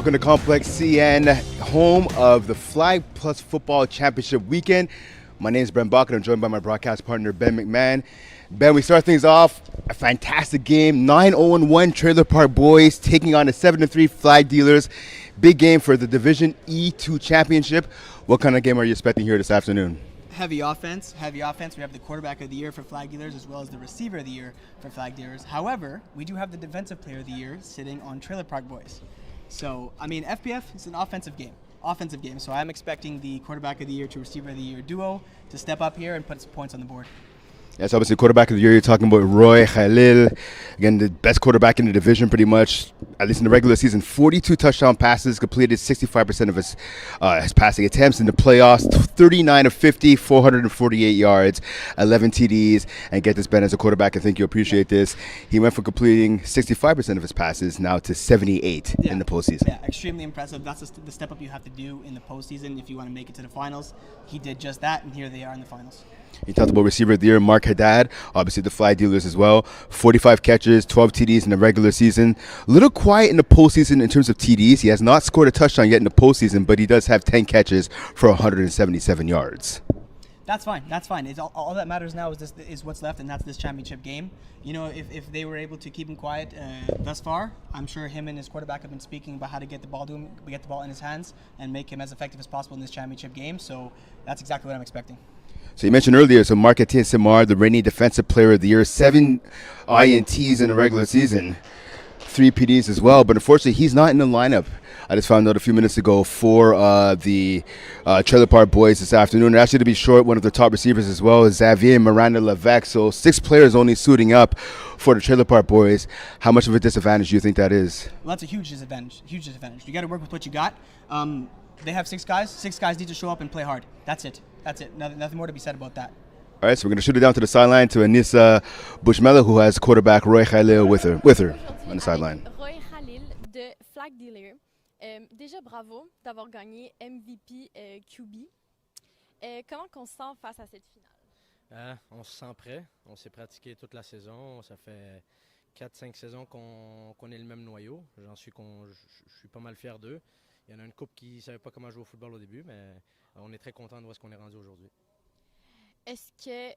welcome to Complexe CN, home of the Flag Plus Football Championship weekend. My name is Ben Bach, and I'm joined by my broadcast partner, Ben McMahon. Ben, we start things off, a fantastic game, 9-0-1 Trailer Park Boys taking on the 7-3 Flag Dealers. Big game for the Division E2 Championship. What kind of game are you expecting here this afternoon? Heavy offense. We have the quarterback of the year for Flag Dealers as well as the receiver of the year for Flag Dealers. However, we do have the defensive player of the year sitting on Trailer Park Boys. So, I mean, FPF is an offensive game. So I'm expecting the quarterback of the year to receiver of the year duo to step up here and put some points on the board. Yes, obviously quarterback of the year, you're talking about Roy Khalil. Again, the best quarterback in the division pretty much, at least in the regular season. 42 touchdown passes, completed 65% of his passing attempts in the playoffs. 39 of 50, 448 yards, 11 TDs. And get this, Ben, as a quarterback, I think you appreciate this. He went from completing 65% of his passes now to 78 in the postseason. Yeah, extremely impressive. That's the step up you have to do in the postseason if you want to make it to the finals. He did just that, and here they are in the finals. You talked about receiver of the year, Mark Haddad, obviously the Flag Dealers as well. 45 catches, 12 TDs in the regular season. A little quiet in the postseason in terms of TDs. He has not scored a touchdown yet in the postseason, but he does have 10 catches for 177 yards. That's fine. It's all that matters now is what's left, and that's this championship game. You know, if they were able to keep him quiet thus far, I'm sure him and his quarterback have been speaking about how to get the ball to him, get the ball in his hands, and make him as effective as possible in this championship game. So that's exactly what I'm expecting. So you mentioned earlier, so Marc-Etienne Simard, the reigning defensive player of the year, 7 INTs in the regular season, 3 PDs as well. But unfortunately, he's not in the lineup. I just found out a few minutes ago for the Trailer Park Boys this afternoon. And actually, to be short, one of the top receivers as well is Xavier Miranda-Levesque. So 6 players only suiting up for the Trailer Park Boys. How much of a disadvantage do you think that is? Well, that's a huge disadvantage. You got to work with what you got. They have 6 guys. 6 guys need to show up and play hard. That's it. Nothing more to be said about that. All right, so we're going to shoot it down to the sideline to Anissa Bushmela, who has quarterback Roy Khalil with her on the sideline. Roy Khalil de Flag Dealer. Déjà bravo d'avoir gagné MVP QB. Comment on se sent face à cette finale? On se sent prêt. On s'est pratiqué toute la saison. Ça fait 4-5 saisons qu'on est le même noyau. Je suis pas mal fier d'eux. Il y en a une couple qui ne savait pas comment jouer au football au début, mais on est très content de voir ce qu'on est rendu aujourd'hui. Est-ce que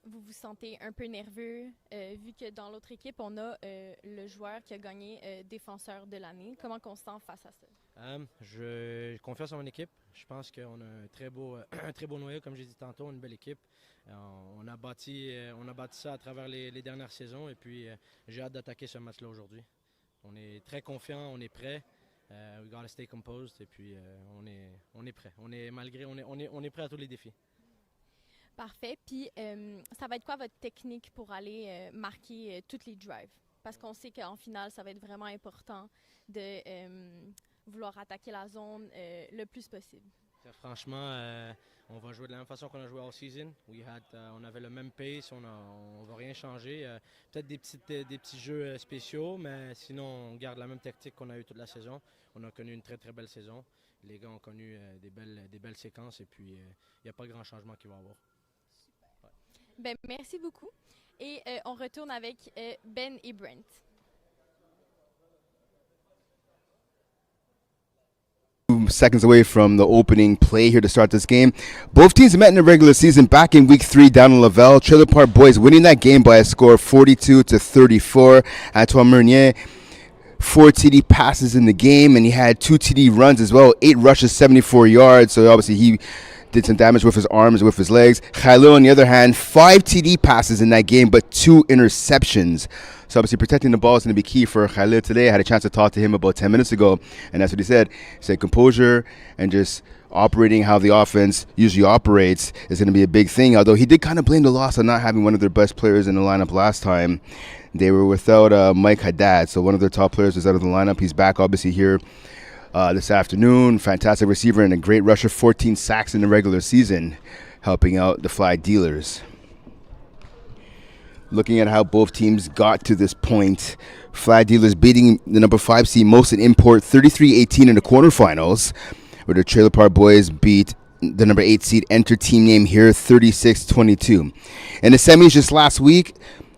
vous vous sentez un peu nerveux, vu que dans l'autre équipe, on a le joueur qui a gagné défenseur de l'année? Comment on se sent face à ça? J'ai confiance en mon équipe. Je pense qu'on a un très beau noyau, comme j'ai dit tantôt, une belle équipe. On a bâti ça à travers les dernières saisons, et puis j'ai hâte d'attaquer ce match-là aujourd'hui. On est très confiant, on est prêt. We gotta stay composed, et puis on est prêt. On est prêt à tous les défis. Parfait. Puis, ça va être quoi votre technique pour aller marquer toutes les drives? Parce qu'on sait qu'en finale, ça va être vraiment important de vouloir attaquer la zone le plus possible. Franchement, on va jouer de la même façon qu'on a joué all season. On avait le même pace, on ne va rien changer. Peut-être des petits jeux spéciaux, mais sinon, on garde la même tactique qu'on a eu toute la saison. On a connu une très, très belle saison. Les gars ont connu des belles séquences, et puis il n'y a pas grand changement qu'il va y avoir. Super. Ben, merci beaucoup. Et on retourne avec Ben et Brent. Seconds away from the opening play here to start this game. Both teams met in the regular season back in week 3 down in Laval. Trailer Park Boys winning that game by a score of 42-34. Antoine Meunier, 4 TD passes in the game, and he had 2 TD runs as well. 8 rushes, 74 yards. So obviously he did some damage with his arms, with his legs. Khalil, on the other hand, 5 TD passes in that game, but 2 interceptions. So obviously protecting the ball is going to be key for Khalil today. I had a chance to talk to him about 10 minutes ago, and that's what he said. He said composure and just operating how the offense usually operates is going to be a big thing, although he did kind of blame the loss on not having one of their best players in the lineup last time. They were without Mike Haddad, so one of their top players was out of the lineup. He's back obviously here this afternoon. Fantastic receiver and a great rusher, 14 sacks in the regular season, helping out the Flag Dealers. Looking at how both teams got to this point, Flag Dealers beating the number 5 seed Molson Import 33-18 in the quarterfinals, where the Trailer Park Boys beat the number 8 seed Enter Team Name here 36-22. In the semis just last week,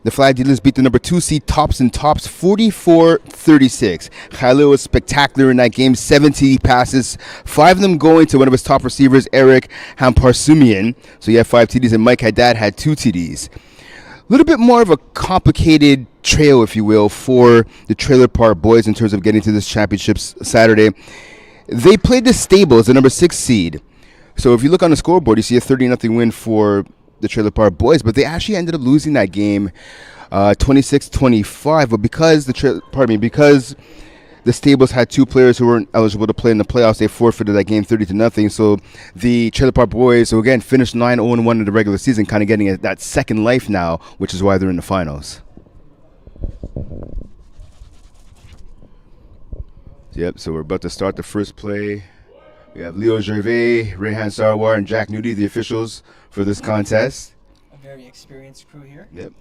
the flag dealers beat the number 2 seed Tops 44-36. Khalil was spectacular in that game. 7 TD passes, 5 of them going to one of his top receivers, Eric Hamparsumian. So he had 5 TDs, and Mike Haddad had 2 TDs. A little bit more of a complicated trail, if you will, for the Trailer Park Boys in terms of getting to this championship Saturday. They played the Stables, the number 6 seed. So if you look on the scoreboard, you see a 30-0 win for the Trailer Park Boys, but they actually ended up losing that game 26-25. But because because the Stables had 2 players who weren't eligible to play in the playoffs, they forfeited that game 30-0. So the Trailer Park Boys, so again, finished 9-0-1 in the regular season, kind of getting that second life now, which is why they're in the finals. Yep, so we're about to start the first play. We have Leo Gervais, Rehan Sarwar, and Jack Nudie, the officials for this contest. A very experienced crew here. Yep.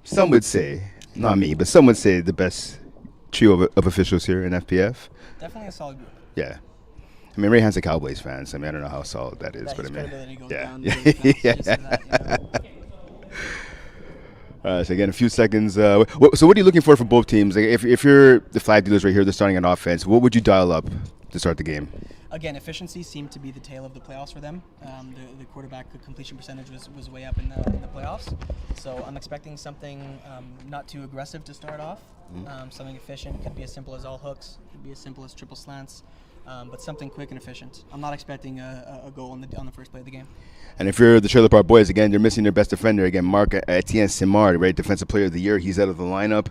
Some would say, not me, but some would say the best trio of officials here in FPF. Definitely a solid group. Yeah. I mean, Rehan's a Cowboys fan, so I mean, I don't know how solid that is, That but I his mean, credibility goes yeah. down Yeah. really fast just to that, So again, a few seconds. So what are you looking for both teams? Like if you're the flag dealers right here, they're starting on offense, what would you dial up to start the game? Again, efficiency seemed to be the tail of the playoffs for them. The quarterback completion percentage was way up in the playoffs. So I'm expecting something not too aggressive to start off. Something efficient. Could be as simple as all hooks. Could be as simple as triple slants. But something quick and efficient. I'm not expecting a goal on the first play of the game. And if you're the Trailer Park Boys, again, they're missing their best defender. Again, Mark Etienne Simard, right, Defensive Player of the Year. He's out of the lineup.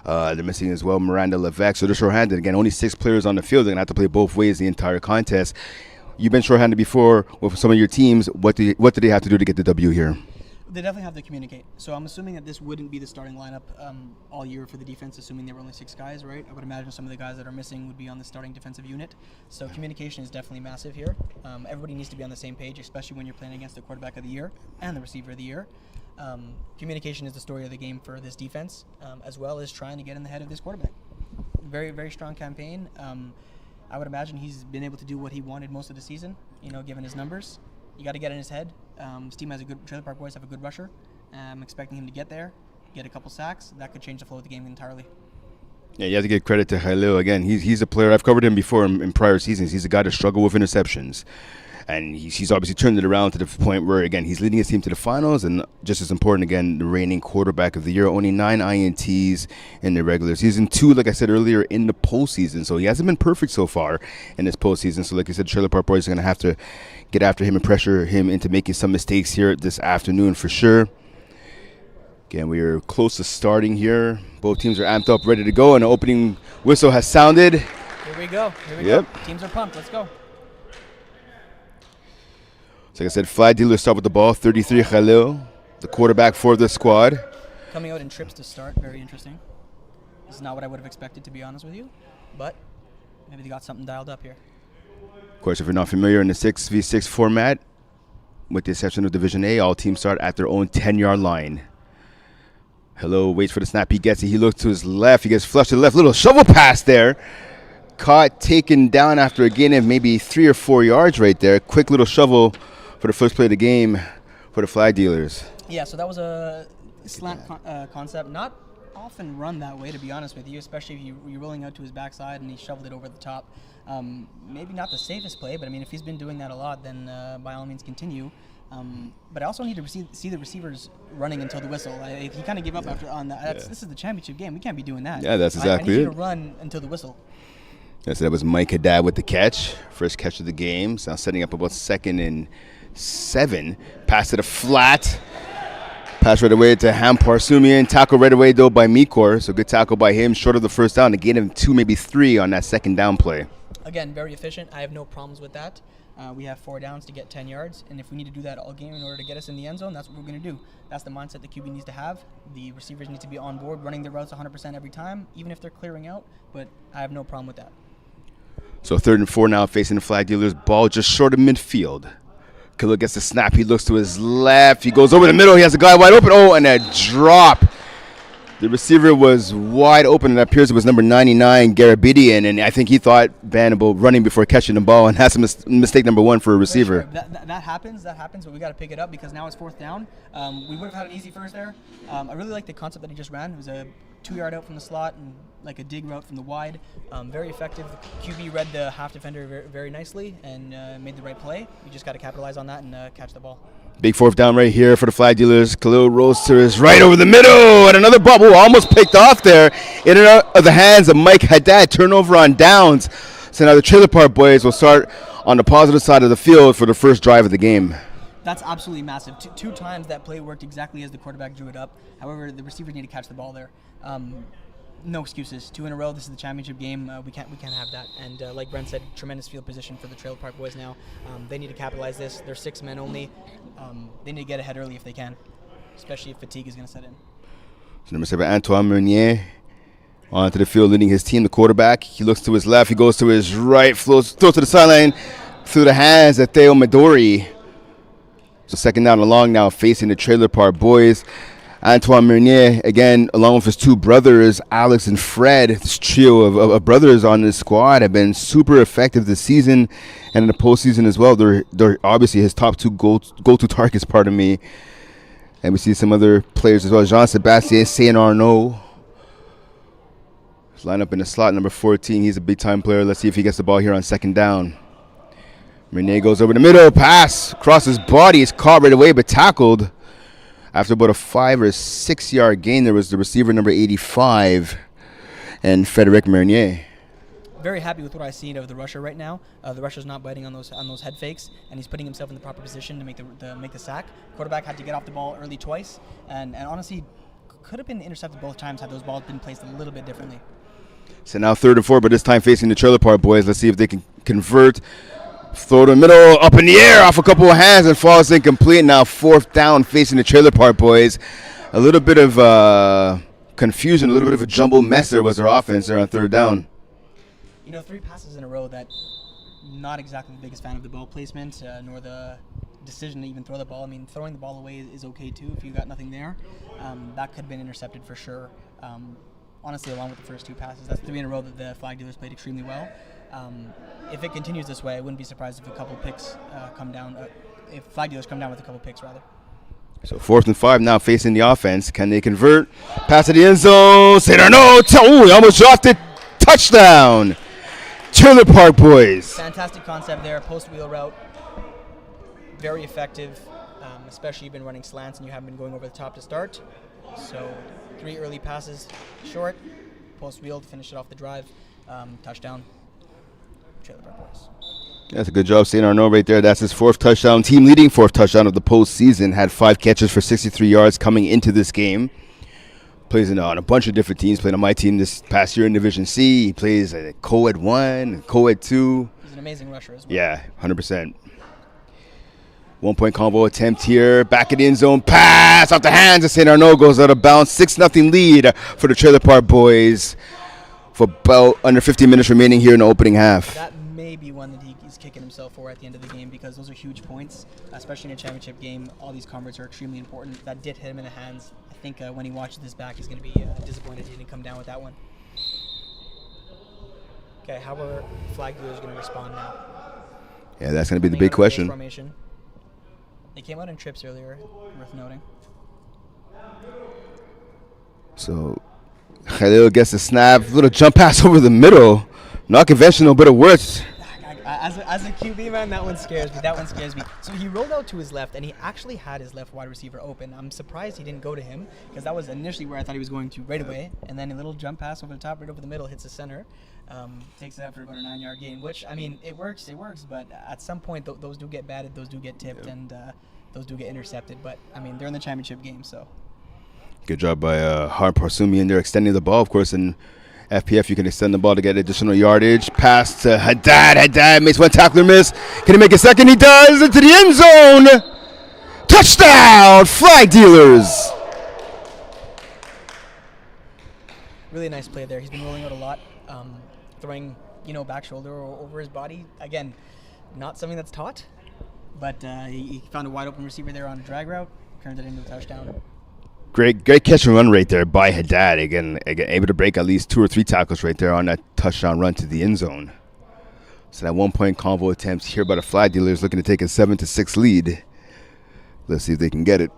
They're missing as well Miranda Levesque. So they're shorthanded. Again, only 6 players on the field. They're going to have to play both ways the entire contest. You've been shorthanded before with some of your teams. What do they have to do to get the W here? They definitely have to communicate. So I'm assuming that this wouldn't be the starting lineup all year for the defense, assuming there were only 6 guys, right? I would imagine some of the guys that are missing would be on the starting defensive unit. So communication is definitely massive here. Everybody needs to be on the same page, especially when you're playing against the quarterback of the year and the receiver of the year. Communication is the story of the game for this defense, as well as trying to get in the head of this quarterback. Very, very strong campaign. I would imagine he's been able to do what he wanted most of the season, given his numbers. You got to get in his head. This team has Trailer Park Boys have a good rusher. I'm expecting him to get there, get a couple sacks. That could change the flow of the game entirely. Yeah, you have to give credit to Khalil. Again, he's a player. I've covered him before in prior seasons. He's a guy that struggled with interceptions. And he's obviously turned it around to the point where, again, he's leading his team to the finals. And just as important, again, the reigning quarterback of the year. Only 9 INTs in the regular season. 2, like I said earlier, in the postseason. So he hasn't been perfect so far in this postseason. So like I said, Trailer Park Boys are going to have to get after him and pressure him into making some mistakes here this afternoon for sure. Again, we are close to starting here. Both teams are amped up, ready to go. And the opening whistle has sounded. Here we go. Go. Teams are pumped. Let's go. So like I said, flag dealers start with the ball. 33 Khalil, the quarterback for the squad. Coming out in trips to start, very interesting. This is not what I would have expected, to be honest with you. But maybe they got something dialed up here. Of course, if you're not familiar in the 6v6 format, with the exception of Division A, all teams start at their own 10-yard line. Hello, waits for the snap. He gets it. He looks to his left. He gets flushed to the left. Little shovel pass there. Caught, taken down after a gain of maybe 3 or 4 yards right there. Quick little shovel for the first play of the game for the flag dealers. Yeah, so that was a slant concept. Not often run that way, to be honest with you, especially if you're rolling out to his backside and he shoveled it over the top. Maybe not the safest play, but I mean, if he's been doing that a lot, then by all means continue. But I also need to see the receivers running until the whistle. He kind of gave up after on that. This is the championship game. We can't be doing that. Yeah, that's exactly I need it. you to run until the whistle. Yeah, so that was Mike Haddad with the catch. First catch of the game. So now setting up about 2nd and 7. Pass to the flat. Pass right away to Hamparsumian. Tackle right away, though, by Mikor. So good tackle by him. Short of the first down. To gain him 2, maybe 3 on that second down play. Again, very efficient. I have no problems with that. We have 4 downs to get 10 yards. And if we need to do that all game in order to get us in the end zone, that's what we're going to do. That's the mindset the QB needs to have. The receivers need to be on board, running their routes 100% every time, even if they're clearing out. But I have no problem with that. So 3rd and 4 now facing the flag dealers. Ball just short of midfield. Khalil gets the snap. He looks to his left. He goes over the middle. He has a guy wide open. Oh, and a drop. The receiver was wide open, and it appears it was number 99, Garabidian, and I think he thought Vanderbilt running before catching the ball, and that's a mistake number one for a receiver. Sure. That happens, but we got to pick it up because now it's 4th down. We would have had an easy first there. I really like the concept that he just ran. It was a 2-yard out from the slot and like a dig route from the wide. Very effective. The QB read the half defender very, very nicely and made the right play. You just got to capitalize on that and catch the ball. Big 4th down right here for the Flag Dealers. Khalil rolls to his right over the middle, and another ball almost picked off there. In and out of the hands of Mike Haddad. Turnover on downs. So now the Trailer Park Boys will start on the positive side of the field for the first drive of the game. That's absolutely massive. Two times that play worked exactly as the quarterback drew it up. However, the receivers need to catch the ball there. No excuses. 2 in a row. This is the championship game. We can't have that. And like Brent said, tremendous field position for the Trailer Park Boys now. They need to capitalize this. They're 6 men only. They need to get ahead early if they can, especially if fatigue is going to set in. So number 7, Antoine Meunier, onto the field leading his team, the quarterback. He looks to his left. He goes to his right. Throws to the sideline through the hands of Theo Midori. So 2nd down and long now facing the Trailer Park Boys. Antoine Meunier, again, along with his 2 brothers, Alex and Fred, this trio of brothers on this squad have been super effective this season and in the postseason as well. They're obviously his top 2 go-to targets, pardon me. And we see some other players as well. Jean-Sébastien Saint-Arnaud. Line up in the slot, number 14. He's a big-time player. Let's see if he gets the ball here on 2nd down. Meunier goes over the middle. Pass across his body. Is caught right away but tackled. After about a 5 or 6 yard gain, there was the receiver number 85 and Frederic Meunier. Very happy with what I've seen of the rusher right now. The rusher's not biting on those head fakes, and he's putting himself in the proper position to make the sack. Quarterback had to get off the ball early twice, and honestly, could have been intercepted both times had those balls been placed a little bit differently. So now 3rd and 4, but this time facing the Trailer Park Boys. Let's see if they can convert. Throw to the middle, up in the air, off a couple of hands, and falls incomplete. Now 4th down facing the Trailer Park Boys. A little bit of confusion, a little bit of a jumble mess there was their offense there on 3rd down. 3 passes in a row that not exactly the biggest fan of the ball placement, nor the decision to even throw the ball. I mean, throwing the ball away is okay too if you got nothing there. That could have been intercepted for sure. Honestly, along with the first 2 passes, that's 3 in a row that the Flag Dealers played extremely well. If it continues this way, I wouldn't be surprised if a couple picks come down. If Flag Dealers come down with a couple picks, rather. So 4th and 5 now facing the offense. Can they convert? Pass to the end zone. Saint-Arnaud. He almost dropped it. Touchdown. Trailer Park Boys. Fantastic concept there. Post wheel route. Very effective, especially you've been running slants and you haven't been going over the top to start. So 3 early passes short. Post wheel to finish it off the drive. Touchdown. Trailer Park Boys. That's a good job, Saint-Arnaud right there. That's his 4th touchdown. Team leading 4th touchdown of the postseason. Had 5 catches for 63 yards coming into this game. Plays on a bunch of different teams. Played on my team this past year in Division C. He plays at Co-Ed 1, Co-Ed 2. He's an amazing rusher as well. Yeah, 100%. 1-point combo attempt here. Back in the end zone. Pass off the hands of Saint-Arnaud. Goes out of bounds. 6-0 lead for the Trailer Park Boys. For about under 15 minutes remaining here in the opening half. That may be one that he's kicking himself for at the end of the game because those are huge points, especially in a championship game. All these converts are extremely important. That did hit him in the hands. I think when he watches this back, he's going to be disappointed he didn't come down with that one. Okay, how are Flag Dealers going to respond now? Yeah, that's going to be the big question. Formation. They came out in trips earlier, worth noting. So Khalil gets a snap, little jump pass over the middle. Not conventional, but it works. As a QB, man, that one scares me. So he rolled out to his left, and he actually had his left wide receiver open. I'm surprised he didn't go to him, because that was initially where I thought he was going to right away. And then a little jump pass over the top, right over the middle, hits the center. Takes it out for about a 9-yard gain, which, I mean, it works, but at some point, those do get batted, those do get tipped, and those do get intercepted. But, I mean, they're in the championship game, so. Good job by Har Parsumi, and they're extending the ball, of course, and FPF, you can extend the ball to get additional yardage. Pass to Haddad. Haddad makes one tackler miss. Can he make a second? He does. Into the end zone. Touchdown, Flag Dealers. Really nice play there. He's been rolling out a lot, throwing, back shoulder over his body. Again, not something that's taught, but he found a wide open receiver there on a drag route, turned it into a touchdown. Great catch and run right there by Haddad. Again, able to break at least 2 or 3 tackles right there on that touchdown run to the end zone. So that 1-point convo attempt here by the Flag Dealers, looking to take a 7-6 lead. Let's see if they can get it.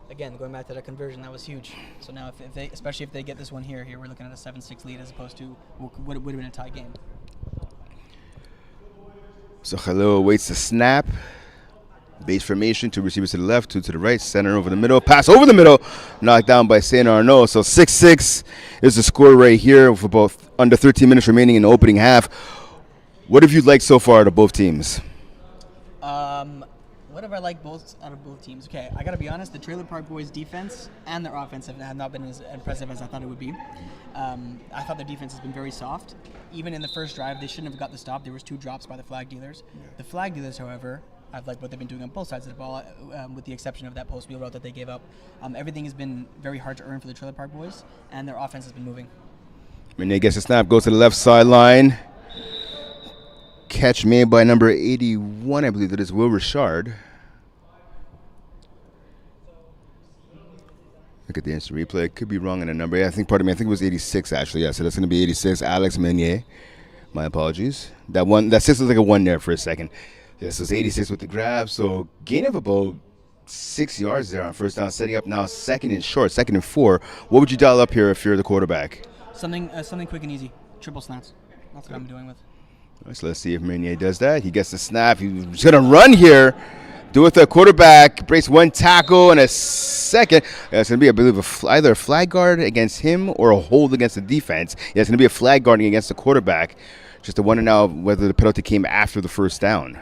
Again, going back to that conversion, that was huge. So now, if they, especially if they get this one here, we're looking at a 7-6 lead as opposed to what would have been a tie game. So Khalil awaits the snap. Base formation, 2 receivers to the left, 2 to the right, center over the middle, pass over the middle, knocked down by Saint Arnaud. So 6-6 is the score right here with about under 13 minutes remaining in the opening half. What have you liked so far out of both teams? What have I liked out of both teams? Okay, I gotta be honest, the Trailer Park Boys defense and their offense have not been as impressive as I thought it would be. I thought their defense has been very soft. Even in the first drive, they shouldn't have got the stop. There was 2 drops by the Flag Dealers. The Flag Dealers, however, I've liked what they've been doing on both sides of the ball, with the exception of that post wheel route that they gave up. Everything has been very hard to earn for the Trailer Park Boys, and their offense has been moving. Renee gets the snap, goes to the left sideline. Catch made by number 81, I believe that is Will Richard. Look at the instant replay. Could be wrong in a number. Yeah, I think it was 86 actually. Yeah, so that's going to be 86. Alex Meunier. My apologies. That 6 was like a 1 there for a second. Yeah, so it's 86 with the grab. So gain of about 6 yards there on first down, setting up now second and 4. What would you dial up here if you're the quarterback? Something quick and easy. Triple snaps. That's what I'm doing with. All right, so let's see if Meunier does that. He gets the snap. He's going to run here. Do it with the quarterback. Breaks 1 tackle and a second. It's going to be, I believe, either a flag guard against him or a hold against the defense. Yeah, it's going to be a flag guarding against the quarterback. Just to wonder now whether the penalty came after the first down.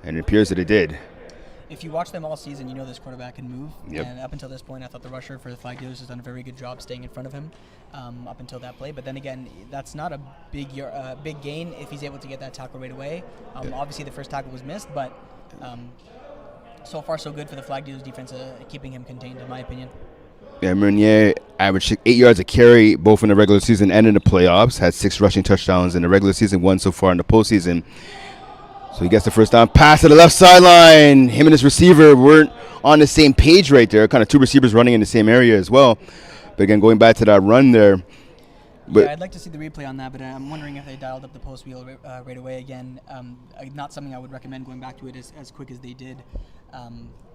And it appears that it did. If you watch them all season, you know this quarterback can move. Yep. And up until this point, I thought the rusher for the Flag Dealers has done a very good job staying in front of him up until that play. But then again, that's not a big gain if he's able to get that tackle right away. Obviously, the first tackle was missed, but so far so good for the Flag Dealers defense, keeping him contained, in my opinion. Yeah, Meunier averaged 8 yards a carry both in the regular season and in the playoffs. Had 6 rushing touchdowns in the regular season, 1 so far in the postseason. So he gets the first down. Pass to the left sideline. Him and his receiver weren't on the same page right there. Kind of 2 receivers running in the same area as well. But again, going back to that run there. Yeah, I'd like to see the replay on that, but I'm wondering if they dialed up the post wheel right away again. Not something I would recommend going back to it as quick as they did.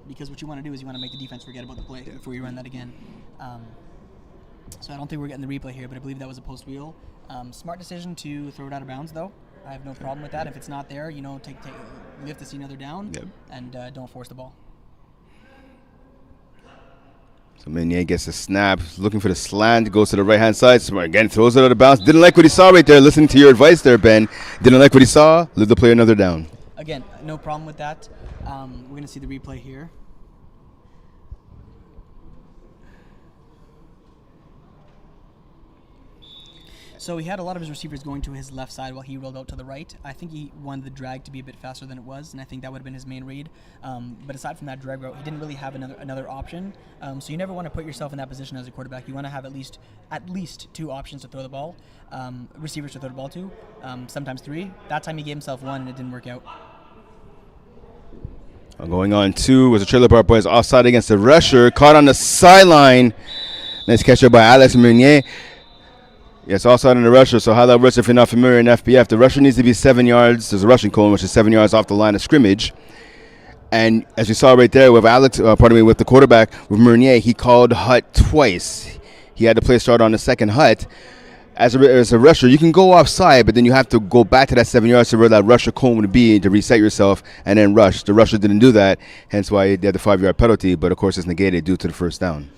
Because what you want to do is you want to make the defense forget about the play before you run that again. So I don't think we're getting the replay here, but I believe that was a post wheel. Smart decision to throw it out of bounds, though. I have no problem with that. If it's not there, lift the scene another down, and don't force the ball. So Meunier gets a snap, looking for the slant, goes to the right-hand side. So again, throws it out of bounds. Didn't like what he saw right there. Listening to your advice there, Ben. Didn't like what he saw. Leave the play another down. Again, no problem with that. We're going to see the replay here. So he had a lot of his receivers going to his left side while he rolled out to the right. I think he wanted the drag to be a bit faster than it was, and I think that would have been his main read. But aside from that drag route, he didn't really have another option. So you never want to put yourself in that position as a quarterback. You want to have at least 2 options to throw the ball, receivers to throw the ball to, sometimes 3. That time he gave himself 1, and it didn't work out. Going on 2 was the Trailer Park Boys offside against the rusher. Caught on the sideline. Nice catch up by Alex Meunier. Yes, offside on the rusher. So how that works, if you're not familiar in FPF, the rusher needs to be 7 yards. There's a rushing cone, which is 7 yards off the line of scrimmage. And as you saw right there with with the quarterback, with Meunier, he called hut twice. He had to play start on the second hut. As a rusher, you can go offside, but then you have to go back to that 7 yards to where that rusher cone would be to reset yourself and then rush. The rusher didn't do that, hence why he had the 5-yard penalty, but of course it's negated due to the first down.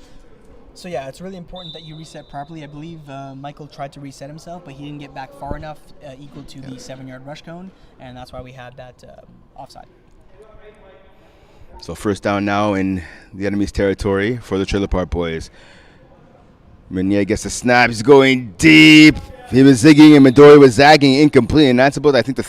So yeah, it's really important that you reset properly. I believe Michael tried to reset himself, but he didn't get back far enough equal to the 7-yard rush cone, and that's why we had that offside. So first down now in the enemy's territory for the Trailer Park Boys. Meunier gets a snap. He's going deep. He was zigging and Midori was zagging, incomplete. And that's about, I think, the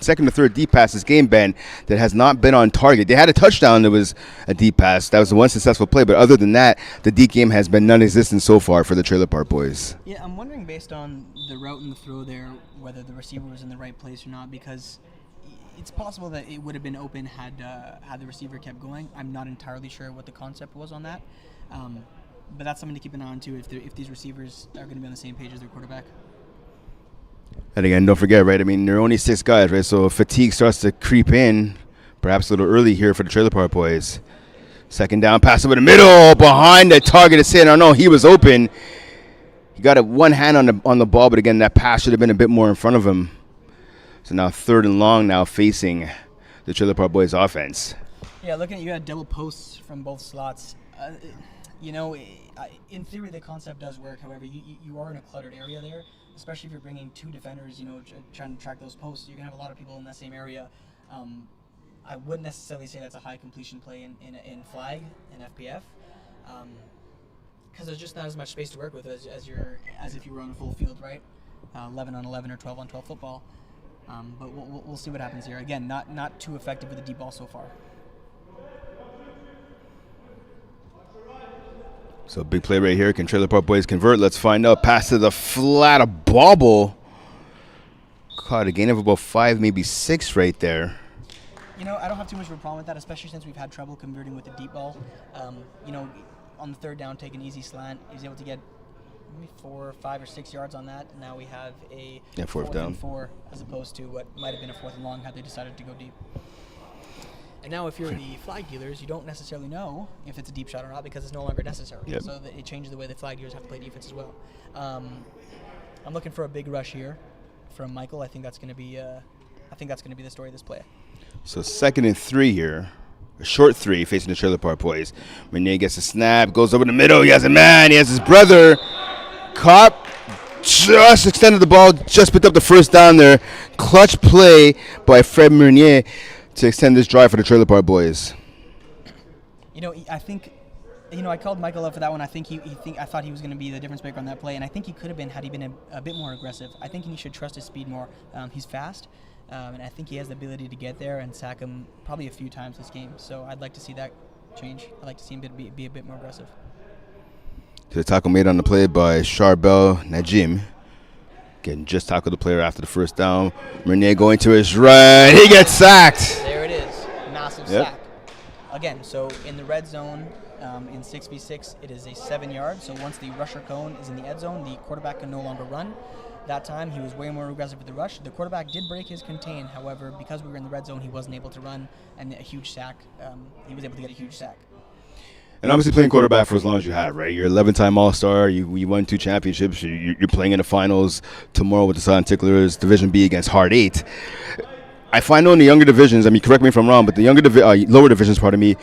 second or third deep pass this game, Ben, that has not been on target. They had a touchdown that was a deep pass. That was the one successful play. But other than that, the deep game has been non-existent so far for the Trailer Park Boys. Yeah, I'm wondering, based on the route and the throw there, whether the receiver was in the right place or not, because it's possible that it would have been open had the receiver kept going. I'm not entirely sure what the concept was on that. but that's something to keep an eye on too. If these receivers are going to be on the same page as their quarterback. And again, don't forget, right? I mean, there are only 6 guys, right? So fatigue starts to creep in, perhaps a little early here for the Trailer Park Boys. Second down, pass over the middle, behind the target is saying, oh no, he was open. He got one hand on the ball, but again, that pass should have been a bit more in front of him. So now 3rd and long, now facing the Trailer Park Boys offense. Yeah, looking at you had double posts from both slots. In theory, the concept does work. However, you are in a cluttered area there, especially if you're bringing 2 defenders, trying to track those posts. You're going to have a lot of people in that same area. I wouldn't necessarily say that's a high completion play in flag and FPF, because there's just not as much space to work with as if you were on a full field, right? 11 on 11 or 12 on 12 football. But we'll see what happens here. Again, not too effective with the deep ball so far. So big play right here. Can Trailer Park Boys convert? Let's find out. Pass to the flat, a bobble. Caught a gain of about 5, maybe 6 right there. I don't have too much of a problem with that, especially since we've had trouble converting with the deep ball. On the 3rd down, take an easy slant. He was able to get maybe 4, 5, or 6 yards on that. And now we have a 4th down. and 4, as opposed to what might have been a 4th and long had they decided to go deep. And now if you're the flag dealers, you don't necessarily know if it's a deep shot or not because it's no longer necessary. Yep. So it changes the way the flag dealers have to play defense as well. I'm looking for a big rush here from Michael. I think that's going to be the story of this play. So 2nd and 3 here. A short 3 facing the Trailer Park Boys. Meunier gets a snap, goes over the middle. He has a man. He has his brother. Caught. Just extended the ball. Just picked up the 1st down there. Clutch play by Fred Meunier to extend this drive for the Trailer Park Boys. I think, I called Michael up for that one. I thought he was going to be the difference maker on that play, and I think he could have been had he been a bit more aggressive. I think he should trust his speed more. He's fast, and I think he has the ability to get there and sack him probably a few times this game. So I'd like to see that change. I'd like to see him be a bit more aggressive. To the tackle made on the play by Charbel Najim. Again, just tackled the player after the 1st down. Meunier going to his right. He gets sacked. There it is. Massive sack. Again, so in the red zone, in 6v6, it is a 7 yard. So once the rusher cone is in the end zone, the quarterback can no longer run. That time, he was way more aggressive with the rush. The quarterback did break his contain. However, because we were in the red zone, he wasn't able to run, and a huge sack. He was able to get a huge sack. And obviously playing quarterback for as long as you have, right? You're 11-time All-Star. You won 2 championships. You're playing in the finals tomorrow with the Silent Ticklers, Division B against Hard 8. I find in the younger divisions, correct me if I'm wrong, but the lower divisions, you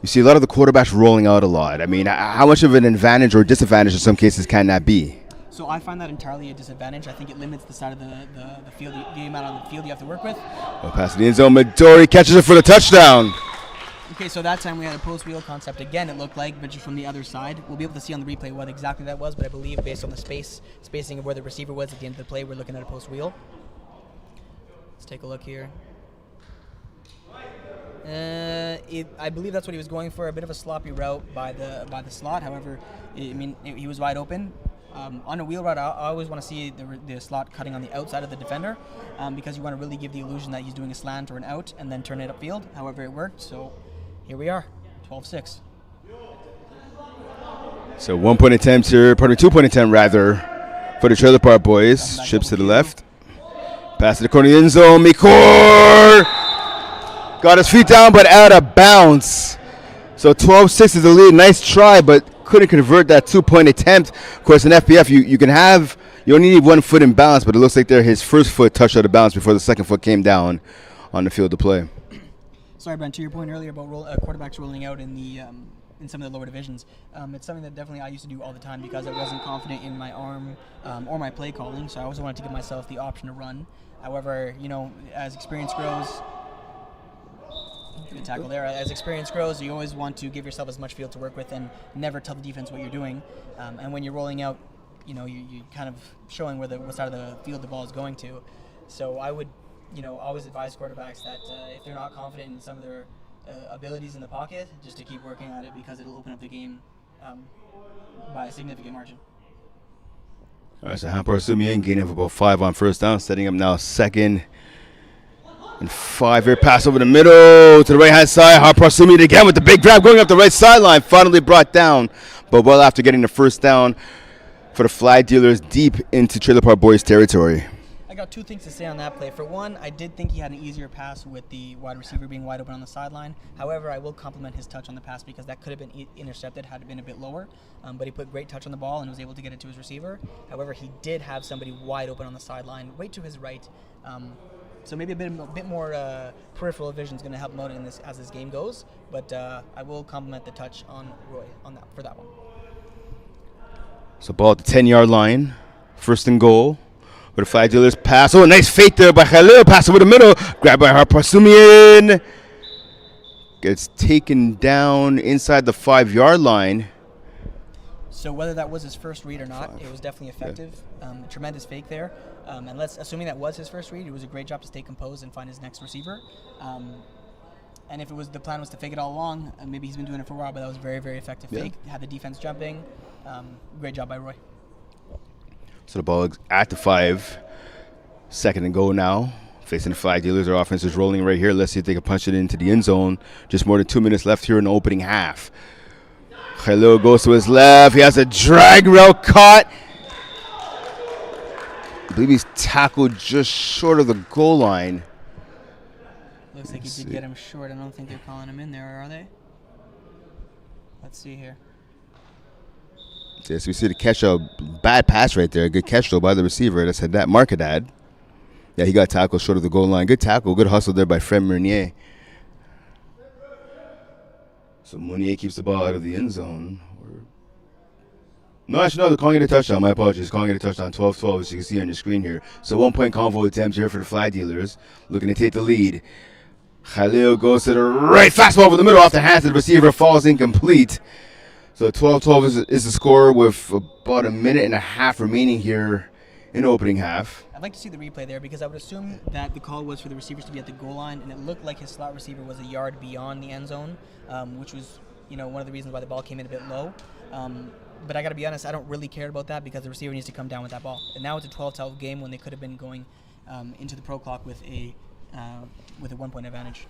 see a lot of the quarterbacks rolling out a lot. How much of an advantage or disadvantage in some cases can that be? So I find that entirely a disadvantage. I think it limits the side of the field, the amount on the field you have to work with. Well, pass to the end zone. Midori catches it for the touchdown. Okay, so that time we had a post-wheel concept again, it looked like, but just from the other side. We'll be able to see on the replay what exactly that was, but I believe based on the spacing of where the receiver was at the end of the play, we're looking at a post-wheel. Let's take a look here. I believe that's what he was going for, a bit of a sloppy route by the slot. However, he was wide open. On a wheel route, I always want to see the slot cutting on the outside of the defender because you want to really give the illusion that he's doing a slant or an out and then turn it upfield. However, it worked, so here we are, 12-6. So 1-point attempt here, 2-point attempt rather, for the Trailer Park Boys. Chips to the left. Pass to the corner of the end zone. Mikor got his feet down, but out of bounds. So 12-6 is the lead. Nice try, but couldn't convert that 2-point attempt. Of course, in FPF, you only need 1 foot in balance, but it looks like his first foot touched out of bounds before the second foot came down on the field to play. Sorry, Brent, to your point earlier about quarterbacks rolling out in some of the lower divisions, it's something that definitely I used to do all the time because I wasn't confident in my arm or my play calling, so I always wanted to give myself the option to run. However, as experience grows, good tackle there. As experience grows, you always want to give yourself as much field to work with and never tell the defense what you're doing. And when you're rolling out, you kind of showing what side of the field the ball is going to. So I would, always advise quarterbacks that if they're not confident in some of their abilities in the pocket, just to keep working at it because it'll open up the game by a significant margin. All right, so Hampar Sumian gaining of about 5 on 1st down, setting up now 2nd and 5 here. Pass over the middle to the right-hand side. Hampar Sumian again with the big grab going up the right sideline. Finally brought down but well after getting the first down for the flag dealers deep into Trailer Park Boys territory. I got two things to say on that play. For one, I did think he had an easier pass with the wide receiver being wide open on the sideline. However, I will compliment his touch on the pass because that could have been intercepted had it been a bit lower. But he put great touch on the ball and was able to get it to his receiver. However, he did have somebody wide open on the sideline, right to his right. So maybe a bit more peripheral vision is going to help him out in this as this game goes. But I will compliment the touch on Roy for that one. So ball at the 10-yard line, 1st and goal. With the flag dealers pass. Oh, nice fake there by Khalil. Pass over the middle. Grabbed by Harpasumian. Gets taken down inside the 5-yard line. So whether that was his first read or not, it was definitely effective. Tremendous fake there. And assuming that was his first read, it was a great job to stay composed and find his next receiver. And if the plan was to fake it all along, maybe he's been doing it for a while, but that was a very, very effective fake. Had the defense jumping. Great job by Roy. So the ball at the 5. 2nd and goal now. Facing the flag dealers. Their offense is rolling right here. Let's see if they can punch it into the end zone. Just more than 2 minutes left here in the opening half. Khalil goes to his left. He has a drag route caught. I believe he's tackled just short of the goal line. Looks like he did get him short. I don't think they're calling him in there, are they? Let's see here. Yes, we see the catch, a bad pass right there. A good catch, though, by the receiver. That's that Markadad. Yeah, he got tackled short of the goal line. Good tackle, good hustle there by Fred Meunier. So Meunier keeps the ball out of the end zone. No, actually, no, they're calling it a touchdown. My apologies. Calling it a touchdown, 12-12, as you can see on your screen here. So 1-point convo attempts here for the flag dealers, looking to take the lead. Khalil goes to the right. Fastball over the middle off the hands of the receiver. Falls incomplete. So 12-12 is the score with about a minute and a half remaining here in the opening half. I'd like to see the replay there because I would assume that the call was for the receivers to be at the goal line, and it looked like his slot receiver was a yard beyond the end zone, which was one of the reasons why the ball came in a bit low. But I got to be honest, I don't really care about that because the receiver needs to come down with that ball. And now it's a 12-12 game when they could have been going into the pro clock with a 1-point advantage.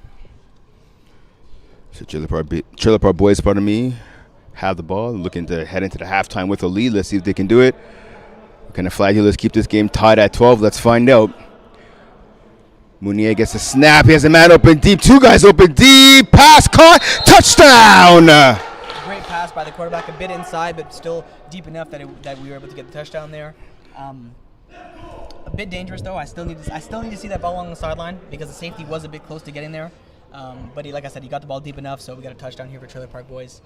So Trailer Park Boys, pardon me, have the ball, looking to head into the halftime with a lead. Let's see if they can do it. Can the flag dealers keep this game tied at 12? Let's find out. Meunier gets a snap. He has a man open deep. 2 guys open deep. Pass caught. Touchdown. Great pass by the quarterback. A bit inside, but still deep enough that we were able to get the touchdown there. A bit dangerous though. I still need to see that ball along the sideline because the safety was a bit close to getting there. But like I said, he got the ball deep enough, so we got a touchdown here for Trailer Park Boys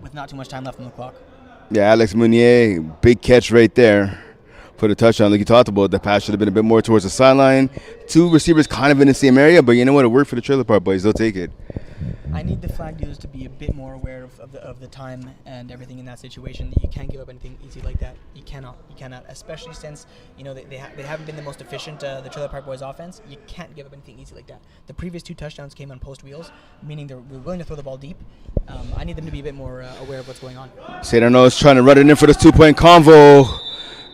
with not too much time left on the clock. Yeah, Alex Meunier, big catch right there for the touchdown. Like you talked about, the pass should have been a bit more towards the sideline. 2 receivers kind of in the same area, but you know what? It worked for the Trailer Park Boys. They'll take it. I need the flag dealers to be a bit more aware of the time and everything in that situation. You can't give up anything easy like that. You cannot, especially since they haven't been the most efficient, the Trailer Park Boys offense. You can't give up anything easy like that. The previous 2 touchdowns came on post wheels, meaning they're willing to throw the ball deep. I need them to be a bit more aware of what's going on. Sadano is trying to run it in for this 2-point convo.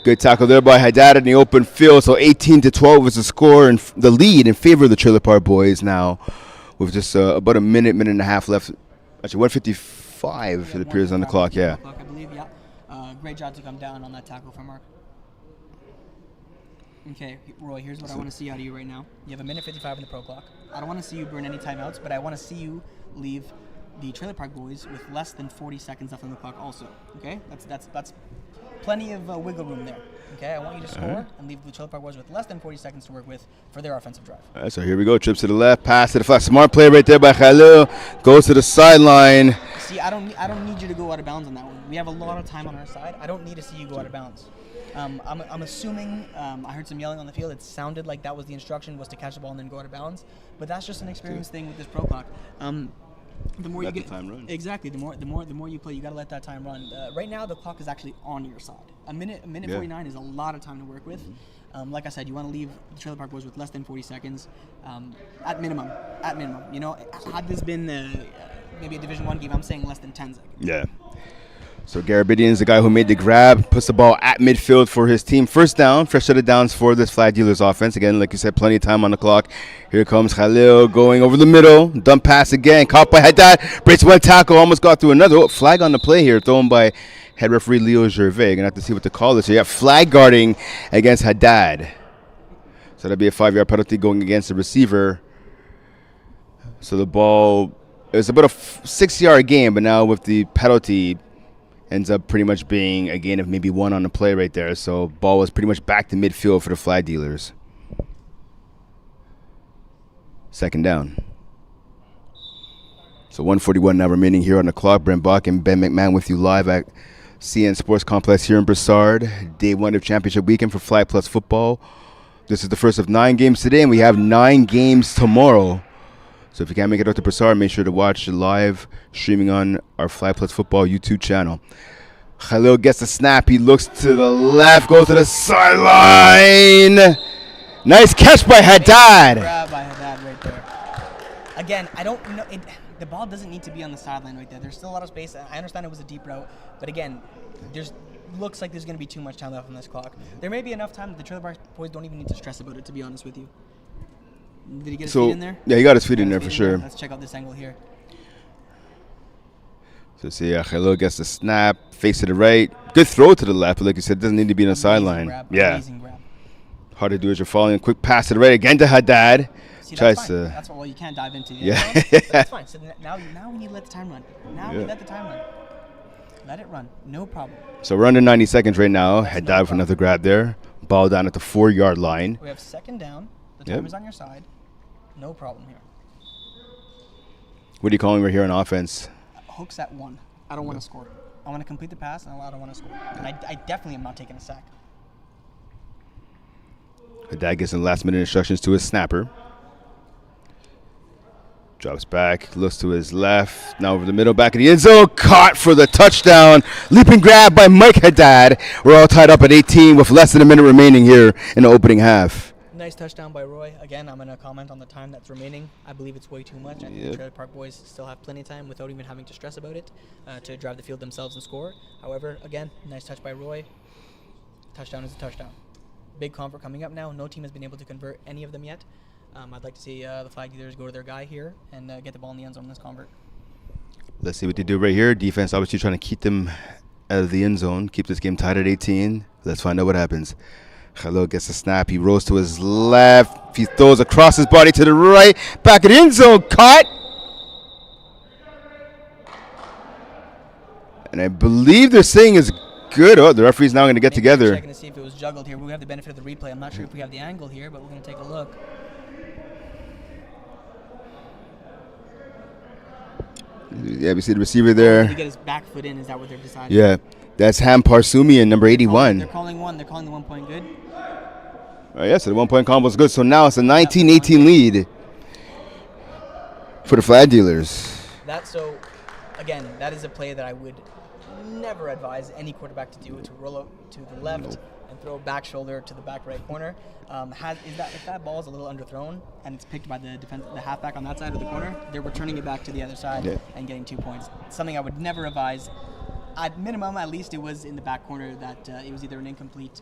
Good tackle there by Haddad in the open field. So 18-12 is the score and the lead in favor of the Trailer Park Boys now, with just about a minute and a half left. Actually, 1:55 it appears on the clock. Yeah. I believe. Yeah. Great job to come down on that tackle from Mark. Okay, Roy. Here's what I want to see out of you right now. You have 1:55 in the pro clock. I don't want to see you burn any timeouts, but I want to see you leave the Trailer Park Boys with less than 40 seconds left on the clock. Also, okay. That's plenty of wiggle room there. Okay, I want you to score and leave the Trailer Park Boys with less than 40 seconds to work with for their offensive drive. All right, so here we go. Trips to the left, pass to the flat. Smart play right there by Khalil. Goes to the sideline. See, I don't need you to go out of bounds on that one. We have a lot of time on our side. I don't need to see you go out of bounds. I'm assuming I heard some yelling on the field. It sounded like that was the instruction, was to catch the ball and then go out of bounds. But that's just an experience thing with this pro clock. The more let you get the time run. Exactly. The more you play, you got to let that time run. Right now, the clock is actually on your side. A minute 49 is a lot of time to work with. Like I said, you want to leave the Trailer Park Boys with less than 40 seconds, at minimum. Had this been maybe a Division I game, I'm saying less than 10 seconds. Yeah. So Garabidian is the guy who made the grab, puts the ball at midfield for his team. First down, fresh set of downs for this Flag Dealers offense. Again, like you said, plenty of time on the clock. Here comes Khalil going over the middle. Dump pass again, caught by Haddad. Breaks one tackle, almost got through another. Oh, flag on the play here, thrown by head referee Leo Gervais. Gonna have to see what the call is. So you have flag guarding against Haddad. So that'd be a 5-yard penalty going against the receiver. So the ball, it was about a 6-yard gain, but now with the penalty, ends up pretty much being a gain of maybe 1 on the play right there. So ball was pretty much back to midfield for the Flag Dealers. Second down. So 1:41 now remaining here on the clock. Brent Bach and Ben McMahon with you live at CN Sports Complex here in Brossard. Day 1 of championship weekend for Flag Plus football. This is the first of 9 games today, and we have 9 games tomorrow. So if you can't make it out to Brossard, make sure to watch live streaming on our Flag Plus Football YouTube channel. Khalil gets the snap. He looks to the left, goes to the sideline. Nice catch by Haddad. Grab by Haddad right there. Again, I don't know. The ball doesn't need to be on the sideline right there. There's still a lot of space. I understand it was a deep route, but again, looks like there's going to be too much time left on this clock. There may be enough time that the Trailer Park boys don't even need to stress about it, to be honest with you. Did he get his feet in there? Yeah, he got his feet in there for sure. Let's check out this angle here. So see, Khalil gets the snap, face to the right. Good throw to the left, but like you said, doesn't need to be on the sideline. Yeah. Amazing grab. Hard to do as you're following. Quick pass to the right again to Haddad. See, Tries that's to. fine. That's what you can't dive into. Yeah. But that's fine. So now we need to let the time run. We let the time run. Let it run. No problem. So we're under 90 seconds right now. That's Haddad no with another grab there. Ball down at the 4-yard line. We have second down. The time is on your side. No problem here. What are you calling right here on offense? Hooks at 1. I don't want to score. I want to complete the pass, and I don't want to score. And I definitely am not taking a sack. Haddad gets some last-minute instructions to his snapper. Drops back, looks to his left. Now over the middle, back in the end zone. Caught for the touchdown. Leaping grab by Mike Haddad. We're all tied up at 18 with less than a minute remaining here in the opening half. Nice touchdown by Roy. Again, I'm going to comment on the time that's remaining. I believe it's way too much. I think the Trailer Park boys still have plenty of time without even having to stress about it to drive the field themselves and score. However, again, nice touch by Roy. Touchdown is a touchdown. Big convert coming up now. No team has been able to convert any of them yet. I'd like to see the Flag Dealers go to their guy here and get the ball in the end zone on this convert. Let's see what they do right here. Defense obviously trying to keep them out of the end zone, keep this game tied at 18. Let's find out what happens. Khalil gets a snap. He rolls to his left. He throws across his body to the right. Back in the end zone. Caught. And I believe they're saying it's good. Oh, the referee's now going to get together. Checking to see if it was juggled here. We have the benefit of the replay. I'm not sure if we have the angle here, but we're going to take a look. Yeah, we see the receiver there. To get his back foot in, is that what they're deciding? Yeah, that's Ham Parsumian, number 81. They're calling one. They're calling the 1 point good. Yeah, so the 1 point combo is good. So now it's a 19-18 lead for the Flag Dealers. Again, that is a play that I would never advise any quarterback to do, to roll out to the left and throw back shoulder to the back right corner. If that ball is a little underthrown and it's picked by the halfback on that side of the corner, they're returning it back to the other side and getting 2 points. Something I would never advise. At minimum, at least it was in the back corner that it was either an incomplete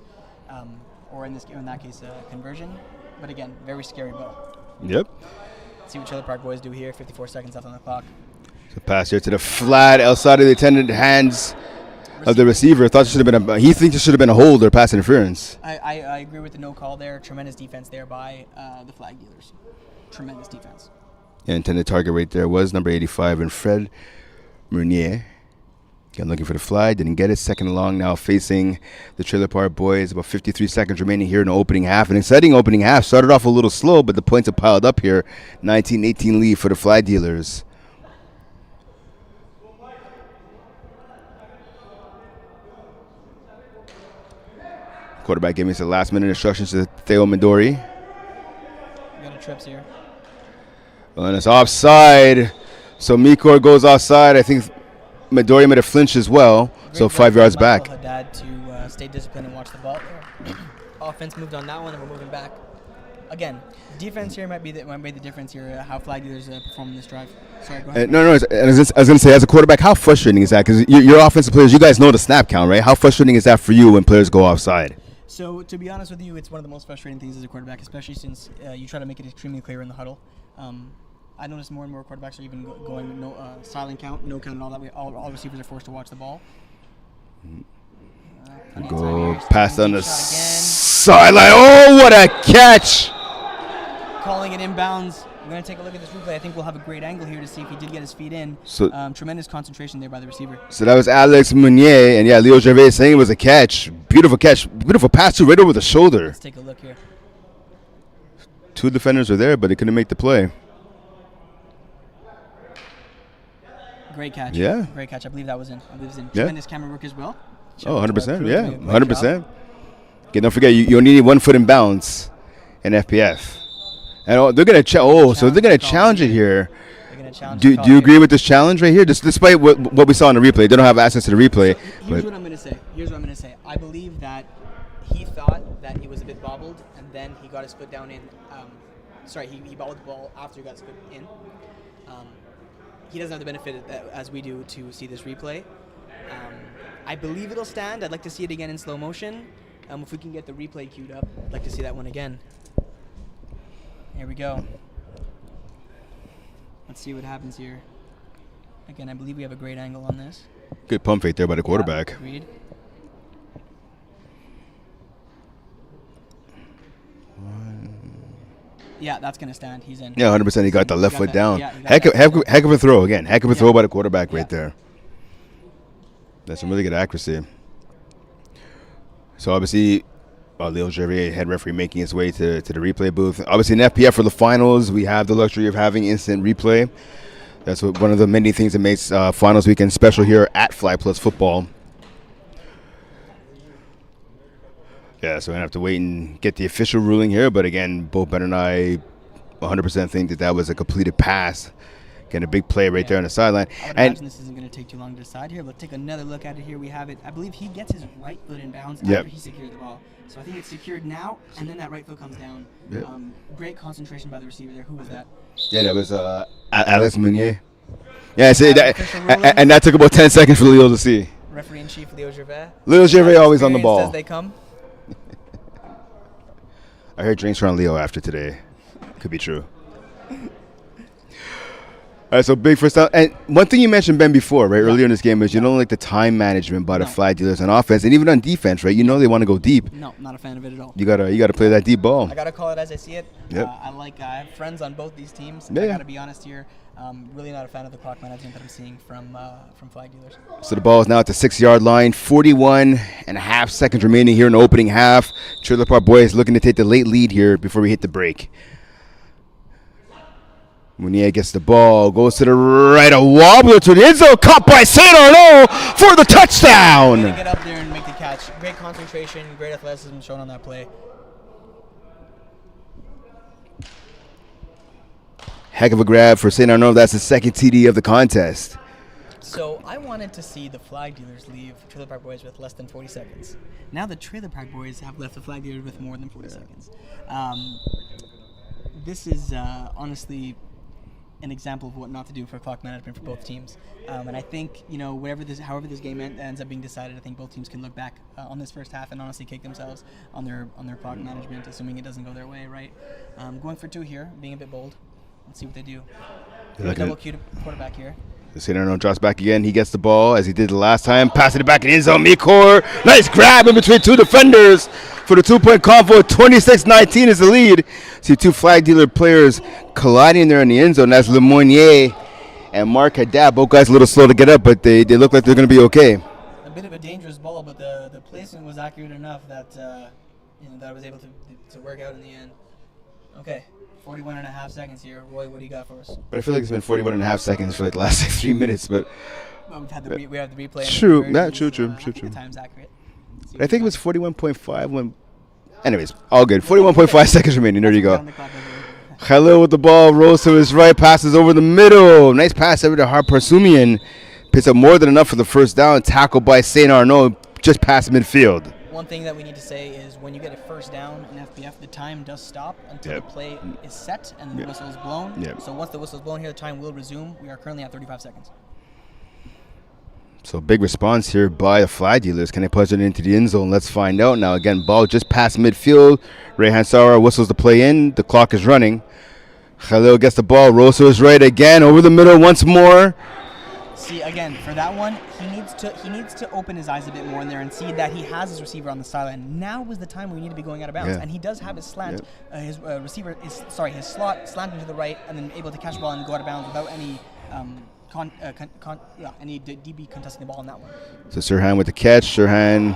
or in that case a conversion. But again, very scary ball. Yep. See what Trailer Park boys do here. 54 seconds left on the clock. So pass here to the flat outside of the attendant hands of the receiver. Thought it should have been he thinks it should have been a hold or pass interference. I agree with the no call there. Tremendous defense there by the Flag Dealers. Tremendous defense. Yeah, intended target right there was number 85 and Fred Meunier. Again, looking for the flag, didn't get it. Second and long now facing the Trailer Park boys. About 53 seconds remaining here in the opening half. An exciting opening half. Started off a little slow, but the points have piled up here. 19-18 lead for the Flag Dealers. Quarterback giving some last-minute instructions to Theo Midori. We got a trips here. Well, and it's offside. So Mikor goes offside. I think Midori made a flinch as well. So 5 yards back. Haddad to stay disciplined and watch the ball there. Offense moved on that one, and we're moving back. again, defense here might be the difference here. How flag dealers perform in this drive. Sorry, go ahead. No, I was going to say, as a quarterback, how frustrating is that? Because your offensive players, you guys know the snap count, right? How frustrating is that for you when players go offside? So, to be honest with you, it's one of the most frustrating things as a quarterback, especially since you try to make it extremely clear in the huddle. I notice more and more quarterbacks are even going no silent count, no count, and all that way. All receivers are forced to watch the ball. Go pass on the sideline. Oh, what a catch! Calling it inbounds. We're going to take a look at this replay. I think we'll have a great angle here to see if he did get his feet in. So, tremendous concentration there by the receiver. So that was Alex Meunier, and yeah, Leo Gervais saying it was a catch. Beautiful catch. Beautiful pass to right over the shoulder. Let's take a look here. Two defenders were there, but they couldn't make the play. Great catch. Yeah. Great catch. I believe that was in. Yeah. Tremendous camera work as well. Oh, 100%. Yeah, Great 100%. job. Okay, don't forget, you only need 1 foot in bounds in FPF. And they're going to so they're going to challenge it here. They're going to challenge. Do you agree with this challenge right here? Despite what we saw in the replay, they don't have access to the replay. Here's what I'm going to say. I believe that he thought that he was a bit bobbled, and then he got his foot down in. He bobbled the ball after he got his foot in. He doesn't have the benefit as we do to see this replay. I believe it'll stand. I'd like to see it again in slow motion. If we can get the replay queued up, I'd like to see that one again. Here we go. Let's see what happens here. Again, I believe we have a great angle on this. Good pump fake there by the quarterback. Yeah, agreed. Yeah, that's going to stand. He's in. Yeah, 100%. He got the left foot down. Yeah, heck of a throw again. Heck of a throw by the quarterback right there. That's some really good accuracy. So obviously, Leo Gervais, head referee, making his way to the replay booth. Obviously, in FPF for the finals, we have the luxury of having instant replay. That's one of the many things that makes finals weekend special here at Fly Plus Football. Yeah, so we're going to have to wait and get the official ruling here. But again, both Ben and I 100% think that was a completed pass. Getting a big play right there on the sideline. I would imagine this isn't going to take too long to decide here. Let's take another look at it here. We have it. I believe he gets his right foot in bounds after he secures the ball. So I think it's secured now, and then that right foot comes down. Yep. Great concentration by the receiver there. Who was that? Yeah, that was Alex Meunier. Yeah, and that took about 10 seconds for Leo to see. Referee-in-chief Leo Gervais. Leo Gervais always on the ball. As they come. I heard drinks around Leo after today. Could be true. All right, so big first down. And one thing you mentioned, Ben, before, right, earlier in this game is you don't like the time management by the flag dealers on offense and even on defense, right? You know they want to go deep. No, not a fan of it at all. You gotta play that deep ball. I gotta call it as I see it. Yep. I have friends on both these teams. Yeah. I gotta be honest here. Really not a fan of the clock management that I'm seeing from flag dealers. So the ball is now at the 6-yard line. 41 and a half seconds remaining here in the opening half. Trailer Park Boys looking to take the late lead here before we hit the break. Meunier gets the ball, goes to the right, a wobbler to the end zone, caught by St. Arnaud for the touchdown. Way to get up there and make the catch. Great concentration, great athleticism shown on that play. Heck of a grab for St. Arnaud. That's the second TD of the contest. So I wanted to see the flag dealers leave Trailer Park Boys with less than 40 seconds. Now the Trailer Park Boys have left the flag dealers with more than 40 seconds. This is honestly an example of what not to do for clock management for both teams. And I think, however this game ends up being decided, I think both teams can look back on this first half and honestly kick themselves on their clock management, assuming it doesn't go their way, right? Going for two here, being a bit bold. Let's see what they do. Double cue to quarterback here. St. Arnaud drops back again. He gets the ball as he did the last time. Passing it back in end zone. Mikor. Nice grab in between two defenders for the 2-point convo. 26-19 is the lead. See two flag dealer players colliding there in the end zone. That's Lemonnier and Mark Haddad. Both guys a little slow to get up, but they look like they're going to be okay. A bit of a dangerous ball, but the placement was accurate enough that that I was able to work out in the end. Okay. 41 and a half seconds here. Roy, what do you got for us? But I feel like it's been 41 and a half seconds for like the last 3 minutes. But we have the replay. True. True. The time's accurate. I think it was 41.5 when. Anyways, all good. 41.5 seconds remaining. There you go. Khalil with the ball rolls to his right, passes over the middle. Nice pass over to Harparsumian. Picks up more than enough for the first down. Tackled by St. Arnaud just past midfield. one thing that we need to say is when you get a first down in FPF, the time does stop until the play is set and the whistle is blown. So once the whistle is blown here, the time will resume. We are currently at 35 seconds. So big response here by the flag dealers. Can they push it into the end zone? Let's find out now. Again, ball just past midfield. Rayhan Sara whistles the play in. The clock is running. Khalil gets the ball. Rosso is right again. Over the middle once more. See, again, for that one, he needs to open his eyes a bit more in there and see that he has his receiver on the sideline. Now is the time where we need to be going out of bounds. And he does have his slant. His receiver is, his slot slanting to the right and then able to catch the ball and go out of bounds without any any DB contesting the ball on that one. So Sirhan with the catch. Sirhan,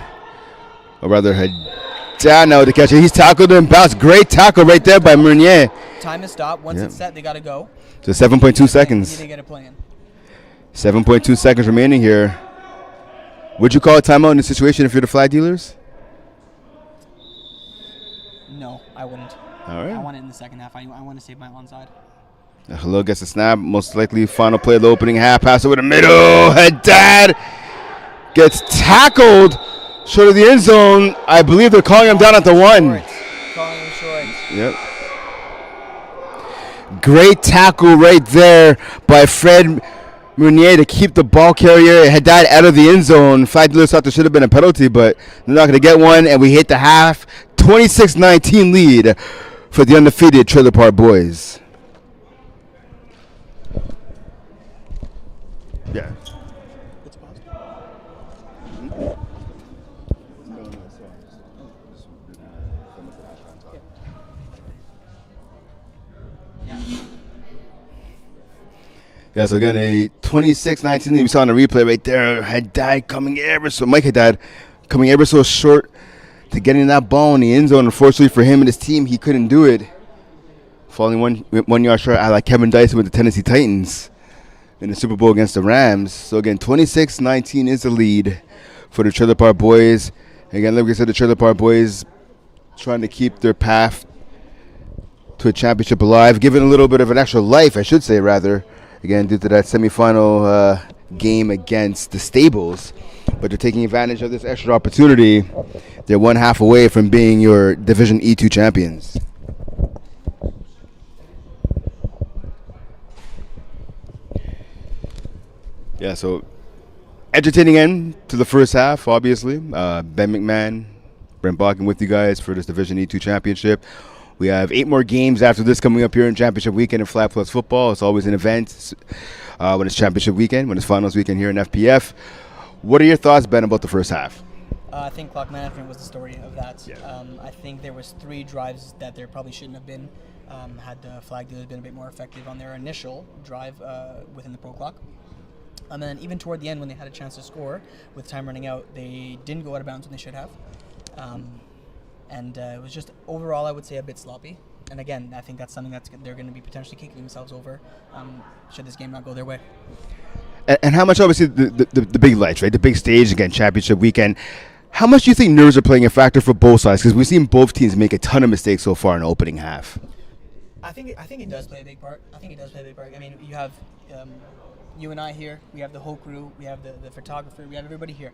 or rather, Haddad now with the catch. He's tackled and bounced. Great tackle right there by Meunier. Time is stopped. Once it's set, they got to go. So 7.2 seconds. You need to get a play in. 7.2 seconds remaining here. Would you call a timeout in this situation if you're the flag dealers? No, I wouldn't. All right. I want it in the second half. I want to save my onside. Khalil gets a snap. Most likely final play of the opening half. Pass over the middle. Haddad gets tackled short of the end zone. I believe they're calling him down at the 1. Calling him short. Yep. Great tackle right there by Fred Meunier to keep the ball carrier Haddad out of the end zone. Flag dealers thought there should have been a penalty, but they're not going to get one. And we hit the half 26-19 lead for the undefeated Trailer Park Boys. Yeah. Yeah, so again, a 26-19 lead. We saw on the replay right there. Haddad coming ever so, Mike Haddad coming ever so short to getting that ball in the end zone. Unfortunately for him and his team, he couldn't do it. Falling 1 yard short, like Kevin Dyson with the Tennessee Titans in the Super Bowl against the Rams. So again, 26-19 is the lead for the Trailer Park Boys. Again, like I said, the Trailer Park Boys trying to keep their path to a championship alive, giving a little bit of an extra life, I should say, rather. Again, due to that semifinal game against the Stables. But they're taking advantage of this extra opportunity. They're 1 half away from being your Division E2 champions. Yeah, so entertaining end to the first half, obviously. Ben McMahon, Brent Bakken with you guys for this Division E2 championship. We have 8 more games after this coming up here in Championship Weekend in Flag Plus Football. It's always an event when it's Championship Weekend, when it's Finals Weekend here in FPF. What are your thoughts, Ben, about the first half? I think clock management was the story of that. I think there was 3 drives that there probably shouldn't have been had the flag dealers been a bit more effective on their initial drive within the pro clock. And then even toward the end when they had a chance to score, with time running out, they didn't go out of bounds when they should have. And it was just overall, I would say, a bit sloppy. And again, I think that's something that they're going to be potentially kicking themselves over should this game not go their way. And how much, obviously, the big lights, right? The big stage, again, Championship Weekend. How much do you think nerves are playing a factor for both sides? Because we've seen both teams make a ton of mistakes so far in the opening half. I think it does play a big part. I mean, you have you and I here. We have the whole crew. We have the photographer. We have everybody here.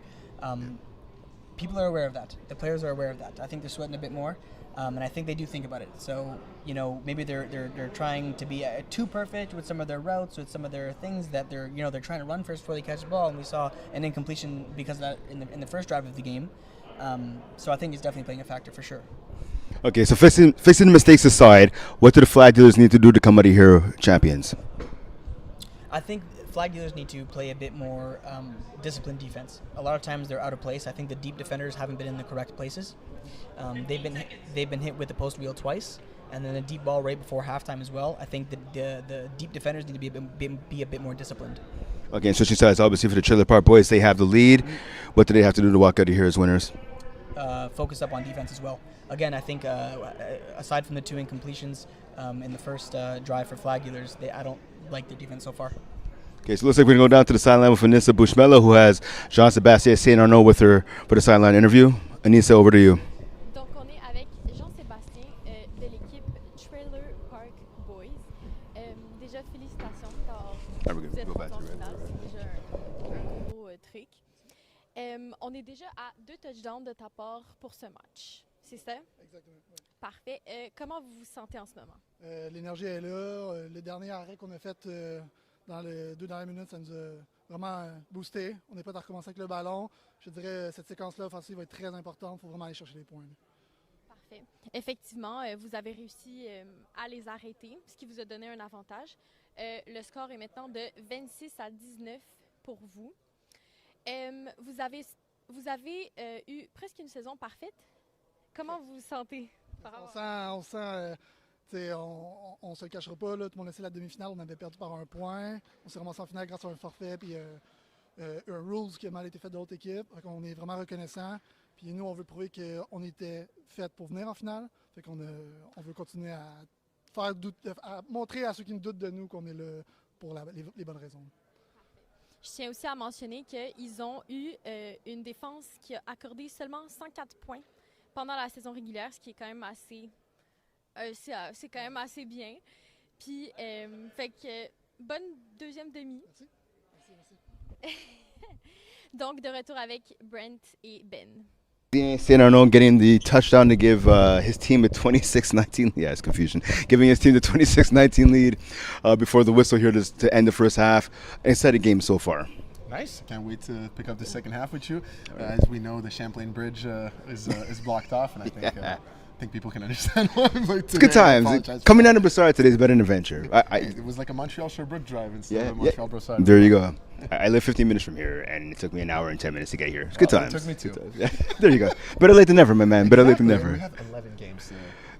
People are aware of that. The players are aware of that. I think they're sweating a bit more, and I think they do think about it. So, maybe they're trying to be too perfect with some of their routes, with some of their things that they're trying to run first before they catch the ball. And we saw an incompletion because of that in the first drive of the game. So I think it's definitely playing a factor for sure. Okay, so fixing the mistakes aside, what do the flag dealers need to do to come out of here champions? I think flag dealers need to play a bit more disciplined defense. A lot of times they're out of place. I think the deep defenders haven't been in the correct places. They've been hit with the post wheel twice, and then a deep ball right before halftime as well. I think the deep defenders need to be a bit more disciplined. Okay, and switching sides, obviously for the Trailer Park Boys, they have the lead. What do they have to do to walk out of here as winners? Focus up on defense as well. Again, I think aside from the 2 incompletions in the first drive for flag dealers, I don't like their defense so far. Okay, so it looks like we're going to go down to the sideline with Anissa Bushmello, who has Jean-Sébastien St. Arnaud with her for the sideline interview. Anissa, over to you. Donc, on est avec Jean-Sébastien de l'équipe Trailer Park Boys. Déjà, félicitations car vous êtes rentrés en finale. C'est déjà un gros truc. On est déjà à 2 touchdowns de ta part pour ce match. C'est ça? Exactement. Ouais. Parfait. Comment vous vous sentez en ce moment? L'énergie est là. Le dernier arrêt qu'on a fait dans les 2 dernières minutes, ça nous a vraiment boosté. On est prêt à recommencer avec le ballon. Je dirais cette séquence-là offensive va être très importante. Il faut vraiment aller chercher les points. Là. Parfait. Effectivement, vous avez réussi à les arrêter, ce qui vous a donné un avantage. Le score est maintenant de 26-19 pour vous. Vous avez eu presque une saison parfaite. Comment vous vous sentez? On se le cachera pas. Là, tout le monde a laissé la demi-finale. On avait perdu par 1 point. On s'est ramassé en finale grâce à un forfait puis un rules qui a mal été fait de l'autre équipe. On est vraiment reconnaissant. Puis nous, on veut prouver qu'on était fait pour venir en finale. Fait qu'on on veut continuer à montrer à ceux qui nous doutent de nous qu'on est là pour les bonnes raisons. Je tiens aussi à mentionner qu'ils ont eu une défense qui a accordé seulement 104 points pendant la saison régulière, ce qui est quand même assez, c'est quand même assez bien. Puis, fait que bonne deuxième demi. Merci. Donc, de retour avec Brent et Ben. CN Arnaud getting the touchdown to give his team a 26-19. Yeah, it's confusion. Giving his team the 26-19 lead before the whistle here to end the first half. Exciting game so far. Nice. Can't wait to pick up the second half with you. As we know, the Champlain Bridge is blocked off, and I think people can understand why. It's good times. Coming down to Brossard today has been an adventure. It was like a Montreal-Sherbrooke drive instead of Montreal-Brossard. There you go. I live 15 minutes from here, and it took me an hour and 10 minutes to get here. It's good times. It took me 2. There you go. Better late than never, my man. Better late than never. We have 11 games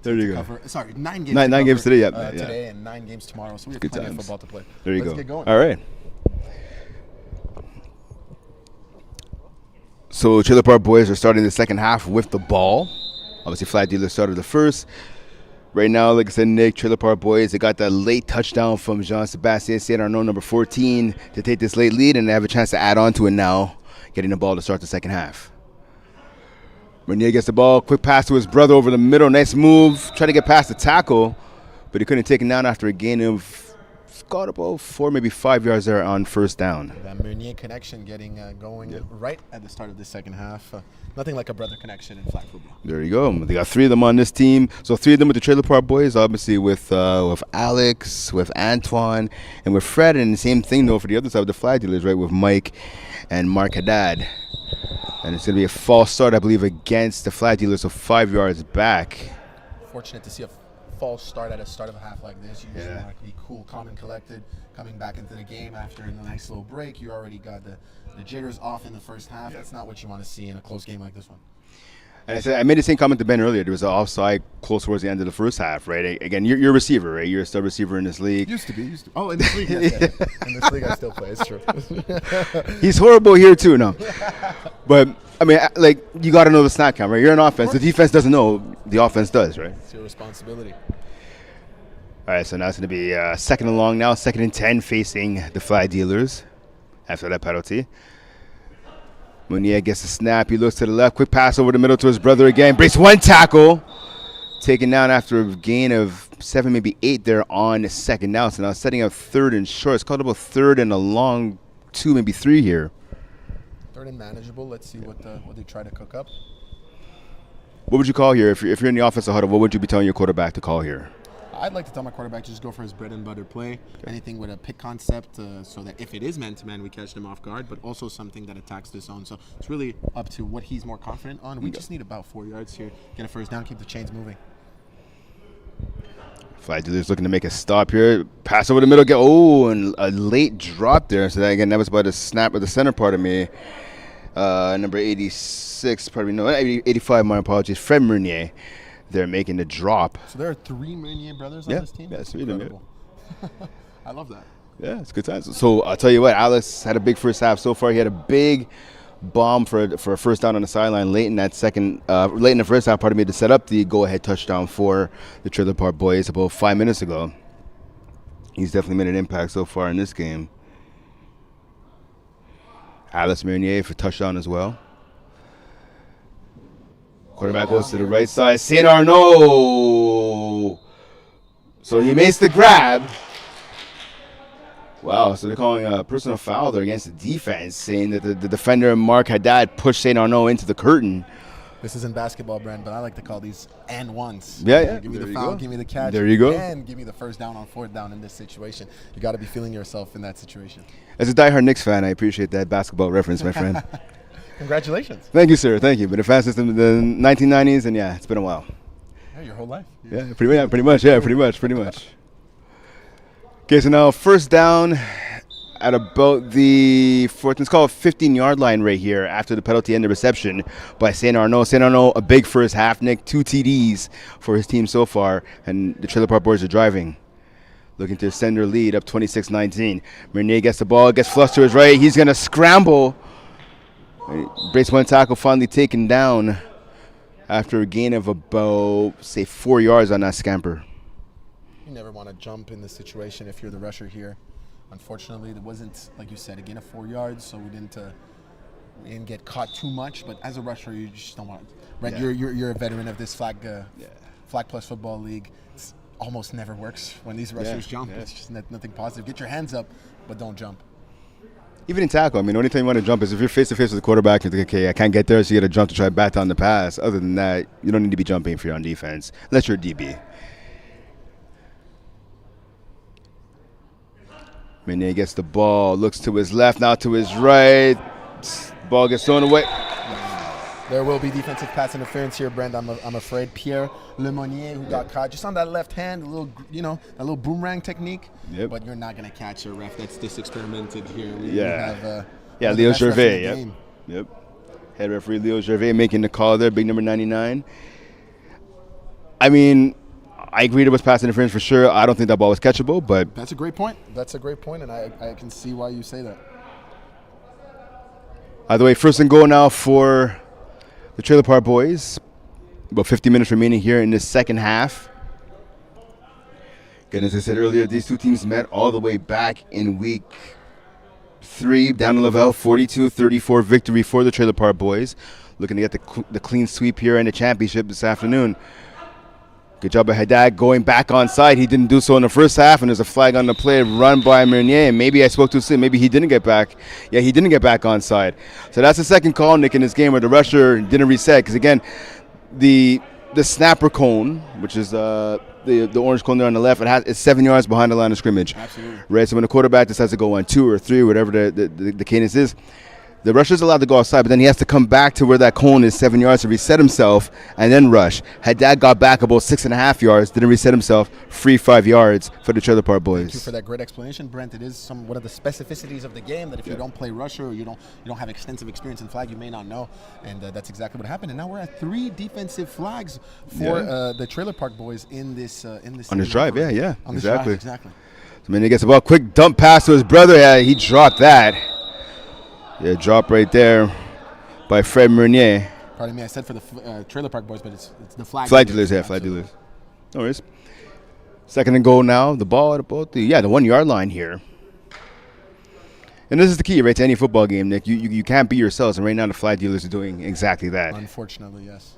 there you go. cover. Sorry, 9 games. 9 games today, today and 9 games tomorrow, so we have good plenty times. of football to play. There you Let's go. Get going. All right. So Trailer Park boys are starting the second half with the ball. Obviously, Flag Dealer started the first. Right now, like I said, Nick, Trailer Park boys, they got that late touchdown from Jean-Sébastien CN Arnaud, number 14, to take this late lead, and they have a chance to add on to it now, getting the ball to start the second half. Renier gets the ball, quick pass to his brother over the middle, nice move, try to get past the tackle, but he couldn't take it down after a gain of, got about 4, maybe 5 yards there on first down. That Meunier connection getting going right at the start of the second half. Nothing like a brother connection in flag football. There you go. They got 3 of them on this team. So 3 of them with the Trailer Park boys, obviously with Alex, with Antoine, and with Fred. And the same thing, though, for the other side of the Flag Dealers, right, with Mike and Mark Haddad. And it's going to be a false start, I believe, against the Flag Dealers, so 5 yards back. Fortunate to see a false start at the start of a half like this. You usually want to be cool, calm, and collected. Coming back into the game after a nice little break, you already got the jitters off in the first half. That's not what you want to see in a close game like this one. And I made the same comment to Ben earlier. There was an offside close towards the end of the first half, right? Again, you're a receiver, right? You're a stud receiver in this league. Used to be. Oh, in this league, yes, in this league, I still play. It's true. He's horrible here too, no. But I mean, like, you got to know the snap count, right? You're an offense. The defense doesn't know. The offense does, right? It's your responsibility. All right, so now it's going to be second and long now, 2nd and 10 facing the Flag Dealers after that penalty. Meunier gets the snap. He looks to the left. Quick pass over the middle to his brother again. Breaks 1 tackle. Taken down after a gain of 7, maybe 8 there on the second down. So now setting up 3rd and short. It's called about 3rd and a long 2, maybe 3 here. 3rd and manageable. Let's see what they try to cook up. What would you call here? If you're in the offensive huddle, what would you be telling your quarterback to call here? I'd like to tell my quarterback to just go for his bread and butter play. Anything with a pick concept so that if it is man-to-man, we catch them off guard, but also something that attacks the zone. So it's really up to what he's more confident on. We just need about 4 yards here. Get a first down, keep the chains moving. Flag Dealers looking to make a stop here. Pass over the middle. And a late drop there. So that was about a snap of the center part of me. Number 86, probably no, 85, my apologies. Fred Meunier. They're making the drop. So there are 3 Meunier brothers on this team? Yeah, 3 of them. I love that. Yeah, it's good times. So I'll tell you what, Alex had a big first half so far. He had a big bomb for a first down on the sideline late in the first half, to set up the go-ahead touchdown for the Trailer Park boys about 5 minutes ago. He's definitely made an impact so far in this game. Alex Meunier for touchdown as well. Quarterback goes to the right side. St. Arnaud. So he makes the grab. Wow, so they're calling a personal foul there against the defense, saying that the defender, Mark Haddad, pushed St. Arnaud into the curtain. This isn't basketball, Brent, but I like to call these and ones. Yeah. Give me There the you foul, go. give me the catch. There you go. And give me the first down on fourth down in this situation. You got to be feeling yourself in that situation. As a diehard Knicks fan, I appreciate that basketball reference, my friend. Congratulations. Thank you, sir. Thank you. Been a fan since the 1990s, and yeah, it's been a while. Yeah, your whole life. Yeah, pretty much. Okay, so now first down at about the fourth, it's called 15-yard line right here after the penalty and the reception by St. Arnaud. St. Arnaud, a big first half, Nick, 2 TDs for his team so far, and the Trailer Park Boys are driving. Looking to extend their lead up 26-19. Mernier gets the ball, gets flushed to his right. He's going to scramble. Breaks one tackle, finally taken down after a gain of about, say, 4 yards on that scamper. You never want to jump in this situation if you're the rusher here. Unfortunately, there wasn't, like you said, a gain of 4 yards, so we didn't get caught too much. But as a rusher, you just don't want to. Right? Yeah. You're a veteran of this flag plus football league. It almost never works when these rushers jump. Yeah. It's just nothing positive. Get your hands up, but don't jump. Even in tackle, I mean, the only time you want to jump is if you're face-to-face with the quarterback and you think, okay, I can't get there, so you got to jump to try to bat down the pass. Other than that, you don't need to be jumping if you're on defense, unless you're a DB. Meunier gets the ball, looks to his left, now to his right. Ball gets thrown away. There will be defensive pass interference here, Brent. I'm afraid. Pierre Lemonnier, who got caught just on that left hand, a little boomerang technique. Yep. But you're not gonna catch a ref. That's experimented here. We Yeah. have, one Leo of the best refs Gervais. in the game. Yep. Head referee Leo Gervais making the call there, big number 99. I mean, I agree it was pass interference for sure. I don't think that ball was catchable, but That's a great point. And I can see why you say that. either way, first and goal now for the Trailer Park Boys. About 50 minutes remaining here in this second half. Again, as I said earlier, these two teams met all the way back in week 3 down in Laval, 42-34 victory for the Trailer Park Boys. Looking to get the clean sweep here in the championship this afternoon. Good job by Haddad going back on side. He didn't do so in the first half, and there's a flag on the play run by Mernier. And maybe I spoke too soon. Maybe he didn't get back. Yeah, he didn't get back on side. So that's the second call, Nick, in this game where the rusher didn't reset. Because, again, the snapper cone, which is the orange cone there on the left, it's 7 yards behind the line of scrimmage. Absolutely. Right, so when the quarterback decides to go on 2 or 3, whatever the cadence is, the rusher's allowed to go outside, but then he has to come back to where that cone is 7 yards to reset himself and then rush. Haddad got back about 6.5 yards, didn't reset himself, free 5 yards for the Trailer Park Boys. Thank you for that great explanation, Brent. It is one of the specificities of the game that if you don't play rusher or you don't have extensive experience in flag, you may not know, and that's exactly what happened. And now we're at 3 defensive flags for the Trailer Park Boys in this On this drive, on exactly. this drive, exactly. So then he gets the ball, quick dump pass to his brother. Yeah, he dropped that. Yeah, drop right there by Fred Mernier. Pardon me, I said for the Trailer Park Boys, but it's the flag. Flag dealers, yeah, flag dealers. No worries. Second and goal now. The ball at about the 1 yard line here. And this is the key, right, to any football game, Nick. You can't be yourselves, and right now the flag dealers are doing exactly that. Unfortunately, yes.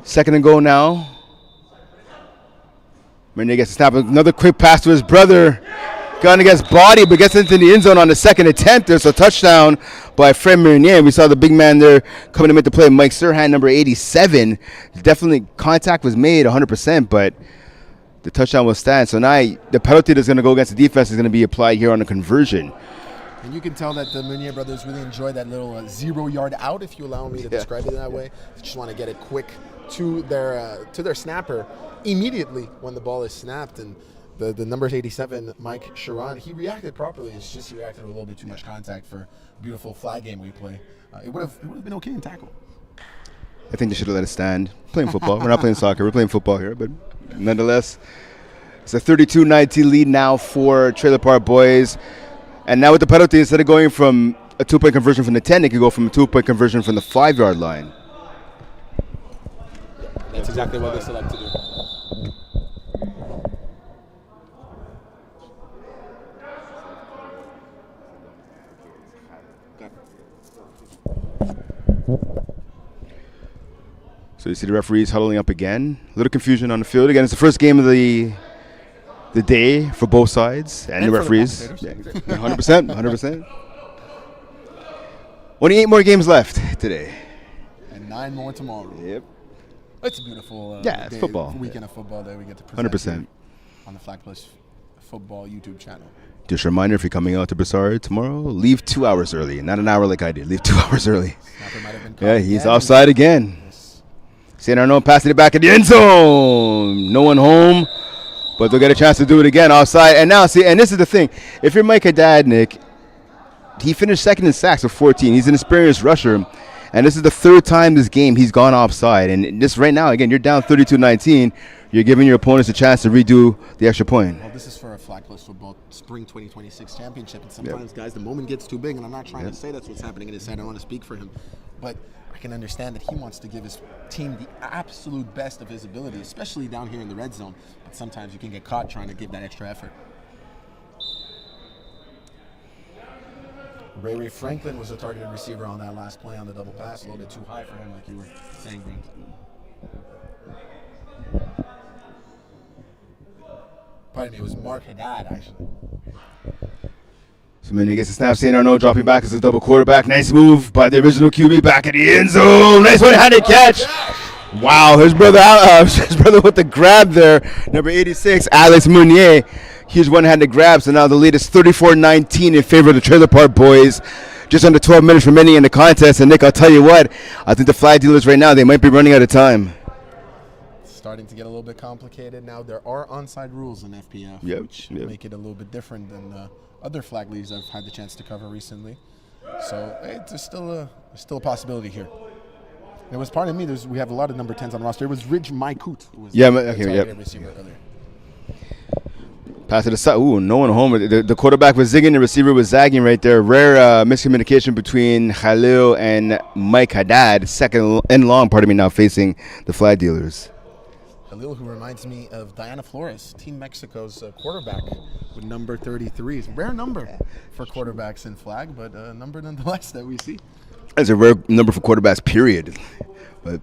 Second and goal now. Mernier gets a snap. Another quick pass to his brother. Gun against body, but gets into the end zone on the second attempt. There's a touchdown by Fred Mernier. We saw the big man there coming to make the play. Mike Serhan, number 87. Definitely contact was made 100%, but the touchdown will stand. So now the penalty that's going to go against the defense is going to be applied here on the conversion. And you can tell that the Meunier brothers really enjoy that little 0 yard out, if you allow me to describe it that way. They just want to get it quick to their snapper immediately when the ball is snapped. And the number 87, Mike Sharon, he reacted properly. It's just he reacted with a little bit too much contact for a beautiful flag game we play. It would have been okay in tackle. I think they should have let it stand. Playing football. We're not playing soccer. We're playing football here. But nonetheless, it's a 32-19 lead now for Trailer Park Boys. And now with the penalty, instead of going from a 2-point conversion from the 10, they could go from a 2-point conversion from the 5 yard line. That's exactly what they select to do. So you see the referees huddling up again. A little confusion on the field. Again, it's the first game of the the day for both sides and the for the referees. commentators. Yeah, 100%, 100%. Only 8 more games left today. And 9 more tomorrow. Yep. It's a beautiful Yeah, it's football. weekend of football that we get to present 100%. here on the Flag Plus Football YouTube channel. Just a reminder, if you're coming out to Brossard tomorrow, leave 2 hours early. Not an hour like I did. Leave 2 hours early. Snapper might have been Yeah, caught he's again. offside again. Yes. St. Arnaud passing it back at the end zone. No one home, but they'll get a chance to do it again offside. And now, see, and this is the thing. If you're Mike Haddad, Nick, he finished second in sacks with 14. He's an experienced rusher. And this is the 3rd time this game he's gone offside. And this right now, again, you're down 32-19. You're giving your opponents a chance to redo the extra point. Well, this is for a Flag Plus Football Spring 2026 Championship. And sometimes, guys, the moment gets too big. And I'm not trying to say that's what's happening in his head. I don't want to speak for him. But I can understand that he wants to give his team the absolute best of his ability, especially down here in the red zone. But sometimes you can get caught trying to give that extra effort. Ray Franklin was a targeted receiver on that last play on the double pass. A little bit too high for him, like you were saying, Brent. Pardon me, it was Mark Haddad, actually. So Minnie gets a snap. St. Arnaud dropping back as a double quarterback. Nice move by the original QB back at the end zone. Nice one-handed catch. Wow, his brother with the grab there. Number 86, Alex Meunier. Huge one-handed grab. So now the lead is 34-19 in favor of the Trailer Park Boys. Just under 12 minutes remaining in the contest. And Nick, I'll tell you what, I think the flag dealers right now, they might be running out of time. Starting to get a little bit complicated now. There are onside rules in FPF, which make it a little bit different than other flag leagues I've had the chance to cover recently. So it's still a possibility here. It was, pardon me, we have a lot of number 10s on the roster. It was Ridge Maikut. Receiver earlier. Pass to the side. Ooh, no one home. The quarterback was zigging. The receiver was zagging right there. Rare miscommunication between Khalil and Mike Haddad. Second and long, now facing the flag dealers. Khalil, who reminds me of Diana Flores, Team Mexico's quarterback with number 33. It's a rare number for quarterbacks in flag, but a number nonetheless that we see. It's a rare number for quarterbacks, period. But,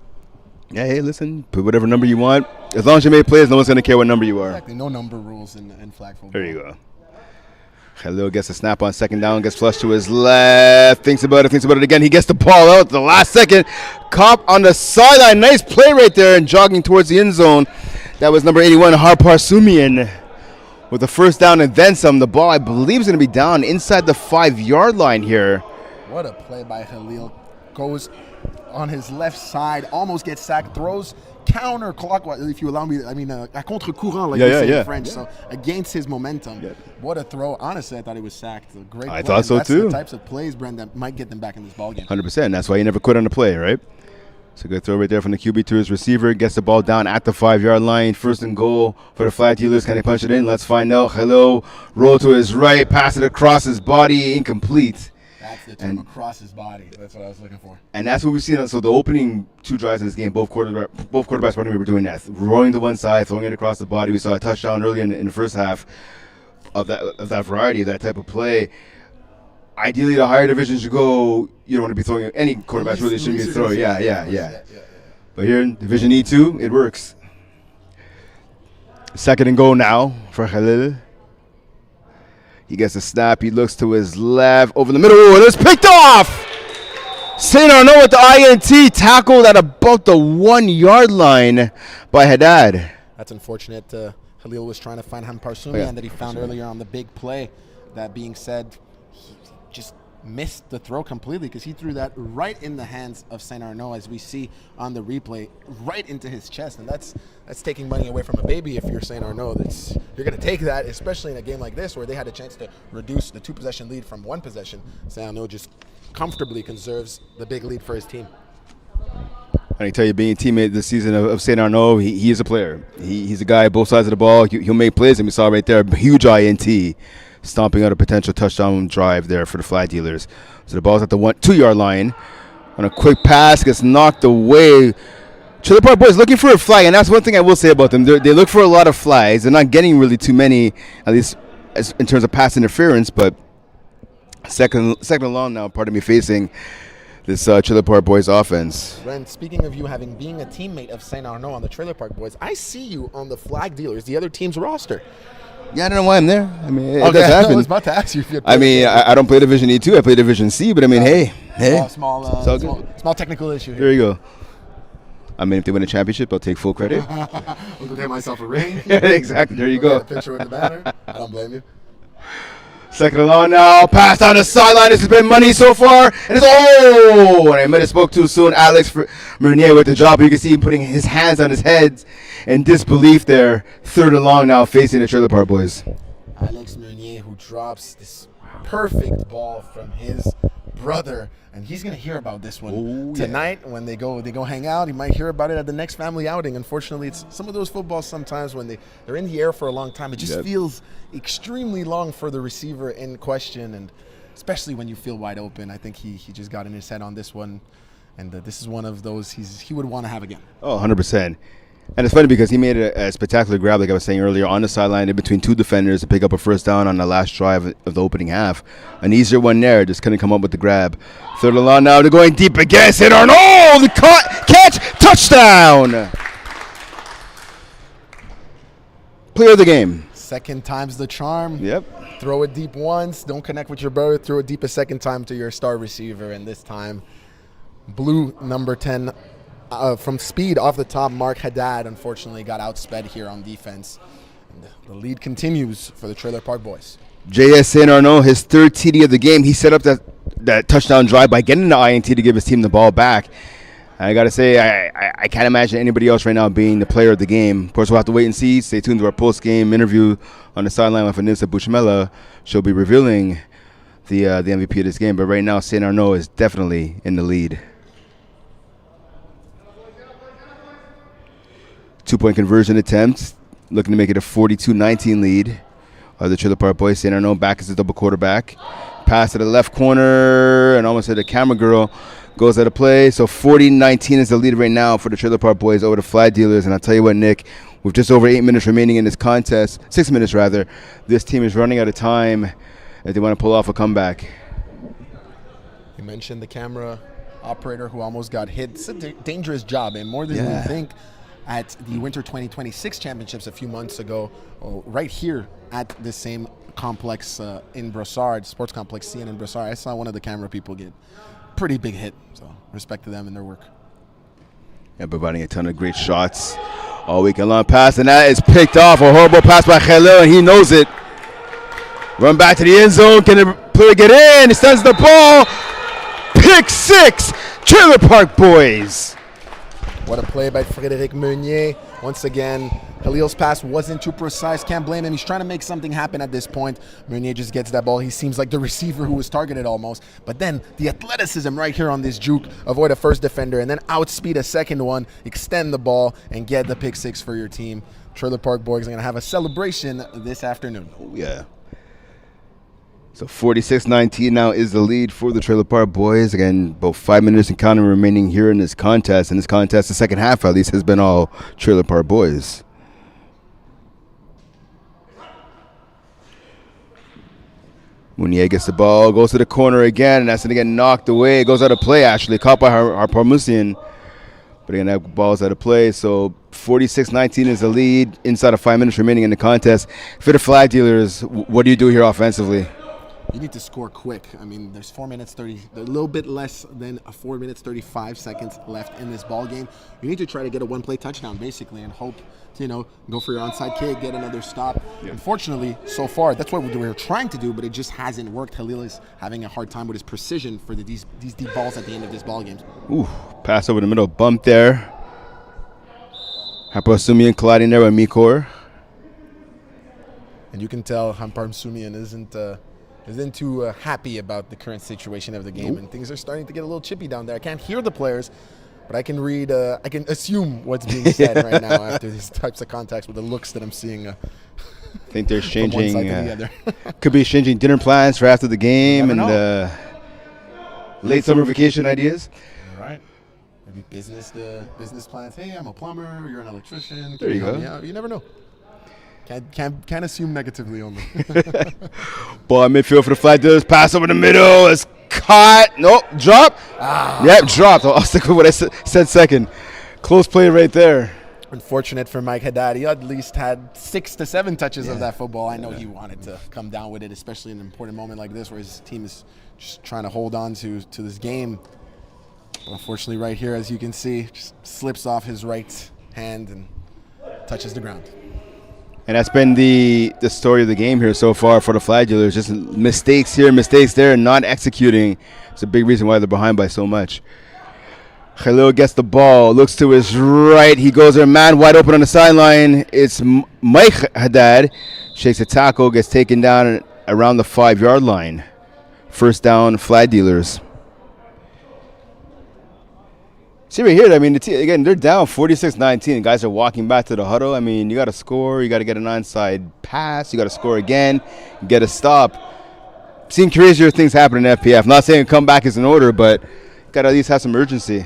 yeah, hey, listen, put whatever number you want. As long as you make plays, no one's going to care what number you are. Exactly, no number rules in flag football. There you go. Khalil gets a snap on second down, gets flushed to his left, thinks about it again. He gets the ball out at the last second. Cop on the sideline. Nice play right there and jogging towards the end zone. That was number 81, Harpar Sumian, with the first down and then some. The ball, I believe, is going to be down inside the 5-yard line here. What a play by Khalil. Goes on his left side, almost gets sacked, throws counterclockwise, if you allow me, à contre-courant, like they say in French, so against his momentum. Yeah. What a throw. Honestly, I thought he was sacked. A great play. I thought so, That's too. The types of plays, Brent, that might get them back in this ballgame. 100%. That's why you never quit on the play, right? So good throw right there from the QB to his receiver. Gets the ball down at the 5-yard line. First and goal for the flag dealers. Can they punch it in? Let's find out. Hello. Roll to his right. Pass it across his body. Incomplete. That's the term, across his body. That's what I was looking for. And that's what we've seen. So the opening 2 drives in this game, both quarterbacks were doing that. Rolling to one side, throwing it across the body. We saw a touchdown early in the first half of that variety, of that type of play. Ideally, the higher divisions you go, you don't want to be throwing. Any quarterbacks really shouldn't be throwing. Yeah. But here in Division E2, it works. Second and goal now for Khalil. He gets a snap. He looks to his left. Over the middle. Oh, it's picked off! St. Arnaud with the INT. Tackled at about the 1-yard line by Haddad. That's unfortunate. Khalil was trying to find Hampar Sumian that he found earlier on the big play. That being said, he just missed the throw completely because he threw that right in the hands of St. Arnaud, as we see on the replay, right into his chest. And that's taking money away from a baby if you're St. Arnaud. You're going to take that, especially in a game like this where they had a chance to reduce the 2-possession lead from 1 possession. St. Arnaud just comfortably conserves the big lead for his team. I can tell you, being a teammate this season of St. Arnaud, he is a player. He's a guy both sides of the ball. He'll make plays, and we saw right there, huge INT. Stomping out a potential touchdown drive there for the flag dealers. So the ball's at the 2-yard line. On a quick pass, gets knocked away. Trailer Park Boys looking for a flag, and that's one thing I will say about them. They look for a lot of flags. They're not getting really too many, at least in terms of pass interference, but second and long now, facing this Trailer Park Boys offense. Ren, speaking of you being a teammate of St. Arnaud on the Trailer Park Boys, I see you on the flag dealers, the other team's roster. Yeah, I don't know why I'm there. I mean, it Okay, does happen. I was about to ask you if you had I mean, I don't play Division E2. I play Division C. But I mean, hey. small technical issue There here. you go. I mean, if they win a championship, I'll take full credit. I'm gonna pay myself a ring. Exactly. There you go. A picture with the banner. I don't blame you. Second and long now. Pass down the sideline. This has been money so far. And it's and I might have spoke too soon. Alex Meunier with the job. You can see him putting his hands on his head in disbelief there. Third and long now facing the Trailer Park Boys. Alex Meunier, who drops this perfect ball from his brother, and he's gonna hear about this one tonight when they go hang out. He might hear about it at the next family outing. Unfortunately, it's some of those footballs sometimes when they're in the air for a long time, it just feels extremely long for the receiver in question, and especially when you feel wide open. I think he just got in his head on this one, and this is one of those he would want to have again. Oh, 100%. And it's funny because he made a spectacular grab, like I was saying earlier, on the sideline in between two defenders to pick up a first down on the last drive of the opening half. An easier one there, just couldn't come up with the grab. Third and long now, they're going deep again. St. Arnaud, the catch, touchdown! Player of the game. Second time's the charm. Yep. Throw it deep once, don't connect with your brother, throw it deep a second time to your star receiver, and this time, blue number 10 from speed off the top, Mark Haddad unfortunately got outsped here on defense. And the lead continues for the Trailer Park Boys. J.S. St. Arnaud, his third TD of the game. He set up that touchdown drive by getting the INT to give his team the ball back. I got to say, I can't imagine anybody else right now being the player of the game. Of course, we'll have to wait and see. Stay tuned to our post-game interview on the sideline with Anissa Bushmela. She'll be revealing the MVP of this game. But right now, St. Arnaud is definitely in the lead. 2-point conversion attempt, looking to make it a 42-19 lead. The Trailer Park Boys. St. Arnaud back as a double quarterback. Pass to the left corner and almost hit the camera girl. Goes out of play. So 40-19 is the lead right now for the Trailer Park Boys over the Flag Dealers. And I'll tell you what, Nick, with just over 8 minutes remaining in this contest, 6 minutes rather, this team is running out of time if they want to pull off a comeback. You mentioned the camera operator who almost got hit. It's a dangerous job, and more than we think. At the Winter 2026 Championships a few months ago, right here at the same complex in Brossard, Sports Complex CN in Brossard, I saw one of the camera people get pretty big hit. So respect to them and their work. Yeah, providing a ton of great shots all weekend long. Pass, and that is picked off. A horrible pass by Khalil, and he knows it. Run back to the end zone. Can the player get in? He sends the ball. Pick six. Trailer Park Boys. What a play by Frédéric Meunier. Once again, Khalil's pass wasn't too precise. Can't blame him. He's trying to make something happen at this point. Meunier just gets that ball. He seems like the receiver who was targeted almost. But then the athleticism right here on this juke. Avoid a first defender and then outspeed a second one. Extend the ball and get the pick six for your team. Trailer Park Boys are going to have a celebration this afternoon. Oh, yeah. So 46-19 now is the lead for the Trailer Park Boys. Again, about 5 minutes and counting remaining here in this contest. And this contest, the second half at least, has been all Trailer Park Boys. Meunier gets the ball, goes to the corner again, and that's going to get knocked away. It goes out of play, actually, caught by Parmusian. But again, that ball's out of play. So 46-19 is the lead inside of 5 minutes remaining in the contest. For the Flag Dealers, what do you do here offensively? You need to score quick. I mean, there's 4 minutes 30, a little bit less than 4 minutes 35 seconds left in this ball game. You need to try to get a one-play touchdown, basically, and hope to, go for your onside kick, get another stop. Yeah. Unfortunately, so far, that's what we're trying to do, but it just hasn't worked. Khalil is having a hard time with his precision for these deep balls at the end of this ball game. Ooh, pass over the middle, bump there. Hampar Sumian colliding there with Mikor. And you can tell Hampar Sumian isn't too happy about the current situation of the game, and things are starting to get a little chippy down there. I can't hear the players, but I can read, I can assume what's being said right now after these types of contacts with the looks that I'm seeing. I think they're changing, from one side to the other. Could be changing dinner plans for after the game and late summer vacation ideas. All right. Maybe business plans. Hey, I'm a plumber, you're an electrician. There you go. Yeah, you never know. Can't assume negatively only. Ball midfield for the Flag Dealers. Pass over the middle. It's caught. Nope. Drop. Yep, dropped. I'll stick with what I said second. Close play right there. Unfortunate for Mike Haddad. He at least had 6 to 7 touches of that football. I know he wanted to come down with it, especially in an important moment like this where his team is just trying to hold on to this game. Unfortunately, right here, as you can see, just slips off his right hand and touches the ground. And that's been the story of the game here so far for the Flag Dealers. Just mistakes here, mistakes there, not executing. It's a big reason why they're behind by so much. Khalil gets the ball, looks to his right. He goes there, man wide open on the sideline. It's Mike Haddad. Shakes a tackle, gets taken down around the 5-yard line. First down, Flag Dealers. See right here, I mean, again, they're down 46-19. Guys are walking back to the huddle. I mean, you got to score. You got to get an onside pass. You got to score again, get a stop. Seen crazier things happen in FPF. Not saying comeback is in order, but got to at least have some urgency.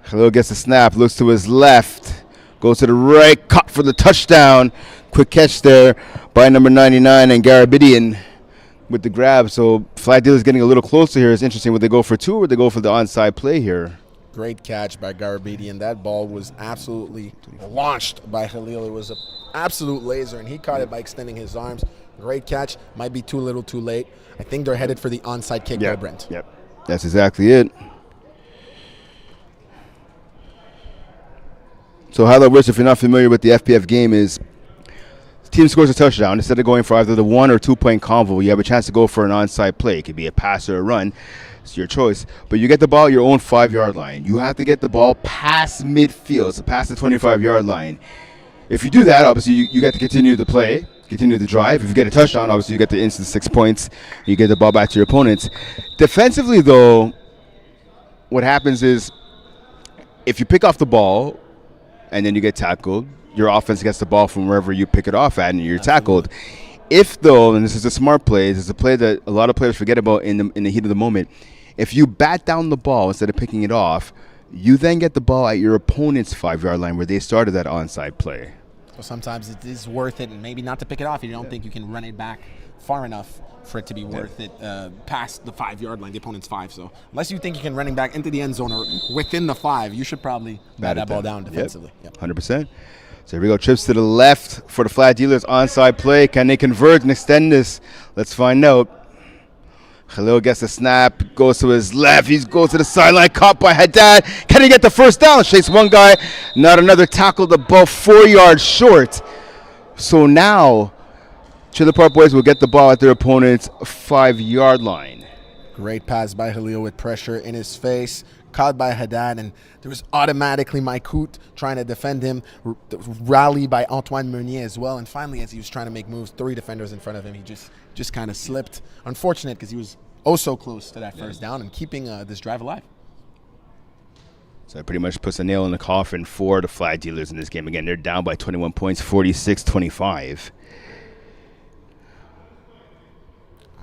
Khalil gets the snap, looks to his left, goes to the right, caught for the touchdown. Quick catch there by number 99 and Garabidian with the grab. So Flag Dealers getting a little closer here. It's interesting. Would they go for 2 or would they go for the onside play here? Great catch by Garabidian. That ball was absolutely launched by Khalil. It was an absolute laser, and he caught it by extending his arms. Great catch. Might be too little too late. I think they're headed for the onside kick there, Brent. Yep. That's exactly it. So how that works, if you're not familiar with the FPF game, is team scores a touchdown. Instead of going for either the 1 or 2 point convo, you have a chance to go for an onside play. It could be a pass or a run. It's your choice. But you get the ball at your own 5-yard line. You have to get the ball past midfield, so past the 25-yard line. If you do that, obviously you get to continue the play, continue the drive. If you get a touchdown, obviously you get the instant 6 points. You get the ball back to your opponents. Defensively, though, what happens is if you pick off the ball and then you get tackled, your offense gets the ball from wherever you pick it off at and you're tackled. If, though, and this is a smart play, this is a play that a lot of players forget about in the heat of the moment, if you bat down the ball instead of picking it off, you then get the ball at your opponent's 5-yard line where they started that onside play. So sometimes it is worth it, and maybe not to pick it off if you don't think you can run it back far enough for it to be worth it past the 5-yard line, the opponent's 5. So unless you think you can run it back into the end zone or within the 5, you should probably bat that ball down defensively. Yep. 100%. So here we go, trips to the left for the Flag Dealers onside play. Can they convert and extend this? Let's find out. Khalil gets the snap, goes to his left. He goes to the sideline, caught by Haddad. Can he get the first down? Shakes one guy, not another. Tackle the ball 4 yards short. So now Trailer Park Boys will get the ball at their opponent's 5-yard line. Great pass by Khalil with pressure in his face. Caught by Haddad, and there was automatically Maikout trying to defend him. Rally by Antoine Meunier as well. And finally, as he was trying to make moves, 3 defenders in front of him, he just kind of slipped. Unfortunate because he was oh so close to that first down and keeping this drive alive. So that pretty much puts a nail in the coffin for the Flag Dealers in this game. Again, they're down by 21 points, 46-25.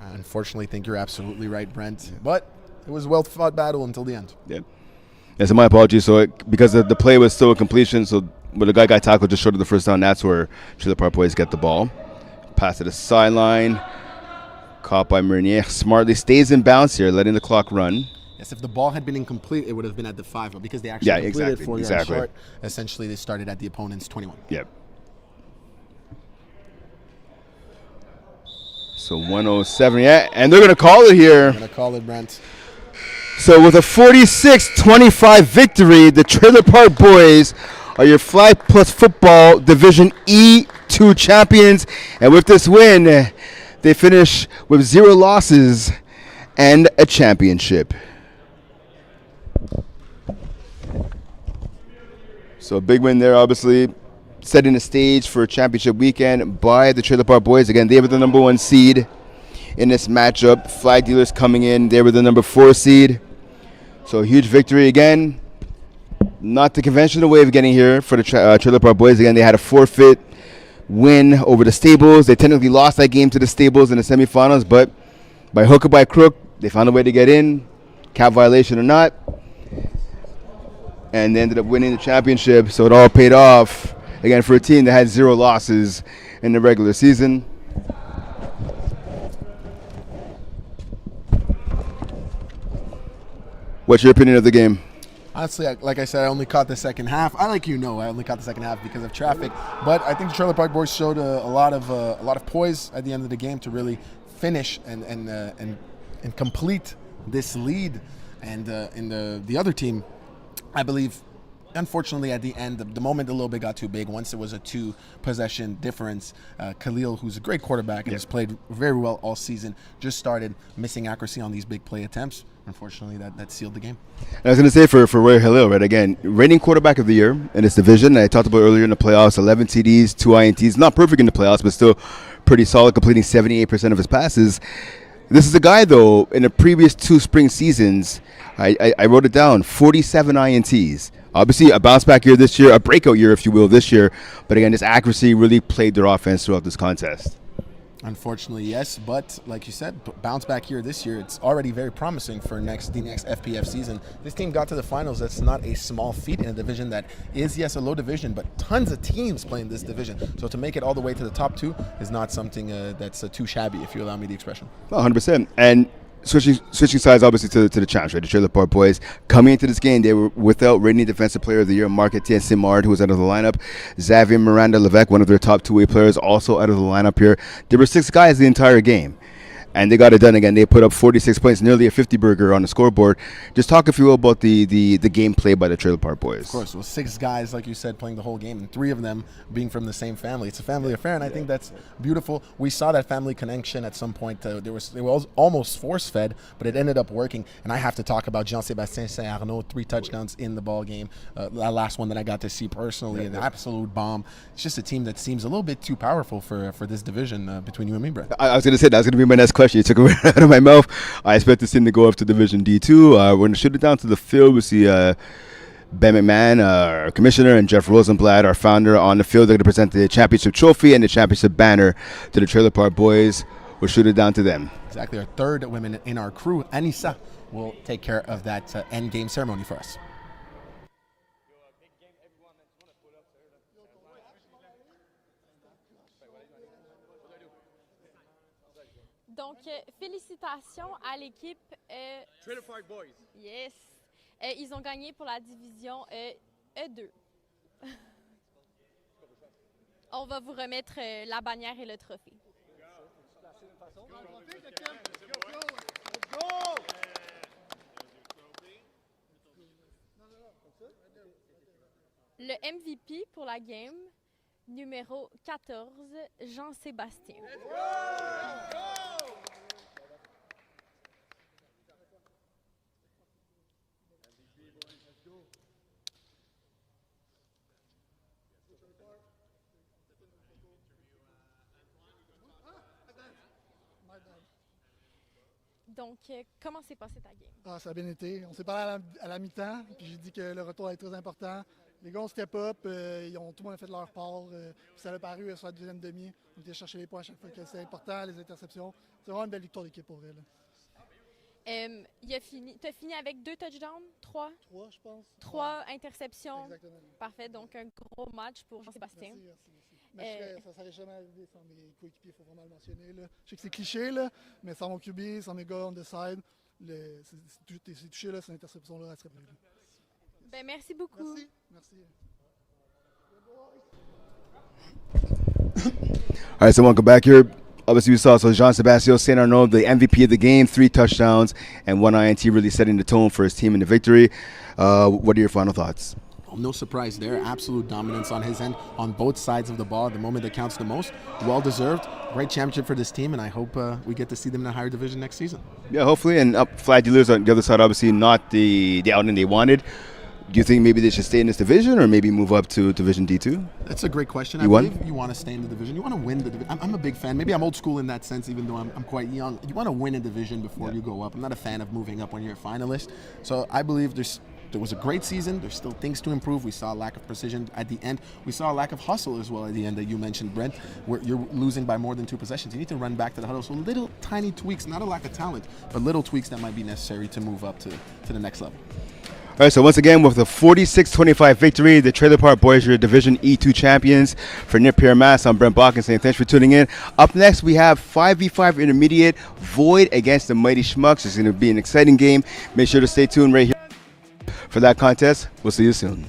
I unfortunately think you're absolutely right, Brent. But it was a well-fought battle until the end. Yep. Yeah, so my apologies. So because the play was still a completion, so when the guy got tackled just short of the first down, that's where Trailer Park Boys get the ball. Pass to the sideline. Caught by Meunier. Smartly stays in bounds here, letting the clock run. Yes, if the ball had been incomplete, it would have been at the 5. But because they actually completed 4 yards short, essentially they started at the opponent's 21. Yep. So 107, and they're going to call it here. They're going to call it, Brent. So with a 46-25 victory, the Trailer Park Boys are your Flag Plus Football Division E2 champions. And with this win, they finish with 0 losses and a championship. So a big win there, obviously, setting the stage for a championship weekend by the Trailer Park Boys. Again, they were the number 1 seed in this matchup. Flag Dealers coming in, they were the number 4 seed. So a huge victory again. Not the conventional way of getting here for the Trailer Park Boys. Again, they had a forfeit win over the Stables. They technically lost that game to the Stables in the semifinals, but by hook or by crook, they found a way to get in, cap violation or not, and they ended up winning the championship. So it all paid off, again, for a team that had 0 losses in the regular season. What's your opinion of the game? Honestly, like I said, I only caught the second half. I only caught the second half because of traffic. But I think the Trailer Park boys showed a lot of poise at the end of the game to really finish and complete this lead. And in the other team, I believe, unfortunately, at the end, the moment a little bit got too big. Once it was a 2-possession difference, Khalil, who's a great quarterback and has played very well all season, just started missing accuracy on these big play attempts. Unfortunately, that sealed the game. And I was going to say for Ray Halil, right, again, reigning quarterback of the year in this division. I talked about earlier in the playoffs, 11 TDs, 2 INTs. Not perfect in the playoffs, but still pretty solid, completing 78% of his passes. This is a guy, though, in the previous 2 spring seasons, I wrote it down, 47 INTs. Obviously, a bounce back year this year, a breakout year, if you will, this year. But again, this accuracy really played their offense throughout this contest. Unfortunately, yes, but like you said, bounce back year this year, it's already very promising for the next FPF season. This team got to the finals. That's not a small feat in a division that is, yes, a low division, but tons of teams playing this division. So to make it all the way to the top 2 is not something that's too shabby, if you allow me the expression. 100%. And switching sides, obviously, to the champs, right? The Trailer Park boys. Coming into this game, they were without reigning Defensive Player of the Year, Marc-Etienne Simard, who was out of the lineup. Xavier Miranda-Levesque, one of their top 2-way players, also out of the lineup here. There were 6 guys the entire game. And they got it done again. They put up 46 points, nearly a 50-burger on the scoreboard. Just talk, if you will, about the game played by the Trailer Park boys. Of course, well, 6 guys, like you said, playing the whole game, and 3 of them being from the same family. It's a family affair, and I think that's beautiful. We saw that family connection at some point. It was almost force-fed, but it ended up working. And I have to talk about Jean-Sébastien Saint-Arnaud, 3 touchdowns in the ball game. That last one that I got to see personally, an absolute bomb. It's just a team that seems a little bit too powerful for this division between you and me, Brett. I was going to say, that was going to be my next question. You took it right out of my mouth. I expect this team to go up to Division D2. We're going to shoot it down to the field. We see Ben McMahon, our commissioner, and Jeff Rosenblatt, our founder, on the field. They're going to present the championship trophy and the championship banner to the Trailer Park boys. We'll shoot it down to them. Exactly. Our 3rd woman in our crew, Anissa, will take care of that end game ceremony for us. Donc, félicitations à l'équipe Trailer Park Boys. Yes. Ils ont gagné pour la division E2. On va vous remettre la bannière et le trophée. Le MVP pour la game, numéro 14, Jean-Sébastien. Donc, comment s'est passée ta game? Ça a bien été. On s'est parlé à la mi-temps, puis j'ai dit que le retour allait être très important. Les gars ont step up, tout le monde a fait leur part. Ça a paru sur la deuxième demi. On était chercher les points à chaque fois que c'était important, les interceptions. C'est vraiment une belle victoire d'équipe pour vrai. T'as fini avec 2 touchdowns? 3? 3, je pense. 3 interceptions. Exactement. Parfait, donc un gros match pour Jean-Sébastien. Merci. Mais ça ne serait jamais arrivé sans mes coéquipiers, il faut vraiment le mentionner. Là. Je sais que c'est cliché, là, mais sans mon QB, sans mes gars on the side, c'est touché, là, cette interception-là, elle serait prévue. Ben, merci beaucoup. Merci. All right, so welcome back here. Obviously, we saw Jean-Sébastien Saint-Arnaud, the MVP of the game, 3 touchdowns and 1 INT, really setting the tone for his team in the victory. What are your final thoughts? Well, no surprise there. Absolute dominance on his end, on both sides of the ball, the moment that counts the most. Well-deserved. Great championship for this team, and I hope we get to see them in a higher division next season. Yeah, hopefully. And Flag Dealers on the other side, obviously not the outing they wanted. Do you think maybe they should stay in this division or maybe move up to Division D2? That's a great question. I believe you want to stay in the division. You want to win the division. I'm a big fan. Maybe I'm old school in that sense, even though I'm quite young. You want to win a division before you go up. I'm not a fan of moving up when you're a finalist. So I believe there was a great season. There's still things to improve. We saw a lack of precision at the end. We saw a lack of hustle as well at the end that you mentioned, Brent, where you're losing by more than 2 possessions. You need to run back to the huddle. So little tiny tweaks, not a lack of talent, but little tweaks that might be necessary to move up to the next level. All right, so once again, with a 46-25 victory, the Trailer Park Boys are Division E2 champions. For Nip Pierre Mass, I'm Brent Bach saying thanks for tuning in. Up next, we have 5v5 Intermediate Void against the Mighty Schmucks. It's going to be an exciting game. Make sure to stay tuned right here for that contest. We'll see you soon.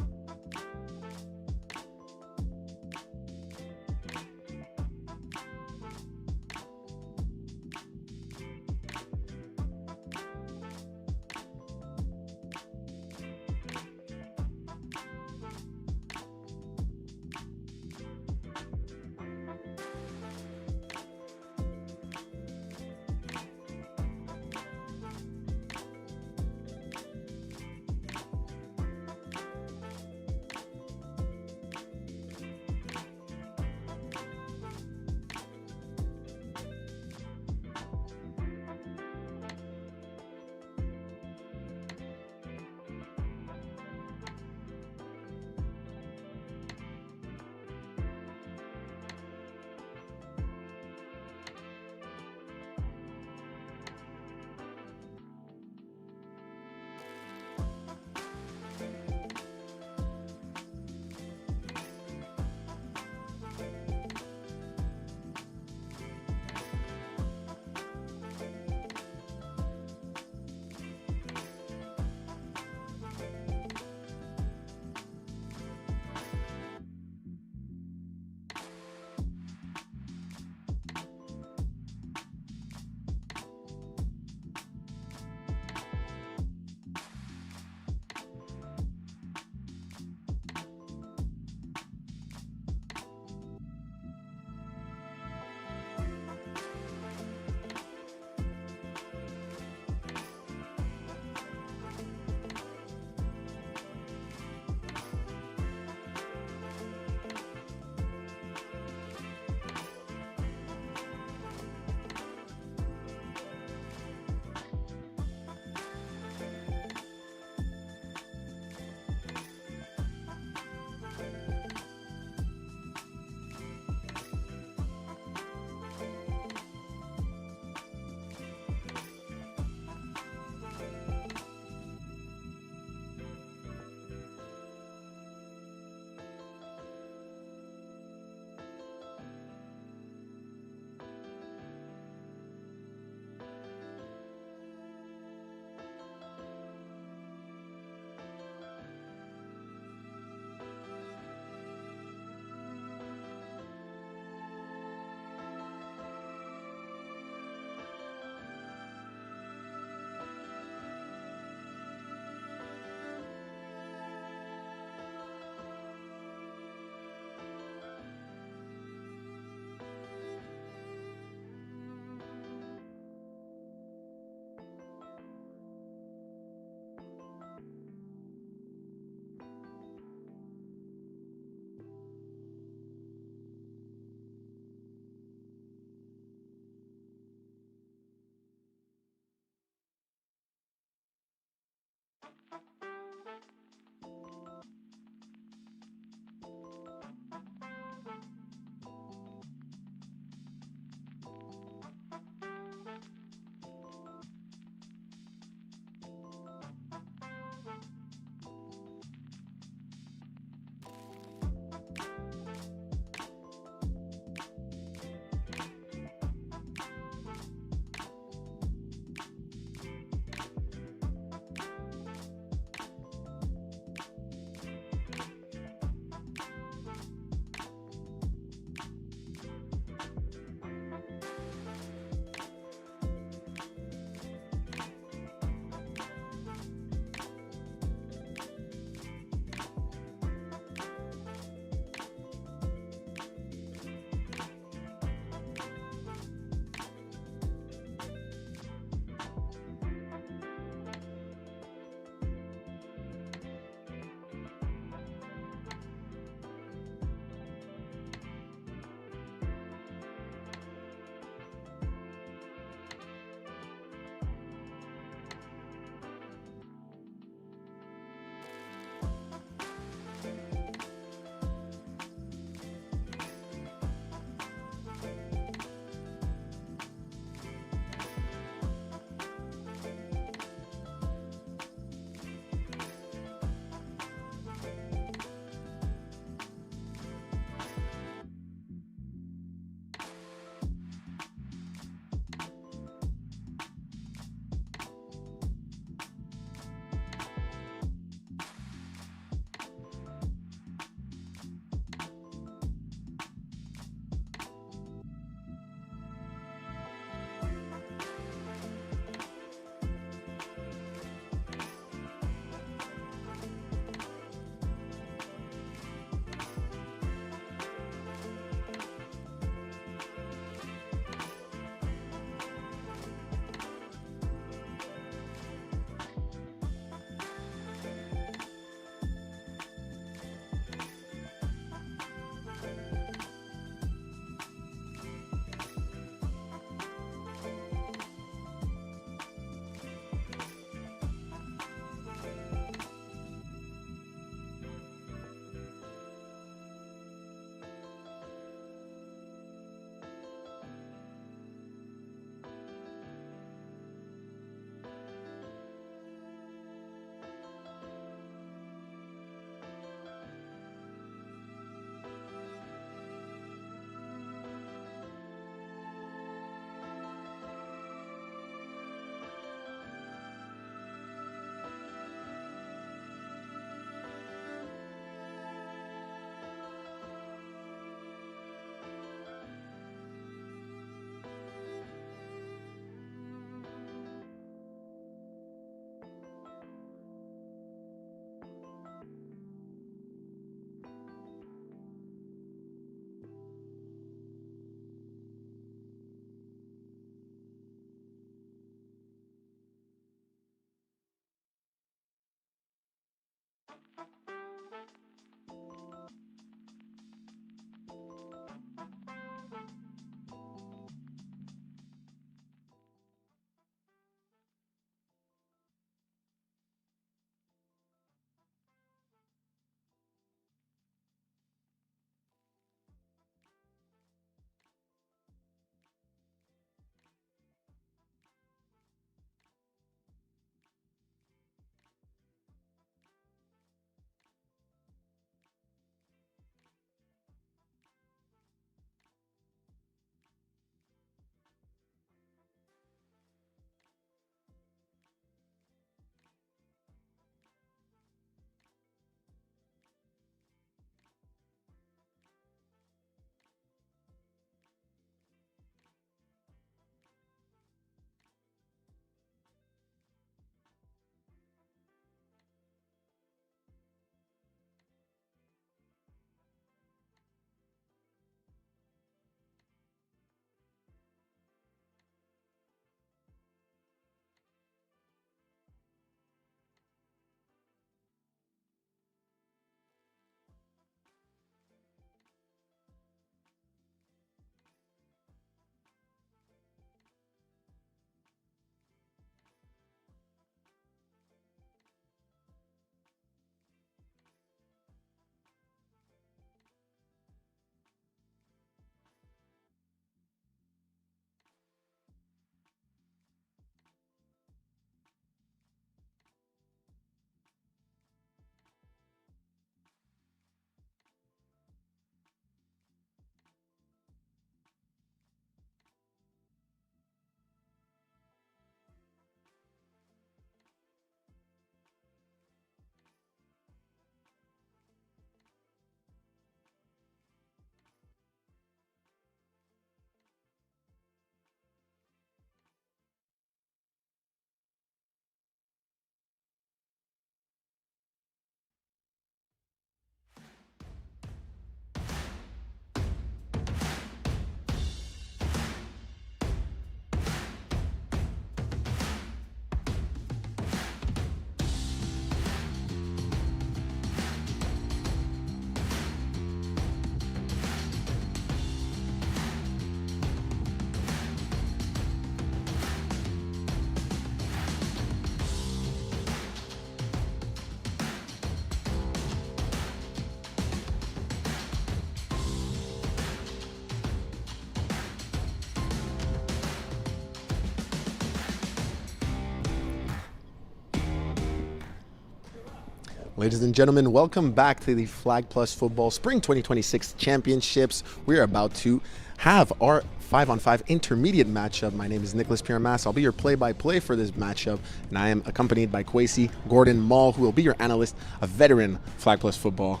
Ladies and gentlemen, welcome back to the Flag Plus Football Spring 2026 Championships. We are about to have our 5-on-5 intermediate matchup. My name is Nicholas Pierre-Mass. I'll be your play-by-play for this matchup, and I am accompanied by Kwesi Gordon Mall, who will be your analyst, a veteran Flag Plus Football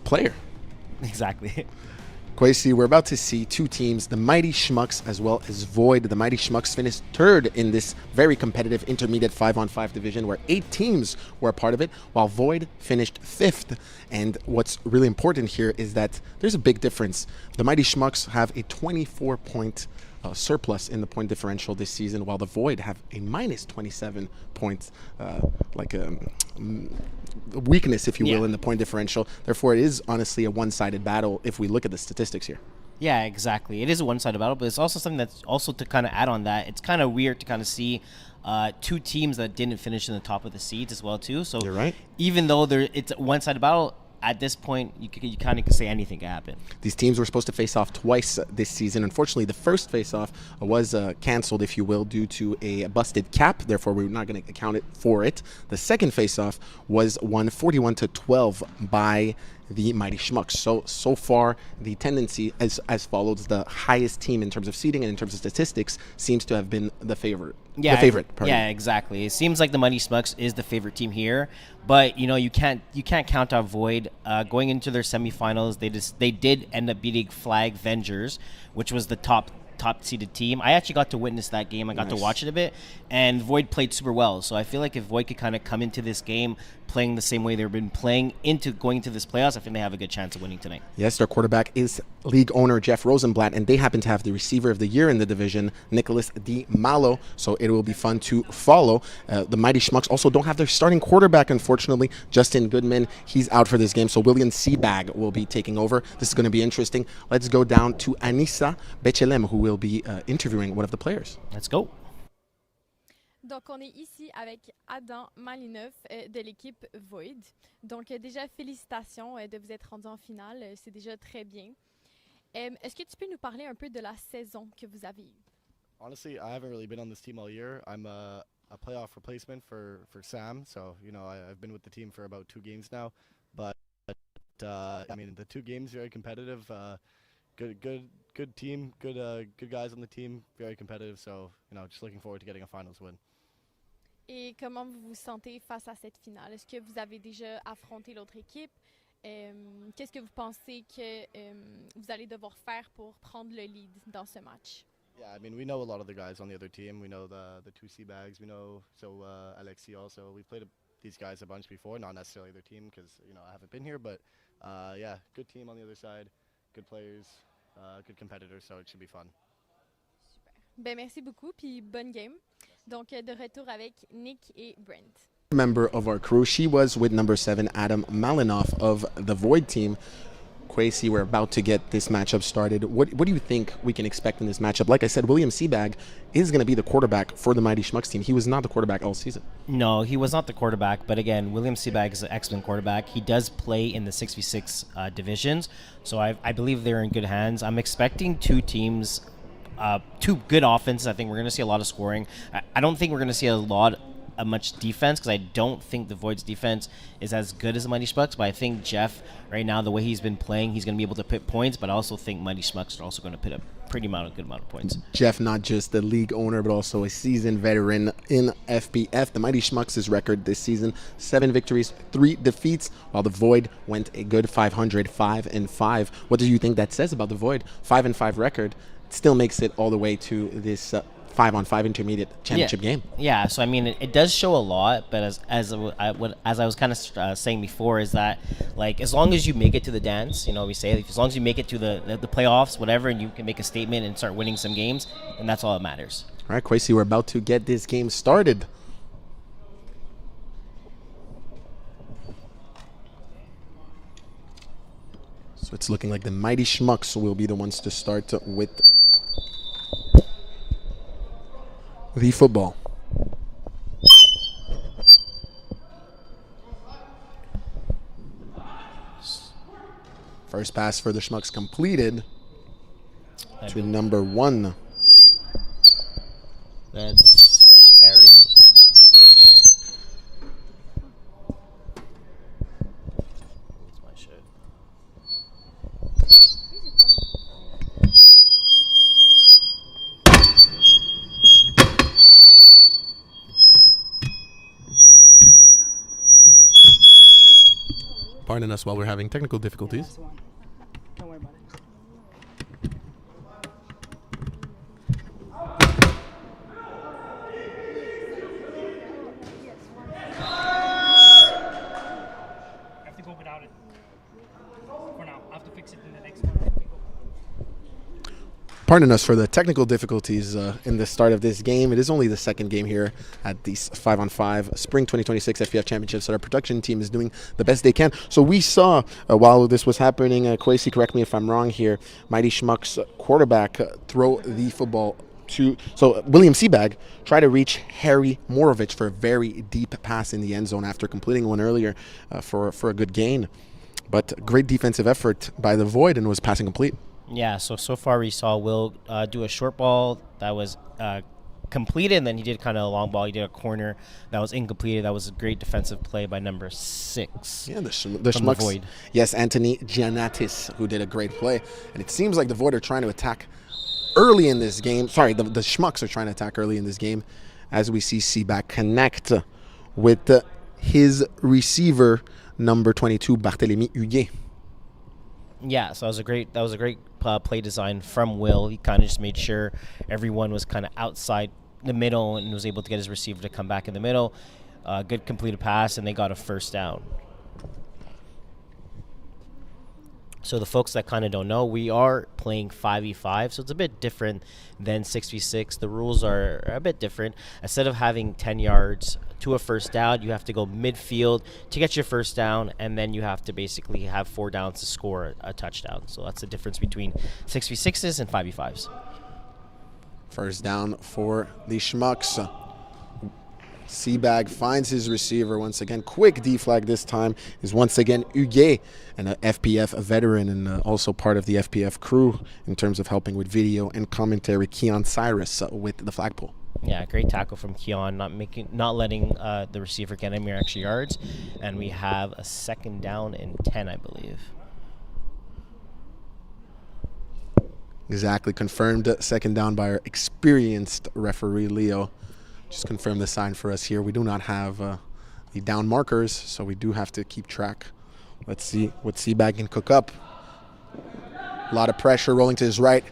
player. Exactly. Kwesi, we're about to see two teams, the Mighty Schmucks as well as Void. The Mighty Schmucks finished third in this very competitive intermediate 5-on-5 division where 8 teams were a part of it, while Void finished 5th. And what's really important here is that there's a big difference. The Mighty Schmucks have a 24-point surplus in the point differential this season, while the Void have a minus 27 points, weakness, if you will, in the point differential. Therefore, it is honestly a one-sided battle if we look at the statistics here. Yeah, exactly. It is a one-sided battle, but it's also something that's also to kind of add on that. It's kind of weird to kind of see two teams that didn't finish in the top of the seeds as well, too. So you're right. Even though it's a one-sided battle, at this point, you kind of can say anything can happen. These teams were supposed to face off twice this season. Unfortunately, the first face-off was canceled, if you will, due to a busted cap. Therefore, we're not going to account it for it. The second face-off was won 41-12 by the Mighty Schmucks. So far, the tendency as follows: the highest team in terms of seeding and in terms of statistics seems to have been the favorite. Yeah, the favorite. Yeah, exactly. It seems like the Mighty Schmucks is the favorite team here, but you can't count out Void. Going into their semifinals, they did end up beating Flag Vengers, which was the top seeded team. I actually got to witness that game. I got to watch it a bit, and Void played super well. So I feel like if Void could kind of come into this game playing the same way they've been playing going into this playoffs, I think they have a good chance of winning tonight. Yes, their quarterback is league owner Jeff Rosenblatt, and they happen to have the receiver of the year in the division, Nicholas Di Malo. So it will be fun to follow. The Mighty Schmucks also don't have their starting quarterback, unfortunately. Justin Goodman, he's out for this game. So William Seabag will be taking over. This is going to be interesting. Let's go down to Anissa Bechelem, who will be interviewing one of the players. Let's go. Donc, on est ici avec Adam Malineuf de l'équipe Void. Donc, déjà, félicitations de vous être rendu en finale. C'est déjà très bien. Est-ce que tu peux nous parler un peu de la saison que vous avez eue? Honestly, I haven't really been on this team all year. I'm a playoff replacement for Sam. So, I've been with the team for about 2 games now. But, I mean, the 2 games, very competitive. Good team, good guys on the team, very competitive. So, just looking forward to getting a finals win. Et comment vous vous sentez face à cette finale? Est-ce que vous avez déjà affronté l'autre équipe? Qu'est-ce que vous pensez que vous allez devoir faire pour prendre le lead dans ce match? Yeah, I mean, we know a lot of the guys on the other team. We know the 2 Seabags. We know Alexi also. We've played these guys a bunch before, not necessarily their team because I haven't been here, but yeah, good team on the other side, good players, good competitors, so it should be fun. Super. Ben merci beaucoup puis bonne game. Donc de retour avec Nick et Brent. Member of our crew, she was with number 7 Adam Malinoff of the Void team. Kwesi, we're about to get this matchup started. What do you think we can expect in this matchup? Like I said, William Seabag is going to be the quarterback for the Mighty Schmucks team. He was not the quarterback all season. No, he was not the quarterback. But again, William Seabag is an excellent quarterback. He does play in the 6v6 divisions. So I believe they're in good hands. I'm expecting 2 teams, 2 good offenses. I think we're going to see a lot of scoring. I don't think we're going to see much defense because I don't think the Void's defense is as good as the Mighty Schmucks, but I think Jeff, right now, the way he's been playing, he's going to be able to put points, but I also think Mighty Schmucks are also going to put a good amount of points. Jeff, not just the league owner, but also a seasoned veteran in FPF. The Mighty Schmucks' record this season, 7 victories, 3 defeats, while the Void went a good 500, 5-5. What do you think that says about the Void? 5-5 record still makes it all the way to this 5-on-5 intermediate championship game. Yeah, so I mean, it does show a lot, but as I was kind of saying before, is that like as long as you make it to the dance, we say as long as you make it to the playoffs, whatever, and you can make a statement and start winning some games, and that's all that matters. All right, Kwesi, we're about to get this game started. So it's looking like the Mighty Schmucks will be the ones to start with the football. First pass for the Schmucks completed to number 1. That's Harry. Pardon us while we're having technical Yeah, difficulties. that's the one. Don't worry about it. I have to go without it. For now. I have to fix it in the next one. Okay, go. Pardon us for the technical difficulties in the start of this game. It is only the second game here at the 5-on-5 Spring 2026 FPF Championships. So our production team is doing the best they can. So we saw, while this was happening, Kwesi, correct me if I'm wrong here, Mighty Schmuck's quarterback throw the football to... So William Seabag tried to reach Harry Morovich for a very deep pass in the end zone after completing one earlier for a good gain. But great defensive effort by the Void, and was passing complete. Yeah, so far we saw Will do a short ball that was completed, and then he did kind of a long ball. He did a corner that was incompleted. That was a great defensive play by number 6. Yeah, the from Schmucks. the Void. Yes, Anthony Giannatis, who did a great play. And it seems like the Void are trying to attack early in this game. Sorry, the Schmucks are trying to attack early in this game, as we see Seaback connect with his receiver, number 22, Barthélemy Huguet. Yeah, so that was a great play design from Will. He kind of just made sure everyone was kind of outside the middle and was able to get his receiver to come back in the middle. Good completed pass, and they got a first down. So the folks that kind of don't know, we are playing 5v5, so it's a bit different than 6v6. The rules are a bit different. Instead of having 10 yards to a first down, you have to go midfield to get your first down, and then you have to basically have 4 downs to score a touchdown. So that's the difference between 6v6s and 5v5s. First down for the Schmucks. Seabag finds his receiver once again. Quick D-flag this time is once again Huguet, an FPF veteran and also part of the FPF crew in terms of helping with video and commentary. Keon Cyrus with the flagpole. Yeah, great tackle from Keon, not letting the receiver get any more extra yards, and we have a second down and 10, I believe. Exactly, confirmed second down by our experienced referee Leo. Just confirm the sign for us here. We do not have the down markers, so we do have to keep track. Let's see what Seabag can cook up. A lot of pressure rolling to his right.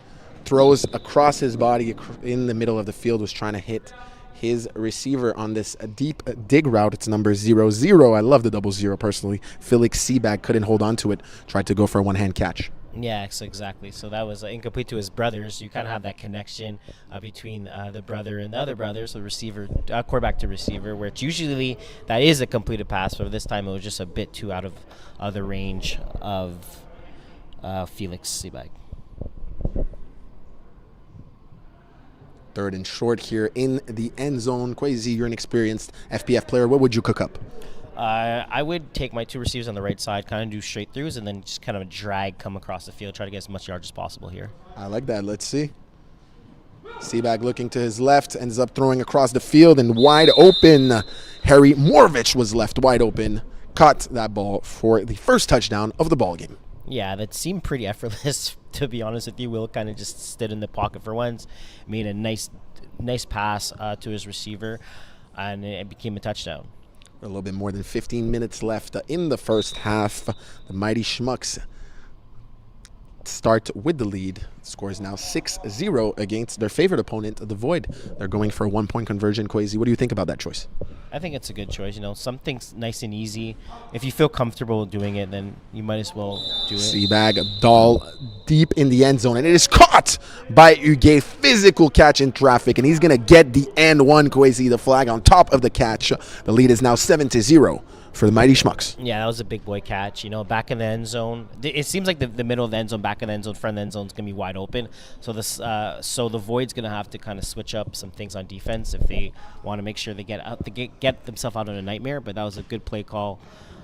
Throws across his body in the middle of the field. Was trying to hit his receiver on this deep dig route. It's number 00. I love the 00 personally. Felix Seabag couldn't hold on to it. Tried to go for a one-hand catch. Yeah, exactly. So that was incomplete to his brothers. You kind of have that connection between the brother and the other brother, so receiver, quarterback to receiver, where it's usually that is a completed pass, but this time it was just a bit too out of the range of Felix Seabag. Third and short here in the end zone. Kwesi, you're an experienced FPF player. What would you cook up? I would take my 2 receivers on the right side, kind of do straight throughs, and then just kind of drag, come across the field, try to get as much yards as possible here. I like that. Let's see. Seabag looking to his left, ends up throwing across the field and wide open. Harry Morovich was left wide open. Caught that ball for the first touchdown of the ball game. Yeah, that seemed pretty effortless, to be honest with you. Will kind of just stood in the pocket for once, made a nice pass to his receiver, and it became a touchdown. A little bit more than 15 minutes left in the first half. The Mighty Schmucks start with the lead. Score is now 6-0 against their favorite opponent, the Void. They're going for a 1-point conversion. Kwesi, what do you think about that choice? I think it's a good choice. You know, something's nice and easy. If you feel comfortable doing it, then you might as well do it. Seabag, Dahl deep in the end zone, and it is caught by Huguet. Physical catch in traffic, and he's going to get the and one. Kwesi, the flag on top of the catch. The lead is now 7-0 for the Mighty Schmucks. Yeah, that was a big boy catch. You know, back in the end zone. It seems like the middle of the end zone, back in the end zone, front of the end zone is going to be wide open. So the Void's going to have to kind of switch up some things on defense if they want to make sure they get themselves out of a nightmare. But that was a good play call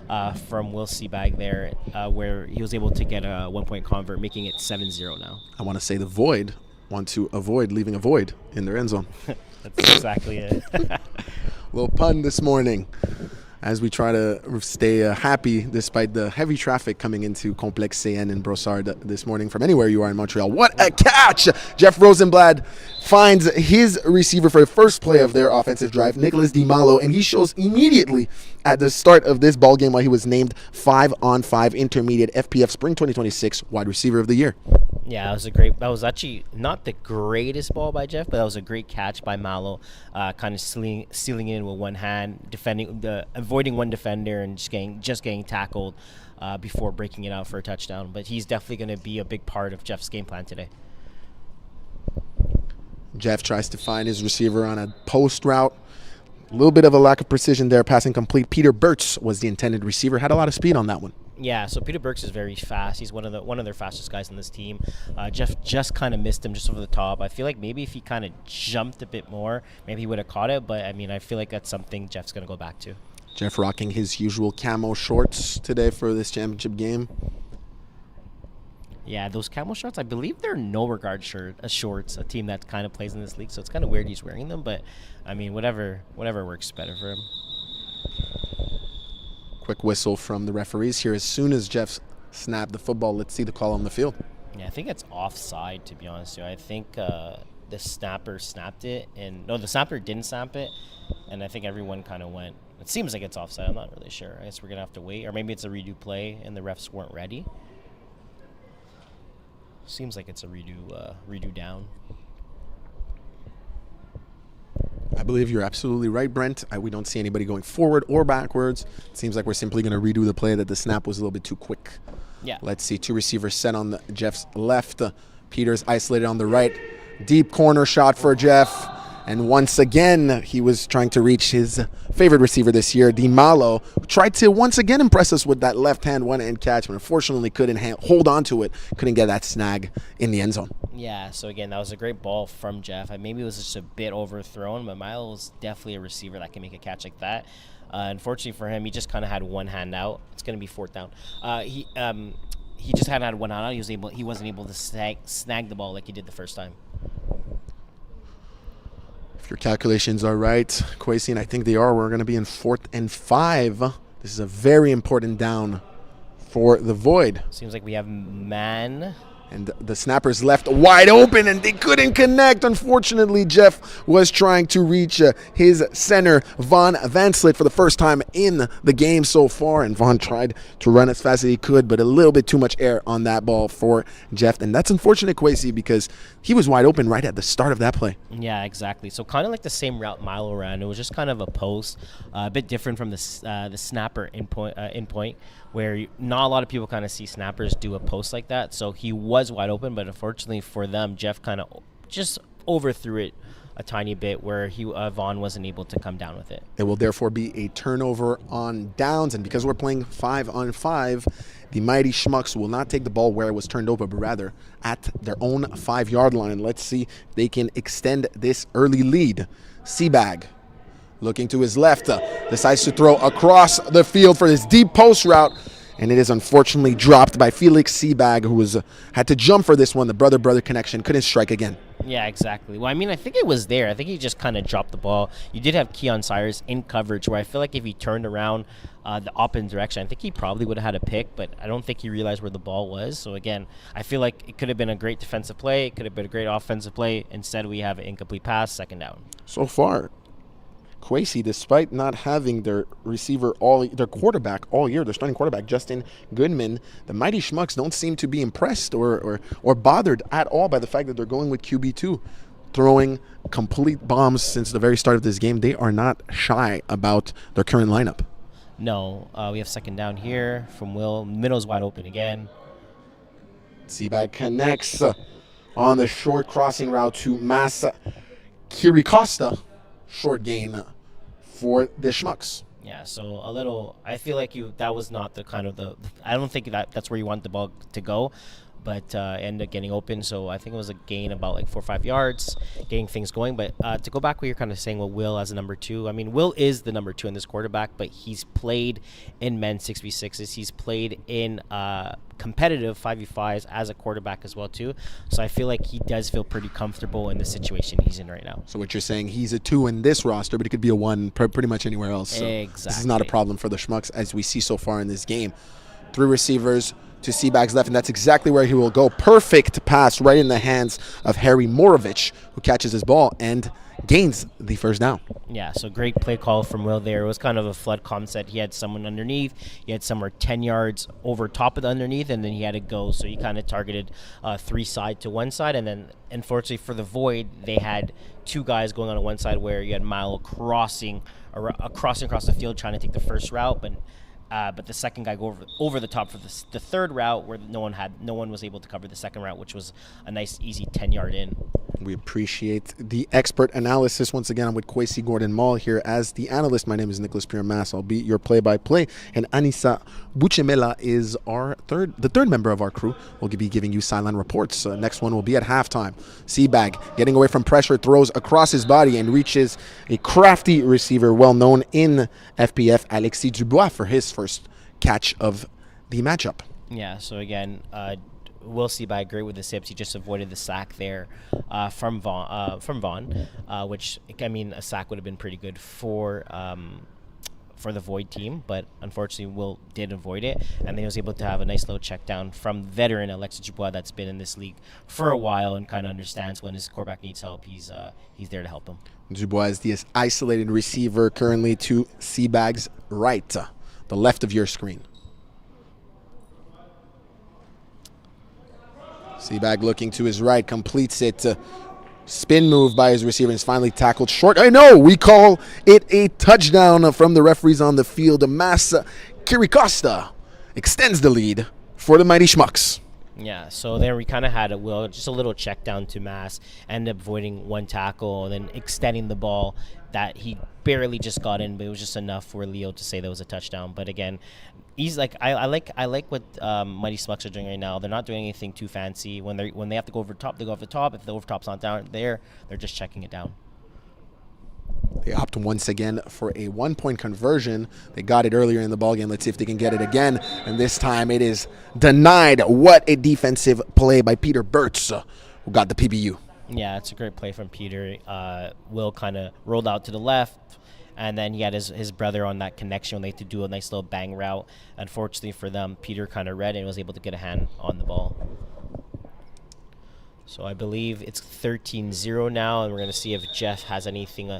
from Will Seabag there, where he was able to get a 1-point convert, making it 7-0 now. I want to say the Void want to avoid leaving a void in their end zone. That's exactly it. Little pun this morning. as we try to stay happy despite the heavy traffic coming into Complexe CN in Brossard this morning from anywhere you are in Montreal. What a catch! Jeff Rosenblad finds his receiver for the first play of their offensive drive, Nicholas DiMalo, and he shows immediately at the start of this ball game why he was named 5-on-5 intermediate FPF Spring 2026 wide receiver of the year. Yeah, that was actually not the greatest ball by Jeff, but that was a great catch by Malo, kind of sealing in with one hand, avoiding one defender and just getting tackled before breaking it out for a touchdown. But he's definitely going to be a big part of Jeff's game plan today. Jeff tries to find his receiver on a post route. A little bit of a lack of precision there, passing complete. Peter Burtz was the intended receiver, had a lot of speed on that one. Yeah, so Peter Burks is very fast. He's one of their fastest guys on this team. Jeff just kind of missed him just over the top. I feel like maybe if he kind of jumped a bit more, maybe he would have caught it. But, I mean, I feel like that's something Jeff's going to go back to. Jeff rocking his usual camo shorts today for this championship game. Yeah, those camo shorts, I believe they're no regard shorts, a team that kind of plays in this league. So it's kind of weird he's wearing them. But, I mean, whatever works better for him. Quick whistle from the referees here as soon as Jeff snapped the football. Let's see the call on the field. Yeah, I think it's offside, to be honest with you. I think the snapper snapped it. No, the snapper didn't snap it. And I think everyone kind of went. It seems like it's offside. I'm not really sure. I guess we're going to have to wait. Or maybe it's a redo play and the refs weren't ready. Seems like it's a redo down. I believe you're absolutely right, Brent. We don't see anybody going forward or backwards. It seems like we're simply going to redo the play that the snap was a little bit too quick. Yeah. Let's see. Two receivers set on Jeff's left. Peter's isolated on the right. Deep corner shot for Jeff. And once again, he was trying to reach his favorite receiver this year, DiMalo, who tried to once again impress us with that left-hand one-hand catch, but unfortunately couldn't hold on to it, couldn't get that snag in the end zone. Yeah, so again, that was a great ball from Jeff. Maybe it was just a bit overthrown, but Milo's definitely a receiver that can make a catch like that. Unfortunately for him, he just kind of had one hand out. It's going to be fourth down. He just had one hand out. He wasn't able to snag the ball like he did the first time. If your calculations are right, Kwesi, and I think they are, we're going to be in 4th and 5. This is a very important down for the Void. Seems like we have man. And the snappers left wide open, and they couldn't connect. Unfortunately, Jeff was trying to reach his center, Von Vanslit, for the first time in the game so far. And Von tried to run as fast as he could, but a little bit too much air on that ball for Jeff. And that's unfortunate, Kwesi, because he was wide open right at the start of that play. Yeah, exactly. So kind of like the same route Milo ran. It was just kind of a post, a bit different from the snapper in point, where not a lot of people kind of see snappers do a post like that. So he was wide open, but unfortunately for them, Jeff kind of just overthrew it a tiny bit where Vaughn wasn't able to come down with it. It will therefore be a turnover on downs, and because we're playing 5-on-5, the Mighty Schmucks will not take the ball where it was turned over, but rather at their own 5-yard line. Let's see if they can extend this early lead. Seabag looking to his left, decides to throw across the field for this deep post route, and it is unfortunately dropped by Felix Seabag, who had to jump for this one. The brother-brother connection couldn't strike again. Yeah, exactly. Well, I mean, I think it was there. I think he just kind of dropped the ball. You did have Keon Cyrus in coverage, where I feel like if he turned around the opposite direction, I think he probably would have had a pick, but I don't think he realized where the ball was. So, again, I feel like it could have been a great defensive play. It could have been a great offensive play. Instead, we have an incomplete pass, second down. So far, Kwesi, despite not having their quarterback all year, their starting quarterback, Justin Goodman, the Mighty Schmucks don't seem to be impressed or bothered at all by the fact that they're going with QB2, throwing complete bombs since the very start of this game. They are not shy about their current lineup. No, we have second down here from Will. Middle's wide open again. Seabag connects on the short crossing route to Massa Kiricosta. Short gain for the Schmucks. Yeah, so I feel like that was not the kind of I don't think that's where you want the ball to go. but ended up getting open. So I think it was a gain about like 4 or 5 yards, getting things going. But to go back what you're kind of saying with Will as a number 2, I mean, Will is the number 2 in this quarterback, but he's played in men's 6v6s. He's played in competitive 5v5s as a quarterback as well too. So I feel like he does feel pretty comfortable in the situation he's in right now. So what you're saying, he's a 2 in this roster, but he could be a 1 pretty much anywhere else. So Exactly. This is not a problem for the Schmucks as we see so far in this game. 3 receivers to Seabag's left, and that's exactly where he will go. Perfect pass right in the hands of Harry Morovich, who catches his ball and gains the first down. Yeah, so great play call from Will there. It was kind of a flood concept. He had someone underneath. He had somewhere 10 yards over top of the underneath, and then he had to go. So he kind of targeted 3 side to one side, and then unfortunately for the void, they had 2 guys going on one side where you had Milo crossing across the field trying to take the first route, but the second guy go over the top for the third route where no one was able to cover the second route, which was a nice easy 10-yard in. We appreciate the expert analysis. Once again, I'm with Kwesi Gordon-Mall here as the analyst. My name is Nicholas Pierre-Mass. I'll be your play-by-play. And Anissa Buchemela is the third member of our crew. We'll be giving you sideline reports. Next one will be at halftime. Seabag getting away from pressure, throws across his body and reaches a crafty receiver well known in FPF, Alexis Dubois, for his first catch of the matchup. Yeah, so again, Will Seabag great with the sips. He just avoided the sack there from Vaughn, which, I mean, a sack would have been pretty good for the Void team, but unfortunately Will did avoid it, and then he was able to have a nice little check down from veteran Alexis Dubois that's been in this league for a while and kind of understands when his quarterback needs help. He's there to help him. Dubois is the isolated receiver currently to Seabag's right, the left of your screen. Seabag looking to his right, completes it. Spin move by his receiver and is finally tackled short. I know, we call it a touchdown from the referees on the field. Massa Kiricosta extends the lead for the Mighty Schmucks. Yeah, so there we kind of had just a little check down to Mass, ended up avoiding 1 tackle and then extending the ball that he barely just got in, but it was just enough for Leo to say that was a touchdown. But again, he's like I like what Mighty Schmucks are doing right now. They're not doing anything too fancy. When they have to go over the top, they go over the top. If the over top's not down there, they're just checking it down. They opt once again for a 1-point conversion. They got it earlier in the ballgame. Let's see if they can get it again. And this time it is denied. What a defensive play by Peter Burtz, who got the PBU. Yeah, it's a great play from Peter. Will kind of rolled out to the left, and then he had his brother on that connection when they had to do a nice little bang route. Unfortunately for them, Peter kind of read it and was able to get a hand on the ball. So I believe it's 13-0 now, and we're going to see if Jeff has anything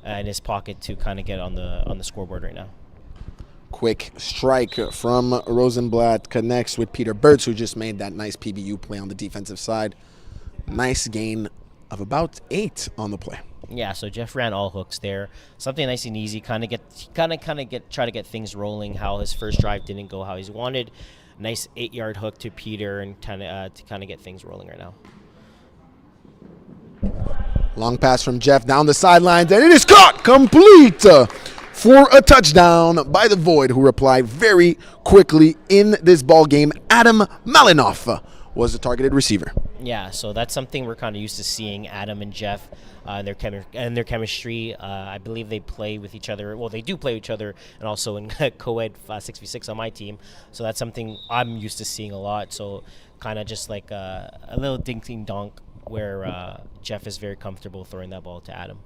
in his pocket to kind of get on the scoreboard right now. Quick strike from Rosenblatt connects with Peter Burtz, who just made that nice PBU play on the defensive side. Nice gain of about 8 on the play. Yeah, so Jeff ran all hooks there. Something nice and easy, try to get things rolling. How his first drive didn't go how he wanted. Nice 8-yard hook to Peter and to get things rolling right now. Long pass from Jeff down the sidelines, and it is caught complete for a touchdown by the Void, who replied very quickly in this ball game. Adam Malinoff was the targeted receiver. Yeah, so that's something we're kind of used to seeing Adam and Jeff and their chemistry. I believe they play with each other. Well, they do play with each other, and also in co-ed 6v6 on my team. So that's something I'm used to seeing a lot. So kind of just like a little dink-ding-donk where Jeff is very comfortable throwing that ball to Adam.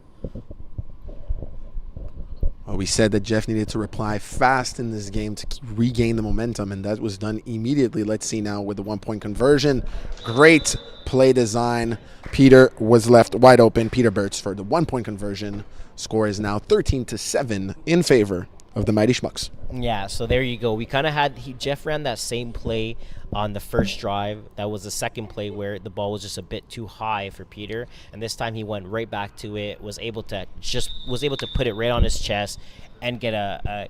Well, we said that Jeff needed to reply fast in this game to regain the momentum, and that was done immediately. Let's see now with the 1-point conversion. Great play design. Peter was left wide open. Peter Burtz for the 1-point conversion. Score is now 13-7 in favor of the Mighty Schmucks. Yeah, so there you go. We kind of had Jeff ran that same play on the first drive. That was the second play where the ball was just a bit too high for Peter, and this time he went right back to it. Was able to put it right on his chest and get a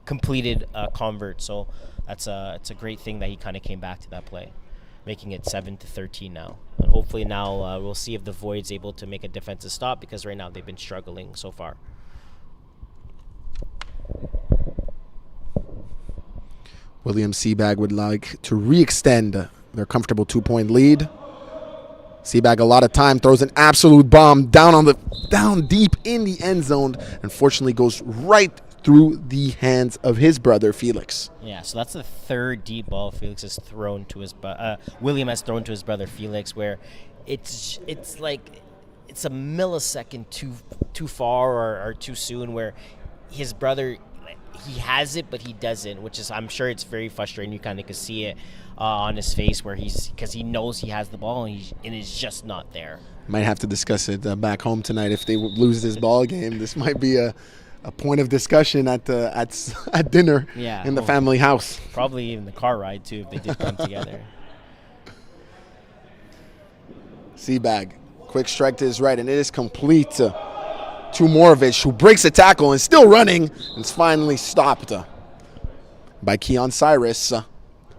completed convert. So it's a great thing that he kind of came back to that play, making it 7-13 now. And hopefully now we'll see if the Void's able to make a defensive stop, because right now they've been struggling so far. William Seabag would like to re-extend their comfortable 2-point lead. Seabag a lot of time, throws an absolute bomb down deep in the end zone. Unfortunately, goes right through the hands of his brother Felix. Yeah, so that's the third deep ball Felix has thrown to his William has thrown to his brother Felix, where it's like it's a millisecond too far or too soon, where his brother, he has it but he doesn't, which is, I'm sure it's very frustrating. You kind of can see it on his face, where because he knows he has the ball and it's just not there. Might have to discuss it back home tonight. If they lose this ball game, this might be a point of discussion at dinner in the family house. Probably even the car ride too, if they did come together. Seabag, quick strike to his right, and it is complete to Morovich, who breaks a tackle and still running, and it's finally stopped by Keon Cyrus,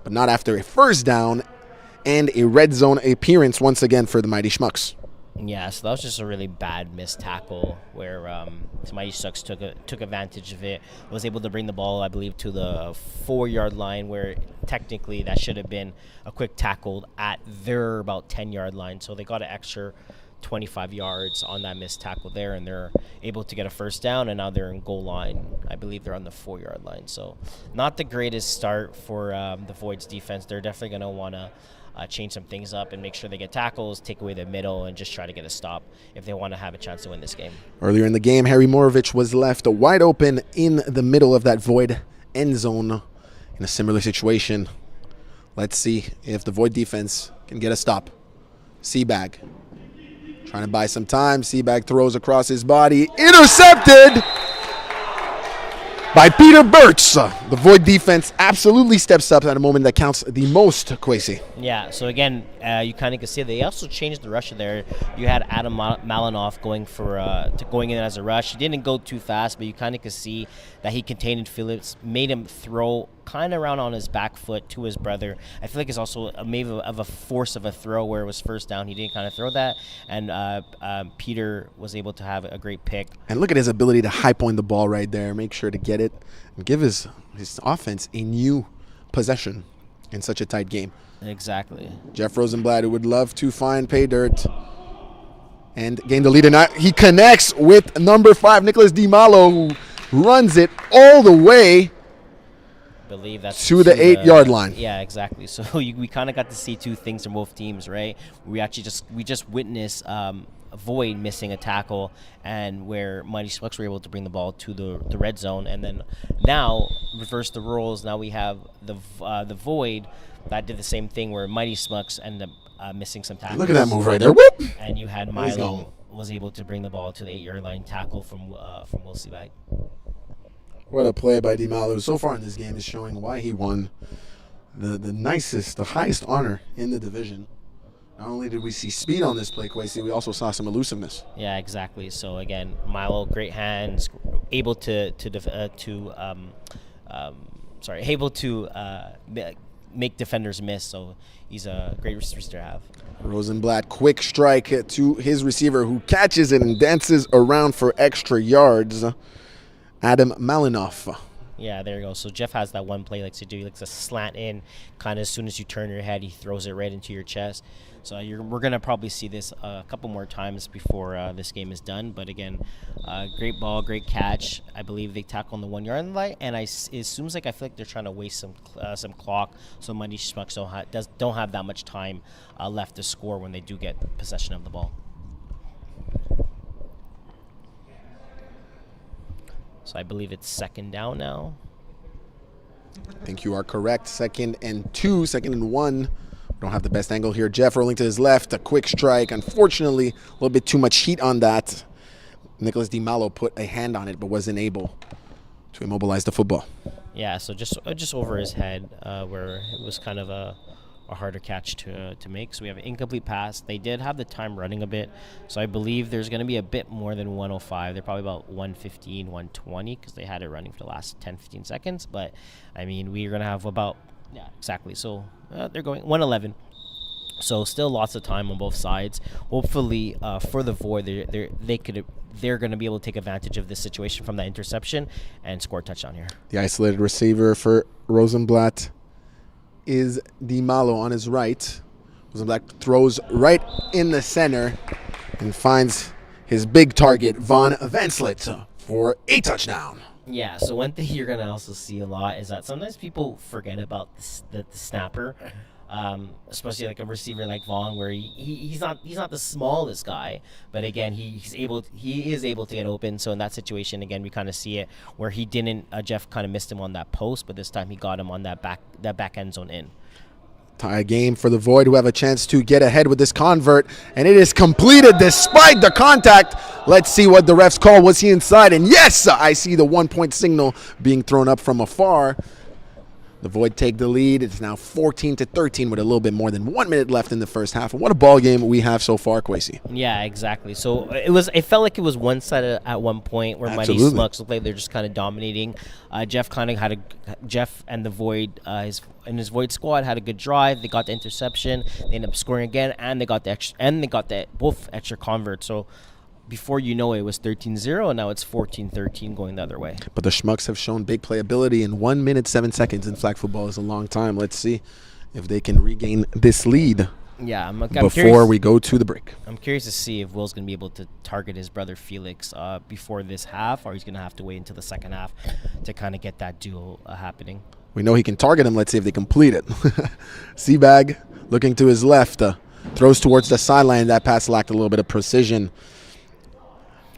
but not after a first down and a red zone appearance once again for the Mighty Schmucks. Yeah, so that was just a really bad missed tackle where Mighty Schmucks took advantage of it, was able to bring the ball, I believe, to the 4-yard line, where technically that should have been a quick tackle at their about 10-yard line. So they got an extra 25 yards on that missed tackle there, and they're able to get a first down, and now they're in goal line. I believe they're on the 4-yard line. So not the greatest start for the Void's defense. They're definitely going to want to change some things up and make sure they get tackles, take away the middle, and just try to get a stop if they want to have a chance to win this game. Earlier in the game, Harry Morovich was left wide open in the middle of that Void end zone in a similar situation. Let's see if the Void defense can get a stop. Seabag trying to buy some time. Seabag throws across his body. Intercepted by Peter Birch. The Void defense absolutely steps up at a moment that counts the most, Kwesi. Yeah, so again, you kind of can see they also changed the rusher there. You had Adam Malinoff going in as a rush. He didn't go too fast, but you kind of could see that he contained Phillips, made him throw kind of around on his back foot to his brother. I feel like it's also maybe of a force of a throw where it was first down. He didn't kind of throw that, and Peter was able to have a great pick. And look at his ability to high point the ball right there, make sure to get it, and give his offense a new possession in such a tight game. Exactly. Jeff Rosenblatt, who would love to find pay dirt and gain the lead, and he connects with number 5, Nicholas DiMalo, who runs it all the way believe that's to the 8-yard line. Yeah, exactly. So we kind of got to see two things from both teams, right? We just witnessed Void missing a tackle, and where Mighty Schmucks were able to bring the ball to the red zone, and then now reverse the roles. Now we have the Void that did the same thing, where Mighty Schmucks ended up missing some tackles. Look at that move right there. Whoop! And you had Milo was able to bring the ball to the 8-yard line, tackle from Will Seabag. What a play by DiMalo. So far in this game is showing why he won the highest honor in the division. Not only did we see speed on this play, Kwesi, we also saw some elusiveness. Yeah, exactly. So again, Milo, great hands, able to make defenders miss. So he's a great receiver to have. Rosenblatt, quick strike to his receiver, who catches it and dances around for extra yards. Adam Malinoff. Yeah, there you go. So Jeff has that one play likes to do. He likes to slant in, kind of as soon as you turn your head, he throws it right into your chest. So we're going to probably see this a couple more times before this game is done. But again, great ball, great catch. I believe they tackle on the 1-yard line, and it seems like I feel like they're trying to waste some clock, so Mighty Schmucks don't have that much time left to score when they do get possession of the ball. So I believe it's 2nd down now. I think you are correct. 2nd and 2, 2nd and 1. We don't have the best angle here. Jeff rolling to his left, a quick strike. Unfortunately, a little bit too much heat on that. Nicholas DiMalo put a hand on it, but wasn't able to immobilize the football. Yeah, so just over his head, where it was kind of a harder catch to make. So we have an incomplete pass. They did have the time running a bit, so I believe there's going to be a bit more than 105. They're probably about 115, 120, because they had it running for the last 10-15 seconds. But I mean, we're going to have about, yeah, exactly. So they're going 111. So still lots of time on both sides. Hopefully for the Void, they're going to be able to take advantage of this situation from that interception and score a touchdown here. The isolated receiver for Rosenblatt is Di Malo on his right. Rosenblatt throws right in the center and finds his big target, Von Vanslet, for a touchdown. Yeah, so one thing you're going to also see a lot is that sometimes people forget about the snapper, especially like a receiver like Vaughn, where he's not the smallest guy, but again, he is able to get open. So in that situation, again, we kind of see it where he didn't, Jeff kind of missed him on that post, but this time he got him on that back end zone in. Tie game for the Void, who have a chance to get ahead with this convert, and it is completed despite the contact. Let's see what the refs call. Was he inside? And yes, I see the 1 point signal being thrown up from afar. The Void take the lead. It's now 14-13 with a little bit more than 1 minute left in the first half. And what a ball game we have so far, Kwesi. Yeah, exactly. So it felt like it was one-sided at one point where Mighty Smucks looked like they're just kind of dominating. Jeff and the Void, his Void squad had a good drive. They got the interception. They ended up scoring again, and they got both extra converts. So before you know it was 13-0, and now it's 14-13 going the other way. But the Schmucks have shown big playability, and 1 minute 7 seconds in flag football is a long time. Let's see if they can regain this lead before we go to the break. I'm curious to see if Will's going to be able to target his brother Felix before this half, or he's going to have to wait until the second half to kind of get that duel happening. We know he can target him. Let's see if they complete it. Seabag looking to his left, throws towards the sideline. That pass lacked a little bit of precision.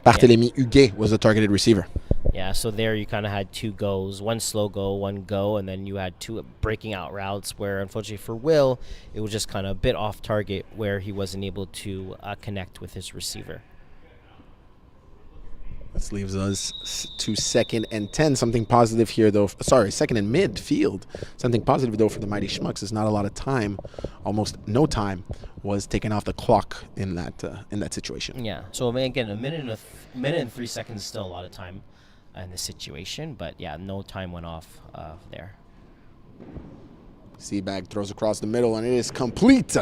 Barthélemy Huguet was the targeted receiver. Yeah, so there you kind of had two goes, one slow go, one go, and then you had two breaking out routes where, unfortunately for Will, it was just kind of a bit off target where he wasn't able to connect with his receiver. This leaves us to 2nd and 10. Something positive here, though. Sorry, 2nd and midfield. Something positive, though, for the Mighty Schmucks is not a lot of time. Almost no time was taken off the clock in that situation. Yeah. So again, a minute and 3 seconds is still a lot of time in this situation, but yeah, no time went off there. Seabag throws across the middle, and it is complete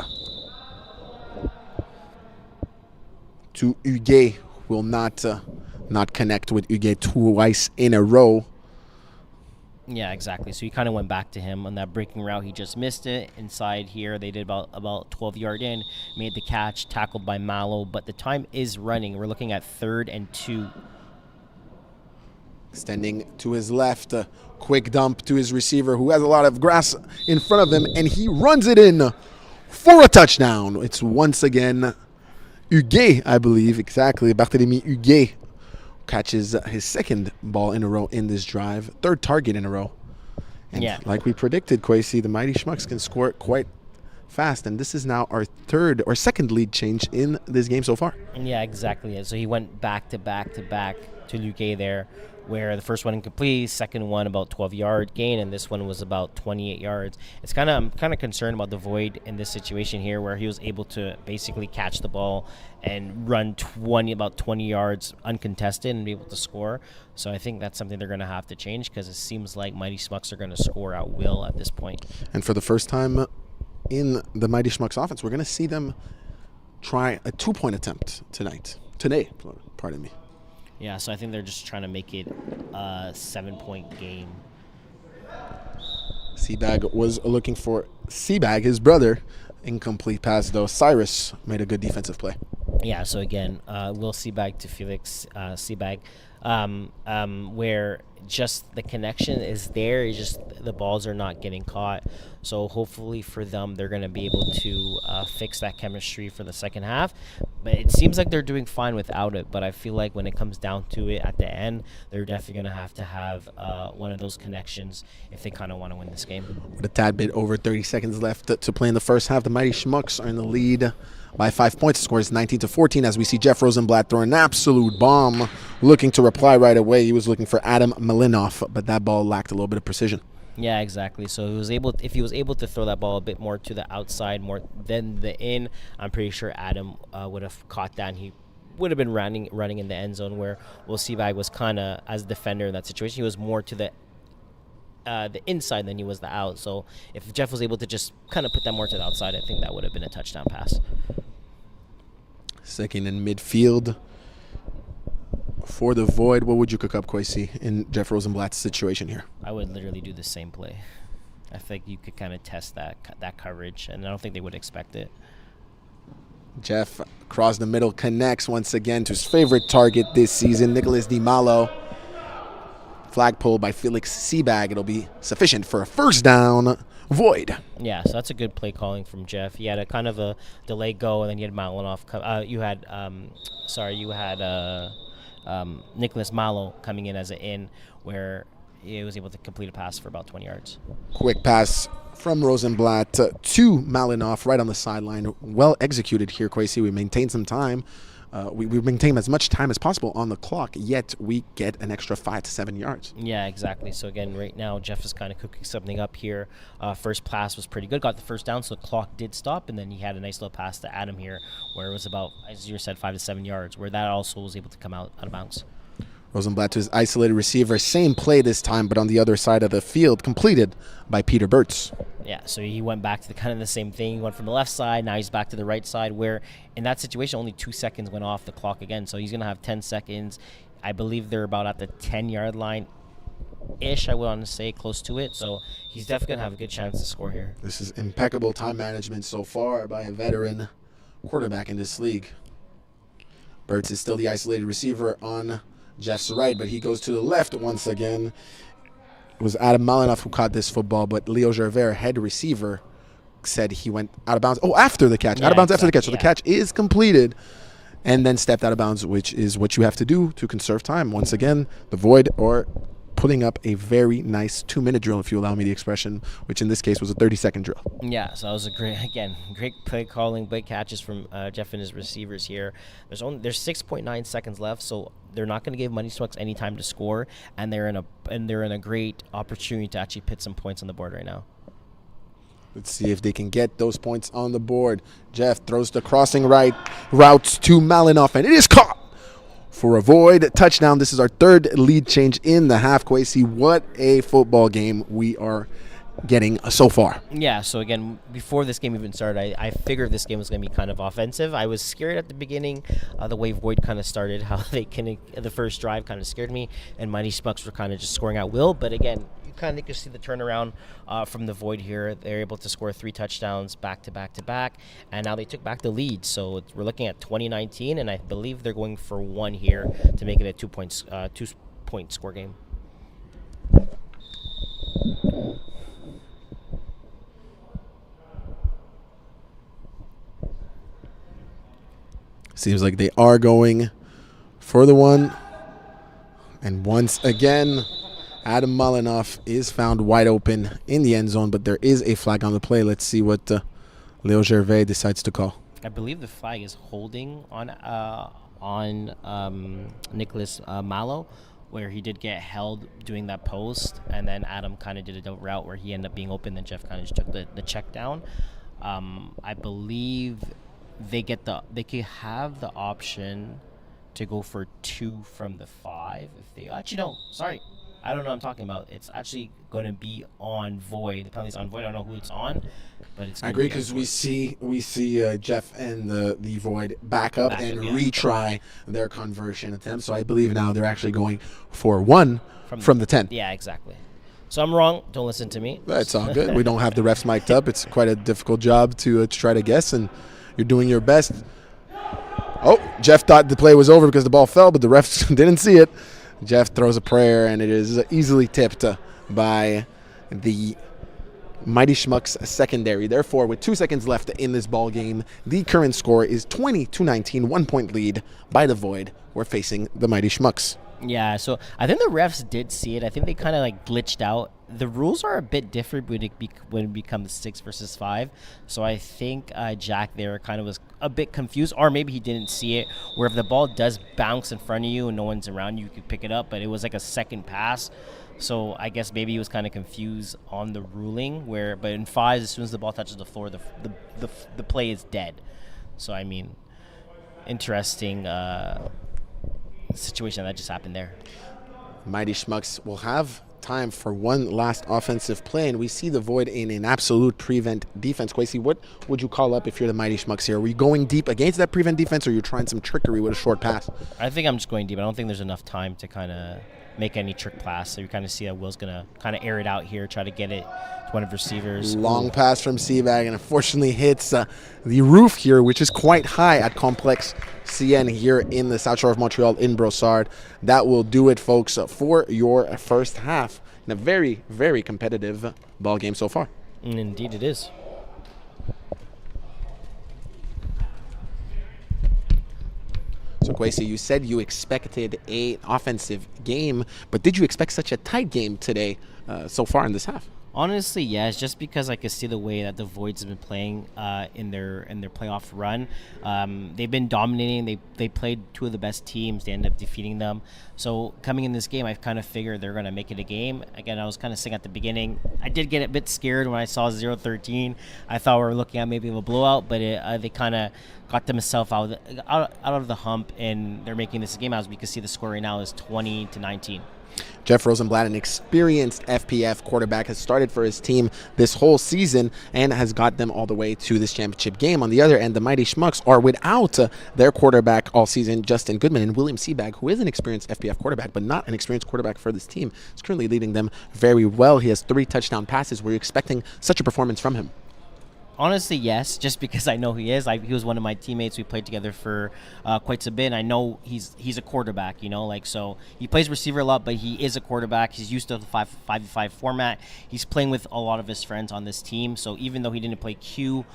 to Huguet. Will not connect with Huguet twice in a row. Yeah, exactly. So he kind of went back to him on that breaking route. He just missed it. Inside here, they did about 12 yard in, made the catch, tackled by Malo, but the time is running. We're looking at 3rd and 2. Extending to his left, a quick dump to his receiver who has a lot of grass in front of him, and he runs it in for a touchdown. It's once again Huguet, I believe, exactly. Barthélemy Huguet catches his 2nd ball in a row in this drive, 3rd target in a row. And like we predicted, Kwesi, the Mighty Schmucks can score it quite fast, and this is now our 2nd lead change in this game so far. Yeah, exactly. So he went back to Huguet there, where the first one incomplete, second one about 12-yard gain, and this one was about 28 yards. I'm kind of concerned about the Void in this situation here, where he was able to basically catch the ball and run about 20 yards uncontested and be able to score. So I think that's something they're going to have to change, because it seems like Mighty Schmucks are going to score at will at this point. And for the first time in the Mighty Schmucks offense, we're going to see them try a 2-point attempt today, pardon me. Yeah, so I think they're just trying to make it a 7-point game. Seabag was looking for his brother. Incomplete pass, though. Cyrus made a good defensive play. Yeah, so again, Will Seabag to Felix Seabag, where just the connection is there. It's just the balls are not getting caught. So hopefully for them, they're going to be able to fix that chemistry for the second half. But it seems like they're doing fine without it. But I feel like when it comes down to it at the end, they're definitely going to have one of those connections if they kind of want to win this game. With a tad bit over 30 seconds left to play in the first half, the Mighty Schmucks are in the lead by 5 points. The score is 19-14 as we see Jeff Rosenblatt throw an absolute bomb, looking to reply right away. He was looking for Adam Malinoff, but that ball lacked a little bit of precision. Yeah, exactly. So if he was able to throw that ball a bit more to the outside, more than the in, I'm pretty sure Adam would have caught that, and he would have been running in the end zone, where Will Seabag was kind of, as a defender in that situation, he was more to the inside than he was the out. So if Jeff was able to just kind of put that more to the outside, I think that would have been a touchdown pass. 2nd in midfield for the Void. What would you cook up, Kwesi, in Jeff Rosenblatt's situation here? I would literally do the same play. I think you could kind of test that coverage, and I don't think they would expect it. Jeff across the middle connects once again to his favorite target this season, Nicholas Di Malo. Flag pull by Felix Seabag. It'll be sufficient for a first down. Void. Yeah, so that's a good play calling from Jeff. He had a kind of a delay go, and then you had Malinoff. Nicholas Malo coming in as an in, where he was able to complete a pass for about 20 yards. Quick pass from Rosenblatt to Malinoff right on the sideline. Well executed here, Kwesi. We maintained some time. We maintain as much time as possible on the clock, yet we get an extra 5 to 7 yards. Yeah, exactly. So again, right now, Jeff is kind of cooking something up here. First pass was pretty good. Got the first down, so the clock did stop, and then he had a nice little pass to Adam here, where it was about, as you said, 5 to 7 yards, where that also was able to come out of bounds. Rosenblatt to his isolated receiver. Same play this time, but on the other side of the field, completed by Peter Burtz. Yeah, so he went back to the kind of the same thing. He went from the left side, now he's back to the right side, where in that situation only 2 seconds went off the clock again. So he's going to have 10 seconds. I believe they're about at the 10-yard line-ish, I want to say, close to it. So he's definitely going to have a good chance to score here. This is impeccable time management so far by a veteran quarterback in this league. Burtz is still the isolated receiver on Jeff's right, but he goes to the left once again. It was Adam Malinoff who caught this football, but Leo Gervais, head receiver, said he went out of bounds. Oh, after the catch. Out of bounds after the catch. So the catch is completed and then stepped out of bounds, which is what you have to do to conserve time. Once again, the void or putting up a very nice 2-minute drill, if you allow me the expression, which in this case was a 30-second drill. Yeah, so that was a great play calling, big catches from Jeff and his receivers here. There's 6.9 seconds left, so they're not going to give Mighty Smucks any time to score, and they're in a great opportunity to actually put some points on the board right now. Let's see if they can get those points on the board. Jeff throws the crossing right routes to Malinoff, and it is caught for a void touchdown. This is our third lead change in the half. Kwesi, what a football game we are getting so far. Yeah, so again, before this game even started, I figured this game was going to be kind of offensive. I was scared at the beginning, the way Void kind of started, how the first drive kind of scared me, and Mighty Smucks were kind of just scoring at will. But again, you kind of can see the turnaround from the Void here. They're able to score 3 touchdowns back to back to back, and now they took back the lead. So we're looking at 2019, and I believe they're going for 1 here to make it a 2-point score game. Seems like they are going for the 1. And once again, Adam Malinoff is found wide open in the end zone, but there is a flag on the play. Let's see what Leo Gervais decides to call. I believe the flag is holding on Nicholas Malo, where he did get held doing that post, and then Adam kind of did a route where he ended up being open, then Jeff kind of just took the check down. I believe they could have the option to go for 2 from the 5 if they actually don't. Sorry, I don't know what I'm talking about. It's actually going to be on Void. The penalty's on Void. I don't know who it's on, but it's. I agree, because we see Jeff and the Void back up and retry their conversion attempt. So I believe now they're actually going for 1 from the 10. Yeah, exactly. So I'm wrong. Don't listen to me. That's all good. We don't have the refs mic'd up. It's quite a difficult job to try to guess, and you're doing your best. Oh, Jeff thought the play was over because the ball fell, but the refs didn't see it. Jeff throws a prayer, and it is easily tipped by the Mighty Schmucks secondary. Therefore, with 2 seconds left in this ball game, the current score is 20-19, 1-point lead by the Void. We're facing the Mighty Schmucks. Yeah, so I think the refs did see it. I think they kind of glitched out. The rules are a bit different when it becomes 6 versus 5. So I think Jack there kind of was a bit confused, or maybe he didn't see it, where if the ball does bounce in front of you and no one's around you could pick it up, but it was like a second pass. So I guess maybe he was kind of confused on the ruling, but in 5, as soon as the ball touches the floor, the play is dead. So, I mean, interesting situation that just happened there. Mighty Schmucks will have time for one last offensive play, and we see the Void in an absolute prevent defense. Kwesi, what would you call up if you're the Mighty Schmucks here? Are we going deep against that prevent defense, or are you trying some trickery with a short pass? I think I'm just going deep. I don't think there's enough time to kind of make any trick pass. So you kind of see that Will's going to kind of air it out here, try to get it to one of receivers. Long pass from Seabag, and unfortunately hits the roof here, which is quite high at Complexe CN here in the South Shore of Montreal in Brossard. That will do it, folks, for your first half in a very, very competitive ball game so far. Indeed it is. So, Kwesi, you said you expected an offensive game, but did you expect such a tight game today so far in this half? Honestly, yes, just because I could see the way that the Voids have been playing in their playoff run. They've been dominating. They played two of the best teams. They ended up defeating them. So coming in this game, I kind of figured they're going to make it a game. Again, I was kind of saying at the beginning, I did get a bit scared when I saw 0-13. I thought we were looking at maybe a blowout, but they kind of got themselves out of the hump, and they're making this a game. As we can see, the score right now is 20-19. Jeff Rosenblatt, an experienced FPF quarterback, has started for his team this whole season and has got them all the way to this championship game. On the other end, the Mighty Schmucks are without their quarterback all season, Justin Goodman, and William Seabag, who is an experienced FPF quarterback, but not an experienced quarterback for this team, is currently leading them very well. He has 3 touchdown passes. Were you expecting such a performance from him? Honestly, yes, just because I know he is. He was one of my teammates. We played together for quite a bit. And I know he's a quarterback, so he plays receiver a lot, but he is a quarterback. He's used to the 5v5 format. He's playing with a lot of his friends on this team. So even though he didn't play Q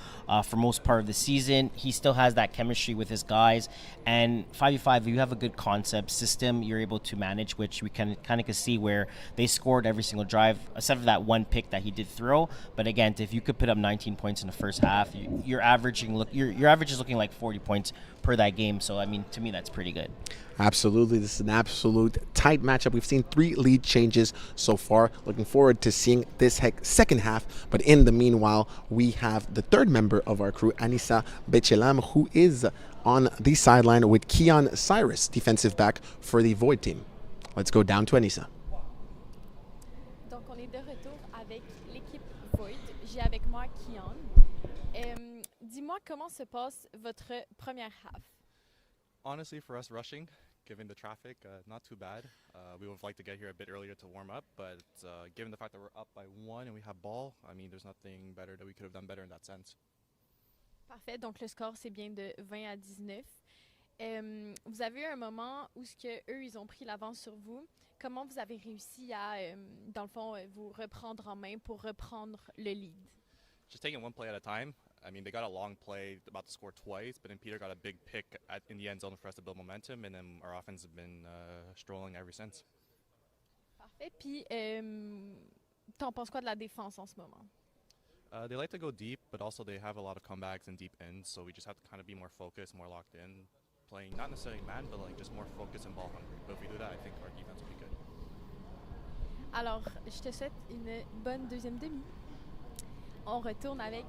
for most part of the season, he still has that chemistry with his guys. And 5v5, you have a good concept system you're able to manage, which we kind of could see where they scored every single drive, except for that one pick that he did throw. But again, if you could put up 19 points in the first half, your average is looking like 40 points per that game. So I mean, to me, that's pretty good. Absolutely. This is an absolute tight matchup. We've seen 3 lead changes so far. Looking forward to seeing this second half. But in the meanwhile, we have the third member of our crew, Anissa Bechelam, who is on the sideline with Keon Cyrus, defensive back for the Void team. Let's go down to Anissa. Donc, on est de retour avec l'équipe Void. J'ai avec moi Keon. Dis-moi comment se passe votre première half. Honestly, for us rushing, given the traffic, not too bad. We would have liked to get here a bit earlier to warm up, but given the fact that we're up by 1 and we have ball, I mean, there's nothing better that we could have done better in that sense. Parfait. Donc, le score, c'est bien de 20-19. Vous avez eu un moment où eux, ils ont pris l'avance sur vous. Comment vous avez réussi à, dans le fond, vous reprendre en main pour reprendre le lead? Just taking one play at a time. I mean, they got a long play about to score twice, but then Peter got a big pick in the end zone for us to build momentum, and then our offense has been strolling ever since. Parfait. Puis, t'en penses quoi de la défense en ce moment? They like to go deep, but also they have a lot of comebacks and deep ends, so we just have to kind of be more focused, more locked in, playing not necessarily man, but like just more focused and ball hungry. But if we do that, I think our defense will be good. Alors, je te souhaite une bonne deuxième demi. On retourne avec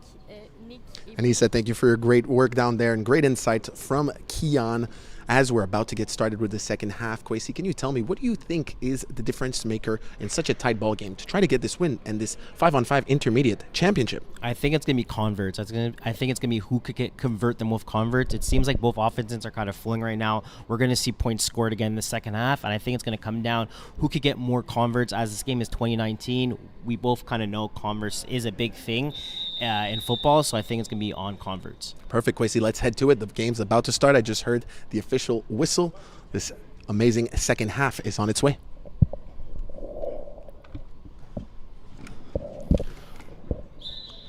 Nick. Anissa, thank you for your great work down there and great insight from Keon. As we're about to get started with the second half, Kwesi, can you tell me, what do you think is the difference maker in such a tight ball game to try to get this win and this 5-on-5 intermediate championship? I think it's going to be converts. I think it's going to be who could convert them with converts. It seems like both offenses are kind of flowing right now. We're going to see points scored again in the second half, and I think it's going to come down who could get more converts. As this game is 2019, we both kind of know converts is a big thing in football, so I think it's going to be on converts. Perfect, Kwesi. Let's head to it. The game's about to start. I just heard the official whistle. This amazing second half is on its way.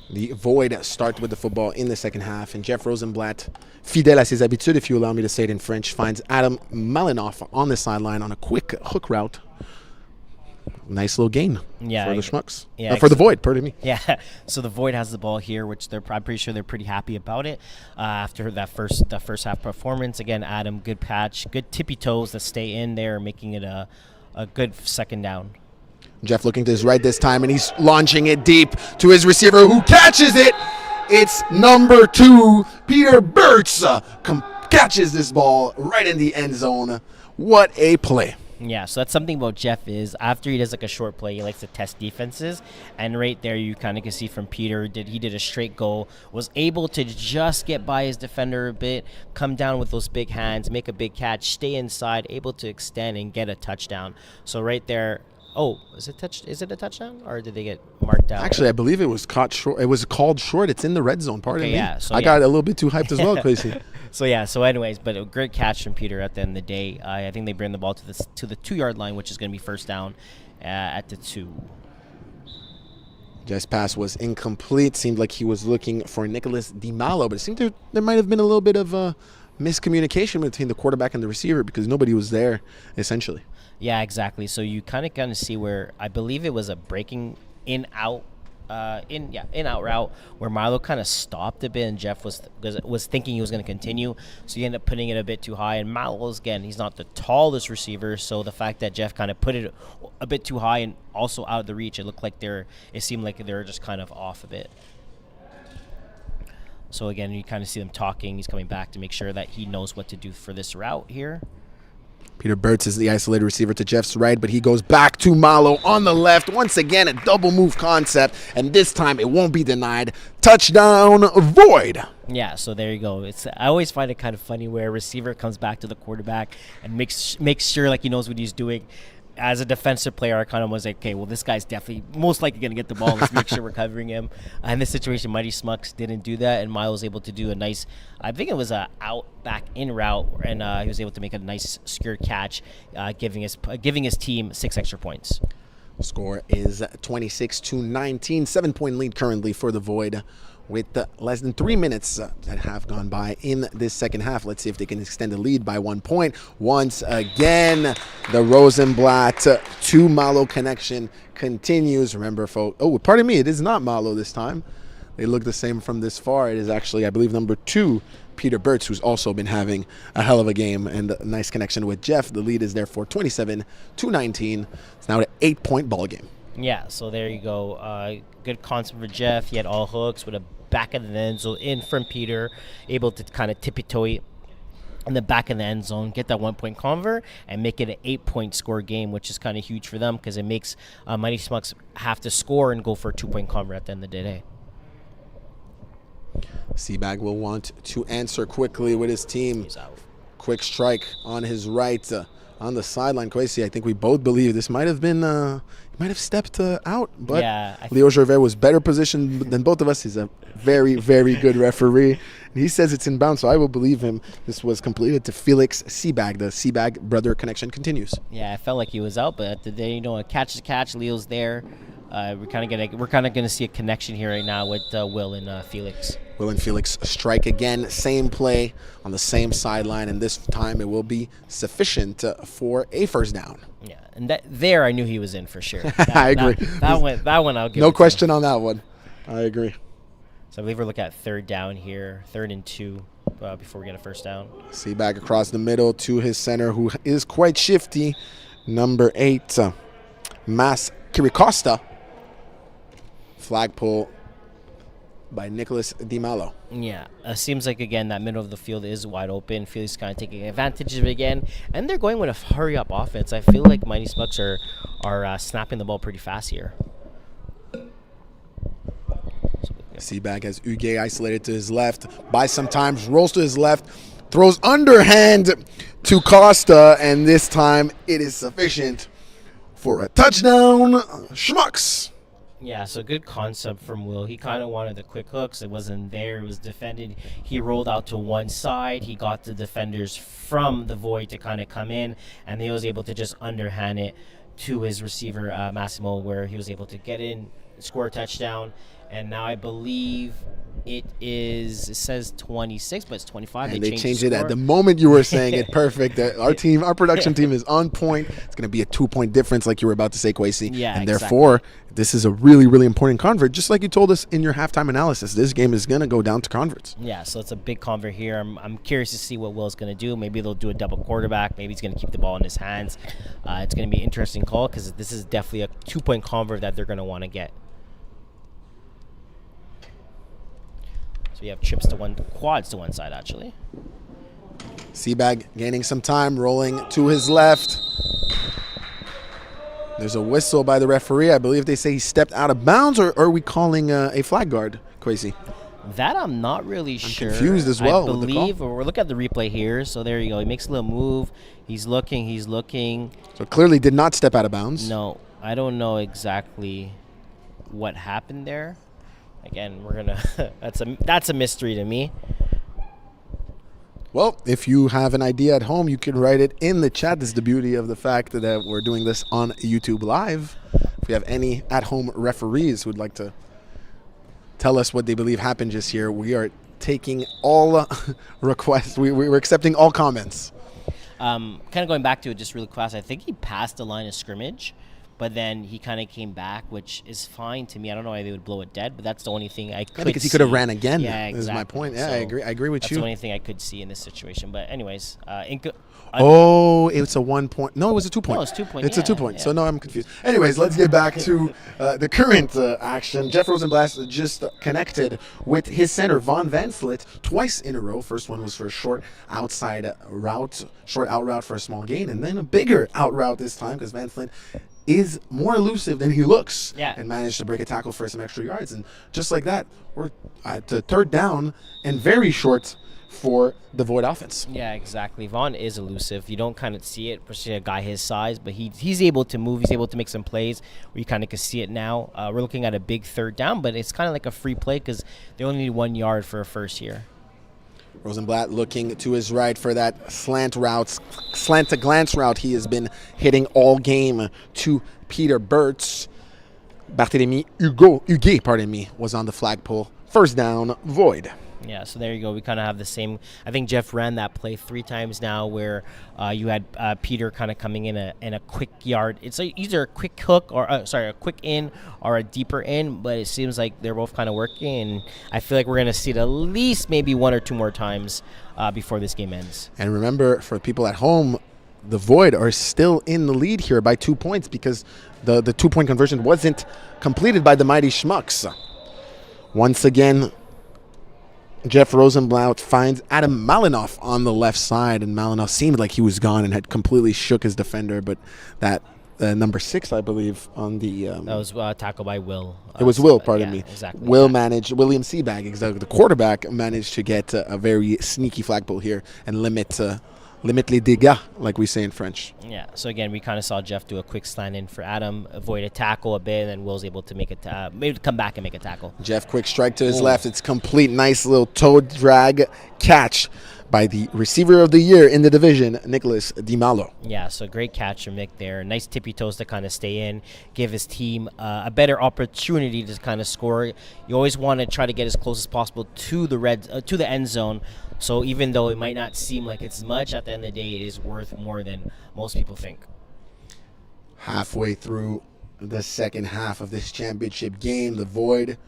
The Void start with the football in the second half, and Jeff Rosenblatt, fidèle à ses habitudes, if you allow me to say it in French, finds Adam Malinoff on the sideline on a quick hook route. Nice little gain for the Schmucks. Yeah, for the Void, pardon me. Yeah, so the Void has the ball here, which I'm pretty sure they're pretty happy about it after that first half performance. Again, Adam, good patch, good tippy toes that stay in there, making it a good second down. Jeff looking to his right this time, and he's launching it deep to his receiver, who catches it. It's number 2, Peter Burtz, catches this ball right in the end zone. What a play. Yeah, so that's something about Jeff is after he does like a short play, he likes to test defenses. And right there, you kind of can see from Peter, he did a straight goal, was able to just get by his defender a bit, come down with those big hands, make a big catch, stay inside, able to extend and get a touchdown. So right there, is it a touchdown or did they get marked out? Actually, I believe it was caught short. It was called short. It's in the red zone. Pardon me. Yeah, so I got a little bit too hyped as well, Quasi. So anyways, but a great catch from Peter at the end of the day. I think they bring the ball to the 2-yard line, which is going to be first down at the 2. Jeff's pass was incomplete. Seemed like he was looking for Nicholas DiMalo, but it seemed there might have been a little bit of miscommunication between the quarterback and the receiver because nobody was there, essentially. Yeah, exactly. So you kind of see where I believe it was a breaking in-out route where Milo kind of stopped a bit and Jeff was thinking he was going to continue, so he ended up putting it a bit too high. And Milo's, again, he's not the tallest receiver, so the fact that Jeff kind of put it a bit too high and also out of the reach, it seemed like they were just kind of off a bit. So again, you kind of see them talking. He's coming back to make sure that he knows what to do for this route here. Peter Burtz is the isolated receiver to Jeff's right, but he goes back to Malo on the left. Once again, a double move concept, and this time it won't be denied. Touchdown, Void. Yeah, so there you go. I always find it kind of funny where a receiver comes back to the quarterback and makes sure like he knows what he's doing. As a defensive player, I kind of was like, okay, well, this guy's definitely most likely going to get the ball. Let's make sure we're covering him. In this situation, Mighty Smucks didn't do that, and Miles was able to do a nice, I think it was a out back in route, and he was able to make a nice secure catch, giving his team 6 extra points. Score is 26-19, 7-point lead currently for the Void, with less than 3 minutes that have gone by in this second half. Let's see if they can extend the lead by 1 point. Once again, the Rosenblatt to Malo connection continues. Remember, folks, pardon me, it is not Malo this time. They look the same from this far. It is actually, I believe, number 2, Peter Burtz, who's also been having a hell of a game and a nice connection with Jeff. The lead is therefore 27-19. It's now an 8-point ball game. Yeah, so there you go. Good concept for Jeff. He had all hooks with a back of the end zone in from Peter, able to kind of tippy-toe it in the back of the end zone, get that 1-point convert, and make it an 8-point score game, which is kind of huge for them because it makes Mighty Smucks have to score and go for a 2-point convert at the end of the day. Seabag will want to answer quickly with his team. He's out. Quick strike on his right on the sideline. Kwesi, I think we both believe this might have been might have stepped out, but yeah, Leo Gervais was better positioned than both of us. He's a very, very good referee. And he says it's inbound, so I will believe him. This was completed to Felix Seabag. The Seabag brother connection continues. Yeah, I felt like he was out, but at the day, a catch is a catch. Leo's there. We're kind of gonna see a connection here right now with Will and Felix. Will and Felix strike again. Same play on the same sideline, and this time it will be sufficient for a first down. Yeah, and I knew he was in for sure. I agree. That one I'll give. No question on that one. I agree. So I believe we're looking at 3rd down here, 3rd and 2 before we get a first down. Seabag across the middle to his center, who is quite shifty. Number 8, Mas Kiricosta. Flag pull by Nicholas DiMalo. Yeah, seems like, again, that middle of the field is wide open. Felix kind of taking advantage of it again. And they're going with a hurry-up offense. I feel like Mighty Smucks are snapping the ball pretty fast here. Seabag has Uge isolated to his left. Buys some time, rolls to his left, throws underhand to Costa, and this time it is sufficient for a touchdown. Schmucks. Yeah, so good concept from Will. He kind of wanted the quick hooks. It wasn't there. It was defended. He rolled out to one side. He got the defenders from the void to kind of come in, and he was able to just underhand it to his receiver, Massimo, where he was able to get in, score a touchdown. And now I believe it says 26, but it's 25. And they changed it at the moment you were saying it. Perfect. Our production team is on point. It's going to be a 2-point difference, like you were about to say, Kwesi. Yeah, and exactly. Therefore, this is a really, really important convert. Just like you told us in your halftime analysis, this game is going to go down to converts. Yeah, so it's a big convert here. I'm curious to see what Will's going to do. Maybe they'll do a double quarterback. Maybe he's going to keep the ball in his hands. It's going to be an interesting call because this is definitely a 2-point convert that they're going to want to get. So we have quads to one side, actually. Seabag gaining some time, rolling to his left. There's a whistle by the referee. I believe they say he stepped out of bounds, or are we calling a flag guard, Kwesi? That I'm not really sure. Confused as well I with the call. believe, or we're looking at the replay here. So there you go. He makes a little move. He's looking. So clearly did not step out of bounds. No, I don't know exactly what happened there. Again, we're gonna. that's a mystery to me. Well, if you have an idea at home, you can write it in the chat. This is the beauty of the fact that we're doing this on YouTube Live. If we have any at-home referees who would like to tell us what they believe happened just here, we are taking all requests. We're accepting all comments. Kind of going back to it just really fast, I think he passed the line of scrimmage, but then he kind of came back, which is fine to me. I don't know why they would blow it dead, but that's the only thing I could see. Because he could have ran again. Yeah, exactly. Is my point. Yeah, So I agree with that's you. the only thing I could see in this situation. But anyways, it's a 1 point. No, it was a 2 point. No, it's 2 point. It's a 2 point. So no, I'm confused. Anyways, let's get back to the current action. Jeff Rosenblatt just connected with his center, Von Vanslet, twice in a row. First one was for a short outside route, short out route for a small gain, and then a bigger out route this time because Vanslet is more elusive than he looks, and managed to break a tackle for some extra yards. And just like that, we're at the third down and very short for the Void offense. Yeah, exactly. Vaughn is elusive. You don't kind of see it, especially a guy his size, but he's able to move. He's able to make some plays where you kind of can see it now. We're looking at a big third down, but it's kind of like a free play because they only need 1 yard for a first here. Rosenblatt looking to his right for that slant to glance route he has been hitting all game to Peter Burtz. Barthélemy Huguet, was on the flagpole. First down, Void. Yeah, so there you go. We kind of have the same. I think Jeff ran that play 3 times now where you had Peter kind of coming in a quick yard. It's either a quick hook or, a quick in or a deeper in, but it seems like they're both kind of working. And I feel like we're going to see it at least maybe 1 or 2 more times before this game ends. And remember, for people at home, the Void are still in the lead here by 2 points because the 2-point conversion wasn't completed by the Mighty Schmucks. Once again, Jeff Rosenblatt finds Adam Malinoff on the left side, and Malinoff seemed like he was gone and had completely shook his defender, but that number 6, I believe, on the... that was tackled by Will. It was Will, pardon me. Exactly. William Seabag, exactly, the quarterback, managed to get a very sneaky flagpole here and limit les dégâts, like we say in French. Yeah, so again, we kind of saw Jeff do a quick slant in for Adam, avoid a tackle a bit, and then Will's able to make it, maybe come back and make a tackle. Jeff, quick strike to his left. It's complete, nice little toe drag catch by the receiver of the year in the division, Nicholas DiMalo. Yeah, so great catch from Nick there. Nice tippy toes to kind of stay in, give his team a better opportunity to kind of score. You always want to try to get as close as possible to the end zone. So even though it might not seem like it's much, at the end of the day, it is worth more than most people think. Halfway through the second half of this championship game, the Void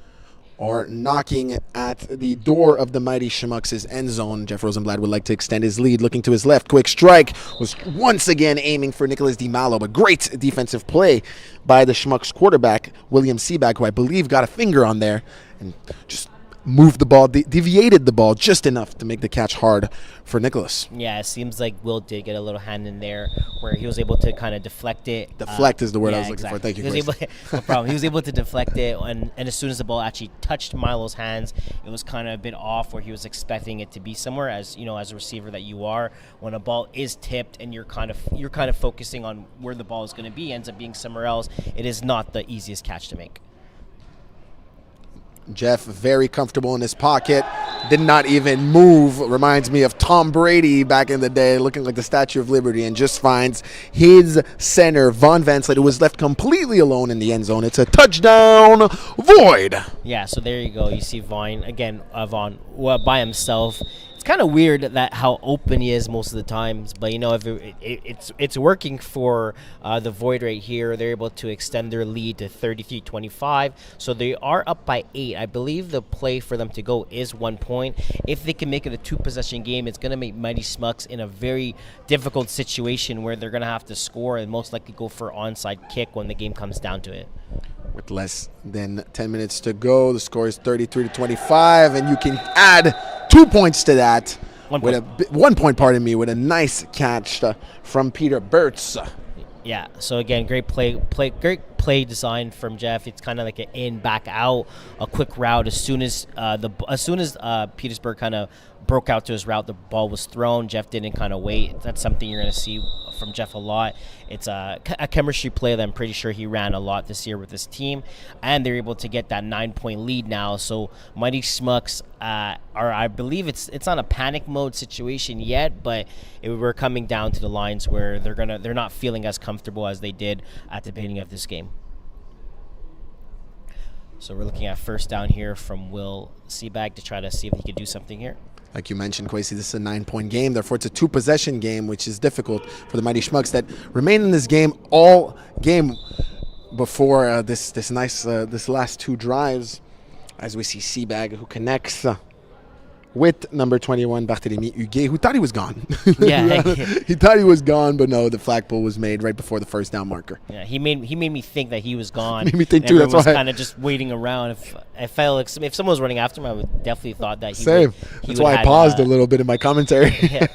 are knocking at the door of the Mighty Schmucks' end zone. Jeff Rosenblatt would like to extend his lead, looking to his left. Quick strike was once again aiming for Nicholas DiMalo, but great defensive play by the Schmucks quarterback, William Seabag, who I believe got a finger on there and just moved the ball, deviated the ball just enough to make the catch hard for Nicholas. Yeah, it seems like Will did get a little hand in there where he was able to kind of deflect it. Deflect is the word I was looking for. Thank you, no problem. He was able to deflect it, and as soon as the ball actually touched Milo's hands, it was kind of a bit off where he was expecting it to be somewhere. As you know, as a receiver that you are, when a ball is tipped and you're kind of focusing on where the ball is going to be, ends up being somewhere else. It is not the easiest catch to make. Jeff very comfortable in his pocket, did not even move. Reminds me of Tom Brady back in the day, looking like the Statue of Liberty, and just finds his center, Von Vanslet, who was left completely alone in the end zone. It's a touchdown, Void. Yeah, so there you go. You see Vaughn, again, Vaughn by himself. It's kind of weird that how open he is most of the times, but you know, if it's working for the Void right here. They're able to extend their lead to 33-25, so they are up by 8. I believe the play for them to go is 1 point. If they can make it a 2-possession game, it's going to make Mighty Schmucks in a very difficult situation where they're going to have to score and most likely go for onside kick when the game comes down to it. With less than 10 minutes to go, the score is 33-25, and you can add 2 points to that. 1 point. With 1 point, with a nice catch from Peter Burtz. Yeah. So again, great play design from Jeff. It's kind of like an in, back, out, a quick route. As soon as Petersburg kind of broke out to his route, the ball was thrown. Jeff didn't kind of wait. That's something you're going to see from Jeff a lot. It's a chemistry play that I'm pretty sure he ran a lot this year with his team, and they're able to get that 9-point lead now. So Mighty Schmucks I believe it's not a panic mode situation yet, but we're coming down to the lines where they're not feeling as comfortable as they did at the beginning of this game. So we're looking at first down here from Will Seabag to try to see if he could do something here. Like you mentioned, Kwesi, this is a 9-point game. Therefore, it's a 2-possession game, which is difficult for the Mighty Schmucks that remain in this game all game before this last 2 drives. As we see Seabag, who connects with number 21, Barthélemy Huguet, who thought he was gone. Yeah. He thought he was gone, but no, the flag pull was made right before the first down marker. Yeah, he made me think that he was gone. Made me think too. Everyone That's why was kind of just waiting around. If someone was running after him, I would definitely thought that he Same. That's why I paused a little bit in my commentary. Yeah,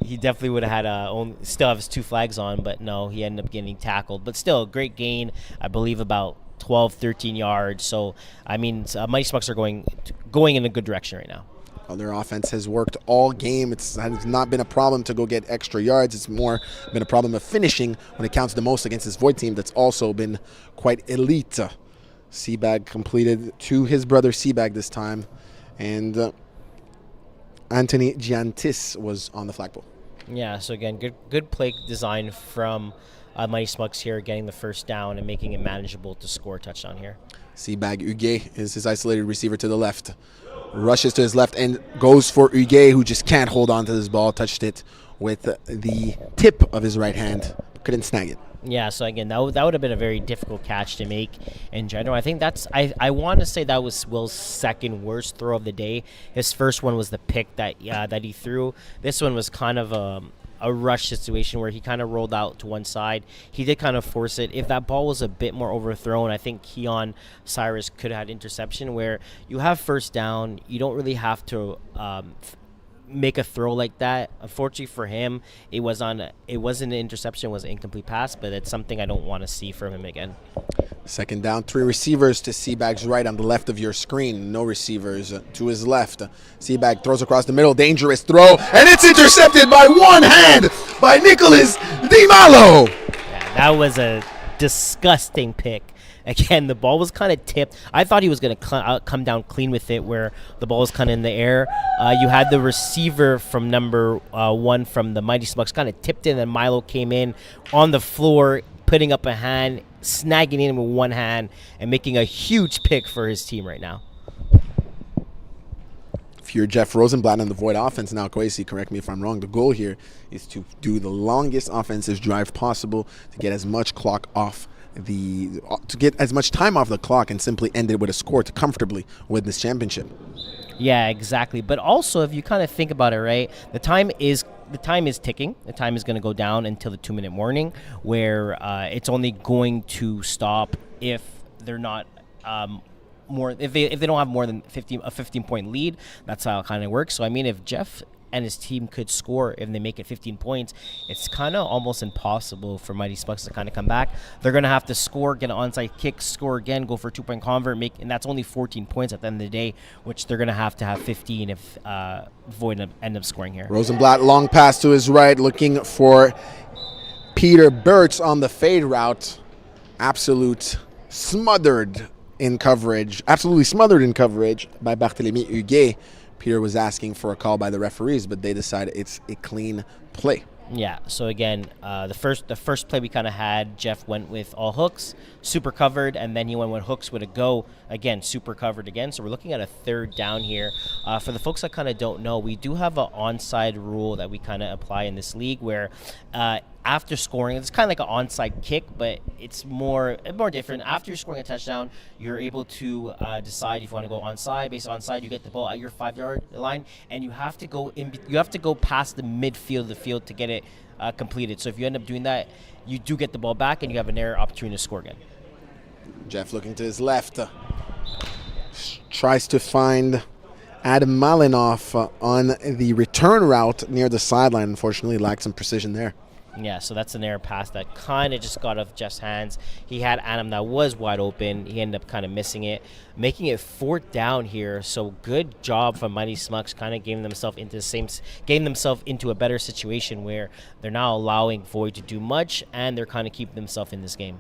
he definitely would have had still have his 2 flags on, but no, he ended up getting tackled. But still, a great gain. I believe about 12, 13 yards. So, I mean, Mighty Schmucks are going in a good direction right now. Well, their offense has worked all game. It has not been a problem to go get extra yards. It's more been a problem of finishing when it counts the most against this Void team that's also been quite elite. Seabag completed to his brother Seabag this time. And Anthony Giantis was on the flagpole. Yeah, so again, good play design from Mighty Schmucks here, getting the first down and making it manageable to score a touchdown here. Seabag Huguet is his isolated receiver to the left. Rushes to his left and goes for Huguet, who just can't hold on to this ball. Touched it with the tip of his right hand. Couldn't snag it. Yeah, so again, that would have been a very difficult catch to make in general. I think I want to say that was Will's second worst throw of the day. His first one was the pick that he threw. This one was kind of a rush situation where he kind of rolled out to one side. He did kind of force it. If that ball was a bit more overthrown, I think Keon Cyrus could have had interception where you have first down. You don't really have to make a throw like that. Unfortunately for him, it wasn't an interception, it was an incomplete pass, but it's something I don't want to see from him again. Second down, 3 receivers to Seabag's right on the left of your screen. No receivers to his left. Seabag throws across the middle, dangerous throw, and it's intercepted by one hand by Nicholas Di Malo. Yeah, that was a disgusting pick. Again, the ball was kind of tipped. I thought he was going to come down clean with it where the ball was kind of in the air. You had the receiver from number 1 from the Mighty Schmucks kind of tipped in, and Milo came in on the floor, putting up a hand, snagging in with one hand, and making a huge pick for his team right now. If you're Jeff Rosenblatt on the Void offense now, Kwesi, correct me if I'm wrong, the goal here is to do the longest offensive drive possible to get as much clock off to get as much time off the clock and simply end it with a score to comfortably win this championship. Yeah, exactly. But also, if you kind of think about it, right, the time is ticking. The time is going to go down until the 2-minute warning, where it's only going to stop if they're not if they don't have more than a 15-point lead. That's how it kind of works. So I mean, if Jeff and his team could score if they make it 15 points, it's kind of almost impossible for Mighty Schmucks to kind of come back. They're going to have to score, get an onside kick, score again, go for a 2-point convert, and that's only 14 points at the end of the day, which they're going to have 15 if Void end up scoring here. Rosenblatt, long pass to his right, looking for Peter Burtz on the fade route. Absolutely smothered in coverage by Barthélemy Huguet. Peter was asking for a call by the referees, but they decided it's a clean play. Yeah, so again, the first play we kind of had, Jeff went with all hooks, super covered, and then he went with hooks with a go, again, super covered again. So we're looking at a third down here. For the folks that kind of don't know, we do have an onside rule that we kind of apply in this league where after scoring, it's kind of like an onside kick, but it's more different. After you're scoring a touchdown, you're able to decide if you want to go onside. Based on onside, you get the ball at your 5-yard line, and you have to go past the midfield of the field to get it completed. So if you end up doing that, you do get the ball back, and you have an air opportunity to score again. Jeff looking to his left, tries to find Adam Malinoff on the return route near the sideline. Unfortunately, lacked some precision there. Yeah, so that's an error pass that kind of just got off Jeff's hands. He had Adam that was wide open. He ended up kind of missing it, making it 4th down here. So good job from Mighty Smucks, kind of getting themselves into a better situation where they're now allowing Void to do much, and they're kind of keeping themselves in this game.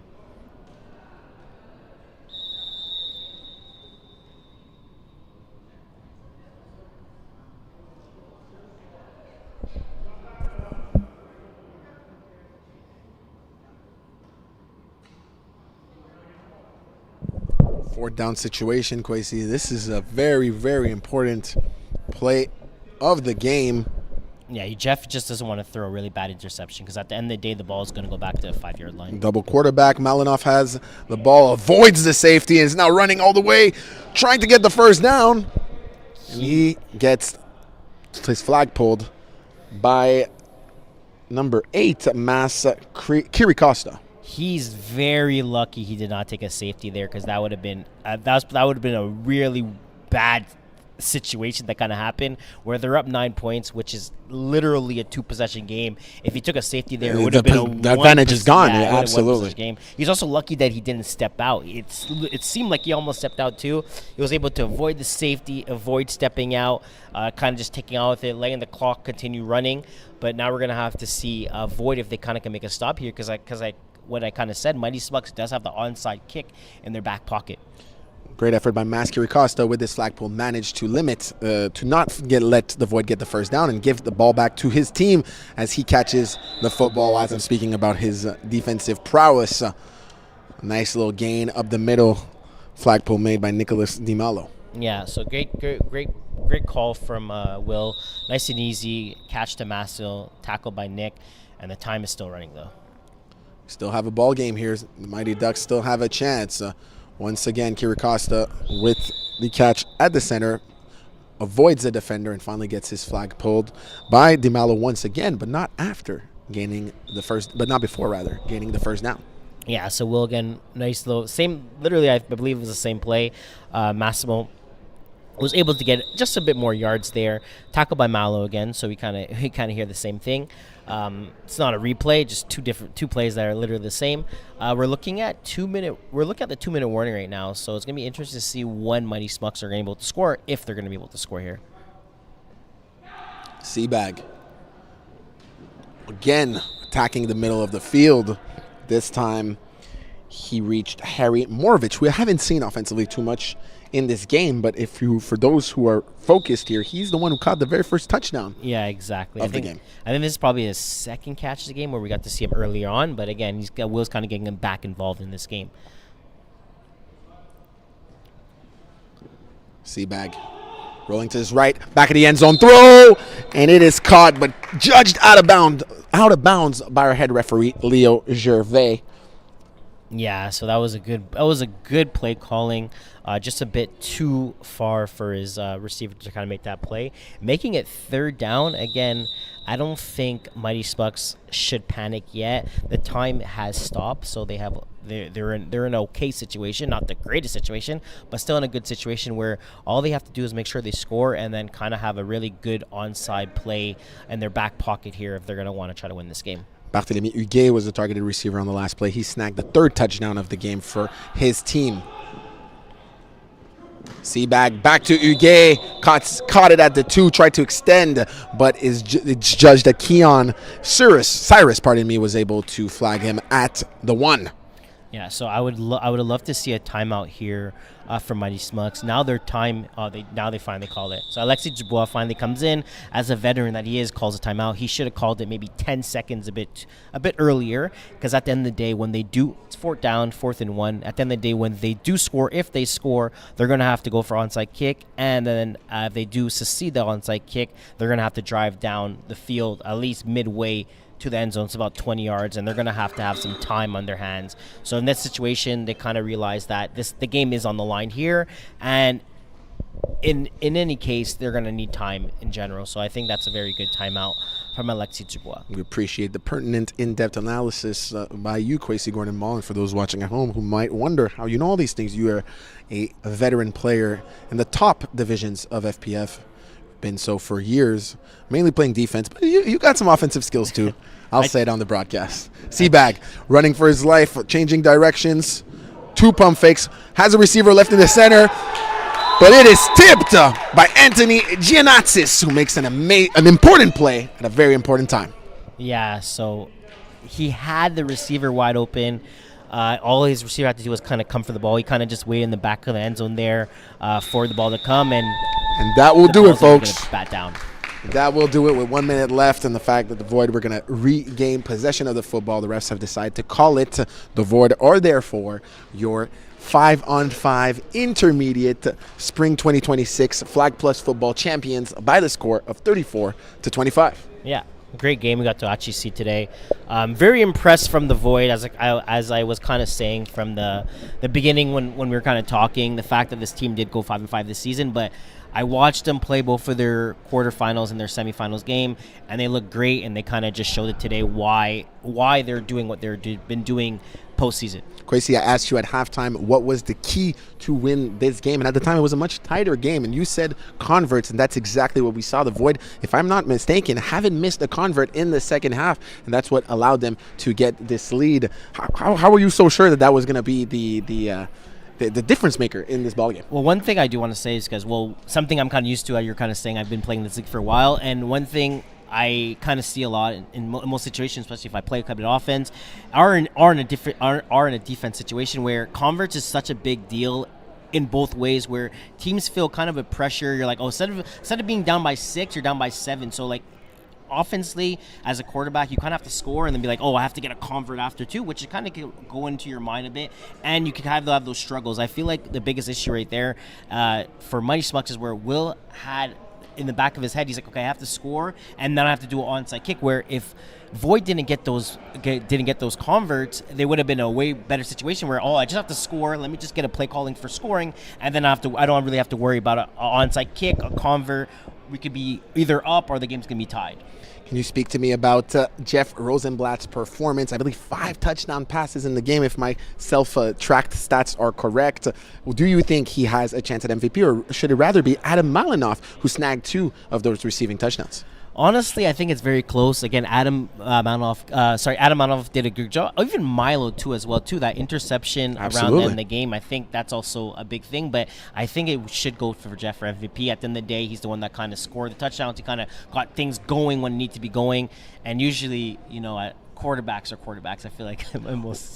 Fourth down situation, Kwesi. This is a very, very important play of the game. Yeah, Jeff just doesn't want to throw a really bad interception because at the end of the day, the ball is going to go back to the 5-yard line. Double quarterback. Malinoff has the ball, avoids the safety, and is now running all the way, trying to get the first down. And he gets his flag pulled by number 8, Mas Kirikosta. He's very lucky he did not take a safety there because that would have been a really bad situation that kind of happened where they're up 9 points, which is literally a 2-possession game. If he took a safety there, it would have been the advantage is gone. Yeah, absolutely. Game. He's also lucky that he didn't step out. It seemed like he almost stepped out too. He was able to avoid the safety, avoid stepping out, kind of just taking out with it, letting the clock continue running. But now we're gonna have to see Void if they kind of can make a stop here because what I kind of said, Mighty Smucks does have the onside kick in their back pocket. Great effort by Mas Kirikosta with this flagpole, managed to limit, to not let the Void get the first down and give the ball back to his team as he catches the football. As I'm speaking about his defensive prowess, a nice little gain up the middle, flagpole made by Nicholas Di Malo. Yeah, so great call from Will. Nice and easy catch to Masil, tackle by Nick, and the time is still running though. Still have a ball game here. The Mighty Ducks still have a chance. Once again, Kirikosta with the catch at the center, avoids the defender and finally gets his flag pulled by Di Malo once again, but not after gaining the first, but not before rather, gaining the first down. Yeah, so Will again, nice little, same, literally I believe it was the same play. Massimo was able to get just a bit more yards there. Tackled by Malo again, so we kind of hear the same thing. It's not a replay, just two plays that are literally the same. We're looking at the 2-minute warning right now, so it's gonna be interesting to see when Mighty Smucks are gonna be able to score, if they're gonna be able to score here. Seabag again attacking the middle of the field. This time he reached Harry Morovich, who I haven't seen offensively too much in this game, but for those who are focused here, he's the one who caught the very first touchdown. Yeah, exactly. Of the game. I think this is probably his second catch of the game where we got to see him earlier on, but again, Will's kind of getting him back involved in this game. Seabag rolling to his right, back of the end zone throw, and it is caught, but judged out of bounds by our head referee Leo Gervais. Yeah, so that was a good play calling. Just a bit too far for his receiver to kind of make that play. Making it 3rd down, again, I don't think Mighty Smucks should panic yet. The time has stopped, so they're in an okay situation, not the greatest situation, but still in a good situation where all they have to do is make sure they score and then kind of have a really good onside play in their back pocket here if they're going to want to try to win this game. Barthélemy Huguet was the targeted receiver on the last play. He snagged the 3rd touchdown of the game for his team. Seabag back to Huguet, caught it at the 2, tried to extend, but it's judged that Cyrus, was able to flag him at the 1. Yeah, so I would have loved to see a timeout here for Mighty Smucks. Now their time, they finally called it. So Alexis Dubois finally comes in as a veteran that he is, calls a timeout. He should have called it maybe 10 seconds a bit earlier, because at the end of the day, when they do, it's 4th down, 4th and 1. At the end of the day, when they do score, if they score, they're going to have to go for onside kick, and then if they do succeed the onside kick, they're going to have to drive down the field at least midway to the end zone. It's about 20 yards, and they're going to have some time on their hands. So in this situation, they kind of realize that the game is on the line here, and in any case, they're going to need time in general. So I think that's a very good timeout from Alexis Dubois. We appreciate the pertinent, in-depth analysis by you, Kwesi Gordon-Mullen. For those watching at home who might wonder how you know all these things, you are a veteran player in the top divisions of FPF. been so for years, mainly playing defense, but you got some offensive skills too. I'll say it on the broadcast. Seabag running for his life, changing directions, 2 pump fakes, has a receiver left in the center, but it is tipped by Anthony Giannatsis, who makes an important play at a very important time. Yeah, so he had the receiver wide open. All his receiver had to do was kind of come for the ball. He kind of just waited in the back of the end zone there for the ball to come, and that will do it, folks. Bat down. That will do it with 1 minute left, and the fact that the Void were going to regain possession of the football. The refs have decided to call it. The Void are therefore your 5-on-5 intermediate spring 2026 Flag Plus football champions by the score of 34-25. Yeah, great game we got to actually see today. Very impressed from the Void, as I was kind of saying from the beginning when we were kind of talking, the fact that this team did go 5-5 this season, but I watched them play both for their quarterfinals and their semifinals game, and they look great, and they kind of just showed it today why they're doing what they've been doing postseason. Kwesi, I asked you at halftime what was the key to win this game, and at the time it was a much tighter game, and you said converts, and that's exactly what we saw. The Void, if I'm not mistaken, haven't missed a convert in the second half, and that's what allowed them to get this lead. How were you so sure that was going to be the difference maker in this ballgame? Well, one thing I do want to say is because, something I'm kind of used to, you're kind of saying I've been playing this league for a while, and one thing I kind of see a lot in most situations, especially if I play a couple of offense, are in a defense situation where converts is such a big deal in both ways, where teams feel kind of a pressure. You're like, instead of being down by 6, you're down by 7. So like, offensively, as a quarterback, you kind of have to score and then be like, I have to get a convert after 2, which kind of go into your mind a bit, and you can have those struggles. I feel like the biggest issue right there for Mighty Smucks is where Will had in the back of his head, he's like, okay, I have to score, and then I have to do an onside kick, where if Void didn't get those converts, they would have been a way better situation where, I just have to score, let me just get a play calling for scoring, and then I don't really have to worry about an onside kick, a convert. We could be either up or the game's going to be tied. Can you speak to me about Jeff Rosenblatt's performance? I believe 5 touchdown passes in the game, if my self-tracked stats are correct. Do you think he has a chance at MVP, or should it rather be Adam Malinoff, who snagged 2 of those receiving touchdowns? Honestly, I think it's very close. Again, Adam Malinoff did a good job. Even Milo too, as well. That interception around the end of the game, I think that's also a big thing. But I think it should go for Jeff for MVP. At the end of the day, he's the one that kind of scored the touchdowns. He kind of got things going when it need to be going. And usually, quarterbacks are quarterbacks. I feel like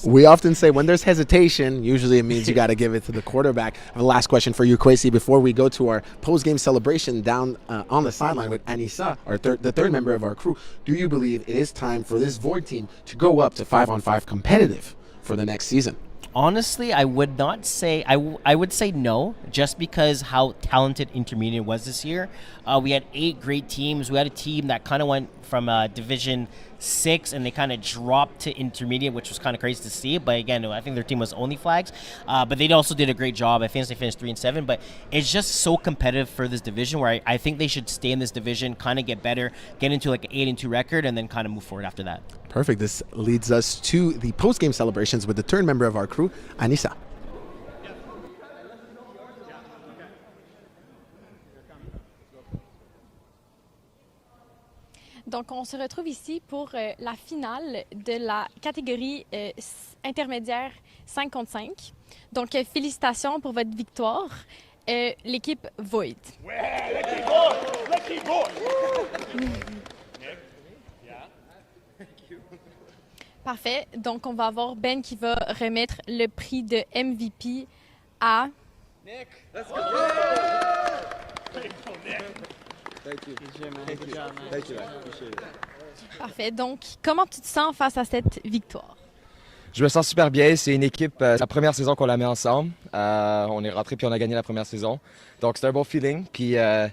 we often say when there's hesitation, usually it means you got to give it to the quarterback. I have a last question for you, Kwesi, before we go to our post-game celebration down on the sideline with Anissa, the third member of our crew. Do you believe it is time for this Void team to go up to 5-on-5 competitive for the next season? Honestly, I would not say. I would say no, just because how talented Intermediate was this year. We had 8 great teams. We had a team that kind of went from Division 6 and they kind of dropped to Intermediate, which was kind of crazy to see. But again, I think their team was only flags. But they also did a great job. I think they finished 3-7. But it's just so competitive for this division, where I think they should stay in this division, kind of get better, get into like an 8-2 record, and then kind of move forward after that. Perfect. This leads us to the post-game celebrations with the third member of our crew, Anissa. Donc, on se retrouve ici pour la finale de la catégorie intermédiaire 5 contre 5. Donc, félicitations pour votre victoire, l'équipe Void. Ouais, l'équipe Void! Parfait. Donc, on va avoir Ben qui va remettre le prix de MVP à... Nick! Let's go! Thank you. Thank you. Appreciate it. Parfait. Donc, comment tu te sens face à cette victoire? Je me sens super bien. C'est une équipe, c'est la première saison qu'on la met ensemble. On est rentré puis on a gagné la première saison. Donc, c'est un bon feeling. Puis, ça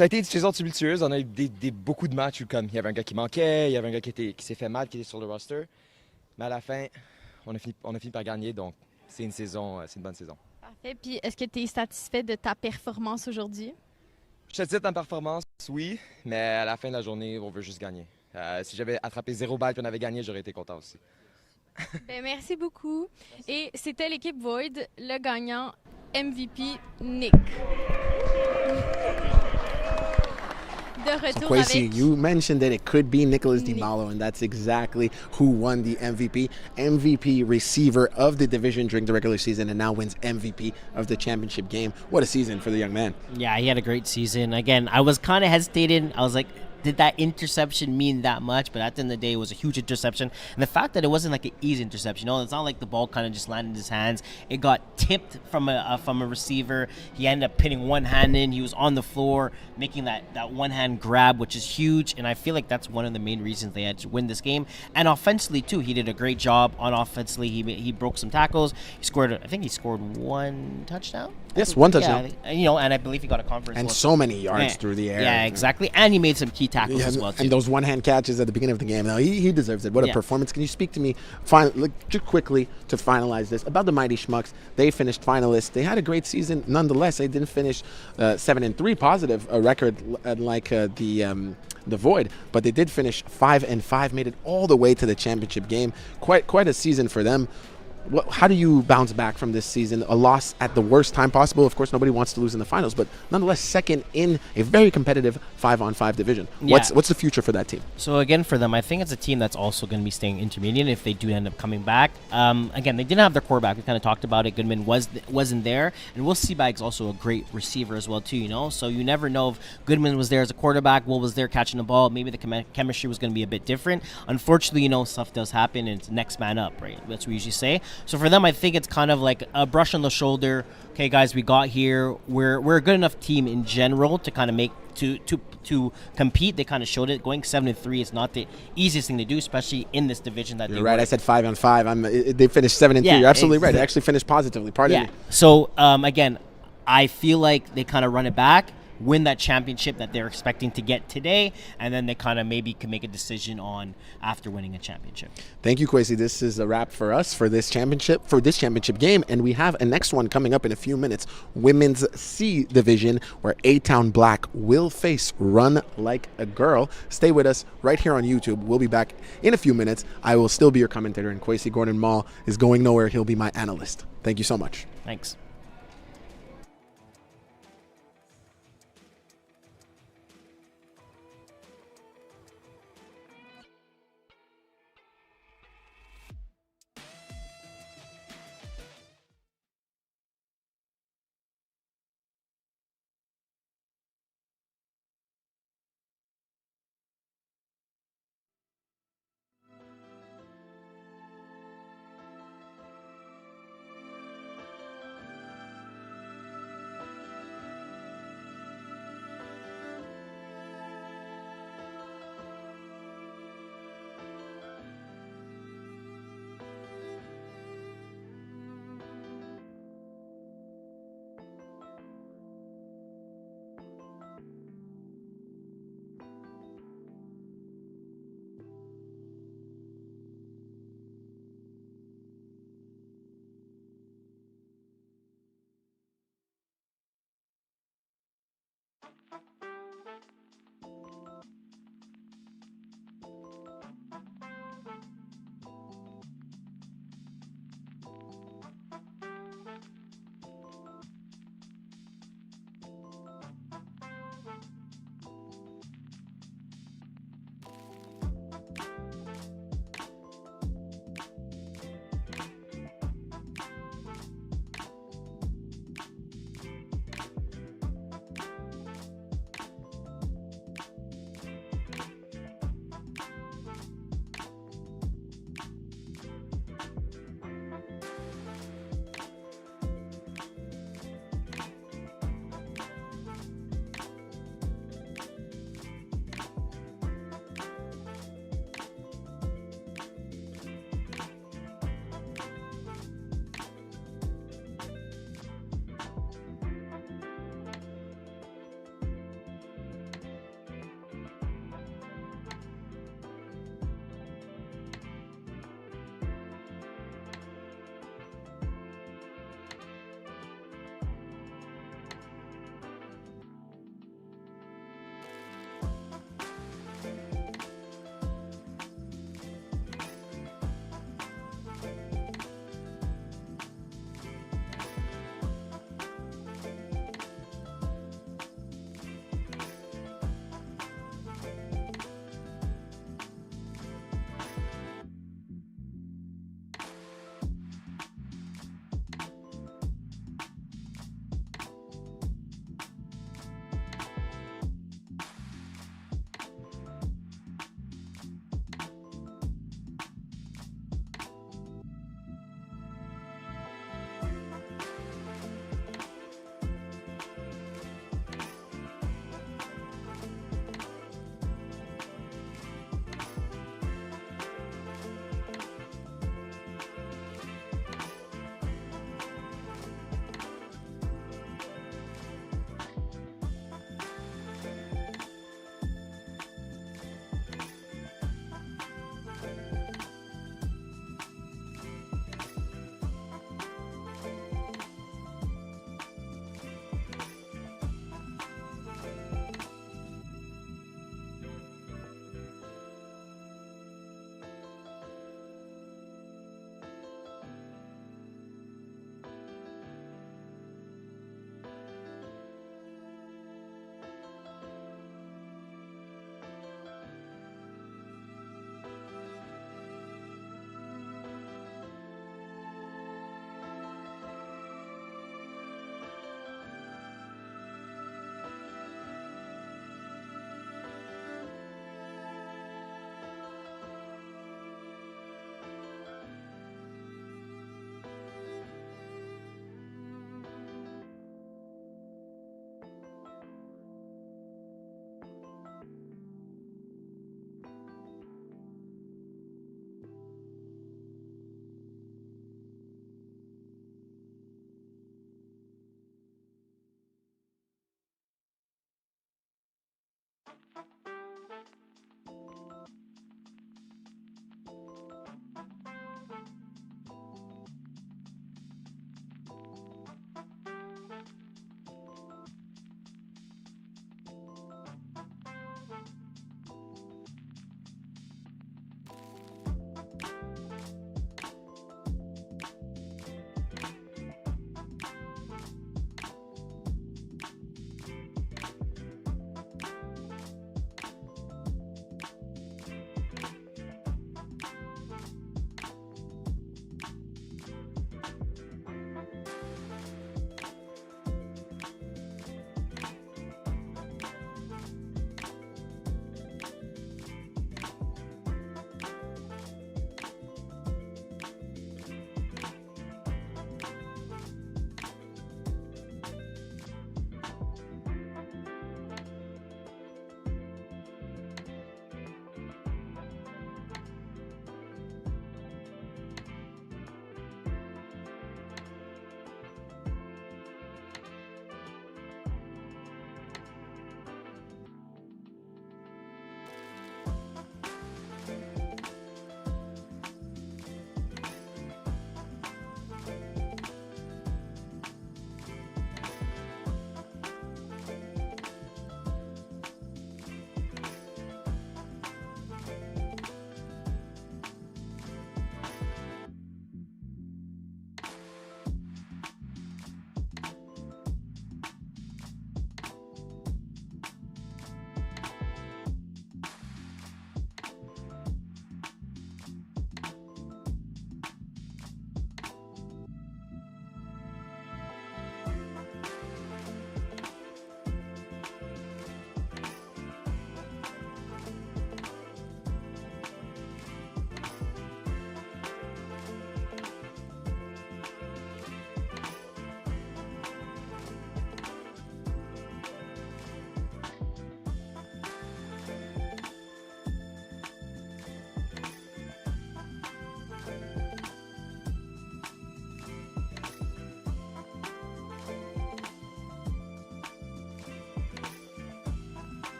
a été une saison tumultueuse. On a eu beaucoup de matchs où comme il y avait un gars qui manquait, il y avait un gars qui s'est fait mal, qui était sur le roster. Mais à la fin, on a fini par gagner. Donc, c'est une bonne saison. Parfait. Puis, est-ce que tu es satisfait de ta performance aujourd'hui? Je suis satisfait de ma performance, oui, mais à la fin de la journée, on veut juste gagner. Si j'avais attrapé 0 balles et on avait gagné, j'aurais été content aussi. Ben, merci beaucoup. Merci. Et c'était l'équipe Void, le gagnant MVP Nick. de So retour Kwesi, avec... you mentioned that it could be Nicholas DiMalo, and that's exactly who won the MVP receiver of the division during the regular season, and now wins MVP of the championship game. What a season for the young man. Yeah, he had a great season. Again, I was kind of hesitating. I was like, did that interception mean that much? But at the end of the day, it was a huge interception. And the fact that it wasn't like an easy interception, it's not like the ball kind of just landed in his hands. It got tipped from a receiver. He ended up pinning one hand in. He was on the floor making that one hand grab, which is huge. And I feel like that's one of the main reasons they had to win this game. And offensively too, he did a great job. On offensively, he broke some tackles. I think he scored one touchdown. Yes, one touchdown. Yeah, and I believe he got a conference. And so many yards through the air. Yeah, exactly. And he made some key tackles as well, too. And those one-hand catches at the beginning of the game. Now, he deserves it. What a performance. Can you speak to me just quickly to finalize this about the Mighty Schmucks? They finished finalists. They had a great season. Nonetheless, they didn't finish 7-3 positive, a record like the Void, but they did finish 5-5, made it all the way to the championship game. Quite a season for them. How do you bounce back from this season? A loss at the worst time possible. Of course, nobody wants to lose in the finals, but nonetheless, second in a very competitive 5-on-5 division. Yeah. What's the future for that team? So again, for them, I think it's a team that's also going to be staying intermediate if they do end up coming back. Again, they didn't have their quarterback. We kind of talked about it. Goodman wasn't there, and Will Seabag's also a great receiver as well too. So you never know if Goodman was there as a quarterback, Will was there catching the ball. Maybe the chemistry was going to be a bit different. Unfortunately, stuff does happen, and it's next man up, right? That's what we usually say. So for them, I think it's kind of like a brush on the shoulder. Okay, guys, we got here. We're a good enough team in general to kind of make to compete. They kind of showed it. Going 7-3 is not the easiest thing to do, especially in this division that You're right. I said 5-on-5. They finished 7-3. Yeah, You're absolutely right. They actually finished positively. Pardon me. So again, I feel like they kind of run it back, win that championship that they're expecting to get today, and then they kind of maybe can make a decision on after winning a championship. Thank you, Kwesi. This is a wrap for us for this championship game, and we have a next one coming up in a few minutes. Women's C division, where A-Town Black will face Run Like a Girl. Stay with us right here on YouTube. We'll be back in a few minutes. I will still be your commentator, and Kwesi Gordon-Mall is going nowhere. He'll be my analyst. Thank you so much. Thanks.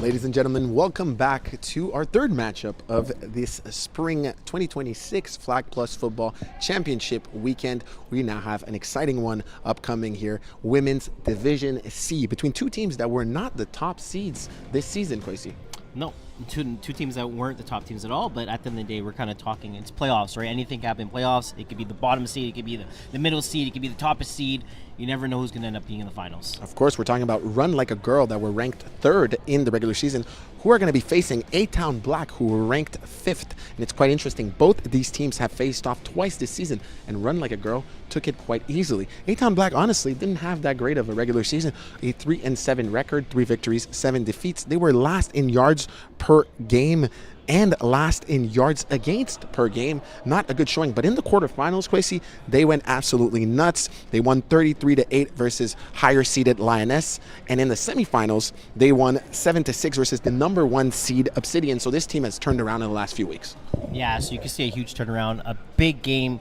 Ladies and gentlemen, welcome back to our third matchup of this spring 2026 Flag Plus Football Championship weekend. We now have an exciting one upcoming here, Women's Division C, between two teams that were not the top seeds this season, Kwesi. No, two teams that weren't the top teams at all, but at the end of the day, we're kind of talking, it's playoffs, right? Anything can happen in playoffs. It could be the bottom seed, it could be the middle seed, it could be the toppest seed. You never know who's going to end up being in the finals. Of course, we're talking about Run Like a Girl that were ranked 3rd in the regular season, who are going to be facing A-Town Black, who were ranked 5th. And it's quite interesting. Both these teams have faced off twice this season, and Run Like a Girl took it quite easily. A-Town Black, honestly, didn't have that great of a regular season. A 3-7 record, 3 victories, 7 defeats. They were last in yards per game and last in yards against per game. Not a good showing, but in the quarterfinals, Kwesi, they went absolutely nuts. They won 33-8 versus higher seeded Lioness, and in the semifinals, they won 7-6 versus the number 1 seed Obsidian. So this team has turned around in the last few weeks. Yeah, so you can see a huge turnaround, a big game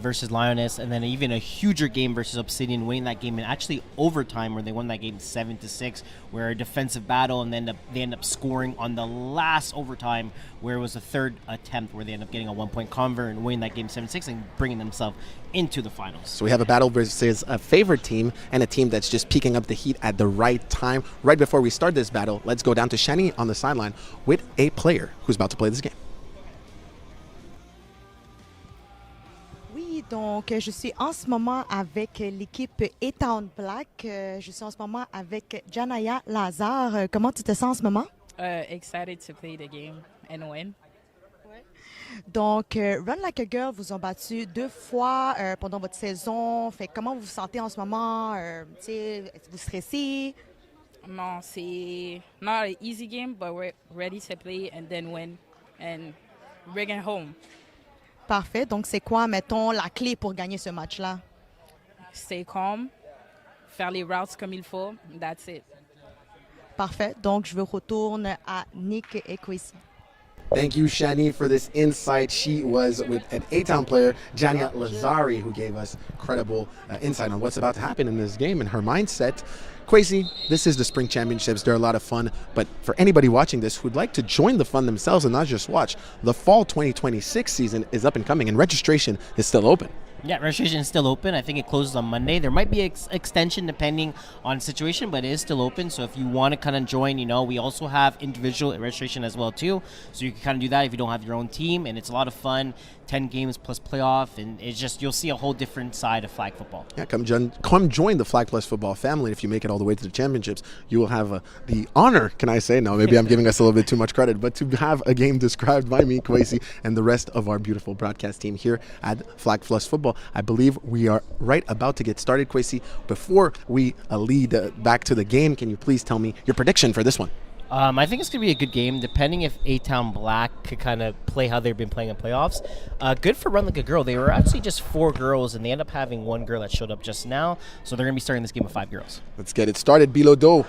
versus Lioness, and then even a huger game versus Obsidian, winning that game in actually overtime, where they won that game 7-6, where a defensive battle, and then they end up scoring on the last overtime, where it was the 3rd attempt, where they end up getting a 1-point convert and winning that game 7-6 and bringing themselves into the finals. So we have a battle versus a favorite team and a team that's just peaking up the heat at the right time. Right before we start this battle, let's go down to Shani on the sideline with a player who's about to play this game. Donc, je suis en ce moment avec l'équipe A-Town Black. Je suis en ce moment avec Janaya Lazare. Comment tu te sens en ce moment? Excited to play the game and win. Donc, Run Like a Girl vous ont battu 2 fois pendant votre saison. Fait comment vous vous sentez en ce moment? Êtes-vous stressé? Non, c'est not an easy game, but we're ready to play and then win and bring it home. Parfait. Donc, c'est quoi, mettons, la clé pour gagner ce match-là? Stay calm, faire les routes comme il faut. That's it. Parfait. Donc, je retourne à Nick et Kwesi. Thank you, Shani, for this insight. She was with an A-Town player, Jania Lazari, who gave us incredible insight on what's about to happen in this game and her mindset. Kwesi, this is the Spring Championships. They're a lot of fun. But for anybody watching this who'd like to join the fun themselves and not just watch, the Fall 2026 season is up and coming, and registration is still open. Yeah, registration is still open. I think it closes on Monday. There might be extension depending on situation, but it is still open. So if you want to kind of join, we also have individual registration as well too. So you can kind of do that if you don't have your own team, and it's a lot of fun. 10 games plus playoff, and it's just, you'll see a whole different side of flag football. Yeah, come join the Flag Plus Football family. If you make it all the way to the championships, you will have the honor, can I say? No, maybe I'm giving us a little bit too much credit, but to have a game described by me, Kwesi, and the rest of our beautiful broadcast team here at Flag Plus Football. I believe we are right about to get started, Kwesi. Before we lead back to the game, can you please tell me your prediction for this one? I think it's going to be a good game, depending if A-Town Black could kind of play how they've been playing in playoffs. Good for Run Like a Girl. They were actually just 4 girls, and they end up having 1 girl that showed up just now. So they're going to be starting this game with 5 girls. Let's get it started. Bilodeau,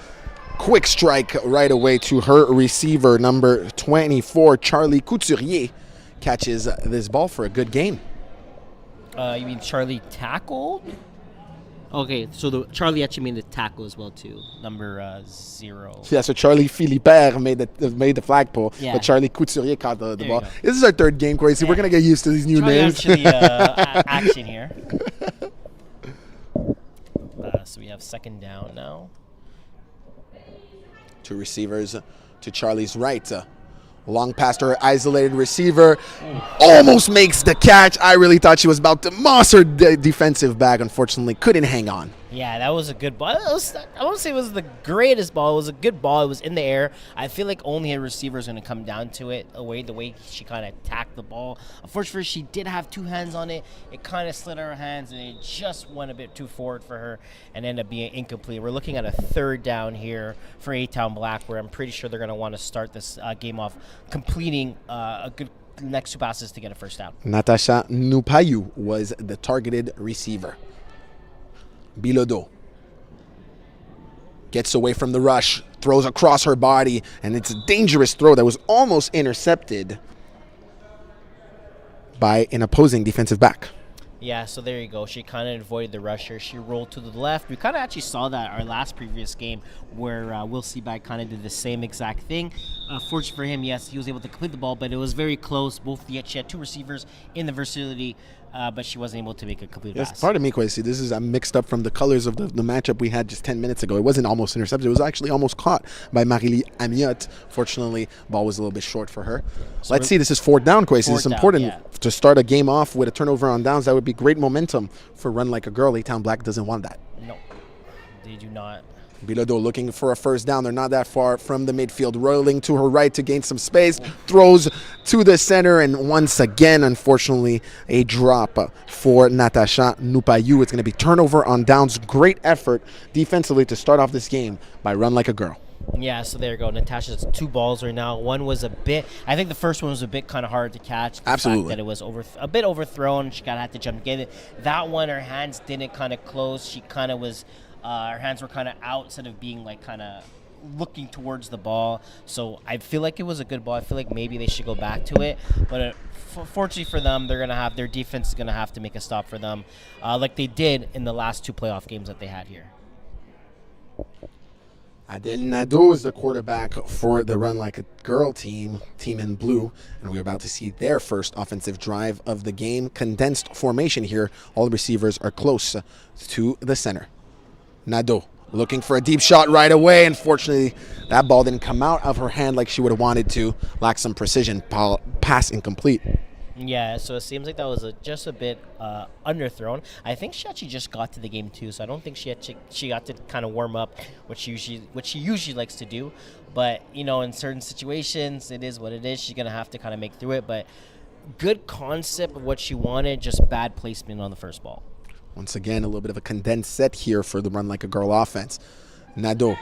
quick strike right away to her receiver, number 24, Charlie Couturier, catches this ball for a good game. You mean Charlie tackled? Okay, so the Charlie actually made the tackle as well too, number 0. Yeah, so Charlie Philippert made the flagpole, yeah. But Charlie Couturier caught the ball. This is our 3rd game, Kwesi. Yeah. We're gonna get used to these new Charlie names. Actually, action here. So we have 2nd down now. 2 receivers to Charlie's right. Long pass to her isolated receiver. Almost makes the catch. I really thought she was about to moss her defensive back. Unfortunately, couldn't hang on. Yeah, that was a good ball. I won't say it was the greatest ball. It was a good ball. It was in the air. I feel like only her receiver is going to come down to it, the way she kind of attacked the ball. Unfortunately, she did have 2 hands on it. It kind of slid out her hands, and it just went a bit too forward for her and ended up being incomplete. We're looking at a 3rd down here for A-Town Black, where I'm pretty sure they're going to want to start this game off completing a good next 2 passes to get a 1st down. Natasha Nupayu was the targeted receiver. Bilodeau gets away from the rush, throws across her body, and it's a dangerous throw that was almost intercepted by an opposing defensive back. Yeah, so there you go. She kind of avoided the rusher. She rolled to the left. We kind of actually saw that our last previous game where Will Seabag kind of did the same exact thing. Fortunately for him, yes, he was able to complete the ball, but it was very close. She had two receivers in the versatility, but she wasn't able to make a complete pass. Yes, pardon me, Kwesi. This is I'm mixed up from the colors of the matchup we had just 10 minutes ago. It wasn't almost intercepted. It was actually almost caught by Marily Amiot. Fortunately, ball was a little bit short for her. So Let's see. This is fourth down, Kwesi. It's important to start a game off with a turnover on downs. That would be great momentum for Run Like a Girl. A-Town Black doesn't want that. No, they do not. Bilodeau looking for a first down. They're not that far from the midfield. Rolling to her right to gain some space. Throws to the center. And once again, unfortunately, a drop for Natasha Nupayu. It's going to be turnover on downs. Great effort defensively to start off this game by Run Like a Girl. Yeah, so there you go. Natasha's two balls right now. One was I think the first one was a bit kind of hard to catch. Absolutely. The fact that it was a bit overthrown. She had to jump to get it. That one, her hands didn't kind of close. She kind of was, her hands were kind of out instead of being like kind of looking towards the ball. So I feel like it was a good ball. I feel like maybe they should go back to it. But fortunately for them, they're going to have, their defense is going to have to make a stop for them like they did in the last two playoff games that they had here. Adel Nadeau is the quarterback for the Run Like a Girl team in blue, and we're about to see their first offensive drive of the game. Condensed formation here. All the receivers are close to the center. Nadeau looking for a deep shot right away. Unfortunately, that ball didn't come out of her hand like she would have wanted to. Lacked some precision. Pass incomplete. Yeah, so it seems like that was just a bit underthrown. I think she actually just got to the game too, so I don't think she got to kind of warm up, which she usually likes to do. But you know, in certain situations, it is what it is. She's gonna have to kind of make through it. But good concept of what she wanted, just bad placement on the first ball. Once again, a little bit of a condensed set here for the Run Like a Girl offense. Nadeau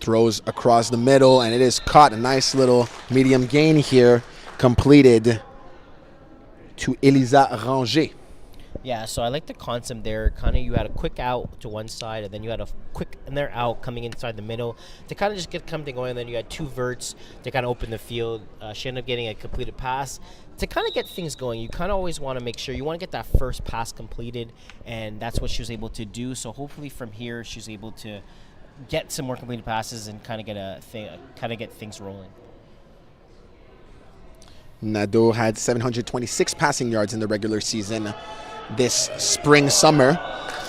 throws across the middle, and it is caught. A nice little medium gain here, completed to Elisa Ranger. Yeah, so I like the concept there. Kind of, you had a quick out to one side, and then you had a quick in there out coming inside the middle to kind of just get something going. And then you had two verts to kind of open the field. She ended up getting a completed pass to kind of get things going. You kind of always want to make sure you want to get that first pass completed, and that's what she was able to do. So hopefully from here, she's able to get some more completed passes and kind of get things rolling. Nadeau had 726 passing yards in the regular season this spring-summer.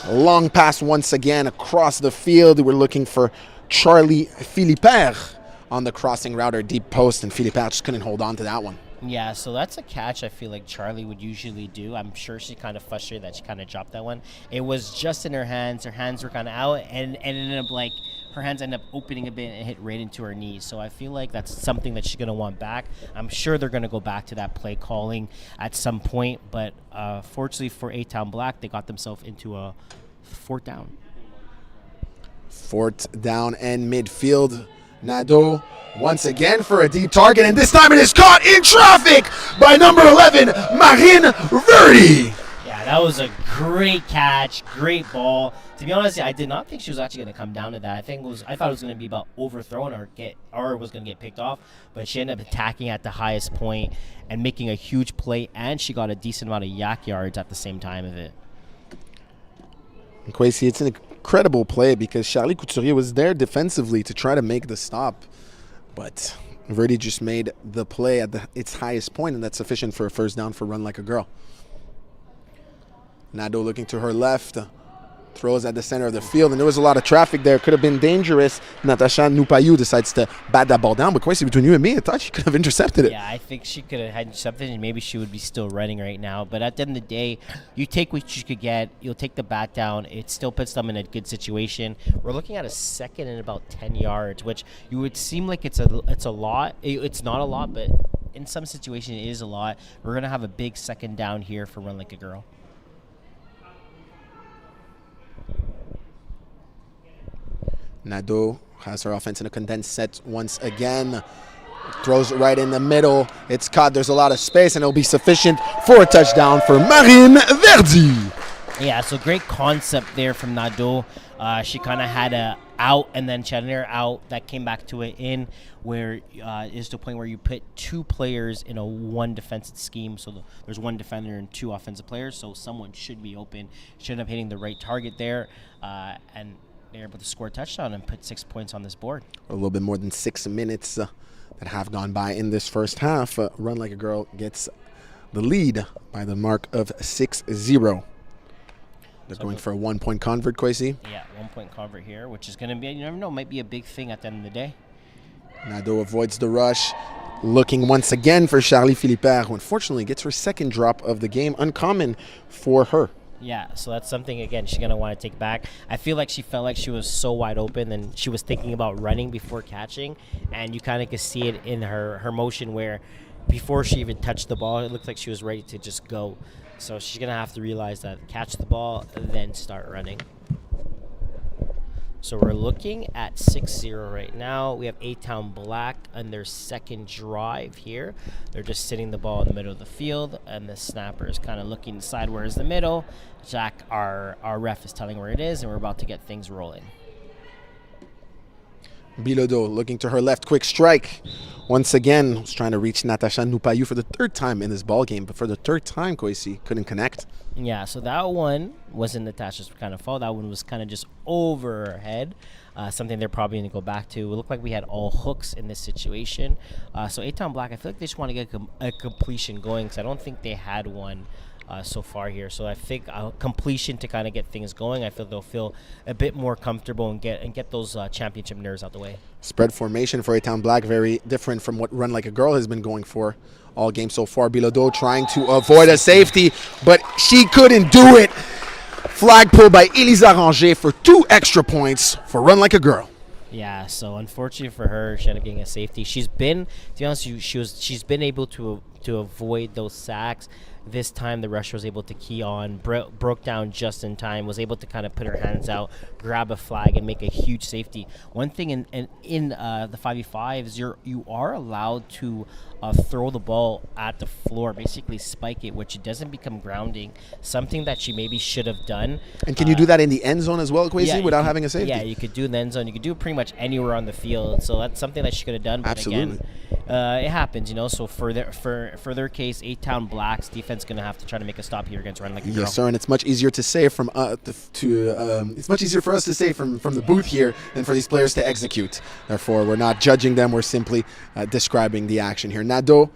Long pass once again across the field. We're looking for Charlie Philippert on the crossing route or deep post, and Philippert just couldn't hold on to that one. Yeah, so that's a catch I feel like Charlie would usually do. I'm sure she's kind of frustrated that she kind of dropped that one. It was just in her hands. Her hands were kind of out, and it ended up like her hands ended up opening a bit and hit right into her knees. So I feel like that's something that she's going to want back. I'm sure they're going to go back to that play calling at some point, but fortunately for A-Town Black, they got themselves into a fourth down. Fourth down and midfield. Nadeau once again for a deep target, and this time it is caught in traffic by number 11, Marine Verdi. Yeah, that was a great catch, great ball. To be honest, I did not think she was actually going to come down to that. I thought it was going to be about overthrown or was going to get picked off, but she ended up attacking at the highest point and making a huge play, and she got a decent amount of yak yards at the same time of it. Kwesi, it's an incredible play because Charlie Couturier was there defensively to try to make the stop, but Verdi just made the play at its highest point, and that's sufficient for a first down for Run Like a Girl. Nadeau looking to her left, throws at the center of the field, and there was a lot of traffic there. Could have been dangerous. Natasha Nupayu decides to bat that ball down, but Kwesi, between you and me, I thought she could have intercepted it. Yeah, I think she could have had something, and maybe she would be still running right now. But at the end of the day, you take what you could get. You'll take the bat down. It still puts them in a good situation. We're looking at a second and about 10 yards, which you would seem like it's a lot. It's not a lot, but in some situations it is a lot. We're going to have a big second down here for Run Like a Girl. Nadeau has her offense in a condensed set once again. Throws right in the middle. It's caught. There's a lot of space, and it'll be sufficient for a touchdown for Marine Verdi. Yeah, so great concept there from Nadeau. She kind of had a out and then Chandler out. That came back to it in where is the point where you put two players in a one defensive scheme. So there's one defender and two offensive players. So someone should be open, should end up hitting the right target there, and they're able to score a touchdown and put 6 points on this board. A little bit more than 6 minutes that have gone by in this first half. Run Like a Girl gets the lead by the mark of 6-0. They're going for a 1 point convert, Kwesi. Yeah, 1 point convert here, which is going to be, you never know, might be a big thing at the end of the day. Nadeau avoids the rush. Looking once again for Charlie Philippert, who unfortunately gets her second drop of the game. Uncommon for her. Yeah, so that's something, again, she's going to want to take back. I feel like she felt like she was so wide open and she was thinking about running before catching. And you kind of could see it in her motion where before she even touched the ball, it looked like she was ready to just go. So she's going to have to realize that, catch the ball, then start running. So we're looking at 6-0 right now. We have A-Town Black on their second drive here. They're just sitting the ball in the middle of the field, and the snapper is kind of looking to decide where is the middle. Jack, our ref, is telling where it is, and we're about to get things rolling. Bilodeau looking to her left, quick strike. Once again, was trying to reach Natasha Nupayou for the third time in this ball game, but for the third time, Kwesi couldn't connect. Yeah, so that one wasn't Natasha's kind of fault. That one was kind of just over her head. Something they're probably going to go back to. It looked like we had all hooks in this situation. So A-Town Black, I feel like they just want to get a completion going because I don't think they had one so far here. So I think completion to kind of get things going. I feel they'll feel a bit more comfortable and get those championship nerves out the way. Spread formation for A-Town Black, very different from what Run Like a Girl has been going for all game so far. Bilodeau trying to avoid a safety, but she couldn't do it. Flag pull by Elisa Ranger for 2 extra points for Run Like a Girl. Yeah, so unfortunately for her, she ended up getting a safety. She's been, to be honest, she's been able to avoid those sacks. This time the rusher was able to key on, broke down just in time, was able to kind of put her hands out, grab a flag, and make a huge safety. One thing in the 5v5 is you are allowed to throw the ball at the floor, basically spike it, which it doesn't become grounding, something that she maybe should have done. And can you do that in the end zone as well, Kwesi, without having a safety? Yeah, you could do in the end zone. You could do it pretty much anywhere on the field. So that's something that she could have done. But absolutely. Again, it happens, you know. So for their case, A-Town Black's defense going to have to try to make a stop here against Run Like a Girl. Yes, sir, and it's much easier to say from it's much easier for us to say from the booth here than for these players to execute. Therefore, we're not judging them. We're simply describing the action here. Nadeau,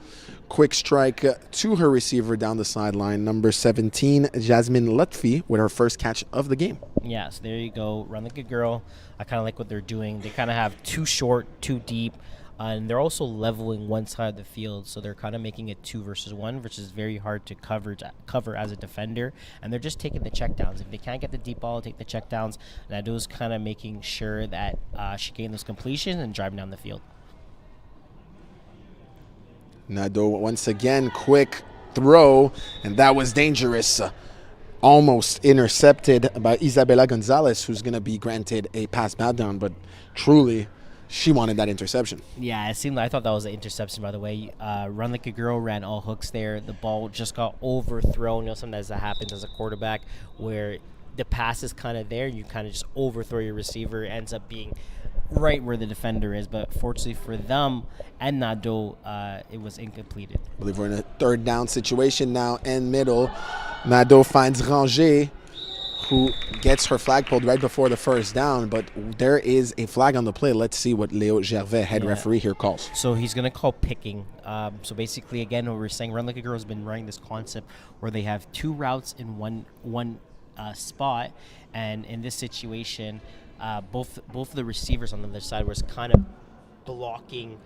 quick strike to her receiver down the sideline. Number 17, Jasmine Lutfi, with her first catch of the game. Yeah, so there you go. Run Like a Girl. I kind of like what they're doing. They kind of have too short, too deep. And they're also leveling one side of the field, so they're kind of making it 2 versus 1, which is very hard to cover as a defender. And they're just taking the checkdowns. If they can't get the deep ball, take the checkdowns. Nadeau's kind of making sure that she gains those completions and driving down the field. Nadeau once again, quick throw, and that was dangerous. Almost intercepted by Isabella Gonzalez, who's going to be granted a pass back down, but truly, she wanted that interception. Yeah, I thought that was an interception, by the way. Run Like a Girl ran all hooks there. The ball just got overthrown. You know, sometimes that happens as a quarterback where the pass is kind of there. You kind of just overthrow your receiver. It ends up being right where the defender is. But fortunately for them and Nadeau, it was incompleted. I believe we're in a third down situation now and middle. Nadeau finds Ranger, who gets her flag pulled right before the first down, but there is a flag on the play. Let's see what Léo Gervais, head referee here, calls. So he's going to call picking. So basically, again, what we're saying, Run Like a Girl has been running this concept where they have 2 routes in one spot, and in this situation, both of the receivers on the other side was kind of blocking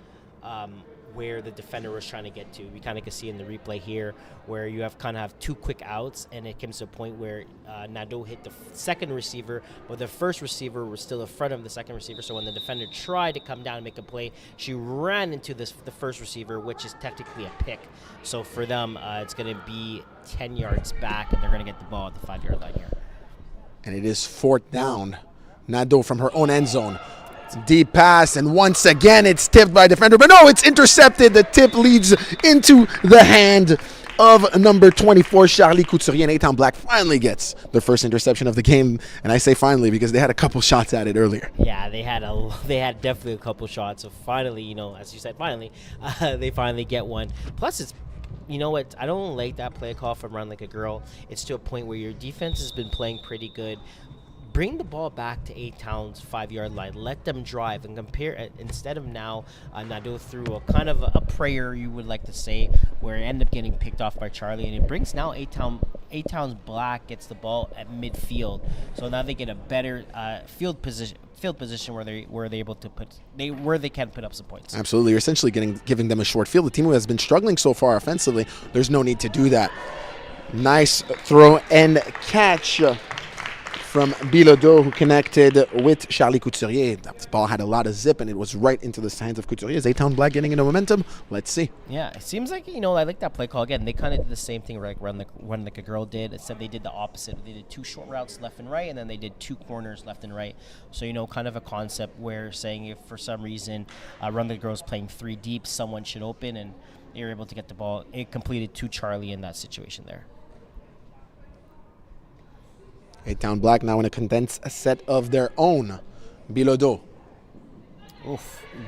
where the defender was trying to get to. We kind of can see in the replay here where you kind of have 2 quick outs, and it comes to a point where Nadeau hit the second receiver, but the first receiver was still in front of the second receiver. So when the defender tried to come down and make a play, she ran into the first receiver, which is technically a pick. So for them, it's going to be 10 yards back, and they're going to get the ball at the 5-yard line here. And it is 4th down. Nadeau from her own end zone. Deep pass, and once again it's tipped by a defender, but no, it's intercepted. The tip leads into the hand of number 24, Charlie Couturier, and A-Town Black finally gets their first interception of the game. And I say finally because they had a couple shots at it earlier. Yeah, they had definitely a couple shots. So finally, you know, as you said, finally, they finally get one. Plus, it's, you know what, I don't like that play call from Run Like a Girl. It's to a point where your defense has been playing pretty good. Bring the ball back to A-Town's 5-yard line. Let them drive and compare it instead of now Nadeau through a kind of a prayer, you would like to say, where it ended up getting picked off by Charlie, and it brings now A-Town's Black gets the ball at midfield. So now they get a better field position where they're able to where they can put up some points. Absolutely, you're essentially giving them a short field. The team who has been struggling so far offensively, there's no need to do that. Nice throw and catch from Bilodeau, who connected with Charlie Couturier. That ball had a lot of zip, and it was right into the hands of Couturier. Is A-Town Black getting into momentum? Let's see. Yeah, it seems like, you know, I like that play call. Again, they kind of did the same thing like Run Like a Girl did, except they did the opposite. They did 2 short routes left and right, and then they did 2 corners left and right. So, you know, kind of a concept where saying if for some reason Run Like a Girl is playing 3 deep, someone should open, and they were able to get the ball. It completed to Charlie in that situation there. A-Town Black now in a condensed set of their own. Bilodeau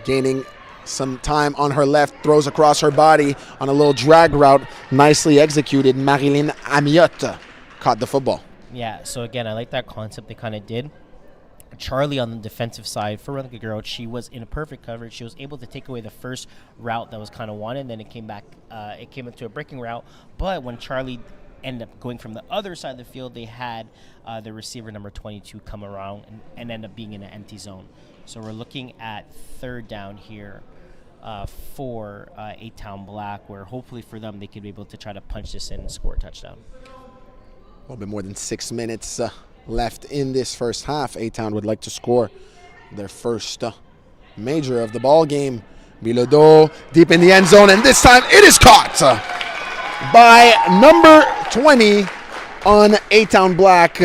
gaining some time on her left, throws across her body on a little drag route. Nicely executed. Marilyn Amiot caught the football. Yeah, so again, I like that concept they kind of did. Charlie on the defensive side for Run Like a Girl, she was in a perfect coverage. She was able to take away the first route that was kind of wanted. Then it came back, it came into a breaking route. But when Charlie ended up going from the other side of the field, they had the receiver number 22 come around and end up being in an empty zone. So we're looking at 3rd down here for A-Town Black, where hopefully for them they could be able to try to punch this in and score a touchdown. A little bit more than 6 minutes left in this first half. A-Town would like to score their first major of the ball game. Bilodeau deep in the end zone, and this time it is caught by number 20 on A-Town Black,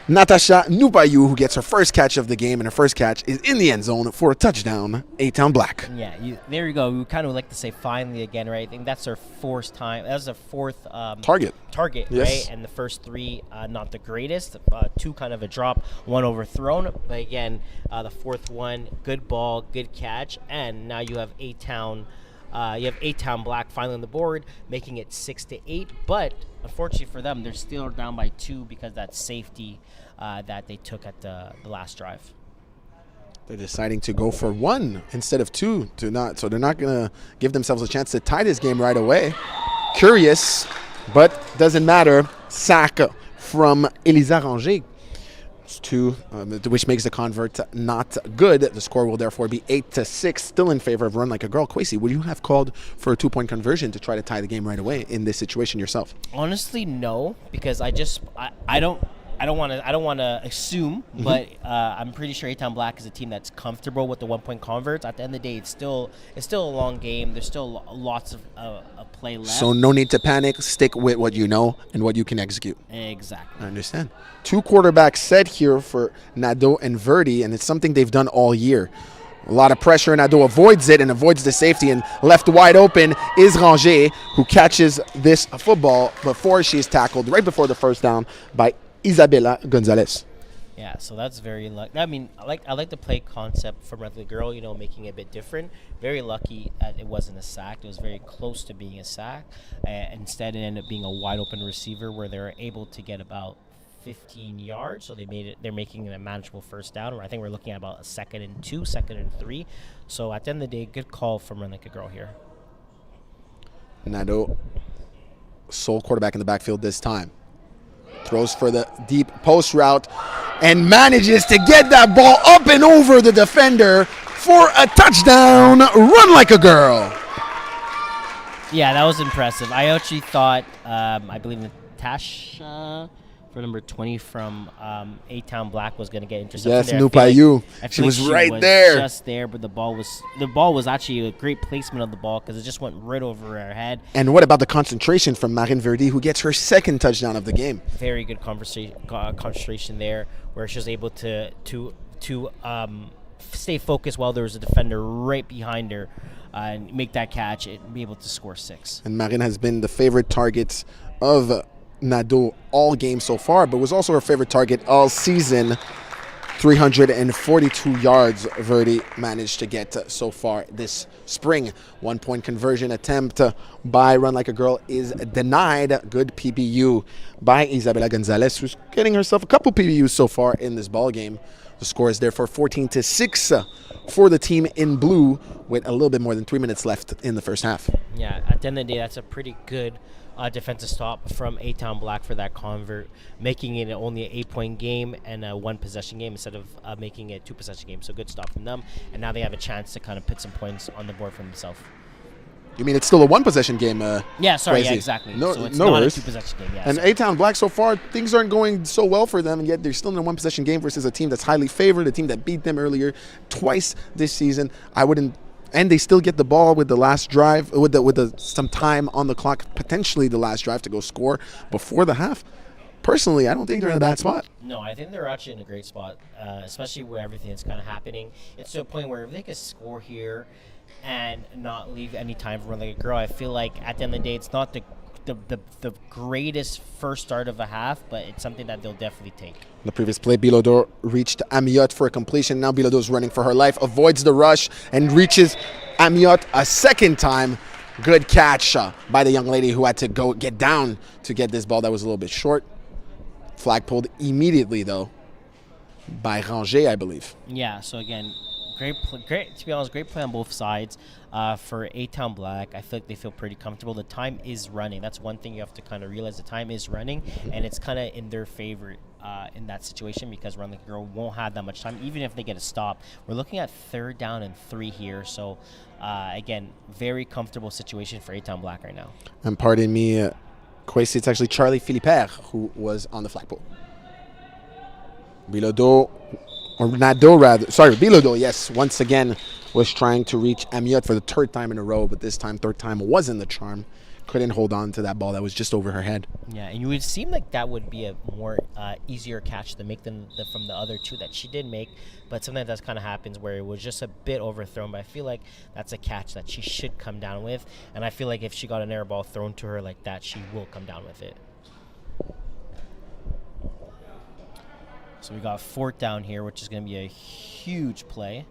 Natasha Nupayou, who gets her first catch of the game, and her first catch is in the end zone for a touchdown. A-Town Black. Yeah, there you go. We kind of like to say finally again, right? I think that's our 4th time. That was our 4th target, yes. Right? And the first 3, not the greatest. 2 kind of a drop, 1 overthrown. But again, the 4th one, good ball, good catch, and now you have A-Town. You have A-Town Black finally on the board, making it 6-8. But unfortunately for them, they're still down by 2 because that safety that they took at the last drive. They're deciding to go for 1 instead of 2 so they're not going to give themselves a chance to tie this game right away. Curious, but doesn't matter. Sack from Elisa Ranger, which makes the convert not good. The score will therefore be 8-6, still in favor of Run Like a Girl. Kwesi, would you have called for a 2-point conversion to try to tie the game right away in this situation yourself? Honestly, no, because I don't want to assume, but I'm pretty sure A-Town Black is a team that's comfortable with the 1-point converts. At the end of the day, it's still a long game. There's still lots of play left. So no need to panic. Stick with what you know and what you can execute. Exactly. I understand. 2 quarterbacks set here for Nadeau and Verdi, and it's something they've done all year. A lot of pressure. Nadeau avoids it and avoids the safety, and left wide open is Ranger, who catches this football before she's tackled right before the first down by Isabella Gonzalez. Yeah, so that's very lucky. I mean, I like the play concept from Run Like a Girl, you know, making it a bit different. Very lucky that it wasn't a sack. It was very close to being a sack. Instead, it ended up being a wide open receiver where they were able to get about 15 yards. So they're making it a manageable first down. I think we're looking at about a 2nd and 2, 2nd and 3. So at the end of the day, good call from Run Like a Girl here. Nadeau, sole quarterback in the backfield this time. Throws for the deep post route and manages to get that ball up and over the defender for a touchdown. Run Like a Girl. Yeah, that was impressive. I actually thought, I believe Natasha for number 20 from A-Town Black was going to get intercepted. Yes, there. Nupayou. She was there. Just there, but the ball was actually a great placement of the ball because it just went right over her head. And what about the concentration from Marine Verdi, who gets her 2nd touchdown of the game? Very good concentration there, where she was able to stay focused while there's a defender right behind her and make that catch and be able to score 6. And Marine has been the favorite target of Nadeau all game so far, but was also her favorite target all season. 342 yards Verdi managed to get so far this spring. 1-point conversion attempt by Run Like a Girl is denied. Good PBU by Isabella Gonzalez, who's getting herself a couple PBUs so far in this ball game. The score is therefore 14-6 for the team in blue with a little bit more than 3 minutes left in the first half. Yeah, at the end of the day, that's a pretty good defensive stop from A-Town Black for that convert, making it only an 8-point game and a 1-possession game instead of making it a 2-possession game. So good stop from them, and now they have a chance to kind of put some points on the board for themselves. You mean it's still a 1-possession game? Yeah, sorry, Crazy. yeah, exactly. No, so it's no not worries. a 2-possession game. Yeah, and A-Town Black, so far, things aren't going so well for them, and yet they're still in a 1-possession game versus a team that's highly favored, a team that beat them earlier twice this season. And they still get the ball with the last drive, with some time on the clock, potentially the last drive to go score before the half. Personally, I don't think they're in a bad spot. No, I think they're actually in a great spot, especially where everything is kind of happening. It's to a point where if they could score here and not leave any time for Run Like a Girl, I feel like at the end of the day, it's not the greatest first start of a half, but it's something that they'll definitely take. The previous play, Bilodeau reached Amiot for a completion. Now Bilodeau's running for her life, avoids the rush, and reaches Amiot a second time. Good catch by the young lady who had to go get down to get this ball that was a little bit short. Flag pulled immediately, though, by Ranger, I believe. Yeah, so again, great, to be honest, great play on both sides. For A-Town Black, I feel like they feel pretty comfortable. The time is running. That's one thing you have to kind of realize. The time is running, and it's kind of in their favor in that situation because Run Like a Girl won't have that much time, even if they get a stop. We're looking at 3rd down and 3 here. So, again, very comfortable situation for A-Town Black right now. And pardon me, Kwesi, it's actually Charlie Philippert who was on the flagpole. Bilodeau, or Nadeau rather, sorry, Bilodeau, yes, once again was trying to reach Amiot for the 3rd time in a row, but this time, 3rd time wasn't the charm. Couldn't hold on to that ball that was just over her head. Yeah, and it would seem like that would be a more easier catch to make than from the other 2 that she did make, but sometimes that kind of happens where it was just a bit overthrown, but I feel like that's a catch that she should come down with, and I feel like if she got an air ball thrown to her like that, she will come down with it. So we got 4th down here, which is going to be a huge play.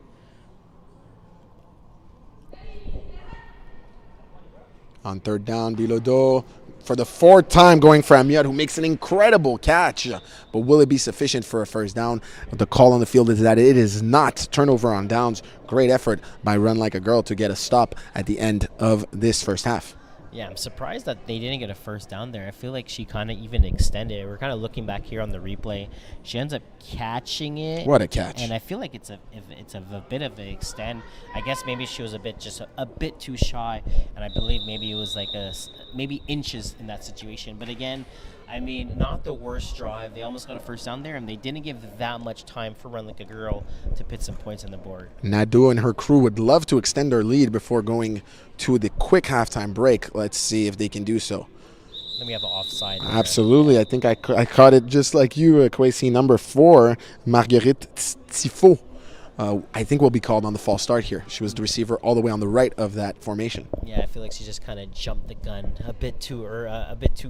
On 3rd down, Bilodeau for the 4th time going for Amiot, who makes an incredible catch. But will it be sufficient for a 1st down? The call on the field is that it is not. Turnover on downs. Great effort by Run Like a Girl to get a stop at the end of this first half. Yeah, I'm surprised that they didn't get a 1st down there. I feel like she kind of even extended it. We're kind of looking back here on the replay. She ends up catching it. What a catch. And I feel like it's a bit of an extend. I guess maybe she was a bit too shy, and I believe maybe it was like maybe inches in that situation. But again, I mean, not the worst drive. They almost got a 1st down there, and they didn't give that much time for Run Like a Girl to put some points on the board. Nadeau and her crew would love to extend their lead before going to the quick halftime break. Let's see if they can do so. Then we have an offside. Absolutely. I think I caught it just like you, Kwesi. Number 4, Marguerite Tifo. I think will be called on the false start here. She was the receiver all the way on the right of that formation. Yeah, I feel like she just kind of jumped the gun a bit too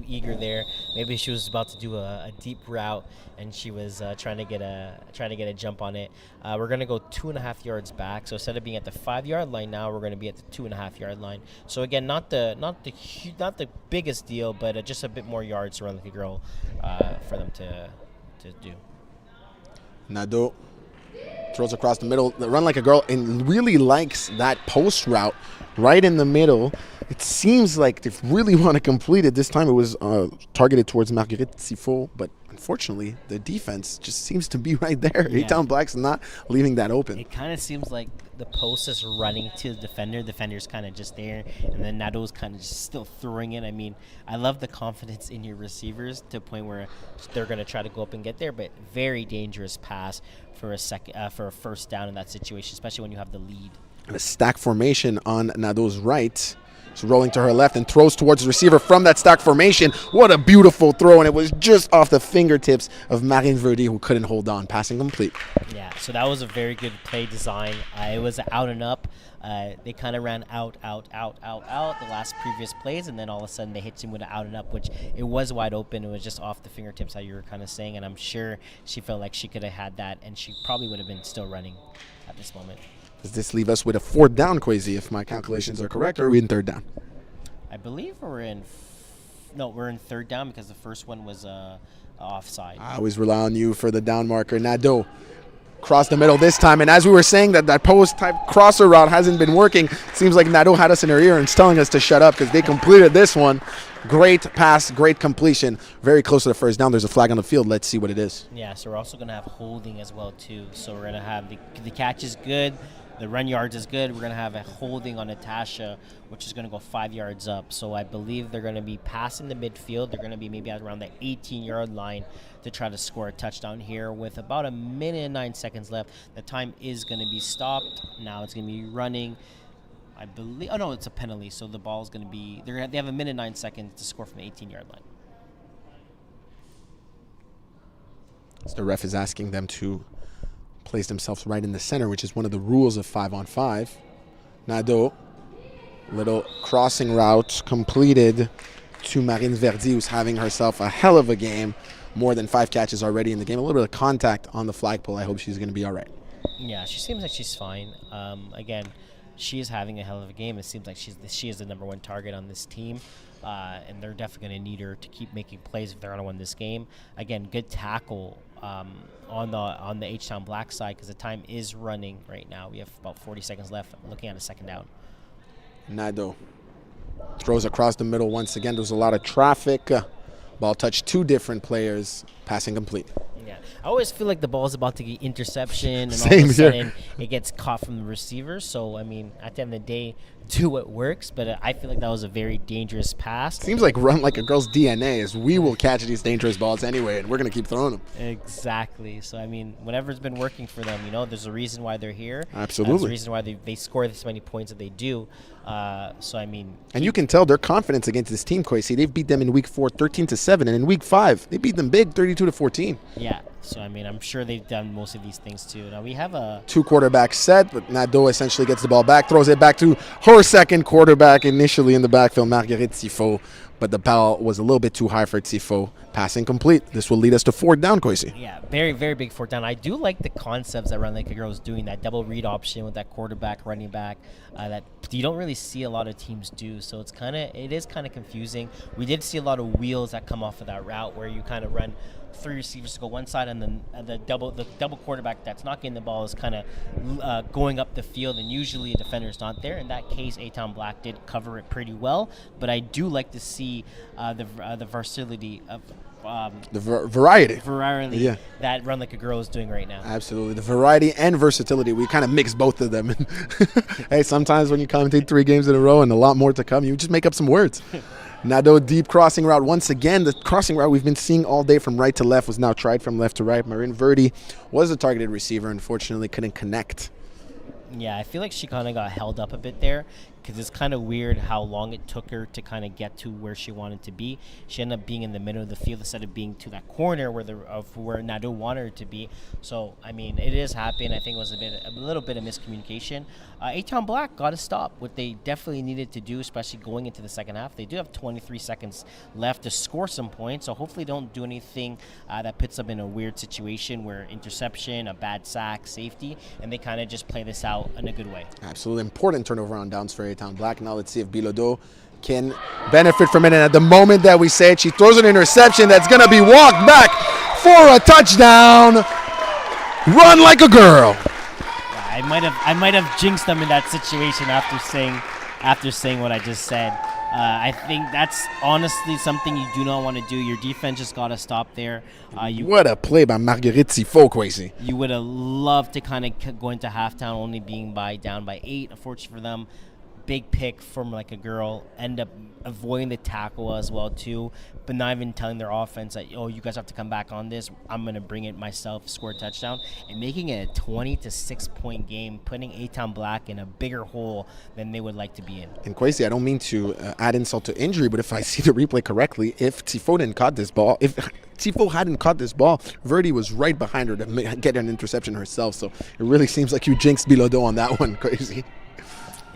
eager there. Maybe she was about to do a deep route and she was trying to get a jump on it. We're gonna go 2.5 yards back. So instead of being at the 5-yard line, now we're gonna be at the 2.5-yard line. So again, not the biggest deal, but just a bit more yards to Run Like a Girl for them to do. Nadeau throws across the middle. The Run Like a Girl and really likes that post route right in the middle. It seems like they really want to complete it. This time it was targeted towards Marguerite Tifo, but unfortunately the defense just seems to be right there. Yeah. A-Town Black's not leaving that open. It kind of seems like the post is running to the defender. Defender's kind of just there, and then Nadeau's kind of just still throwing it. I mean, I love the confidence in your receivers to a point where they're going to try to go up and get there, but very dangerous pass for a 1st down in that situation, especially when you have the lead. A stack formation on Nadeau's right. She's rolling to her left and throws towards the receiver from that stack formation. What a beautiful throw, and it was just off the fingertips of Marine Verdi, who couldn't hold on. Passing complete. Yeah, so that was a very good play design. It was out and up. They kind of ran out the last previous plays, and then all of a sudden they hit him with an out and up, which it was wide open. It was just off the fingertips, how you were kind of saying, and I'm sure she felt like she could have had that, and she probably would have been still running at this moment. Does this leave us with a 4th down, Kwesi, if my calculations are correct, or are we in 3rd down? I believe we're in 3rd down because the first one was offside. I always rely on you for the down marker. Nadeau cross the middle this time, and as we were saying that post-type crosser route hasn't been working, seems like Nadeau had us in her ear and is telling us to shut up because they completed this one. Great pass, great completion, very close to the 1st down. There's a flag on the field. Let's see what it is. Yeah, so we're also going to have holding as well, too. So we're going to have the catch is good. The run yards is good. We're going to have a holding on Natasha, which is going to go 5 yards up. So I believe they're going to be passing the midfield. They're going to be maybe at around the 18-yard line to try to score a touchdown here with about 1 minute and 9 seconds left. The time is going to be stopped. Now it's going to be running. I believe. Oh, no, it's a penalty. So the ball is going to be. They have 1 minute and 9 seconds to score from the 18-yard line. So the ref is asking them to place themselves right in the center, which is one of the rules of 5-on-5. Nadeau, little crossing route completed to Marine Verdi, who's having herself a hell of a game. More than 5 catches already in the game. A little bit of contact on the flagpole. I hope she's going to be all right. Yeah, she seems like she's fine. Again, she is having a hell of a game. It seems like she is the number 1 target on this team. And they're definitely going to need her to keep making plays if they're going to win this game. Again, good tackle on the H-Town Black side because the time is running right now. We have about 40 seconds left. I'm looking at a 2nd down. Nadeau throws across the middle once again. There's a lot of traffic. Ball touched 2 different players. Passing complete. Yeah, I always feel like the ball is about to get interception, and Same all of a sudden here. it gets caught from the receiver. So, I mean, at the end of the day, do what works. But I feel like that was a very dangerous pass. Seems like run like a girl's DNA, as we will catch these dangerous balls anyway, and we're going to keep throwing them. Exactly. So, I mean, whatever's been working for them, there's a reason why they're here. Absolutely. There's a reason why they score this many points that they do. So, I mean. And you can tell their confidence against this team, Kwesi. They've beat them in week 4, 13-7, and in week 5, they beat them big, 32-14. Yeah. So, I mean, I'm sure they've done most of these things, too. Now, we have a 2 quarterback set, but Nadeau essentially gets the ball back, throws it back to her 2nd quarterback initially in the backfield, Marguerite Tifo. But the ball was a little bit too high for Tifo. Passing complete. This will lead us to 4th down, Kwesi. Yeah, very, very big 4th down. I do like the concepts that Run Like a Girl is doing, that double read option with that quarterback, running back, that you don't really see a lot of teams do. So it is kind of confusing. We did see a lot of wheels that come off of that route where you kind of run 3 receivers to go one side, and then the double quarterback that's not getting the ball is kind of going up the field, and usually a defender's not there. In that case, A-Town Black did cover it pretty well, but I do like to see the versatility of variety yeah, that Run Like a Girl is doing right now. Absolutely. The variety and versatility. We kind of mix both of them. Hey, sometimes when you commentate 3 games in a row and a lot more to come, you just make up some words. Nadeau, deep crossing route once again. The crossing route we've been seeing all day from right to left was now tried from left to right. Marine Verdi was a targeted receiver. Unfortunately, couldn't connect. Yeah, I feel like she kind of got held up a bit there because it's kind of weird how long it took her to kind of get to where she wanted to be. She ended up being in the middle of the field instead of being to that corner where Nadeau wanted her to be. So, I mean, it is happening. I think it was a little bit of miscommunication. A-Town Black got to stop what they definitely needed to do, especially going into the second half. They do have 23 seconds left to score some points, so hopefully don't do anything that puts them in a weird situation where interception, a bad sack, safety, and they kind of just play this out in a good way. Absolutely important turnover on downs for A-Town Black. Now let's see if Bilodeau can benefit from it. And at the moment that we say it, she throws an interception that's going to be walked back for a touchdown. Run like a girl. Yeah, I might have jinxed them in that situation after saying what I just said. I think that's honestly something you do not want to do. Your defense just got to stop there. What a play by Marguerite Tifo, Kwesi. You would have loved to kind of go into halftime only being down by 8. Unfortunately for them, big pick from like a girl, end up avoiding the tackle as well too, but not even telling their offense that, oh, you guys have to come back on this. I'm gonna bring it myself, score a touchdown, and making it a 20 to 6 point game, putting A-Town Black in a bigger hole than they would like to be in. And Kwesi, I don't mean to add insult to injury, but if I see the replay correctly, if Tifo hadn't caught this ball, Verdi was right behind her to get an interception herself. So it really seems like you jinxed Bilodeau on that one, Kwesi.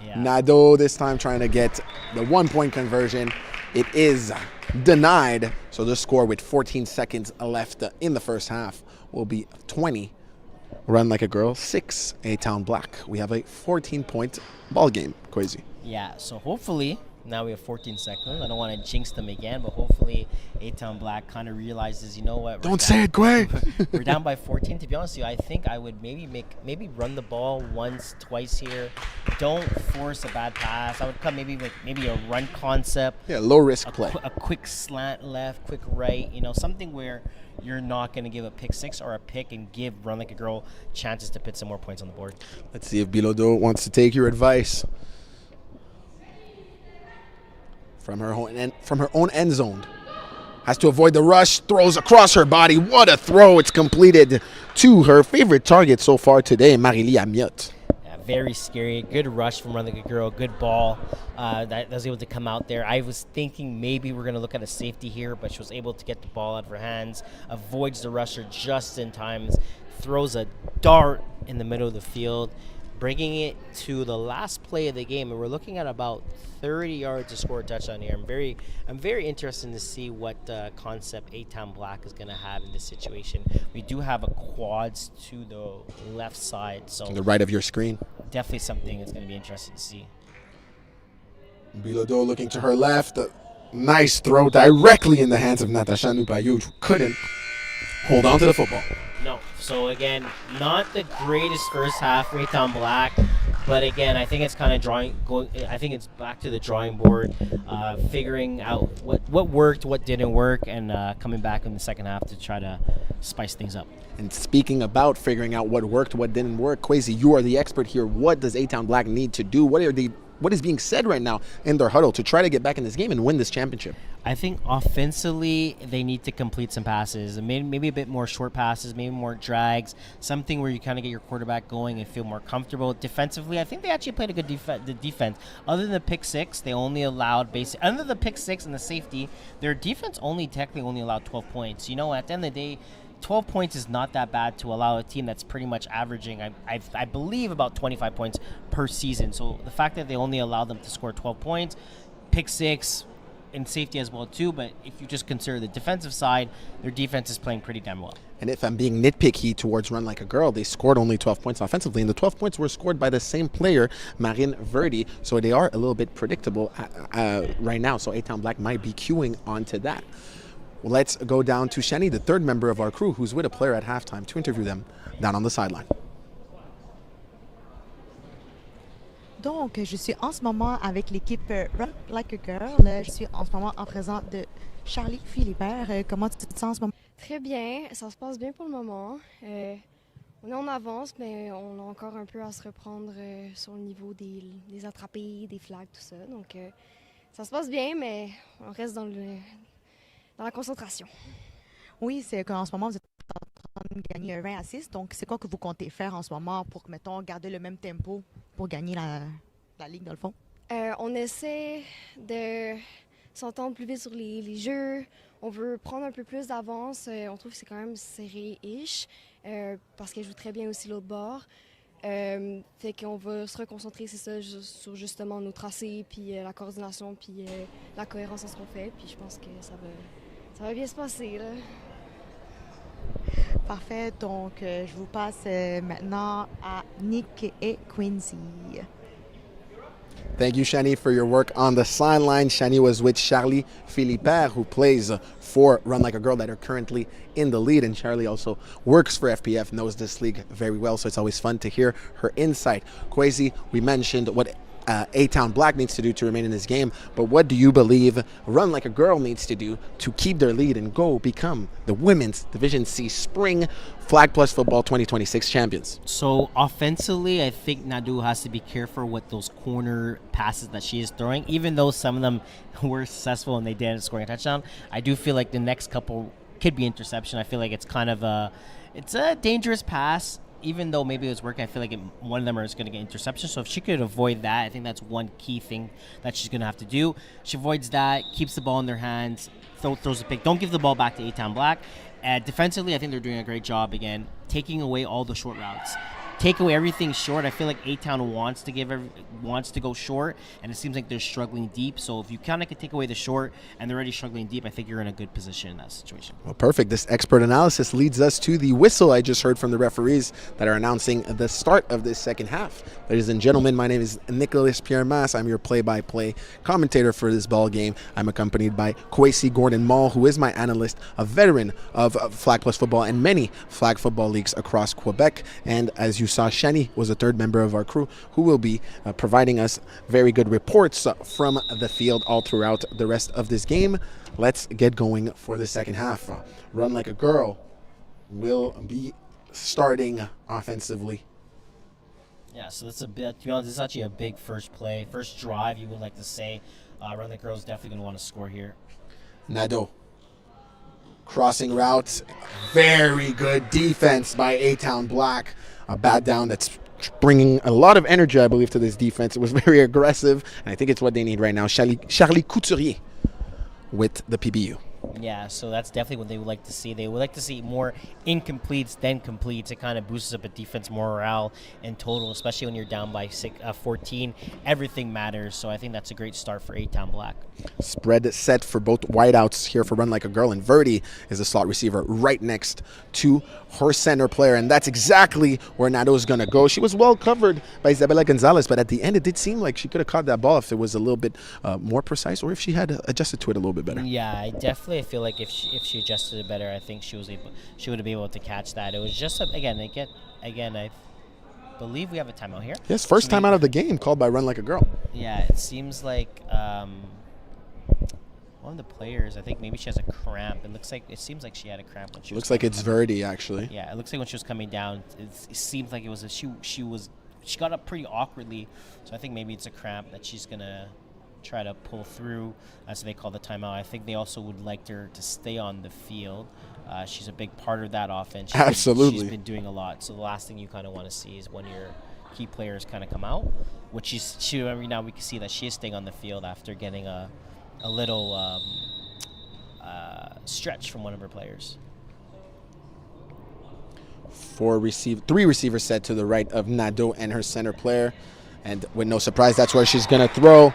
Yeah. Nadeau this time trying to get the 1 point conversion. It is denied. So the score with 14 seconds left in the first half will be 20. Run Like a Girl, 6 A-Town Black. We have a 14-point ball game, Kwesi. Yeah, so hopefully, now we have 14 seconds. I don't want to jinx them again, but hopefully A-Town Black kind of realizes, you know what? Don't say it, Quay. We're down by 14. To be honest with you, I think I would maybe run the ball once, twice here. Don't force a bad pass. I would come maybe with a run concept. Yeah, low-risk play. A quick slant left, quick right, something where you're not going to give a pick six or a pick and give Run Like a Girl chances to put some more points on the board. Let's see if Bilodeau wants to take your advice. From her own end zone. Has to avoid the rush, throws across her body. What a throw. It's completed to her favorite target so far today, Marily Amiot. Yeah, very scary. Good rush from Run Like a Girl. Good ball that was able to come out there. I was thinking maybe we're going to look at a safety here, but she was able to get the ball out of her hands, avoids the rusher just in time, throws a dart in the middle of the field, bringing it to the last play of the game, and we're looking at about 30 yards to score a touchdown here. I'm very interested to see what concept A-Town Black is going to have in this situation. We do have a quads to the left side, so on the right of your screen. Definitely something that's going to be interesting to see. Bilodeau looking to her left. Nice throw directly in the hands of Natasha Nupayou, who couldn't hold on to the football. No. So again, not the greatest first half for A-Town Black, but again, I think it's kind of I think it's back to the drawing board, figuring out what worked, what didn't work, and coming back in the second half to try to spice things up. And speaking about figuring out what worked, what didn't work, Kwesi, you are the expert here. What does A-Town Black need to do? What is being said right now in their huddle to try to get back in this game and win this championship? I think offensively, they need to complete some passes. Maybe a bit more short passes, maybe more drags, something where you kind of get your quarterback going and feel more comfortable. Defensively, I think they actually played a good defense. Other than the pick six, they only allowed under the pick six and the safety, their defense technically only allowed 12 points. At the end of the day, 12 points is not that bad to allow a team that's pretty much averaging, I believe, about 25 points per season. So the fact that they only allowed them to score 12 points, pick six, and safety as well too, but if you just consider the defensive side, their defense is playing pretty damn well. And if I'm being nitpicky towards Run Like a Girl, they scored only 12 points offensively, and the 12 points were scored by the same player, Marine Verdi, so they are a little bit predictable right now, so A-Town Black might be queuing onto that. Well, let's go down to Shani, the third member of our crew, who's with a player at halftime, to interview them down on the sideline. Donc, je suis en ce moment avec l'équipe Run Like a Girl. Je suis en ce moment en présence de Charlie Philibert. Comment tu te sens en ce moment? Très bien, ça se passe bien pour le moment. On est en avance, mais on a encore un peu à se reprendre sur le niveau des attrapés, des flags, tout ça. Donc, ça se passe bien, mais on reste dans la concentration. Oui, c'est qu'en ce moment, vous êtes en train de gagner 20 à 6. Donc, c'est quoi que vous comptez faire en ce moment pour, mettons, garder le même tempo pour gagner la ligue, dans le fond? On essaie de s'entendre plus vite sur les jeux. On veut prendre un peu plus d'avance. On trouve que c'est quand même serré-ish parce qu'elle joue très bien aussi l'autre bord. Fait qu'on va se reconcentrer, c'est ça, sur justement nos tracés, puis la coordination, puis la cohérence en ce qu'on fait. Puis je pense que ça va bien se passer, là. Parfait. Donc, je vous passe maintenant à Nick et Quincy. Thank you, Shani, for your work on the sideline. Shani was with Charlie Philibert, who plays for Run Like a Girl, that are currently in the lead. And Charlie also works for FPF, knows this league very well, so it's always fun to hear her insight. Kwesi, we mentioned what A-Town Black needs to do to remain in this game, but what do you believe Run Like a Girl needs to do to keep their lead and go become the Women's Division C Spring Flag Plus Football 2026 champions? So offensively, I think Nadeau has to be careful with those corner passes that she is throwing. Even though some of them were successful and they didn't score a touchdown, I do feel like the next couple could be interception. I feel like it's kind of a dangerous pass. Even though maybe it was working, I feel like one of them is going to get interception. So if she could avoid that, I think that's one key thing that she's going to have to do. She avoids that, keeps the ball in their hands, throws a pick. Don't give the ball back to A-Town Black. Defensively, I think they're doing a great job, again, taking away all the short routes. Take away everything short. I feel like A-Town wants to go short, and it seems like they're struggling deep. So if you kind of can take away the short and they're already struggling deep, I think you're in a good position in that situation. Well, perfect. This expert analysis leads us to the whistle I just heard from the referees that are announcing the start of this second half. Ladies and gentlemen, my name is Nicholas Pierre-Mass. I'm your play-by-play commentator for this ball game. I'm accompanied by Kwesi Gordon-Mall, who is my analyst, a veteran of Flag Plus football and many flag football leagues across Quebec. And as you saw, Shani was a third member of our crew who will be providing us very good reports from the field all throughout the rest of this game. Let's get going for the second half. Run Like a Girl will be starting offensively. Yeah, so that's a bit, to be honest, this is actually a big first play. First drive, you would like to say. Run the Girls definitely going to want to score here. Nadeau. Crossing route. Very good defense by A-Town Black. A bat down that's bringing a lot of energy, I believe, to this defense. It was very aggressive, and I think it's what they need right now. Charlie Couturier with the PBU. Yeah, so that's definitely what they would like to see. They would like to see more incompletes than completes. It kind of boosts up a defense morale in total, especially when you're down by 14. Everything matters, so I think that's a great start for A-Town Black. Spread set for both wideouts here for Run Like a Girl, and Verdi is a slot receiver right next to her center player, and that's exactly where Nadeau is going to go. She was well covered by Isabella Gonzalez, but at the end it did seem like she could have caught that ball if it was a little bit more precise, or if she had adjusted to it a little bit better. Yeah, I definitely feel like if she adjusted it better, I think she would have been able to catch that. It was just again, I believe we have a timeout here. Yes, first time out of the game called by Run Like a Girl. Yeah, it seems like one of the players, I think maybe she has a cramp. It seems like she had a cramp when she was. Looks like it's Verdi actually. Yeah, it looks like when she was coming down, it seems like it was she got up pretty awkwardly, so I think maybe it's a cramp that she's gonna try to pull through, as they call the timeout. I think they also would like her to stay on the field. She's a big part of that offense. Absolutely. She's been doing a lot. So the last thing you kind of want to see is when your key players kind of come out, which every now we can see that she is staying on the field after getting a little stretch from one of her players. Three receivers set to the right of Nadeau and her center player, and with no surprise, that's where she's gonna throw.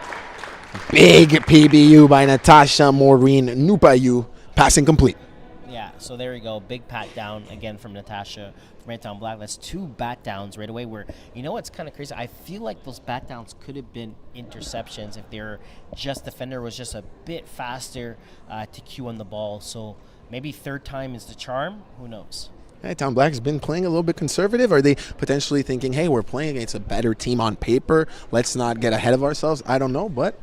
Big PBU by Natasha Maureen Nupayu, passing complete. Yeah, so there we go. Big pat down again from Natasha from A-Town Black. That's 2 bat downs right away. Where, you know what's kind of crazy? I feel like those bat downs could have been interceptions if their defender was just a bit faster to cue on the ball. So maybe third time is the charm. Who knows? A-Town Black has been playing a little bit conservative. Are they potentially thinking, hey, we're playing against a better team on paper, let's not get ahead of ourselves? I don't know, but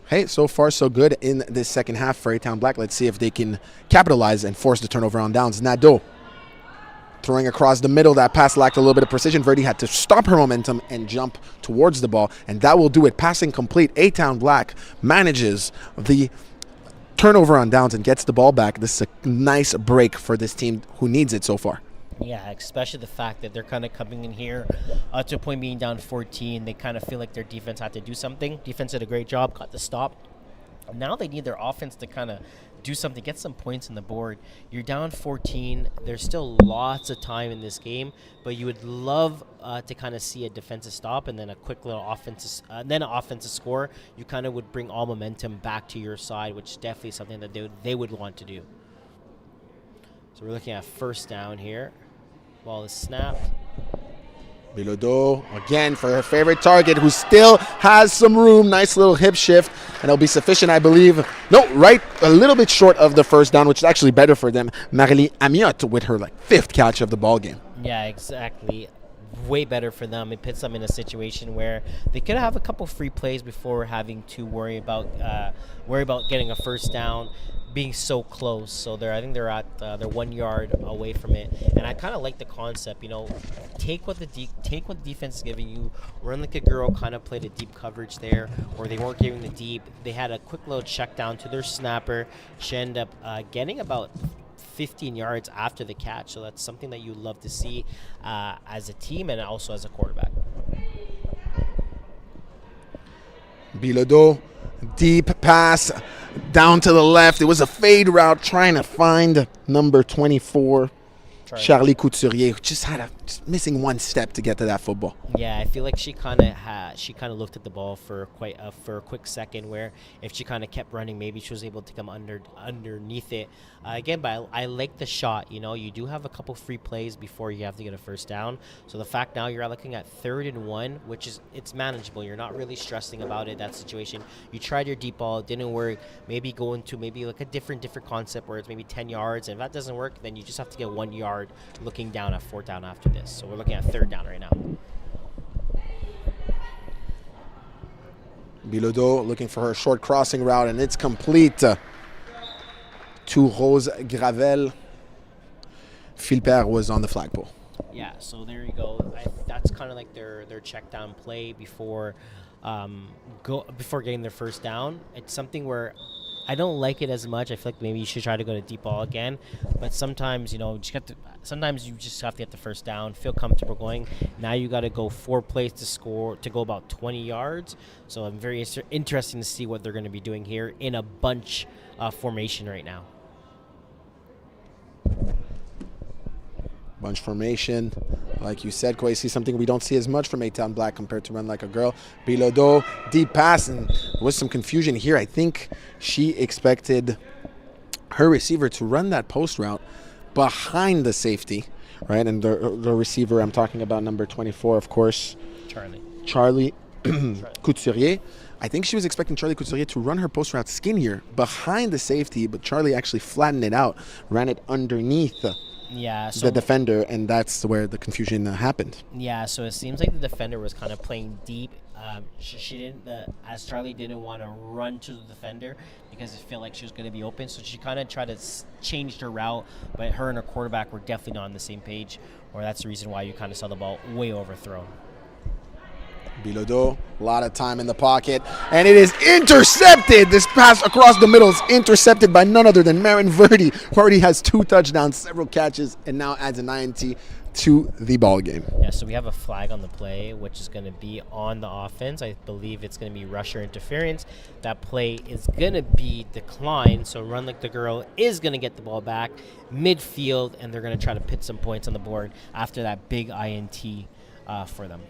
hey, so far so good in this second half for A-Town Black. Let's see if they can capitalize and force the turnover on downs. Nadeau throwing across the middle. That pass lacked a little bit of precision. Verdi had to stop her momentum and jump towards the ball, and that will do it. Passing complete. A-Town Black manages the turnover on downs and gets the ball back. This is a nice break for this team who needs it so far. Yeah, especially the fact that they're kind of coming in here to a point being down 14. They kind of feel like their defense had to do something. Defense did a great job, got the stop. Now they need their offense to kind of do something, get some points on the board. You're down 14. There's still lots of time in this game, but you would love to kind of see a defensive stop and then a quick little offensive score. You kind of would bring all momentum back to your side, which is definitely something that they would want to do. So we're looking at first down here. Ball is snapped. Bilodeau again for her favorite target, who still has some room. Nice little hip shift, and it'll be sufficient, I believe. No, right a little bit short of the first down, which is actually better for them. Marily Amiot with her 5th catch of the ball game. Yeah, exactly. way better for them. It puts them in a situation where they could have a couple free plays before having to worry about getting a first down, being so close. So I think they're at they're 1 yard away from it, and I kind of like the concept. Take what the defense is giving you, run like a girl, kind of play the deep coverage there, or they weren't giving the deep. They had a quick little check down to their snapper. She ended up getting about 15 yards after the catch, so that's something that you love to see as a team and also as a quarterback. Bilodeau, deep pass down to the left. It was a fade route trying to find number 24, Charlie Couturier, who just missing one step to get to that football. Yeah, I feel like she kind of looked at the ball for a quick second, where if she kind of kept running, maybe she was able to come underneath it. But I like the shot. You do have a couple free plays before you have to get a first down. So the fact now you're looking at 3rd and 1, which it's manageable. You're not really stressing about it, that situation. You tried your deep ball, it didn't work. Maybe go into like a different concept where it's maybe 10 yards. And if that doesn't work, then you just have to get 1 yard looking down at 4th down after this. So we're looking at 3rd down right now. Bilodeau looking for her short crossing route, and it's complete to Rose Gravel. Philpert was on the flagpole. Yeah, so there you go. That's kind of like their check down play before getting their first down. It's something where I don't like it as much. I feel like maybe you should try to go to deep ball again, but sometimes sometimes you just have to get the first down, feel comfortable going. Now you got to go 4 plays to go about 20 yards. So I'm very interested to see what they're going to be doing here in a bunch formation right now. Bunch formation, like you said, Kwesi, something we don't see as much from A-Town Black compared to Run Like a Girl. Bilodeau, deep pass, and there was some confusion here. I think she expected her receiver to run that post route behind the safety, right? And the receiver, I'm talking about number 24, of course. Charlie Couturier. I think she was expecting Charlie Couturier to run her post route skinnier behind the safety, but Charlie actually flattened it out, ran it underneath the defender, and that's where the confusion happened. Yeah, so it seems like the defender was kind of playing deep. She didn't, as Charlie didn't want to run to the defender because it felt like she was going to be open, so she kind of tried to change her route, but her and her quarterback were definitely not on the same page, or that's the reason why you kind of saw the ball way overthrown. Bilodeau, a lot of time in the pocket, and it is intercepted. This pass across the middle is intercepted by none other than Marin Verdi, who already has 2 touchdowns, several catches, and now adds an INT to the ball game. Yeah, so we have a flag on the play, which is going to be on the offense. I believe it's going to be rusher interference. That play is going to be declined, so Run Like the Girl is going to get the ball back midfield, and they're going to try to put some points on the board after that big INT for them.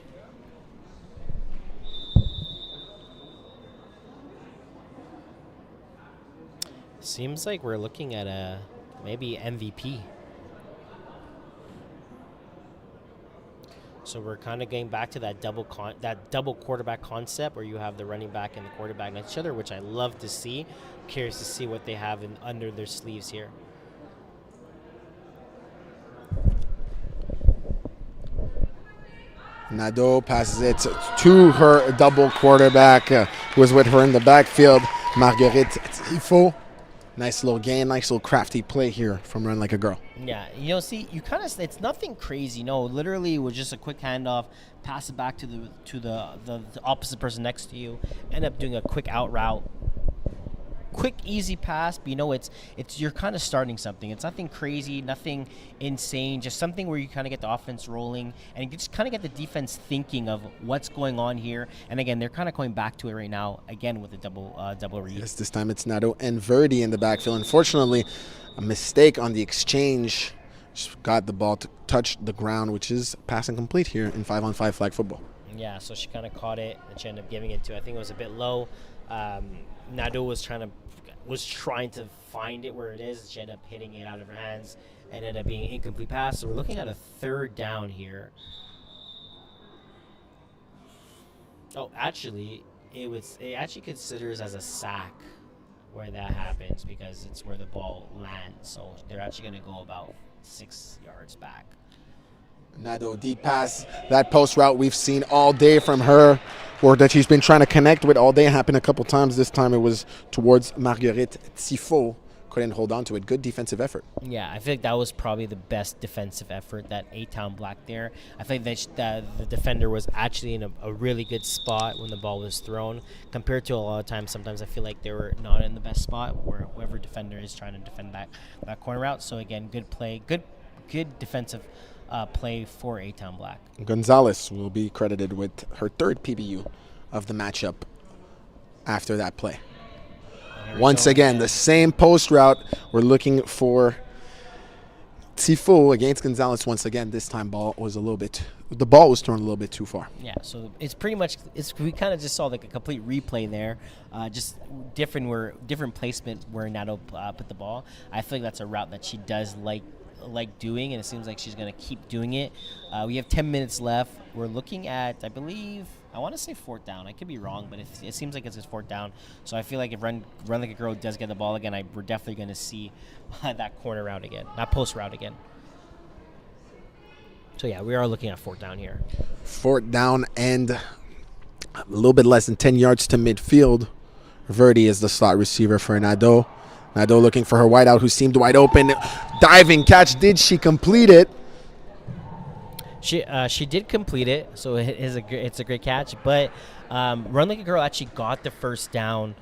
Seems like we're looking at maybe MVP. So we're kind of getting back to that double quarterback concept where you have the running back and the quarterback next to each other, which I love to see. Curious to see what they have under their sleeves here. Nadeau passes it to her double quarterback, who was with her in the backfield, Marguerite Tifo. Nice little gain, nice little crafty play here from Run Like a Girl. Yeah, it's nothing crazy. No, literally it was just a quick handoff, pass it back to the opposite person next to you, end up doing a quick out route. Quick, easy pass, but it's you're kind of starting something. It's nothing crazy, nothing insane, just something where you kind of get the offense rolling and you just kind of get the defense thinking of what's going on here. And again, they're kind of going back to it right now, again with a double read. Yes, this time it's Nadeau and Verdi in the backfield. Unfortunately, a mistake on the exchange. Just got the ball to touch the ground, which is pass incomplete here in 5-on-5 flag football. Yeah, so she kind of caught it and she ended up giving it to, I think it was a bit low. Nadeau was trying to find it where it is. She ended up hitting it out of her hands and ended up being an incomplete pass. So we're looking at a 3rd down here. Oh, actually, it actually considers as a sack where that happens because it's where the ball lands. So they're actually going to go about 6 yards back. Nadeau, deep pass. That post route we've seen all day from her, or that she's been trying to connect with all day. It happened a couple times. This time it was towards Marguerite Tifo. Couldn't hold on to it. Good defensive effort. Yeah, I feel like that was probably the best defensive effort, that A-Town Black there. I think that the defender was actually in a really good spot when the ball was thrown, compared to a lot of times. Sometimes I feel like they were not in the best spot where whoever defender is trying to defend that corner route. So again, good play, good defensive play for A-Town Black. Gonzalez will be credited with her third PBU of the matchup after that play. Once again, the same post route. We're looking for Tifo against Gonzalez once again. This time the ball was thrown a little bit too far. Yeah, so it's pretty much, we kind of just saw like a complete replay there, just different placement where Nadeau put the ball. I feel like that's a route that she does like doing, and it seems like she's going to keep doing it. We have 10 minutes left. We're looking at, I want to say fourth down. I could be wrong, but it seems like it's his fourth down. So I feel like if Run Like a Girl does get the ball again, we're definitely going to see that corner route again, that post route again. So yeah, we are looking at fourth down here. Fourth down and a little bit less than 10 yards to midfield. Verdi is the slot receiver for Nadeau. Nadeau looking for her wideout, who seemed wide open. Diving catch. Did she complete it? She did complete it, so it's a great catch. But Run Like a Girl actually got the first down.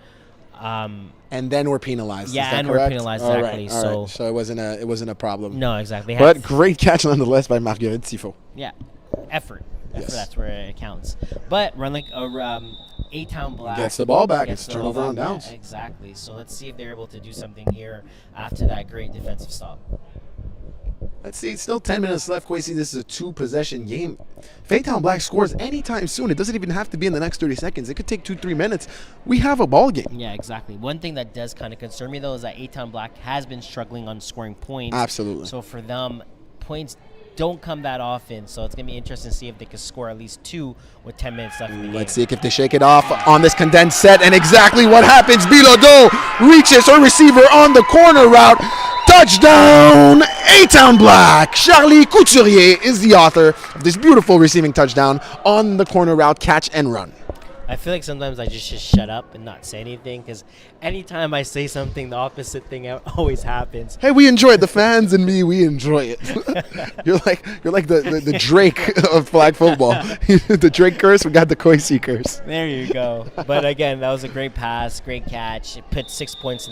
And then we're penalized. Yeah, is that and correct? we're penalized, exactly. All right. So it wasn't a problem. No, exactly. But great catch nonetheless by Marguerite Tifo. Yeah, effort. Yes. That's where it counts. But A-Town Black gets the ball back. Gets It's turnover on downs. Yeah, exactly. So let's see if they're able to do something here after that great defensive stop. Let's see, it's still 10 minutes left. Kwesi, this is a 2-possession game. If A-Town Black scores anytime soon, it doesn't even have to be in the next 30 seconds. It could take 2-3 minutes. We have a ball game. Yeah, exactly. One thing that does kind of concern me, though, is that A-Town Black has been struggling on scoring points. Absolutely. So for them, points don't come that often. So it's going to be interesting to see if they can score at least 2 with 10 minutes left in the game. Let's see if they shake it off on this condensed set. And exactly what happens. Bilodeau reaches her receiver on the corner route. Touchdown, A-Town Black. Charlie Couturier is the author of this beautiful receiving touchdown on the corner route, catch and run. I feel like sometimes I just shut up and not say anything, because anytime I say something, the opposite thing always happens. Hey, we enjoy it. The fans and me, we enjoy it. You're like the Drake of flag football. The Drake curse, we got the Kwesi curse. There you go. But again, that was a great pass, great catch. It put 6 points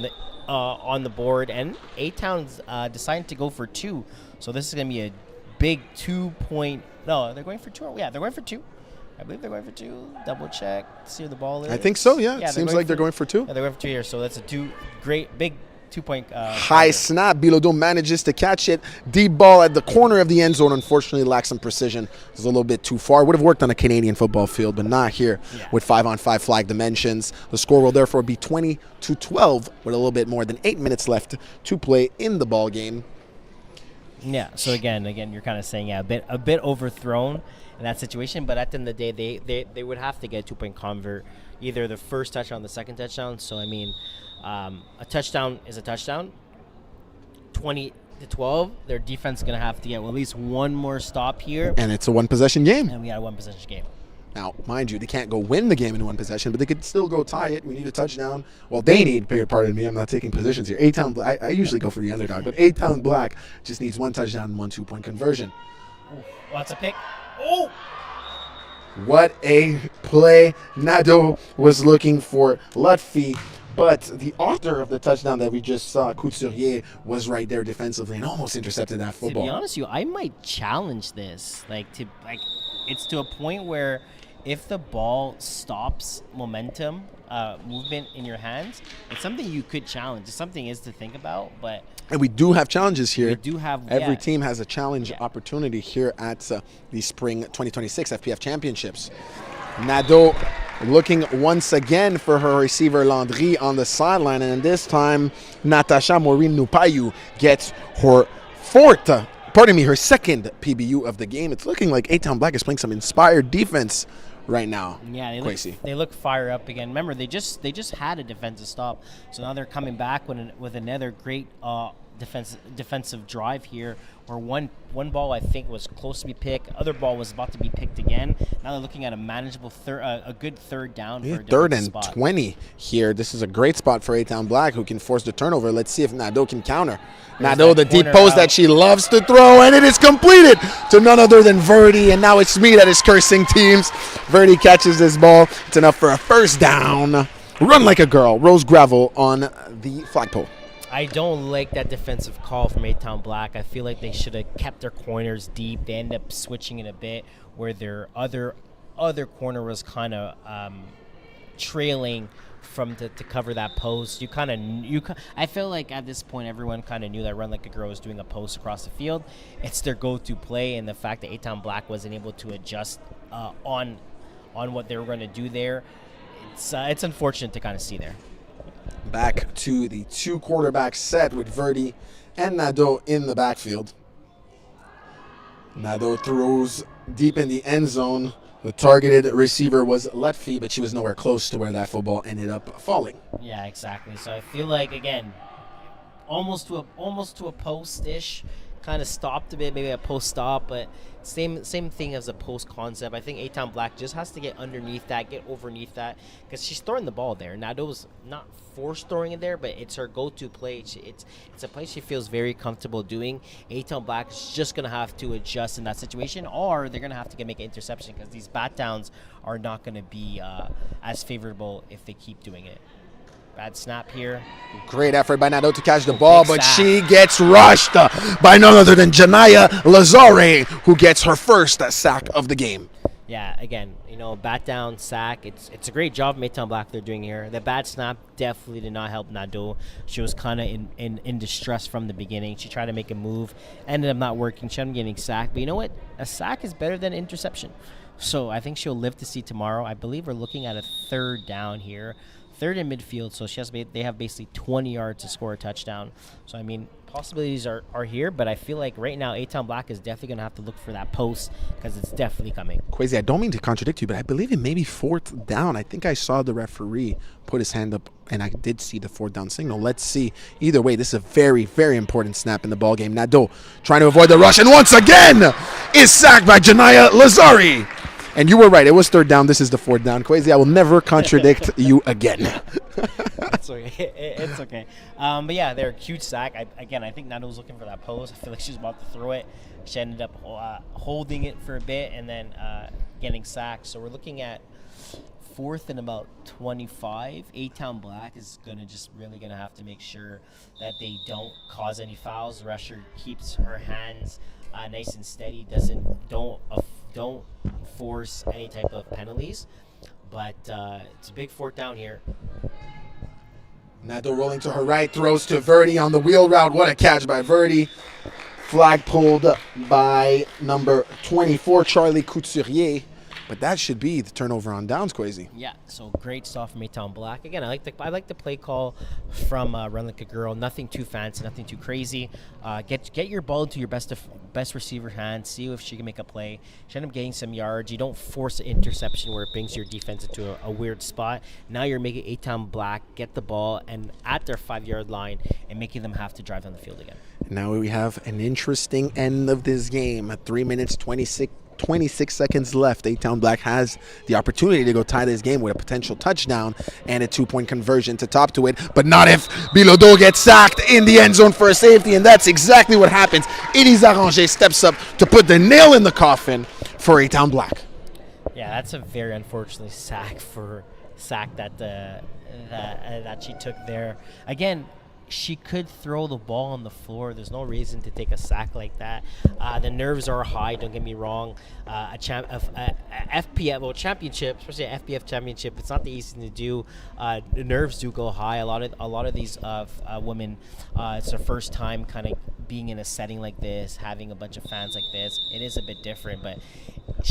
on the board, and A-Town's decided to go for 2. So this is going to be a big 2-point. No, they're going for 2. Yeah, they're going for 2. I believe they're going for 2. Double check, see where the ball is. I think so, yeah. It seems like they're going for 2. Yeah, they're going for 2 here. So that's a big 2-point. High snap. Bilodeau manages to catch it. Deep ball at the corner of the end zone. Unfortunately, lacks some precision. It was a little bit too far. Would have worked on a Canadian football field, but not here with 5-on-5 flag dimensions. The score will therefore be 20-12 with a little bit more than 8 minutes left to play in the ball game. Yeah. So again, you're kind of saying a bit overthrown in that situation, but at the end of the day, they would have to get a 2-point convert, either the first touchdown, the second touchdown. So I mean, a touchdown is a touchdown. 20-12, their defense is going to have to get at least one more stop here. And it's a 1-possession game. And we got a 1-possession game. Now, mind you, they can't go win the game in 1 possession, but they could still go tie it. We need a touchdown. Well, they need, pardon me, I'm not taking positions here. A-Town Black, I usually go for the underdog, but A-Town Black just needs 1 touchdown and 1 2-point conversion. Lots of pick. Oh! What a play. Nadeau was looking for Lutfi, but the author of the touchdown that we just saw, Couturier, was right there defensively and almost intercepted that football. To be honest with you, I might challenge this. It's to a point where if the ball stops momentum, movement in your hands, it's something you could challenge. It's something is to think about, but... And we do have challenges here. We do have... Every team has a challenge opportunity here at the Spring 2026 FPF Championships. Nadeau looking once again for her receiver Landry on the sideline, and this time Natasha Maureen Nupayu gets her her second PBU of the game. It's looking like A-Town Black is playing some inspired defense right now. Yeah, they look fire up again. Remember, they just had a defensive stop, so now they're coming back with another great defensive drive here, where one ball I think was close to be picked, other ball was about to be picked again. Now they're looking at a manageable a good third down. Yeah, for a third and spot. 20 here. This is a great spot for A-Town Black, who can force the turnover. Let's see if Nadeau can counter. Nadeau, the deep post that she loves to throw, and it is completed to none other than Verdi, and now it's me that is cursing teams. Verdi catches this ball. It's enough for a first down. Run like a girl. Rose Gravel on the flagpole. I don't like that defensive call from A-Town Black. I feel like they should have kept their corners deep. They end up switching it a bit where their other corner was kind of trailing from to cover that post. I feel like at this point everyone kind of knew that Run Like a Girl was doing a post across the field. It's their go-to play, and the fact that A-Town Black wasn't able to adjust on what they were going to do there, it's unfortunate to kind of see there. Back to the two quarterback set with Verdi and Nadeau in the backfield. Nadeau throws deep in the end zone. The targeted receiver was Lutfi, but she was nowhere close to where that football ended up falling. Yeah, exactly. So I feel like, again, almost to a post-ish, kind of stopped a bit, maybe a post stop, but same thing as a post concept. I think A-Town Black just has to get underneath that, get overneath that, because she's throwing the ball there. Nadeau's not forced throwing it there, but it's her go-to play. It's a play she feels very comfortable doing. A-Town Black is just going to have to adjust in that situation, or they're going to have to make an interception, because these bat downs are not going to be as favorable if they keep doing it. Bad snap here. Great effort by Nadeau to catch the ball, but she gets rushed by none other than Janaya Lazare, who gets her first sack of the game. Yeah, again, bat down, sack. It's a great job from A-Town Black they're doing here. The bad snap definitely did not help Nadeau. She was kind of in distress from the beginning. She tried to make a move, ended up not working. She ended up getting sacked. But you know what? A sack is better than an interception. So I think she'll live to see tomorrow. I believe we're looking at a third down here. Third in midfield, so they have basically 20 yards to score a touchdown. So, I mean, possibilities are here, but I feel like right now A-Town Black is definitely going to have to look for that post, because it's definitely coming. Quasi, I don't mean to contradict you, but I believe it may be fourth down. I think I saw the referee put his hand up, and I did see the fourth down signal. Let's see. Either way, this is a very, very important snap in the ballgame. Nadeau trying to avoid the rush, and once again is sacked by Janaya Lazari. And you were right. It was third down. This is the fourth down. Quasi, I will never contradict you again. It's okay. It's okay. But yeah, they're a huge sack. I think Nadeau was looking for that post. I feel like she was about to throw it. She ended up holding it for a bit and then getting sacked. So we're looking at fourth and about 25. A-Town Black is really gonna have to make sure that they don't cause any fouls. The rusher keeps her hands nice and steady. Don't force any type of penalties, but it's a big fourth down here. Nadeau rolling to her right, throws to Verdi on the wheel route. What a catch by Verdi. Flag pulled by number 24, Charlie Couturier. But that should be the turnover on downs, Quasi. Yeah, so great stuff from A-Town Black. Again, I like the play call from Run Like a Girl. Nothing too fancy, nothing too crazy. Get your ball into your best receiver hand. See if she can make a play. She ended up getting some yards. You don't force an interception where it brings your defense into a weird spot. Now you're making A-Town Black get the ball and at their 5-yard line and making them have to drive down the field again. Now we have an interesting end of this game. 3 minutes, 26 seconds left. A-Town Black has the opportunity to go tie this game with a potential touchdown and a 2-point conversion to top to it, but not if Bilodeau gets sacked in the end zone for a safety, and that's exactly what happens. Elise Arranger steps up to put the nail in the coffin for A-Town Black. Yeah, that's a very unfortunate sack that she took there. Again, she could throw the ball on the floor. There's no reason to take a sack like that. The nerves are high, don't get me wrong. FPF championship, especially an FPF championship, it's not the easy to do. The nerves do go high. A lot of these women, it's their first time kind of being in a setting like this, having a bunch of fans like this. It is a bit different, but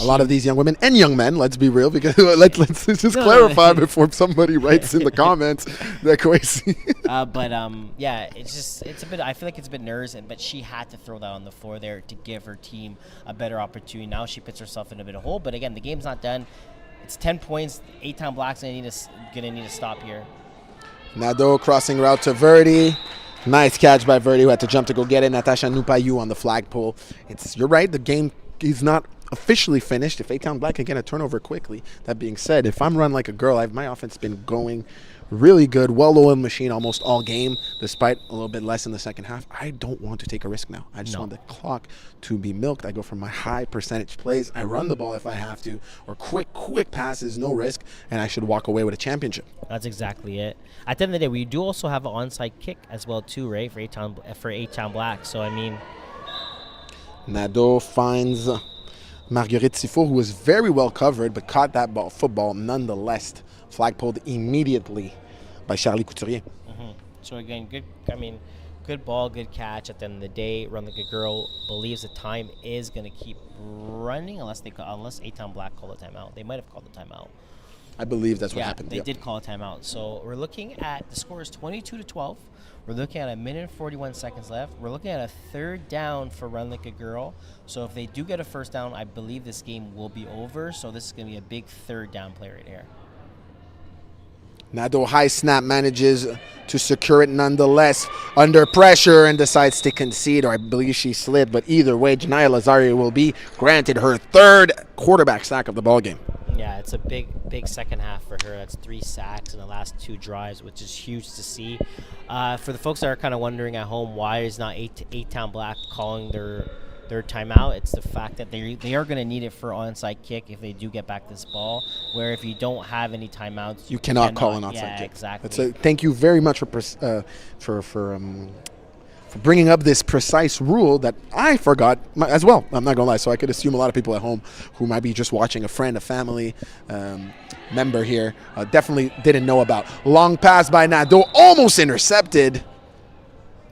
a lot of these young women and young men, let's be real, because let's just clarify before somebody writes in the comments that crazy. Yeah, it's a bit. I feel like it's a bit nervous, but she had to throw that on the floor there to give her team a better opportunity. Now she puts herself in a bit of a hole, but again, the game's not done. It's 10 points. A-Town Black's gonna need to stop here. Nadeau crossing route to Verdi. Nice catch by Verdi, who had to jump to go get it. Natasha Nupayu on the flagpole. You're right, the game is not officially finished. If A-Town Black can get a turnover quickly. That being said, if I'm run like a girl, my offense has been going really good, well-oiled machine almost all game, despite a little bit less in the second half. I don't want to take a risk now. I just want the clock to be milked. I go for my high percentage plays. I run the ball if I have to, or quick passes, no risk, and I should walk away with a championship. That's exactly it. At the end of the day, we do also have an onside kick as well too, right, for A-Town Black. So, I mean... Nadeau finds Marguerite Tifo, who was very well covered, but caught that football nonetheless. Flagpoled immediately by Charlie Couturier. So again, good ball, good catch. At the end of the day, Run Like a Girl believes the time is going to keep running unless A-Town Black call a timeout. They might have called a timeout. I believe that's what happened. They did call a timeout. So we're looking at, the score is 22-12. We're looking at 1:41 seconds left. We're looking at a third down for Run Like a Girl. So if they do get a first down, I believe this game will be over. So this is going to be a big third down play right here. Nadeau high snap manages to secure it nonetheless under pressure and decides to concede, or I believe she slid, but either way, Janaya Lazario will be granted her third quarterback sack of the ballgame. Yeah, it's a big second half for her. That's 3 sacks in the last 2 drives, which is huge to see. For the folks that are kind of wondering at home, why is not A-Town Black calling their timeout? It's the fact that they are going to need it for onside kick if they do get back this ball, where if you don't have any timeouts, you cannot call an onside kick. Exactly. Thank you very much for bringing up this precise rule that I forgot as well. I'm not gonna lie, so I could assume a lot of people at home who might be just watching, a friend, a family member here, definitely didn't know about. Long pass by Nadeau, almost intercepted.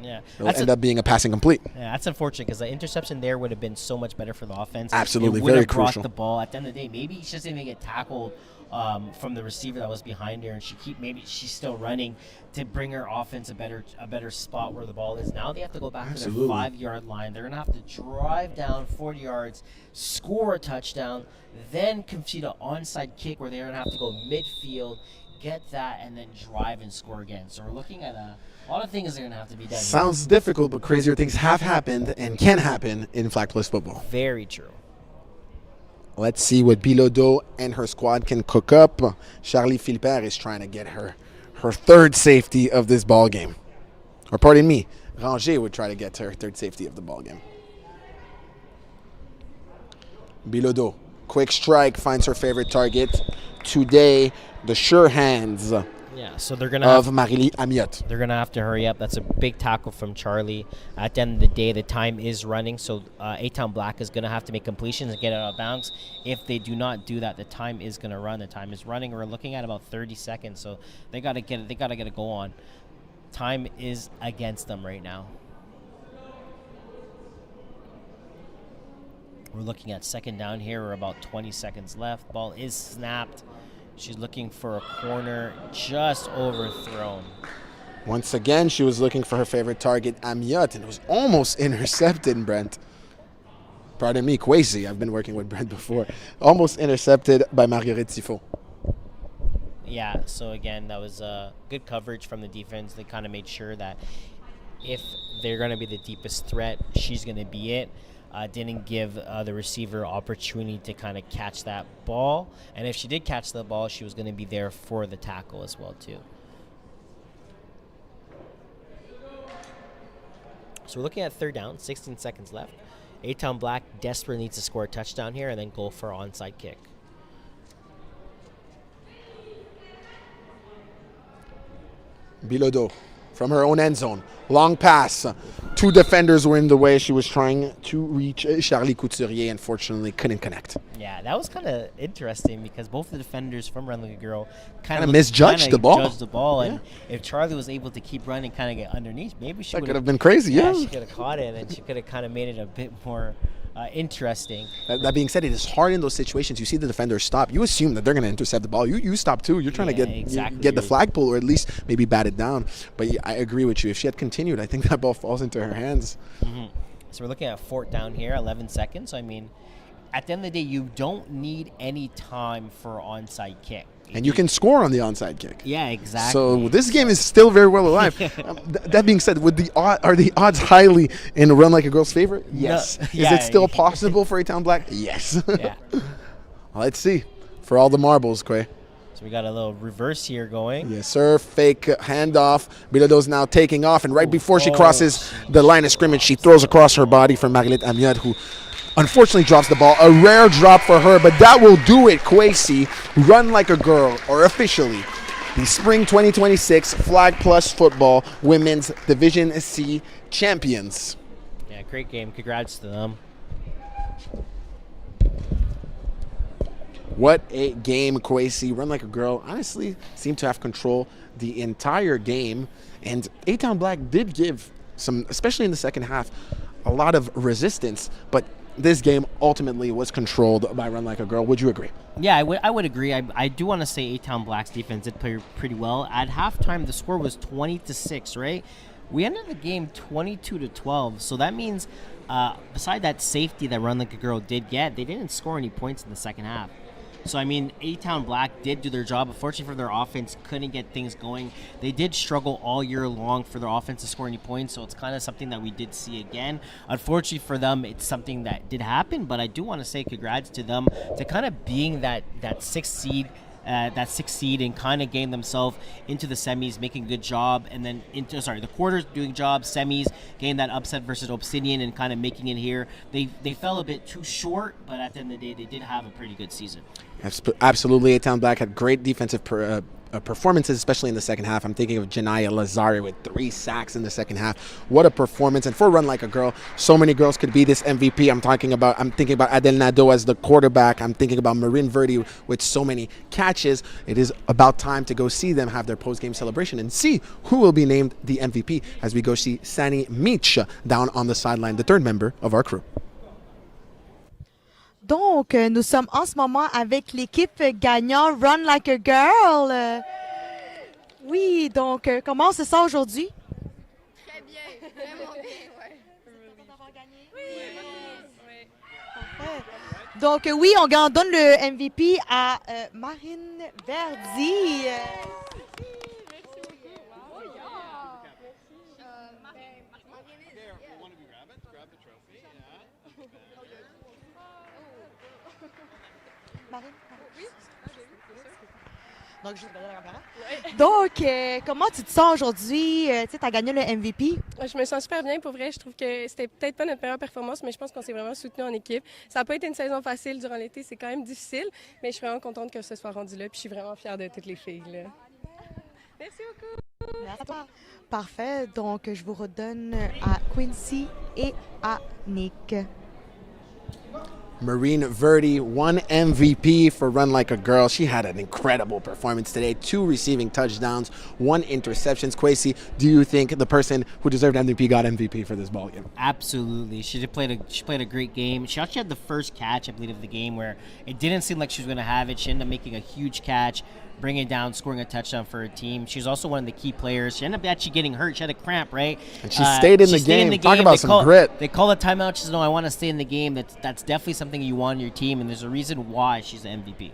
Yeah, it'll end up being a passing complete. Yeah, that's unfortunate because the interception there would have been so much better for the offense. Absolutely, it would very have brought crucial. The ball at the end of the day. Maybe she doesn't even get tackled from the receiver that was behind her, and maybe she's still running to bring her offense a better spot where the ball is. Now they have to go back to their 5-yard line. They're gonna have to drive down 40 yards, score a touchdown, then concede an onside kick where they're gonna have to go midfield, get that, and then drive and score again. So we're looking at a lot of things are going to have to be done. Sounds difficult, but crazier things have happened and can happen in Flag Plus football. Very true. Let's see what Bilodeau and her squad can cook up. Charlie Philipper is trying to get her third safety of this ball game. Or pardon me, Ranger would try to get her third safety of the ball game. Bilodeau, quick strike, finds her favorite target. Today, the sure hands. Yeah, so they're gonna of Marily Amiot. They're gonna have to hurry up. That's a big tackle from Charlie. At the end of the day, the time is running, so A-Town Black is gonna have to make completions and get it out of bounds. If they do not do that, the time is gonna run. The time is running. We're looking at about 30 seconds, so they gotta get it. They gotta get a goal on. Time is against them right now. We're looking at second down here. We're about 20 seconds left. Ball is snapped. She's looking for a corner, just overthrown. Once again, she was looking for her favorite target, Amiot, and it was almost intercepted, Brent. Pardon me, Kwesi. I've been working with Brent before. Almost intercepted by Marguerite Tifo. Yeah, so again, that was good coverage from the defense. They kind of made sure that if they're going to be the deepest threat, she's going to be it. Didn't give the receiver opportunity to kind of catch that ball. And if she did catch the ball, she was going to be there for the tackle as well, too. So we're looking at third down, 16 seconds left. A-Town Black desperately needs to score a touchdown here and then go for an onside kick. Bilodeau from her own end zone. Long pass. 2 defenders were in the way. She was trying to reach Charlie Couturier. Unfortunately, couldn't connect. Yeah, that was kind of interesting because both the defenders from Run Like a Girl kind of misjudged the ball. And if Charlie was able to keep running, kind of get underneath, maybe she could have been crazy. Yeah, she could have caught it, and she could have kind of made it a bit more interesting. That being said, it is hard in those situations. You see the defender stop. You assume that they're going to intercept the ball. You stop too. You're trying to get the flagpole or at least maybe bat it down. But I agree with you. If she had continued, I think that ball falls into her hands. Mm-hmm. So we're looking at fourth down here, 11 seconds. So, I mean, at the end of the day, you don't need any time for onside kick. And you can score on the onside kick. Yeah, exactly. So this game is still very well alive. That being said, are the odds highly in Run Like a Girl's favor? Yes. No, Is it still possible for A-Town Black? Yes. Yeah. Let's see. For all the marbles, Quay. So we got a little reverse here going. Yes, sir. Fake handoff. Bilodeau's now taking off, and right before she crosses the line of scrimmage, she throws across her body for Marguerite Amiot, who unfortunately drops the ball. A rare drop for her, but that will do it. Kwesi, Run Like a Girl, or officially the Spring 2026 Flag Plus Football Women's Division C champions. Yeah, great game. Congrats to them. What a game, Kwesi. Run Like a Girl honestly seemed to have control the entire game. And A-Town Black did give some, especially in the second half, a lot of resistance. But this game ultimately was controlled by Run Like a Girl. Would you agree? Yeah, I would agree. I do want to say A-Town Black's defense did play pretty well. At halftime, the score was 20-6, right? We ended the game 22-12. So that means, beside that safety that Run Like a Girl did get, they didn't score any points in the second half. So, I mean, A-Town Black did do their job. Unfortunately for their offense, couldn't get things going. They did struggle all year long for their offense to score any points, so it's kind of something that we did see again. Unfortunately for them, it's something that did happen, but I do want to say congrats to them to kind of being that sixth seed and kind of getting themselves into the semis, making a good job, and then the quarters doing job, semis, getting that upset versus Obsidian and kind of making it here. They fell a bit too short, but at the end of the day, they did have a pretty good season. Absolutely. A-Town Black had great defensive performances, especially in the second half. I'm thinking of Janaya Lazari with 3 sacks in the second half. What a performance. And for Run Like a Girl, so many girls could be this MVP. I'm thinking about Adel Nadeau as the quarterback. I'm thinking about Marine Verdi with so many catches. It is about time to go see them have their post-game celebration and see who will be named the MVP as we go see Sani Mitch down on the sideline, the third member of our crew. Donc, nous sommes en ce moment avec l'équipe gagnant Run Like a Girl. Oui, donc, comment on se sent aujourd'hui? Très bien, vraiment bien, ouais. D'avoir gagné? Oui. Parfait. Donc, oui, on donne le MVP à Marine Verdi. Donc, comment tu te sens aujourd'hui? Tu as gagné le MVP. Je me sens super bien, pour vrai. Je trouve que c'était peut-être pas notre meilleure performance, mais je pense qu'on s'est vraiment soutenu en équipe. Ça n'a pas été une saison facile durant l'été, c'est quand même difficile, mais je suis vraiment contente que ce soit rendu là, puis je suis vraiment fière de toutes les filles. Là. Merci beaucoup! Merci à toi. Parfait. Donc, je vous redonne à Quincy et à Nick. Marine Verdi, 1 MVP for Run Like a Girl. She had an incredible performance today. 2 receiving touchdowns, 1 interception. Kwesi, do you think the person who deserved MVP got MVP for this ball game? Absolutely. She played a great game. She actually had the first catch, I believe, of the game where it didn't seem like she was going to have it. She ended up making a huge catch, bringing it down, scoring a touchdown for her team. She's also one of the key players. She ended up actually getting hurt. She had a cramp, right? And she stayed in the game. Talk about some grit. They call a timeout. She says, no, I want to stay in the game. That's definitely something you want on your team, and there's a reason why she's the MVP.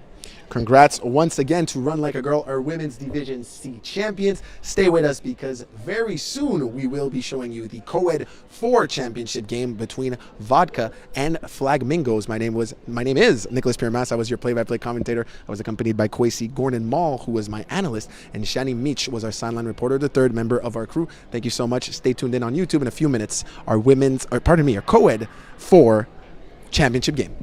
Congrats once again to Run Like a Girl, our Women's Division C champions. Stay with us because very soon we will be showing you the Co-Ed 4 championship game between Vodka and Flagmingos. My name is Nicholas Piermas. I was your play-by-play commentator. I was accompanied by Kwesi Gordon Mall, who was my analyst, and Shani Meach was our sideline reporter, the third member of our crew. Thank you so much. Stay tuned in on YouTube in a few minutes. Our Co-Ed 4 championship game.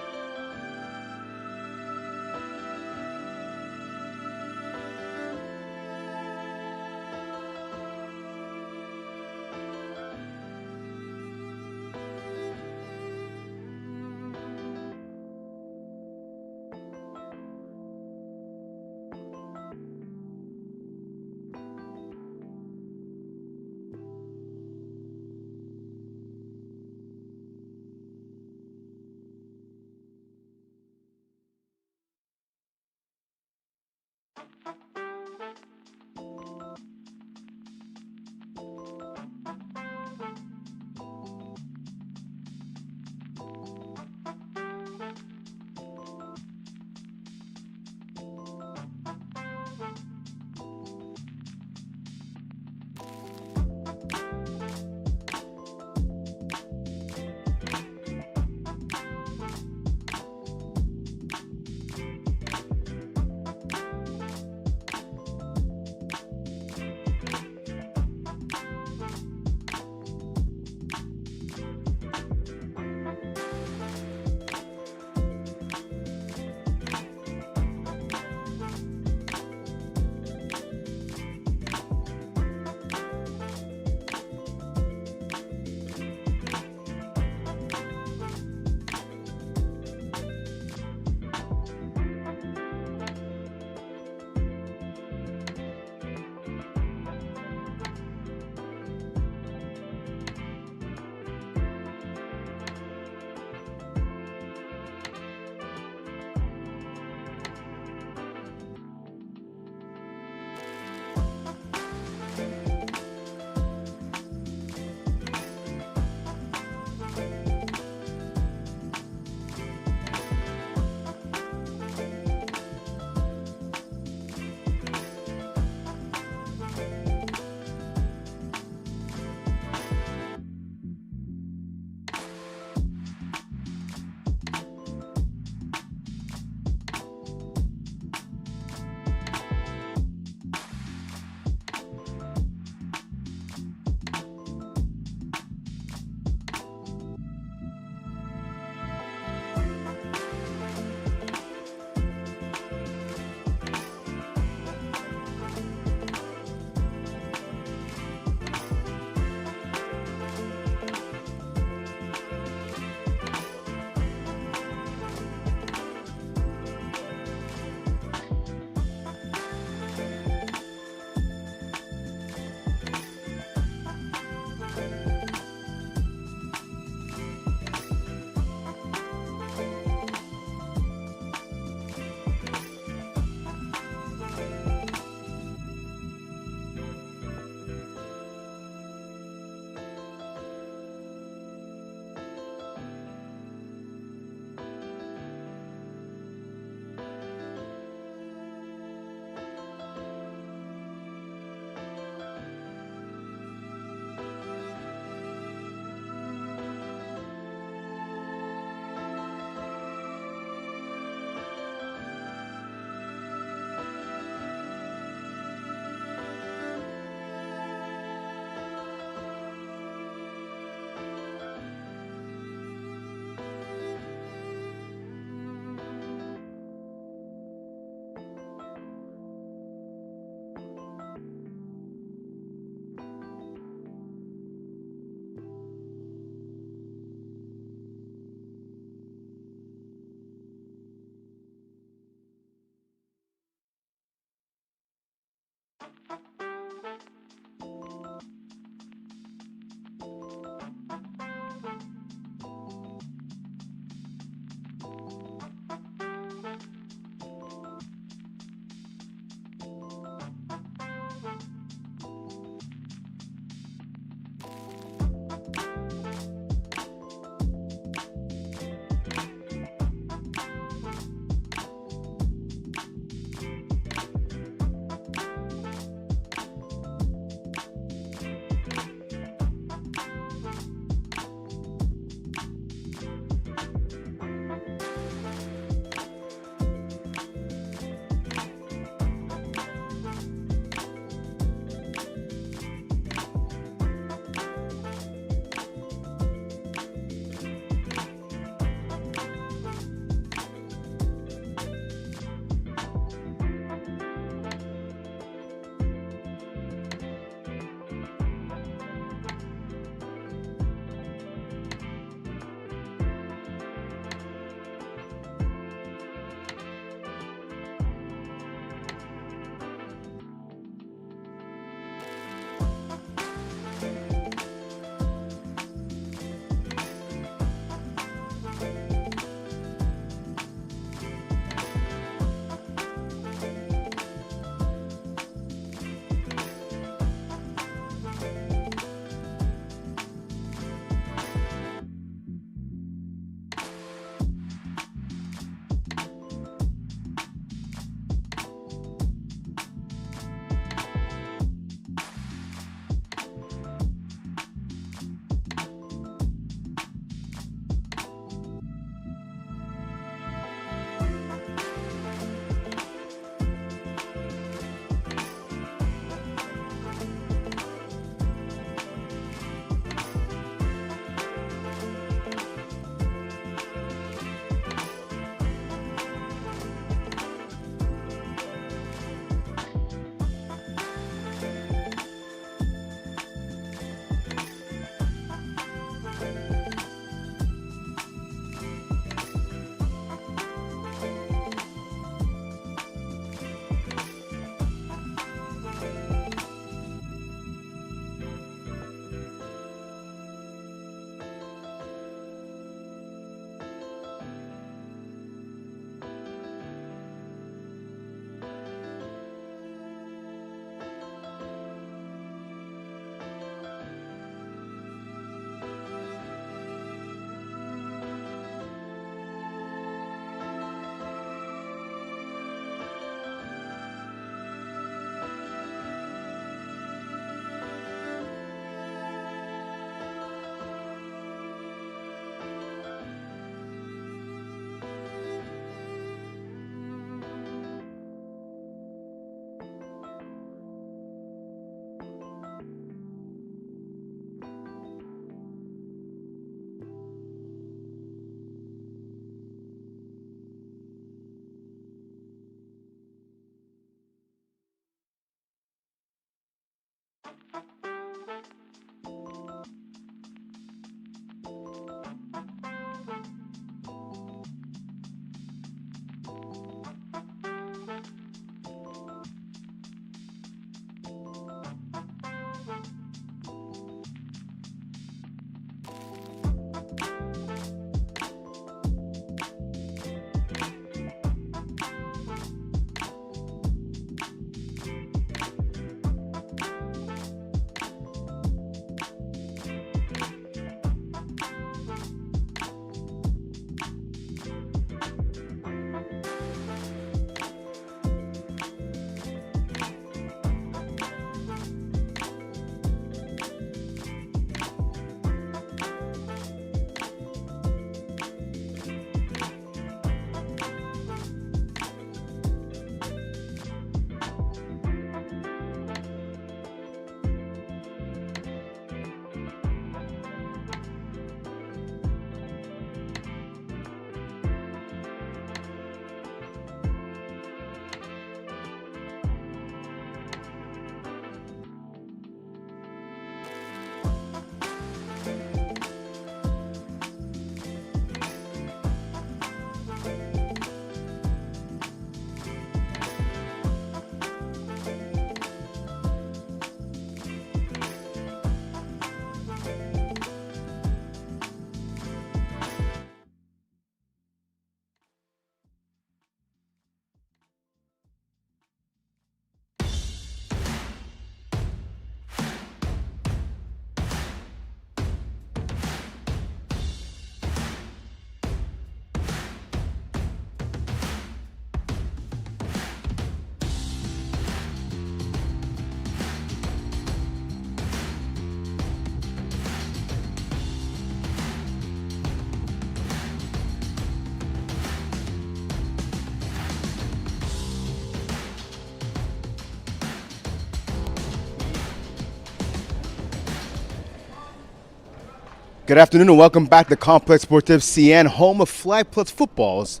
Good afternoon and welcome back to Complexe CN, home of Flag Plus Football's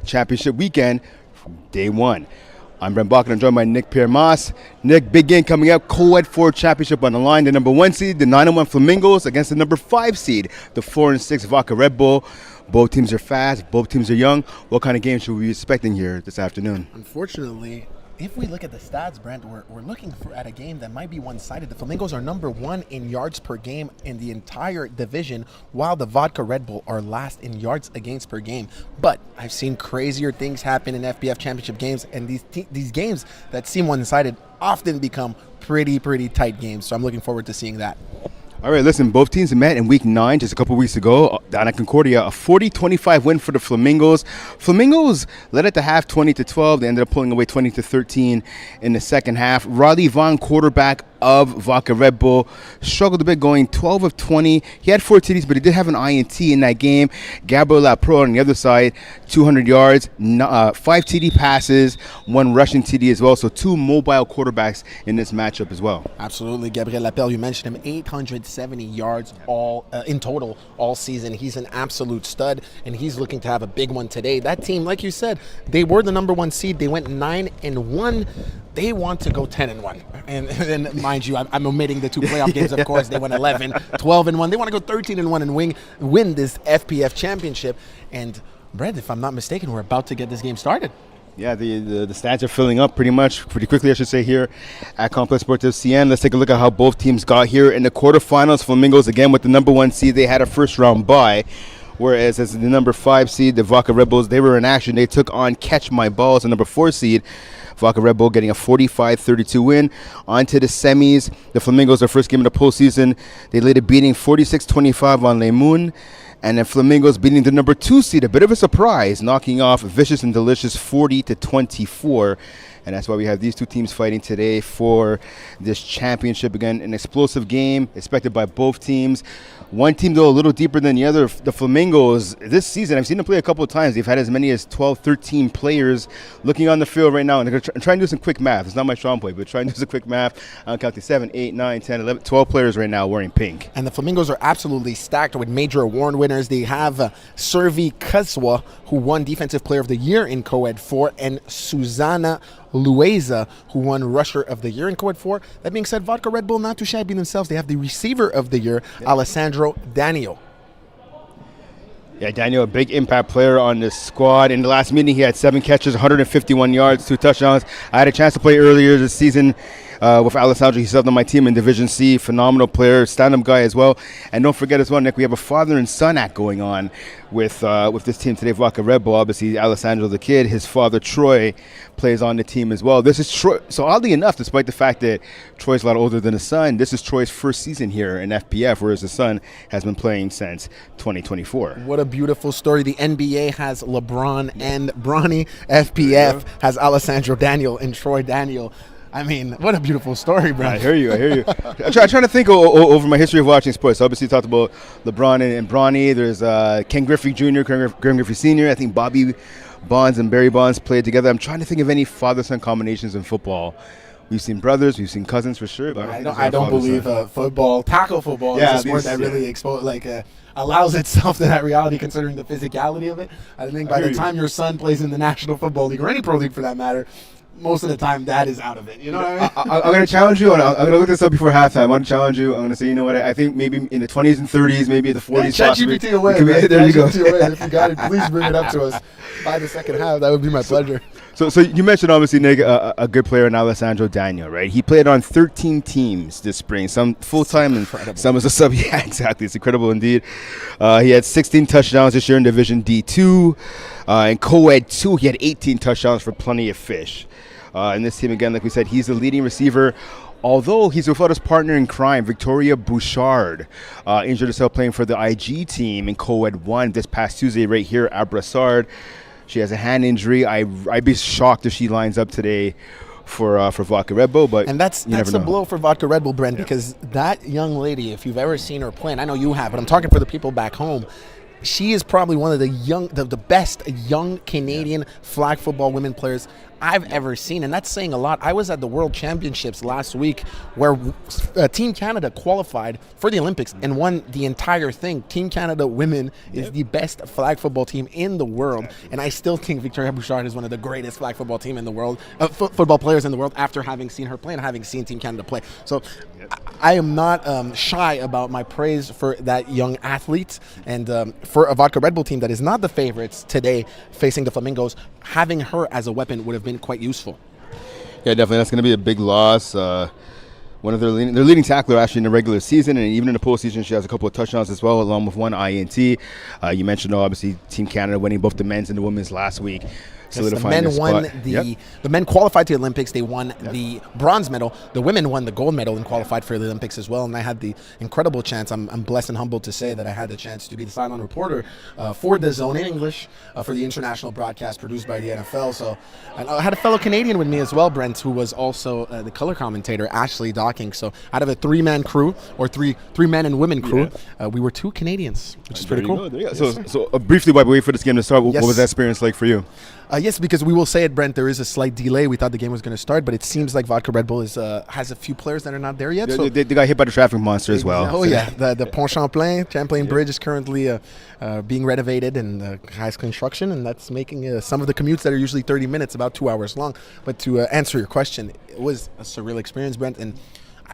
championship weekend, day one. I'm Brent Balkin, I'm joined by Nick Pierre-Moss. Nick, big game coming up, co-ed 4 championship on the line. The number 1 seed, the 9-1 Flamingos, against the number 5 seed, the 4-6 Vodka Red Bull. Both teams are fast, both teams are young. What kind of game should we be expecting here this afternoon? Unfortunately, if we look at the stats, Brent, we're looking at a game that might be one-sided. The Flamingos are number 1 in yards per game in the entire division, while the Vodka Red Bull are last in yards against per game. But I've seen crazier things happen in FPF championship games, and these games that seem one-sided often become pretty tight games. So I'm looking forward to seeing that. All right, listen, both teams met in week 9 just a couple weeks ago down at Concordia. A 40-25 win for the Flamingos. Flamingos led at the half 20-12. They ended up pulling away 20-13 in the second half. Riley Vaughn, quarterback of Vodka Red Bull, struggled a bit, going 12 of 20. He had 4 TDs, but he did have an INT in that game. Gabriel Lapro on the other side, 200 yards, 5 TD passes, 1 rushing TD as well. So 2 mobile quarterbacks in this matchup as well. Absolutely. Gabriel Lapel, you mentioned him, 870 yards all in total all season. He's an absolute stud, and he's looking to have a big one today. That team, like you said, they were the number 1 seed. They went 9-1. They want to go 10-1. And mind you, I'm omitting the 2 playoff games, of course. They went 11, 12-1. They want to go 13-1 and win this FPF championship. And Brent, if I'm not mistaken, we're about to get this game started. Yeah, the stats are filling up pretty quickly, I should say, here at Complexe CN. Let's take a look at how both teams got here. In the quarterfinals, Flamingos, again, with the number 1 seed, they had a first-round bye. Whereas as the number 5 seed, the Vodka Red Bulls, they were in action. They took on Catch My Balls, the number 4 seed. Vodka Red Bull getting a 45-32 win. On to the semis. The Flamingos, their first game of the postseason, they laid a beating 46-25 on Le Moon. And then Flamingos beating the number 2 seed, a bit of a surprise, knocking off Vicious and Delicious 40-24. And that's why we have these 2 teams fighting today for this championship. Again, an explosive game expected by both teams. One team, though, a little deeper than the other. The Flamingos, this season, I've seen them play a couple of times. They've had as many as 12, 13 players looking on the field right now. And they're trying to do some quick math. It's not my strong point, but trying to do some quick math. I'm counting 7, 8, 9, 10, 11, 12 players right now wearing pink. And the Flamingos are absolutely stacked with major award winners. They have Servi Kaswa, who won Defensive Player of the Year in Co-Ed 4, and Susanna Lueza, who won Rusher of the Year in Co-Ed 4. That being said, Vodka Red Bull not too shabby themselves. They have the Receiver of the Year, Alessandro Daniel. Yeah, Daniel, a big impact player on this squad. In the last meeting, he had 7 catches, 151 yards, 2 touchdowns. I had a chance to play earlier this season with Alessandro. He served on my team in Division C. Phenomenal player, stand-up guy as well. And don't forget as well, Nick, we have a father and son act going on with this team today, Vodka Red Bull. Obviously, Alessandro the kid, his father Troy plays on the team as well. This is Troy. So oddly enough, despite the fact that Troy's a lot older than his son, this is Troy's first season here in FPF, whereas his son has been playing since 2024. What a beautiful story. The NBA has LeBron and Bronny. FPF has Alessandro Daniel and Troy Daniel. I mean, what a beautiful story, bro. I hear you. I'm trying to think over my history of watching sports. Obviously, you talked about LeBron and Bronny. There's Ken Griffey Jr., Ken Griffey Sr. I think Bobby Bonds and Barry Bonds played together. I'm trying to think of any father-son combinations in football. We've seen brothers, we've seen cousins for sure. But I don't believe football, tackle football, is a sport that really allows itself to that reality, considering the physicality of it. I think by the time your son plays in the National Football League, or any pro league for that matter, most of the time that is out of it. You know what I mean? I'm going to challenge you, and I'm going to look this up before halftime. I want to challenge you. I'm going to say, you know what? I think maybe in the 20s and 30s, maybe the 40s. ChatGPT away. There you go. If you got it, please bring it up to us by the second half. That would be my pleasure. So you mentioned, obviously, Nick, a good player in Alessandro Daniel, right? He played on 13 teams this spring, some full-time and some as a sub. Yeah, exactly. It's incredible indeed. He had 16 touchdowns this year in Division D2. In Co-Ed 2, he had 18 touchdowns for Plenty of Fish. In this team, again, like we said, he's the leading receiver. Although he's without his partner in crime, Victoria Bouchard, injured herself playing for the IG team in Co-Ed 1 this past Tuesday right here at Brossard. She has a hand injury. I'd be shocked if she lines up today for Vodka Red Bull, but that's a blow for Vodka Red Bull, Brent, because that young lady, if you've ever seen her play, and I know you have, but I'm talking for the people back home, she is probably one of the best young Canadian flag football women players I've ever seen, and that's saying a lot. I was at the World Championships last week where Team Canada qualified for the Olympics and won the entire thing. Team Canada women is the best flag football team in the world, and I still think Victoria Brossard is one of the greatest flag football team in the world, football players in the world, after having seen her play and having seen Team Canada play. So I am not shy about my praise for that young athlete, and for a Vodka Red Bull team that is not the favorites today facing the Flamingos, having her as a weapon would have been quite useful. Yeah, definitely. That's going to be a big loss. One of their leading tackler actually in the regular season, and even in the postseason, she has a couple of touchdowns as well, along with one INT. You mentioned, obviously, Team Canada winning both the men's and the women's last week. Yes, the men won the men qualified to the Olympics. They won the bronze medal. The women won the gold medal and qualified for the Olympics as well. And I had the incredible chance. I'm blessed and humbled to say that I had the chance to be the sideline reporter for the Zone in English for the international broadcast produced by the NFL. So, and I had a fellow Canadian with me as well, Brent, who was also the color commentator, Ashley Docking. So out of a three-man crew, or three men and women crew, we were 2 Canadians, which is pretty cool. So briefly, while we wait for this game to start, what was that experience like for you? Yes, because we will say it, Brent, there is a slight delay. We thought the game was going to start, but it seems like Vodka Red Bull has a few players that are not there yet. They got hit by the traffic monster as well. Oh, yeah. The Pont Champlain Bridge is currently being renovated and has construction, and that's making some of the commutes that are usually 30 minutes about 2 hours long. But to answer your question, it was a surreal experience, Brent, and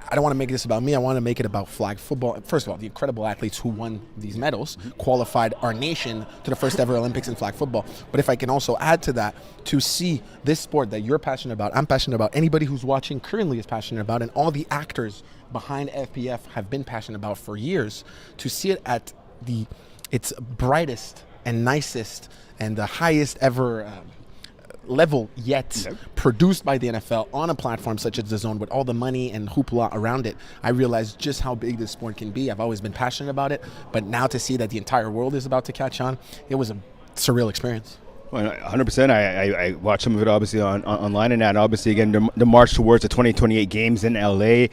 I don't want to make this about me. I want to make it about flag football. First of all, the incredible athletes who won these medals qualified our nation to the first ever Olympics in flag football. But if I can also add to that, to see this sport that you're passionate about, I'm passionate about, anybody who's watching currently is passionate about, and all the actors behind FPF have been passionate about for years, to see it at its brightest and nicest and the highest ever level yet, produced by the NFL on a platform such as the Zone with all the money and hoopla around it, I realized just how big this sport can be. I've always been passionate about it, but now to see that the entire world is about to catch on, it was a surreal experience. 100%. I watched some of it obviously online, and that obviously again the march towards the 2028 games in LA.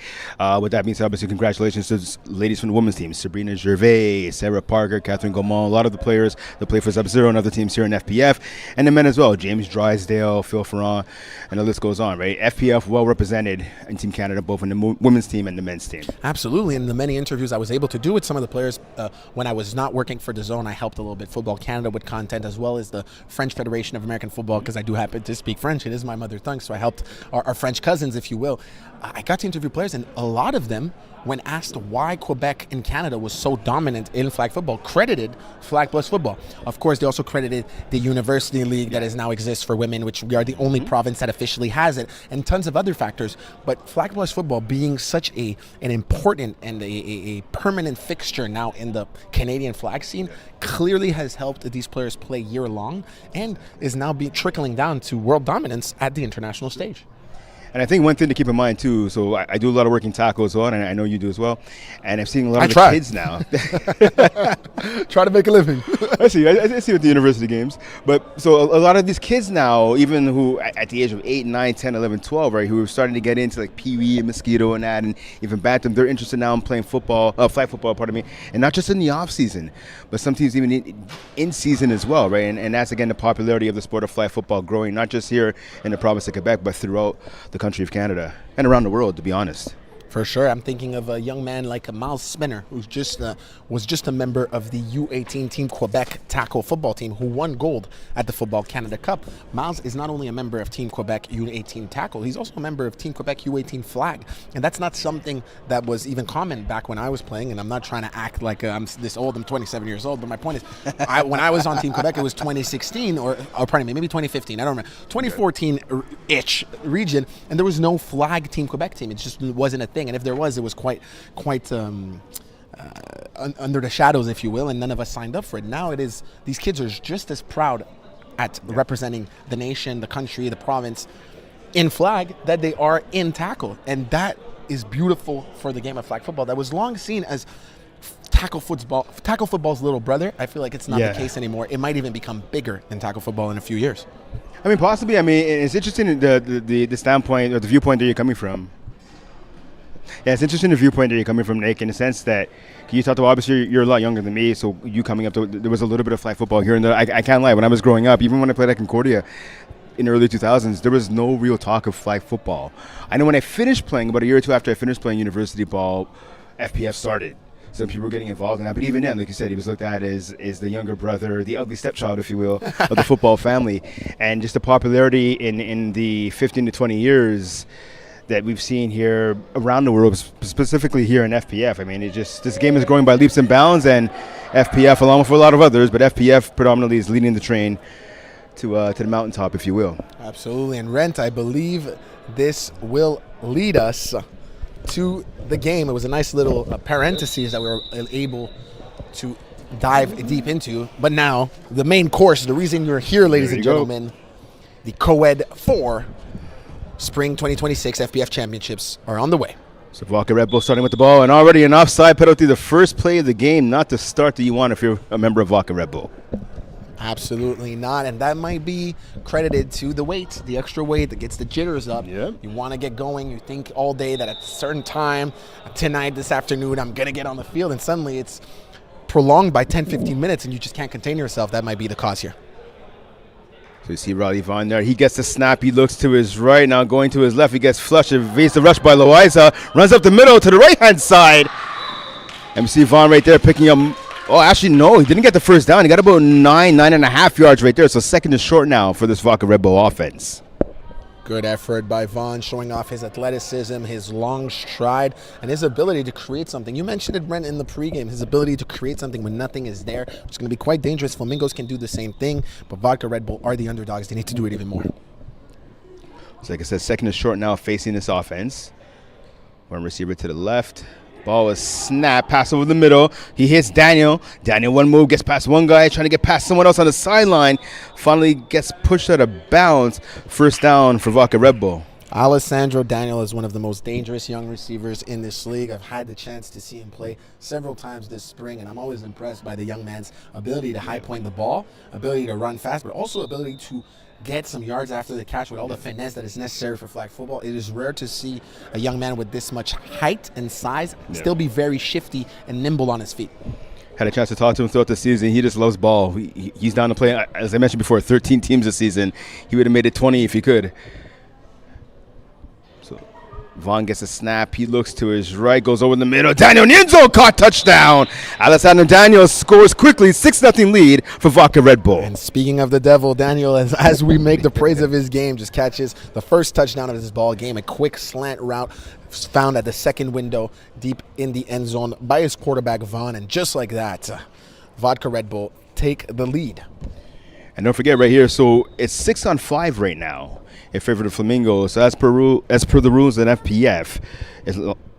With that being said, obviously congratulations to the ladies from the women's team: Sabrina Gervais, Sarah Parker, Catherine Gaumont, a lot of the players that play for Sub-Zero and other teams here in FPF, and the men as well: James Drysdale, Phil Ferrand, and the list goes on. Right, FPF well represented in Team Canada, both in the women's team and the men's team. Absolutely, and the many interviews I was able to do with some of the players when I was not working for the Zone, I helped a little bit Football Canada with content, as well as the French Federation of American Football, because I do happen to speak French. It is my mother tongue, so I helped our French cousins, if you will. I got to interview players, and a lot of them, when asked why Quebec and Canada was so dominant in flag football, credited Flag Plus football. Of course, they also credited the University League that is now exists for women, which we are the only province that officially has it, and tons of other factors. But Flag Plus football being such an important and a permanent fixture now in the Canadian flag scene clearly has helped these players play year long, and is now trickling down to world dominance at the international stage. And I think one thing to keep in mind too, so I do a lot of work in tackle as well, and I know you do as well. And I'm seeing a lot of the kids now. Try to make a living. I see with the university games. But so a lot of these kids now, even who at the age of 8, 9, 10, 11, 12, right, who are starting to get into like Pee Wee and Mosquito and that, and even Bantam, they're interested now in playing football, flag football, pardon me, and not just in the off season, but some teams even in season as well, right? And that's again the popularity of the sport of flag football growing, not just here in the province of Quebec, but throughout the country of Canada and around the world, to be honest. For sure. I'm thinking of a young man like Miles Spinner, who was just a member of the U18 Team Quebec tackle football team, who won gold at the Football Canada Cup. Miles is not only a member of Team Quebec U18 tackle, he's also a member of Team Quebec U18 flag. And that's not something that was even common back when I was playing, and I'm not trying to act like I'm this old. I'm 27 years old, but my point is, when I was on Team Quebec, it was 2016, or pardon me, maybe 2015, I don't remember, 2014-ish region, and there was no flag Team Quebec team. It just wasn't a thing. And if there was, it was quite under the shadows, if you will, and none of us signed up for it. Now it is, these kids are just as proud at representing the nation, the country, the province in flag that they are in tackle. And that is beautiful for the game of flag football that was long seen as tackle football's little brother. I feel like it's not the case anymore. It might even become bigger than tackle football in a few years. I mean, possibly. I mean, it's interesting the standpoint or the viewpoint that you're coming from. Yeah, it's interesting the viewpoint that you're coming from, Nick, in the sense that you talked about, obviously you're a lot younger than me, so you coming up, there was a little bit of flag football here and there. I can't lie, when I was growing up, even when I played at Concordia, in the early 2000s, there was no real talk of flag football. I know when I finished playing, about a year or two after I finished playing university ball, FPF started. So people were getting involved in that. But even then, like you said, he was looked at as the younger brother, the ugly stepchild, if you will, of the football family. And just the popularity in the 15 to 20 years that we've seen here around the world, specifically here in FPF. I mean, this game is growing by leaps and bounds, and FPF, along with a lot of others, but FPF predominantly is leading the train to the mountaintop, if you will. Absolutely. And Rent, I believe this will lead us to the game. It was a nice little parenthesis that we were able to dive deep into. But now, the main course, the reason you're here, ladies and gentlemen, the Co-Ed 4 Spring 2026 FPF Championships are on the way. So Vodka Red Bull starting with the ball, and already an offside penalty, the first play of the game, not the start that you want if you're a member of Vodka Red Bull. Absolutely not, and that might be credited to the weight, the extra weight that gets the jitters up. Yep. You want to get going, you think all day that at a certain time, tonight, this afternoon, I'm going to get on the field, and suddenly it's prolonged by 10, 15 minutes, and you just can't contain yourself. That might be the cause here. So you see Riley Vaughn there. He gets the snap. He looks to his right. Now going to his left. He gets flushed. Evades the rush by Loaiza. Runs up the middle to the right-hand side. And we see Vaughn right there picking up. Oh, actually, no. He didn't get the first down. He got about 9.5 yards right there. So second is short now for this Vodka Red Bull offense. Good effort by Vaughn, showing off his athleticism, his long stride, and his ability to create something. You mentioned it, Brent, in the pregame, his ability to create something when nothing is there, which is going to be quite dangerous. Flamingos can do the same thing, but Vodka Red Bull are the underdogs. They need to do it even more. So like I said, second is short now facing this offense. One receiver to the left. Ball is snapped, pass over the middle. He hits Daniel. Daniel, one move, gets past one guy, trying to get past someone else on the sideline. Finally gets pushed out of bounds. First down for Vodka Red Bull. Alessandro Daniel is one of the most dangerous young receivers in this league. I've had the chance to see him play several times this spring, and I'm always impressed by the young man's ability to high point the ball, ability to run fast, but also ability to get some yards after the catch with all the finesse that is necessary for flag football. It is rare to see a young man with this much height and size still be very shifty and nimble on his feet. Had a chance to talk to him throughout the season. He just loves ball. He's down to play, as I mentioned before, 13 teams this season. He would have made it 20 if he could. So Vaughn gets a snap. He looks to his right, goes over the middle. Daniel Nienzo caught, touchdown. Alessandro Daniel scores quickly, 6-0 lead for Vodka Red Bull. And speaking of the devil, Daniel, as we make the praise of his game, just catches the first touchdown of this ball game, a quick slant route found at the second window deep in the end zone by his quarterback, Vaughn. And just like that, Vodka Red Bull take the lead. And don't forget right here, so it's 6-on-5 right now in favor of the Flamingos. So as per the rules in FPF,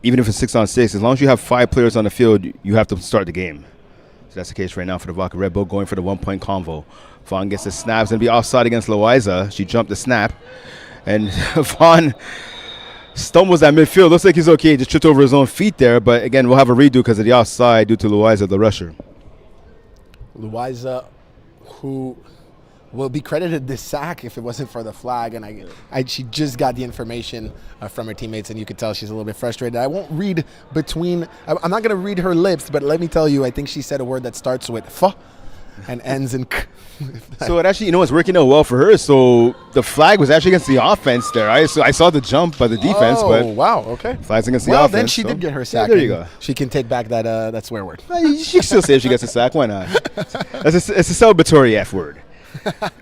even if it's 6-on-6, as long as you have 5 players on the field, you have to start the game. So that's the case right now for the Vodka Red Bull, going for the 1-point convo. Vaughn gets the snaps and be offside against Loaiza. She jumped the snap. And Vaughn stumbles at midfield. Looks like he's okay. Just tripped over his own feet there. But again, we'll have a redo because of the offside due to Loaiza, the rusher. Loaiza, who will be credited this sack if it wasn't for the flag, and she just got the information from her teammates, and you could tell she's a little bit frustrated. I won't read between, I'm not going to read her lips, but let me tell you, I think she said a word that starts with F and ends in K. So it actually, it's working out well for her. So the flag was actually against the offense there. I saw the jump by the defense, but wow, okay. Flag's against the offense. Then she did get her sack. Yeah, there you go. She can take back that swear word. She can still say if she gets a sack. Why not? It's a celebratory F word.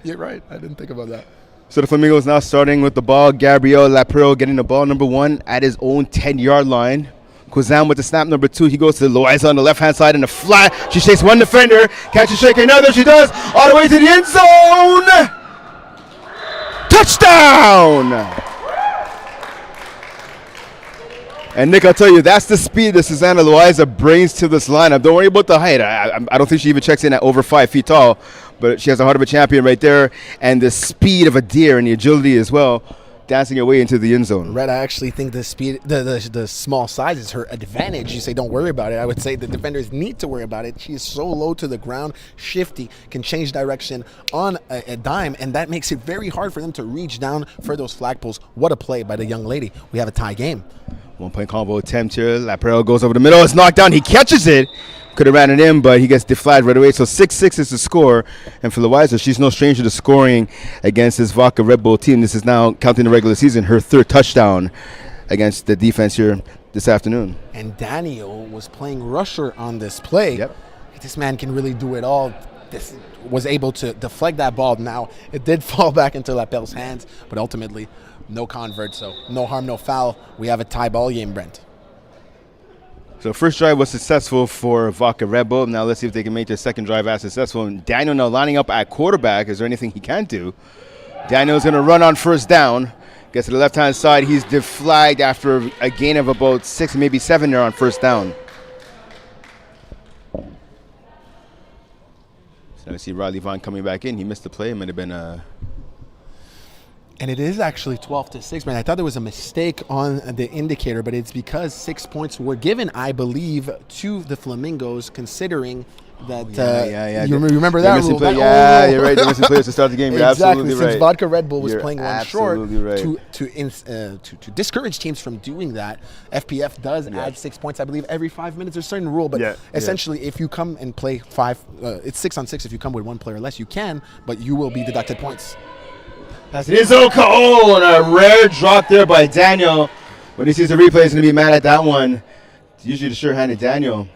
You're right. I didn't think about that. So the Flamingos now starting with the ball. Gabriel Lapereau getting the ball number 1 at his own 10-yard line. Kuzam with the snap number 2. He goes to Loaiza on the left-hand side in the flat. She shakes one defender. Catches shake another. She does. All the way to the end zone. Touchdown! And Nick, I'll tell you, that's the speed that Susanna Loaiza brings to this lineup. Don't worry about the height. I don't think she even checks in at over 5 feet tall, but she has the heart of a champion right there, and the speed of a deer and the agility as well, dancing her way into the end zone. Red, I actually think the speed, the small size is her advantage. You say don't worry about it. I would say the defenders need to worry about it. She is so low to the ground, shifty, can change direction on a dime, and that makes it very hard for them to reach down for those flagpoles. What a play by the young lady. We have a tie game. 1-point combo attempt here. Laperle goes over the middle. It's knocked down. He catches it. Could have ran it in, but he gets deflated right away. So 6-6 is the score. And for Louisa, she's no stranger to scoring against this Vodka Red Bull team. This is now, counting the regular season, her third touchdown against the defense here this afternoon. And Daniel was playing rusher on this play. Yep. This man can really do it all. This was able to deflect that ball. Now, it did fall back into Lapelle's hands, but ultimately, no convert. So no harm, no foul. We have a tie ball game, Brent. So first drive was successful for Vodka Red Bull. Now let's see if they can make their second drive as successful. And Daniel now lining up at quarterback. Is there anything he can do? Daniel's going to run on first down. Gets to the left-hand side. He's deflagged after a gain of about 6, maybe 7 there on first down. So I see Riley Vaughn coming back in. He missed the play. It might have been a... And it is actually 12-6, man. I thought there was a mistake on the indicator, but it's because 6 points were given, I believe, to the Flamingos, considering that you remember that rule. You're right. They're missing players to start the game. You're exactly. absolutely right. Since Vodka Red Bull was playing one short, right. to discourage teams from doing that, FPF does add 6 points, I believe, every 5 minutes. There's a certain rule, but essentially, if you come and play it's 6-on-6. If you come with one player less, you can, but you will be deducted points. As it is and a rare drop there by Daniel. When he sees the replay, he's going to be mad at that one. It's usually the sure-handed Daniel.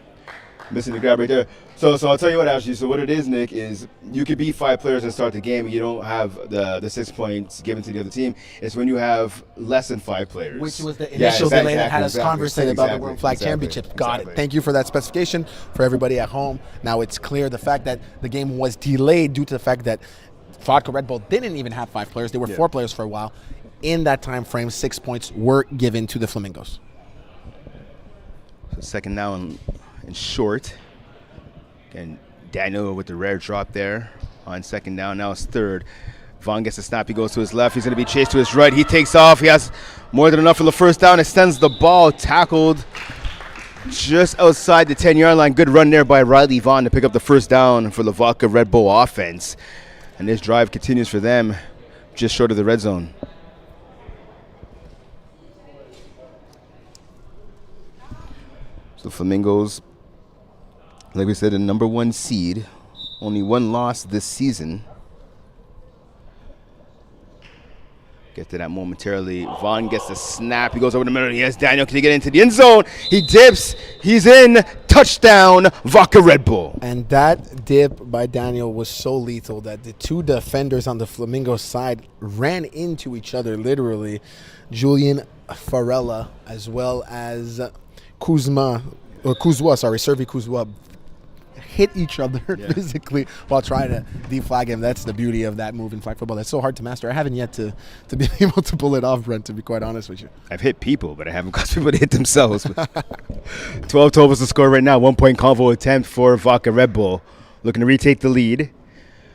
Missing the grab right there. So I'll tell you what, actually. So what it is, Nick, is you could beat 5 players and start the game. You don't have the 6 points given to the other team. It's when you have less than 5 players. Which was the initial delay that had us conversate about the World Flag Championship. Got it. Thank you for that specification for everybody at home. Now it's clear the fact that the game was delayed due to the fact that Vodka Red Bull didn't even have 5 players. They were 4 players for a while. In that time frame, 6 points were given to the Flamingos. So second down and short. And Daniel with the rare drop there on second down. Now it's third. Vaughn gets the snap. He goes to his left. He's going to be chased to his right. He takes off. He has more than enough for the first down. Extends the ball. Tackled just outside the 10-yard line. Good run there by Riley Vaughn to pick up the first down for the Vodka Red Bull offense. And this drive continues for them just short of the red zone. So Flamingos, like we said, the number 1 seed. Only 1 loss this season. Get to that momentarily. Vaughn gets the snap. He goes over the middle. He has Daniel. Can he get into the end zone? He dips. He's in. Touchdown, Vodka Red Bull. And that dip by Daniel was so lethal that the 2 defenders on the Flamingo side ran into each other, literally. Julian Farella as well as Servi Kuzwa hit each other physically while trying to deflag him. That's the beauty of that move in flag football. That's so hard to master. I haven't yet to be able to pull it off, Brent, to be quite honest with you. I've hit people, but I haven't caused people to hit themselves. 12-12 is the score right now. 1-point convo attempt for Vodka Red Bull. Looking to retake the lead.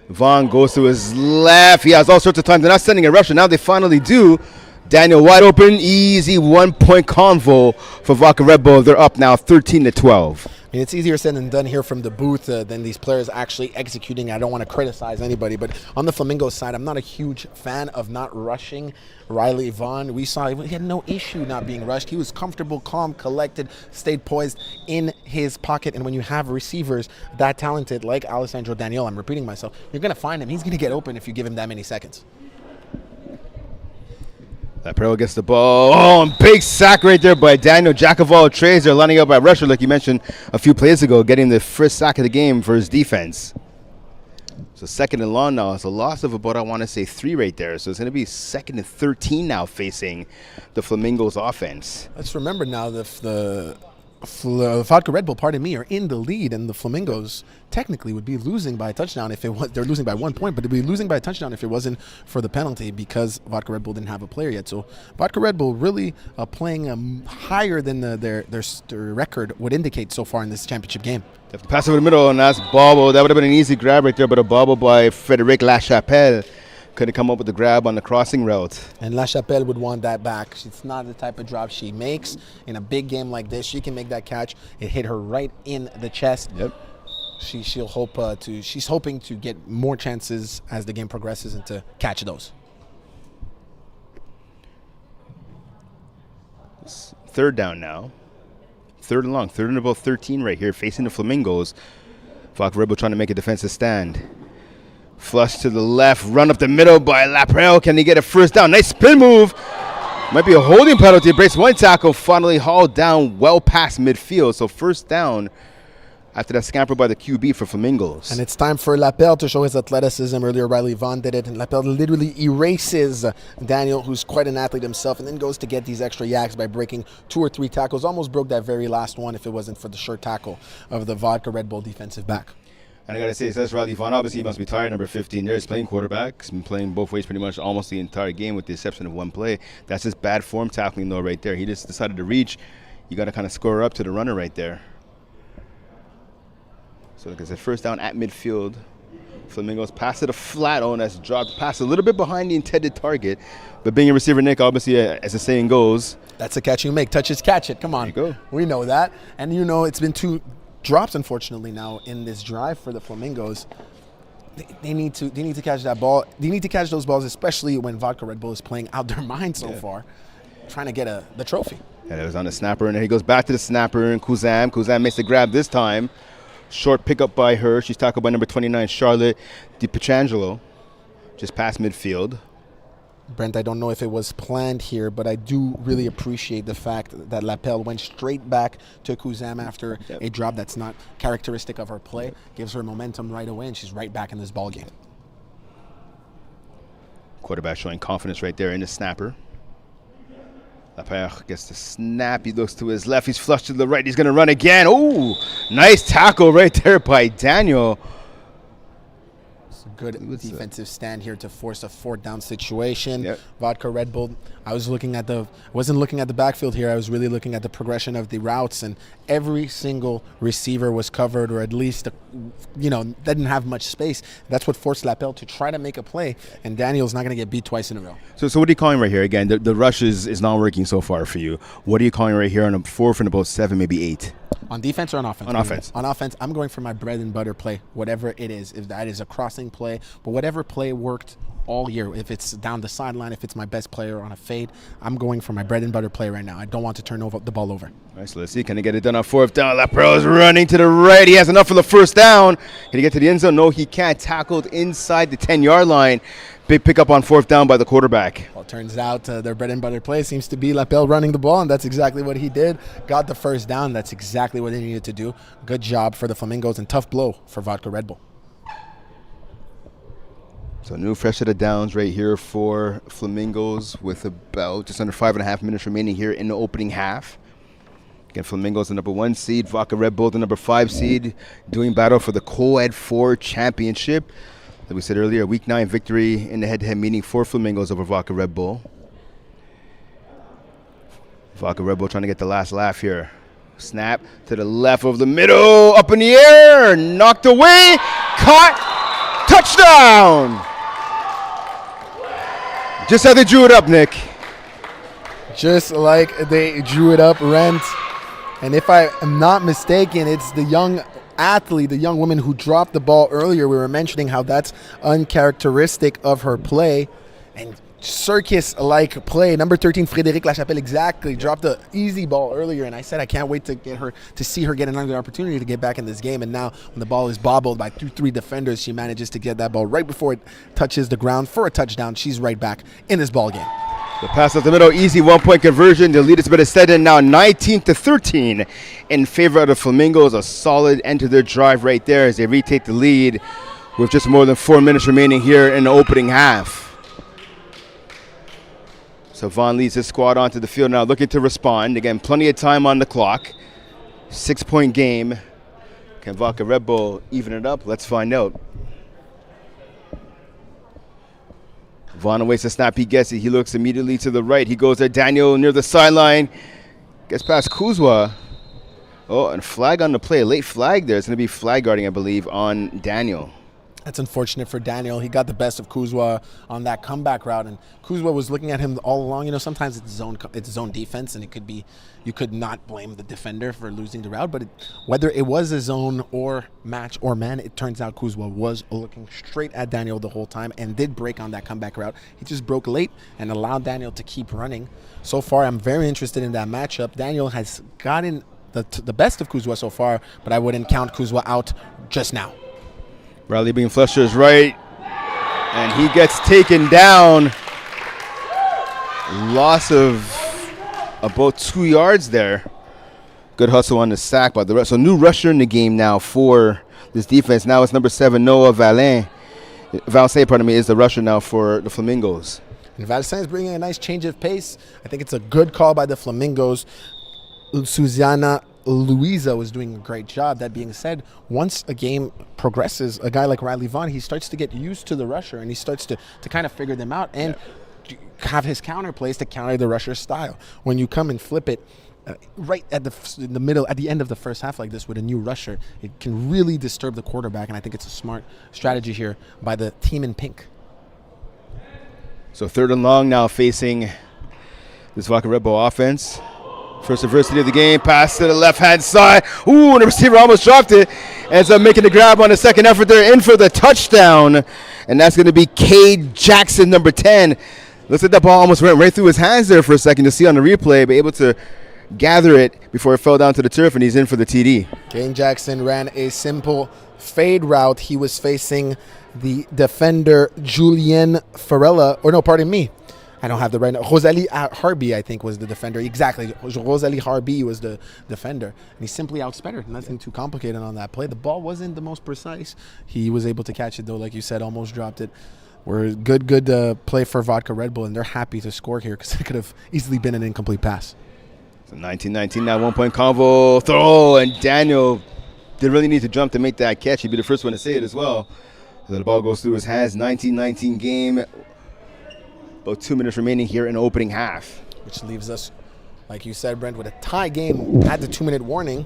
Vaughn goes to his left. He has all sorts of time. They're not sending a rusher. Now they finally do. Daniel wide open. Easy 1-point convo for Vodka Red Bull. They're up now 13-12. I mean, it's easier said than done here from the booth than these players actually executing. I don't want to criticize anybody, but on the Flamingo side, I'm not a huge fan of not rushing Riley Vaughn. We saw he had no issue not being rushed. He was comfortable, calm, collected, stayed poised in his pocket. And when you have receivers that talented like Alessandro Daniel, I'm repeating myself, you're going to find him. He's going to get open if you give him that many seconds. Laperle gets the ball. Oh, and big sack right there by Daniel. Jack of all trades. They're lining up by rusher, like you mentioned a few plays ago, getting the first sack of the game for his defense. So second and long now. It's a loss of about, I want to say, 3 right there. So it's going to be 2nd and 13 now facing the Flamingos offense. Let's remember now the Vodka Red Bull, are in the lead, and the Flamingos technically would be losing by a touchdown if it was. They're losing by 1 point, but they'd be losing by a touchdown if it wasn't for the penalty because Vodka Red Bull didn't have a player yet. So Vodka Red Bull really playing higher than their record would indicate so far in this championship game. Pass over the middle, and that's bobble. That would have been an easy grab right there, but a bobble by Frédéric Lachapelle. Couldn't come up with the grab on the crossing route. And Lachapelle would want that back. It's not the type of drop she makes. In a big game like this, she can make that catch. It hit her right in the chest. Yep. She's hoping to get more chances as the game progresses and to catch those. Third down now. Third and long. Third and about 13 right here, facing the Flamingos. Vodka Red Bull trying to make a defensive stand. Flush to the left, run up the middle by Laprelle. Can he get a first down? Nice spin move. Might be a holding penalty. Breaks one tackle, finally hauled down well past midfield. So first down after that scamper by the QB for Flamingos. And it's time for Lapelle to show his athleticism. Earlier, Riley Vaughn did it, and Lapelle literally erases Daniel, who's quite an athlete himself, and then goes to get these extra yaks by breaking 2 or 3 tackles. Almost broke that very last one if it wasn't for the short tackle of the Vodka Red Bull defensive back. And I got to say, it says Riley Vaughn. Obviously, he must be tired. Number 15 there. He's playing quarterback. He's been playing both ways pretty much almost the entire game with the exception of one play. That's just bad form tackling, though, right there. He just decided to reach. You got to kind of score up to the runner right there. So, like I said, first down at midfield. Flamingos pass it a flat on. That's dropped. Pass a little bit behind the intended target. But being a receiver, Nick, obviously, as the saying goes, that's a catch you make. Touch it, catch it. Come on. There you go. We know that. And, you know, it's been 2 drops, unfortunately, now in this drive for the Flamingos. They need to catch that ball. They need to catch those balls, especially when Vodka Red Bull is playing out their mind so far, trying to get the trophy. Yeah, it was on the snapper, and then he goes back to the snapper, and Kuzam. Kuzam makes the grab this time. Short pickup by her. She's tackled by number 29, Charlotte DiPietangelo, just past midfield. Brent, I don't know if it was planned here, but I do really appreciate the fact that Lapelle went straight back to Kuzam after a drop that's not characteristic of her play. Gives her momentum right away, and she's right back in this ball game. Quarterback showing confidence right there in the snapper. Lapelle gets the snap. He looks to his left. He's flushed to the right. He's going to run again. Oh, nice tackle right there by Daniel. Good defensive stand here to force a 4th down situation. Vodka Red Bull. I wasn't looking at the backfield here. I was really looking at the progression of the routes, and every single receiver was covered, or at least, didn't have much space. That's what forced Lapelle to try to make a play, and Daniel's not going to get beat twice in a row. So what are you calling right here? Again, the rush is not working so far for you. What are you calling right here on a 4th and about 7, maybe 8? On defense or on offense? On offense. On offense, I'm going for my bread and butter play, whatever it is. If that is a crossing play, but whatever play worked all year, if it's down the sideline, if it's my best player on a fade, I'm going for my bread and butter play right now. I don't want to turn the ball over. All right, so let's see. Can he get it done on 4th down? Lapelle is running to the right. He has enough for the first down. Can he get to the end zone? No, he can't. Tackled inside the 10-yard line. Big pickup on 4th down by the quarterback. Well, it turns out their bread and butter play seems to be Lapelle running the ball, and that's exactly what he did. Got the first down. That's exactly what they needed to do. Good job for the Flamingos, and tough blow for Vodka Red Bull. So new fresh set of downs right here for Flamingos with about just under 5.5 minutes remaining here in the opening half. Again, Flamingos the number 1 seed, Vodka Red Bull the number 5 seed, doing battle for the Co-Ed 4 championship. Like we said earlier, Week 9 victory in the head-to-head meeting for Flamingos over Vodka Red Bull. Vodka Red Bull trying to get the last laugh here. Snap to the left of the middle, up in the air, knocked away, caught, touchdown! Just how they drew it up, Nick. Just like they drew it up, Rent. And if I am not mistaken, it's the young athlete, the young woman who dropped the ball earlier. We were mentioning how that's uncharacteristic of her play. And circus-like play. Number 13, Frédéric Lachapelle, exactly. Dropped the easy ball earlier, and I said I can't wait to see her get another opportunity to get back in this game. And now when the ball is bobbled by 2-3 defenders, she manages to get that ball right before it touches the ground for a touchdown. She's right back in this ball game. The pass up the middle, easy 1-point conversion. The lead is better said than now 19-13 in favor of the Flamingos. A solid end to their drive right there as they retake the lead with just more than 4 minutes remaining here in the opening half. So Vaughn leads his squad onto the field now, looking to respond. Again, plenty of time on the clock. 6-point game. Can Vodka Red Bull even it up? Let's find out. Vaughn awaits the snap. He gets it. He looks immediately to the right. He goes there. Daniel near the sideline. Gets past Kuzwa. Oh, and flag on the play. Late flag there. It's going to be flag guarding, I believe, on Daniel. That's unfortunate for Daniel. He got the best of Kuzwa on that comeback route, and Kuzwa was looking at him all along. You know, sometimes it's zone defense, and it could be, you could not blame the defender for losing the route, but whether it was a zone or match or man, it turns out Kuzwa was looking straight at Daniel the whole time and did break on that comeback route. He just broke late and allowed Daniel to keep running. So far, I'm very interested in that matchup. Daniel has gotten the best of Kuzwa so far, but I wouldn't count Kuzwa out just now. Riley being flushed to his right, and he gets taken down. Loss of about 2 yards there. Good hustle on the sack by the rest. So new rusher in the game now for this defense. Now it's number 7, Noah Valin. Valsay, pardon me, is the rusher now for the Flamingos. And Valsay is bringing a nice change of pace. I think it's a good call by the Flamingos. Susanna Louisa was doing a great job. That being said, once a game progresses, a guy like Riley Vaughn, he starts to get used to the rusher, and he starts to kind of figure them out and have his counter plays to counter the rusher's style. When you come and flip it right at the middle, at the end of the first half like this with a new rusher, it can really disturb the quarterback, and I think it's a smart strategy here by the team in pink. So 3rd and long now facing this Vodka Red Bull offense. First adversity of the game, pass to the left-hand side. Ooh, and the receiver almost dropped it. Ends up making the grab on the second effort there, in for the touchdown. And that's going to be Cade Jackson, number 10. Looks like that ball almost went right through his hands there for a second to see on the replay, but able to gather it before it fell down to the turf, and he's in for the TD. Cade Jackson ran a simple fade route. He was facing the defender, Julien Farella, or no, pardon me. I don't have the right name. Rosalie Harby, I think, was the defender. Exactly. Rosalie Harby was the defender. And he simply outsped. Nothing too complicated on that play. The ball wasn't the most precise. He was able to catch it, though, like you said, almost dropped it. We're good play for Vodka Red Bull, and they're happy to score here because it could have easily been an incomplete pass. So 19-19 now, 1-point convo throw, and Daniel didn't really need to jump to make that catch. He'd be the first one to say it as well. So the ball goes through his hands. 19-19 game. About 2 minutes remaining here in the opening half. Which leaves us, like you said, Brent, with a tie game at the 2-minute warning.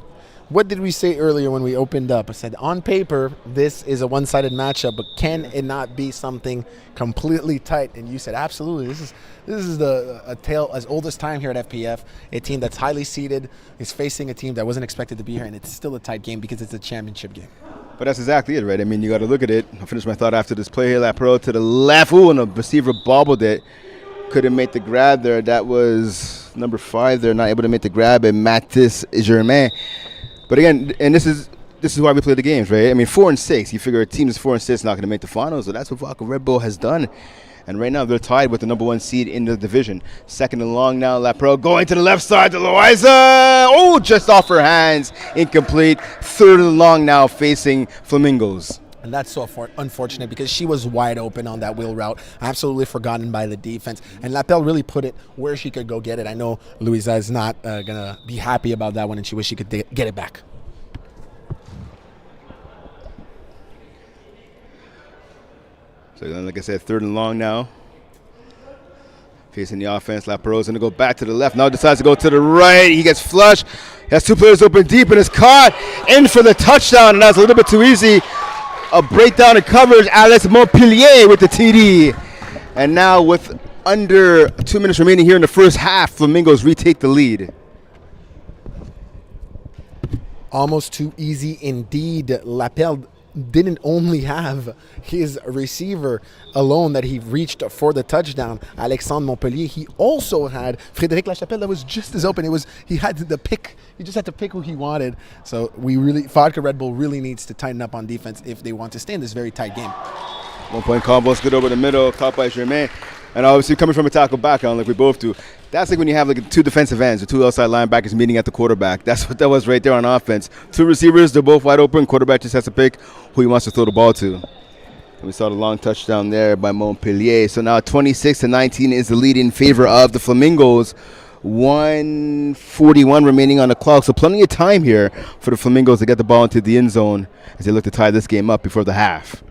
What did we say earlier when we opened up? I said, on paper, this is a one-sided matchup, but can it not be something completely tight? And you said, absolutely. This is a tale as old as time here at FPF. A team that's highly seeded is facing a team that wasn't expected to be here, and it's still a tight game because it's a championship game. But that's exactly it, right? I mean, you got to look at it. I'll finish my thought after this play here. Lapro to the left. Ooh, and the receiver bobbled it. Couldn't make the grab there. That was number 5 there, not able to make the grab, and Mathis Germain. But again, and this is why we play the games, right? I mean, 4-6. You figure a team is 4-6 not going to make the finals, so that's what Vodka Red Bull has done. And right now they're tied with the number 1 seed in the division. 2nd and long now. Lapro going to the left side to Loiza. Oh, just off her hands, incomplete. 3rd and long now facing Flamingos. And that's so unfortunate because she was wide open on that wheel route, absolutely forgotten by the defense. And Lapel really put it where she could go get it. I know Louisa is not going to be happy about that one, and she wishes she could get it back. So like I said, 3rd and long now. Facing the offense, Lapero's going to go back to the left. Now decides to go to the right. He gets flushed. He has 2 players open deep and is caught. In for the touchdown, and that's a little bit too easy. A breakdown of coverage, Alex Montpellier with the TD. And now with under 2 minutes remaining here in the first half, Flamingos retake the lead. Almost too easy indeed. Lapel didn't only have his receiver alone that he reached for the touchdown, Alexandre Montpellier. He also had Frédéric Lachapelle that was just as open. He had the pick. He just had to pick who he wanted. So Vodka Red Bull really needs to tighten up on defense if they want to stay in this very tight game. 1-point combos, good over the middle, caught by Germain. And obviously coming from a tackle background like we both do, that's like when you have like 2 defensive ends or 2 outside linebackers meeting at the quarterback. That's what that was right there on offense. 2 receivers, they're both wide open. Quarterback just has to pick who he wants to throw the ball to. And we saw the long touchdown there by Montpellier. So now 26-19 is the lead in favor of the Flamingos. 1:41 remaining on the clock. So plenty of time here for the Flamingos to get the ball into the end zone as they look to tie this game up before the half.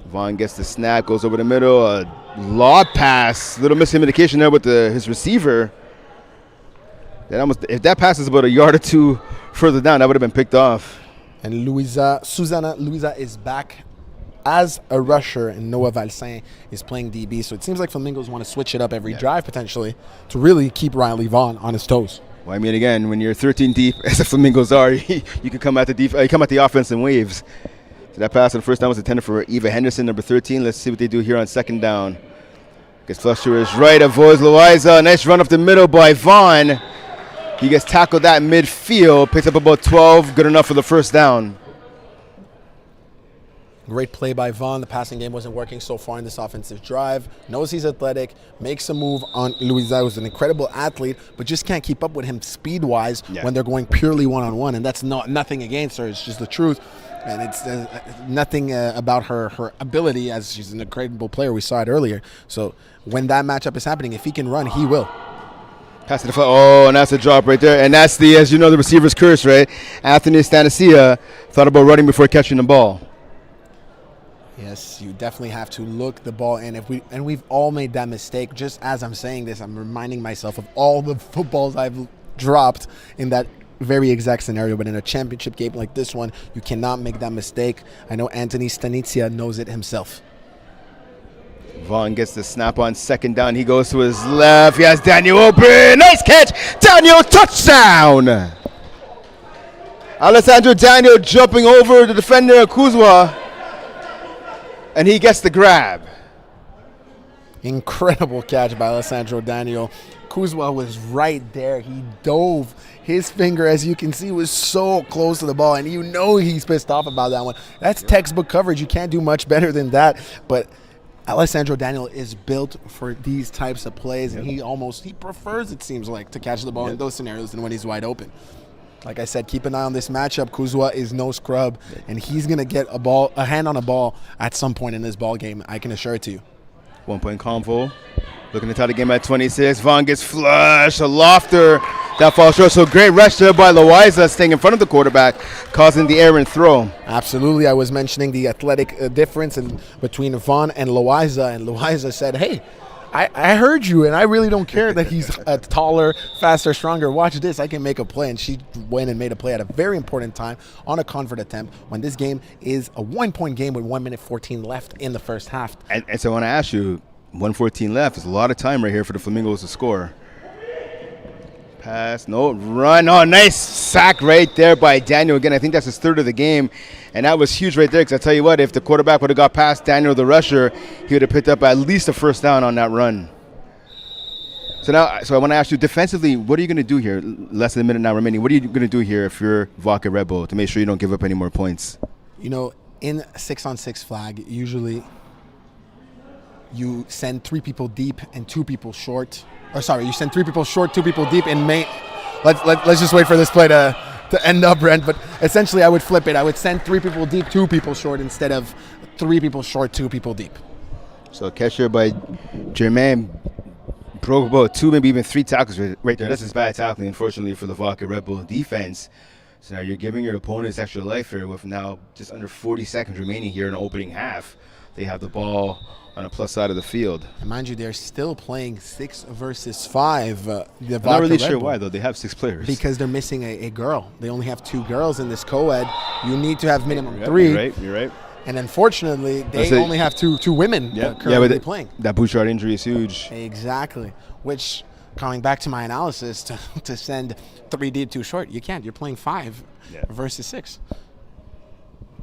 Vaughn gets the snap, goes over the middle, a lob pass, little miscommunication there with his receiver. If that pass is about a yard or 2 further down, that would have been picked off. And Susanna Louisa is back as a rusher, and Noah Valsin is playing DB. So it seems like Flamingos want to switch it up every drive potentially to really keep Riley Vaughn on his toes. Well, I mean, again, when you're 13 deep, as the Flamingos are, you can come at the offense in waves. So that pass on the first down was intended for Eva Henderson, number 13. Let's see what they do here on second down. Gets flushed to his right, avoids Loiza. Nice run up the middle by Vaughn. He gets tackled at midfield, picks up about 12, good enough for the first down. Great play by Vaughn. The passing game wasn't working so far in this offensive drive. Knows he's athletic, makes a move on Louisa, who's an incredible athlete, but just can't keep up with him speed-wise when they're going purely one-on-one. And that's nothing against her. It's just the truth. And it's nothing about her ability, as she's an incredible player. We saw it earlier. So when that matchup is happening, if he can run, he will. Pass to the front. Oh, and that's a drop right there. And that's the, as you know, the receiver's curse, right? Anthony Stanasia thought about running before catching the ball. Yes, you definitely have to look the ball in. We've all made that mistake. Just as I'm saying this, I'm reminding myself of all the footballs I've dropped in that very exact scenario. But in a championship game like this one, you cannot make that mistake. I know Anthony Stanicia knows it himself. Vaughn gets the snap on second down. He goes to his left. He has Daniel open. Nice catch. Daniel, touchdown. Alessandro Daniel jumping over the defender, Kuzwa. And he gets the grab. Incredible catch by Alessandro Daniel. Kuzwa was right there. He dove. His finger, as you can see, was so close to the ball. And you know he's pissed off about that one. That's textbook coverage. You can't do much better than that. But Alessandro Daniel is built for these types of plays. And he prefers, it seems like, to catch the ball in those scenarios than when he's wide open. Like I said, keep an eye on this matchup. Kuzwa is no scrub, and he's going to get a hand on a ball at some point in this ball game, I can assure it to you. 1 point convo. Looking to tie the game at 26. Vaughn gets flushed. A lofter that falls short. So great rush there by Loiza, staying in front of the quarterback, causing the errant throw. Absolutely. I was mentioning the athletic difference between Vaughn and Loiza, and Loiza said, hey, I heard you, and I really don't care that he's taller, faster, stronger. Watch this. I can make a play. And she went and made a play at a very important time on a convert attempt when this game is a 1 point game with 1 minute 14 left in the first half. And so I want to ask you, 1:14 left. There's a lot of time right here for the Flamingos to score. Pass, no, run. Oh, nice sack right there by Daniel. Again, I think that's his third of the game. And that was huge right there, because I tell you what, if the quarterback would have got past Daniel, the rusher, he would have picked up at least a first down on that run. So I want to ask you, defensively, what are you going to do here? Less than a minute now remaining. What are you going to do here if you're Vodka Red Bull to make sure you don't give up any more points? You know, in 6-on-6 flag, usually you send 3 people deep and 2 people short. Or sorry, you send 3 people short, 2 people deep, and let's just wait for this play to end up, Brent. But essentially, I would flip it. I would send 3 people deep, 2 people short, instead of 3 people short, 2 people deep. So catch here by Jermaine broke about 2, maybe even 3 tackles right there. This is bad tackling, unfortunately, for the Vodka Red Bull defense. So now you're giving your opponents extra life here with now just under 40 seconds remaining here in the opening half. They have the ball on the plus side of the field. And mind you, they're still playing 6 versus 5. I'm not really sure why, though. They have 6 players. Because they're missing a girl. They only have 2 girls in this co-ed. You need to have minimum 3. You're right. And unfortunately, they only have two women currently playing. That Brossard injury is huge. Exactly. Which, coming back to my analysis, to send 3 deep, 2 short, you can't. You're playing 5 versus 6.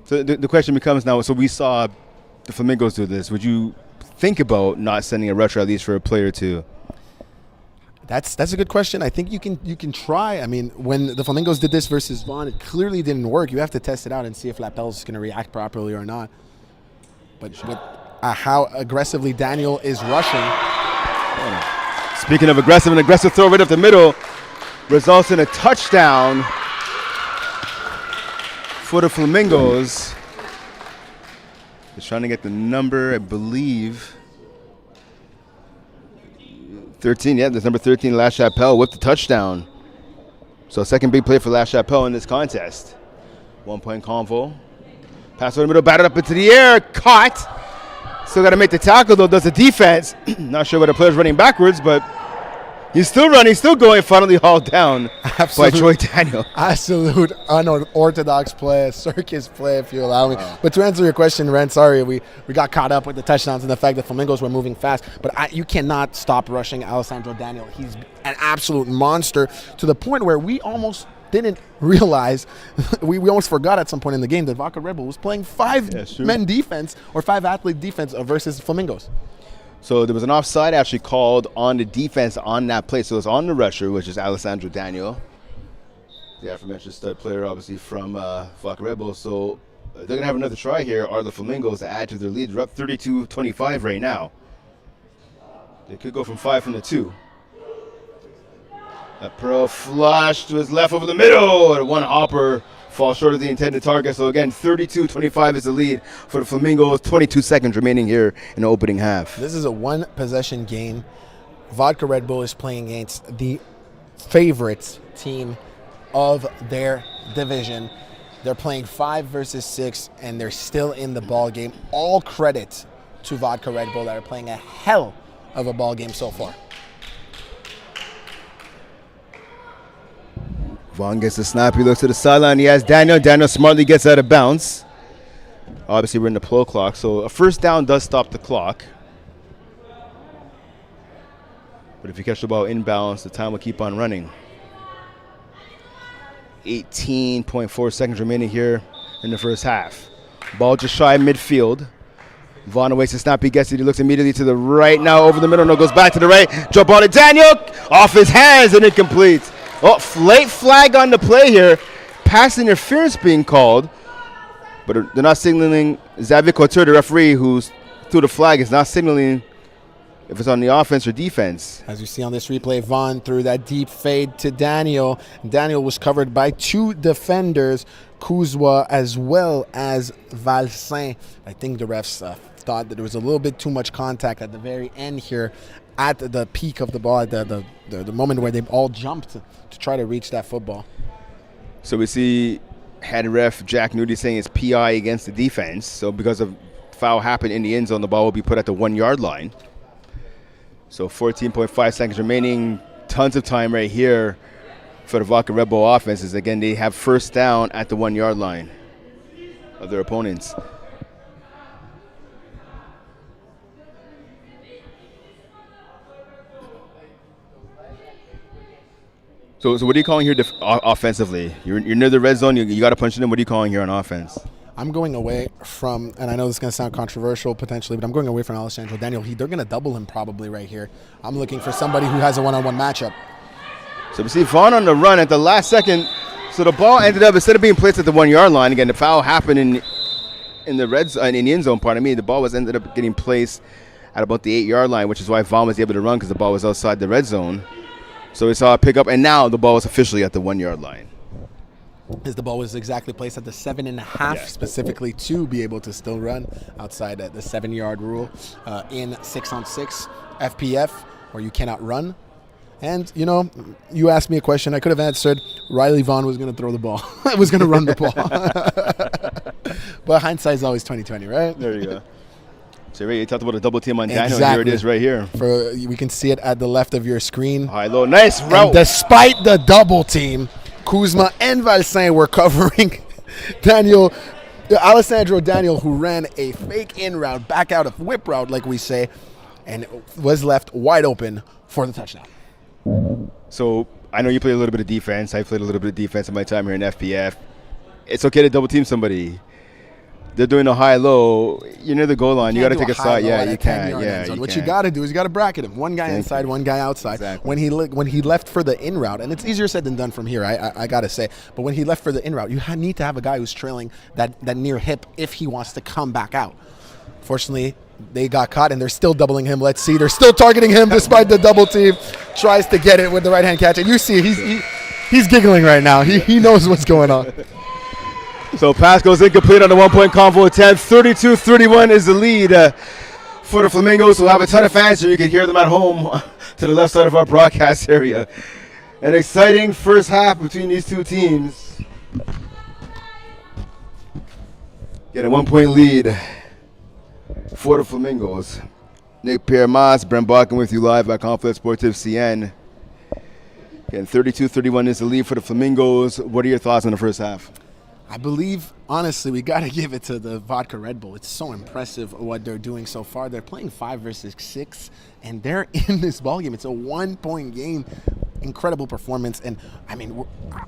So the question becomes now, so we saw the Flamingos do this. Would you think about not sending a rusher at least for a play or 2? That's a good question. I think you can try. I mean, when the Flamingos did this versus Vaughn, it clearly didn't work. You have to test it out and see if Lapel's going to react properly or not. But with how aggressively Daniel is rushing. Speaking of aggressive, an aggressive throw right up the middle results in a touchdown for the Flamingos. Just trying to get the number, I believe. 13, there's number 13, La Chapelle, with the touchdown. So second big play for La Chapelle in this contest. 1 point convo. Pass over the middle, batted up into the air, caught. Still got to make the tackle, though, does the defense. Not sure what the player's running backwards, but He's still running, still going, finally hauled down by Troy Daniel. Absolute unorthodox play, a circus play, if you allow me. But to answer your question, Ren, sorry, we got caught up with the touchdowns and the fact that Flamingos were moving fast. But you cannot stop rushing Alessandro Daniel. He's an absolute monster to the point where we almost didn't realize, we almost forgot at some point in the game that Vodka Red Bull was playing five-men defense or five-athlete defense versus Flamingos. So there was an offside actually called on the defense on that play. So it was on the rusher, which is Alessandro Daniel, the aforementioned stud player, obviously from Vodka Red Bull. So they're going to have another try here, are the Flamingos, to add to their lead. They're up 32-25 right now. They could go from 5 from the 2. A Pearl flush to his left over the middle, and one hopper falls short of the intended target. So again, 32-25 is the lead for the Flamingos. 22 seconds remaining here in the opening half. This is a one-possession game. Vodka Red Bull is playing against the favorite team of their division. They're playing 5 versus 6, and they're still in the ball game. All credit to Vodka Red Bull that are playing a hell of a ball game so far. Vaughn gets the snap. He looks to the sideline. He has Daniel. Daniel smartly gets out of bounds. Obviously, we're in the play clock, so a first down does stop the clock. But if you catch the ball inbounds, the time will keep on running. 18.4 seconds remaining here in the first half. Ball just shy of midfield. Vaughn awaits the snap. He gets it. He looks immediately to the right. Now over the middle. No, goes back to the right. Jump ball to Daniel. Off his hands and incomplete. Oh, late flag on the play here. Pass interference being called. But they're not signaling. Xavier Couture, the referee who's threw the flag, is not signaling if it's on the offense or defense. As you see on this replay, Vaughn threw that deep fade to Daniel. Daniel was covered by 2 defenders, Kuzwa as well as Valsin. I think the refs thought that there was a little bit too much contact at the very end here at the peak of the ball, at the moment where they all jumped to try to reach that football. So we see head ref Jack Nudie saying it's PI against the defense. So because of foul happened in the end zone, the ball will be put at the 1 yard line. So 14.5 seconds remaining. Tons of time right here for the Vodka Red Bull offenses. Again, they have first down at the 1 yard line of their opponents. So what are you calling here offensively? You're near the red zone. You got to punch it in. What are you calling here on offense? I'm going away from, and I know this is going to sound controversial potentially, but I'm going away from Alessandro Daniel. They're going to double him probably right here. I'm looking for somebody who has a one-on-one matchup. So we see Vaughn on the run at the last second. So the ball ended up, instead of being placed at the 1 yard line, again, the foul happened in the end zone, pardon me. The ball ended up getting placed at about the 8 yard line, which is why Vaughn was able to run because the ball was outside the red zone. So we saw a pickup, and now the ball is officially at the 1 yard line. As the ball was exactly placed at the 7.5, specifically to be able to still run outside the 7 yard rule in 6-on-6 FPF, where you cannot run. And, you know, you asked me a question. I could have answered Riley Vaughn was going to throw the ball. I was going to run the ball. But hindsight is always 20/20, right? There you go. So you talked about a double team on Daniel. Here it is right here. We can see it at the left of your screen. High, low, nice route. And despite the double team, Kuzma and Valsin were covering Alessandro Daniel, who ran a fake in route, back out of whip route, like we say, and was left wide open for the touchdown. So I know you play a little bit of defense. I played a little bit of defense in my time here in FPF. It's okay to double team somebody. They're doing a high-low. You're near the goal line. You got to take a shot. Yeah, you can. Yeah, what you got to do is you got to bracket him. One guy inside, one guy outside. Exactly. When he left for the in route, and it's easier said than done from here, I got to say. But when he left for the in route, you need to have a guy who's trailing that near hip if he wants to come back out. Fortunately, they got caught, and they're still doubling him. Let's see. They're still targeting him despite the double team. Tries to get it with the right-hand catch. And you see he's giggling right now. He knows what's going on. So pass goes incomplete on the 1 point convo attempt. 32-31 is the lead for the Flamingos. We'll have a ton of fans here. You can hear them at home to the left side of our broadcast area. An exciting first half between these two teams. Get a 1 point lead for the Flamingos. Nick Pierre-Mas, Brent Bakken with you live at Complexe CN. Again, 32-31 is the lead for the Flamingos. What are your thoughts on the first half? I believe, honestly, we got to give it to the Vodka Red Bull. It's so impressive what they're doing so far. They're playing 5 versus 6, and they're in this ballgame. It's a 1-point game. Incredible performance. And, I mean,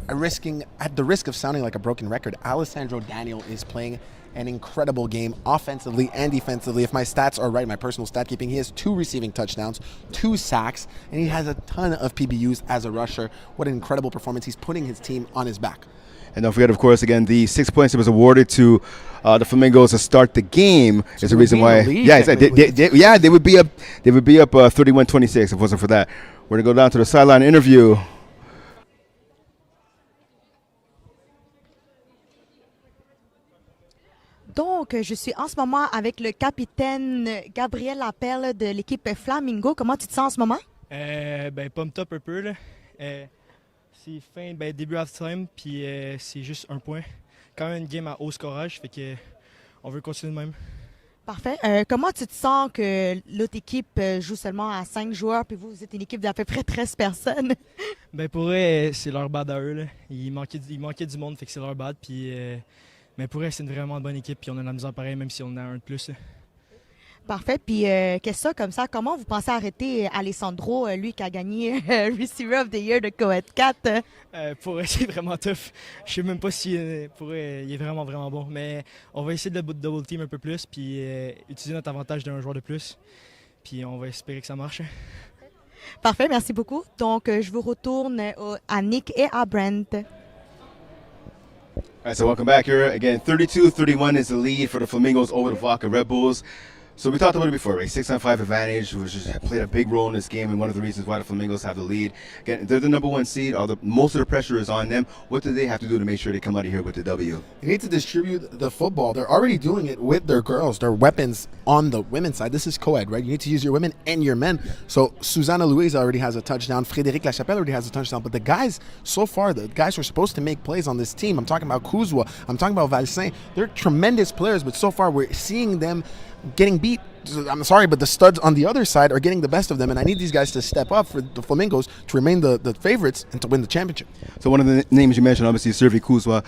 at the risk of sounding like a broken record, Alessandro Daniel is playing an incredible game offensively and defensively. If my stats are right, my personal stat keeping, he has 2 receiving touchdowns, 2 sacks, and he has a ton of PBUs as a rusher. What an incredible performance. He's putting his team on his back. And don't forget, of course, again, the 6 points that was awarded to the Flamingos to start the game is the reason why. They would be up. They would be up 31-26 if it wasn't for that. We're gonna go down to the sideline interview. Donc, je suis en ce moment avec le capitaine Gabriel Lapelle de l'équipe Flamingo. Comment tu te sens en ce moment? Ben, pumped up un peu, là. C'est fin, début half-time, puis c'est juste 1 point. Quand même une game à haut scorage, fait que on veut continuer de même. Parfait. Comment tu te sens que l'autre équipe joue seulement à 5 joueurs, puis vous êtes une équipe d'à peu près 13 personnes? Ben, pour eux, c'est leur bad à eux, là. Il manquait du monde, fait que c'est leur bad, puis... mais pour eux, c'est une vraiment bonne équipe, puis on a de la misère pareil, même si on a un de plus. Là. Parfait. Puis, question comme ça, comment vous pensez arrêter Alessandro, lui qui a gagné Receiver of the Year de Coed 4? Pour eux, c'est vraiment tough. Je sais même pas si pour eux, il est vraiment, vraiment bon. Mais on va essayer de le double team un peu plus, puis utiliser notre avantage d'un joueur de plus. Puis on va espérer que ça marche. Parfait, merci beaucoup. Donc, je vous retourne à Nick et à Brent. All right, so welcome back here. Again, 32-31 is the lead for the Flamingos over the Vodka Red Bulls. So we talked about it before, right? 6-on-5 advantage, which has played a big role in this game and one of the reasons why the Flamingos have the lead. Again, they're the number 1 seed. Most of the pressure is on them. What do they have to do to make sure they come out of here with the W? They need to distribute the football. They're already doing it with their girls, their weapons on the women's side. This is co-ed, right? You need to use your women and your men. So Susanna Louise already has a touchdown. Frédéric Lachapelle already has a touchdown. But the guys, so far, the guys who are supposed to make plays on this team, I'm talking about Kuzwa, I'm talking about Valsain. They're tremendous players, but so far we're seeing them getting beat. I'm sorry, but the studs on the other side are getting the best of them, and I need these guys to step up for the Flamingos to remain the favorites and to win the championship. So one of the names you mentioned, obviously, is Servi Kuzwa.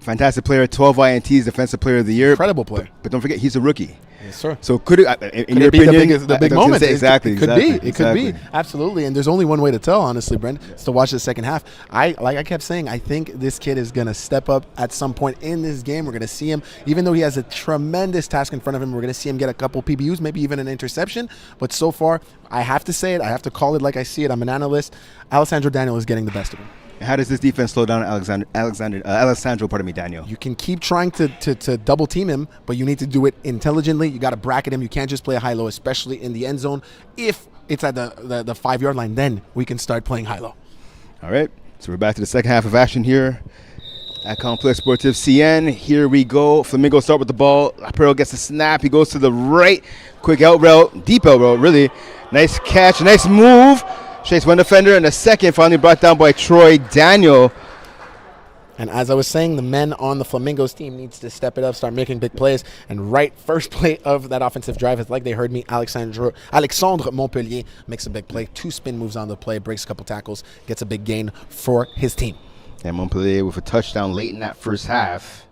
Fantastic player, 12 INTs, Defensive Player of the Year. Incredible player. But don't forget, he's a rookie. Yes, sir. So could it, in your opinion, the big moment? Exactly. It could be. Absolutely. And there's only one way to tell, honestly, Brent, is to watch the second half. Like I kept saying, I think this kid is going to step up at some point in this game. We're going to see him, even though he has a tremendous task in front of him, we're going to see him get a couple PBUs, maybe even an interception. But so far, I have to say it. I have to call it like I see it. I'm an analyst. Alessandro Daniel is getting the best of him. How does this defense slow down Alessandro, Daniel? You can keep trying to double team him, but you need to do it intelligently. You got to bracket him. You can't just play high-low, especially in the end zone. If it's at the 5-yard line, then we can start playing high-low. All right, so we're back to the second half of action here at Complexe CN. Here we go. Flamingo start with the ball. Lapero gets the snap. He goes to the right. Quick out route, deep out route, really. Nice catch, nice move. Chase one defender, and the second finally brought down by Troy Daniel. And as I was saying, the men on the Flamingos team needs to step it up, start making big plays. And first play of that offensive drive, it's like they heard me, Alexandre Montpellier makes a big play. 2 spin moves on the play, breaks a couple tackles, gets a big gain for his team. And Montpellier with a touchdown late in that first half.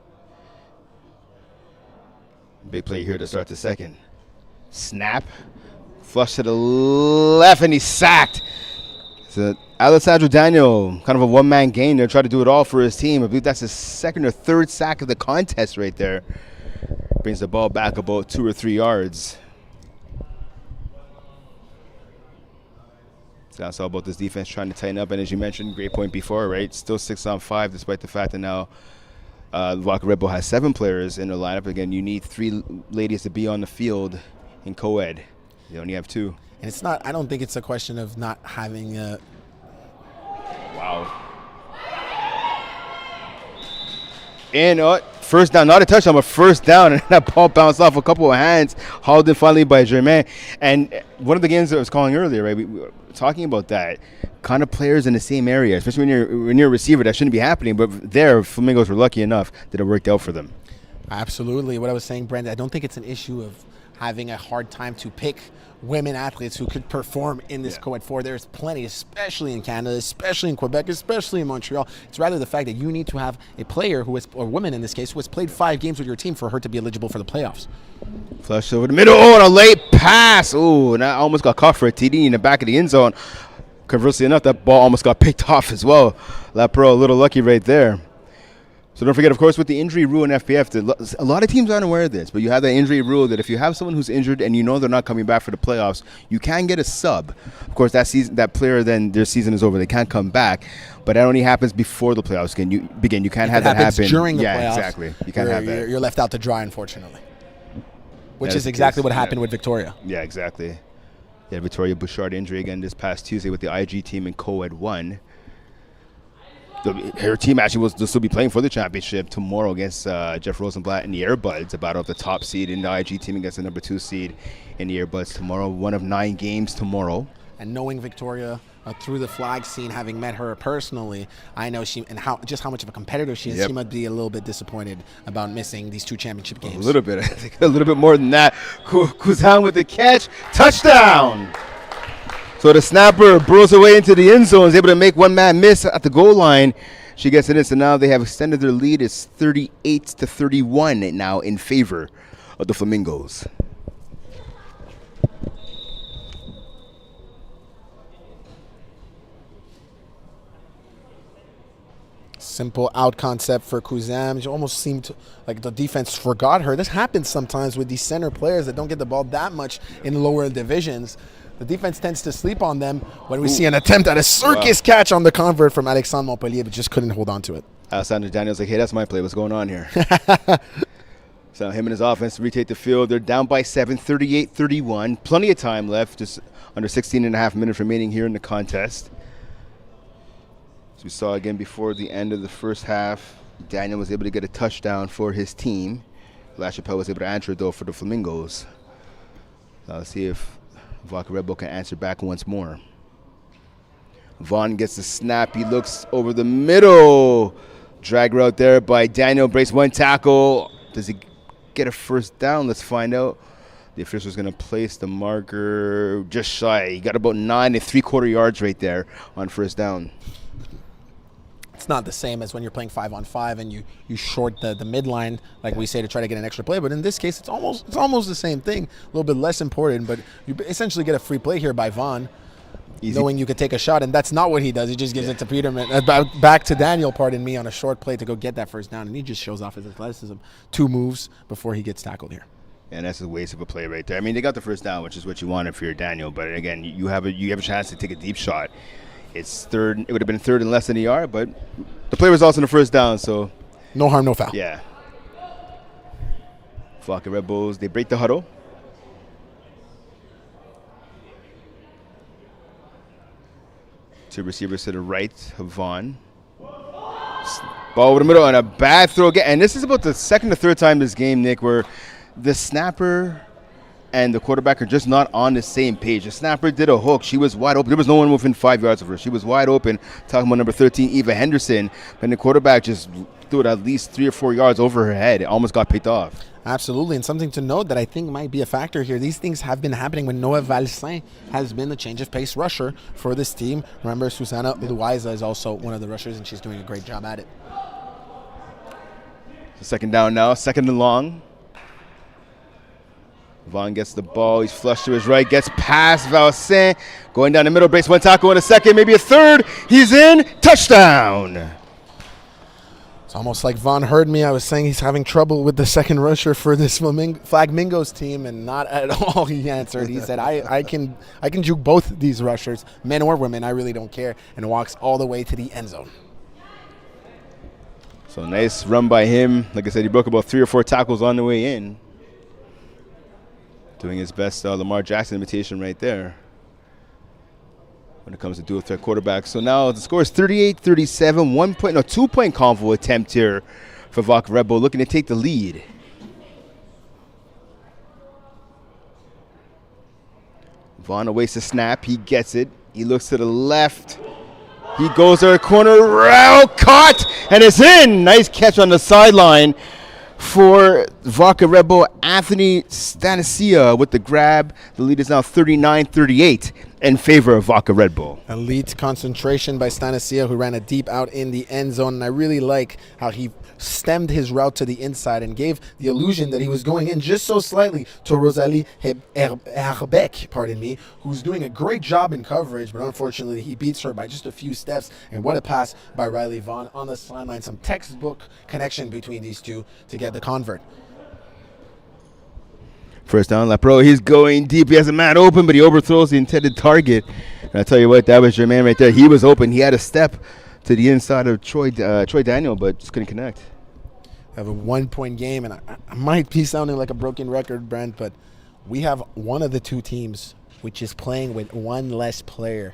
Big play here to start the second. Snap. Flush to the left, and he's sacked. So Alessandro Daniel, kind of a one-man game there, tried to do it all for his team. I believe that's his second or third sack of the contest right there. Brings the ball back about 2 or 3 yards. So that's all about this defense trying to tighten up. And as you mentioned, great point before, right? Still 6-on-5, despite the fact that now the Vodka Red Bull has 7 players in the lineup. Again, you need 3 ladies to be on the field in co-ed. You only have 2. And it's not, I don't think it's a question of not having a... Wow. And first down, not a touchdown, but first down. And that ball bounced off a couple of hands, hauled in finally by Germain. And one of the games that I was calling earlier, right, we were talking about that. Kind of players in the same area, especially when you're a receiver, that shouldn't be happening. But there, Flamingos were lucky enough that it worked out for them. Absolutely. What I was saying, Brandon, I don't think it's an issue of having a hard time to pick women athletes who could perform in this co-ed 4. There's plenty, especially in Canada, especially in Quebec, especially in Montreal. It's rather the fact that you need to have a player who is, or woman in this case, who has played 5 games with your team for her to be eligible for the playoffs. Flush over the middle. Oh, and a late pass. Oh, and that almost got caught for a TD in the back of the end zone. Conversely enough, that ball almost got picked off as well. Lapro a little lucky right there. So don't forget, of course, with the injury rule in FPF, a lot of teams aren't aware of this, but you have that injury rule that if you have someone who's injured and you know they're not coming back for the playoffs, you can get a sub. Of course, that player, then their season is over. They can't come back. But that only happens before the playoffs begin. You can't have that happen during the playoffs. Yeah, exactly. You can't have that. You're left out to dry, unfortunately. Which is exactly what happened with Victoria. Yeah, exactly. Yeah, Victoria Bouchard injury again this past Tuesday with the IG team in co-ed 1. Her team actually will still be playing for the championship tomorrow against Jeff Rosenblatt and the Airbuds, about up the top seed in the IG team against the number 2 seed in the Airbuds tomorrow. 1 of 9 games tomorrow. And knowing Victoria through the flag scene, having met her personally, I know how much of a competitor she is. Yep. She might be a little bit disappointed about missing these 2 championship games. A little bit. I think a little bit more than that. Kuzan with the catch. Touchdown! So the snapper burrows away into the end zone, is able to make one man miss at the goal line. She gets it in, so now they have extended their lead. It's 38-31 now in favor of the Flamingos. Simple out concept for Kuzam. It almost seemed like the defense forgot her. This happens sometimes with these center players that don't get the ball that much in lower divisions. The defense tends to sleep on them when we see an attempt at a circus catch on the convert from Alexandre Montpellier, but just couldn't hold on to it. Alexander Daniels like, hey, that's my play. What's going on here? So him and his offense retake the field. They're down by 7, 38-31. Plenty of time left, just under 16 and a half minutes remaining here in the contest. As we saw again before the end of the first half, Daniel was able to get a touchdown for his team. LaChapelle was able to answer it, though, for the Flamingos. So let's see if Vodka Red Bull can answer back once more. Vaughn gets the snap. He looks over the middle. Drag route there by Daniel. Breaks one tackle. Does he get a first down? Let's find out. The official's going to place the marker just shy. He got about 9 3/4 yards right there on first down. It's not the same as when you're playing 5-on-5 and you short the midline, like we say, to try to get an extra play. But in this case, it's almost the same thing. A little bit less important, but you essentially get a free play here by Vaughn, knowing you could take a shot, and that's not what he does. He just gives it to Peterman, back to Daniel, pardon me, on a short play to go get that first down, and he just shows off his athleticism. 2 moves before he gets tackled here. And that's a waste of a play right there. I mean, they got the first down, which is what you wanted for your Daniel, but again, you have a chance to take a deep shot. It's third. It would have been third and less than a yard, but the play was also in the first down, so no harm, no foul. Yeah. Vodka Red Bulls, they break the huddle. Two receivers to the right of Vaughn. Ball over the middle and a bad throw again. And this is about the second or third time this game, Nick, where the snapper and the quarterback are just not on the same page. The snapper did a hook. She was wide open. There was no one within 5 yards of her. She was wide open, talking about number 13, Eva Henderson. And the quarterback just threw it at least 3 or 4 yards over her head. It almost got picked off. Absolutely, and something to note that I think might be a factor here. These things have been happening when Noah Valsin has been the change of pace rusher for this team. Remember, Susanna Luiza is also one of the rushers, and she's doing a great job at it. Second down now, second and long. Vaughn gets the ball. He's flushed to his right. Gets past Valsin. Going down the middle. Breaks one tackle in a second. Maybe a third. He's in. Touchdown. It's almost like Vaughn heard me. I was saying he's having trouble with the second rusher for this Flamingos team, and not at all. He answered. He said, I can juke both these rushers, men or women. I really don't care. And walks all the way to the end zone. So nice run by him. Like I said, he broke about 3 or 4 tackles on the way in. Doing his best Lamar Jackson imitation right there when it comes to dual threat quarterbacks. So now the score is 38-37, 2-point convo attempt here for Vodka Red Bull, looking to take the lead. Vaughn awaits the snap. He gets it. He looks to the left. He goes to a corner route, caught, and it's in. Nice catch on the sideline for Vodka Red Bull Anthony Stanasia with the grab. The lead is now 39-38 in favor of Vodka Red Bull. Elite concentration by Stanasia, who ran it deep out in the end zone. And I really like how he stemmed his route to the inside and gave the illusion that he was going in just so slightly to Rosalie Herbeck, who's doing a great job in coverage, but unfortunately he beats her by just a few steps. And what a pass by Riley Vaughn on the sideline. Some textbook connection between these two to get the convert. First down, Lapro, he's going deep. He has a man open, but he overthrows the intended target. And I tell you what, that was your man right there. He was open. He had a step to the inside of Troy Daniel, but just couldn't connect. I have a 1-point game, and I might be sounding like a broken record, Brent, but we have one of the two teams which is playing with one less player.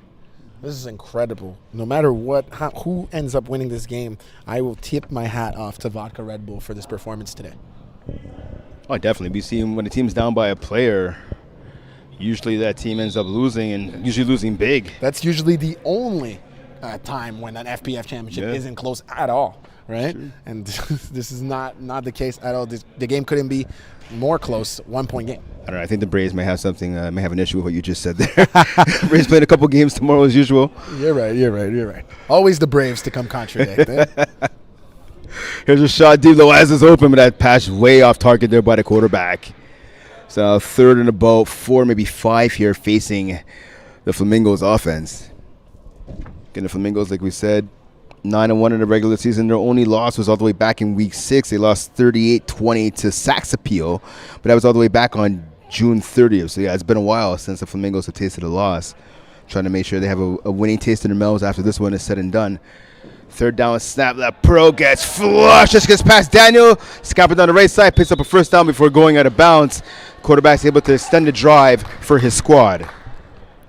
This is incredible. No matter who ends up winning this game, I will tip my hat off to Vodka Red Bull for this performance today. Oh, definitely. We see when a team's down by a player, usually that team ends up losing, and usually losing big. That's usually the only time when an FPF championship isn't close at all, right? Sure. And this is not the case at all. The game couldn't be more close. 1-point game. I don't know. I think the Braves may have an issue with what you just said there. Braves playing a couple games tomorrow as usual. You're right. Always the Braves to come contradict. Here's a shot deep. Loaz is open, but that pass way off target there by the quarterback. So third and about 4, maybe 5 here facing the Flamingos offense. Again, the Flamingos, like we said, 9-1 in the regular season. Their only loss was all the way back in week 6. They lost 38-20 to Saxapeel, but that was all the way back on June 30th. So yeah, it's been a while since the Flamingos have tasted a loss. Trying to make sure they have a winning taste in their mouths after this one is said and done. Third down snap. That pro gets flushed. Just gets past Daniel. Scampered down the right side. Picks up a first down before going out of bounds. Quarterback's able to extend the drive for his squad.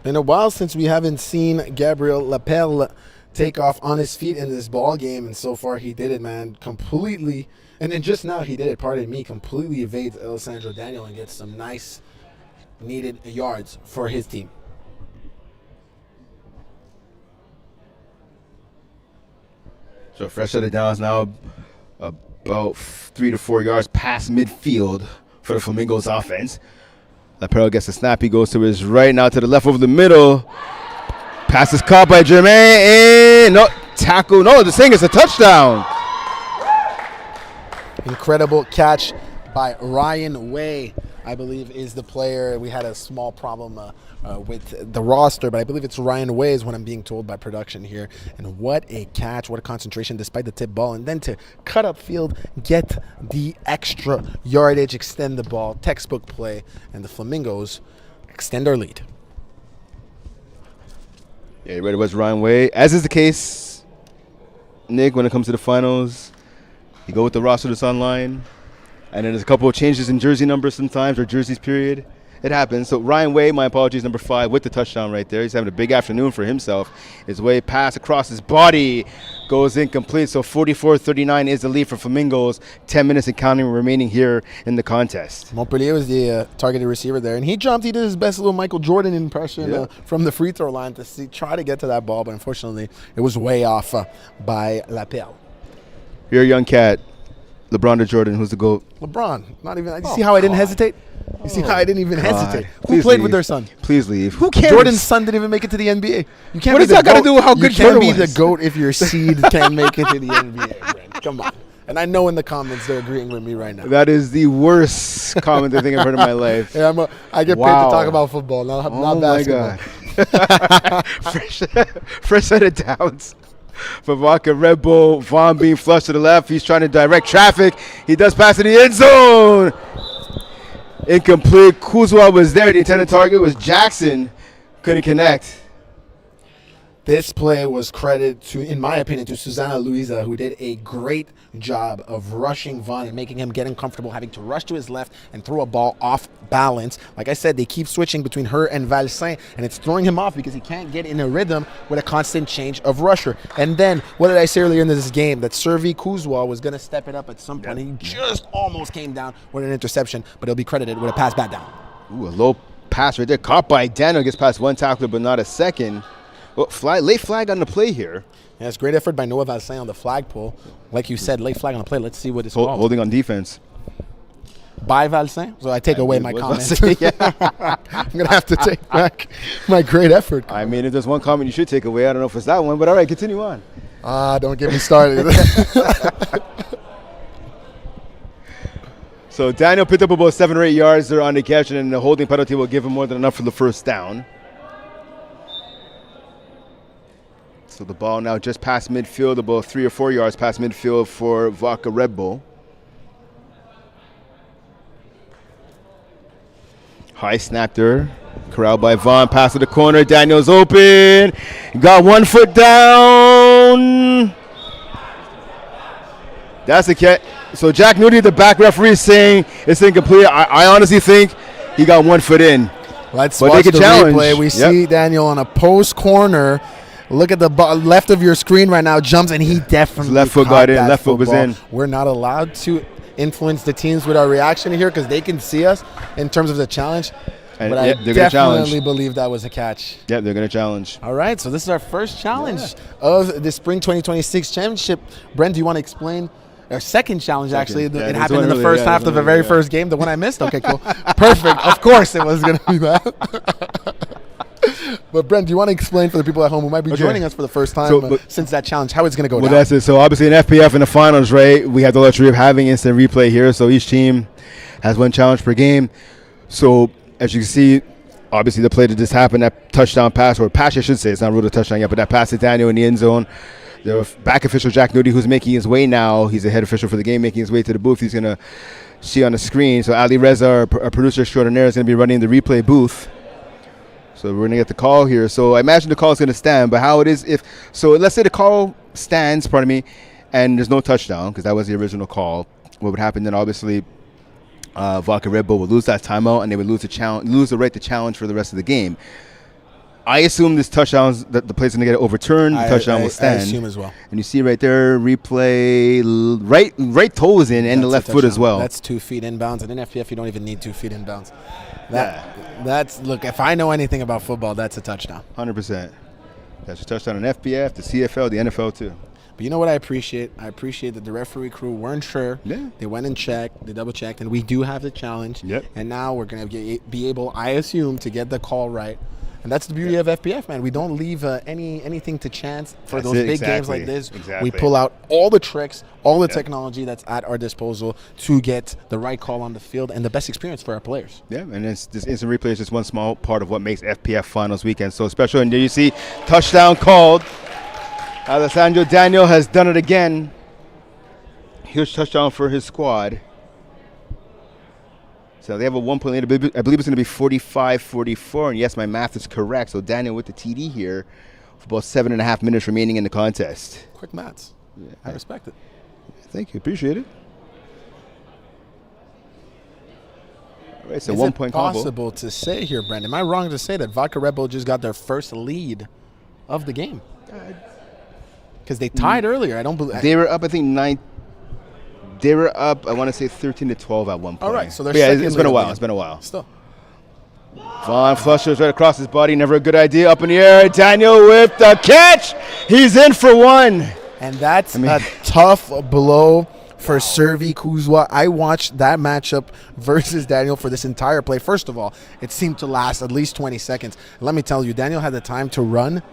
Been a while since we haven't seen Gabriel Lapelle take off on his feet in this ball game, and so far he did it, man, completely. And then just now he did it, completely evades Alessandro Daniel and gets some nice needed yards for his team. So fresh set of downs now about 3 to 4 yards past midfield for the Flamingos offense. Lapero gets a snap. He goes to his right, now to the left over the middle. Pass is caught by Jermaine. And no tackle. No, the thing is a touchdown. Incredible catch by Ryan Way, I believe, is the player. We had a small problem with the roster, but I believe it's Ryan Way is what I'm being told by production here. And what a catch, what a concentration despite the tip ball. And then to cut up field, get the extra yardage, extend the ball, textbook play, and the Flamingos extend our lead. Yeah, you're right, it was Ryan Way. As is the case, Nick, when it comes to the finals, you go with the roster that's online, and then there's a couple of changes in jersey numbers sometimes, or jerseys period. It happens. So Ryan Way, my apologies, number 5 with the touchdown right there. He's having a big afternoon for himself. His way pass across his body goes incomplete. So 44-39 is the lead for Flamingos. 10 minutes and counting remaining here in the contest. Montpellier was the targeted receiver there, and he jumped. He did his best little Michael Jordan impression from the free throw line to try to get to that ball, but unfortunately it was way off by Lapelle. You're a young cat. LeBron to Jordan, who's the GOAT? LeBron. Not even. You see how I didn't hesitate? You see how I didn't even hesitate? Please Who played leave. with their son? Please leave. Who cares? Jordan's son didn't even make it to the NBA. You can't. What does that got to do with how good Jordan was? You can't be the GOAT if your seed can't make it to the NBA. Brent. Come on. And I know in the comments they're agreeing with me right now. That is the worst comment I think I've heard in my life. Yeah, I get paid to talk about football, not basketball. My God. fresh set of downs for Vodka Red Bull. Vaughn being flushed to the left. He's trying to direct traffic. He does pass in the end zone. Incomplete. Kuzwa was there. The intended target was Jackson. Couldn't connect. This play was credited to, in my opinion, to Susanna Luisa, who did a great job of rushing Vaughn and making him get uncomfortable, having to rush to his left and throw a ball off balance. Like I said, they keep switching between her and Valsain, and it's throwing him off because he can't get in a rhythm with a constant change of rusher. And then, what did I say earlier in this game? That Servi Kuzwa was going to step it up at some point. He just almost came down with an interception, but he'll be credited with a pass back down. Ooh, a low pass right there. Caught by Daniel. Gets past one tackler, but not a second. Well, late flag on the play here. Yeah, it's great effort by Noah Valsain on the flagpole. Like you said, late flag on the play. Let's see what it's called. Holding on defense. by Valsin, so I take away my was comment. Valsin, I'm going to have to take back my great effort. I mean, if there's one comment you should take away, I don't know if it's that one, but all right, continue on. Don't get me started. So Daniel picked up about 7 or 8 yards there on the catch, and the holding penalty will give him more than enough for the first down. So the ball now just past midfield, about 3 or 4 yards past midfield for Vodka Red Bull. High snap there. Corralled by Vaughn. Pass to the corner. Daniel's open. Got 1 foot down. That's the catch. So Jack Nudie, the back referee, is saying it's incomplete. I honestly think he got 1 foot in. Let's but watch the challenge. replay. We see Daniel on a post corner. Look at the left of your screen right now. Jumps, and he definitely His left foot got in. Left foot was in. We're not allowed to influence the teams with our reaction here because they can see us in terms of the challenge. And but I they're definitely believe that was a catch. Yeah, they're going to challenge. All right, so this is our first challenge of the Spring 2026 Championship. Brent, do you want to explain? Our second challenge, actually. It happened in the first half of the very first game, the one I missed. Okay, cool. Perfect. Of course it was going to be that. But Brent, do you want to explain for the people at home who might be joining us for the first time since that challenge, how it's going to go down? Well, that's it. So obviously in FPF in the finals, right, we have the luxury of having instant replay here. So each team has 1 challenge per game. So as you can see, obviously the play that just happened, that touchdown pass, or pass I should say, it's not ruled a touchdown yet, but that pass to Daniel in the end zone. The back official, Jack Nudie, who's making his way now, he's the head official for the game, making his way to the booth. He's going to see on the screen. So Ali Reza, our producer extraordinaire, is going to be running the replay booth. So we're going to get the call here. So I imagine the call is going to stand, but how it is if, so let's say the call stands, and there's no touchdown, because that was the original call. What would happen then, obviously, Vodka Red Bull would lose that timeout, and they would lose the right to challenge for the rest of the game. I assume this touchdown, that the play's going to get overturned, the touchdown will stand. I assume as well. And you see right there, replay, right toe is in, and the left foot as well. That's 2 feet inbounds, and in FPF you don't even need 2 feet inbounds. Look, if I know anything about football, that's a touchdown. 100%. That's a touchdown in FPF, the CFL, the NFL too. But you know what I appreciate? I appreciate that the referee crew weren't sure. Yeah. They went and checked, they double checked, and we do have the challenge. Yep. And now we're going to be able, I assume, to get the call right. And that's the beauty of FPF, man. We don't leave anything to chance for those big games like this. Exactly. We pull out all the tricks, all the technology that's at our disposal to get the right call on the field and the best experience for our players. Yeah, and this instant replay is just one small part of what makes FPF Finals weekend so special. And there you see, touchdown called. Alessandro Daniel has done it again. Huge touchdown for his squad. So they have a 1 point lead. I believe it's going to be 45-44. And yes, my math is correct. So Daniel with the TD here for about 7.5 minutes remaining in the contest. Quick maths. Yeah, I respect it. Thank you. Appreciate it. All right, so Is 1 it point combo. possible to say here, Brandon? Am I wrong to say that Vodka Red Bull just got their first lead of the game? Because they tied earlier. I don't believe they were up, I think, 9. They were up, I want to say 13-12 at one point. All right, so they're it's been a while. It's been a while. Still. Vaughn flushes right across his body. Never a good idea. Up in the air. Daniel with the catch. He's in for 1. And that's a tough blow for Servi Kuzwa. I watched that matchup versus Daniel for this entire play. First of all, it seemed to last at least 20 seconds. Let me tell you, Daniel had the time to run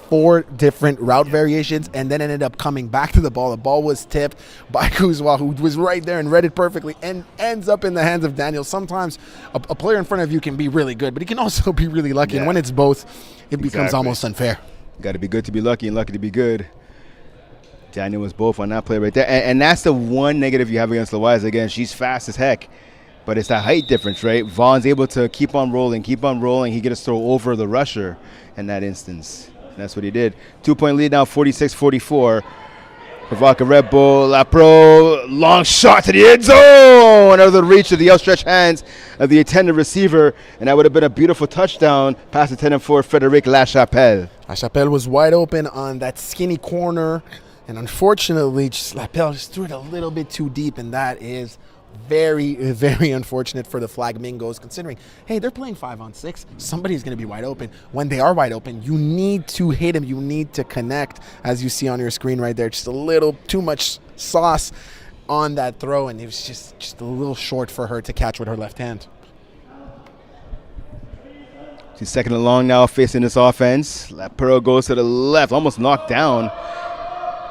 4 different route variations and then ended up coming back to the ball. The ball was tipped by Kuzwa, who was right there and read it perfectly, and ends up in the hands of Daniel. Sometimes a player in front of you can be really good, but he can also be really lucky. And when it's both, it becomes almost unfair. Got to be good to be lucky and lucky to be good. Daniel was both on that play right there. And that's the one negative you have against Loaiza. Again, she's fast as heck. But it's that height difference, right? Vaughn's able to keep on rolling. He gets a throw over the rusher in that instance. And that's what he did. 2 point lead now, 46-44. For Vodka Red Bull, Lapro, long shot to the end zone. Out of the reach of the outstretched hands of the intended receiver. And that would have been a beautiful touchdown past the 10-4 Frederic Lachapelle. Lachapelle was wide open on that skinny corner. And unfortunately, Lachapelle just threw it a little bit too deep. And that is very, very unfortunate for the Flamingos, considering, hey, they're playing 5-on-6. Somebody's going to be wide open. When they are wide open, you need to hit him. You need to connect, as you see on your screen right there. Just a little too much sauce on that throw, and it was just a little short for her to catch with her left hand. She's second and long now facing this offense. Lapero goes to the left, almost knocked down.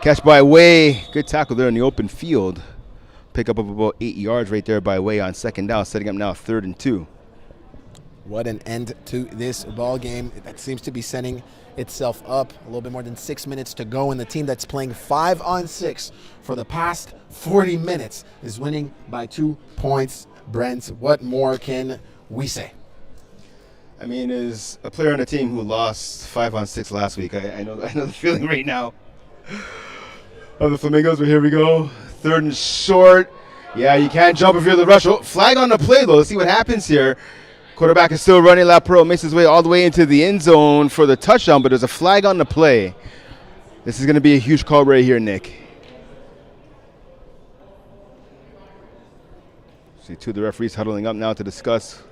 Catch by Way. Good tackle there in the open field. Pick up of about 8 yards right there by Way on second down, setting up now 3rd and 2. What an end to this ball game. That seems to be setting itself up. A little bit more than 6 minutes to go, and the team that's playing 5-on-6 for the past 40 minutes is winning by 2 points. Brent, what more can we say? I mean, as a player on a team who lost 5-on-6 last week, I know the feeling right now of the Flamingos, but here we go. 3rd and short. Yeah, you can't jump if you're the rush. Oh, flag on the play, though. Let's see what happens here. Quarterback is still running. Lapero makes his way all the way into the end zone for the touchdown, but there's a flag on the play. This is going to be a huge call right here, Nick. See two of the referees huddling up now to discuss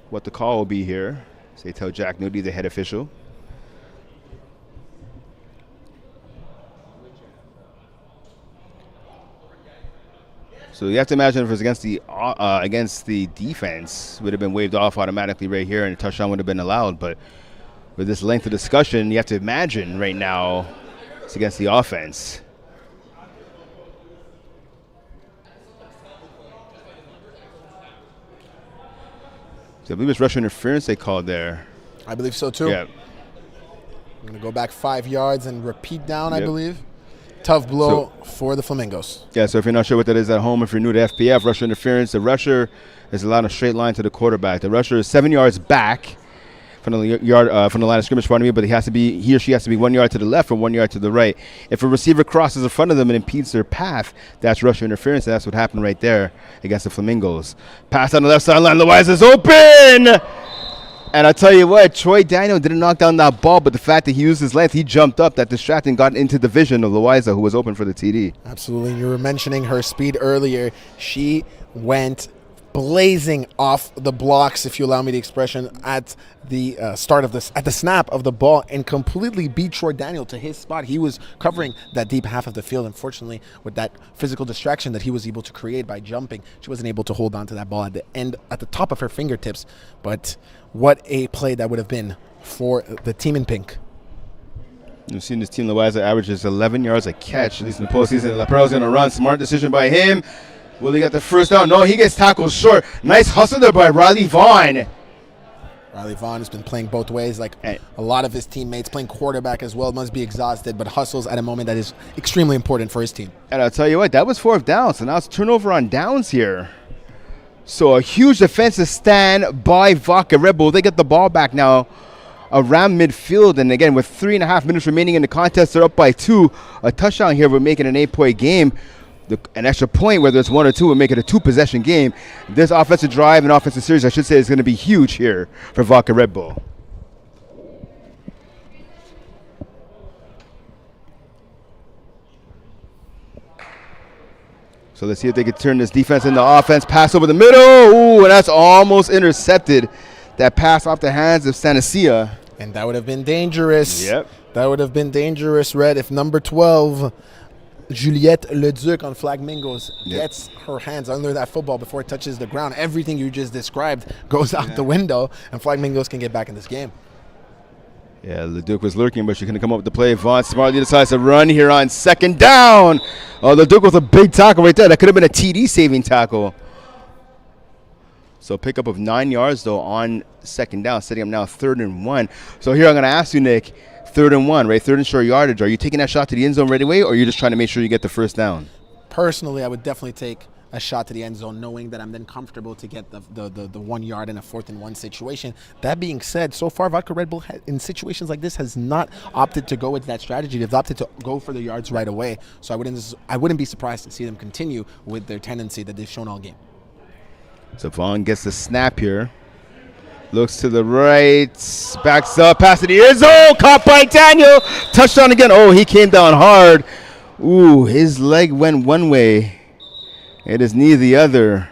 what the call will be here. So they tell Jack Nudie, the head official. So you have to imagine if it was against the defense, would have been waved off automatically right here, and a touchdown would have been allowed. But with this length of discussion, you have to imagine right now it's against the offense. So I believe it's rush interference they called there. I believe so too. Yeah. I'm going to go back 5 yards and repeat down, I believe. Tough blow for the Flamingos. Yeah, so if you're not sure what that is at home, if you're new to FPF, rusher interference, the rusher is allowed a straight line to the quarterback. The rusher is 7 yards back from the line of scrimmage, but he or she has to be 1 yard to the left or 1 yard to the right. If a receiver crosses in front of them and impedes their path, that's rusher interference, and that's what happened right there against the Flamingos. Pass on the left sideline, Loiza's is open! And I'll tell you what, Troy Daniel didn't knock down that ball, but the fact that he used his length, he jumped up, that distracted and got into the vision of Loiza, who was open for the TD. Absolutely. You were mentioning her speed earlier. She went blazing off the blocks, if you allow me the expression, at the at the snap of the ball, and completely beat Troy Daniel to his spot. He was covering that deep half of the field. Unfortunately, with that physical distraction that he was able to create by jumping, she wasn't able to hold on to that ball at the end, at the top of her fingertips. But what a play that would have been for the team in pink. You've seen this team, Loiza averages 11 yards a catch, at least in the postseason. Lapero's going to run. Smart decision by him. Will he get the first down? No, he gets tackled short. Nice hustle there by Riley Vaughn. Riley Vaughn has been playing both ways, like a lot of his teammates, playing quarterback as well. Must be exhausted, but hustles at a moment that is extremely important for his team. And I'll tell you what, that was 4th down, so now it's turnover on downs here. So a huge defensive stand by Vodka Red Bull. They get the ball back now around midfield, and again, with 3.5 minutes remaining in the contest, they're up by 2. A touchdown here would make it an 8-point game. An extra point, whether it's 1 or 2, would make it a 2-possession game. This offensive drive and offensive series, I should say, is going to be huge here for Vodka Red Bull. So let's see if they can turn this defense into offense. Pass over the middle. Ooh, and that's almost intercepted. That pass off the hands of Sanacia. And that would have been dangerous. Yep. That would have been dangerous, Red, if number 12... Juliette Leduc on Flamingos gets her hands under that football before it touches the ground. Everything you just described goes out the window, and Flamingos can get back in this game. Yeah, Leduc was lurking, but she couldn't come up with the play. Vaughn smartly decides to run here on 2nd down. Oh, Leduc with a big tackle right there. That could have been a TD saving tackle. So pickup of 9 yards, though, on 2nd down, setting up now 3rd and 1. So here I'm going to ask you, Nick, 3rd and 1, right? 3rd and short yardage. Are you taking that shot to the end zone right away, or are you just trying to make sure you get the first down? Personally, I would definitely take a shot to the end zone, knowing that I'm then comfortable to get the 1 yard in a 4th and 1 situation. That being said, so far, Vodka Red Bull in situations like this has not opted to go with that strategy. They've opted to go for the yards right away. So I wouldn't be surprised to see them continue with their tendency that they've shown all game. So Vaughn gets the snap here. Looks to the right, backs up, pass to the end zone, caught by Daniel. Touchdown again. Oh, he came down hard. Ooh, his leg went one way. It is knee the other.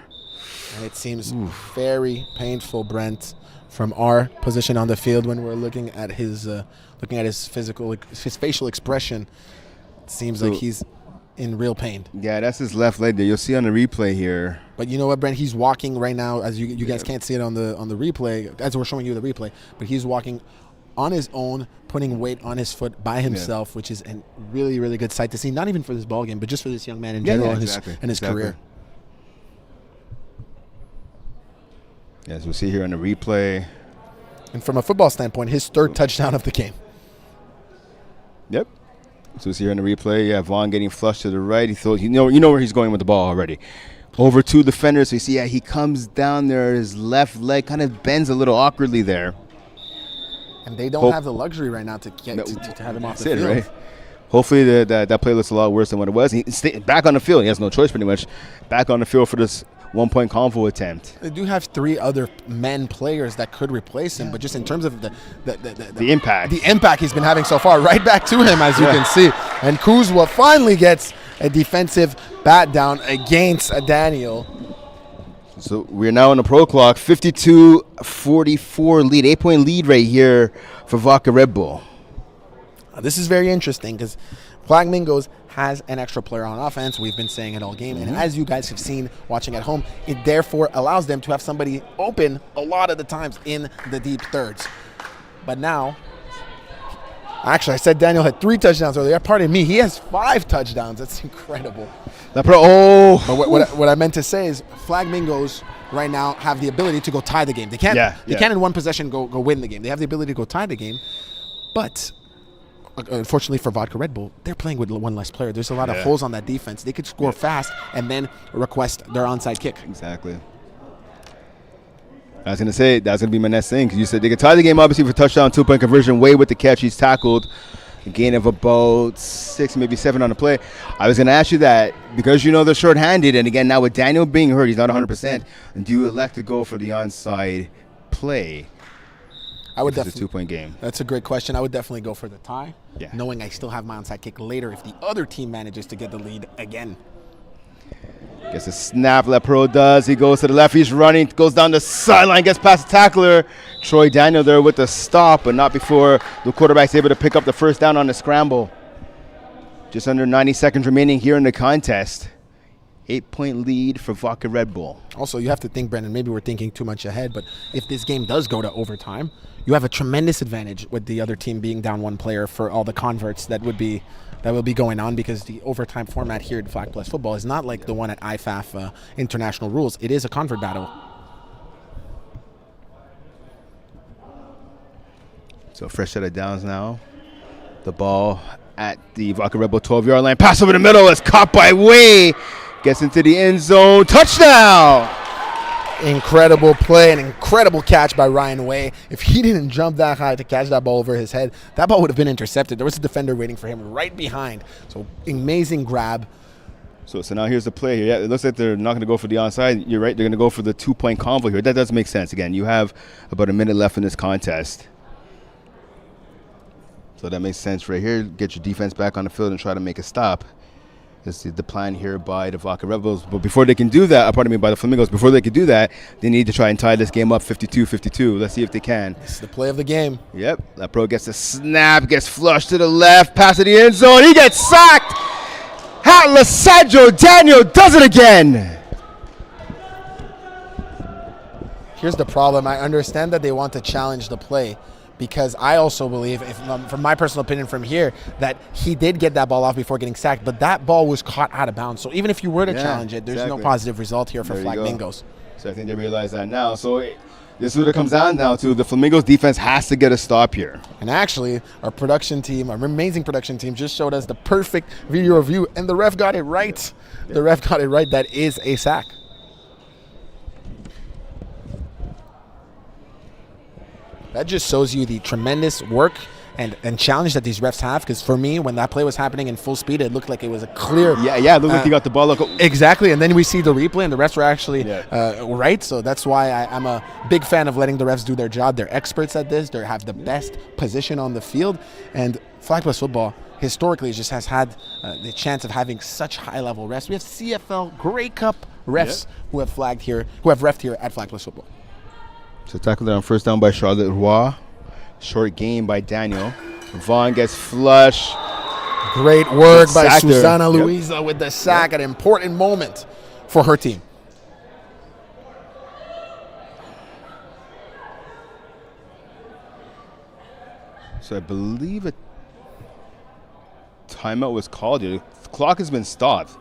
And it seems very painful, Brent, from our position on the field when we're looking at his facial expression. It seems like he's in real pain. Yeah, that's his left leg there. You'll see on the replay here. But you know what, Brent? He's walking right now, as you guys can't see it on the replay, as we're showing you the replay, but he's walking on his own, putting weight on his foot by himself, which is a really, really good sight to see, not even for this ball game, but just for this young man in general and his career. As we'll see here on the replay. And from a football standpoint, his third touchdown of the game. Yep. So we'll see here on the replay. Yeah, Vaughn getting flushed to the right. He thought, you know where he's going with the ball already. Over two defenders. So you see, he comes down there. His left leg kind of bends a little awkwardly there. And they don't have the luxury right now to have him off the field. Right? Hopefully that play looks a lot worse than what it was. He's back on the field. He has no choice pretty much. Back on the field for this one-point convo attempt. They do have 3 other men players that could replace him, but just in terms of the impact he's been having so far, right back to him, as you can see. And Kuzwa finally gets a defensive bat down against Daniel. So we're now on the pro clock, 52-44 lead, 8-point lead right here for Vodka Red Bull. This is very interesting because Flamingos has an extra player on offense. We've been saying it all game. And as you guys have seen watching at home, it therefore allows them to have somebody open a lot of the times in the deep thirds. But now, actually, I said Daniel had 3 touchdowns earlier. Pardon me, he has 5 touchdowns. That's incredible. But what I meant to say is Flamingos right now have the ability to go tie the game. They can't in one possession go win the game. They have the ability to go tie the game. But unfortunately for Vodka Red Bull, they're playing with one less player. There's a lot of holes on that defense. They could score fast and then request their onside kick. Exactly. I was going to say, that's going to be my next thing, because you said they could tie the game, obviously, for touchdown, 2-point conversion. Way with the catch. He's tackled. A gain of about 6, maybe 7 on the play. I was going to ask you that, because they're shorthanded, and again, now with Daniel being hurt, he's not 100%. Do you elect to go for the onside play? I would definitely. It's a 2-point game. That's a great question. I would definitely go for the tie, knowing I still have my onside kick later if the other team manages to get the lead again. Gets a snap, Lepro does. He goes to the left. He's running, goes down the sideline, gets past the tackler. Troy Daniel there with the stop, but not before the quarterback's able to pick up the first down on the scramble. Just under 90 seconds remaining here in the contest. 8-point lead for Vodka Red Bull. Also, you have to think, Brendan, maybe we're thinking too much ahead, but if this game does go to overtime, you have a tremendous advantage with the other team being down 1 player for all the converts that will be going on, because the overtime format here at Flag Plus Football is not like the one at IFAF international rules. It is a convert battle. So fresh set of downs now. The ball at the Vodka Red Bull 12-yard line. Pass over the middle is caught by Way. Gets into the end zone. Touchdown! Incredible play, an incredible catch by Ryan Way. If he didn't jump that high to catch that ball over his head, that ball would have been intercepted. There was a defender waiting for him right behind. So amazing grab. So now here's the play here. Yeah, it looks like they're not going to go for the onside. You're right. They're going to go for the 2-point convo here. That does make sense. Again, you have about a minute left in this contest. So that makes sense right here. Get your defense back on the field and try to make a stop. This is the plan here by the Vodka Rebels. But before they can do that, by the Flamingos, before they can do that, they need to try and tie this game up 52-52. Let's see if they can. This is the play of the game. Yep. That pro gets a snap, gets flushed to the left, pass to the end zone. He gets sacked. Lasaggio Daniel does it again. Here's the problem. I understand that they want to challenge the play, because I also believe, from my personal opinion from here, that he did get that ball off before getting sacked, but that ball was caught out of bounds. So even if you were to challenge it, there's no positive result here for Flamingos. So I think they realize that now. So this is what it comes down now to. The Flamingos defense has to get a stop here. And actually, our production team, our amazing production team, just showed us the perfect video review, and the ref got it right. The ref got it right. That is a sack. That just shows you the tremendous work and challenge that these refs have, because for me, when that play was happening in full speed, it looked like it was a clear... it looked like he got the ball. Exactly, and then we see the replay, and the refs were actually right, so that's why I'm a big fan of letting the refs do their job. They're experts at this. They have the best position on the field, and Flag Plus Football historically just has had the chance of having such high-level refs. We have CFL Grey Cup refs who have refed here at Flag Plus Football. So tackled on first down by Charlotte Roy. Short gain by Daniel. Vaughn gets flushed. Great work Good by sack there. Susana Yep. Luisa with the sack, an important moment for her team. So I believe a timeout was called here. The clock has been stopped.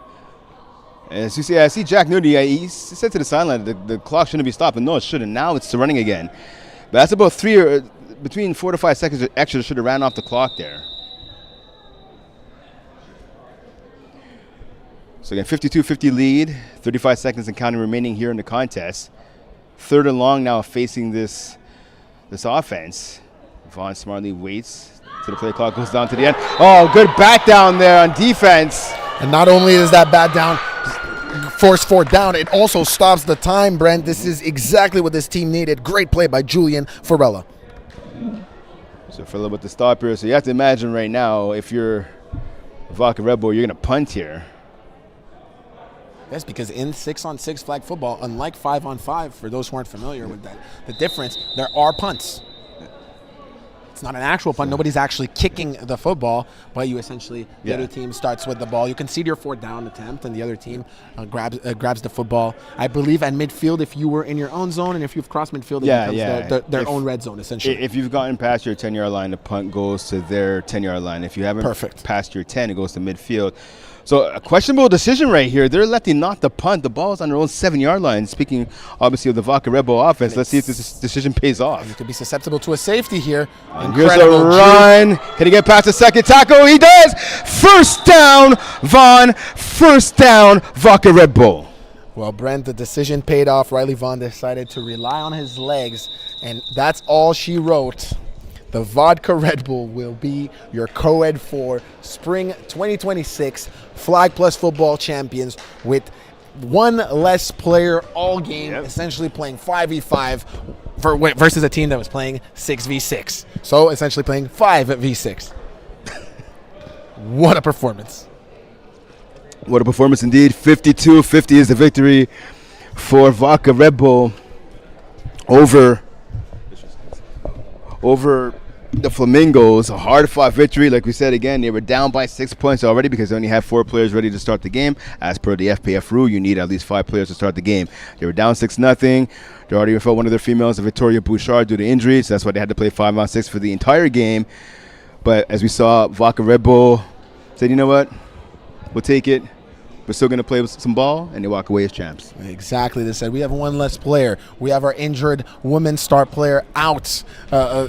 As you see, I see Jack Nudie. He said to the sideline the clock shouldn't be stopped, and no, it shouldn't. Now it's running again. But that's about between 4 to 5 seconds extra should have ran off the clock there. So again, 52-50 lead, 35 seconds and counting remaining here in the contest. 3rd and long now facing this offense. Vaughn smartly waits till the play clock goes down to the end. Oh, good bat down there on defense. And not only is that bat down, force 4 down, it also stops the time, Brent. This is exactly what this team needed. Great play by Julian Farella. So Farella with the stop here. So you have to imagine right now, if you're Vaca Red Bull, you're going to punt here. Yes, because in 6-on-6 flag football, unlike 5-on-5, for those who aren't familiar with that, the difference, there are punts. It's not an actual punt. Nobody's actually kicking the football, but you essentially, the other team starts with the ball. You concede your 4th down attempt, and the other team grabs the football. I believe at midfield, if you were in your own zone, and if you've crossed midfield, it becomes their own red zone, essentially. If you've gotten past your 10-yard line, the punt goes to their 10-yard line. If you haven't passed your 10, it goes to midfield. So a questionable decision right here. They're electing not to punt. The ball is on their own 7-yard line. Speaking, obviously, of the Vaca Red Bull offense, let's see if this decision pays off. You could be susceptible to a safety here. Here's a run. Can he get past the second tackle? He does. 1st down, Vaughn. 1st down, Vaca Red Bull. Well, Brent, the decision paid off. Riley Vaughn decided to rely on his legs, and that's all she wrote. The Vodka Red Bull will be your co-ed for Spring 2026 Flag Plus Football Champions with one less player all game, essentially playing 5v5 versus a team that was playing 6v6. So essentially playing 5v6. What a performance. What a performance indeed. 52-50 is the victory for Vodka Red Bull over the Flamingos. A hard-fought victory. Like we said again, they were down by 6 points already because they only had 4 players ready to start the game. As per the FPF rule, you need at least 5 players to start the game. They were down 6-0. They already felt one of their females, Victoria Bouchard, due to injury, so that's why they had to play 5-on-6 for the entire game. But as we saw, Vodka Red Bull said, you know what? We'll take it. We're still going to play with some ball, and they walk away as champs. Exactly. They said we have one less player. We have our injured women's star player out.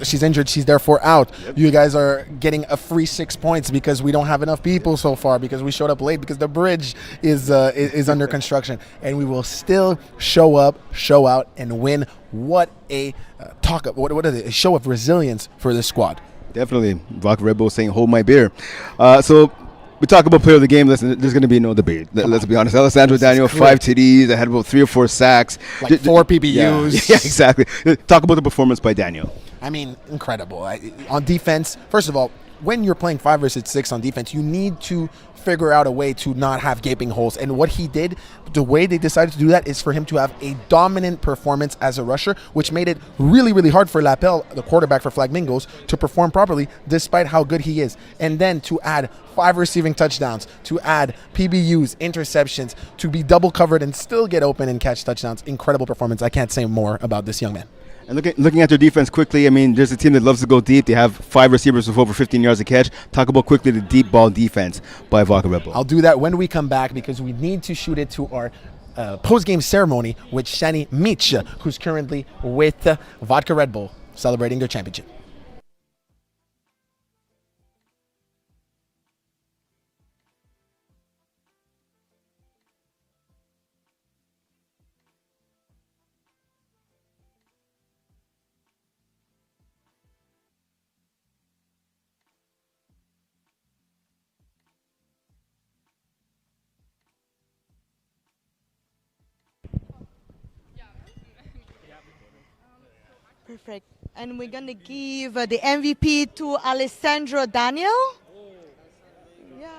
She's injured. She's therefore out. Yep. You guys are getting a free 6 points because we don't have enough people so far, because we showed up late, because the bridge is under construction, and we will still show up, show out, and win. What a a show of resilience for this squad. Definitely. Vodka Red Bull saying, hold my beer. So we talk about player of the game. Listen, there's going to be no debate. Let's be honest. Alessandro Daniel, 5 TDs. I had about 3 or 4 sacks. Like 4 PBUs. Yeah, exactly. Talk about the performance by Daniel. I mean, incredible. On defense, first of all, when you're playing 5 versus 6 on defense, you need to figure out a way to not have gaping holes. And what he did, the way they decided to do that is for him to have a dominant performance as a rusher, which made it really, really hard for Lapel, the quarterback for Flamingos, to perform properly despite how good he is. And then to add 5 receiving touchdowns, to add PBUs, interceptions, to be double covered and still get open and catch touchdowns. Incredible performance. I can't say more about this young man. And looking at their defense quickly, I mean, there's a team that loves to go deep. They have 5 receivers with over 15 yards a catch. Talk about quickly the deep ball defense by Vodka Red Bull. I'll do that when we come back, because we need to shoot it to our post-game ceremony with Shani Mitch, who's currently with Vodka Red Bull celebrating their championship. Perfect. And we're going to give the MVP to Alessandro Daniel. Yeah.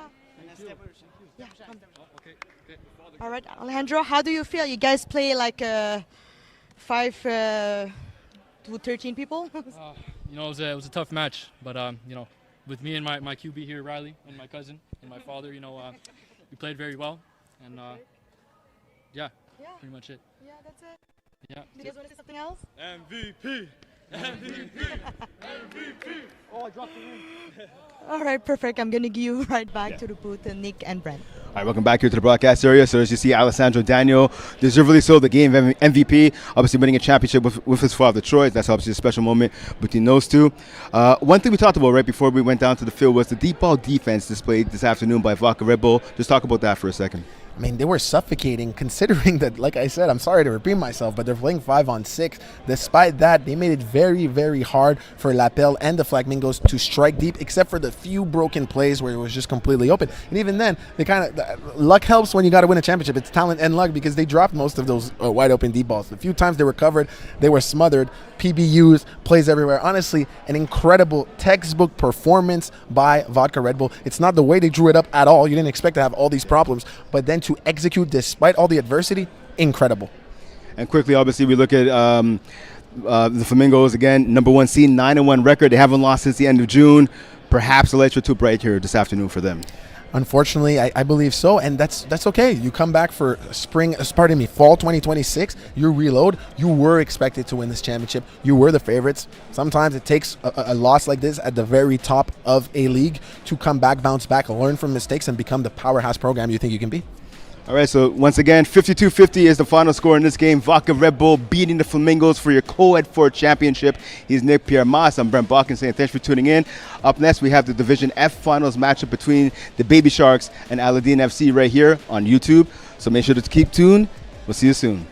All right, Alejandro, how do you feel? You guys play like 5 to 13 people? It was a tough match, but with me and my QB here, Riley, and my cousin and my father, we played very well, and yeah, pretty much it. Yeah, that's it. Yeah. You guys want to say something else? MVP. MVP. Oh, I dropped the ring. All right, perfect. I'm going to give you right back to the booth, Nick and Brent. All right, welcome back here to the broadcast area. So as you see, Alessandro Daniel, deservedly so, the game MVP, obviously winning a championship with his father, Troy. That's obviously a special moment between those two. One thing we talked about right before we went down to the field was the deep ball defense displayed this afternoon by Vodka Red Bull. Just talk about that for a second. I mean, they were suffocating considering that, like I said, I'm sorry to repeat myself, but they're playing 5-on-6. Despite that, they made it very, very hard for Lapel and the Flamingos to strike deep, except for the few broken plays where it was just completely open. And even then, they luck helps when you got to win a championship. It's talent and luck because they dropped most of those wide open deep balls. The few times they were covered, they were smothered. PBUs, plays everywhere. Honestly, an incredible textbook performance by Vodka Red Bull. It's not the way they drew it up at all. You didn't expect to have all these problems, but then to execute despite all the adversity, incredible. And quickly, obviously, we look at the Flamingos again, number 1 seed, 9-1 record. They haven't lost since the end of June. Perhaps a electric tube right here this afternoon for them. Unfortunately, I believe so, and that's okay. You come back for fall 2026, you reload. You were expected to win this championship. You were the favorites. Sometimes it takes a loss like this at the very top of a league to come back, bounce back, learn from mistakes, and become the powerhouse program you think you can be. All right, so once again, 52-50 is the final score in this game. Vodka Red Bull beating the Flamingos for your co-ed 4 championship. He's Nick Pierre Mas. I'm Brent Balkin saying thanks for tuning in. Up next, we have the Division F Finals matchup between the Baby Sharks and Aladdin FC right here on YouTube. So make sure to keep tuned. We'll see you soon.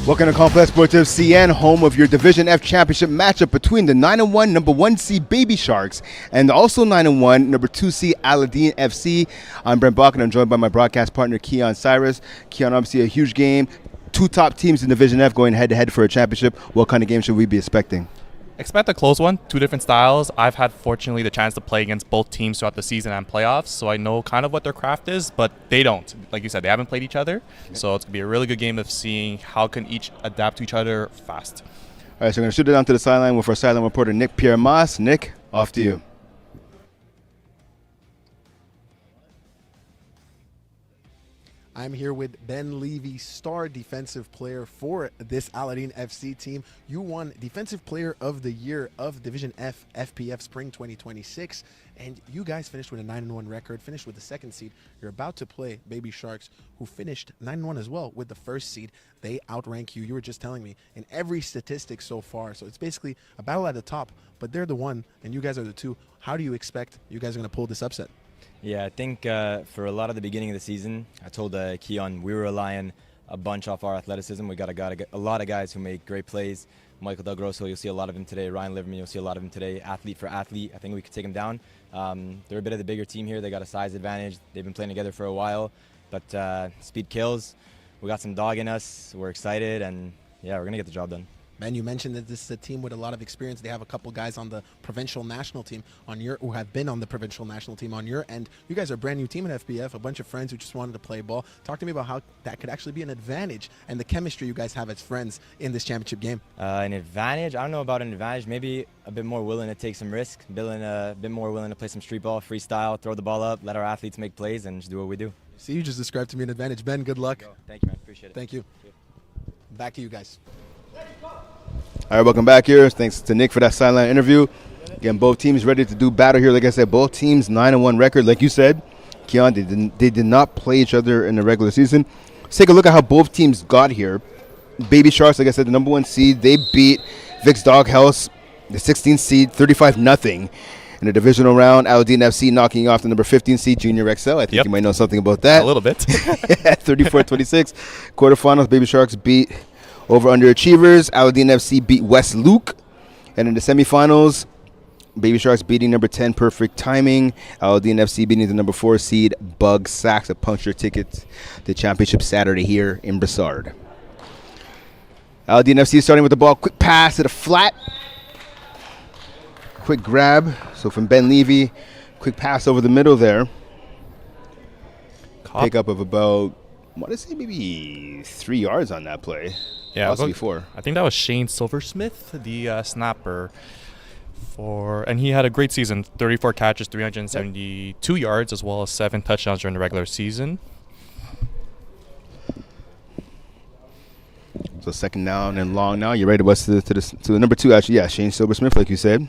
Welcome to Complexe CN, home of your Division F championship matchup between the 9-1 number 1 seed Baby Sharks and also 9-1 number 2 seed Aladdin FC. I'm Brent Bach and I'm joined by my broadcast partner Keon Cyrus. Keon, obviously a huge game. Two top teams in Division F going head-to-head for a championship. What kind of game should we be expecting? Expect a close one, two different styles. I've had, fortunately, the chance to play against both teams throughout the season and playoffs, so I know kind of what their craft is, but they don't. Like you said, they haven't played each other, so it's going to be a really good game of seeing how can each adapt to each other fast. All right, so we're going to shoot it down to the sideline with our sideline reporter, Nick Pierre-Mas. Nick, off to you. I'm here with Ben Levy, star defensive player for this Aladdin FC team. You won Defensive Player of the Year of Division F FPF Spring 2026, and you guys finished with a 9-1 record, finished with the second seed. You're about to play Baby Sharks, who finished 9-1 as well with the first seed. They outrank you, you were just telling me, in every statistic so far. So it's basically a battle at the top, but they're the one, and you guys are the two. How do you expect you guys are going to pull this upset? Yeah, I think for a lot of the beginning of the season, I told Keon we were relying a bunch off our athleticism. We got a lot of guys who make great plays. Michael Del Grosso, you'll see a lot of him today. Ryan Liverman, you'll see a lot of him today. Athlete for athlete, I think we could take him down. They're a bit of the bigger team here. They got a size advantage. They've been playing together for a while, but speed kills. We got some dog in us. We're excited, and yeah, we're gonna get the job done. Ben, you mentioned that this is a team with a lot of experience. They have a couple guys on the provincial national team who have been on the provincial national team on your end. You guys are a brand new team in FPF, a bunch of friends who just wanted to play ball. Talk to me about how that could actually be an advantage and the chemistry you guys have as friends in this championship game. An advantage? I don't know about an advantage. Maybe a bit more willing to take some risk, a bit more willing to play some street ball, freestyle, throw the ball up, let our athletes make plays, and just do what we do. See, you just described to me an advantage. Ben, good luck. Thank you, man. Appreciate it. Thank you. Back to you guys. All right, welcome back here. Thanks to Nick for that sideline interview. Again, both teams ready to do battle here. Like I said, both teams 9-1 record. Like you said, Keon, they did not play each other in the regular season. Let's take a look at how both teams got here. Baby Sharks, like I said, the number 1 seed, they beat Vic's Doghouse, the 16th seed, 35-0 in the divisional round. Aladdin FC knocking off the number 15 seed, Junior XL. I think you might know something about that. A little bit. 34-26. Quarterfinals, Baby Sharks beat over underachievers. Aladdin FC beat West Luke. And in the semifinals, Baby Sharks beating number 10 Perfect Timing. Aladdin FC beating the number 4 seed Bug Sacks. A puncture ticket to championship Saturday here in Brossard. Aladdin FC starting with the ball. Quick pass to the flat. Quick grab. So from Ben Levy, quick pass over the middle there. Pick up of about, I want to say maybe 3 yards on that play. Yeah, possibly 4. I think that was Shane Silversmith, the snapper, and he had a great season. 34 catches, 372 yards, as well as 7 touchdowns during the regular season. So second down and long now. You're right, it was to the number 2 actually. Yeah, Shane Silversmith, like you said.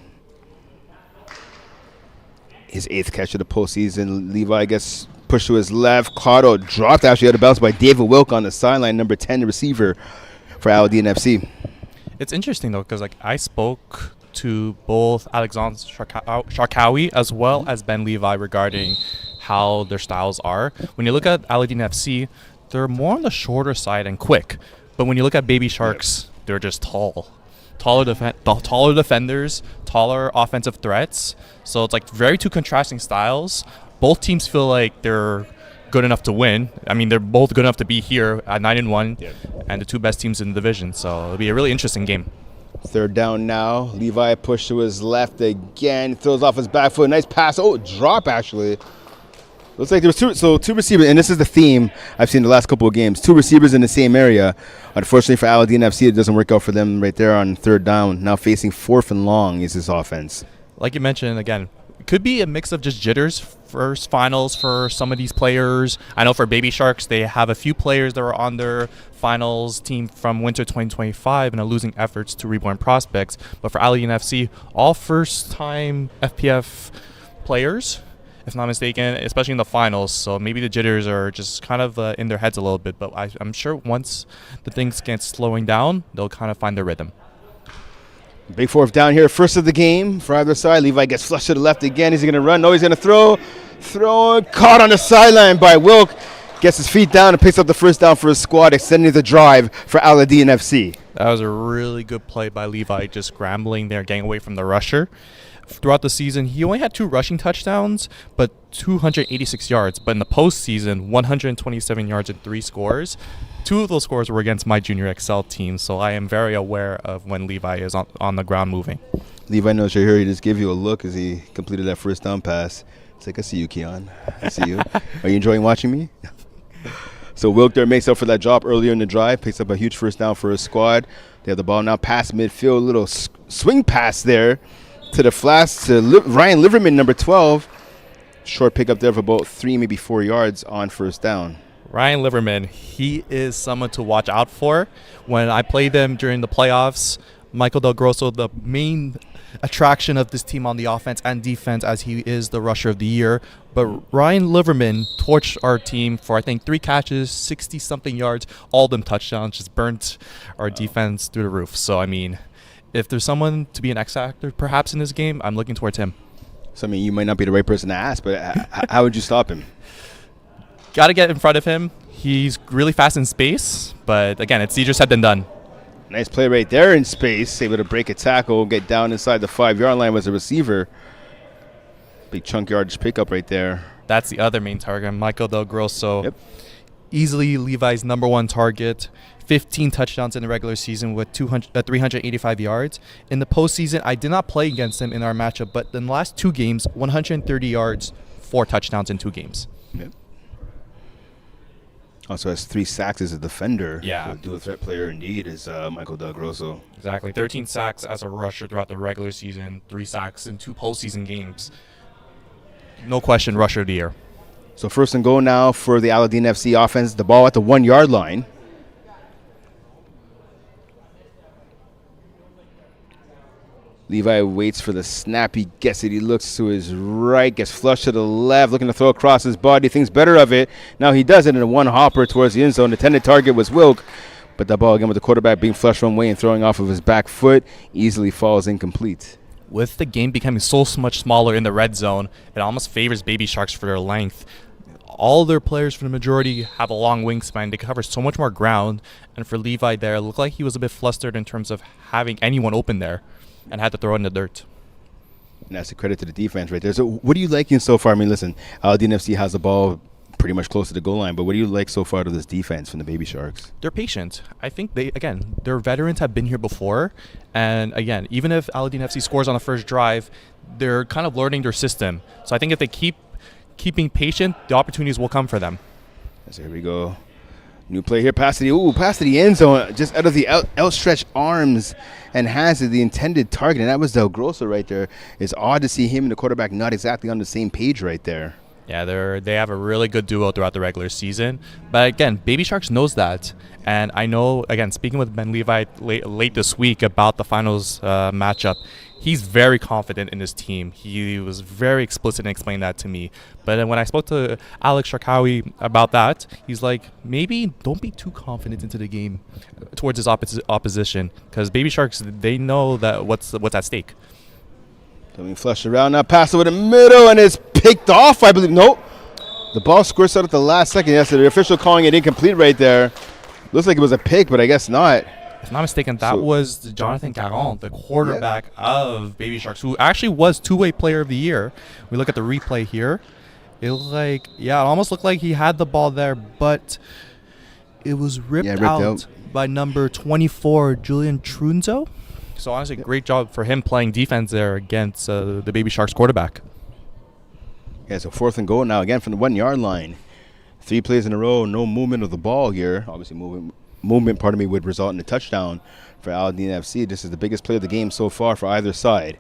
His 8th catch of the postseason. Levi gets pushed to his left. Cotto dropped actually out of bounds by David Wilk on the sideline. Number 10, the receiver for Aladdin FC. It's interesting though, because I spoke to both Alexander Sharkawi as well as Ben Levi regarding how their styles are. When you look at Aladdin FC, they're more on the shorter side and quick. But when you look at Baby Sharks, they're just tall. Taller defenders, taller offensive threats. So it's very two contrasting styles. Both teams feel like they're good enough to win. I mean, they're both good enough to be here at 9-1, and the two best teams in the division. So it'll be a really interesting game. Third down now. Levi pushed to his left again. Throws off his back foot. Nice pass. Oh, drop actually. Looks like there was two receivers, and this is the theme I've seen the last couple of games. 2 receivers in the same area. Unfortunately for Aladdin FC, it doesn't work out for them right there on third down. Now facing 4th and long is his offense. Like you mentioned, again, it could be a mix of just jitters. First finals for some of these players. I know for Baby Sharks, they have a few players that are on their finals team from winter 2025 and are losing efforts to reborn prospects. But for Aladdin FC, all first-time FPF players, if not mistaken, especially in the finals. So maybe the jitters are just kind of in their heads a little bit. But I'm sure once the things get slowing down, they'll kind of find their rhythm. Big 4th down here, first of the game for either side. Levi gets flushed to the left again. Is he going to run? No, he's going to throw. Caught on the sideline by Wilk. gets his feet down and picks up the first down for his squad, extending the drive for Aladdin FC. That was a really good play by Levi, just scrambling there, getting away from the rusher. Throughout the season, he only had 2 rushing touchdowns, but 286 yards. But in the postseason, 127 yards and 3 scores. 2 of those scores were against my junior Excel team, so I am very aware of when Levi is on the ground moving. Levi knows you're here. He just give you a look as he completed that first down pass. It's like, I see you, Keon. I see you. Are you enjoying watching me? So Wilk there makes up for that drop earlier in the drive, picks up a huge first down for his squad. They have the ball now past midfield, little swing pass there to the flats to Ryan Liverman, number 12. Short pickup there for about 3, maybe 4 yards on first down. Ryan Liverman, he is someone to watch out for. When I played them during the playoffs, Michael Del Grosso, the main attraction of this team on the offense and defense, as he is the rusher of the year. But Ryan Liverman torched our team for, I think, 3 catches, 60-something yards, all of them touchdowns, just burnt our defense through the roof. So, I mean, if there's someone to be an X-factor perhaps in this game, I'm looking towards him. So, I mean, you might not be the right person to ask, but how would you stop him? Got to get in front of him. He's really fast in space, but again, it's easier said than done. Nice play right there in space. Able to break a tackle, get down inside the 5-yard line as a receiver. Big chunk yardage pickup right there. That's the other main target, Michael Del Grosso. Yep. Easily Levi's number 1 target. 15 touchdowns in the regular season with 385 yards. In the postseason, I did not play against him in our matchup, but in the last 2 games, 130 yards, 4 touchdowns in 2 games. Yep. Also has 3 sacks as a defender. Yeah. So dual threat player indeed is Michael Del Grosso. Exactly. 13 sacks as a rusher throughout the regular season, 3 sacks in 2 postseason games. No question, rusher of the year. So first and goal now for the Aladdin FC offense. The ball at the 1-yard line. Levi waits for the snap. He gets it. He looks to his right, gets flushed to the left, looking to throw across his body. Thinks better of it. Now he does it in a one hopper towards the end zone. The intended target was Wilk, but the ball again with the quarterback being flushed one way and throwing off of his back foot easily falls incomplete. With the game becoming so much smaller in the red zone, it almost favors Baby Sharks for their length. All their players, for the majority, have a long wingspan. They cover so much more ground. And for Levi there, it looked like he was a bit flustered in terms of having anyone open there and had to throw it in the dirt. And that's a credit to the defense right there. So what are you liking so far? I mean, listen, Aladdin FC has the ball pretty much close to the goal line, but what do you like so far to this defense from the Baby Sharks? They're patient. I think their veterans have been here before. And again, even if Aladdin FC scores on the first drive, they're kind of learning their system. So I think if they keep being patient, the opportunities will come for them. So here we go. New play here, pass to the end zone, just out of the outstretched arms, and has the intended target, and that was Del Grosso right there. It's odd to see him and the quarterback not exactly on the same page right there. Yeah, they have a really good duo throughout the regular season. But again, Baby Sharks knows that. And I know, again, speaking with Ben Levi late this week about the finals matchup, he's very confident in his team. He was very explicit in explaining that to me. But then when I spoke to Alex Sharkawi about that, he's like, maybe don't be too confident into the game towards his opposition, because Baby Sharks, they know that what's at stake. Coming flush around now, pass over the middle, and it's picked off, I believe. Nope. The ball squirts out at the last second. Yes, the official calling it incomplete right there. Looks like it was a pick, but I guess not. If I'm not mistaken, that was Jonathan Caron, the quarterback of Baby Sharks, who actually was two-way player of the year. We look at the replay here. It looked like, it almost looked like he had the ball there, but it was ripped out by number 24, Julian Trunzo. So honestly, great job for him playing defense there against the Baby Sharks quarterback. Yeah, so fourth and goal now again from the 1-yard line. 3 plays in a row, no movement of the ball here. Obviously, movement, would result in a touchdown for Aladdin FC. This is the biggest play of the game so far for either side.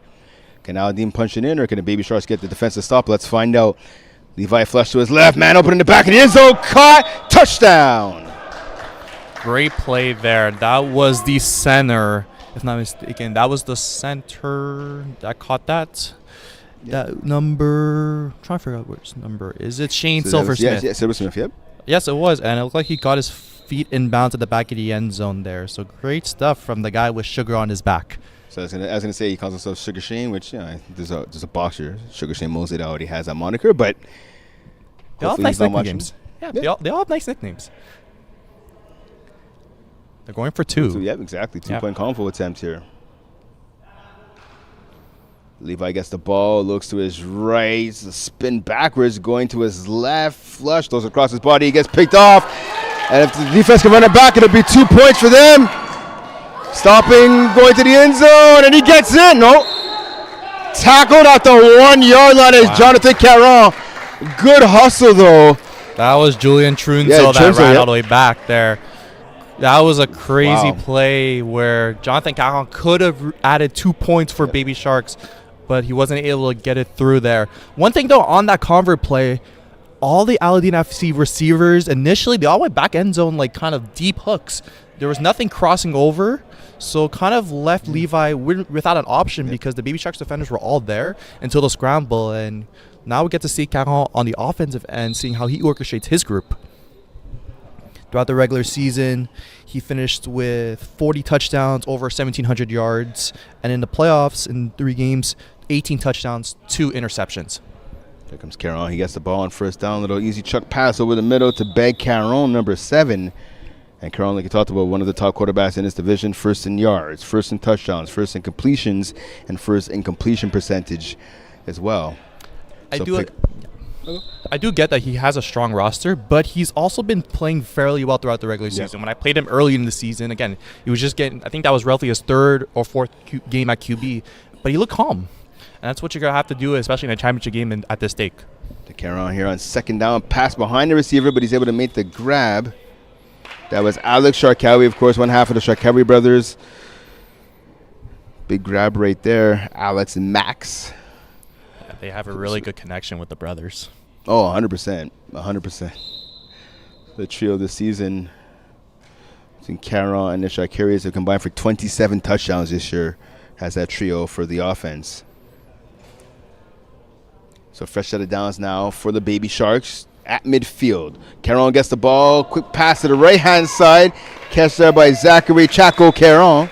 Can Aladdin punch it in, or can the Baby Sharks get the defensive stop? Let's find out. Levi flush to his left, man open in the back of the end zone, caught, touchdown. Great play there. That was the center. If not mistaken, that was the center that caught that. That number, I'm trying to figure out which number. Is it Shane Silversmith? Yes, Silversmith, yep. Yes, it was. And it looked like he got his feet inbounds at the back of the end zone there. So great stuff from the guy with sugar on his back. So I was gonna say he calls himself Sugar Shane, which there's a boxer, Sugar Shane Mosley, that already has that moniker, but they all have nice nicknames. Yeah, they all have nice nicknames. They're going for 2. Yeah, exactly. 2-point convo attempt here. Levi gets the ball, looks to his right, spin backwards, going to his left, flush, throws across his body, he gets picked off. And if the defense can run it back, it'll be 2 points for them. Stopping, going to the end zone, and he gets in. No. Tackled at the 1-yard line is Jonathan Caron. Good hustle, though. That was Julian Trunzo that ran all the way back there. That was a crazy play where Jonathan Caron could have added 2 points for Baby Sharks, but he wasn't able to get it through there. One thing, though, on that convert play, all the Aladdin FC receivers, initially, they all went back end zone, like kind of deep hooks. There was nothing crossing over, so kind of left Levi without an option because the Baby Sharks defenders were all there until the scramble. And now we get to see Caron on the offensive end, seeing how he orchestrates his group. Throughout the regular season, he finished with 40 touchdowns, over 1,700 yards. And in the playoffs, in 3 games, 18 touchdowns, 2 interceptions. Here comes Caron. He gets the ball on first down. Little easy chuck pass over the middle to Beg Caron, number 7. And Caron, like you talked about, one of the top quarterbacks in this division, first in yards, first in touchdowns, first in completions, and first in completion percentage as well. I do get that he has a strong roster, but he's also been playing fairly well throughout the regular season. When I played him early in the season, again, he was just getting, I think that was roughly his 3rd or 4th game at QB, but he looked calm. And that's what you're going to have to do, especially in a championship game at this stake. To Caron here on second down, pass behind the receiver, but he's able to make the grab. That was Alex Sharkawi, of course, one half of the Sharkawi brothers. Big grab right there, Alex and Max. Yeah, they have a really good connection with the brothers. Oh, 100%. 100%. The trio this season between Caron and the Sharkaris have combined for 27 touchdowns this year. Has that trio for the offense. So fresh set of downs now for the Baby Sharks at midfield. Caron gets the ball. Quick pass to the right-hand side. Catch there by Zachary Chaco Caron.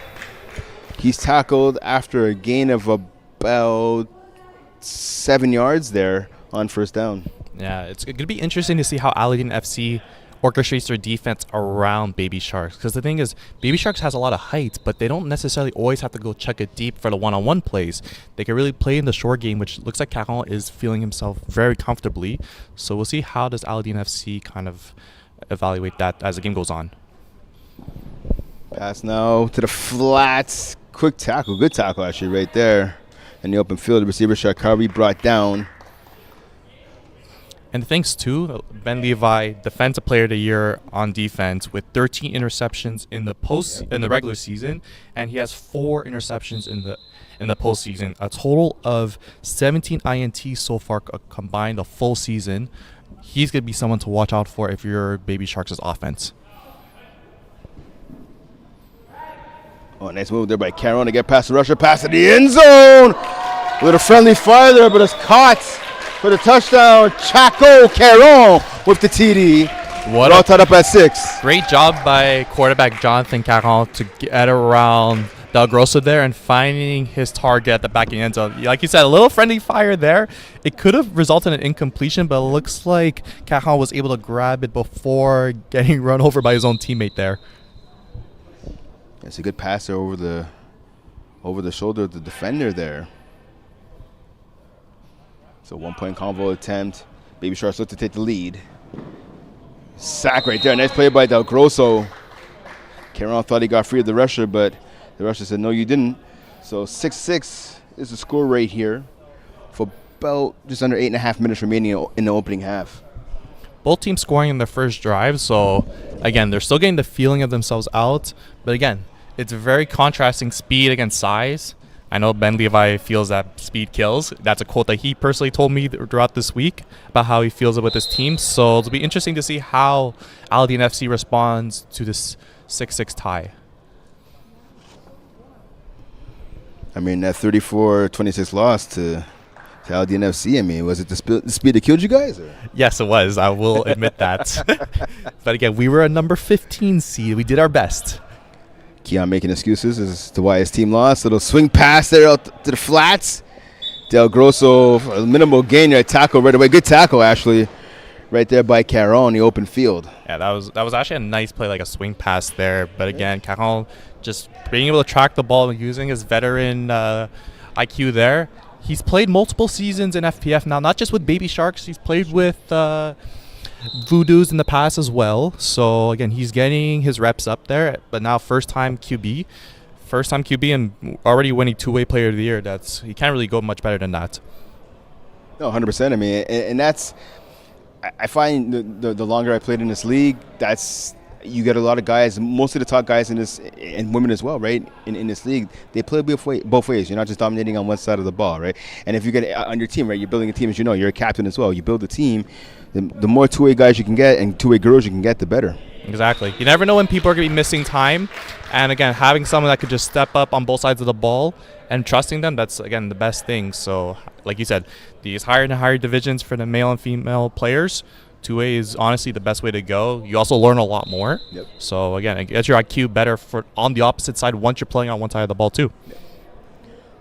He's tackled after a gain of about 7 yards there on first down. Yeah, it's going to be interesting to see how Aladdin FC orchestrates their defense around Baby Sharks. Because the thing is, Baby Sharks has a lot of height, but they don't necessarily always have to go check it deep for the one-on-one plays. They can really play in the short game, which looks like Caron is feeling himself very comfortably. So we'll see how does Aladdin FC kind of evaluate that as the game goes on. Pass now to the flats. Quick tackle. Good tackle, actually, right there. In the open field, the receiver Sharkawi brought down. And thanks to Ben Levi, Defensive Player of the Year on defense with 13 interceptions in the regular season, and he has 4 interceptions in the postseason. A total of 17 INTs so far combined a full season. He's going to be someone to watch out for if you're Baby Sharks' offense. Oh, nice move there by Caron to get past the rusher, pass to the end zone. A little friendly fire there, but it's caught. For the touchdown, Chaco Caron with the TD. All tied up at 6. Great job by quarterback Jonathan Caron to get around Del Grosso there and finding his target at the back of the end zone. Like you said, a little friendly fire there. It could have resulted in an incompletion, but it looks like Caron was able to grab it before getting run over by his own teammate there. It's a good passer over the shoulder of the defender there. So 1-point convo attempt. Baby Sharks look to take the lead. Sack right there. Nice play by Del Grosso. Caron thought he got free of the rusher, but the rusher said, no, you didn't. So 6-6 is the score right here for about just under 8.5 minutes remaining in the opening half. Both teams scoring in their first drive. So, again, they're still getting the feeling of themselves out. But, again, it's very contrasting speed against size. I know Ben Levi feels that speed kills. That's a quote that he personally told me throughout this week about how he feels about his team. So it'll be interesting to see how Aladdin FC responds to this 6-6 tie. I mean, that 34-26 loss to Aladdin FC, I mean, was it the speed that killed you guys? Or? Yes, it was. I will admit that. But again, we were a number 15 seed. We did our best. Keon making excuses as to why his team lost. Little swing pass there out to the flats. Del Grosso, a minimal gain there, tackle right away. Good tackle, actually. right there by Caron in the open field. Yeah, that was actually a nice play, like a swing pass there. But again, Caron just being able to track the ball and using his veteran IQ there. He's played multiple seasons in FPF now, not just with Baby Sharks. He's played with Voodoos in the past as well. So again, he's getting his reps up there. But now first time QB and already winning two-way player of the year. He can't really go much better than that. No, 100%. I mean, and that's, I find the longer I played in this league, you get a lot of guys, most of the top guys in this, and women as well, right? In this league, they play both ways. You're not just dominating on one side of the ball, right? And if you get on your team, right, you're building a team, as you know, you're a captain as well. You build a team, the more two-way guys you can get and two-way girls you can get, the better. Exactly. You never know when people are going to be missing time. And again, having someone that could just step up on both sides of the ball and trusting them, that's, again, the best thing. So, like you said, these higher and higher divisions for the male and female players, two-way is honestly the best way to go. You also learn a lot more. Yep. So, again, it gets your IQ better on the opposite side once you're playing on one side of the ball, too. Yep.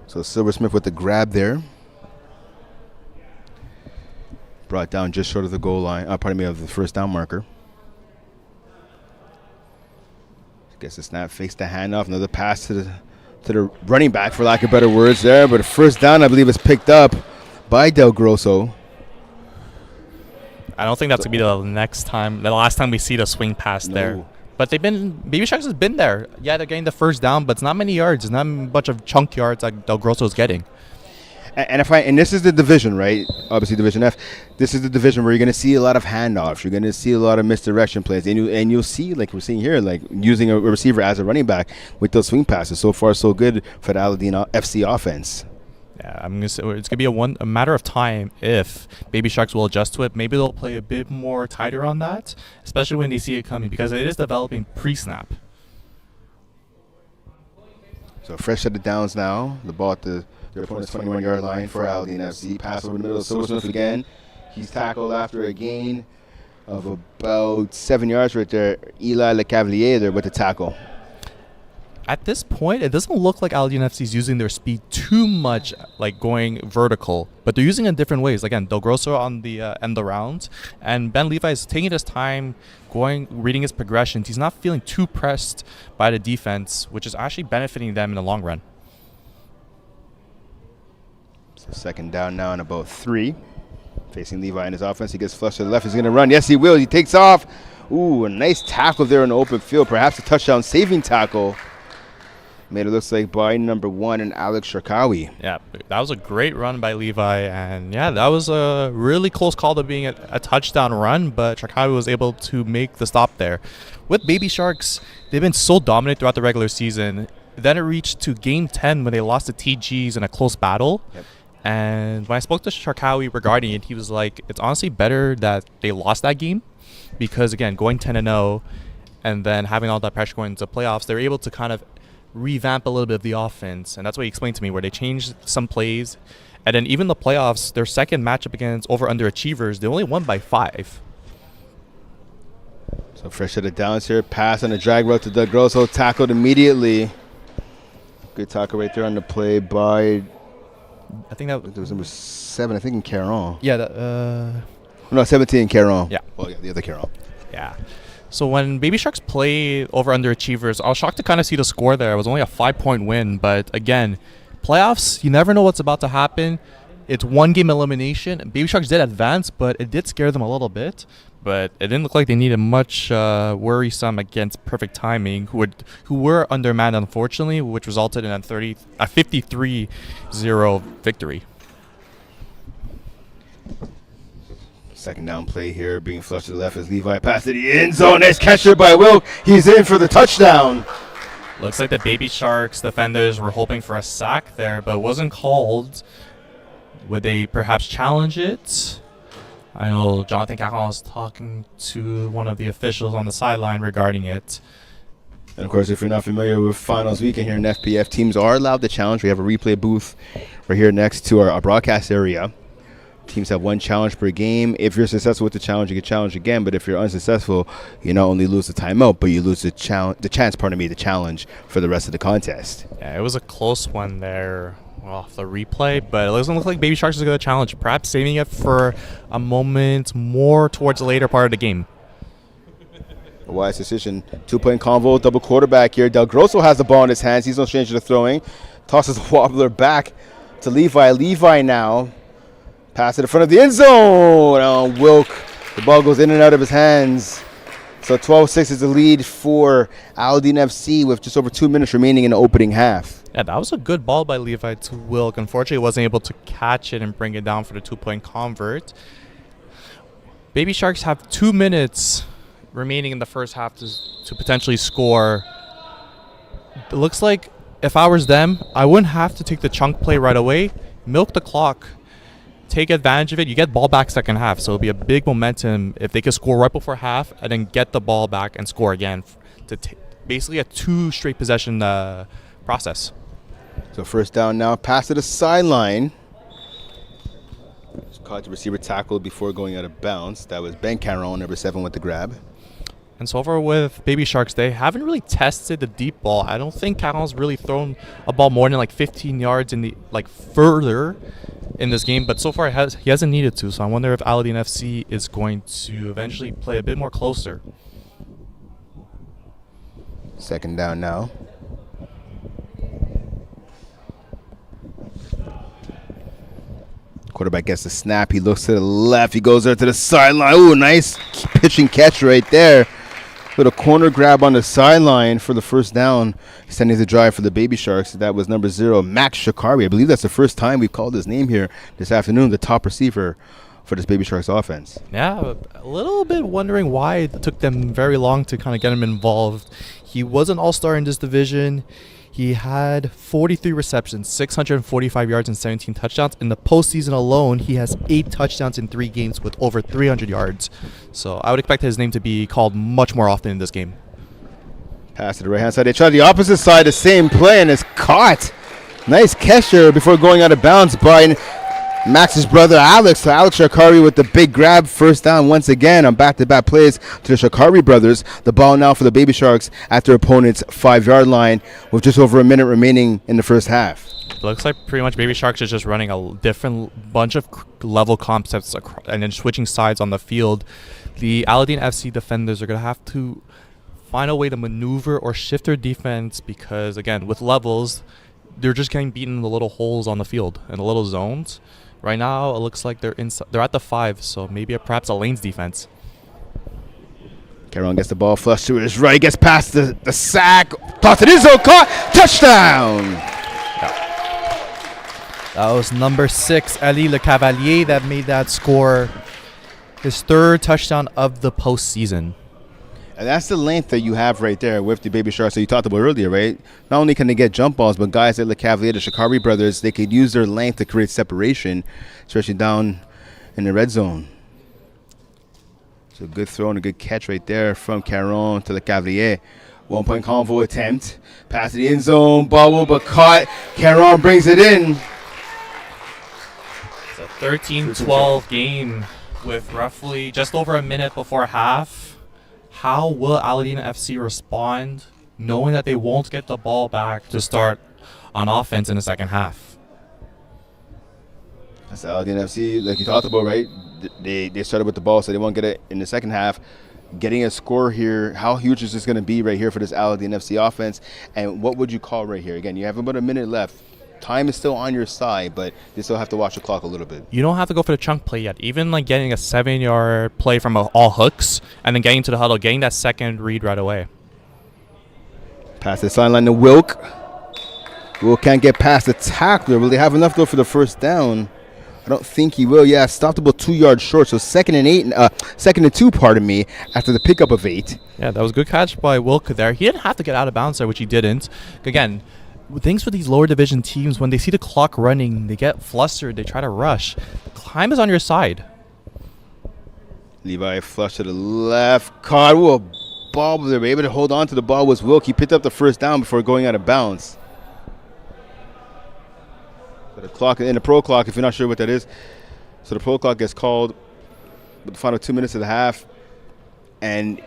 So, Silversmith with the grab there. Brought down just short of the goal line. Of the first down marker. Gets the snap, fakes the handoff. Another pass to the running back, for lack of better words there. But a first down, I believe, is picked up by Del Grosso. I don't think that's going to be the last time we see the swing pass there. But Baby Sharks has been there. Yeah, they're getting the first down, but it's not many yards. It's not a bunch of chunk yards like Del Grosso is getting. And this is the division, right? Obviously, Division F. This is the division where you're going to see a lot of handoffs. You're going to see a lot of misdirection plays, and you'll see, like we're seeing here, like using a receiver as a running back with those swing passes. So far, so good for the Aladdin FC offense. Yeah, I'm gonna say it's gonna be a matter of time if Baby Sharks will adjust to it. Maybe they'll play a bit more tighter on that, especially when they see it coming, because it is developing pre-snap. So fresh set of downs now. The ball at their opponent's 21-yard line for Aladdin FC. Pass over the middle of Silversmith again. He's tackled after a gain of about 7 yards right there. Eli Lecavalier there with the tackle. At this point, it doesn't look like Aladdin FC is using their speed too much, like going vertical, but they're using it in different ways. Again, Del Grosso on the end around, and Ben Levi is taking his time, reading his progressions. He's not feeling too pressed by the defense, which is actually benefiting them in the long run. So second down now and about 3. Facing Levi in his offense. He gets flushed to the left. He's going to run. Yes, he will. He takes off. Ooh, a nice tackle there in the open field. Perhaps a touchdown saving tackle. Made it looks like by number 1 and Alex Sharkawi. Yeah, that was a great run by Levi. And, yeah, that was a really close call to being a touchdown run, but Sharkawi was able to make the stop there. With Baby Sharks, they've been so dominant throughout the regular season. Then it reached to Game 10 when they lost to TGs in a close battle. Yep. And when I spoke to Sharkawi regarding it, he was like, it's honestly better that they lost that game because, again, going 10-0 and then having all that pressure going into playoffs, they're able to kind of revamp a little bit of the offense. And that's what he explained to me, where they changed some plays. And then even the playoffs, their second matchup against over-underachievers, they only won by 5. So fresh set of downs here. Pass on a drag route to Del Grosso. Tackled immediately. Good tackle right there on the play by... I think that was number 7, I think, in Caron. Yeah. No, 17 in Caron. Yeah. Well, yeah, the other Caron. Yeah. So when Baby Sharks play over underachievers, I was shocked to kind of see the score there. It was only a 5-point win. But again, playoffs, you never know what's about to happen. It's one game elimination. Baby Sharks did advance, but it did scare them a little bit. But it didn't look like they needed much worrisome against Perfect Timing, who were undermanned, unfortunately, which resulted in a 53-0 victory. Second down play here, being flushed to the left as Levi passed to the end zone. Nice catch there by Will. He's in for the touchdown. Looks like the Baby Sharks defenders were hoping for a sack there, but it wasn't called. Would they perhaps challenge it? I know Jonathan Caron was talking to one of the officials on the sideline regarding it. And, of course, if you're not familiar with finals weekend here in FPF, teams are allowed to challenge. We have a replay booth right here next to our broadcast area. Teams have 1 challenge per game. If you're successful with the challenge, you can challenge again. But if you're unsuccessful, you not only lose the timeout, but you lose the chance, to challenge for the rest of the contest. Yeah, it was a close one there off the replay, but it doesn't look like Baby Sharks is going to challenge. Perhaps saving it for a moment more towards the later part of the game. A wise decision. 2-point convo, double quarterback here. Del Grosso has the ball in his hands. He's no stranger to throwing. Tosses the wobbler back to Levi. Levi now. Pass to the front of the end zone. Wilk. The ball goes in and out of his hands. So 12-6 is the lead for Aladdin FC with just over 2 minutes remaining in the opening half. Yeah, that was a good ball by Levi to Wilk. Unfortunately, he wasn't able to catch it and bring it down for the 2-point convert. Baby Sharks have 2 minutes remaining in the first half to potentially score. It looks like if I was them, I wouldn't have to take the chunk play right away. Milk the clock. Take advantage of it. You get ball back second half, so it'll be a big momentum if they can score right before half and then get the ball back and score again to basically a 2 straight possession process. So first down now, pass to the sideline. Just caught the receiver tackle before going out of bounds. That was Ben Caron, number 7, with the grab. And so far with Baby Sharks, they haven't really tested the deep ball. I don't think Caron's really thrown a ball more than like 15 yards in the further in this game, but so far he hasn't needed to. So I wonder if Aladdin FC is going to eventually play a bit more closer. Second down now. Quarterback gets the snap. He looks to the left. He goes there to the sideline. Ooh, nice pitch and catch right there. Little corner grab on the sideline for the first down, sending the drive for the Baby Sharks. That was number 0, Max Shakari. I believe that's the first time we've called his name here this afternoon, the top receiver for this Baby Sharks offense. Yeah, a little bit wondering why it took them very long to kind of get him involved. He was an all-star in this division. He had 43 receptions, 645 yards, and 17 touchdowns. In the postseason alone, he has 8 touchdowns in 3 games with over 300 yards. So I would expect his name to be called much more often in this game. Pass to the right-hand side. They try the opposite side, the same play, and it's caught. Nice catch there before going out of bounds by Max's brother, Alex. So Alex Shakari with the big grab. First down once again on back-to-back plays to the Shakari brothers. The ball now for the Baby Sharks at their opponent's 5-yard line with just over a minute remaining in the first half. It looks like pretty much Baby Sharks is just running a different bunch of level concepts and then switching sides on the field. The Aladdin FC defenders are going to have to find a way to maneuver or shift their defense because, again, with levels, they're just getting beaten in the little holes on the field and the little zones. Right now, it looks like they're at the 5, so maybe perhaps a lanes defense. Caron gets the ball flushed to his right, gets past the sack, toss it in zone, caught, touchdown! That was number 6, Ali Le Cavalier, that made that score his 3rd touchdown of the postseason. And that's the length that you have right there with the Baby Sharks that you talked about earlier, right? Not only can they get jump balls, but guys like Le Cavalier, the Shakari brothers, they could use their length to create separation, especially down in the red zone. So a good throw and a good catch right there from Caron to Le Cavalier. 1-point convo attempt. Pass to the end zone. Ball will be caught. Caron brings it in. It's a 13-12 game with roughly just over a minute before half. How will Aladdin FC respond knowing that they won't get the ball back to start on offense in the second half? That's Aladdin FC, like you talked about, right? They started with the ball, so they won't get it in the second half. Getting a score here, how huge is this going to be right here for this Aladdin FC offense? And what would you call right here? Again, you have about a minute left. Time is still on your side, but you still have to watch the clock a little bit. You don't have to go for the chunk play yet. Even like getting a 7-yard play from all hooks and then getting to the huddle, getting that second read right away. Pass the sideline to Wilk. Wilk can't get past the tackler. Will they have enough though for the first down? I don't think he will. Yeah, stopped about 2 yards short. So second and 2, pardon me, after the pickup of 8. Yeah, that was a good catch by Wilk there. He didn't have to get out of bounds there, which he didn't. Again, things with these lower division teams, when they see the clock running, they get flustered, they try to rush. Time is on your side. Levi flushed to the left. Caught. Ooh, a ball. They were able to hold on to the ball was Wilk. He picked up the first down before going out of bounds. So the clock, in the pro clock, if you're not sure what that is, so the pro clock gets called with the final 2 minutes of the half. And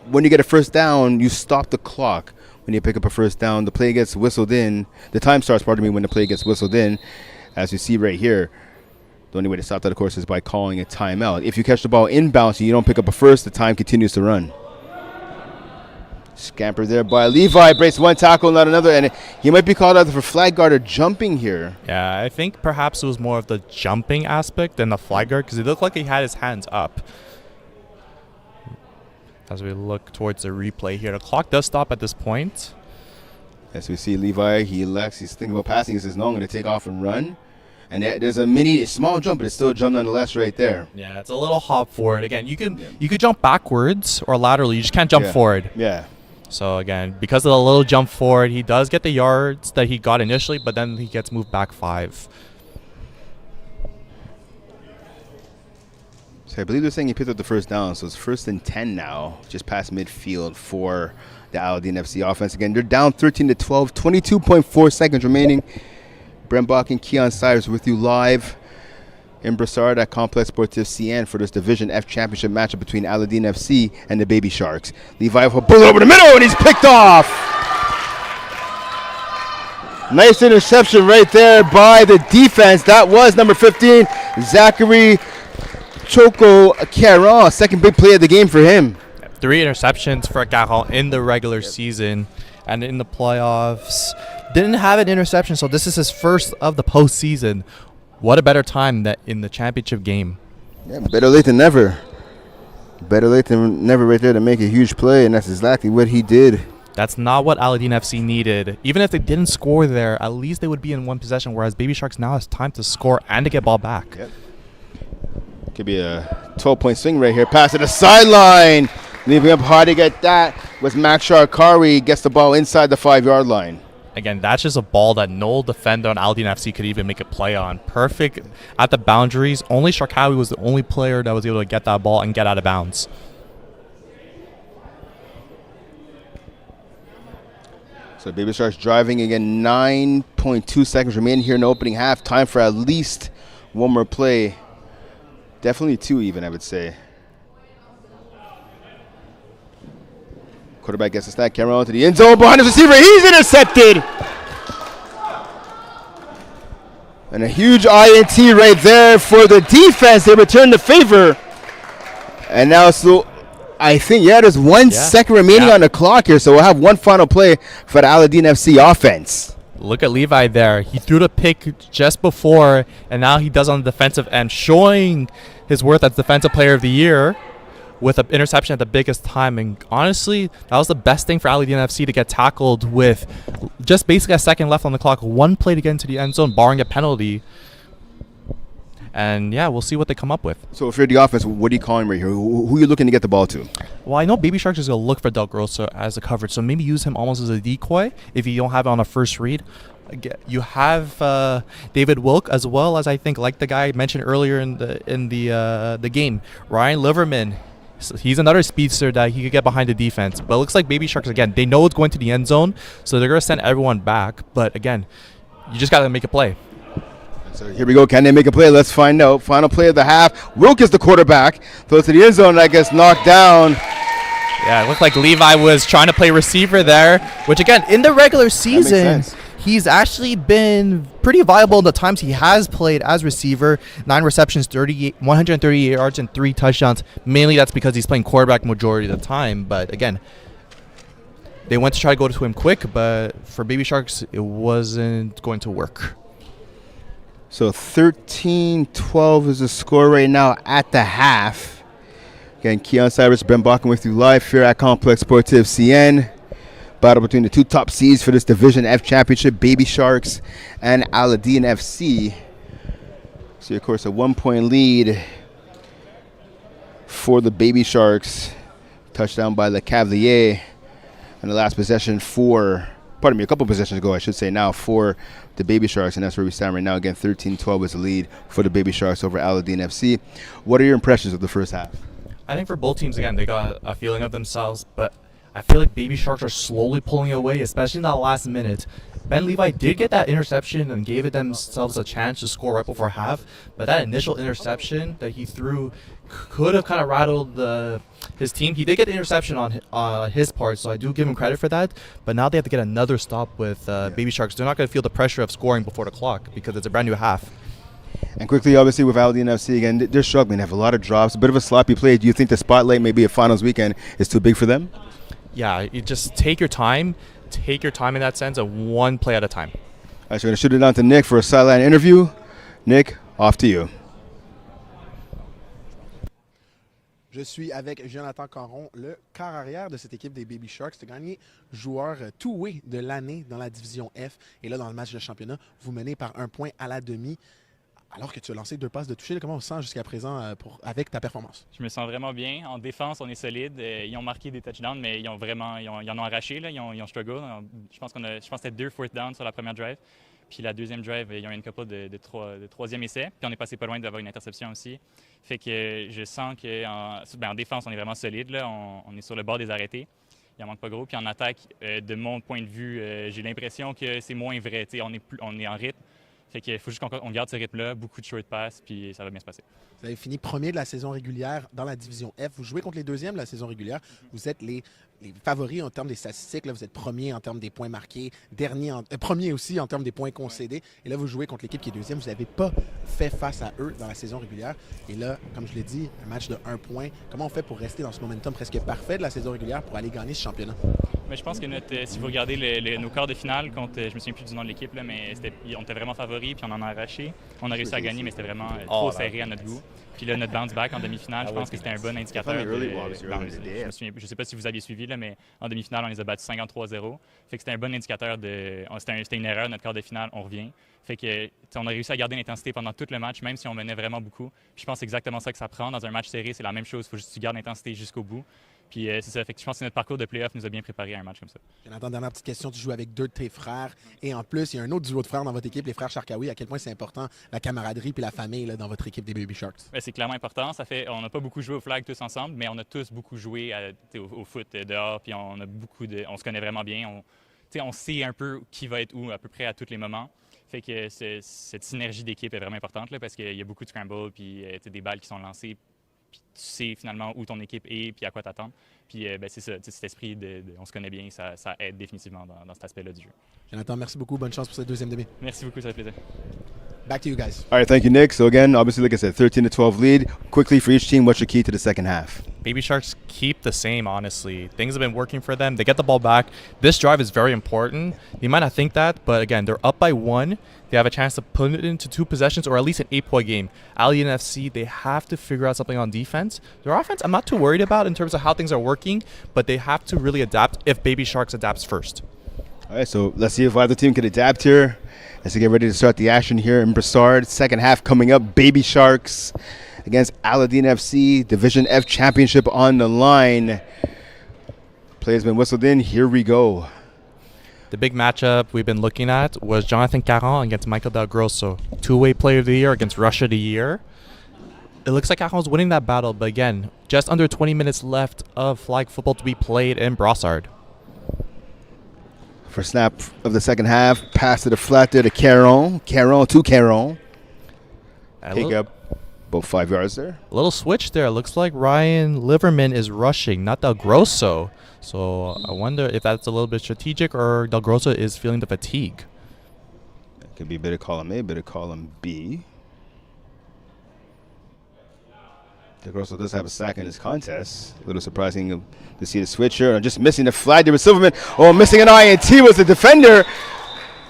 when you get a first down, you stop the clock. when you pick up a first down. The play gets whistled in. The time starts, when the play gets whistled in. As you see right here, the only way to stop that, of course, is by calling a timeout. If you catch the ball inbounds and you don't pick up a first, the time continues to run. Scamper there by Levi, breaks one tackle, not another, and he might be called out for flag guard or jumping here. Yeah, I think perhaps it was more of the jumping aspect than the flag guard, because it looked like he had his hands up. As we look towards the replay here, the clock does stop at this point. As we see Levi, he's thinking about passing. He says, no, I'm going to take off and run. And there's a small jump, but it's still a jump nonetheless right there. Yeah, it's a little hop forward. Again, you could jump backwards or laterally. You just can't jump forward. Yeah. So again, because of the little jump forward, he does get the yards that he got initially, but then he gets moved back 5. So I believe they're saying he picked up the first down, so it's 1st and 10 now, just past midfield for the Aladdin FC offense. Again, they're down 13-12, 22.4 seconds remaining. Brent Bach and Keon Cyrus with you live in Brossard at Complexe CN for this Division F Championship matchup between Aladdin FC and the Baby Sharks. Levi with a bullet over the middle, and he's picked off. Nice interception right there by the defense. That was number 15, Zachary Choco Caron. Second big play of the game for him. 3 interceptions for Caron in the regular season, and in the playoffs didn't have an interception, so this is his first of the postseason. What a better time that in the championship game. Yeah, better late than never. Better late than never right there to make a huge play, and that's exactly what he did. That's not what Aladdin FC needed. Even if they didn't score there, at least they would be in one possession, whereas Baby Sharks now has time to score and to get ball back. Yep. Could be a 12-point swing right here. Pass to the sideline. Leaving up hard to get that was Max Sharkari. Gets the ball inside the 5-yard line. Again, that's just a ball that no defender on Aladdin FC could even make a play on. Perfect at the boundaries. Only Sharkawi was the only player that was able to get that ball and get out of bounds. So Baby Sharks driving again. 9.2 seconds remaining here in the opening half. Time for at least one more play. Definitely 2 even, I would say. Quarterback gets a snap, camera onto the end zone behind his receiver. He's intercepted. And a huge INT right there for the defense. They return the favor. And now, so I think, there's 1 second remaining on the clock here. So we'll have one final play for the Aladdin FC offense. Look at Levi there. He threw the pick just before, and now he does on the defensive end, showing his worth as Defensive Player of the Year with an interception at the biggest time. And honestly, that was the best thing for Aladdin FC to get tackled with just basically a second left on the clock. 1 play to get into the end zone, barring a penalty. And we'll see what they come up with. So if you're the offense, what are you calling right here? Who are you looking to get the ball to? Well, I know Baby Sharks is going to look for Del Grosso as a coverage, so maybe use him almost as a decoy if you don't have it on a first read. You have David Wilk as well as, I think, like the guy I mentioned earlier in the game, Ryan Liverman. So he's another speedster that he could get behind the defense. But it looks like Baby Sharks, again, they know it's going to the end zone, so they're going to send everyone back. But again, you just got to make a play. So here we go. Can they make a play? Let's find out. Final play of the half. Wilk is the quarterback. Throws to the end zone. That gets knocked down. Yeah, it looked like Levi was trying to play receiver there, which, again, in the regular season, he's actually been pretty viable in the times he has played as receiver. 9 receptions, 138 yards, and 3 touchdowns. Mainly that's because he's playing quarterback majority of the time. But, again, they went to try to go to him quick, but for Baby Sharks, it wasn't going to work. So 13-12 is the score right now at the half. Again, Keon Cyrus, Ben Bakken with you live here at Complexe CN. Battle between the 2 top seeds for this Division F Championship, Baby Sharks and Aladdin FC. So, of course, a 1-point lead for the Baby Sharks. Touchdown by Le Cavalier. And the last possession a couple possessions ago, I should say now, for the Baby Sharks, and that's where we stand right now. Again, 13-12 is the lead for the Baby Sharks over Aladdin FC. What are your impressions of the first half? I think for both teams, again, they got a feeling of themselves, but I feel like Baby Sharks are slowly pulling away, especially in that last minute. Ben Levi did get that interception and gave it themselves a chance to score right before half, but that initial interception that he threw could have kind of rattled his team. He did get the interception on his part, so I do give him credit for that. But now they have to get another stop with Baby Sharks. They're not going to feel the pressure of scoring before the clock because it's a brand new half. And quickly, obviously, with Aladdin FC, again, they're struggling. They have a lot of drops, a bit of a sloppy play. Do you think the spotlight, maybe a finals weekend, is too big for them? Yeah, you just take your time. Take your time in that sense, and one play at a time. All right, so we're going to shoot it down to Nick for a sideline interview. Nick, off to you. Je suis avec Jonathan Caron, le quart arrière de cette équipe des Baby Sharks. Tu as gagné joueur two-way de l'année dans la division F. Et là, dans le match de championnat, vous menez par 1 point à la demi. Alors que tu as lancé 2 passes de toucher, comment on se sent jusqu'à présent avec ta performance? Je me sens vraiment bien. En défense, on est solide. Ils ont marqué des touchdowns, mais ils en ont arraché. Là. Ils ont struggle. Je pense que c'était 2 fourth down sur la première drive. Puis la deuxième drive, ils ont eu une couple de troisième essai. Puis on est passé pas loin d'avoir une interception aussi. Fait que je sens qu'en défense, on est vraiment solide. Là. On est sur le bord des arrêtés. Il en manque pas gros. Puis en attaque, de mon point de vue, j'ai l'impression que c'est moins vrai. On est en rythme. Fait qu'il faut juste qu'on garde ce rythme-là, beaucoup de short pass, puis ça va bien se passer. Vous avez fini premier de la saison régulière dans la division F. Vous jouez contre les deuxièmes de la saison régulière. Vous êtes les favoris en termes des statistiques. Là, vous êtes premier en termes des points marqués, premier aussi en termes des points concédés. Et là, vous jouez contre l'équipe qui est deuxième. Vous n'avez pas fait face à eux dans la saison régulière. Et là, comme je l'ai dit, un match de 1 point. Comment on fait pour rester dans ce momentum presque parfait de la saison régulière pour aller gagner ce championnat? Mais je pense que si vous regardez nos quarts de finale, je me souviens plus du nom de l'équipe, là, mais on était vraiment favoris, puis on en a arraché. On a réussi à gagner, mais c'était vraiment trop serré à notre goût. Puis là, notre bounce back en demi-finale, je pense que c'était un bon indicateur. Je ne sais pas si vous aviez suivi, là, mais en demi-finale, on les a battus 53-0. Fait que c'était un bon indicateur c'était une erreur, notre quart de finale, on revient. Fait que on a réussi à garder l'intensité pendant tout le match, même si on menait vraiment beaucoup. Puis je pense que c'est exactement ça que ça prend. Dans un match serré, c'est la même chose. Il faut juste que tu gardes l'intensité jusqu'au bout. Puis c'est ça. Fait que je pense que notre parcours de playoff nous a bien préparé à un match comme ça. Jonathan, dernière petite question. Tu joues avec 2 de tes frères. Et en plus, il y a un autre duo de frères dans votre équipe, les frères Sharkawi. À quel point c'est important, la camaraderie puis la famille là, dans votre équipe des Baby Sharks? Ouais, c'est clairement important. On n'a pas beaucoup joué au flag tous ensemble, mais on a tous beaucoup joué au foot dehors. Puis on se connaît vraiment bien. On sait un peu qui va être où à peu près à tous les moments. Fait que cette synergie d'équipe est vraiment importante là, parce qu'il y a beaucoup de scramble puis des balles qui sont lancées. Puis tu sais finalement où ton équipe est puis à quoi t'attendre. Puis c'est ça, cet esprit on se connaît bien, ça aide définitivement dans cet aspect-là du jeu. Jonathan, merci beaucoup. Bonne chance pour cette deuxième demi. Merci beaucoup, ça fait plaisir. Back to you guys. All right, thank you, Nick. So again, obviously, like I said, 13-12 lead. Quickly for each team, what's your key to the second half? Baby Sharks keep the same, honestly. Things have been working for them. They get the ball back. This drive is very important. You might not think that, but again, they're up by 1. They have a chance to put it into 2 possessions or at least an 8-point game. Aladdin FC, they have to figure out something on defense. Their offense, I'm not too worried about in terms of how things are working, but they have to really adapt if Baby Sharks adapts first. All right, so let's see if either team can adapt here. As we get ready to start the action here in Brossard. Second half coming up. Baby Sharks against Aladdin FC. Division F Championship on the line. Players been whistled in. Here we go. The big matchup we've been looking at was Jonathan Caron against Michael Del Grosso. Two-way player of the year against Russia of the year. It looks like Caron's winning that battle, but again, just under 20 minutes left of flag football to be played in Brossard. For snap of the second half, pass to the flat there to Caron. Caron to Caron. Take up about 5 yards there. A little switch there. Looks like Ryan Liverman is rushing, not Del Grosso. So I wonder if that's a little bit strategic or Del Grosso is feeling the fatigue. It could be a bit of column A, a bit of column B. Del Grosso does have a sack in this contest. A little surprising to see the switch here. Just missing the flag there with Silverman. Oh, missing an INT was the defender.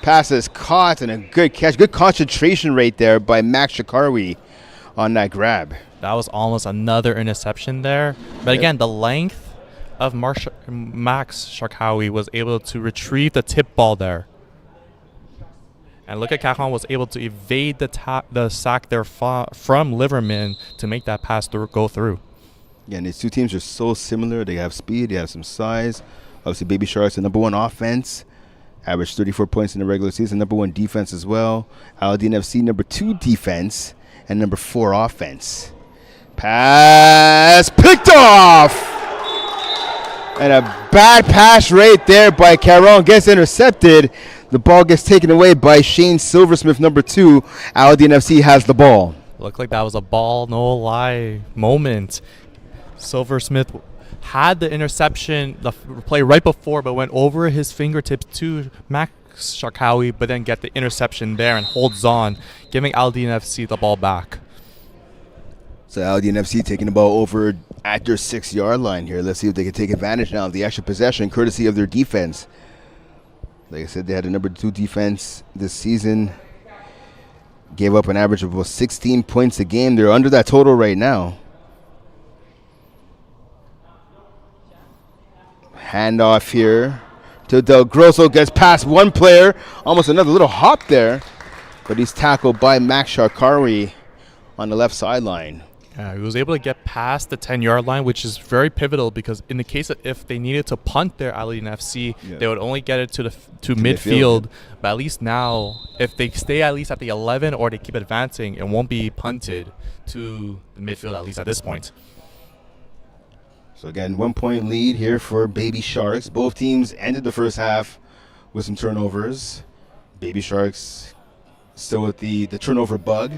Pass is caught and a good catch. Good concentration rate there by Max Shakarwi on that grab. That was almost another interception there. But again, the length of Max Sharkawi was able to retrieve the tip ball there. And look at Caron was able to evade the sack there from Liverman to make that pass go through. Yeah, and these two teams are so similar. They have speed, they have some size. Obviously, Baby Sharks, the number 1 offense. Averaged 34 points in the regular season. Number 1 defense as well. Aladdin FC, number 2 defense. And number 4 offense. Pass picked off! And a bad pass right there by Caron gets intercepted. The ball gets taken away by Shane Silversmith, number 2. Aladdin FC has the ball. Looked like that was a ball, no lie moment. Silversmith had the interception, the play right before, but went over his fingertips to Max Sharkawi, but then get the interception there and holds on, giving Aladdin FC the ball back. So Aladdin FC taking the ball over at their 6-yard line here. Let's see if they can take advantage now of the extra possession, courtesy of their defense. Like I said, they had a number 2 defense this season. Gave up an average of about 16 points a game. They're under that total right now. Handoff here to Del Grosso. Gets past one player. Almost another little hop there. But he's tackled by Max Sharkawi on the left sideline. Yeah, he was able to get past the 10-yard line, which is very pivotal because in the case of if they needed to punt their Aladdin FC, they would only get it to midfield. But at least now, if they stay at least at the 11 or they keep advancing, it won't be punted to the midfield, at least at this point. So again, 1-point lead here for Baby Sharks. Both teams ended the first half with some turnovers. Baby Sharks still with the turnover bug,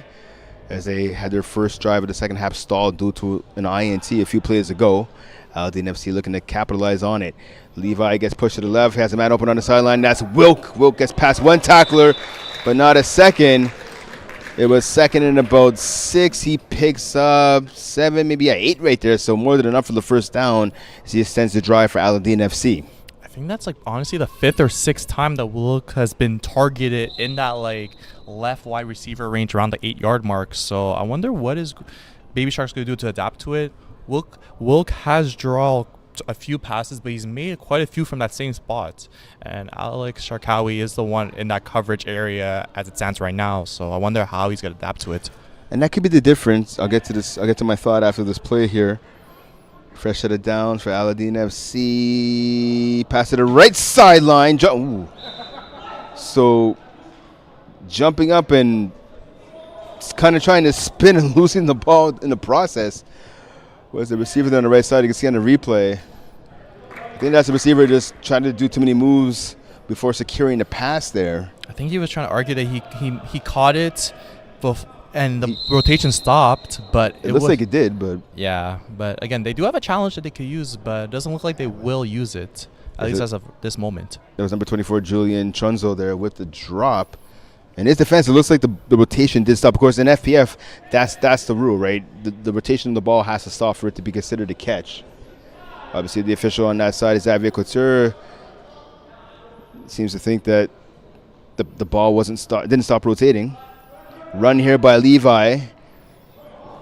as they had their first drive of the second half stalled due to an INT a few plays ago. Aladdin FC looking to capitalize on it. Levi gets pushed to the left, has a man open on the sideline. That's Wilk. Wilk gets past one tackler, but not a second. It was second and about 6. He picks up 7, maybe 8 right there, so more than enough for the first down as he extends the drive for Aladdin FC. I think that's honestly the 5th or 6th time that Wilk has been targeted in that left wide receiver range around the 8-yard mark. So I wonder what is Baby Sharks going to do to adapt to it. Wilk has drawn a few passes, but he's made quite a few from that same spot. And Alex Sharkawi is the one in that coverage area as it stands right now. So I wonder how he's going to adapt to it. And that could be the difference. I'll get to my thought after this play here. Fresh set it down for Aladdin FC. Pass to the right sideline. So jumping up and kind of trying to spin and losing the ball in the process was the receiver there on the right side. You can see on the replay. I think that's the receiver just trying to do too many moves before securing the pass there. I think he was trying to argue that he caught it and the rotation stopped, but it looks like it did, but yeah. But again, they do have a challenge that they could use, but it doesn't look like they will use it, at least as of this moment. There was number 24, Julian Chunzo, there with the drop. And his defense, it looks like the rotation did stop. Of course, in FPF, that's the rule, right? The rotation of the ball has to stop for it to be considered a catch. Obviously, the official on that side is Xavier Couture. Seems to think that the ball didn't stop rotating. Run here by Levi.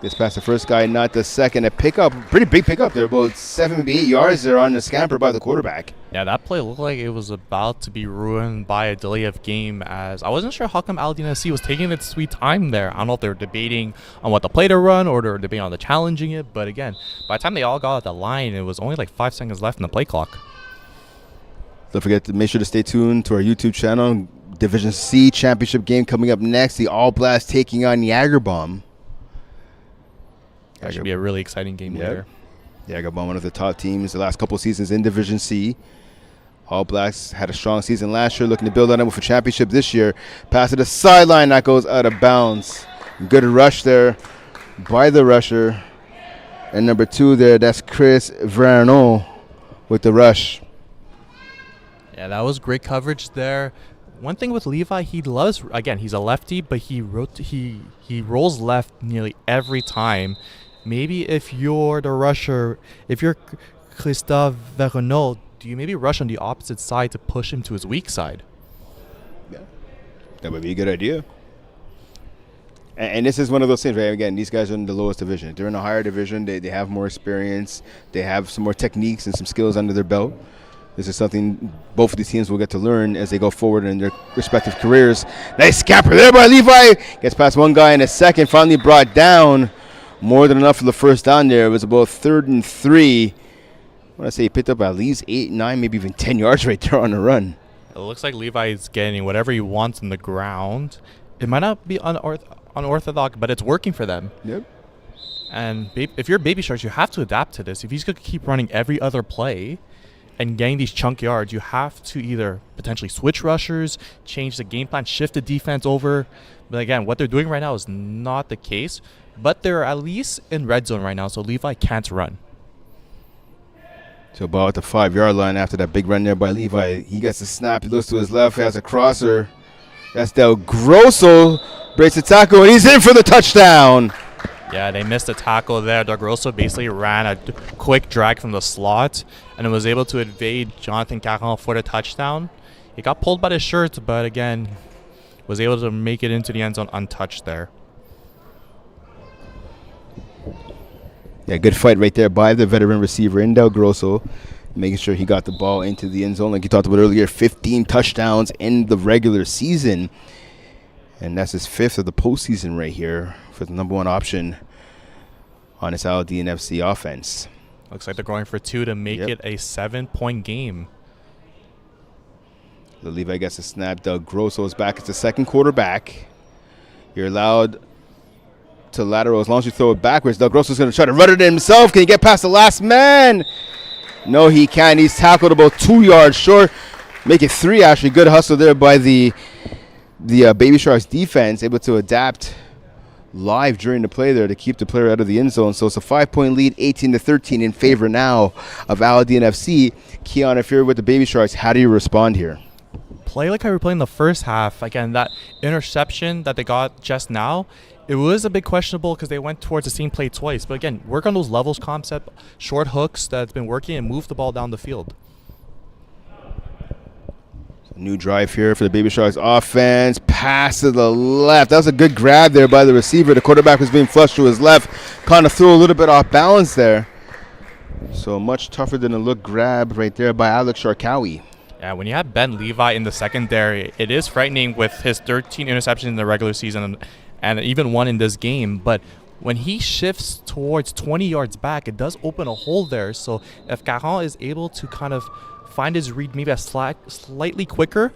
Gets past the first guy, not the second. A pickup, pretty big pickup there, about 7, maybe 8 yards there on the scamper by the quarterback. Yeah, that play looked like it was about to be ruined by a delay of game, as I wasn't sure how come Aladdin FC was taking its sweet time there. I don't know if they were debating on what the play to run or they were debating on the challenging it, but again, by the time they all got at the line, it was only 5 seconds left in the play clock. Don't forget to make sure to stay tuned to our YouTube channel. Division C championship game coming up next. The All Blast taking on Jagerbomb. That should be a really exciting game later. Jagerbomb, one of the top teams the last couple of seasons in Division C. All Blacks had a strong season last year, looking to build on it with a championship this year. Pass to the sideline, that goes out of bounds. Good rush there by the rusher. And number 2 there, that's Chris Vernon with the rush. Yeah, that was great coverage there. One thing with Levi, he loves, again, he's a lefty, but he rolls left nearly every time. Maybe if you're the rusher, if you're Christophe Verrenault, do you maybe rush on the opposite side to push him to his weak side? Yeah, that would be a good idea. And this is one of those things, right? Again, these guys are in the lowest division. They're in a higher division. They have more experience. They have some more techniques and some skills under their belt. This is something both of these teams will get to learn as they go forward in their respective careers. Nice scamper there by Levi. Gets past one guy in a second. Finally brought down. More than enough for the first down there. It was about 3rd and 3. I want to say he picked up at least 8, 9, maybe even 10 yards right there on the run. It looks like Levi is getting whatever he wants on the ground. It might not be unorthodox, but it's working for them. Yep. And if you're Baby Sharks, you have to adapt to this. If he's going to keep running every other play, and getting these chunk yards, you have to either potentially switch rushers, change the game plan, shift the defense over. But again, what they're doing right now is not the case. But they're at least in red zone right now, so Levi can't run. So ball at the 5-yard line after that big run there by Levi. He gets the snap. He looks to his left. Has a crosser. That's Del Grosso. Breaks the tackle, and he's in for the touchdown. Yeah, they missed the tackle there. Del Grosso basically ran a quick drag from the slot and was able to evade Jonathan Caron for the touchdown. He got pulled by the shirt, but again, was able to make it into the end zone untouched there. Yeah, good fight right there by the veteran receiver in Del Grosso, making sure he got the ball into the end zone. Like you talked about earlier, 15 touchdowns in the regular season. And that's his 5th of the postseason right here for the number 1 option on his Aladdin FC offense. Looks like they're going for 2 to make it a 7-point game. The Levi gets a snap. Del Grosso is back as the second quarterback. You're allowed to lateral as long as you throw it backwards. Del Grosso's going to try to run it himself. Can he get past the last man? No, he can't. He's tackled about 2 yards short. Make it 3, actually. Good hustle there by the Baby Sharks defense, able to adapt live during the play there to keep the player out of the end zone. So it's a 5-point lead, 18-13 in favor now of Aladdin FC. Keon, if you're with the Baby Sharks, how do you respond here? Play like how we were playing the first half. Again, that interception that they got just now, it was a bit questionable because they went towards the same play twice. But again, work on those levels concept, short hooks that's been working, and move the ball down the field. New drive here for the Baby Sharks offense. Pass to the left. That was a good grab there by the receiver. The quarterback was being flushed to his left. Kind of threw a little bit off balance there. So much tougher than a look grab right there by Alex Sharkawi. Yeah, when you have Ben Levi in the secondary, it is frightening with his 13 interceptions in the regular season and even one in this game. But when he shifts towards 20 yards back, it does open a hole there. So if Caron is able to kind of find his read maybe slightly quicker,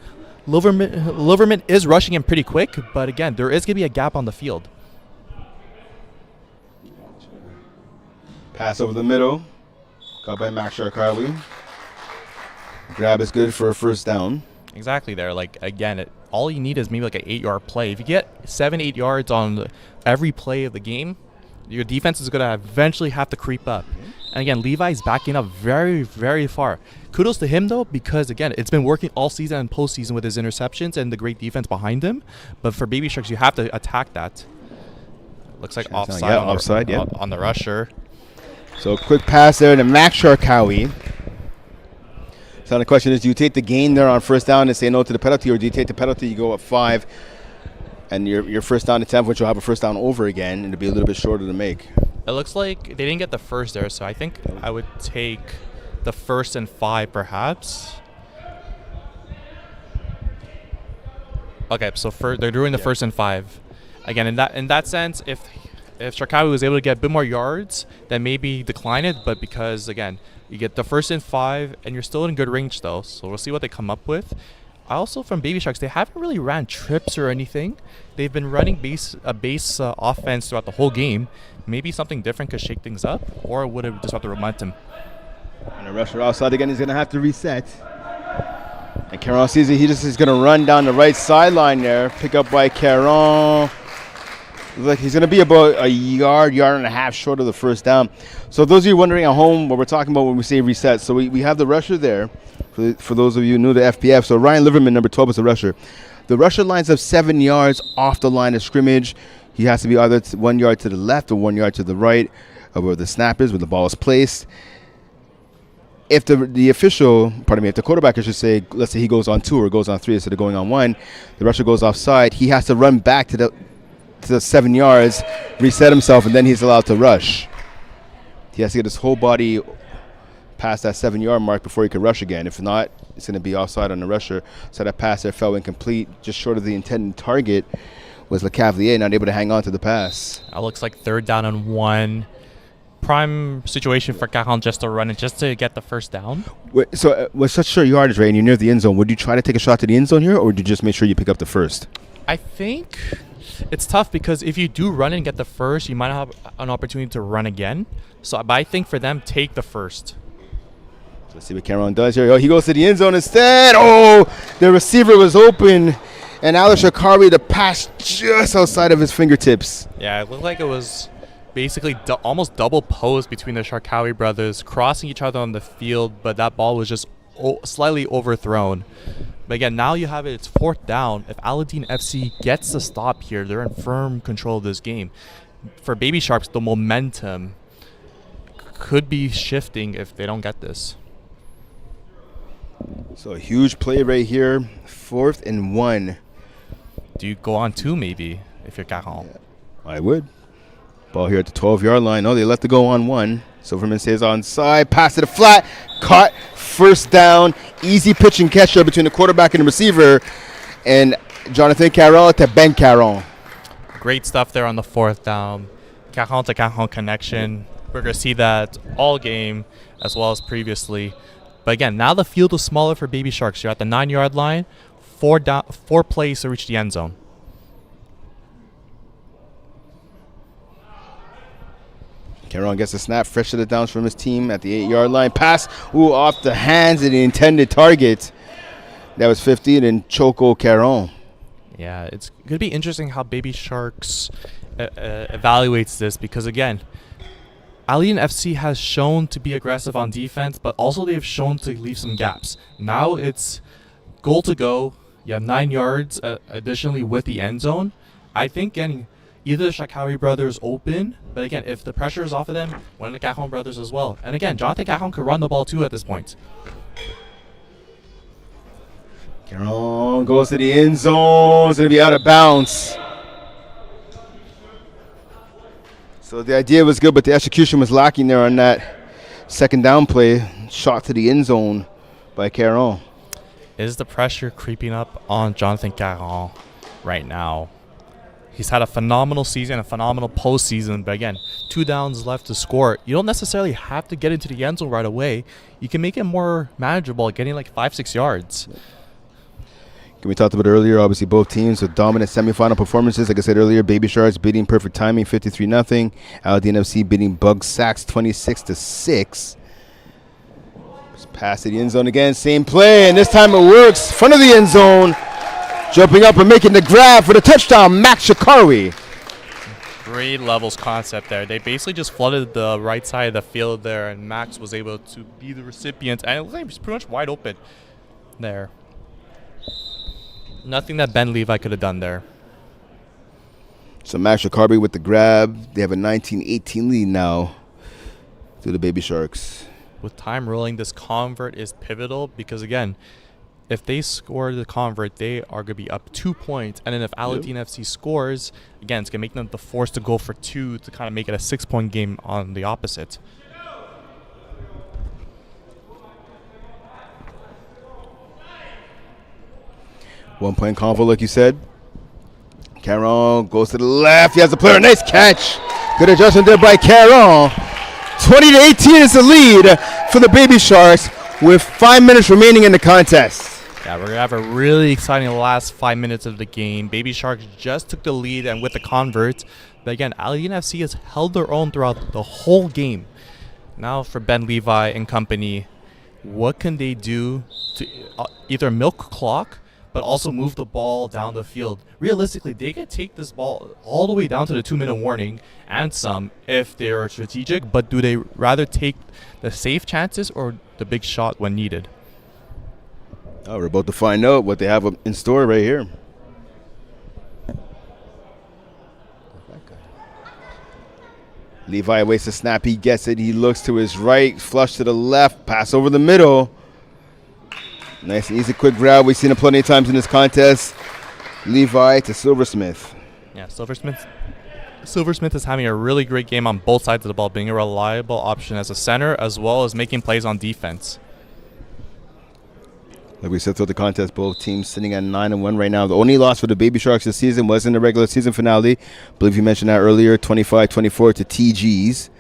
Liverman is rushing him pretty quick. But again, there is going to be a gap on the field. Pass over the middle. Caught by Max Sharkawi. Grab is good for a first down. Exactly there. Like, again, all you need is maybe like an 8-yard play. If you get 7-8 yards on every play of the game, your defense is going to eventually have to creep up. And again, Levi's backing up very, very far. Kudos to him, though, because, again, it's been working all season and postseason with his interceptions and the great defense behind him. But for Baby Sharks, you have to attack that. Looks like offside, on the rusher. So quick pass there to Max Sharkawi. So the question is, do you take the gain there on first down and say no to the penalty, or do you take the penalty, you go up 5, and your first down attempt, which will have a first down over again, and it'll be a little bit shorter to make? It looks like they didn't get the first there, so I think I would take the 1st and 5 perhaps. Okay, so they're doing the 1st and 5. Again, in that sense, if Sharkawi was able to get a bit more yards, then maybe decline it. But because, again, you get the 1st and 5, and you're still in good range, though. So we'll see what they come up with. Also, from Baby Sharks, they haven't really ran trips or anything. They've been running base offense throughout the whole game. Maybe something different could shake things up, or would it just have the momentum? And the rusher outside again, he's going to have to reset. And Caron sees it. He just is going to run down the right sideline there. Pick up by Caron. Look, he's going to be about a yard and a half short of the first down. So those of you wondering at home what we're talking about when we say reset, so we have the rusher there for those of you new to FPF. So Ryan Liverman, number 12, is the rusher. The rusher lines up 7 yards off the line of scrimmage. He has to be either 1 yard to the left or 1 yard to the right of where the snap is, where the ball is placed. If the quarterback, I should say, let's say he goes on 2 or goes on 3 instead of going on 1, the rusher goes offside. He has to run back to the 7 yards, reset himself, and then he's allowed to rush. He has to get his whole body past that 7-yard mark before he can rush again. If not, it's going to be offside on the rusher. So that pass there fell incomplete, just short of the intended target. Was LeCavalier not able to hang on to the pass? That looks like 3rd down and 1. Prime situation for Caron just to run it, just to get the first down. So with such short yardage, right, and you're near the end zone, would you try to take a shot to the end zone here, or would you just make sure you pick up the first? I think it's tough because if you do run and get the first, you might have an opportunity to run again. So, but I think for them, take the first. Let's see what Cameron does here. Oh, he goes to the end zone instead. Oh, the receiver was open. And Alex Shakari, the pass just outside of his fingertips. Yeah, it looked like it was basically almost double post between the Sharkawi brothers, crossing each other on the field, but that ball was just slightly overthrown. But again, now you have it. It's 4th down. If Aladdin FC gets the stop here, they're in firm control of this game. For Baby Sharks, the momentum could be shifting if they don't get this. So a huge play right here. 4th and 1. Do you go on 2 maybe if you're Caron? Yeah, I would. Ball here at the 12-yard line. Oh, they let the go on 1. Silverman stays onside. Pass to the flat. Caught. 1st down. Easy pitch and catch there between the quarterback and the receiver. And Jonathan Caron to Ben Caron. Great stuff there on the 4th down. Caron to Caron connection. We're going to see that all game as well as previously. But again, now the field is smaller for Baby Sharks. You're at the 9-yard line. 4 plays to reach the end zone. Caron gets a snap, fresh to the downs from his team at the 8-yard line. Pass, off the hands of the intended target. That was 50, and Choco Caron. Yeah, it's going to be interesting how Baby Sharks evaluates this because, again, Alien FC has shown to be aggressive on defense, but also they've shown to leave some gaps. Now it's goal to go. You have 9 yards additionally with the end zone. I think getting either the Shakawi brothers open, but again, if the pressure is off of them, one of the Cajon brothers as well. And again, Jonathan Cajon could run the ball too at this point. Caron goes to the end zone. It's going to be out of bounds. So the idea was good, but the execution was lacking there on that 2nd down play. Shot to the end zone by Caron. Is the pressure creeping up on Jonathan Caron right now? He's had a phenomenal season, a phenomenal postseason, but again, 2 downs left to score. You don't necessarily have to get into the end zone right away. You can make it more manageable, getting like 5-6 yards. We talked about earlier, obviously both teams with dominant semifinal performances. Like I said earlier, Baby Sharks beating Perfect Timing 53-0. Aladdin FC beating Bug Sacks 26-6. Pass to the end zone again, same play, and this time it works. Front of the end zone, jumping up and making the grab for the touchdown, Max Shakari. Great levels concept there. They basically just flooded the right side of the field there, and Max was able to be the recipient, and it was pretty much wide open there. Nothing that Ben Levi could have done there. So Max Shakari with the grab. They have a 19-18 lead now to the Baby Sharks. With time rolling, this convert is pivotal because, again, if they score the convert, they are going to be up 2 points. And then if Aladdin FC scores, again, it's going to make them the force to go for 2 to kind of make it a 6-point game on the opposite. One-point convo, like you said. Caron goes to the left. He has a player. Nice catch. Good adjustment there by Caron. 20-18 is the lead for the Baby Sharks with 5 minutes remaining in the contest. Yeah, we're going to have a really exciting last 5 minutes of the game. Baby Sharks just took the lead and with the convert. But again, Aladdin FC has held their own throughout the whole game. Now for Ben Levi and company, what can they do to either milk clock but also move the ball down the field? Realistically, they could take this ball all the way down to the 2-minute warning and some if they are strategic, but do they rather take the safe chances or the big shot when needed? Oh, we're about to find out what they have in store right here. Levi wastes a snap. He gets it. He looks to his right, flush to the left, pass over the middle. Nice and easy, quick grab. We've seen it plenty of times in this contest. Levi to Silversmith. Yeah, Silversmith is having a really great game on both sides of the ball, being a reliable option as a center as well as making plays on defense. Like we said throughout the contest, both teams sitting at 9-1 right now. The only loss for the Baby Sharks this season was in the regular season finale. I believe you mentioned that earlier, 25-24 to TGs.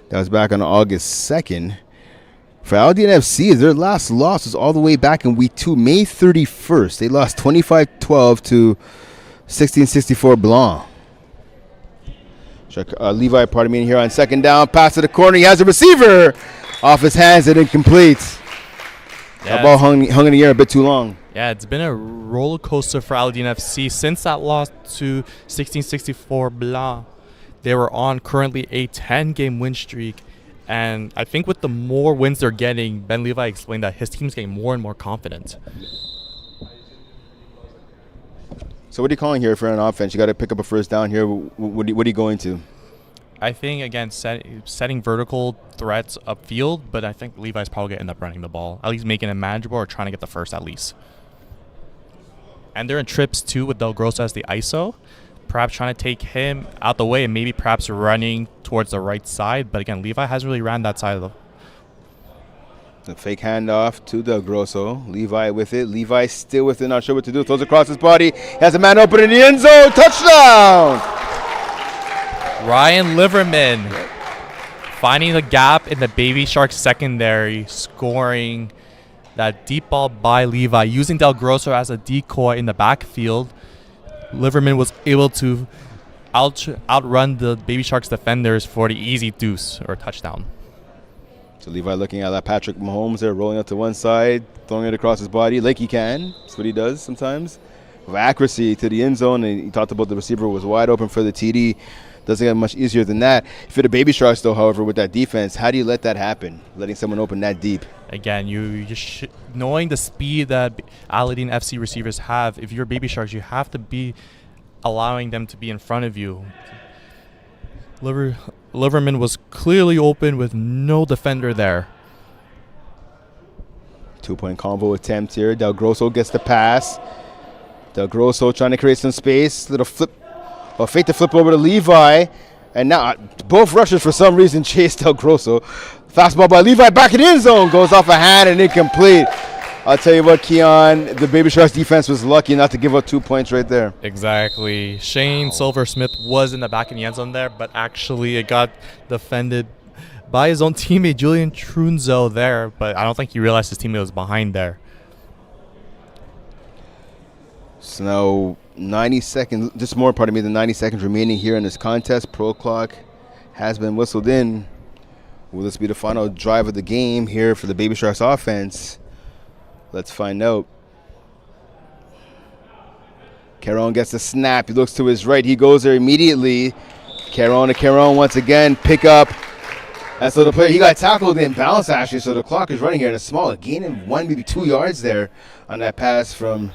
That was back on August 2nd. For Aladdin FC, their last loss was all the way back in week 2, May 31st. They lost 25-12 to 1664 Blanc. Levi, pardon me, here on second down. Pass to the corner. He has a receiver off his hands and incomplete. Yeah, that ball hung in the air a bit too long. Yeah, it's been a roller coaster for Aladdin FC since that loss to 1664 Blanc. They were on currently a 10-game win streak. And I think with the more wins they're getting, Ben Levi explained that his team's getting more and more confident. So what are you calling here for an offense? You got to pick up a first down here. What are you going to? I think, again, setting vertical threats upfield, but I think Levi's probably going to end up running the ball, at least making it manageable or trying to get the first at least. And they're in trips, too, with Del Grosso as the ISO. Perhaps trying to take him out the way and maybe perhaps running towards the right side. But, again, Levi hasn't really ran that side of the fake handoff to Del Grosso. Levi with it. Levi still with it, not sure what to do. Throws across his body. Has a man open in the end zone. Touchdown! Ryan Liverman finding the gap in the Baby Sharks secondary, scoring that deep ball by Levi, using Del Grosso as a decoy in the backfield. Liverman was able to outrun the Baby Sharks defenders for the easy deuce or touchdown. So Levi looking at that Patrick Mahomes there, rolling out to one side, throwing it across his body like he can. That's what he does sometimes. With accuracy to the end zone, and he talked about the receiver was wide open for the TD. Doesn't get much easier than that. For the Baby Sharks, though, however, with that defense, how do you let that happen, letting someone open that deep? Again, knowing the speed that Aladdin FC receivers have, if you're Baby Sharks, you have to be allowing them to be in front of you. Liverman was clearly open with no defender there. 2-point combo attempt here. Del Grosso gets the pass. Del Grosso trying to create some space. Little flip. Well, fake to flip over to Levi. And now both rushers for some reason chase Del Grosso. Fastball by Levi back in the end zone. Goes off a hand and incomplete. I'll tell you what, Keon, the Baby Sharks defense was lucky not to give up 2 points right there. Exactly. Shane Silver-Smith was in the back in the end zone there, but actually it got defended by his own teammate, Julian Trunzo, there. But I don't think he realized his teammate was behind there. So now 90 seconds, just more, pardon me, than 90 seconds remaining here in this contest. Pro clock has been whistled in. Will this be the final drive of the game here for the Baby Sharks offense? Let's find out. Caron gets the snap. He looks to his right. He goes there immediately. Caron to Caron once again. Pick up. And so the player, he got tackled in bounce actually. So the clock is running here in a small gain of 1, maybe 2 yards there on that pass from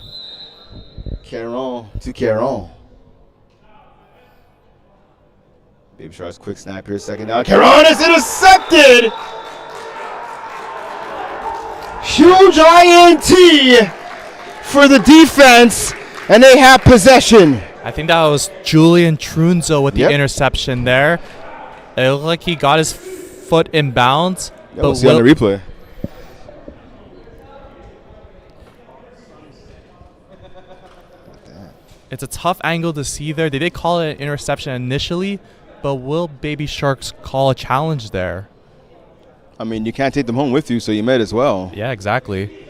Caron to Caron. Baby Sharks quick snap here, second down. Caron is intercepted! Huge INT for the defense, and they have possession. I think that was Julian Trunzo with the interception there. It looked like he got his foot in bounds. Yeah, we'll see on the replay. It's a tough angle to see there. They did call it an interception initially, but will Baby Sharks call a challenge there? I mean, you can't take them home with you, so you might as well. Yeah, exactly.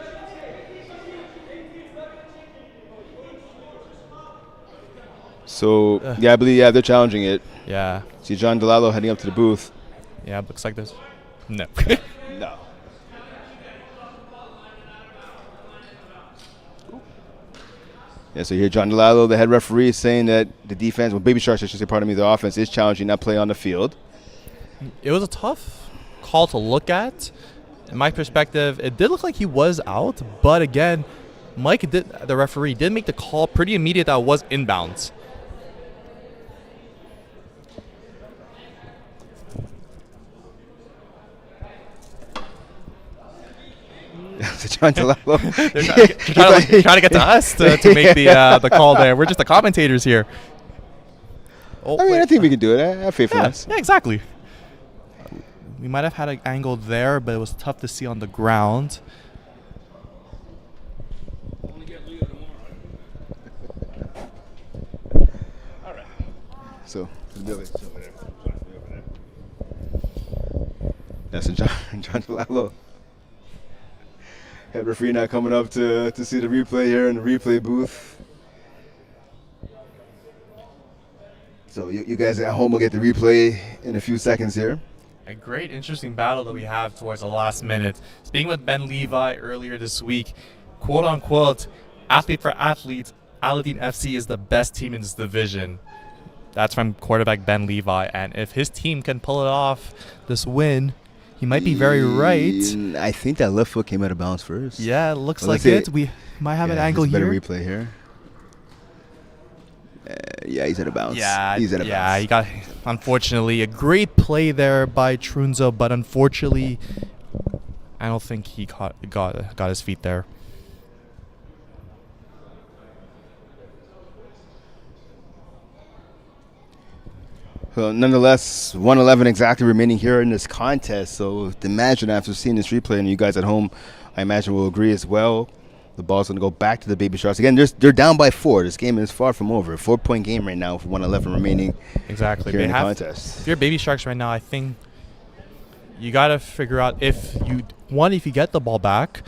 So, yeah, I believe, they're challenging it. Yeah. See John DeLallo heading up to the booth. Yeah, looks like this. No. No. Yeah, so you hear John DeLallo, the head referee, saying that the defense, well, Baby Sharks, I should say, pardon me, the offense is challenging that play on the field. It was a tough call to look at. In my perspective, it did look like he was out, but again, the referee, did make the call pretty immediate that it was inbounds. John DeLallo. They're trying to get to us to make the call there. We're just the commentators here. Oh, I think we can do it. I have faith in us. Yeah, exactly. We might have had an angle there, but it was tough to see on the ground. So, that's John DeLallo. Head referee now coming up to see the replay here in the replay booth. So you guys at home will get the replay in a few seconds here. A great, interesting battle that we have towards the last minute. Speaking with Ben Levi earlier this week, quote-unquote, athlete for athlete, Aladdin FC is the best team in this division. That's from quarterback Ben Levi, and if his team can pull it off this win, he might be very right. I think that left foot came out of bounds first. Yeah, it looks like it. We might have an angle here. Better replay here. Yeah, he's out of bounds. Yeah, he's out of bounds. Yeah, he got, unfortunately, a great play there by Trunzo, but unfortunately, I don't think he got his feet there. So nonetheless, 1:11 exactly remaining here in this contest. So imagine after seeing this replay, and you guys at home, I imagine will agree as well. The ball's going to go back to the Baby Sharks. Again, they're down by 4. This game is far from over. 4-point game right now with 1:11 remaining. Exactly. Here in the contest. If you're Baby Sharks right now, I think you got to figure out if you get the ball back,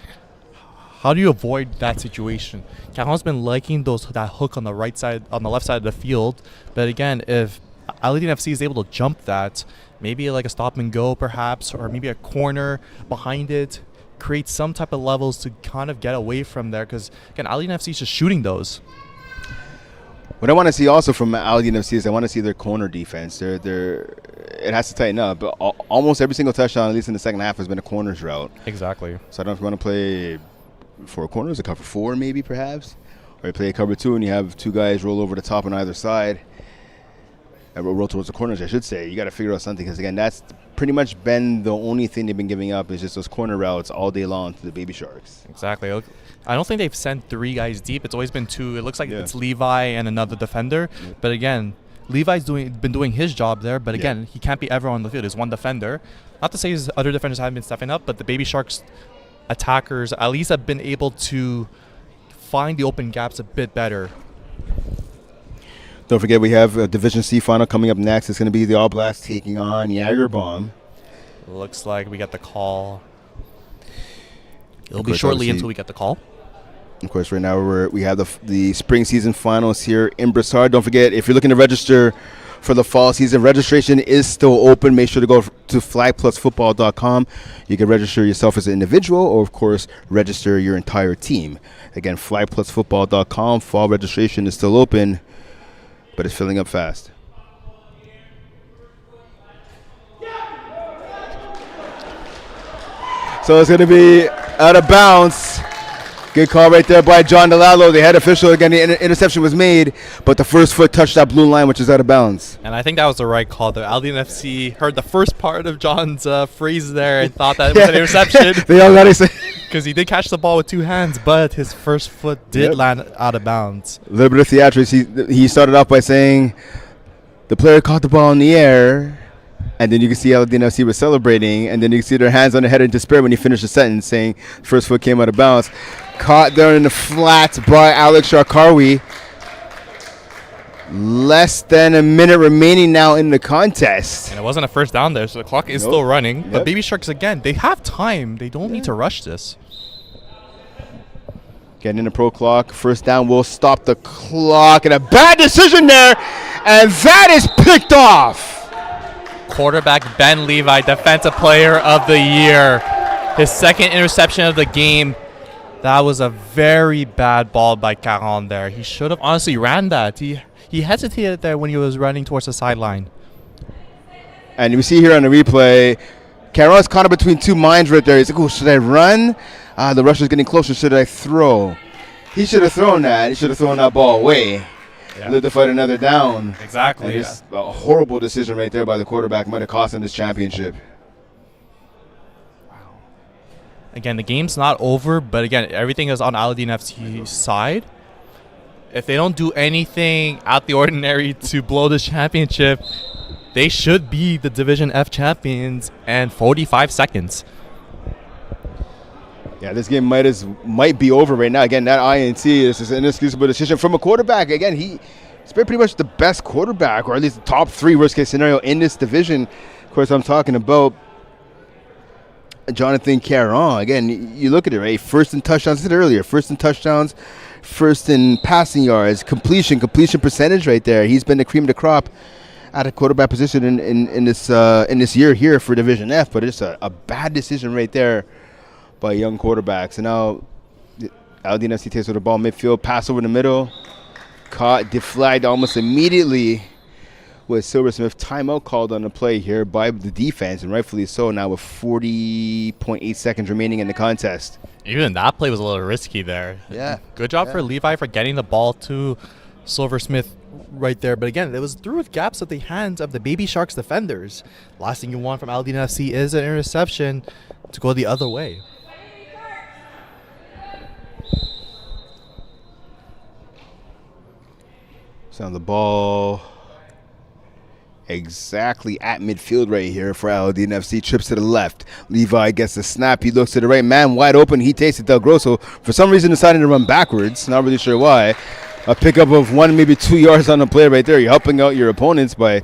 how do you avoid that situation? Caron's been liking that hook on the left side of the field, but again, if Aladdin FC is able to jump that, maybe like a stop and go perhaps, or maybe a corner behind it, create some type of levels to kind of get away from there, because again, Aladdin FC is just shooting those. What I want to see also from Aladdin FC is I want to see their corner defense. It has to tighten up. But almost every single touchdown, at least in the second half, has been a corners route. Exactly. So I don't know if you want to play 4 corners, a cover 4 maybe perhaps, or you play a cover 2 and you have 2 guys roll over the top on either side. Roll towards the corners, I should say. You got to figure out something, because again, that's pretty much been the only thing they've been giving up is just those corner routes all day long to the Baby Sharks. Exactly. I don't think they've sent 3 guys deep. It's always been 2. It looks like it's Levi and another defender. Yeah. But again, Levi's been doing his job there. But again, he can't be everyone on the field. There's one defender. Not to say his other defenders haven't been stepping up, but the Baby Sharks attackers at least have been able to find the open gaps a bit better. Don't forget, we have a Division C final coming up next. It's going to be the All Blacks taking on Jager Bomb. Looks like we get the call. It'll be shortly until we get the call. Of course, right now we have the spring season finals here in Brossard. Don't forget, if you're looking to register for the fall season, registration is still open. Make sure to go to flagplusfootball.com. You can register yourself as an individual, or of course, register your entire team. Again, flagplusfootball.com. Fall registration is still open, but it's filling up fast. So it's going to be out of bounds. Good call right there by John DeLallo, the head official. Again, the interception was made, but the first foot touched that blue line, which is out of bounds. And I think that was the right call. The Aladdin FC heard the first part of John's phrase there and thought that it was an interception. They all got to because he did catch the ball with 2 hands, but his first foot did land out of bounds. A little bit of theatrics. He started off by saying the player caught the ball in the air, and then you can see Aladdin FC was celebrating, and then you can see their hands on their head in despair when he finished the sentence, saying first foot came out of bounds. Caught there in the flats by Alex Sharkawi. Less than a minute remaining now in the contest. And it wasn't a first down there, so the clock is still running. But Baby Sharks, again, they have time. They don't need to rush this. Getting in the pro clock. First down will stop the clock. And a bad decision there. And that is picked off. Quarterback Ben Levi, Defensive Player of the Year. His second interception of the game. That was a very bad ball by Caron there. He should have honestly ran that. He hesitated there when he was running towards the sideline. And you see here on the replay, Caron's caught up between 2 minds right there. He's like, oh, should I run? The rusher's getting closer. Should I throw? He should have thrown that. He should have thrown that ball away. Lived to fight another down. Exactly. It's a horrible decision right there by the quarterback. Might have cost him this championship. Again, the game's not over, but again, everything is on Aladdin FC's side. If they don't do anything out the ordinary to blow this championship, they should be the Division F champions in 45 seconds. Yeah, this game might be over right now. Again, that INT is an inexcusable decision from a quarterback. Again, he's been pretty much the best quarterback, or at least the top 3 worst-case scenario in this division. Of course, I'm talking about Jonathan Caron. Again, you look at it, right? First in touchdowns, I said earlier, first in touchdowns, first in passing yards, completion percentage right there. He's been the cream of the crop at a quarterback position in this year here for Division F, but it's a bad decision right there by young quarterbacks. And now Aldine FC takes over the ball midfield, pass over the middle, caught, deflagged almost immediately with Silversmith. Timeout called on the play here by the defense, and rightfully so now with 40.8 seconds remaining in the contest. Even that play was a little risky there. Yeah. Good job for Levi for getting the ball to Silversmith right there. But again, it was through gaps of the hands of the Baby Sharks defenders. Last thing you want from Aldine FC is an interception to go the other way. So the ball exactly at midfield right here for Aldine FC. Trips to the left. Levi gets the snap. He looks to the right. Man wide open. He takes it. Del Grosso, for some reason, decided to run backwards. Not really sure why. A pickup of 1, maybe 2 yards on the play right there. You're helping out your opponents with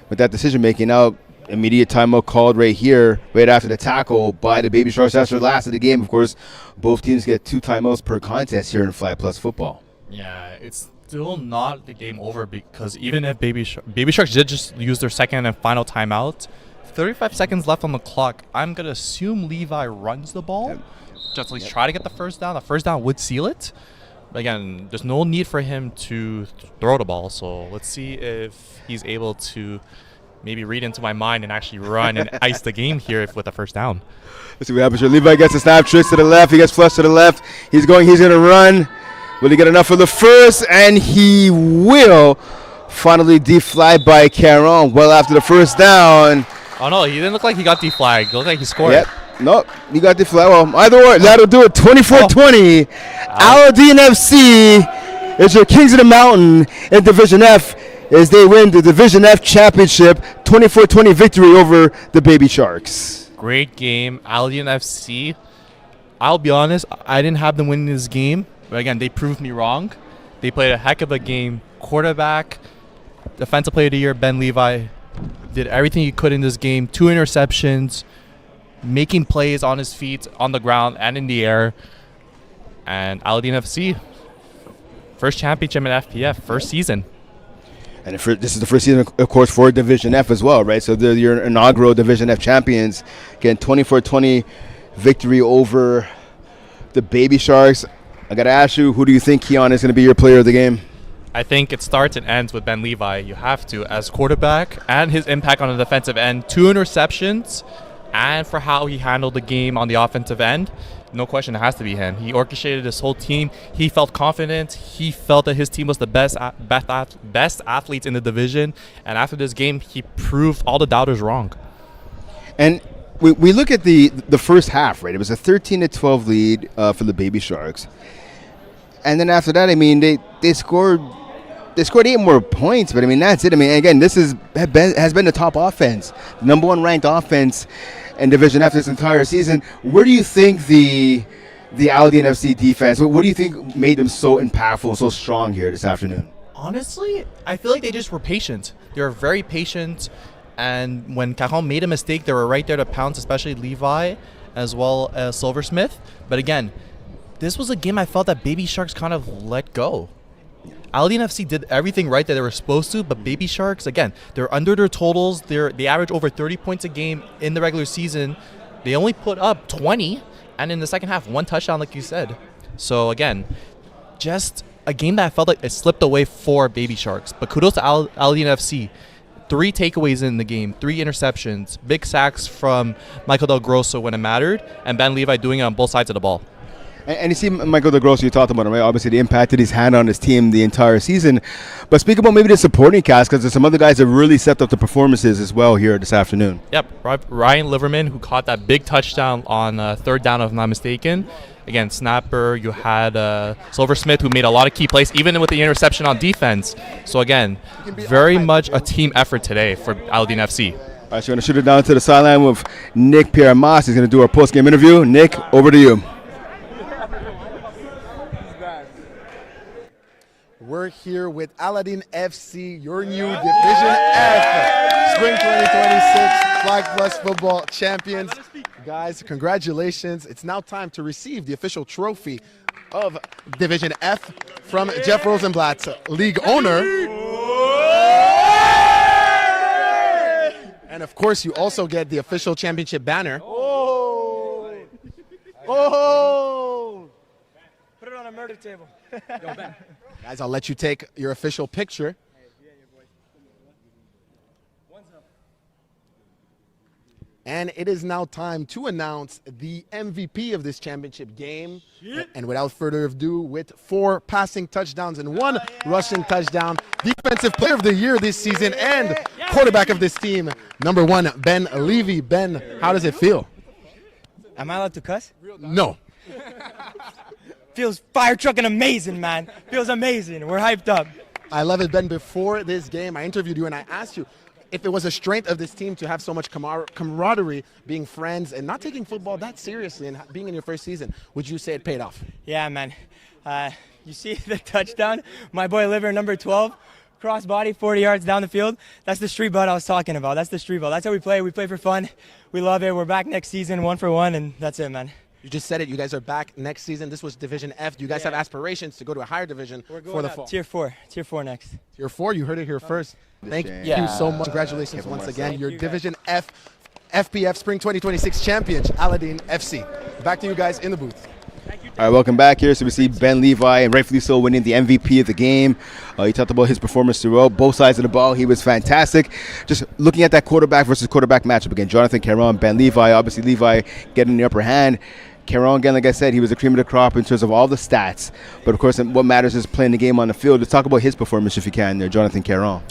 that decision making. Now, immediate timeout called right here, right after the tackle by the Baby Sharks. That's the last of the game. Of course, both teams get 2 timeouts per contest here in Flag Plus football. Yeah, it's still not the game over because even if Baby Sharks did just use their second and final timeout, 35 seconds left on the clock. I'm going to assume Levi runs the ball. Just at least try to get the first down. The first down would seal it. But again, there's no need for him to throw the ball. So let's see if he's able to maybe read into my mind and actually run and ice the game here with a first down. Let's see what happens here. Levi gets a snap, tricks to the left. He gets flushed to the left. He's going to run. Will he get enough for the first? And he will. Finally deflagged by Caron well after the first down. Oh, no, he didn't look like he got deflagged. It looked like he scored. Yep. Nope, he got deflagged. Well, either way, that'll do it. 24-20. Aldine FC is your Kings of the Mountain in Division F as they win the Division F championship. 24-20 victory over the Baby Sharks. Great game. Aldine FC, I'll be honest, I didn't have them winning this game. But again, they proved me wrong. They played a heck of a game. Quarterback, defensive player of the year, Ben Levi, did everything he could in this game. 2 interceptions, making plays on his feet, on the ground, and in the air. And Aldine FC, first championship in FPF, first season. And this is the first season, of course, for Division F as well, right? So they're your inaugural Division F champions. Again, 24-20 victory over the Baby Sharks. I got to ask you, who do you think, Keon, is going to be your player of the game? I think it starts and ends with Ben Levi. You have to, as quarterback, and his impact on the defensive end. 2 interceptions, and for how he handled the game on the offensive end, no question, it has to be him. He orchestrated his whole team. He felt confident. He felt that his team was the best athletes in the division. And after this game, he proved all the doubters wrong. And we look at the first half, right? It was a 13-12 lead for the Baby Sharks. And then after that, I mean, they scored 8 more points, but I mean, that's it. I mean, again, this has been the top offense, the number 1 ranked offense in Division F this entire season. Where do you think the Aldine FC defense, what do you think made them so impactful, so strong here this afternoon? Honestly, I feel like they just were patient. They were very patient. And when Caron made a mistake, they were right there to pounce, especially Levi as well as Silversmith. But again, this was a game I felt that Baby Sharks kind of let go. Aldine FC did everything right that they were supposed to, but Baby Sharks, again, they're under their totals. They average over 30 points a game in the regular season. They only put up 20, and in the second half, 1 touchdown, like you said. So again, just a game that I felt like it slipped away for Baby Sharks. But kudos to Aldine FC. 3 takeaways in the game, 3 interceptions, big sacks from Michael Del Grosso when it mattered, and Ben Levi doing it on both sides of the ball. And you see Michael Del Grosso, you talked about him, right? Obviously, the impact that he's had on his team the entire season. But speak about maybe the supporting cast, because there's some other guys that really stepped up the performances as well here this afternoon. Yep, Ryan Liverman, who caught that big touchdown on third down, if I'm not mistaken. Again, snapper. You had Silversmith, who made a lot of key plays, even with the interception on defense. So again, very much a team effort today for Aldine FC. All right, so we're going to shoot it down to the sideline with Nick Pierre-Mas. He's going to do our post-game interview. Nick, over to you. We're here with Aldine FC, your new Division F Spring 2026 Flag Plus Football Champions. Guys, congratulations. It's now time to receive the official trophy of Division F from Jeff Rosenblatt's league owner. And of course, you also get the official championship banner. Oh! Oh! Put it on a murder table. Guys, I'll let you take your official picture. And it is now time to announce the MVP of this championship game. And without further ado, with 4 passing touchdowns and 1 rushing touchdown, Defensive Player of the Year this season and quarterback of this team, number 1, Ben Levy. Ben, how does it feel? Am I allowed to cuss? No. Feels fire trucking amazing, man. Feels amazing. We're hyped up. I love it, Ben. Before this game, I interviewed you and I asked you if it was a strength of this team to have so much camaraderie, being friends, and not taking football that seriously and being in your first season. Would you say it paid off? Yeah, man. You see the touchdown? My boy Liver, number 12, cross body, 40 yards down the field. That's the street ball I was talking about. That's the street ball. That's how we play. We play for fun. We love it. We're back next season, 1 for 1, and that's it, man. You just said it. You guys are back next season. This was Division F. Do you guys have aspirations to go to a higher division for the fall? Tier 4. Tier 4 next. Tier 4. You heard it here first. Thank you so much. Congratulations once again. Your Division F FPF Spring 2026 champion, Aladdin FC. Back to you guys in the booth. All right, welcome back here. So we see Ben Levi, and rightfully so, winning the MVP of the game. He talked about his performance throughout both sides of the ball. He was fantastic. Just looking at that quarterback versus quarterback matchup again, Jonathan Caron, Ben Levi. Obviously, Levi getting the upper hand. Caron, again, like I said, he was the cream of the crop in terms of all the stats. But, of course, what matters is playing the game on the field. Let's talk about his performance, if you can, there, Jonathan Caron.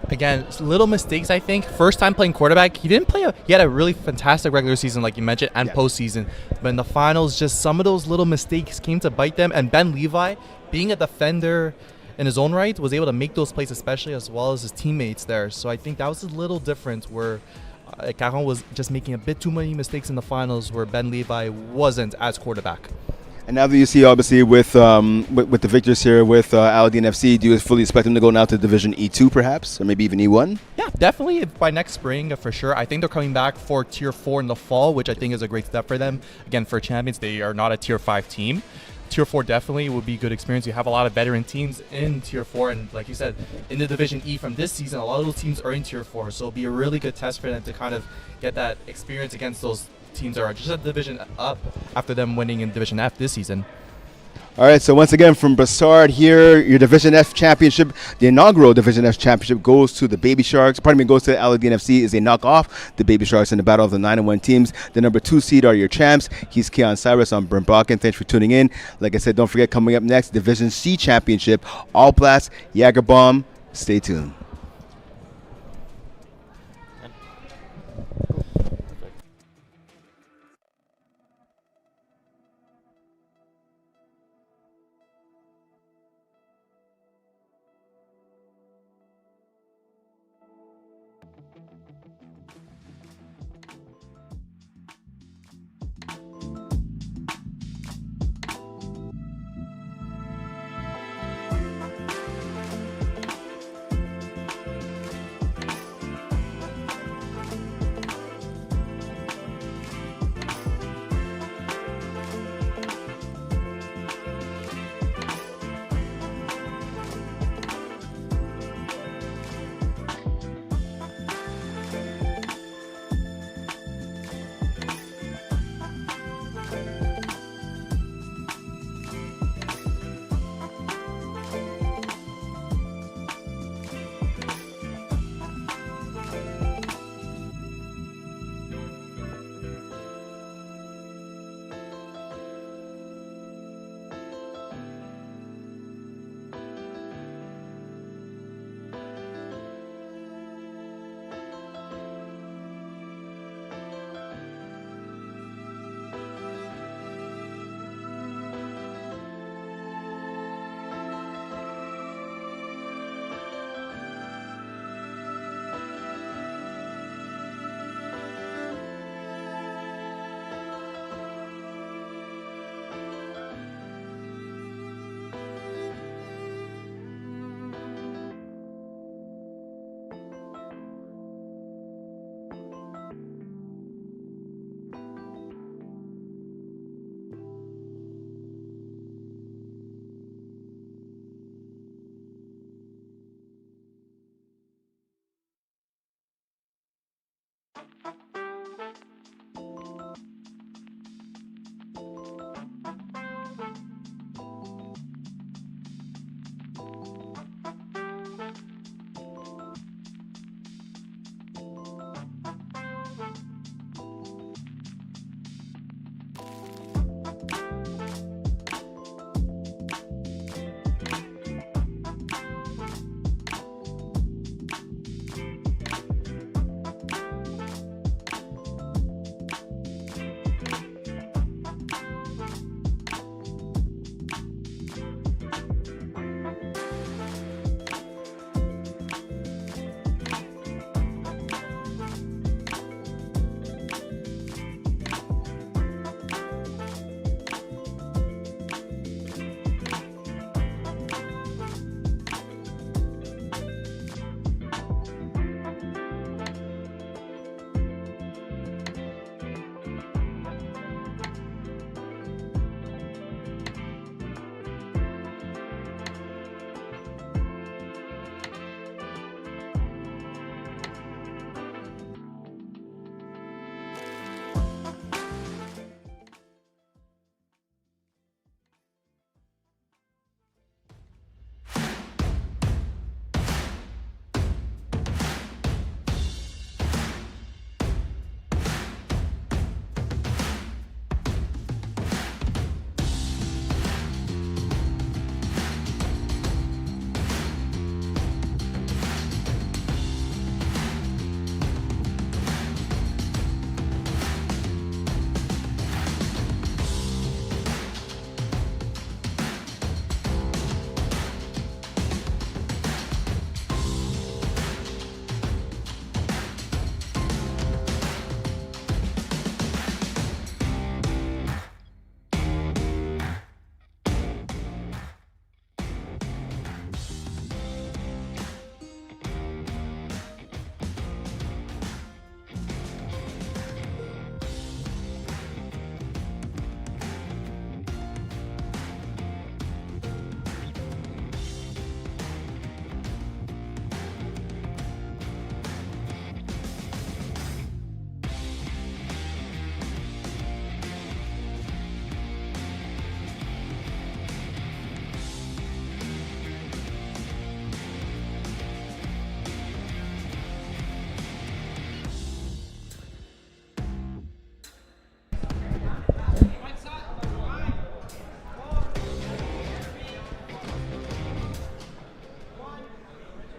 Again, little mistakes, I think. First time playing quarterback, he had a really fantastic regular season, like you mentioned, and postseason. But in the finals, just some of those little mistakes came to bite them. And Ben Levi, being a defender in his own right, was able to make those plays, especially as well as his teammates there. So I think that was a little different where Caron was just making a bit too many mistakes in the finals where Ben Levi wasn't as quarterback. And now that you see, obviously, with the victors here with Aladdin FC, do you fully expect them to go now to Division E2, perhaps, or maybe even E1? Yeah, definitely by next spring, for sure. I think they're coming back for Tier 4 in the fall, which I think is a great step for them. Again, for champions, they are not a Tier 5 team. Tier 4 definitely would be a good experience. You have a lot of veteran teams in Tier 4, and like you said, in the Division E from this season, a lot of those teams are in Tier 4, so it'll be a really good test for them to kind of get that experience against those teams that are just a division up after them winning in Division F this season. All right, so once again from Brossard here, your Division F championship, the inaugural Division F championship goes to the Baby Sharks. Goes to Aladdin FC as they knock off the Baby Sharks in the battle of the 9-1 teams. The number 2 seed are your champs. He's Keon Cyrus. I'm Brent Brocken. Thanks for tuning in. Like I said, don't forget, coming up next, Division C championship, All Blacks, Jagerbomb. Stay tuned.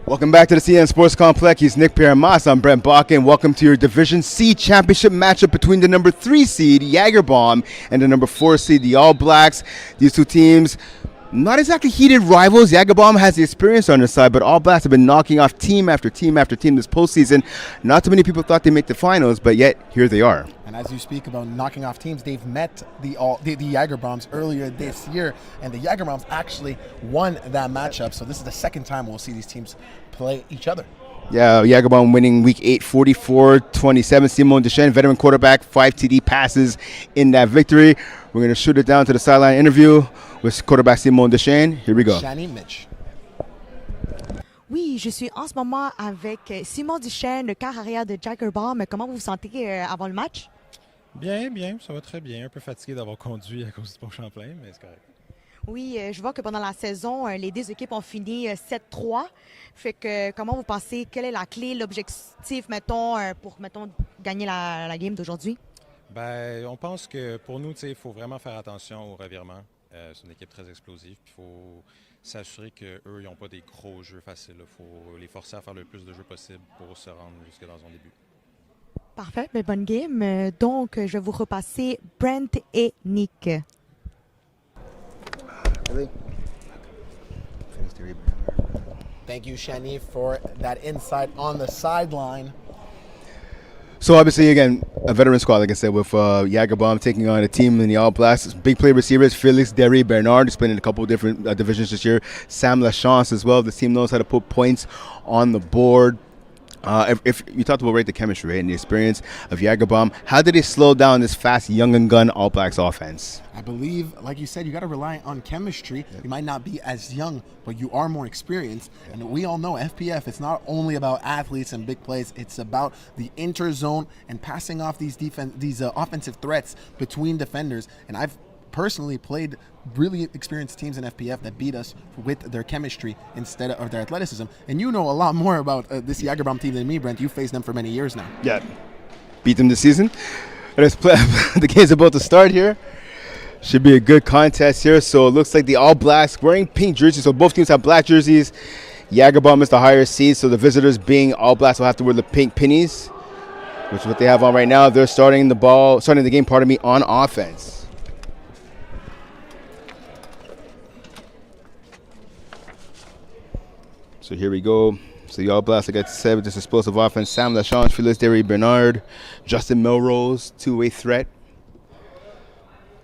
Welcome back to the CN Sports Complex. He's Nick Paramas. I'm Brent Bakken. Welcome to your Division C championship matchup between the number 3 seed, Jagerbomb, and the number 4 seed, the All Blacks. These two teams, not exactly heated rivals. Jagerbomb has the experience on their side, but All Blacks have been knocking off team after team after team this postseason. Not too many people thought they'd make the finals, but yet here they are. And as you speak about knocking off teams, they've met the Jagerbombs earlier this year, and the Jagerbombs actually won that matchup. So this is the second time we'll see these teams play each other. Yeah, Jagerbomb winning week 8, 44-27. Simon Deschênes, veteran quarterback, 5 TD passes in that victory. We're going to shoot it down to the sideline interview with quarterback Simon Deschênes. Here we go. Shani Mitch. Oui, je suis en ce moment avec Simon Deschênes, le quart arrière de Jagerbomb. Comment vous vous sentez avant le match? Bien, ça va très bien. Un peu fatigué d'avoir conduit à cause du pont Champlain, mais c'est correct. Oui, je vois que pendant la saison, les deux équipes ont fini 7-3. Fait que comment vous pensez, quelle est la clé, l'objectif, mettons, pour gagner la game d'aujourd'hui? Ben, on pense que pour nous, il faut vraiment faire attention au revirement. C'est une équipe très explosive. Il faut s'assurer qu'eux, ils n'ont pas des gros jeux faciles. Il faut les forcer à faire le plus de jeux possible pour se rendre jusque dans son début. Parfait, mais bonne game. Donc, je vais vous repasser Brent et Nick. Thank you, Shani, for that insight on the sideline. So obviously, again, a veteran squad, like I said, with Jagerbomb taking on a team in the All Blacks. Big play receivers, Felix, Derry, Bernard, who's played in a couple of different divisions this year. Sam Lachance as well. This team knows how to put points on the board. If you talked about the chemistry, right, and the experience of Jagerbomb, how did they slow down this fast, young and gun All Blacks offense? I believe, like you said, you got to rely on chemistry. You might not be as young, but you are more experienced. And we all know FPF, it's not only about athletes and big plays. It's about the interzone and passing off these offensive threats between defenders. And I've personally played really experienced teams in FPF that beat us with their chemistry instead of their athleticism. And you know a lot more about this Jagerbomb team than me, Brent. You've faced them for many years now. Yeah. Beat them this season. The game's about to start here. Should be a good contest here. So it looks like the All Blacks wearing pink jerseys. So both teams have black jerseys. Jagerbomb is the higher seed. So the visitors being All Blacks will have to wear the pink pennies, which is what they have on right now. They're starting the game, on offense. So here we go. So the All Blacks, like I said, with this explosive offense, Sam Lachance, Felix Derry, Bernard, Justin Melrose, two-way threat.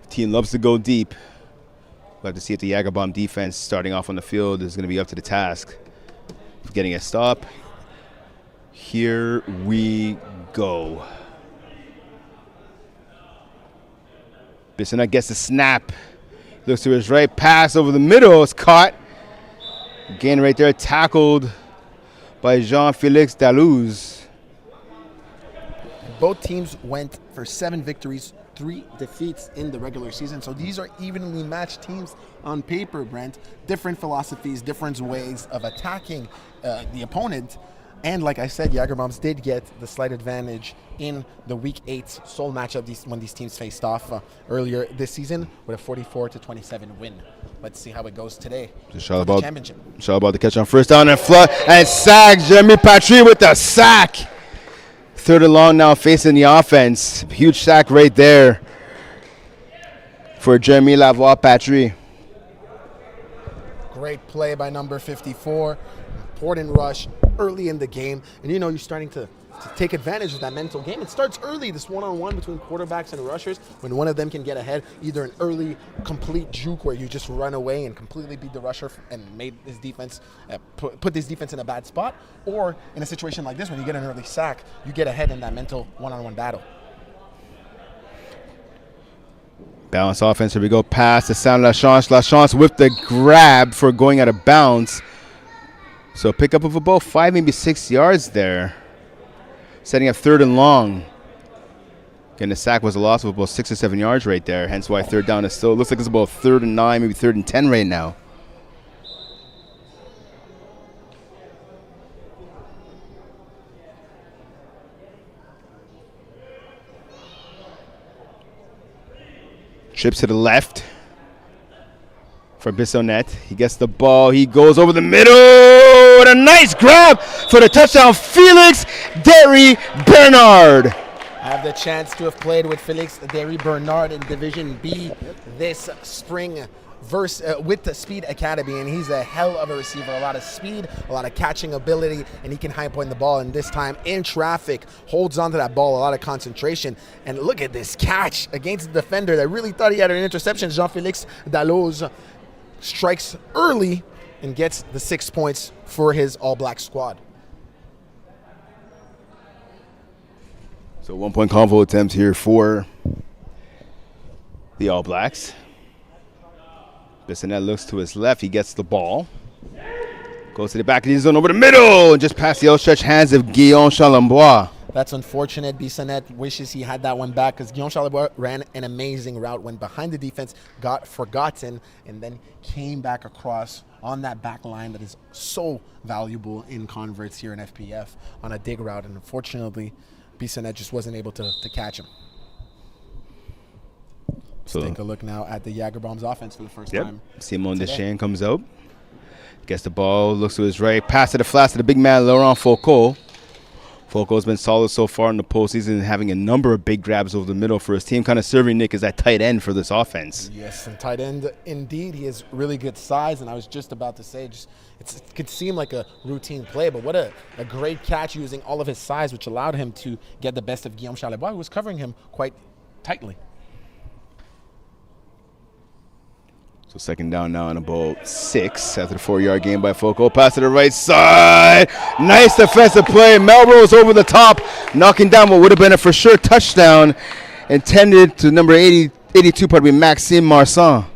The team loves to go deep. We'll have to see if the Jagerbomb defense starting off on the field is going to be up to the task of getting a stop. Here we go. Bissonnette gets the snap. Looks to his right, pass over the middle. It's caught. Again, right there, tackled by Jean-Félix Dallouz. Both teams went for 7 victories, 3 defeats in the regular season. So these are evenly matched teams on paper, Brent. Different philosophies, different ways of attacking the opponent. And like I said, Jagerbombs did get the slight advantage in the Week 8 sole matchup when these teams faced off earlier this season with a 44-27 win. Let's see how it goes today for the championship. Shaw about to catch on first down and flood and sack. Jeremy Patry with the sack. 3rd and long now facing the offense. Huge sack right there for Jeremy Lavoie Patry. Great play by number 54. Important rush early in the game. And you know you're starting to take advantage of that mental game. It starts early, this one-on-one between quarterbacks and rushers, when one of them can get ahead, either an early complete juke where you just run away and completely beat the rusher and made his defense, put this defense in a bad spot, or in a situation like this when you get an early sack, you get ahead in that mental one-on-one battle. Balance offense, here we go, pass to Sam Lachance. Lachance with the grab for going out of bounds. So pick up of about 5, maybe 6 yards there. Setting up 3rd and long. Again, the sack was a loss of about 6 or 7 yards right there. Hence why 3rd down is still, looks like it's about 3rd and 9, maybe 3rd and 10 right now. Trips to the left for Bissonnette. He gets the ball. He goes over the middle. And a nice Nice grab for the touchdown, Felix Derry Bernard. I have the chance to have played with Felix Derry Bernard in Division B this spring with the Speed Academy, and he's a hell of a receiver. A lot of speed, a lot of catching ability, and he can high point the ball. And this time in traffic, holds onto that ball, a lot of concentration. And look at this catch against the defender that really thought he had an interception. Jean-Félix Dalloz strikes early and gets the 6 points for his All-Black squad. So 1 point convo attempt here for the All Blacks. Bissonnette looks to his left. He gets the ball. Goes to the back of the zone over the middle. And just past the outstretched hands of Guillaume Chalambois. That's unfortunate. Bissonnette wishes he had that one back because Guillaume Chalambois ran an amazing route, went behind the defense, got forgotten, and then came back across on that back line that is so valuable in converts here in FPF on a dig route. And unfortunately, Bissonnette just wasn't able to catch him. Let's take a look now at the Jagerbombs offense for the first time. Simon Deschamps comes out. Gets the ball, looks to his right, pass to the flats to the big man, Laurent Foucault. Foucault's been solid so far in the postseason, having a number of big grabs over the middle for his team, kind of serving Nick as that tight end for this offense. Yes, and tight end, indeed. He has really good size, and I was just about to say, it could seem like a routine play, but what a great catch using all of his size, which allowed him to get the best of Guillaume Chalambois, who was covering him quite tightly. So second down now on about 6 after the 4-yard gain by Foucault. Pass to the right side. Nice defensive play. Melrose over the top, knocking down what would have been a for sure touchdown intended to number 82, Maxime Marsan.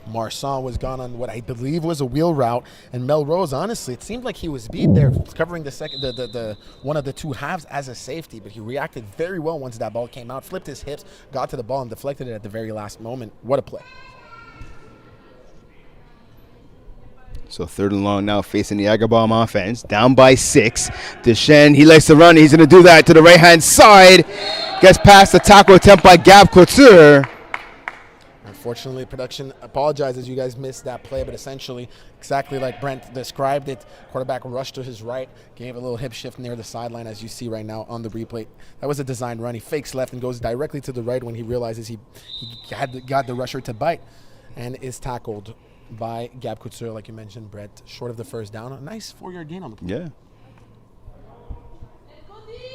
Marsan was gone on what I believe was a wheel route, and Melrose, honestly, it seemed like he was beat there, covering the one of the two halves as a safety, but he reacted very well once that ball came out, flipped his hips, got to the ball, and deflected it at the very last moment. What a play. So 3rd and long now facing the Jagerbomb offense. Down by 6. Deschamps, he likes to run. He's going to do that to the right-hand side. Gets past the tackle attempt by Gab Couture. Unfortunately, production apologizes. You guys missed that play, but essentially, exactly like Brent described it, quarterback rushed to his right, gave a little hip shift near the sideline, as you see right now on the replay. That was a designed run. He fakes left and goes directly to the right when he realizes he got the rusher to bite, and is tackled by Gab Couture, like you mentioned, Brett, short of the first down. A nice 4-yard gain on the play. Yeah.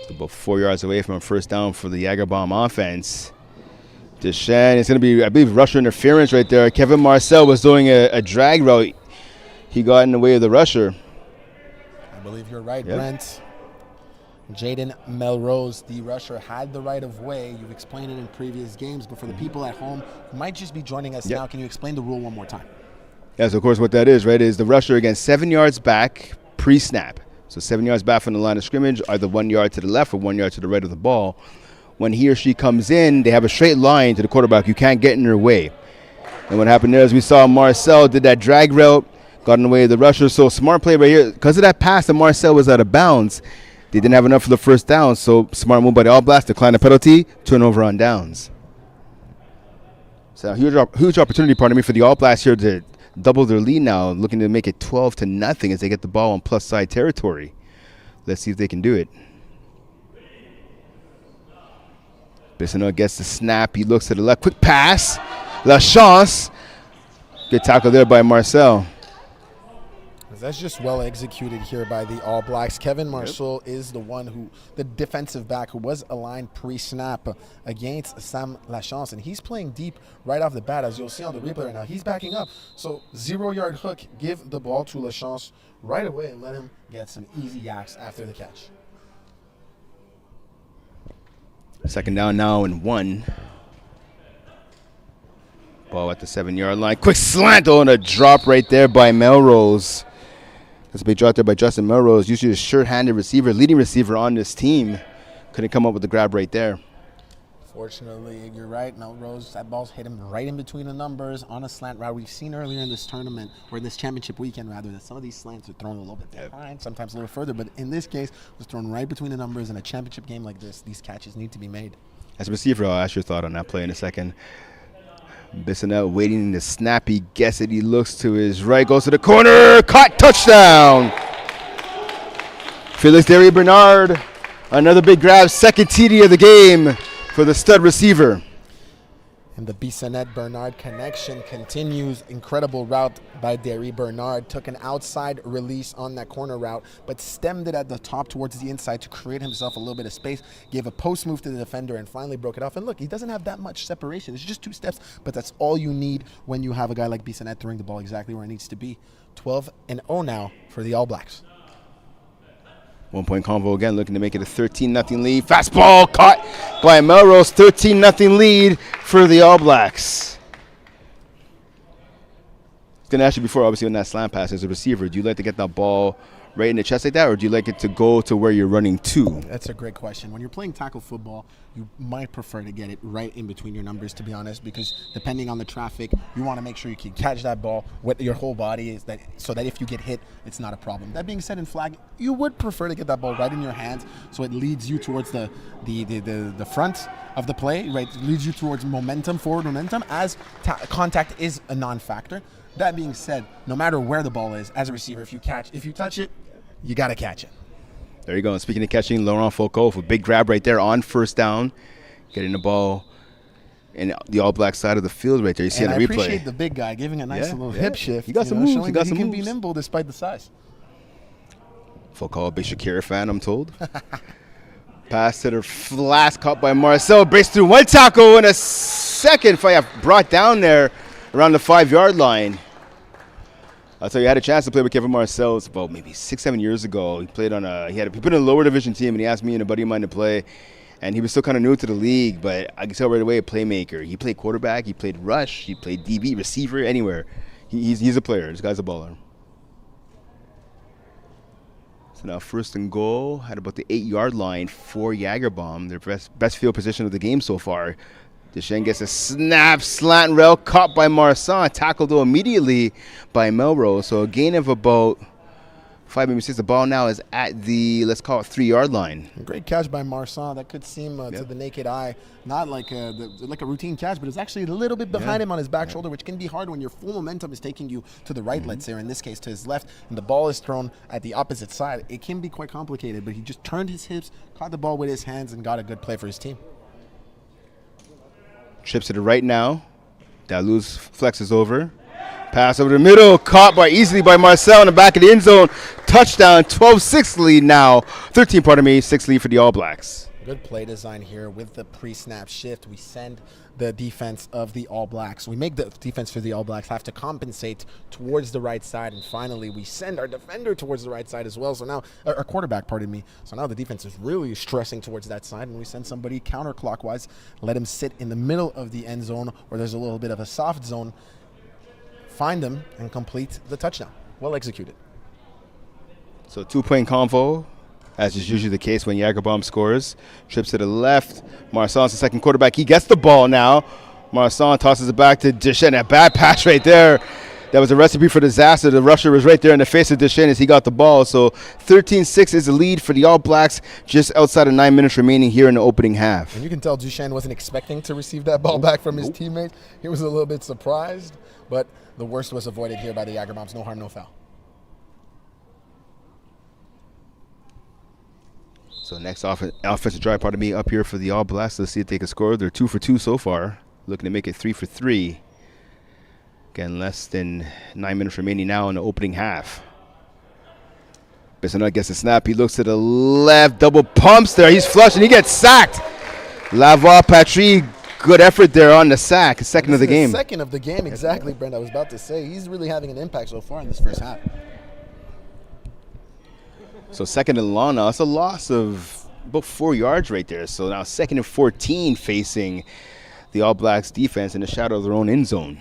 It's about 4 yards away from a first down for the Jagerbomb offense. Deschamps, it's going to be, I believe, rusher interference right there. Kevin Marcel was doing a drag route. He got in the way of the rusher. I believe you're right, Brent. Jaden Melrose, the rusher, had the right of way. You've explained it in previous games, but for the people at home who might just be joining us now, can you explain the rule one more time? Yes, of course, what that is, right, is the rusher, again, 7 yards back pre-snap. So 7 yards back from the line of scrimmage, either 1 yard to the left or 1 yard to the right of the ball. When he or she comes in, they have a straight line to the quarterback. You can't get in their way. And what happened there is we saw Marcel did that drag route, got in the way of the rusher. So smart play right here. Because of that pass that Marcel was out of bounds, they didn't have enough for the first down. So smart move by the All Blacks, decline the penalty, turnover on downs. So huge opportunity, for the All Blacks here to double their lead now, looking to make it 12-0 as they get the ball on plus side territory. Let's see if they can do it. Bissonnette gets the snap. He looks to the left. Quick pass. La Chance. Good tackle there by Marcel. That's just well executed here by the All Blacks. Kevin Marceau is the defensive back who was aligned pre-snap against Sam Lachance, and he's playing deep right off the bat, as you'll see on the replay right now. He's backing up. So 0-yard hook, give the ball to Lachance right away and let him get some easy yaks after the catch. Second down now and 1. Ball at the 7-yard line. Quick slant on a drop right there by Melrose. That's a big drop there by Justin Melrose. Usually a sure-handed receiver, leading receiver on this team. Couldn't come up with the grab right there. Fortunately, you're right, Melrose, that ball's hit him right in between the numbers on a slant route. We've seen earlier in this tournament, or this championship weekend rather, that some of these slants are thrown a little bit behind, sometimes a little further, but in this case, it was thrown right between the numbers. In a championship game like this, these catches need to be made. As a receiver, I'll ask your thought on that play in a second. Bissonnette waiting to snap. He gets it. He looks to his right, goes to the corner. Caught, touchdown. Felix Derry Bernard, another big grab, second TD of the game for the stud receiver. And the Bissonnette-Bernard connection continues. Incredible route by Derry Bernard. Took an outside release on that corner route, but stemmed it at the top towards the inside to create himself a little bit of space. Gave a post move to the defender and finally broke it off. And look, he doesn't have that much separation. It's just 2 steps, but that's all you need when you have a guy like Bissonnette throwing the ball exactly where it needs to be. 12-0 now for the All Blacks. 1 point convo again, looking to make it a 13-0 lead. Fastball caught by Melrose. 13-0 lead for the All Blacks. I was going to ask you before, obviously, on that slant pass as a receiver, do you like to get that ball right in the chest like that, or do you like it to go to where you're running to? That's a great question. When you're playing tackle football, you might prefer to get it right in between your numbers, to be honest, because depending on the traffic, you want to make sure you can catch that ball with your whole body, so that if you get hit, it's not a problem. That being said, in flag, you would prefer to get that ball right in your hands, so it leads you towards the front of the play, right? It leads you towards momentum, forward momentum, as contact is a non-factor. That being said, no matter where the ball is, as a receiver, if you touch it, you got to catch it. There you go. And speaking of catching, Laurent Foucault with a big grab right there on first down, getting the ball in the All Black side of the field right there. You see on the replay. I appreciate the big guy giving a nice little hip shift. He got some moves. Showing that he can be nimble despite the size. Foucault, a big Shakira fan, I'm told. Pass to the flash, caught by Marcel. Breaks through one tackle and a second fight brought down there around the 5-yard line. I'll tell you, I had a chance to play with Kevin Marcel about maybe 6-7 years ago. He played on he put in a lower division team, and he asked me and a buddy of mine to play. And he was still kind of new to the league, but I could tell right away a playmaker. He played quarterback, he played rush, he played DB, receiver, anywhere. He's a player. This guy's a baller. So now 1st and goal at about the 8-yard line for Jagerbaum, their best field position of the game so far. Deschênes gets a snap, slant rail, caught by Marsan, tackled though immediately by Melrose. So a gain of about 5, maybe 6. The ball now is at the, let's call it 3-yard line. Great catch by Marsan. That could seem to the naked eye not like a routine catch, but it's actually a little bit behind him on his back shoulder, which can be hard when your full momentum is taking you to the right, let's say, or in this case to his left, and the ball is thrown at the opposite side. It can be quite complicated, but he just turned his hips, caught the ball with his hands, and got a good play for his team. Trips to the right now. Daluz flexes over. Pass over the middle. Caught easily by Marcel in the back of the end zone. Touchdown. 12-6 lead now. 6 lead for the All Blacks. Good play design here with the pre-snap shift. We send the defense of the All Blacks. We make the defense for the All Blacks have to compensate towards the right side. And finally, we send our defender towards the right side as well. So now, our quarterback, pardon me. So now the defense is really stressing towards that side. And we send somebody counterclockwise, let him sit in the middle of the end zone where there's a little bit of a soft zone. Find him and complete the touchdown. Well executed. So 2-point convo, as is usually the case when Jagerbaum scores. Trips to the left. Marsan's the second quarterback. He gets the ball now. Marsan tosses it back to Deschênes. A bad pass right there. That was a recipe for disaster. The rusher was right there in the face of Deschênes as he got the ball. So 13-6 is the lead for the All Blacks, just outside of 9 minutes remaining here in the opening half. And you can tell Deschênes wasn't expecting to receive that ball back from his teammates. He was a little bit surprised, but the worst was avoided here by the Jagerbaums. No harm, no foul. So next offensive drive, up here for the All Blacks. Let's see if they can score. They're 2 for 2 so far. Looking to make it 3 for 3. Again, less than 9 minutes remaining now in the opening half. Bissonnette gets a snap. He looks to the left. Double pumps there. He's flush and he gets sacked. Lavoie Patry, good effort there on the sack. Second of the game. Second of the game, exactly, Brent. I was about to say, he's really having an impact so far in this first half. So second and long now. It's a loss of about 4 yards right there. So now 2nd and 14 facing the All Blacks defense in the shadow of their own end zone.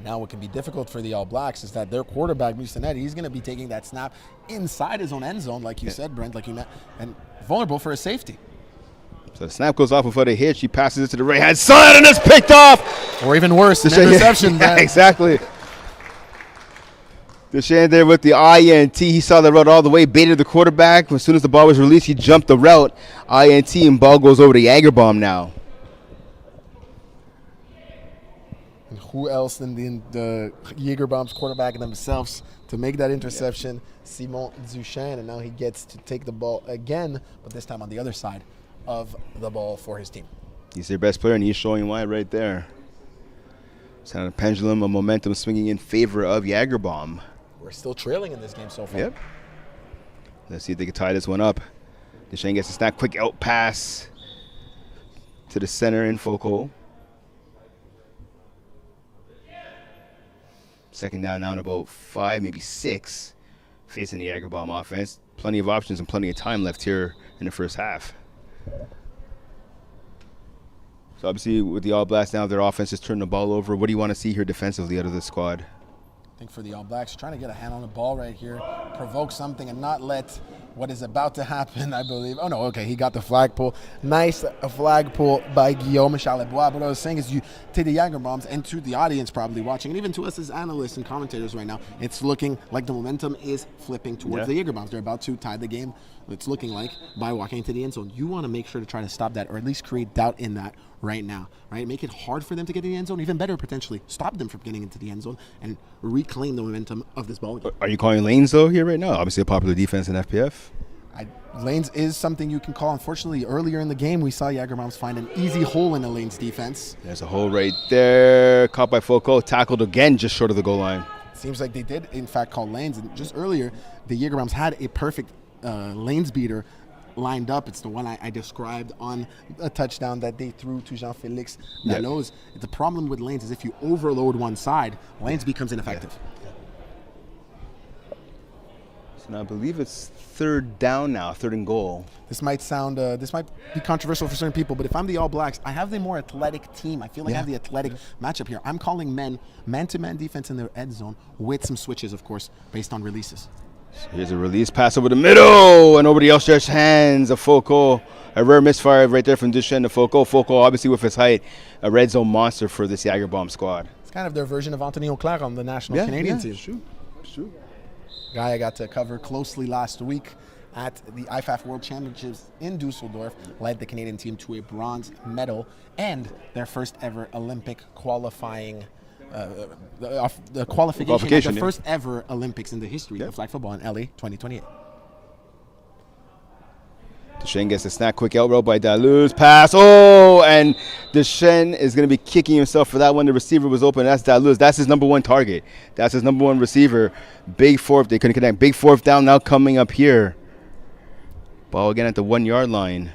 Now what can be difficult for the All Blacks is that their quarterback, Bissonnette, he's going to be taking that snap inside his own end zone, like you said, Brent, and vulnerable for a safety. So the snap goes off without a hitch. He passes it to the right-hand side, and it's picked off. Or even worse, an interception. Yeah, exactly. Deschênes there with the INT. He saw the route all the way, baited the quarterback. As soon as the ball was released, he jumped the route. INT, and ball goes over to Jagerbaum now. And who else than the Jagerbaum's quarterback themselves to make that interception, Simon Duchesne, and now he gets to take the ball again, but this time on the other side of the ball for his team. He's their best player, and he's showing why right there. It's on a pendulum of momentum swinging in favor of Jagerbaum. We're still trailing in this game so far. Yep. Let's see if they can tie this one up. Duchesne gets a snap, quick out pass to the center in Foucault. Second down now in about 5, maybe 6, facing the Jagerbaum offense. Plenty of options and plenty of time left here in the first half. So obviously with the All Blacks now, their offense is turning the ball over. What do you want to see here defensively out of this squad? I think for the All Blacks, trying to get a hand on the ball right here, provoke something and not let what is about to happen, I believe. Oh, no, okay, he got the flagpole. Nice flagpole by Guillaume Charlebois. But what I was saying is to the Jagerbaums and to the audience probably watching, and even to us as analysts and commentators right now, it's looking like the momentum is flipping towards the Jagerbaums. They're about to tie the game, it's looking like, by walking into the end zone. You want to make sure to try to stop that, or at least create doubt in that right now, right? Make it hard for them to get in the end zone, even better, potentially stop them from getting into the end zone and reclaim the momentum of this ball game. Are you calling lanes, though, here right now? Obviously a popular defense in FPF. Lanes is something you can call. Unfortunately, earlier in the game, we saw Jagerbaums find an easy hole in the Lanes defense. There's a hole right there. Caught by Foucault, tackled again just short of the goal line. Seems like they did, in fact, call lanes. And just earlier, the Jagerbaums had a perfect lanes beater lined up. It's the one I described on a touchdown that they threw to Jean-Félix Dalloz. Yep. The problem with lanes is if you overload one side, lanes becomes ineffective. So now I believe it's third down now, third and goal. This might sound, this might be controversial for certain people, but if I'm the All Blacks, I have the more athletic team. I feel like I have the athletic matchup here. I'm calling man-to-man defense in their end zone with some switches, of course, based on releases. So here's a release pass over the middle, and over the outstretched hands of Foucault. A rare misfire right there from Duchesne to Foucault. Foucault, obviously with his height, a red zone monster for this Jagerbaum squad. It's kind of their version of Anthony Auclair on the national Canadian team. True. Guy I got to cover closely last week at the IFAF World Championships in Dusseldorf, led the Canadian team to a bronze medal and their first ever Olympic qualifying, the qualification at the first ever Olympics in the history of flag football in LA 2028. Duchesne gets a snap, quick out row by Dalloz. Pass, and Duchesne is going to be kicking himself for that one. The receiver was open. That's Dalloz. That's his number one target. That's his number one receiver. Big fourth. They couldn't connect. Big fourth down now coming up here. Ball again at the 1 yard line.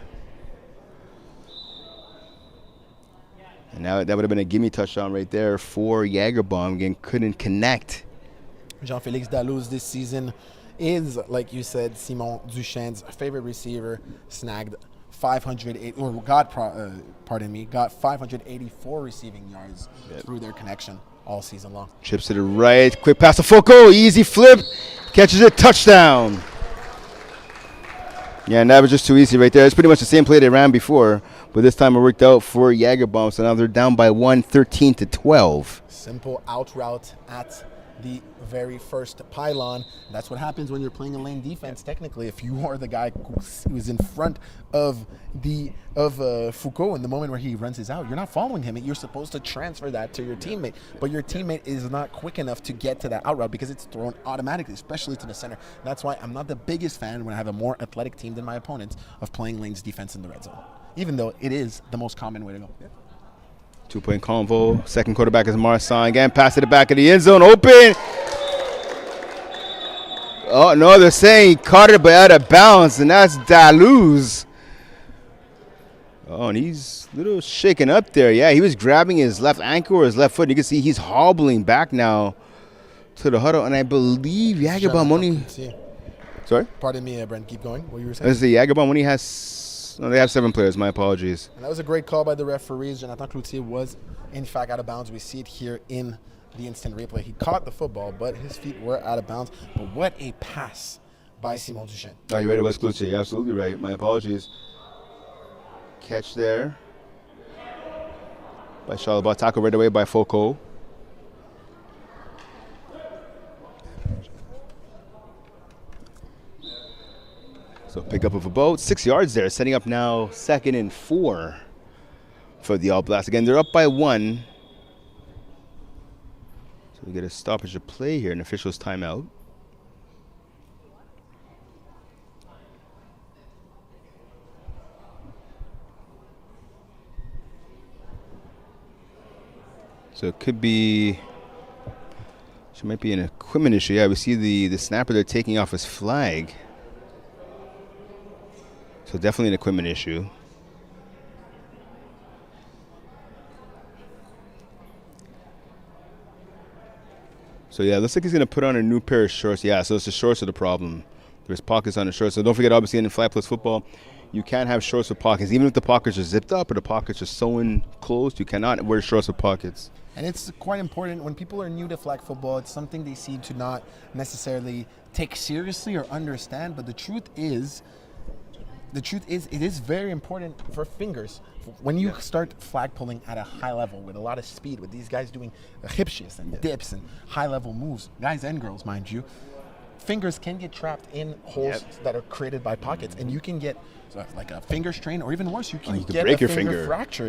And now that would have been a gimme touchdown right there for Jagerbaum. Again, couldn't connect. Jean-Félix Dalloz this season is, like you said, Simon Duchesne's favorite receiver. Snagged 584 receiving yards through their connection all season long. Chips to the right, quick pass to Foucault, easy flip, catches it, touchdown. Yeah, and that was just too easy right there. It's pretty much the same play they ran before, but this time it worked out for Jagerbaum. So now they're down by 1, 13-12. Simple out route at the very first pylon. That's what happens when you're playing a lane defense. Technically, if you are the guy who is in front of Foucault in the moment where he runs his out, you're not following him. You're supposed to transfer that to your teammate, but your teammate is not quick enough to get to that out route because it's thrown automatically, especially to the center. That's why I'm not the biggest fan when I have a more athletic team than my opponents of playing lanes defense in the red zone, even though it is the most common way to go. 2-point convo. Second quarterback is Marsan. Again, pass to the back of the end zone. Open. Oh, no, they're saying he caught it but out of bounds, and that's Dalloz. Oh, and he's a little shaken up there. Yeah, he was grabbing his left ankle or his left foot. You can see he's hobbling back now to the huddle, and I believe Jagerbaum only... Sorry? Pardon me, Brent. Keep going. What you were saying? This is the Jagerbaum only has... No, they have 7 players. My apologies. And that was a great call by the referees. Jonathan Cloutier was, in fact, out of bounds. We see it here in the instant replay. He caught the football, but his feet were out of bounds. But what a pass by Simon Duchesne. Oh, you're right. It was Cloutier. You're absolutely right. My apologies. Catch there by Charlebois. Tackle right away by Foucault. So pick up of about 6 yards there, setting up now 2nd and 4 for the All Blacks. Again, they're up by 1. So we get a stoppage of play here, an official's timeout. So it could be. It might be an equipment issue. Yeah, we see the snapper there taking off his flag. So definitely an equipment issue. So yeah, looks like he's going to put on a new pair of shorts. Yeah, so it's the shorts are the problem. There's pockets on the shorts. So don't forget, obviously, in Flag Plus football, you can't have shorts with pockets. Even if the pockets are zipped up or the pockets are sewn closed, you cannot wear shorts with pockets. And it's quite important when people are new to flag football. It's something they seem to not necessarily take seriously or understand. But the truth is, it is very important for fingers. When you start flag pulling at a high level with a lot of speed, with these guys doing hip shifts and dips and high level moves, guys and girls, mind you, fingers can get trapped in holes that are created by pockets, and you can get like a finger strain, or even worse, you can get break a your finger fracture.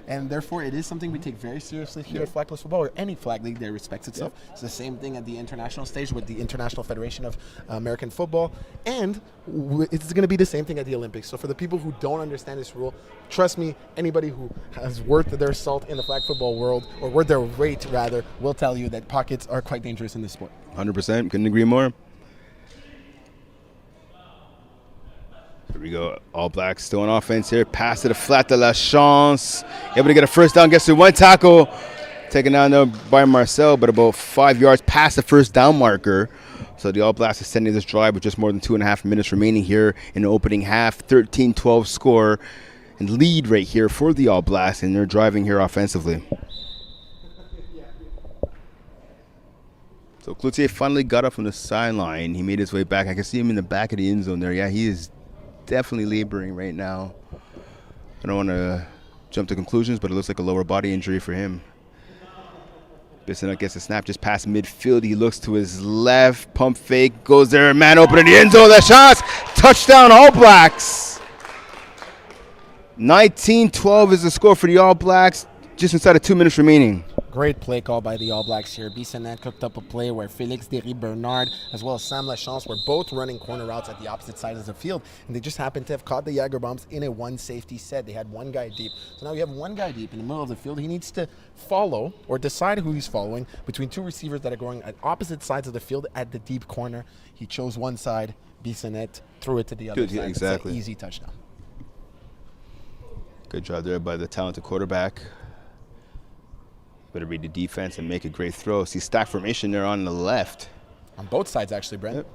And therefore it is something we take very seriously here at Flag Plus Football, or any flag league that respects itself. It's the same thing at the international stage with the International Federation of American Football, and it's going to be the same thing at the Olympics. So for the people who don't understand this rule, trust me, anybody who has worth their salt in the flag football world, or worth their weight rather, will tell you that pockets are quite dangerous in this sport. 100%, couldn't agree more. Here we go. All Blacks still on offense here. Pass to the flat de la chance. Able to get a first down. Gets through one tackle. Taken down there by Marcel, but about 5 yards past the first down marker. So the All Blacks are sending this drive with just more than 2.5 minutes remaining here in the opening half. 13-12 score and lead right here for the All Blacks, and they're driving here offensively. So Cloutier finally got up from the sideline. He made his way back. I can see him in the back of the end zone there. Yeah, he is definitely laboring right now. I don't want to jump to conclusions, but it looks like a lower body injury for him. Bissonnette gets a snap just past midfield. He looks to his left, pump fake, goes there, man open in the end zone. That shot, touchdown All Blacks. 19-12 is the score for the All Blacks, just inside of 2 minutes remaining. Great play call by the All Blacks here. Bissonnette cooked up a play where Félix Derry-Bernard as well as Sam Lachance were both running corner routes at the opposite sides of the field, and they just happened to have caught the Jager bombs in a one safety set. They had one guy deep. So now you have one guy deep in the middle of the field. He needs to follow or decide who he's following between two receivers that are going at opposite sides of the field at the deep corner. He chose one side. Bissonnette threw it to the other side. Exactly. It's an easy touchdown. Good job there by the talented quarterback. Better read the defense and make a great throw. See stack formation there on the left. On both sides, actually, Brent. Yep.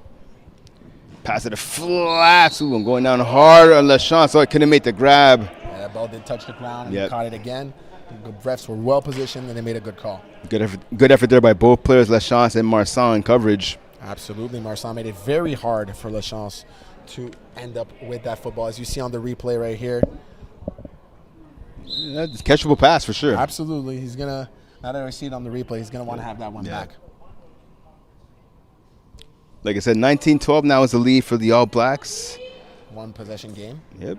Pass to the flats. Ooh, I'm going down hard on Lachance, so I couldn't make the grab. Yeah, that ball did touch the ground, and they caught it again. The refs were well positioned, and they made a good call. Good effort there by both players, Lachance and Marsan, in coverage. Absolutely. Marsan made it very hard for Lachance to end up with that football. As you see on the replay right here. That's catchable pass for sure. Absolutely. He's going to, now that I see it on the replay, he's going to want to have that one back. Like I said, 19-12 now is the lead for the All Blacks. One possession game. Yep.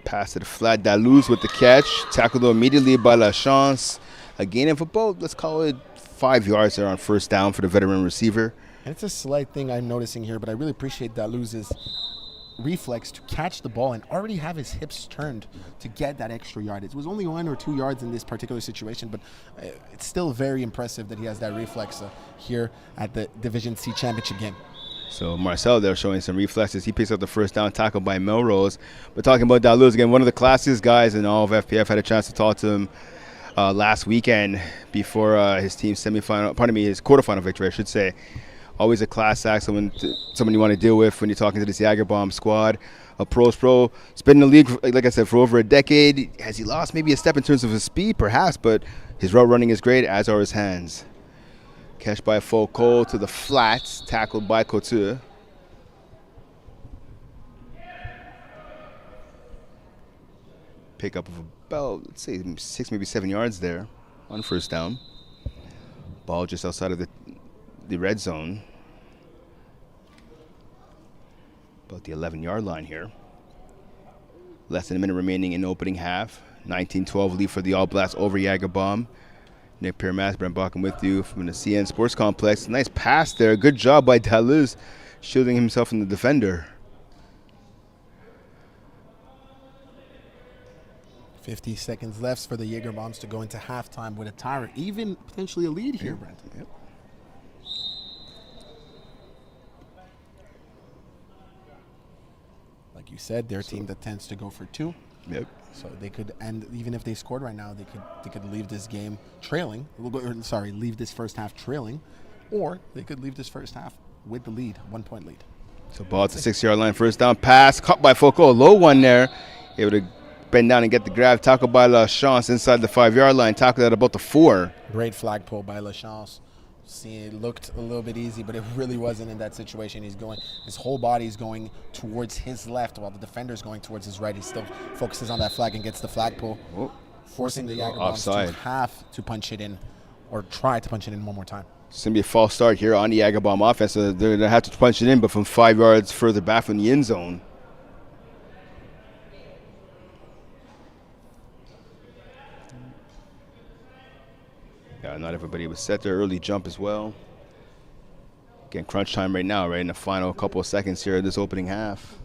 Pass to the flat. Daluz with the catch. Tackled immediately by Lachance. A gain of about, let's call it 5 yards there on first down for the veteran receiver. And it's a slight thing I'm noticing here, but I really appreciate Daluz's reflex to catch the ball and already have his hips turned to get that extra yard. It was only 1 or 2 yards in this particular situation, but it's still very impressive that he has that reflex here at the Division C Championship game. So Marcel there showing some reflexes. He picks up the first down tackle by Melrose. But talking about Daluz again, one of the classiest guys in all of FPF. Had a chance to talk to him last weekend before his team's his quarterfinal victory, I should say. Always a class act, someone you want to deal with when you're talking to this Jager Bomb squad. A pro. He's been in the league, like I said, for over a decade. Has he lost maybe a step in terms of his speed? Perhaps, but his route running is great, as are his hands. Catch by Foucault to the flats, tackled by Couture. Pick up of about, let's say, 6, maybe 7 yards there on first down. Ball just outside of the red zone. About the 11-yard line here. Less than a minute remaining in the opening half. 19-12 lead for the All Blacks over Jager Bomb. Nick Pierre-Mas, Brent Bakken with you from the CN Sports Complex. Nice pass there. Good job by Daluz, shielding himself from the defender. 50 seconds left for the Jaeger Bombs to go into halftime with a tie, or even potentially a lead here, Brent. Yep. Like you said, they're a team that tends to go for 2. Yep. So they could, and even if they scored right now, they could leave this game trailing. Leave this first half trailing, or they could leave this first half with the lead, 1 point lead. So ball at the 6-yard line, first down pass, caught by Foucault, low one there, able to bend down and get the grab, tackled by LaChance inside the 5-yard line, tackled at about the 4. Great flag pull by LaChance. See, it looked a little bit easy, but it really wasn't in that situation. His whole body is going towards his left while the defender's going towards his right. He still focuses on that flag and gets the flag pull, forcing the Jaeger Bombs to have to punch it in, or try to punch it in one more time. It's going to be a false start here on the Jaeger Bomb offense, so they're going to have to punch it in, but from 5 yards further back from the end zone. Yeah, not everybody was set their early jump as well. Again, crunch time right now, right in the final couple of seconds here of this opening half.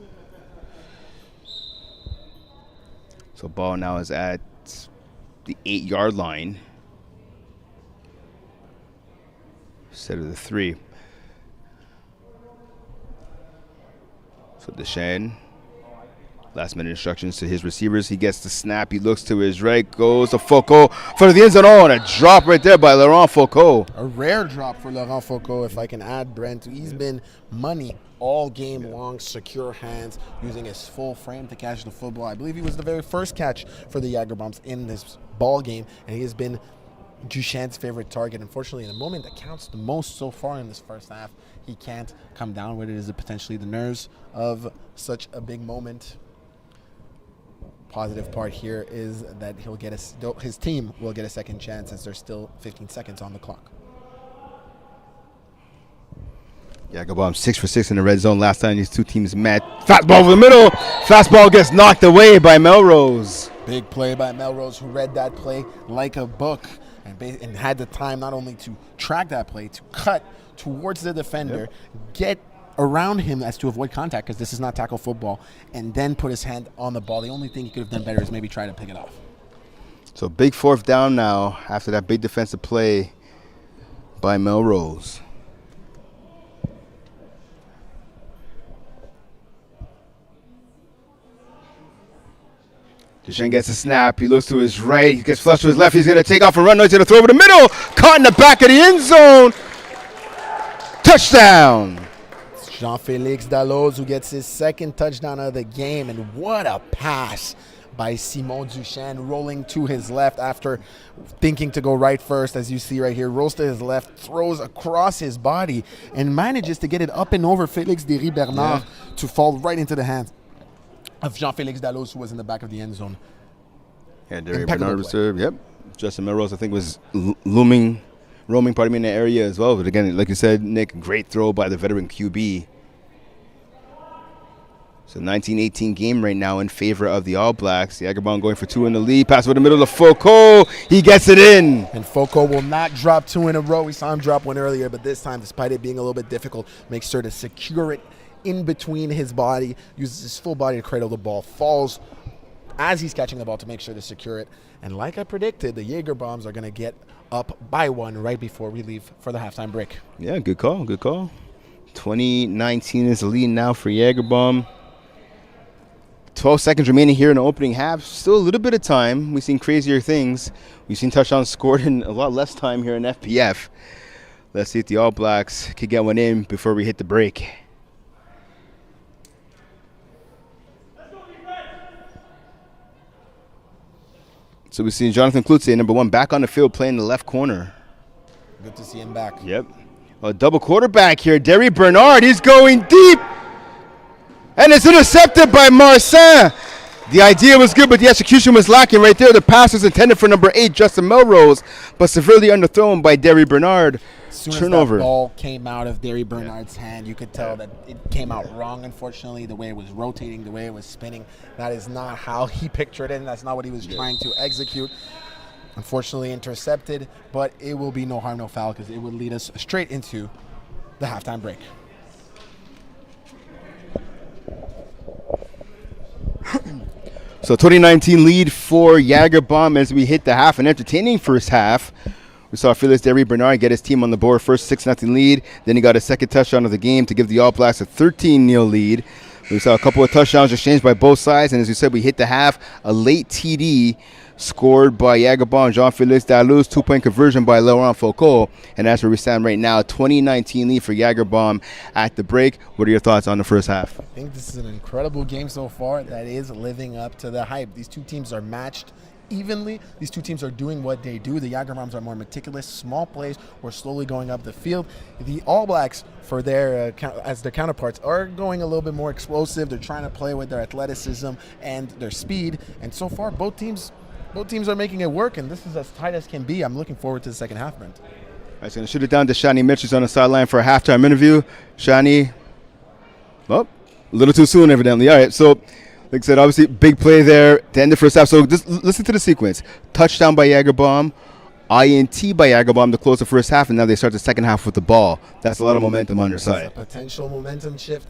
So ball now is at the 8-yard line instead of the 3. So Deschênes, last minute instructions to his receivers. He gets the snap. He looks to his right. Goes to Foucault for the end zone. Oh, and a drop right there by Laurent Foucault. A rare drop for Laurent Foucault, if I can add, Brent. He's been money all game long, secure hands, using his full frame to catch the football. I believe he was the very first catch for the Jaeger Bombs in this ball game, and he has been Duchene's favorite target. Unfortunately, in the moment that counts the most so far in this first half, he can't come down with it. Is potentially the nerves of such a big moment. Positive part here is that his team will get a second chance as there's still 15 seconds on the clock. Jaeger Bomb 6 for 6 in the red zone last time these two teams met. Fastball over the middle. Fastball gets knocked away by Melrose. Big play by Melrose, who read that play like a book and had the time not only to track that play, to cut towards the defender, get around him as to avoid contact, because this is not tackle football, and then put his hand on the ball. The only thing he could have done better is maybe try to pick it off. So big 4th down now after that big defensive play by Melrose. Deschênes gets a snap. He looks to his right. He gets flushed to his left. He's going to take off and run. No, he's going to throw over the middle. Caught in the back of the end zone. Touchdown. Jean-Félix Dalloz, who gets his second touchdown of the game, and what a pass by Simon Duchesne, rolling to his left after thinking to go right first, as you see right here. Rolls to his left, throws across his body, and manages to get it up and over Félix Derry-Bernard to fall right into the hands of Jean-Félix Dalloz, who was in the back of the end zone. Yeah, Derry-Bernard reserve. Yep. Justin Melrose, I think, was roaming in the area as well. But again, like you said, Nick, great throw by the veteran QB. So 19-18 game right now in favor of the All Blacks. The Jaeger Bomb going for 2 in the lead. Pass over the middle to Foucault. He gets it in. And Foucault will not drop 2 in a row. We saw him drop 1 earlier, but this time, despite it being a little bit difficult, makes sure to secure it in between his body, uses his full body to cradle the ball, falls as he's catching the ball to make sure to secure it. And like I predicted, the Jaeger Bombs are going to get up by 1 right before we leave for the halftime break. Yeah, good call, good call. 2019 is the lead now for Jaeger Bomb. 12 seconds remaining here in the opening half. Still a little bit of time. We've seen crazier things. We've seen touchdowns scored in a lot less time here in FPF. Let's see if the All Blacks can get one in before we hit the break. So we've seen Jonathan Cloutier, number 1, back on the field playing the left corner. Good to see him back. Yep. A double quarterback here. Derry-Bernard, he's going deep. And it's intercepted by Marcin. The idea was good, but the execution was lacking right there. The pass was intended for number 8, Justin Melrose, but severely underthrown by Derry-Bernard. As soon Turnover. as that ball came out of Derry-Bernard's hand, you could tell that it came out wrong, unfortunately, the way it was rotating, the way it was spinning. That is not how he pictured it, and that's not what he was trying to execute. Unfortunately intercepted, but it will be no harm, no foul, because it would lead us straight into the halftime break. So 2019 lead for Jagerbomb as we hit the half. An entertaining first half. We saw Felix Derry Bernard get his team on the board. First 6-0 lead. Then he got a second touchdown of the game to give the All Blacks a 13-0 lead. We saw a couple of touchdowns exchanged by both sides. And as we said, we hit the half. A late TD scored by Jagerbomb, Jean-Félix Dallou's 2-point conversion by Laurent Foucault. And that's where we stand right now. 2019 lead for Jagerbomb at the break. What are your thoughts on the first half? I think this is an incredible game so far that is living up to the hype. These two teams are matched evenly. These two teams are doing what they do. The Jagerbombs are more meticulous, small plays. We're slowly going up the field. The All Blacks, for their as their counterparts, are going a little bit more explosive. They're trying to play with their athleticism and their speed. And so far, both teams are making it work, and this is as tight as can be. I'm looking forward to the second half, Brent. All right, so going to shoot it down to Shani Mitch, who's on the sideline for a halftime interview. Shani, well, a little too soon, evidently. All right, so like I said, obviously, big play there to end the first half. So just listen to the sequence. Touchdown by Jagerbomb, INT by Jagerbomb to close the first half, and now they start the second half with the ball. That's a lot of momentum on their side. It's a potential momentum shift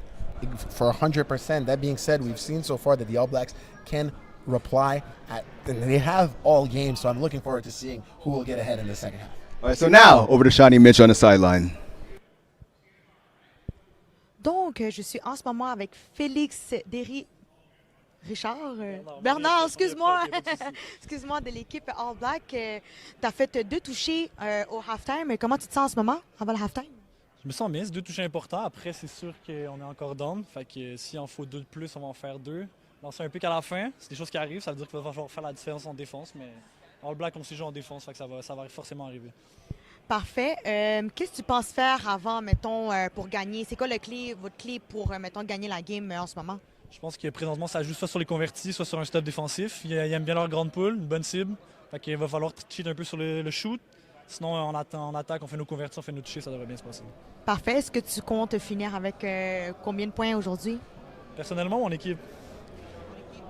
for 100%. That being said, we've seen so far that the All Blacks can reply and they have all game, so I'm looking forward to seeing who will get ahead in the second half. All right, so now over to Shani Mitch on the sideline. Donc, je suis en ce moment avec Félix Derry Bernard, excuse-moi. Excuse-moi, de l'équipe All Black. Tu as fait 2 touchés au halftime. Comment tu te sens en ce moment, avant le halftime? Je me sens bien, c'est 2 touchés importants. Après, c'est sûr qu'on est encore down. Fait que s'il en faut 2 de plus, on va en faire 2. Lancer un pic à la fin, c'est des choses qui arrivent. Ça veut dire qu'il va falloir faire la différence en défense. Mais All Black, on sait jouer en défense. Fait que ça va forcément arriver. Parfait. Qu'est-ce que tu penses faire avant, mettons, pour gagner? C'est quoi votre clé pour, mettons, gagner la game en ce moment? Je pense que présentement, ça joue soit sur les convertis, soit sur un stop défensif. Ils aiment bien leur grande poule, une bonne cible. Fait qu'il va falloir cheat un peu sur le shoot. Sinon, en attaque, on fait nos convertis, on fait nos touchés, ça devrait bien se passer. Parfait. Est-ce que tu comptes finir avec combien de points aujourd'hui? Personnellement, mon équipe.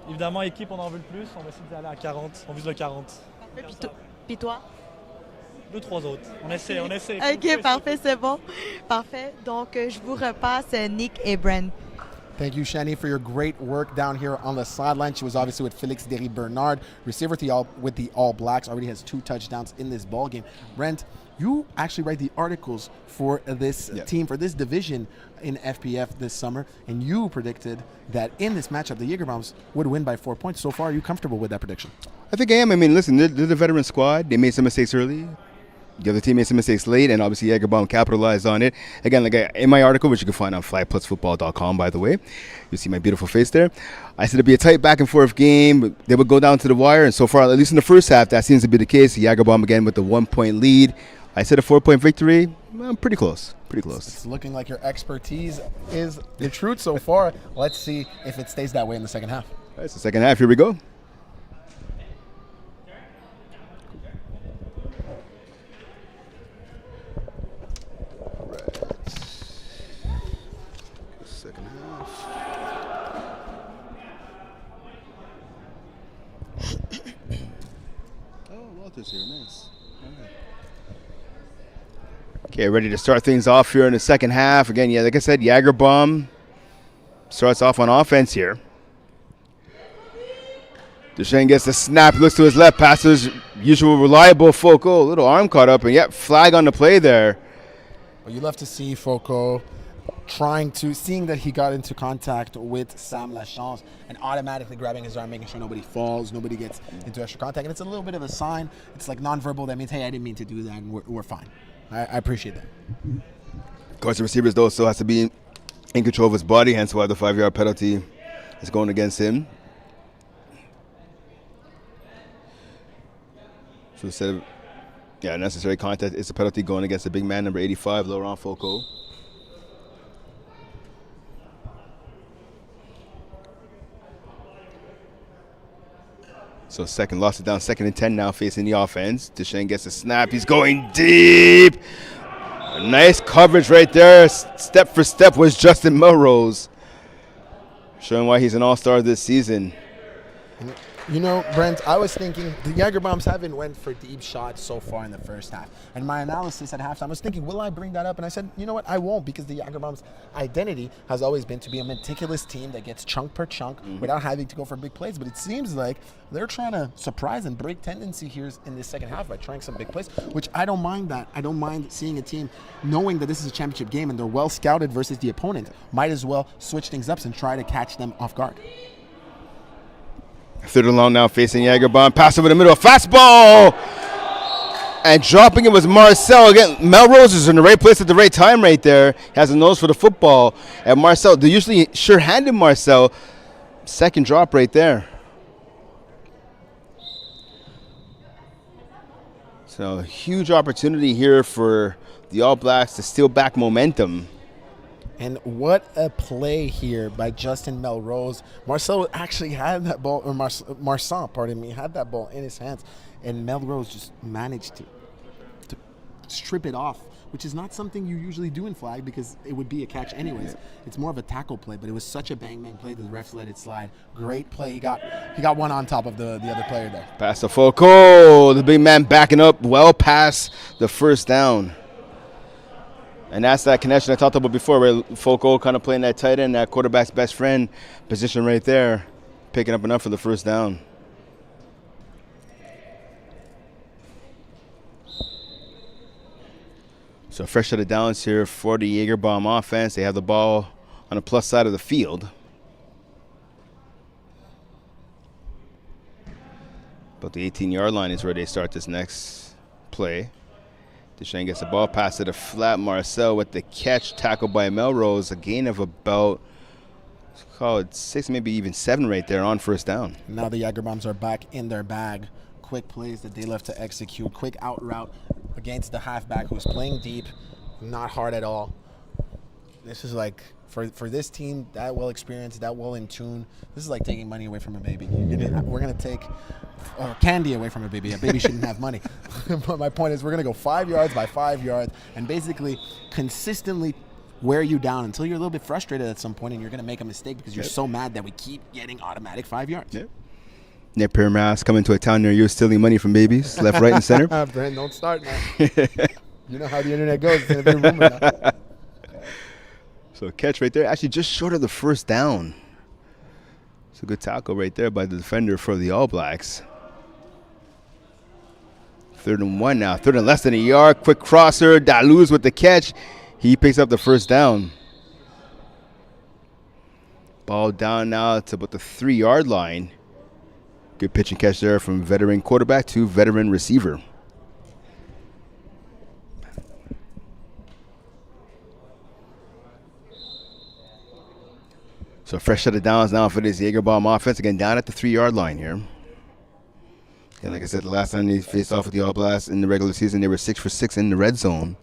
Évidemment, équipe, on en veut le plus. On va essayer d'aller à 40. On vise le 40. Parfait. Puis toi? 2-3 autres. On essaie. OK, parfait, c'est bon. Parfait. Donc, je vous repasse Nick et Brent. Thank you, Shani, for your great work down here on the sideline. She was obviously with Felix Derry Bernard, receiver with the All Blacks, already has 2 touchdowns in this ball game. Brent, you actually write the articles for this team, for this division in FPF this summer, and you predicted that in this matchup, the Jagerbombs would win by 4 points. So far, are you comfortable with that prediction? I think I am. I mean, listen, they're the veteran squad. They made some mistakes early. The other team made some mistakes late, and obviously Jagerbomb capitalized on it. Again, like in my article, which you can find on flyplusfootball.com, by the way, you see my beautiful face there. I said it'd be a tight back-and-forth game. They would go down to the wire, and so far, at least in the first half, that seems to be the case. Jagerbomb again with the 1-point lead. I said a 4-point victory. Well, pretty close. It's looking like your expertise is the truth so far. Let's see if it stays that way in the second half. All right, so second half, here we go. Second half. Oh, Walter's here. Nice. Okay, ready to start things off here in the second half. Again, yeah, like I said, Jagerbomb starts off on offense here. Duchesne gets the snap, looks to his left, passes usual reliable Foucault. A little arm caught up, and yep, flag on the play there. Well, you love to see Foucault seeing that he got into contact with Sam Lachance and automatically grabbing his arm, making sure nobody falls, nobody gets into extra contact. And it's a little bit of a sign. It's like nonverbal. That means, hey, I didn't mean to do that, and we're fine. I appreciate that. Of course, the receivers, though, still has to be in control of his body, hence why the 5-yard penalty is going against him. So instead of necessary contact, it's a penalty going against the big man, number 85, Laurent Foucault. So lost it down, 2nd and 10 now facing the offense. Duchesne gets a snap. He's going deep. Nice coverage right there. Step for step was Justin Melrose. Showing why he's an all-star this season. You know, Brent, I was thinking the Jager Bombs haven't went for deep shots so far in the first half. And my analysis at halftime, I was thinking, will I bring that up? And I said, you know what, I won't, because the Jager Bombs' identity has always been to be a meticulous team that gets chunk per chunk without having to go for big plays. But it seems like they're trying to surprise and break tendency here in this second half by trying some big plays, which I don't mind that. I don't mind seeing a team knowing that this is a championship game and they're well scouted versus the opponent. Might as well switch things up and try to catch them off guard. Third and long now facing Jager Bomb. Pass over the middle. Fastball! And dropping it was Marcel. Again, Melrose is in the right place at the right time right there. He has a nose for the football. And Marcel, they usually sure-handed Marcel. Second drop right there. So huge opportunity here for the All Blacks to steal back momentum. And what a play here by Justin Melrose. Marcel actually had that ball, or Marsan, pardon me, had that ball in his hands. And Melrose just managed to strip it off, which is not something you usually do in flag because it would be a catch anyways. It's more of a tackle play, but it was such a bang-bang play that the refs let it slide. Great play. He got one on top of the other player there. Pass to Foucault. The big man backing up well past the first down. And that's that connection I talked about before, where Foucault kind of playing that tight end, that quarterback's best friend position right there, picking up enough for the first down. So fresh set of downs here for the Jager Bomb offense. They have the ball on the plus side of the field. But the 18-yard line is where they start this next play. Deschênes gets the ball, pass to the flat. Marcel with the catch, tackled by Melrose. A gain of about, let's call it 6, maybe even 7 right there on first down. Now the Jager Bombs are back in their bag. Quick plays that they love to execute. Quick out route against the halfback who's playing deep. Not hard at all. This is like, for this team, that well experienced, that well in tune, this is like taking money away from a baby. We're going to take candy away from a baby. A baby shouldn't have money. But my point is we're going to go 5 yards by 5 yards and basically consistently wear you down until you're a little bit frustrated at some point and you're going to make a mistake because you're so mad that we keep getting automatic 5 yards. Yep. Nick Pirmas coming to a town near you stealing money from babies, left, right, and center. Brent, don't start, man. You know how the internet goes. It's going to be a rumor now. So catch right there, actually just short of the first down. It's a good tackle right there by the defender for the All Blacks. 3rd and 1 now, 3rd and less than a yard. Quick crosser, Daluz with the catch. He picks up the first down. Ball down now to about the 3-yard line. Good pitch and catch there from veteran quarterback to veteran receiver. So fresh set of downs now for this Jager Bomb offense. Again, down at the 3-yard line here. And like I said, the last time they faced off with the All Blacks in the regular season, they were 6 for 6 in the red zone.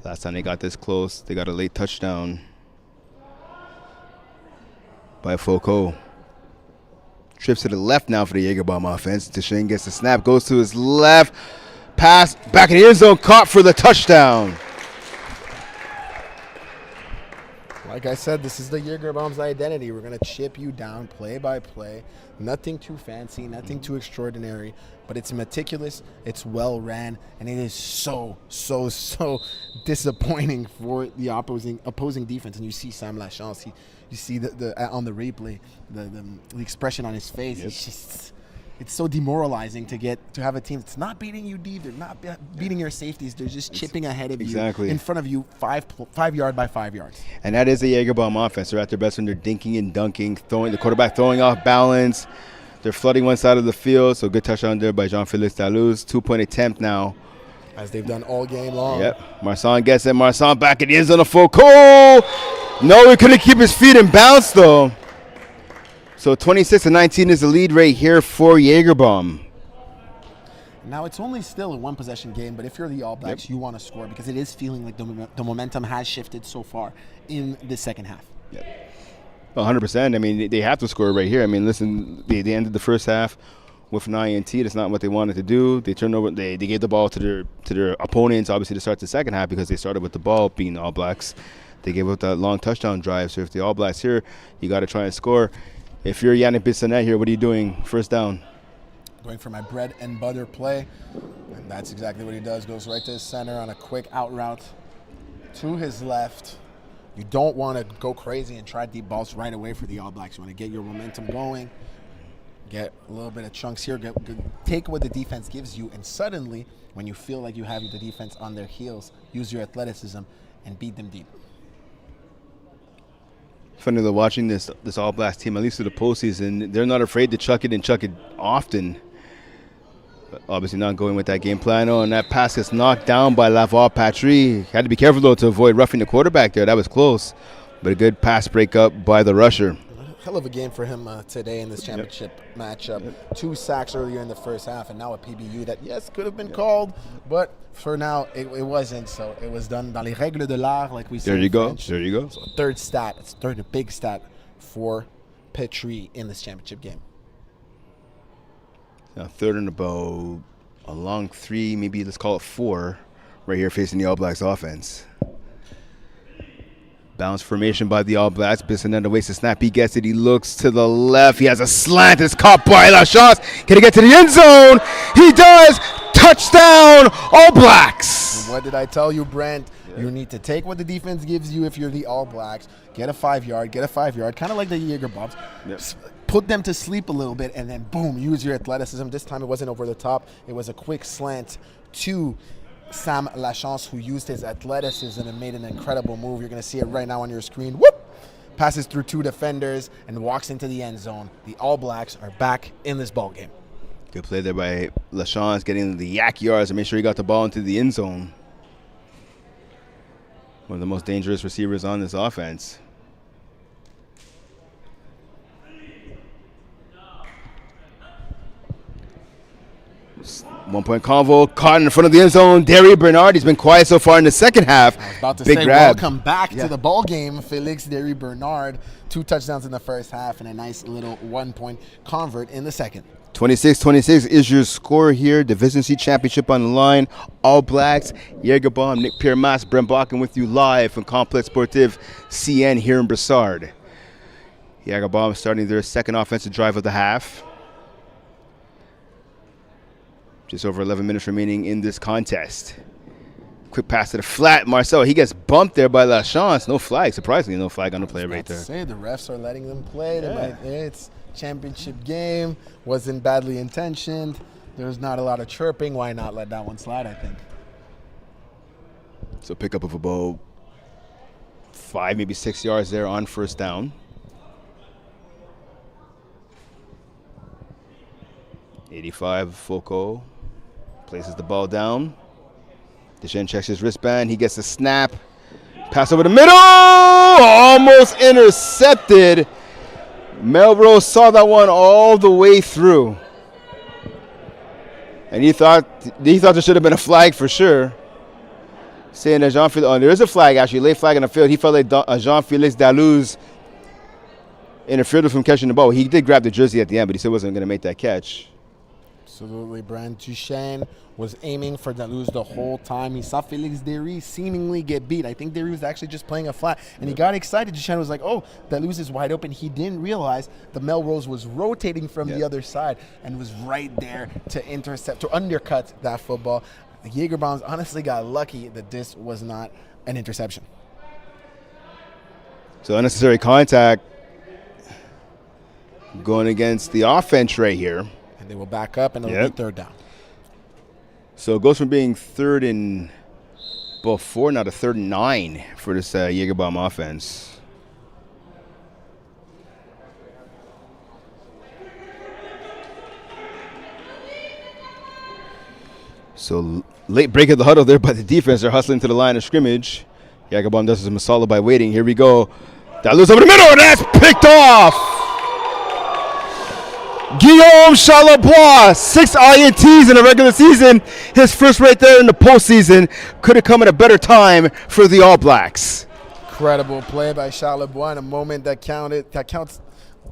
Last time they got this close, they got a late touchdown by Foucault. Trips to the left now for the Jager Bomb offense. Deschênes gets the snap, goes to his left. Pass back in the end zone, caught for the touchdown. Like I said, this is the Jager Bomb's identity. We're going to chip you down play by play. Nothing too fancy, nothing too extraordinary, but it's meticulous, it's well ran, and it is so disappointing for the opposing defense. And you see Sam Lachance, you see the on the replay, the expression on his face. Yep. It's so demoralizing to have a team that's not beating you deep. They're not beating your safeties. They're just chipping ahead of you, in front of you, 5 yard by 5 yards. And that is the Jager Bomb offense. They're at their best when they're dinking and dunking, the quarterback throwing off balance. They're flooding one side of the field. So good touchdown there by Jean-Félix Daluz. 2-point attempt now. As they've done all game long. Yep. Marsan gets it. Marsan back in the end zone of Foucault. No, he couldn't keep his feet and bounce though. So 26-19 is the lead right here for Jager Bomb. Now it's only still a one-possession game, but if you're the All Blacks, you want to score because it is feeling like the momentum has shifted so far in the second half. Yep. 100%. I mean, they have to score right here. I mean, listen, they ended the first half with an INT. That's not what they wanted to do. They turned over. They gave the ball to their opponents, obviously, to start the second half because they started with the ball being the All Blacks. They gave up that long touchdown drive. So if the All Blacks here, you got to try and score. If you're Yannick Bissonnette here, what are you doing? First down. Going for my bread and butter play. And that's exactly what he does. Goes right to his center on a quick out route to his left. You don't want to go crazy and try deep balls right away for the All Blacks. You want to get your momentum going, get a little bit of chunks here, take what the defense gives you, and suddenly, when you feel like you have the defense on their heels, use your athleticism and beat them deep. Funny though, watching this All Blacks team, at least to the postseason, they're not afraid to chuck it and chuck it often. But obviously not going with that game plan. Oh, and that pass gets knocked down by Laval Patry. Had to be careful though to avoid roughing the quarterback there. That was close, but a good pass breakup by the rusher. Hell of a game for him today in this championship matchup. 2 sacks earlier in the first half, and now a PBU that, yes, could have been called, but for now, it wasn't. So it was done dans les règles de l'art, like we say. There you in go. French. There you go. So third stat. It's third big stat for Petrie in this championship game. Now third and about a long 3, maybe let's call it 4, right here facing the All Blacks offense. Bounce formation by the All Blacks. Bissonnette waits to snap. He gets it. He looks to the left. He has a slant. It's caught by Lachance. Can he get to the end zone? He does. Touchdown, All Blacks. And what did I tell you, Brent? You need to take what the defense gives you if you're the All Blacks. Get a 5-yard, kind of like the Jaeger Bombs. Put them to sleep a little bit, and then boom, use your athleticism. This time it wasn't over the top. It was a quick slant to Sam Lachance, who used his athleticism and made an incredible move. You're going to see it right now on your screen. Whoop! Passes through 2 defenders and walks into the end zone. The All Blacks are back in this ball game. Good play there by Lachance, getting the yak yards and make sure he got the ball into the end zone. One of the most dangerous receivers on this offense. One-point convo, caught in front of the end zone. Derry Bernard, he's been quiet so far in the second half. I was about to Big say, grab. welcome back to the ball game, Félix Derry Bernard. 2 touchdowns in the first half and a nice little 1-point convert in the second. 26-26 is your score here. Division C Championship on the line. All Blacks, Jägerbomb, Nick Pierre-Mas, Brent Bakken with you live from Complexe CN here in Brossard. Jägerbomb starting their second offensive drive of the half. Just over 11 minutes remaining in this contest. Quick pass to the flat. Marcel, he gets bumped there by Lachance. No flag. Surprisingly, no flag on the play right there. Say the refs are letting them play. It's championship game. Wasn't badly intentioned. There's not a lot of chirping. Why not let that one slide, I think. So pick up of about 5, maybe 6 yards there on first down. 85, Foucault places the ball down. Deschênes checks his wristband. He gets a snap. Pass over the middle. Almost intercepted. Melrose saw that one all the way through. And he thought there should have been a flag for sure. Saying that Jean-Félix, there is a flag actually, late flag on the field. He felt like Jean-Félix Dallouz interfered with him catching the ball. He did grab the jersey at the end, but he still wasn't going to make that catch. Absolutely, Brent. Duchesne was aiming for Dallouz the whole time. He saw Félix Derry seemingly get beat. I think Derry was actually just playing a flat, and he got excited. Duchesne was like, oh, Dallouz is wide open. He didn't realize the Melrose was rotating from the other side and was right there to intercept, to undercut that football. The Jägerbombs honestly got lucky that this was not an interception. So unnecessary contact going against the offense right here. And they will back up, and it'll be third down. So it goes from being 3rd and about 4 now to 3rd and 9 for this Jägerbomb offense. So late break of the huddle there by the defense. They're hustling to the line of scrimmage. Jägerbomb does him a solid by waiting. Here we go. Dallouz over the middle, and that's picked off. Guillaume Charlebois, 6 INTs in the regular season. His first right there in the postseason. Could have come at a better time for the All Blacks. Incredible play by Charlebois in a moment that counts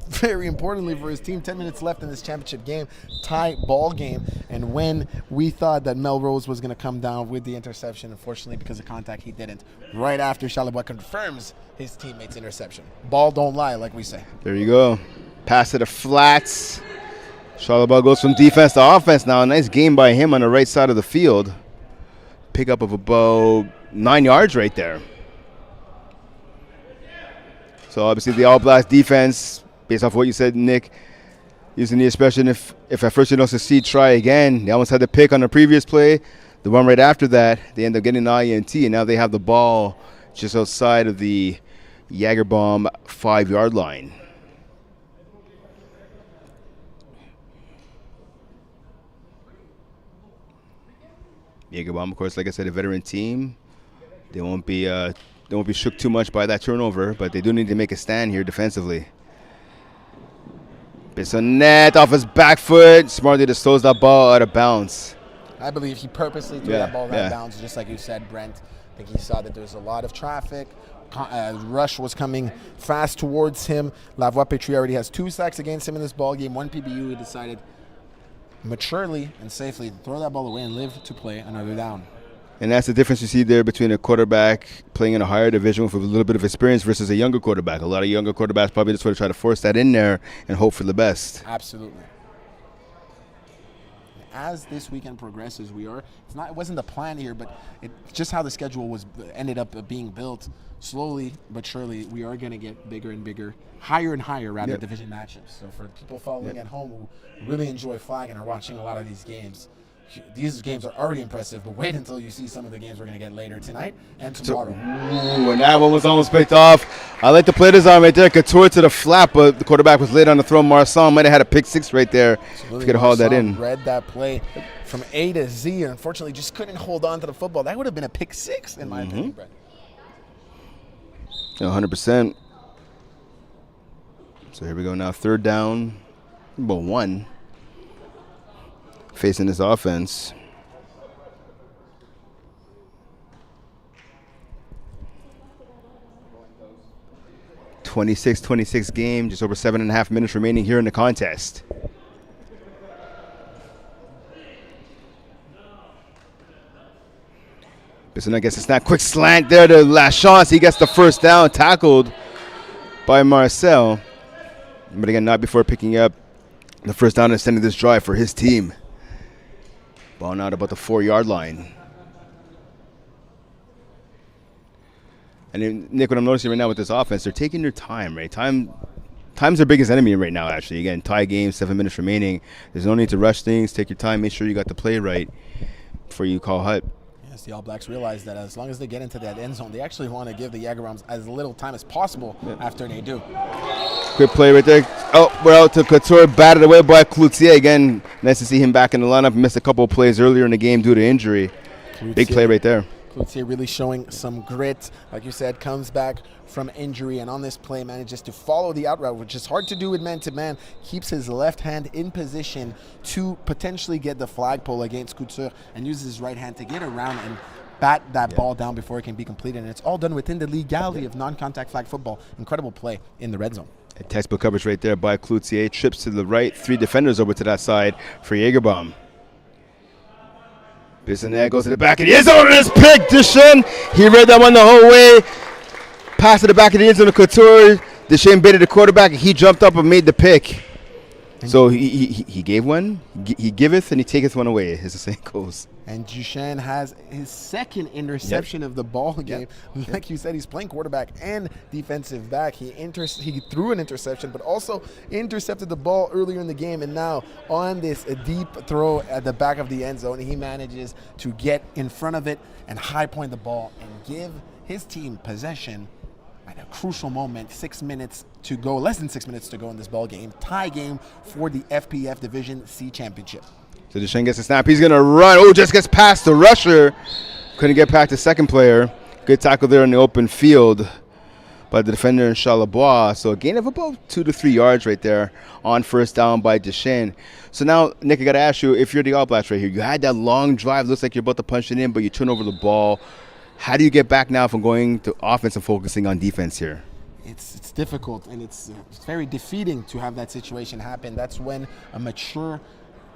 very importantly for his team, 10 minutes left in this championship game, tie ball game. And when we thought that Melrose was going to come down with the interception, unfortunately, because of contact, he didn't. Right after, Charlebois confirms his teammate's interception. Ball don't lie, like we say. There you go. Pass to the flats. Charlebois goes from defense to offense now. A nice game by him on the right side of the field. Pickup of about 9 yards right there. So obviously the All Blacks defense, based off what you said, Nick, using the expression, if at first you don't succeed, try again. They almost had the pick on the previous play. The one right after that, they end up getting an INT, and now they have the ball just outside of the Jagerbomb 5-yard line. Jagerbomb, of course, like I said, a veteran team. They won't be shook too much by that turnover, but they do need to make a stand here defensively. Bissonnette off his back foot. Smartly just throws that ball out of bounds. I believe he purposely threw that ball out of bounds, just like you said, Brent. I think he saw that there was a lot of traffic. Rush was coming fast towards him. Lavoie Petrie already has 2 sacks against him in this ball game. 1 PBU. He decided maturely and safely to throw that ball away and live to play another down. And that's the difference you see there between a quarterback playing in a higher division with a little bit of experience versus a younger quarterback. A lot of younger quarterbacks probably just want to try to force that in there and hope for the best. Absolutely. As this weekend progresses, it wasn't the plan here, but just how the schedule ended up being built. Slowly but surely, we are going to get bigger and bigger, higher and higher division matchups. So for people following at home who really enjoy flag and are watching a lot of these games are already impressive, but wait until you see some of the games we're going to get later tonight and tomorrow. Ooh, and that one was almost picked off. I like the play design right there. Couture to the flat, but the quarterback was late on the throw. Marsan might have had a pick 6 right there. If he could have hauled that in. Read that play from A to Z, and unfortunately just couldn't hold on to the football. That would have been a pick 6 in my opinion, Brett. 100%. So here we go now. 3rd down, about 1. Facing this offense. (26-26) game, just over 7.5 minutes remaining here in the contest. Bissonnette gets a snap, quick slant there to Lachance. He gets the first down, tackled by Marcel. But again, not before picking up the first down and extending this drive for his team. Ball out about the 4-yard line. And then, Nick, what I'm noticing right now with this offense, they're taking their time, right? Time's their biggest enemy right now, actually. Again, tie game, 7 minutes remaining. There's no need to rush things. Take your time. Make sure you got the play right before you call hut. Yes, the All Blacks realize that as long as they get into that end zone, they actually want to give the Jagerbombs as little time as possible after they do. Good play right there. Oh, we're out to Couture, batted away by Cloutier. Again, nice to see him back in the lineup. Missed a couple of plays earlier in the game due to injury. Big play right there. Cloutier really showing some grit. Like you said, comes back from injury, and on this play manages to follow the out route, which is hard to do with man-to-man. Keeps his left hand in position to potentially get the flagpole against Couture and uses his right hand to get around and bat that ball down before it can be completed. And it's all done within the legality of non-contact flag football. Incredible play in the red zone. A textbook coverage right there by Cloutier. Trips to the right, 3 defenders over to that side for Jagerbomb. Bissonnette goes to the back of the end zone and it's picked. Deschênes, he read that one the whole way. Pass to the back of the end zone to Couture. Deschênes baited the quarterback and he jumped up and made the pick. So he gave one, he giveth, and he taketh one away, as the saying goes. And Deschênes has his second interception of the ball game. Like you said, he's playing quarterback and defensive back. He threw an interception, but also intercepted the ball earlier in the game. And now on this deep throw at the back of the end zone, he manages to get in front of it and high point the ball and give his team possession at a crucial moment. 6 minutes to go, less than 6 minutes to go in this ball game. Tie game for the FPF Division C Championship. So Deschênes gets a snap. He's going to run. Oh, just gets past the rusher. Couldn't get past the second player. Good tackle there in the open field by the defender in Charlebois. So a gain of about 2 to 3 yards right there on first down by Deschênes. So now, Nick, I got to ask you, if you're the All Blacks right here, you had that long drive. Looks like you're about to punch it in, but you turn over the ball. How do you get back now from going to offense and focusing on defense here? it's difficult, and it's very defeating to have that situation happen. That's when a mature,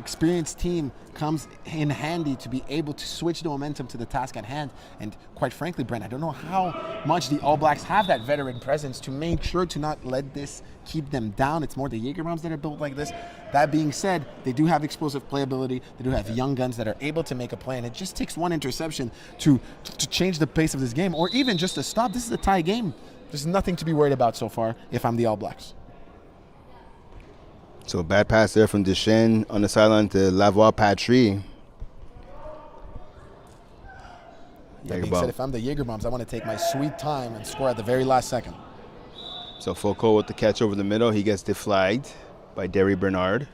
experienced team comes in handy to be able to switch the momentum to the task at hand. And quite frankly, Brent, I don't know how much the All Blacks have that veteran presence to make sure to not let this keep them down. It's more the Jägerbombs that are built like this. That being said, they do have explosive playability. They do have young guns that are able to make a play, and it just takes one interception to change the pace of this game, or even just to stop. This is a tie game. There's nothing to be worried about so far if I'm the All Blacks. So a bad pass there from Deschênes on the sideline to Lavoie-Patry. That being said, if I'm the Jägerbombs, I want to take my sweet time and score at the very last second. So Foucault with the catch over the middle. He gets deflagged by Derry Bernard.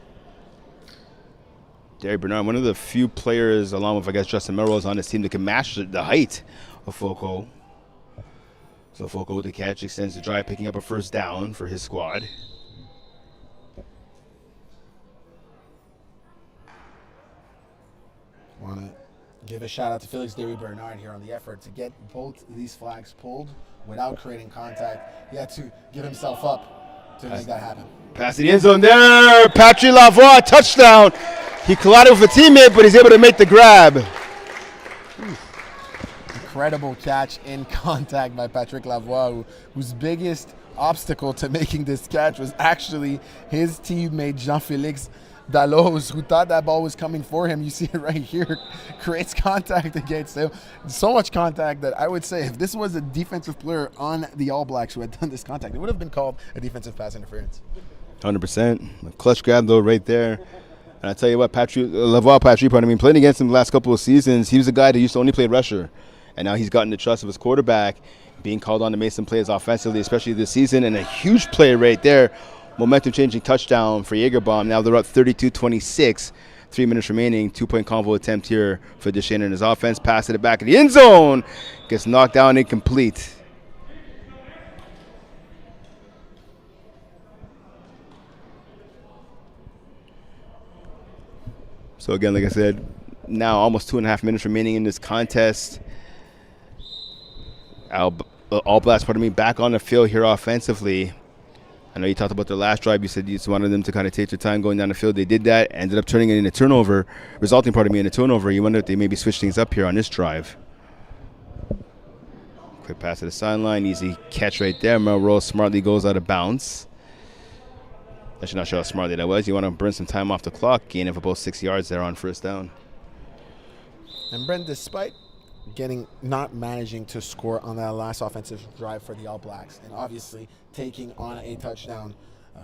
Derry Bernard, one of the few players, along with, I guess, Justin Melrose on this team that can match the height of Foucault. So Foucault with the catch, extends the drive, picking up a first down for his squad. Want to give a shout out to Felix Derry Bernard here on the effort to get both these flags pulled without creating contact. He had to give himself up to make that happen. Pass in the end zone there. Patrick Lavoie, touchdown. He collided with a teammate, but he's able to make the grab. Incredible catch in contact by Patrick Lavoie, whose biggest obstacle to making this catch was actually his teammate Jean-Félix Dalloz, who thought that ball was coming for him. You see it right here. Creates contact against him. So much contact that I would say if this was a defensive player on the All Blacks who had done this contact, it would have been called a defensive pass interference. 100%. A clutch grab, though, right there. And I tell you what, Lavoie-Patry, playing against him the last couple of seasons, he was a guy that used to only play rusher. And now he's gotten the trust of his quarterback, being called on to make some plays offensively, especially this season. And a huge play right there. Momentum-changing touchdown for Jägerbomb. Now they're up 32-26. 3 minutes remaining. 2-point convo attempt here for Deschênes and his offense. Pass to the back of the end zone. Gets knocked down, incomplete. So again, like I said, now almost 2.5 minutes remaining in this contest. All Blacks, back on the field here offensively. I know you talked about the last drive. You said you just wanted them to kind of take their time going down the field. They did that. Ended up turning it into a turnover, resulting in a turnover. You wonder if they maybe switch things up here on this drive. Quick pass to the sideline. Easy catch right there. Melrose smartly goes out of bounds. I should not show how smartly that was. You want to burn some time off the clock. Gain of about 6 yards there on first down. And Brent, despite not managing to score on that last offensive drive for the All Blacks, and obviously taking on a touchdown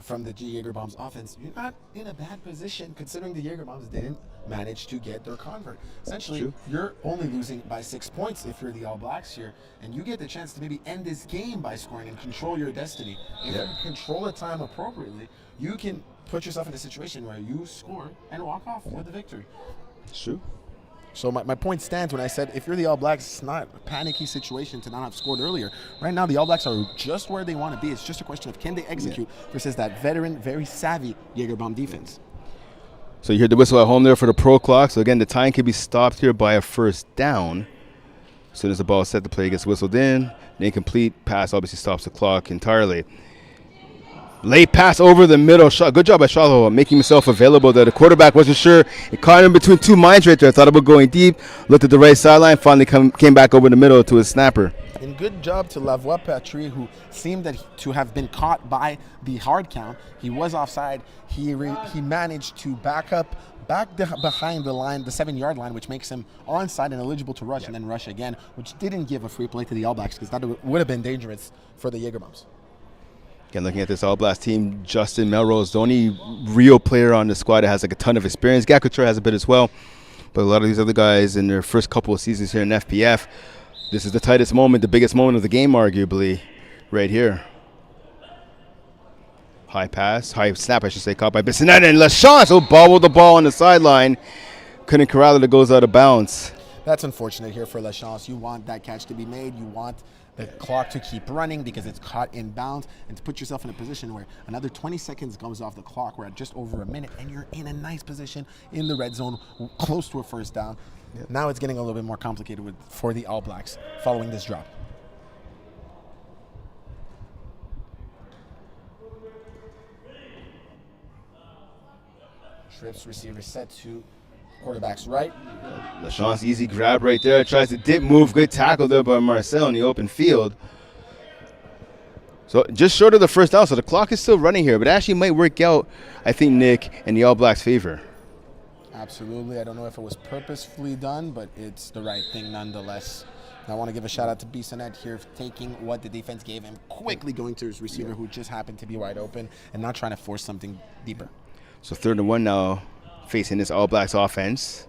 from the Jägerbombs offense, you're not in a bad position considering the Jägerbombs didn't manage to get their convert. Essentially, you're only losing by 6 points if you're the All Blacks here, and you get the chance to maybe end this game by scoring and control your destiny. If you control the time appropriately, you can put yourself in a situation where you score and walk off with the victory. It's true. So my point stands when I said if you're the All Blacks, it's not a panicky situation to not have scored earlier. Right now, the All Blacks are just where they want to be. It's just a question of can they execute versus that veteran, very savvy Jägerbomb defense. So you heard the whistle at home there for the pro clock. So again, the time can be stopped here by a first down. As soon as the ball is set, the play gets whistled in. The incomplete pass obviously stops the clock entirely. Late pass over the middle. Good job by Charlo making himself available there. The quarterback wasn't sure. It caught him between two minds right there. Thought about going deep. Looked at the right sideline. Finally came back over the middle to his snapper. And good job to Lavoie-Patry, who seemed to have been caught by the hard count. He was offside. He managed to back behind the line, the 7-yard line, which makes him onside and eligible to rush and then rush again, which didn't give a free play to the All Blacks because that would have been dangerous for the Jägerbombs. Again, looking at this All Blacks team, Justin Melrose, the only real player on the squad that has a ton of experience. Gak Couture has a bit as well, but a lot of these other guys in their first couple of seasons here in FPF, this is the tightest moment, the biggest moment of the game, arguably, right here. High snap, I should say, caught by Bissonette, and LaChance will bobble the ball on the sideline. Couldn't corral it, it goes out of bounds. That's unfortunate here for LaChance. You want that catch to be made. You want the clock to keep running because it's caught in bounds, and to put yourself in a position where another 20 seconds comes off the clock. We're at just over a minute, and you're in a nice position in the red zone, close to a first down. Yep. Now it's getting a little bit more complicated for the All Blacks following this drop. Trips receiver set to quarterback's right. LaShawn's easy grab right there. Tries to dip move. Good tackle there by Marcel in the open field. So just short of the first down. So the clock is still running here, but it actually might work out, I think, Nick, in the All Blacks' favor. Absolutely. I don't know if it was purposefully done, but it's the right thing nonetheless. And I want to give a shout out to Bissonnette here for taking what the defense gave him, quickly going to his receiver who just happened to be wide open and not trying to force something deeper. So 3rd and 1 now facing this All Blacks offense.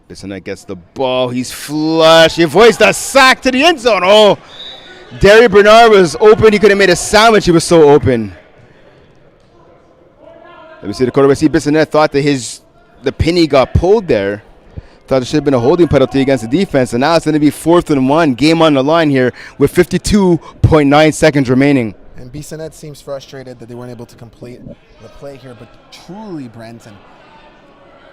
Bissonnette gets the ball. He's flush. He avoids the sack to the end zone. Oh, Derry Bernard was open. He could have made a sandwich. He was so open. Let me see the quarterback. See, Bissonnette thought that the penny got pulled there. Thought there should have been a holding penalty against the defense. And now it's going to be 4th and 1. Game on the line here with 52.9 seconds remaining. And Bissonnette seems frustrated that they weren't able to complete the play here. But truly, Brenton,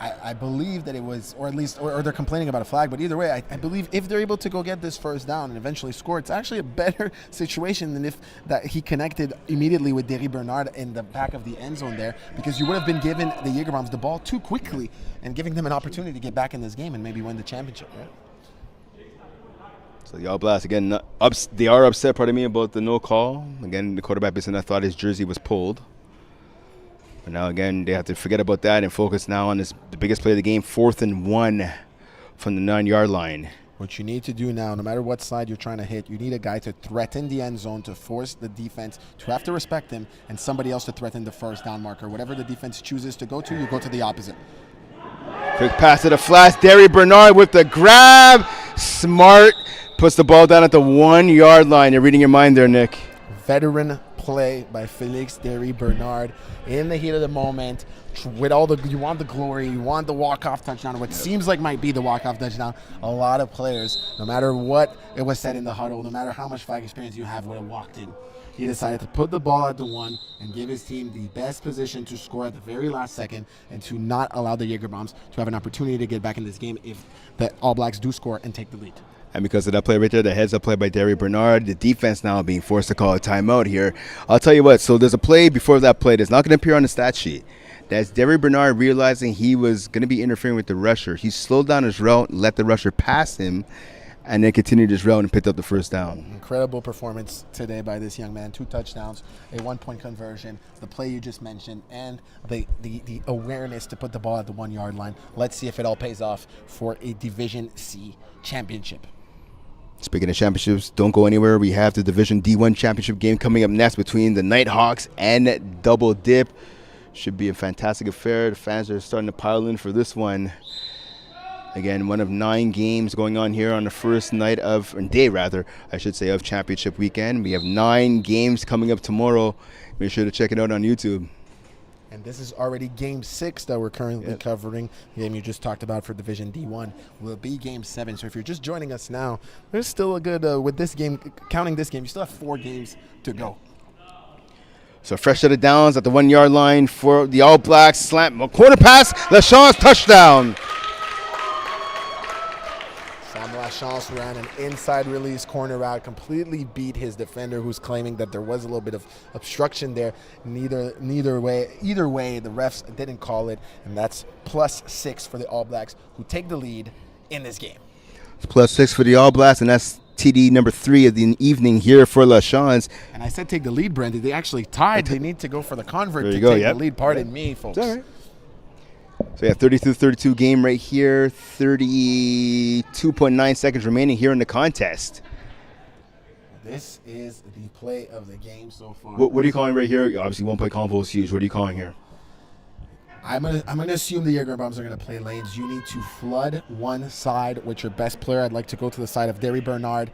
I believe that it was, or at least, or they're complaining about a flag, but either way, I believe if they're able to go get this first down and eventually score, it's actually a better situation than if that he connected immediately with Derry Bernard in the back of the end zone there, because you would have been giving the Jägerbombs the ball too quickly and giving them an opportunity to get back in this game and maybe win the championship, right? So the All Blacks, again, they are upset, pardon me, about the no call. Again, the quarterback Bissonnette thought his jersey was pulled. But now, again, they have to forget about that and focus now on the biggest play of the game, 4th and 1 from the 9-yard line. What you need to do now, no matter what side you're trying to hit, you need a guy to threaten the end zone, to force the defense to have to respect him, and somebody else to threaten the first down marker. Whatever the defense chooses to go to, you go to the opposite. Quick pass to the flash. Derry Bernard with the grab. Smart. Puts the ball down at the 1-yard line. You're reading your mind there, Nick. Veteran play by Felix Derry Bernard in the heat of the moment. With all you want the glory, you want the walk-off touchdown, what seems like might be the walk-off touchdown. A lot of players, no matter what it was said in the huddle, no matter how much flag experience you have, would have walked in. He decided to put the ball at the 1 and give his team the best position to score at the very last second and to not allow the Jägerbombs to have an opportunity to get back in this game if the All Blacks do score and take the lead. And because of that play right there, the heads-up play by Derry Bernard, the defense now being forced to call a timeout here. I'll tell you what, so there's a play before that play that's not going to appear on the stat sheet. That's Derry Bernard realizing he was going to be interfering with the rusher. He slowed down his route, let the rusher pass him, and then continued his route and picked up the first down. Incredible performance today by this young man. 2 touchdowns, a 1-point conversion, the play you just mentioned, and the awareness to put the ball at the 1-yard line. Let's see if it all pays off for a Division C championship. Speaking of championships, don't go anywhere. We have the Division D1 championship game coming up next between the Nighthawks and Double Dip. Should be a fantastic affair. The fans are starting to pile in for this one. Again, one of 9 games going on here on the first night of, or day rather, I should say, of championship weekend. We have 9 games coming up tomorrow. Make sure to check it out on YouTube. And this is already Game 6 that we're currently covering. The game you just talked about for Division D1 will be Game 7. So if you're just joining us now, there's still a good, with this game, counting this game, you still have 4 games to go. So fresh set of downs at the 1-yard line for the All Blacks. Slant, quarter pass, LaChan's touchdown. Sam LaChance ran an inside release corner route, completely beat his defender, who's claiming that there was a little bit of obstruction there. Either way, the refs didn't call it, and that's +6 for the All Blacks, who take the lead in this game. It's +6 for the All Blacks, and that's TD number 3 of the evening here for LaChance. And I said take the lead, Brendan. They actually tied. They need to go for the convert to take the lead. Pardon me, folks. It's all right. So yeah, 32-32 game right here. 32.9 seconds remaining here in the contest. This is the play of the game so far. What are you calling right here? Obviously, 1-play combo is huge. What are you calling here? I'm gonna assume the Jägerbombs are gonna play lanes. You need to flood one side with your best player. I'd like to go to the side of Derry Bernard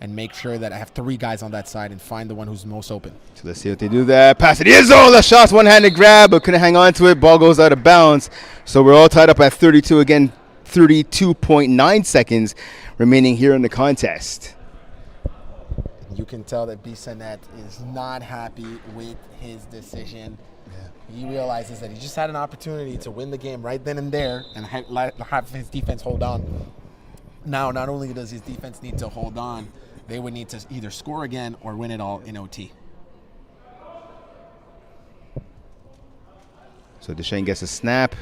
and make sure that I have 3 guys on that side and find the one who's most open. So let's see what they do there. Pass it is all the shots, one-handed grab, but couldn't hang on to it. Ball goes out of bounds. So we're all tied up at 32 again. 32.9 seconds remaining here in the contest. You can tell that Bissonnette is not happy with his decision. He realizes that he just had an opportunity to win the game right then and there and have his defense hold on. Now, not only does his defense need to hold on, they would need to either score again or win it all in OT. So Deschênes gets a snap.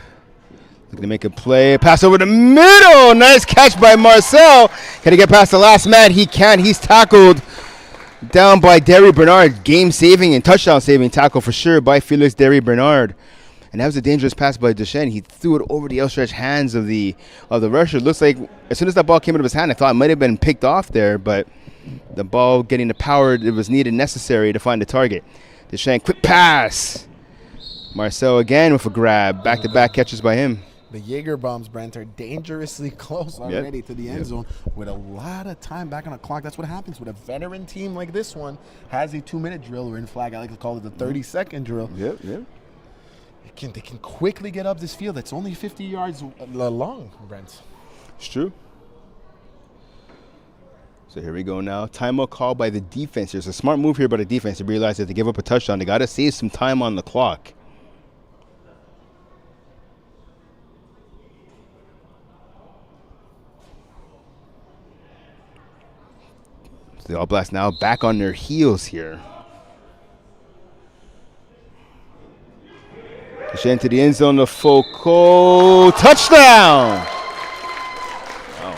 Looking to make a play. Pass over the middle. Nice catch by Marcel. Can he get past the last man? He can. He's tackled down by Derry Bernard. Game-saving and touchdown-saving tackle for sure by Felix Derry Bernard. And that was a dangerous pass by Deschênes. He threw it over the outstretched hands of the rusher. Looks like as soon as that ball came out of his hand, I thought it might have been picked off there, but the ball getting the power it was needed necessary to find the target. Deschênes, quick pass. Marcel again with a grab. Back-to-back catches by him. The Jaeger bombs, Brent, are dangerously close already to the end zone with a lot of time back on the clock. That's what happens with a veteran team like this one. Has a 2-minute drill, or in flag, I like to call it the 30-second drill. They can quickly get up this field. It's only 50 yards long, Brent. It's true. So here we go now. Timeout call by the defense. There's a smart move here by the defense to realize that to give up a touchdown, they got to save some time on the clock. So the All Blacks now back on their heels here. Deschênes to the end zone, the Foucault touchdown. Wow.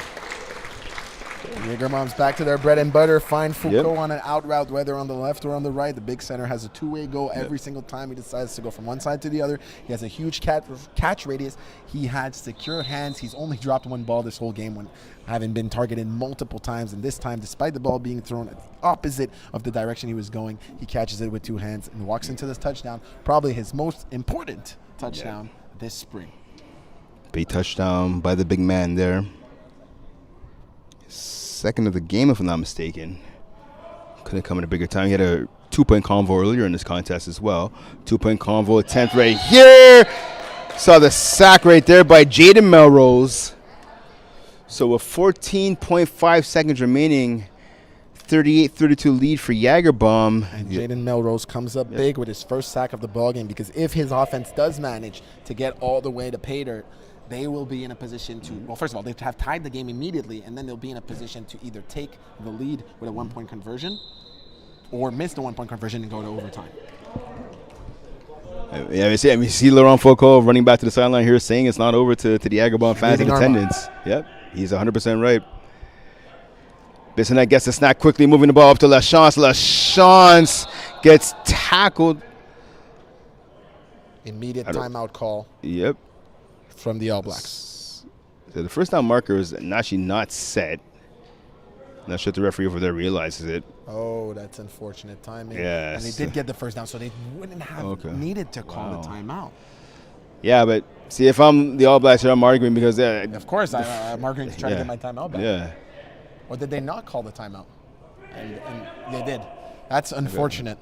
Jaeger moms back to their bread and butter. Find Foucault on an out route, whether on the left or on the right. The big center has a two-way go every single time he decides to go from one side to the other. He has a huge catch radius. He had secure hands. He's only dropped one ball this whole game when having been targeted multiple times. And this time, despite the ball being thrown opposite of the direction he was going, he catches it with two hands and walks into this touchdown. Probably his most important touchdown this spring. Big touchdown by the big man there. Second of the game, if I'm not mistaken. Couldn't come in a bigger time. He had a 2-point convo earlier in this contest as well. 2-point convo attempt right here. Saw the sack right there by Jaden Melrose. So with 14.5 seconds remaining, 38-32 lead for Jagerbomb. And Jaden Melrose comes up big with his first sack of the ballgame, because if his offense does manage to get all the way to pay dirt, they will be in a position to, well, first of all, they have tied the game immediately, and then they'll be in a position to either take the lead with a 1-point conversion or miss the 1-point conversion and go to overtime. Yeah, we see Laurent Foucault running back to the sideline here saying it's not over to the Jagerbomb fans in attendance. Yep, he's 100% right. Bissonnette gets the snap quickly, moving the ball up to LaChance. LaChance gets tackled. Immediate timeout call. Yep. From the All Blacks. So the first down marker is actually not set. Not sure if the referee over there realizes it. Oh, that's unfortunate timing. Yeah. And they did get the first down, so they wouldn't have needed to call the timeout. Yeah, but see, if I'm the All Blacks here, I'm arguing because... of course, I'm arguing to try to get my timeout back. Yeah. Or did they not call the timeout? And they did. That's unfortunate.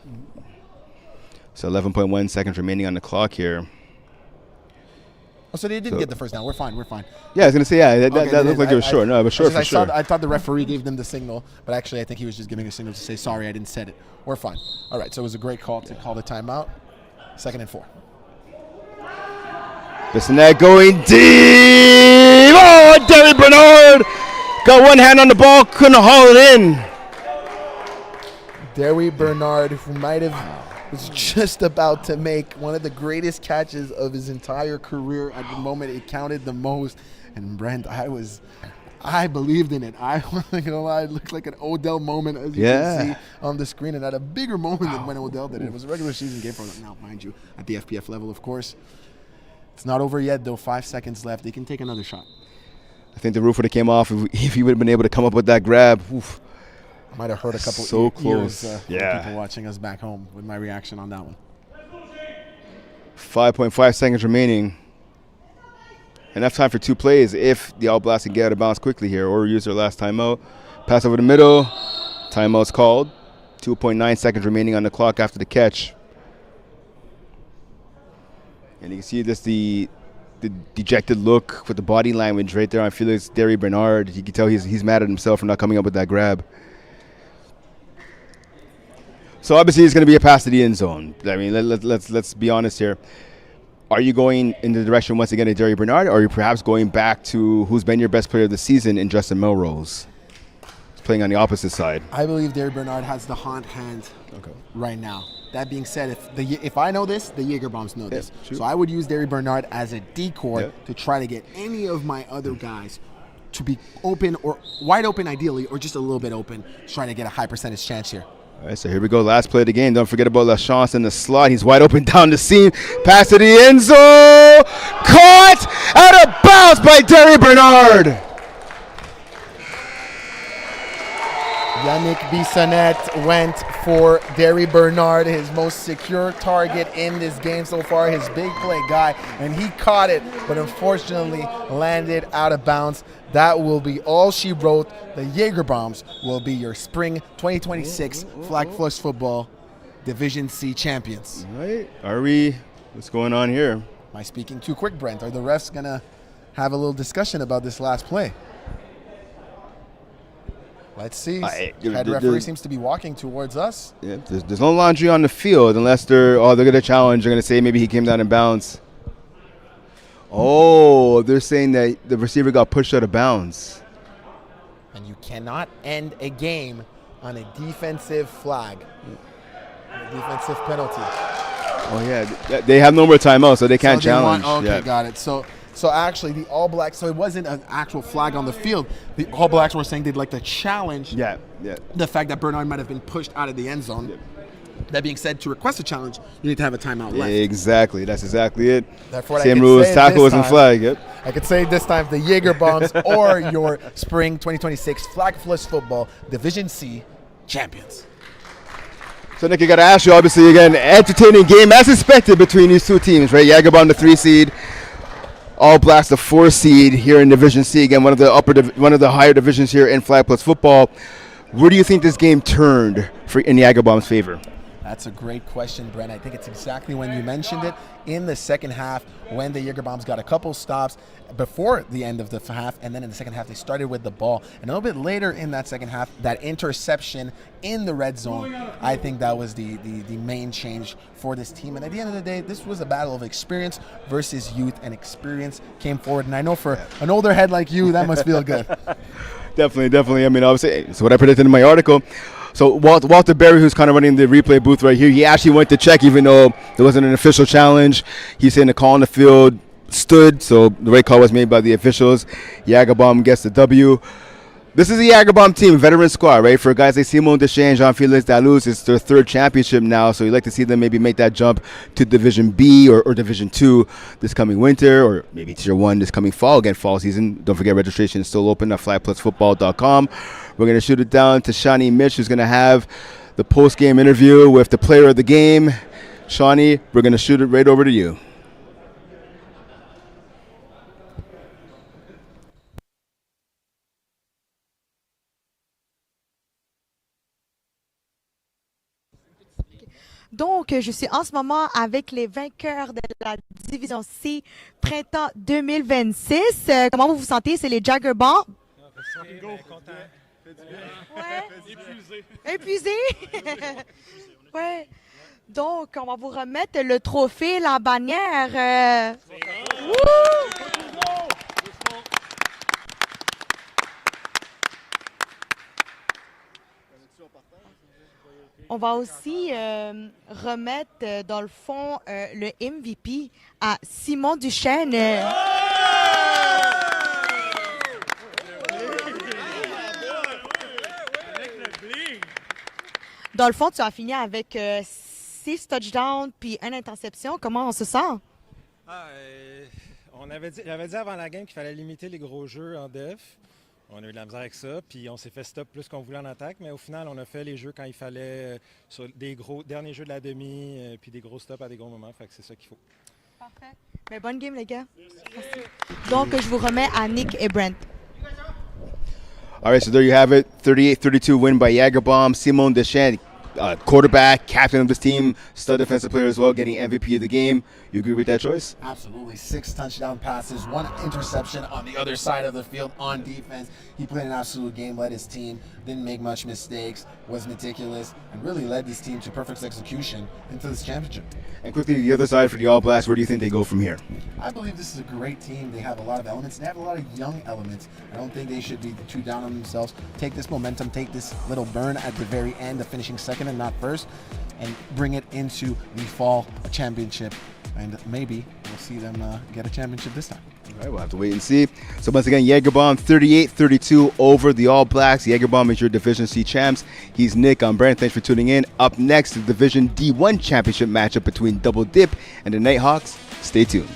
So 11.1 seconds remaining on the clock here. Oh, so they didn't get the first down. We're fine. Yeah, I was going to say, that looked like it was short. No, it was short for sure. I thought the referee gave them the signal, but actually I think he was just giving a signal to say, sorry, I didn't set it. We're fine. All right, so it was a great call to call the timeout. 2nd and 4. Bissonnette going deep. Oh, Derry Bernard got one hand on the ball, couldn't haul it in. Derry Bernard, who was just about to make one of the greatest catches of his entire career at the moment it counted the most. And Brent, I believed in it. I wasn't going to lie, it looked like an Odell moment, as you can see on the screen, and had a bigger moment than when Odell did it. It was a regular season game for them now, mind you, at the FPF level, of course. It's not over yet, though. 5 seconds left. They can take another shot. I think the roof would have came off if he would have been able to come up with that grab. Oof. Might have hurt a couple close. ears for people watching us back home with my reaction on that one. 5.5 seconds remaining. Enough time for 2 plays if the All Blacks can get out of bounds quickly here or use their last timeout. Pass over the middle. Timeout's called. 2.9 seconds remaining on the clock after the catch. And you can see this the dejected look with the body language right there on Felix Derry Bernard. You can tell he's mad at himself for not coming up with that grab. So obviously it's going to be a pass to the end zone. I mean, let's be honest here. Are you going in the direction once again of Derry Bernard, or are you perhaps going back to who's been your best player of the season in Justin Melrose? playing on the opposite side. I believe Derry Bernard has the hot hand right now. That being said, if I know this, the Jägerbombs know this. True. So I would use Derry Bernard as a decoy to try to get any of my other guys to be open or wide open ideally, or just a little bit open, trying to get a high percentage chance here. All right, so here we go. Last play of the game. Don't forget about LaChance in the slot. He's wide open down the seam. Pass to the end zone. Caught out of bounds by Derry Bernard. Yannick Bissonnette went for Derry Bernard, his most secure target in this game so far, his big play guy, and he caught it, but unfortunately landed out of bounds. That will be all she wrote. The Jägerbombs will be your spring 2026 Flag Flush Football Division C champions. All right. Are we? What's going on here? Am I speaking too quick, Brent? Are the refs going to have a little discussion about this last play? Let's see. Head referee seems to be walking towards us. Yeah, there's no laundry on the field unless they're going to challenge. They're going to say maybe he came down in bounds. Oh, they're saying that the receiver got pushed out of bounds. And you cannot end a game on a defensive flag, a defensive penalty. Oh, yeah. They have no more timeouts, so they can't challenge. Okay, got it. So actually, the All Blacks, so it wasn't an actual flag on the field. The All Blacks were saying they'd like to challenge the fact that Bernard might have been pushed out of the end zone. Yeah. That being said, to request a challenge, you need to have a timeout left. Exactly. That's exactly it. Therefore, same rules. Tackle wasn't flag. Yep. I could say this time the Jägerbombs or your spring 2026 Flag Flush Football Division C champions. So, Nick, I got to ask you, obviously, again, entertaining game as expected between these two teams, right? Jägerbomb, the 3 seed. All Blacks, the 4 seed here in Division C. Again, one of the higher divisions here in Flag Plus football. Where do you think this game turned in Jägerbomb's favor? That's a great question, Brent. I think it's exactly when you mentioned it in the second half when the Jägerbombs got a couple stops before the end of the half, and then in the second half they started with the ball. And a little bit later in that second half, that interception in the red zone, I think that was the main change for this team. And at the end of the day, this was a battle of experience versus youth, and experience came forward. And I know for an older head like you, that must feel good. Definitely. I mean, obviously, it's what I predicted in my article. So Walter Berry, who's kind of running the replay booth right here, he actually went to check, even though there wasn't an official challenge. He's saying the call on the field stood, so the right call was made by the officials. Jägerbomb gets the W. This is the Jägerbomb team, veteran squad, right? For guys like Simon Deschamps, Jean-Félix Dallouz, it's their 3rd championship now, so you'd like to see them maybe make that jump to Division B or Division 2 this coming winter, or maybe Tier 1 this coming fall, again, fall season. Don't forget, registration is still open at flagplusfootball.com. We're going to shoot it down to Shawnee Mitch, who's going to have the post-game interview with the player of the game. Shawnee, we're going to shoot it right over to you. Donc, je suis en ce moment avec les vainqueurs de la Division C printemps 2026. Comment vous vous sentez? C'est les Jägerbomb. Épuisé. Ouais. Donc, on va vous remettre le trophée, la bannière. On va aussi remettre, dans le fond, le MVP à Simon Duchesne. Dans le fond, tu as fini avec 6 touchdowns puis 1 interception. Comment on se sent? J'avais dit avant la game qu'il fallait limiter les gros jeux en def. On a eu de la misère avec ça, puis on s'est fait stop plus qu'on voulait en attaque, mais au final, on a fait les jeux quand il fallait, sur des gros derniers jeux de la demi, puis des gros stops à des gros moments, fait que c'est ça qu'il faut. Parfait. Mais bonne game, les gars. Merci. Donc, je vous remets à Nick et Brent. All right, so there you have it. 38-32 win by Jägerbomb. Simon Deschamps quarterback, captain of this team, stud defensive player as well, getting MVP of the game. You agree with that choice? Absolutely. 6 touchdown passes, 1 interception on the other side of the field on defense. He played an absolute game, led his team, didn't make much mistakes, was meticulous, and really led this team to perfect execution into this championship. And quickly, the other side for the All Blacks, where do you think they go from here? I believe this is a great team. They have a lot of elements. They have a lot of young elements. I don't think they should be too down on themselves. Take this momentum, take this little burn at the very end of finishing second and not first, and bring it into the fall championship. And maybe we'll see them get a championship this time. All right, we'll have to wait and see. So once again, Jägerbomb 38-32 over the All Blacks. Jägerbomb is your Division C champs. He's Nick. I'm Brandon. Thanks for tuning in. Up next, the Division D1 championship matchup between Double Dip and the Nighthawks. Stay tuned.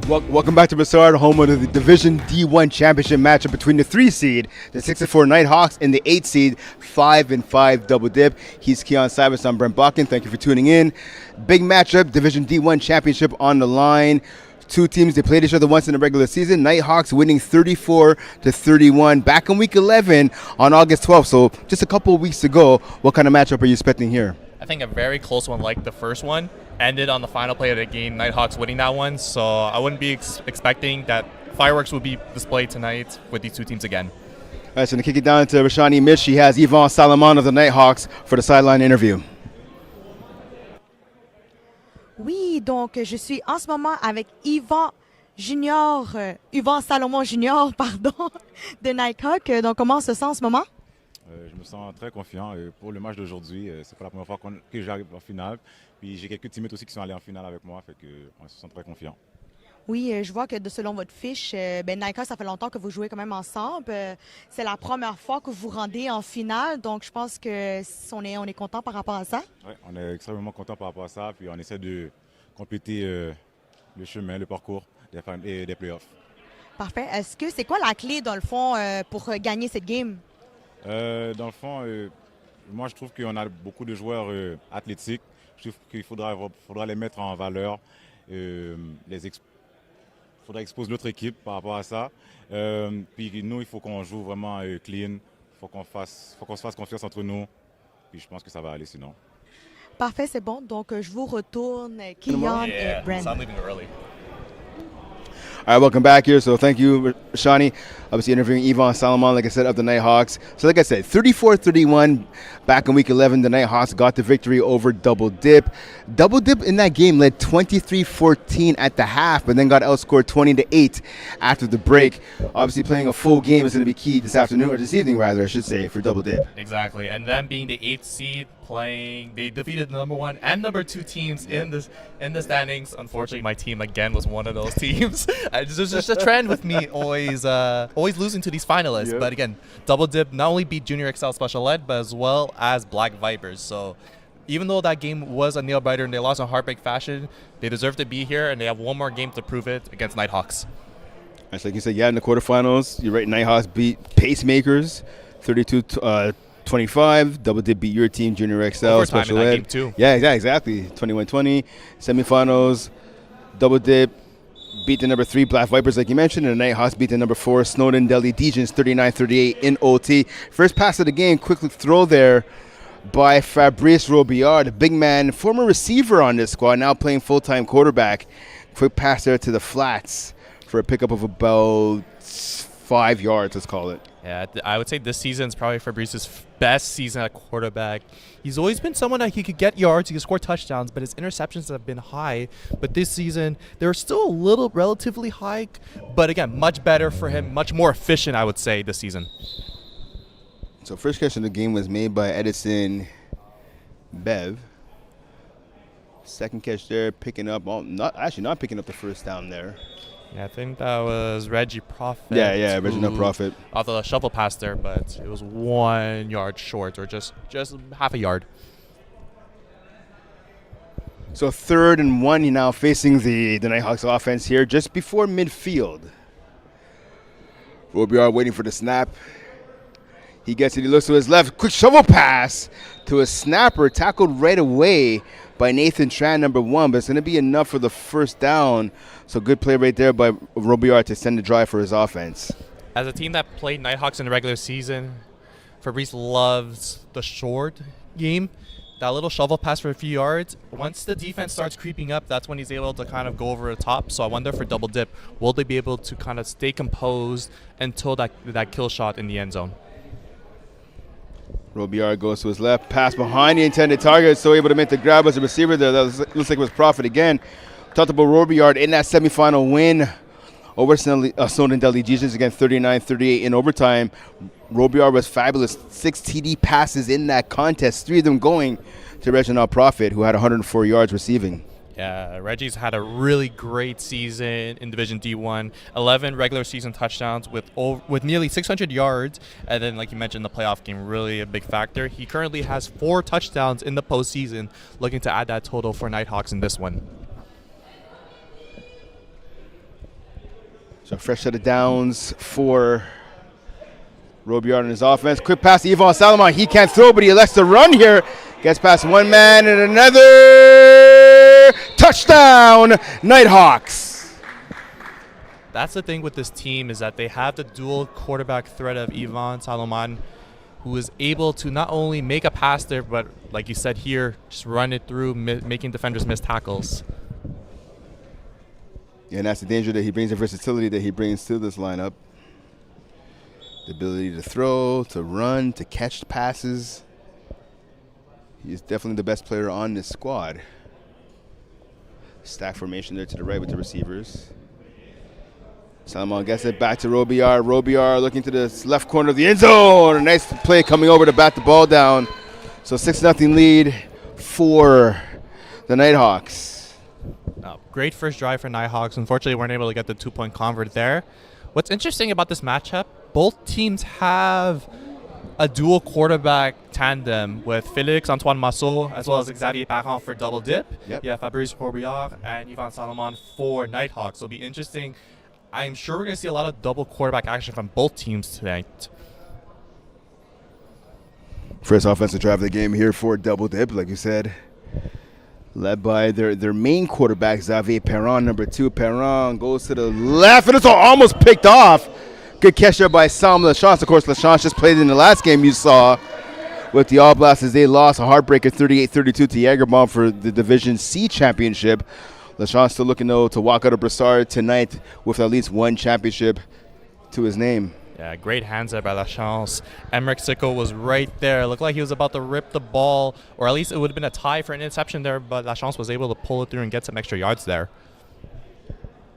Welcome back to Brossard, home of the Division D1 Championship matchup between the 3 seed, the 6-4 Nighthawks, and the 8 seed, 5-5 Double Dip. He's Keon Cybus. I'm Brent Bakken. Thank you for tuning in. Big matchup, Division D1 Championship on the line. Two teams, they played each other once in the regular season. Nighthawks winning 34-31 back in week 11 on August 12th. So just a couple of weeks ago, what kind of matchup are you expecting here? I think a very close one like the first one ended on the final play of the game, Nighthawks winning that one. So I wouldn't be expecting that fireworks will be displayed tonight with these two teams again. All right, so to kick it down to Rashani Mitch, she has Yvon Salomon of the Nighthawks for the sideline interview. Oui, donc je suis en ce moment avec Yvon Salomon Junior, pardon, de Nighthawk. Donc comment se sent en ce moment? Je me sens très confiant pour le match d'aujourd'hui. C'est pas la première fois que j'arrive en finale. Puis j'ai quelques teammates aussi qui sont allés en finale avec moi, fait que on se sent très confiant. Oui, je vois que selon votre fiche, Nighthawk, ça fait longtemps que vous jouez quand même ensemble. C'est la première fois que vous rendez en finale, donc je pense que on est content par rapport à ça. Oui, on est extrêmement content par rapport à ça, puis on essaie de compléter le chemin, le parcours des playoffs. Parfait. C'est quoi la clé, dans le fond, pour gagner cette game? Dans le fond, moi je trouve qu'on a beaucoup de joueurs athlétiques. Je trouve qu'il faudra les mettre en valeur, faudra exposer l'autre équipe par rapport à ça. Puis nous, il faut qu'on joue vraiment clean, il faut qu'on se fasse confiance entre nous. Puis je pense que ça va aller sinon. Parfait, c'est bon. Donc je vous retourne, Keon et Brent. So I'm leaving early. All right, welcome back here. So thank you, Shani. Obviously interviewing Yvon Salomon, like I said, of the Nighthawks. So like I said, 34-31 back in week 11. The Nighthawks got the victory over Double Dip. Double Dip in that game led 23-14 at the half, but then got outscored 20-8 after the break. Obviously playing a full game is going to be key this afternoon, or this evening rather, I should say, for Double Dip. Exactly, and them being the 8th seed, they defeated the number 1 and number 2 teams in the standings. Unfortunately, my team again was one of those teams. There's just a trend with me, always losing to these finalists. Yep. But again, Double Dip not only beat Junior XL Special Ed, but as well as Black Vipers. So even though that game was a nail biter and they lost in heartbreak fashion, they deserve to be here, and they have one more game to prove it against Nighthawks. That's like you said, in the quarterfinals, you're right. Nighthawks beat Pacemakers 32-25. Double Dip beat your team, Junior XL Overtime Special in that Ed. game too. Yeah, exactly. 21-20. Semifinals, Double Dip beat the number 3 Black Vipers, like you mentioned, and the Nighthawks beat the number 4 Snowden Delhi Degens 39-38 in OT. First pass of the game, quick throw there by Fabrice Robillard, the big man, former receiver on this squad, now playing full-time quarterback. Quick pass there to the flats for a pickup of about 5 yards, let's call it. Yeah, I would say this season is probably Fabrice's best season at quarterback. He's always been someone that he could get yards, he could score touchdowns, but his interceptions have been high. But this season, they're still a little relatively high, but again, much better for him, much more efficient, I would say, this season. So first catch of the game was made by Edison Bev. Second catch there, picking up, not picking up the first down there. Yeah, I think that was Reggie Prophet. Yeah, Reginald Prophet. Off the shovel pass there, but it was 1 yard short, or just half a yard. So 3rd and 1, you're now facing the Nighthawks offense here, just before midfield. Robillard waiting for the snap. He gets it, he looks to his left, quick shovel pass to a snapper, tackled right away by Nathan Tran, number 1, but it's going to be enough for the first down. So good play right there by Robillard to send the drive for his offense. As a team that played Nighthawks in the regular season, Fabrice loves the short game. That little shovel pass for a few yards. Once the defense starts creeping up, that's when he's able to kind of go over the top. So I wonder for Double Dip, will they be able to kind of stay composed until that kill shot in the end zone? Robillard goes to his left, pass behind the intended target, so able to make the grab as a receiver there. That looks like it was Prophet again. Talked about Robillard in that semifinal win over Snowden Delhi Degens, again 39-38 in overtime. Robillard was fabulous. 6 TD passes in that contest, 3 of them going to Reginald Prophet, who had 104 yards receiving. Yeah, Reggie's had a really great season in Division D1. 11 regular season touchdowns with nearly 600 yards. And then, like you mentioned, the playoff game, really a big factor. He currently has 4 touchdowns in the postseason, looking to add that total for Nighthawks in this one. So fresh set of downs for Robillard in his offense. Quick pass to Yvon Salomon. He can't throw, but he elects to run here. Gets past one man and another. Touchdown, Nighthawks. That's the thing with this team is that they have the dual quarterback threat of Yvon Salomon, who is able to not only make a pass there, but like you said here, just run it through, making defenders miss tackles. Yeah, and that's the danger that he brings, the versatility that he brings to this lineup. The ability to throw, to run, to catch passes. He's definitely the best player on this squad. Stack formation there to the right with the receivers. Salomon gets it back to Robillard. Robillard looking to the left corner of the end zone. A nice play coming over to bat the ball down. So 6-0 lead for the Nighthawks. Great first drive for Nighthawks. Unfortunately, weren't able to get the 2-point convert there. What's interesting about this matchup, both teams have a dual quarterback tandem with Félix Antoine Masseau as well as Xavier Parent for double dip. Yep. You have Fabrice Robillard and Yvon Salomon for Nighthawks. So it'll be interesting. I'm sure we're going to see a lot of double quarterback action from both teams tonight. First offensive drive of the game here for double dip, like you said. Led by their main quarterback, Xavier Perron, number 2. Perron goes to the left, and it's almost picked off. Good catch there by Sam Lachance. Of course, Lachance just played in the last game you saw with the All Blacks as they lost a heartbreaker 38-32 to Jagerbomb for the Division C championship. Lachance still looking, though, to walk out of Brossard tonight with at least one championship to his name. Yeah, great hands there by Lachance. Emmerich Sicko was right there. Looked like he was about to rip the ball, or at least it would have been a tie for an interception there, but Lachance was able to pull it through and get some extra yards there.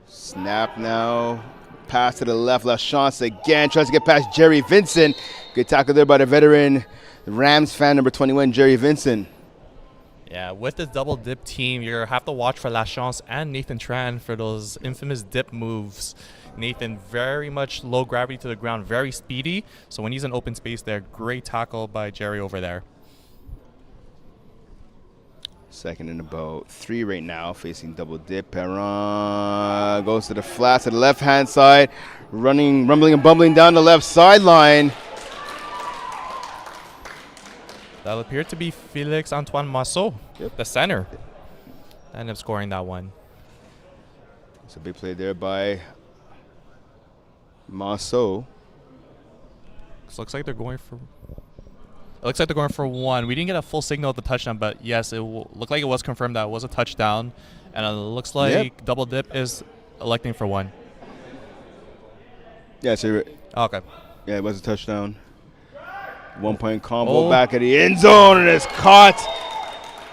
Snap now. Pass to the left. Lachance again. Tries to get past Jerry Vincent. Good tackle there by the veteran Rams fan, number 21, Jerry Vincent. Yeah, with this double dip team, you're going to have to watch for Lachance and Nathan Tran for those infamous dip moves. Nathan, very much low gravity to the ground, very speedy. So when he's in open space there, great tackle by Jerry over there. Second and about 3 right now, facing double dip. Perron goes to the flat to the left-hand side, running, rumbling and bumbling down the left sideline. That'll appear to be Félix Antoine Masseau, the center. End up scoring that one. It's a big play there by Masseau. Looks like they're going for. It looks like they're going for one. We didn't get a full signal of the touchdown, but yes, it looked like it was confirmed that it was a touchdown, and it looks like double dip is electing for one. Yeah, so okay. Yeah, it was a touchdown. 1-point combo back at the end zone, and it's caught.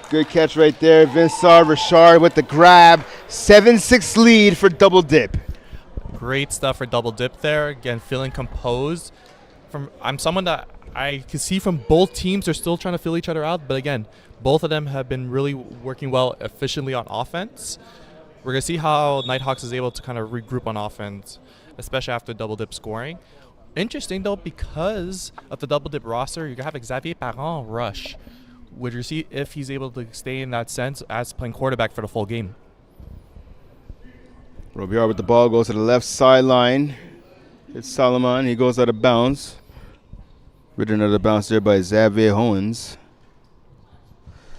Good catch right there. Vincent Richard with the grab. 7-6 lead for double dip. Great stuff for double dip there. Again, feeling composed. I'm someone that I can see from both teams. They're still trying to fill each other out, but again, both of them have been really working well efficiently on offense. We're going to see how Nighthawks is able to kind of regroup on offense, especially after double dip scoring. Interesting, though, because of the double dip roster, you have Xavier Parent rush. Would you see if he's able to stay in that sense as playing quarterback for the full game? Robillard with the ball goes to the left sideline. It's Salomon. He goes out of bounds. Ridden out of bounds there by Xavier Hoens.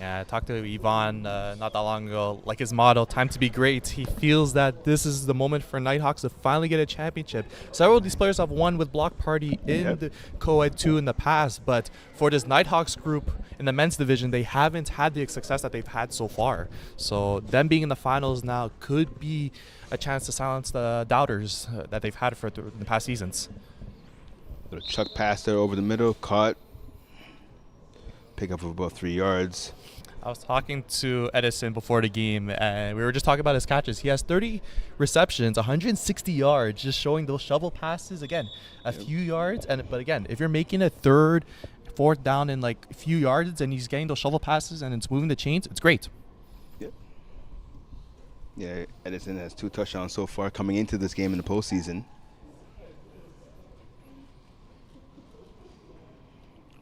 Yeah, I talked to Yvon not that long ago. Like his motto, time to be great. He feels that this is the moment for Nighthawks to finally get a championship. Several of these players have won with Block Party in the Co-Ed 2 in the past, but for this Nighthawks group in the men's division, they haven't had the success that they've had so far. So them being in the finals now could be a chance to silence the doubters that they've had for the past seasons. Little chuck pass there over the middle, caught. Pick up of about 3 yards. I was talking to Edison before the game, and we were just talking about his catches. He has 30 receptions, 160 yards, just showing those shovel passes. Again, a few yards. But again, if you're making a third, fourth down in like a few yards and he's getting those shovel passes and it's moving the chains, it's great. Yep. Yeah, Edison has 2 touchdowns so far coming into this game in the postseason.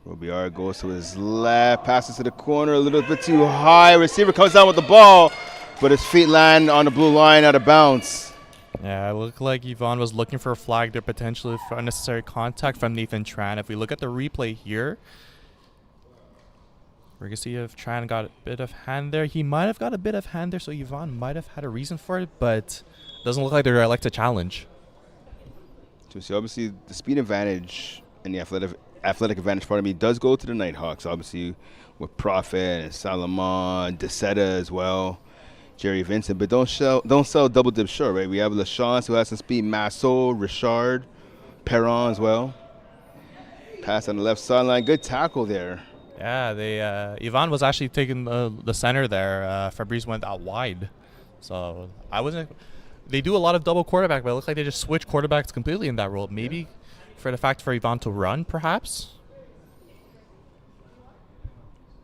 Robillard goes to his left, passes to the corner, a little bit too high. Receiver comes down with the ball, but his feet land on the blue line out of bounds. Yeah, it looked like Yvonne was looking for a flag there potentially for unnecessary contact from Nathan Tran. If we look at the replay here, we're going to see if Tran got a bit of hand there. He might have got a bit of hand there, so Yvonne might have had a reason for it, but it doesn't look like they're like to challenge. So obviously the speed advantage and the athletic advantage part of me does go to the Nighthawks, obviously with Prophet and Salomon, DeSeta as well, Jerry Vincent, but don't sell double dip short, right? We have LaChance who has some speed, Massot, Richard, Perron as well. Pass on the left sideline, good tackle there. Yeah, Yvonne was actually taking the center there. Fabrice went out wide. So they do a lot of double quarterback, but it looks like they just switch quarterbacks completely in that role. Maybe for the fact for Yvonne to run, perhaps.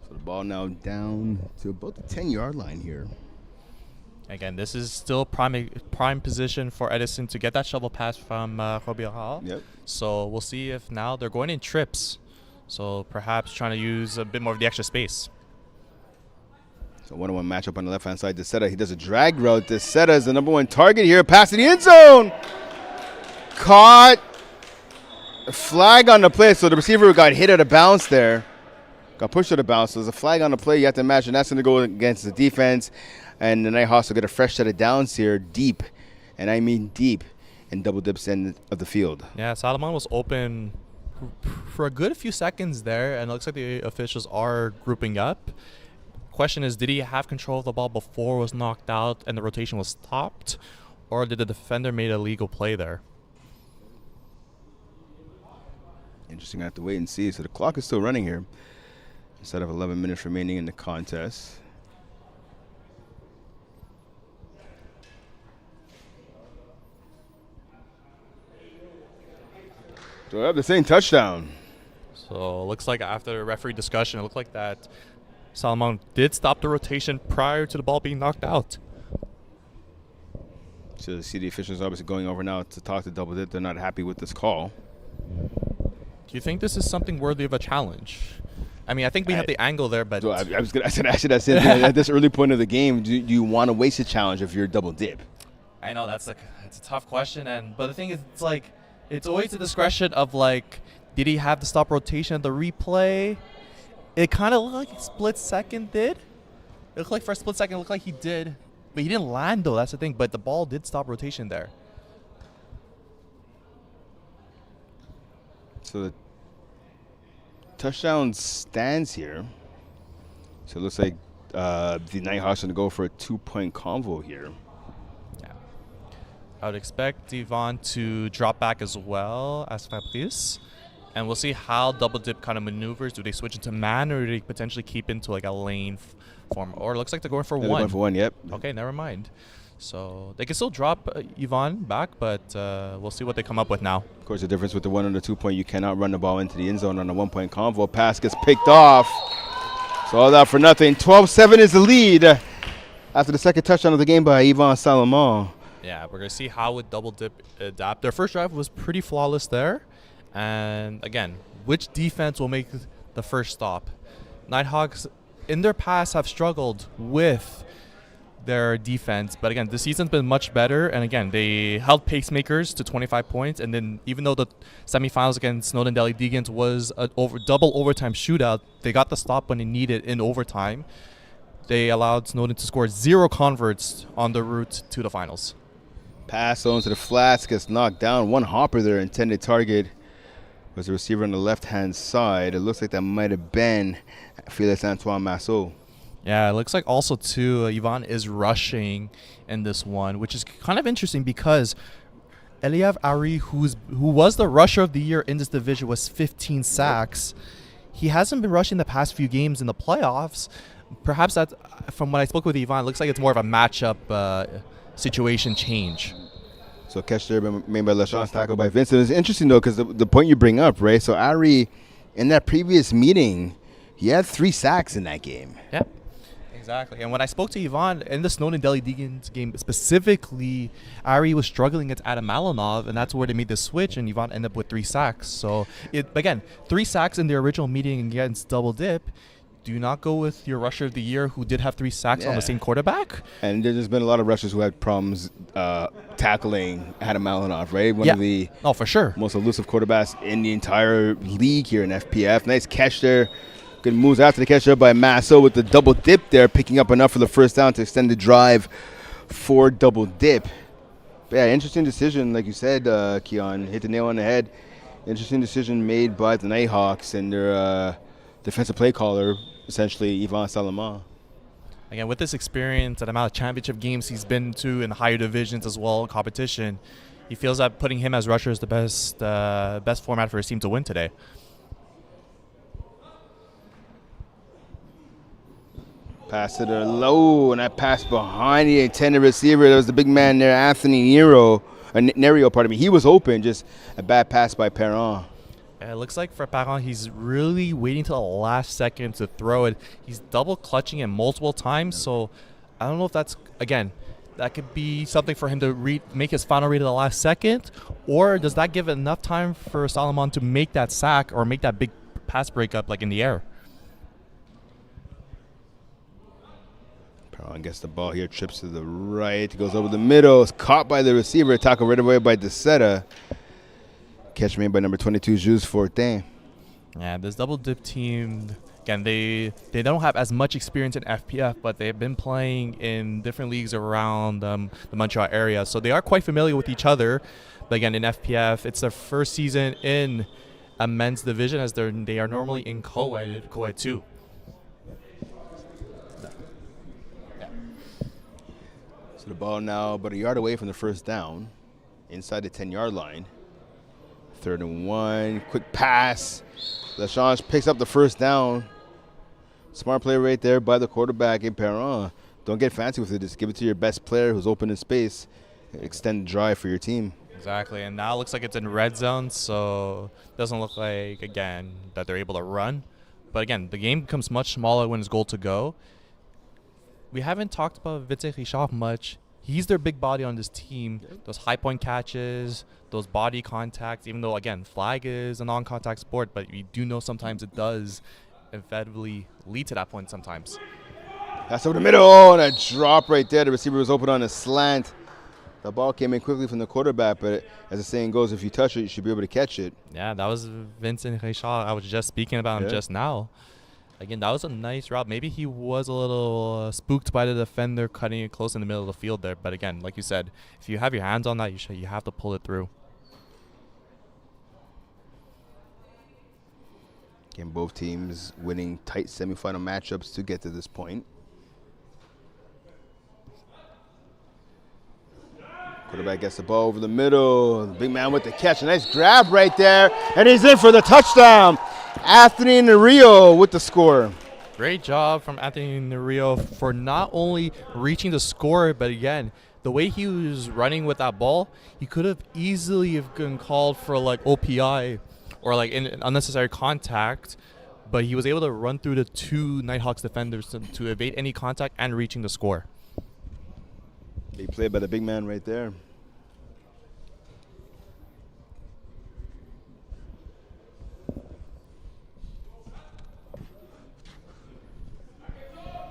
So the ball now down to about the 10-yard line here. Again, this is still prime position for Edison to get that shovel pass from Robillard. Yep. So we'll see if now they're going in trips. So perhaps trying to use a bit more of the extra space. So one-on-one matchup on the left-hand side. DeSeta, he does a drag route. DeSeta is the number one target here. Pass to the end zone. Caught. A flag on the play. So the receiver got hit at a bounce there. Got pushed at a bounce. So there's a flag on the play. You have to imagine that's going to go against the defense. And the Nighthawks will get a fresh set of downs here deep. And I mean deep in double dips end of the field. Yeah, Salomon was open for a good few seconds there, and it looks like the officials are grouping up. Question is, did he have control of the ball before it was knocked out and the rotation was stopped, or did the defender make a legal play there? Interesting, I have to wait and see. So the clock is still running here instead of 11 minutes remaining in the contest. So we have the same touchdown. So it looks like after the referee discussion, it looked like that Salomon did stop the rotation prior to the ball being knocked out. So you see the officials obviously going over now to talk to Double Dip. They're not happy with this call. Do you think this is something worthy of a challenge? I mean, I think we have the angle there, but... So I was going to ask you that same thing. At this early point of the game, do you want to waste a challenge if you're Double Dip? I know, it's a tough question, but the thing is, it's like, it's always the discretion of, like, did he have to stop rotation at the replay? It kind of looked like a split second did. It looked like for a split second, it looked like he did. But he didn't land, though. That's the thing. But the ball did stop rotation there. So the touchdown stands here. So it looks like the Nighthawks are going to go for a 2-point convo here. I would expect Yvonne to drop back as well as Fabrice. And we'll see how Double Dip kind of maneuvers. Do they switch into man, or do they potentially keep into like a lane form? Or it looks like they're going for one. They're going for one, yep. Okay, never mind. So they can still drop Yvonne back, but we'll see what they come up with now. Of course, the difference with the 1 and the 2-point, you cannot run the ball into the end zone on a 1-point convo. Pass gets picked off. So all that for nothing. 12-7 is the lead after the second touchdown of the game by Yvonne Salomon. Yeah, we're going to see how would Double Dip adapt. Their first drive was pretty flawless there. And again, which defense will make the first stop? Nighthawks in their past have struggled with their defense, but again, this season's been much better. And again, they held pacemakers to 25 points. And then even though the semifinals against Snowden Deli Deegans was a double overtime shootout, they got the stop when they needed in overtime. They allowed Snowden to score 0 converts on the route to the finals. Pass on to the flats, gets knocked down. One hopper there, intended target was the receiver on the left-hand side. It looks like that might have been Felix Antoine Massot. Yeah, it looks like also, too, Yvonne is rushing in this one, which is kind of interesting because Eliav Ari, who was the rusher of the year in this division, was 15 sacks. He hasn't been rushing the past few games in the playoffs. Perhaps that, from when I spoke with Yvonne, it looks like it's more of a matchup situation change. So catch there made by LaChance, tackle by Vincent. It's interesting, though, because the point you bring up, right? So Ari, in that previous meeting, he had 3 sacks in that game. Yep, exactly. And when I spoke to Yvonne in the Snowden Deli Deegans game specifically, Ari was struggling against Adam Malinov, and that's where they made the switch, and Yvonne ended up with 3 sacks. So, again, 3 sacks in the original meeting against Double Dip. do you not go with your rusher of the year who did have 3 sacks on the same quarterback? And there's been a lot of rushers who had problems tackling Adam Malinoff, right? One of the for sure most elusive quarterbacks in the entire league here in FPF. Nice catch there. Good moves after the catch there by Masso with the double dip there, picking up enough for the first down to extend the drive for double dip. But yeah, interesting decision, like you said, Keon. Hit the nail on the head. Interesting decision made by the Nighthawks and their defensive play caller, essentially Yvan Salama. Again, with this experience and amount of championship games he's been to in higher divisions as well, competition, he feels that putting him as rusher is the best format for his team to win today. Pass to the low, and that pass behind the intended receiver. There was the big man there, Anthony Nerio, pardon me. He was open, just a bad pass by Perron. It looks like for Perron, he's really waiting till the last second to throw it. He's double clutching it multiple times, so I don't know if that's, again, that could be something for him to make his final read at the last second, or does that give enough time for Solomon to make that sack or make that big pass breakup like in the air? Perron gets the ball here, trips to the right, goes over the middle, is caught by the receiver, tackled right away by DeSeta. Catch made by number 22, Jules Fortin. Yeah, this double dip team, again, they don't have as much experience in FPF, but they've been playing in different leagues around the Montreal area, so they are quite familiar with each other. But again, in FPF, it's their first season in a men's division, as they are normally in co-ed 2. So the ball now about a yard away from the first down, inside the 10-yard line. 3rd and 1, quick pass. LaChange picks up the first down. Smart play right there by the quarterback in Perron. Don't get fancy with it. Just give it to your best player who's open in space. Extend the drive for your team. Exactly, and now it looks like it's in red zone, so it doesn't look like, again, that they're able to run. But again, the game becomes much smaller when it's goal to go. We haven't talked about Vincent Richard much. He's their big body on this team. Those high point catches, those body contacts, even though, again, flag is a non-contact sport, but we do know sometimes it does inevitably lead to that point sometimes. That's over the middle, and a drop right there. The receiver was open on a slant. The ball came in quickly from the quarterback, but as the saying goes, if you touch it, you should be able to catch it. Yeah, that was Vincent Richard. I was just speaking about him just now. Again, that was a nice route. Maybe he was a little spooked by the defender cutting it close in the middle of the field there. But again, like you said, if you have your hands on that, you have to pull it through. Again, both teams winning tight semifinal matchups to get to this point. Quarterback gets the ball over the middle. The big man with the catch. A nice grab right there. And he's in for the touchdown. Anthony Nerio with the score. Great job from Anthony Nerio for not only reaching the score, but again, the way he was running with that ball, he could have easily been called for like OPI or like unnecessary contact, but he was able to run through the 2 Nighthawks defenders to evade any contact and reaching the score. Big play by the big man right there.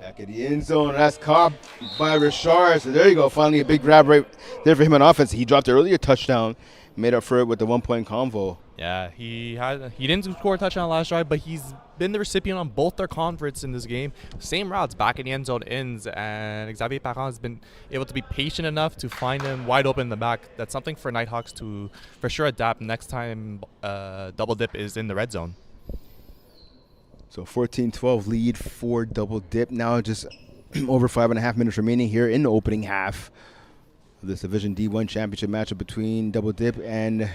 Back at the end zone, that's caught by Richard. So there you go, finally a big grab right there for him on offense. He dropped the earlier touchdown, made up for it with the 1-point convo. Yeah, he didn't score a touchdown last drive, but he's been the recipient on both their converts in this game. Same routes, back in the end zone ends, and Xavier Parent has been able to be patient enough to find him wide open in the back. That's something for Nighthawks to for sure adapt next time double dip is in the red zone. So 14-12 lead for double dip. Now just over 5.5 minutes remaining here in the opening half of this Division D1 championship matchup between double dip and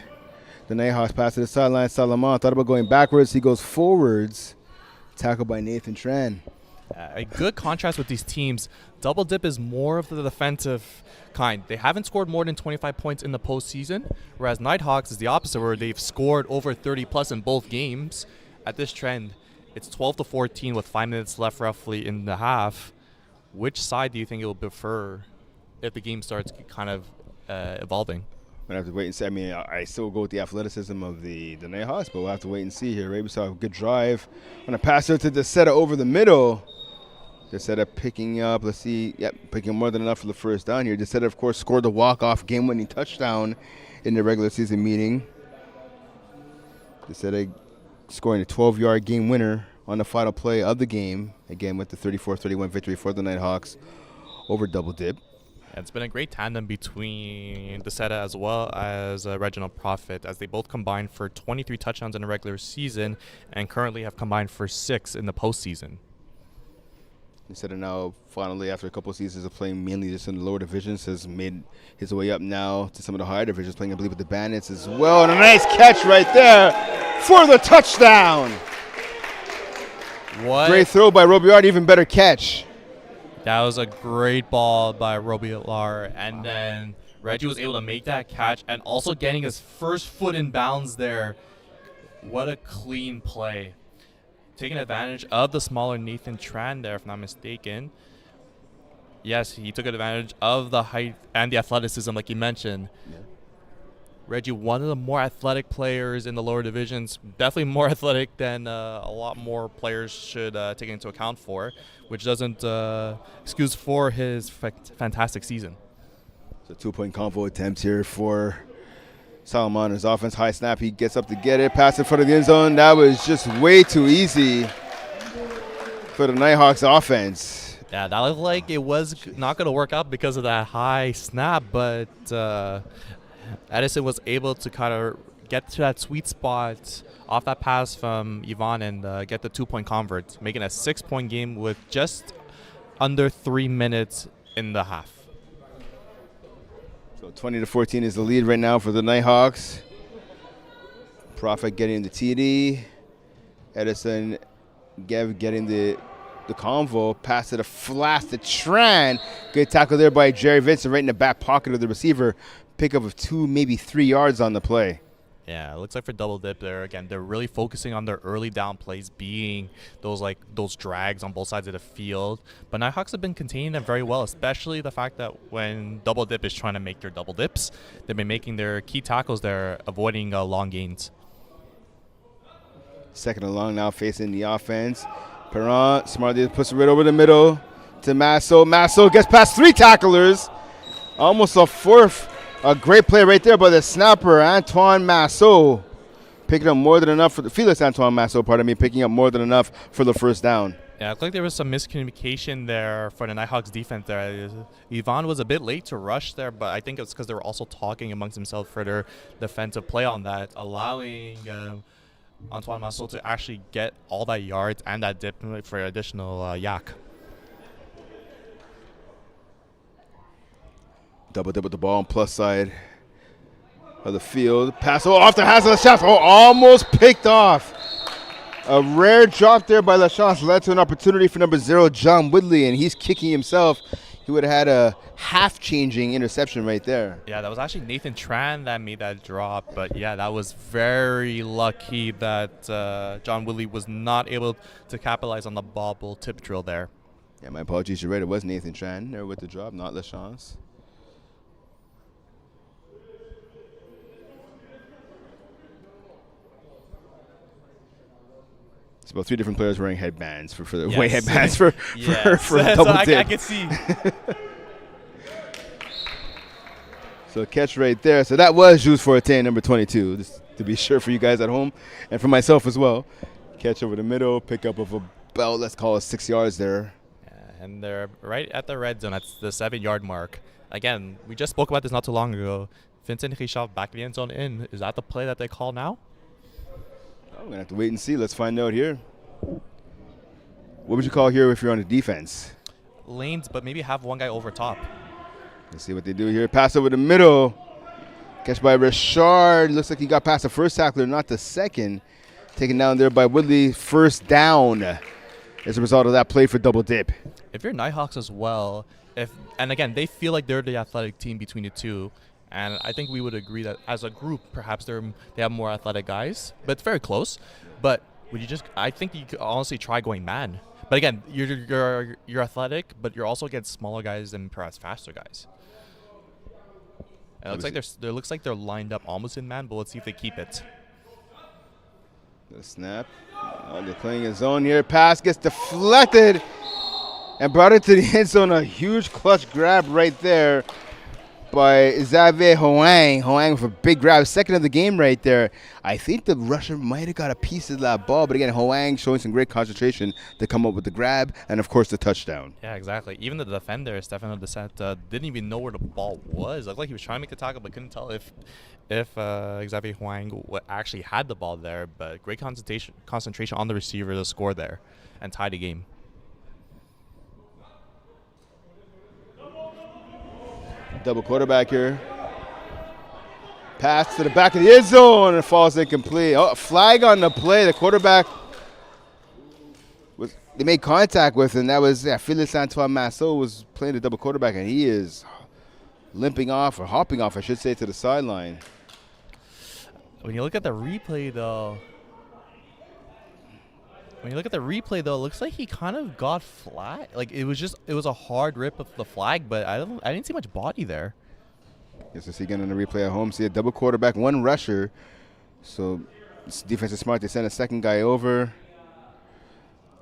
the Nighthawks. Pass to the sideline. Salaman thought about going backwards. He goes forwards. Tackled by Nathan Tran. A good contrast with these teams. Double dip is more of the defensive kind. They haven't scored more than 25 points in the postseason, whereas Nighthawks is the opposite, where they've scored over 30 plus in both games. At this trend, it's 12-14 with 5 minutes left roughly in the half. Which side do you think it will prefer if the game starts kind of evolving? We'll have to wait and see. I mean, I still go with the athleticism of the Nighthawks, but we'll have to wait and see here. Right, we saw a good drive. On a pass to Deseta over the middle. Deseta picking up, let's see, picking up more than enough for the first down here. Deseta, of course, scored the walk-off game-winning touchdown in the regular season meeting. Deseta scoring a 12-yard game winner on the final play of the game, again with the 34-31 victory for the Nighthawks over Double Dip. It's been a great tandem between Deseta as well as Reginald Prophet, as they both combined for 23 touchdowns in the regular season and currently have combined for 6 in the postseason. Deseta now, finally, after a couple of seasons of playing mainly just in the lower divisions, has made his way up now to some of the higher divisions, playing, I believe, with the Bandits as well. And a nice catch right there for the touchdown. What? Great throw by Robillard, even better catch. That was a great ball by Robillard, and then Reggie was able to make that catch and also getting his first foot in bounds there. What a clean play. Taking advantage of the smaller Nathan Tran there, if not mistaken. Yes, he took advantage of the height and the athleticism, like you mentioned. Yeah. Reggie, one of the more athletic players in the lower divisions, definitely more athletic than a lot more players should take into account for, which doesn't excuse for his fantastic season. So 2-point convo attempt here for Salomon. His offense, high snap, he gets up to get it, pass in front of the end zone. That was just way too easy for the Nighthawks offense. Yeah, that looked like it was not going to work out because of that high snap, but Edison was able to kind of get to that sweet spot off that pass from Yvonne and get the 2-point convert, making a 6-point game with just under 3 minutes in the half. So 20-14 is the lead right now for the Nighthawks. Prophet getting the TD. Edison getting the convo. Pass to the flash to Tran. Good tackle there by Jerry Vincent right in the back pocket of the receiver. Pickup of 2, maybe 3 yards on the play. Yeah, it looks like for Double Dip there, again, they're really focusing on their early down plays being those drags on both sides of the field. But Nighthawks have been containing them very well, especially the fact that when Double Dip is trying to make their double dips, they've been making their key tackles there, avoiding long gains. Second and long now facing the offense. Perron, smartly puts it right over the middle to Masso. Masso gets past 3 tacklers. Almost a fourth. A great play right there by the snapper, Antoine Masso. Picking up more than enough for the Felix Antoine Masso, picking up more than enough for the first down. Yeah, it looked like there was some miscommunication there for the Nighthawks defense there. Yvonne was a bit late to rush there, but I think it's because they were also talking amongst themselves for their defensive play on that, allowing Antoine Masso to actually get all that yards and that dip for additional yak. Double dip with the ball on plus side of the field. Pass off the hands of LaChance. Almost picked off. A rare drop there by LaChance led to an opportunity for number 0, John Woodley, and he's kicking himself. He would have had a half-changing interception right there. Yeah, that was actually Nathan Tran that made that drop. But, yeah, that was very lucky that John Woodley was not able to capitalize on the bobble tip drill there. Yeah, my apologies. You're right. It was Nathan Tran there with the drop, not LaChance. It's about 3 different players wearing headbands for the away headbands for double dip. I can see. So catch right there. So that was Juice Fortin, number 22, just to be sure for you guys at home and for myself as well. Catch over the middle, pick up of about, let's call it 6 yards there. Yeah, and they're right at the red zone. That's the 7-yard mark. Again, we just spoke about this not too long ago. Vincent Richard back the end zone in. Is that the play that they call now? I'm going to have to wait and see. Let's find out here. What would you call here if you're on the defense? Lanes, but maybe have one guy over top. Let's see what they do here. Pass over the middle. Catch by Richard. Looks like he got past the first tackler, not the second. Taken down there by Woodley. First down as a result of that play for double dip. If you're Nighthawks as well, and again, they feel like they're the athletic team between the two. And I think we would agree that as a group, perhaps they have more athletic guys, but it's very close. But I think you could honestly try going man. But again, you're athletic, but you're also against smaller guys and perhaps faster guys. And it looks like they're lined up almost in man, but let's see if they keep it. The snap. Oh, they're playing a zone here. Pass gets deflected and brought it to the end zone. A huge clutch grab right there by Xavier Hoang. Hoang with a big grab. Second of the game right there. I think the rusher might have got a piece of that ball, but again, Hoang showing some great concentration to come up with the grab and, of course, the touchdown. Yeah, exactly. Even the defender, Stefano Descent, didn't even know where the ball was. Looked like he was trying to make the tackle, but couldn't tell if Xavier Hoang actually had the ball there. But great concentration on the receiver to score there and tie the game. Double quarterback here. Pass to the back of the end zone and falls incomplete. Oh, flag on the play. The quarterback they made contact with, and that was Felix Antoine Massot was playing the double quarterback, and he is limping off, or hopping off, I should say, to the sideline. When you look at the replay, though, it looks like he kind of got flat. Like it was a hard rip of the flag, but I didn't see much body there. Yes, so see again on the replay at home. See a double quarterback, one rusher. So this defense is smart. They send a second guy over.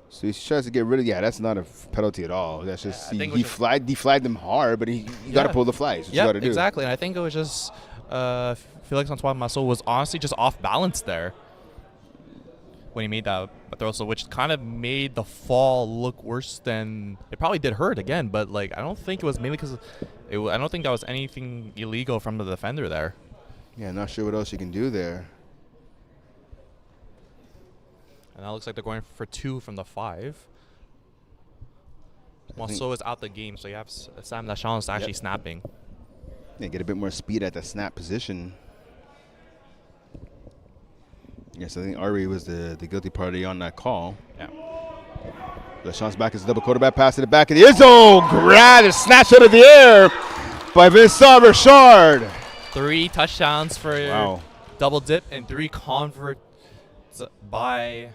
So he tries to get rid of. Yeah, that's not a penalty at all. That's just he flagged him hard, but he got to pull the flags. Yeah, exactly. And I think it was just Felix Antoine Massot was honestly just off balance there when he made that throw, so which kind of made the fall look worse than it probably did hurt again. But like I don't think it was mainly because I don't think that was anything illegal from the defender there. Yeah, not sure what else you can do there. And that looks like they're going for 2 from the 5. Massot is out the game, so you have Sam Lachance actually snapping. Yeah, get a bit more speed at the snap position. Yes, I think Ari was the guilty party on that call. Yeah. Lachance back as a double quarterback pass to the back of the end zone. Grab and snatch out of the air by Vincent Richard. 3 touchdowns for double dip and 3 converts by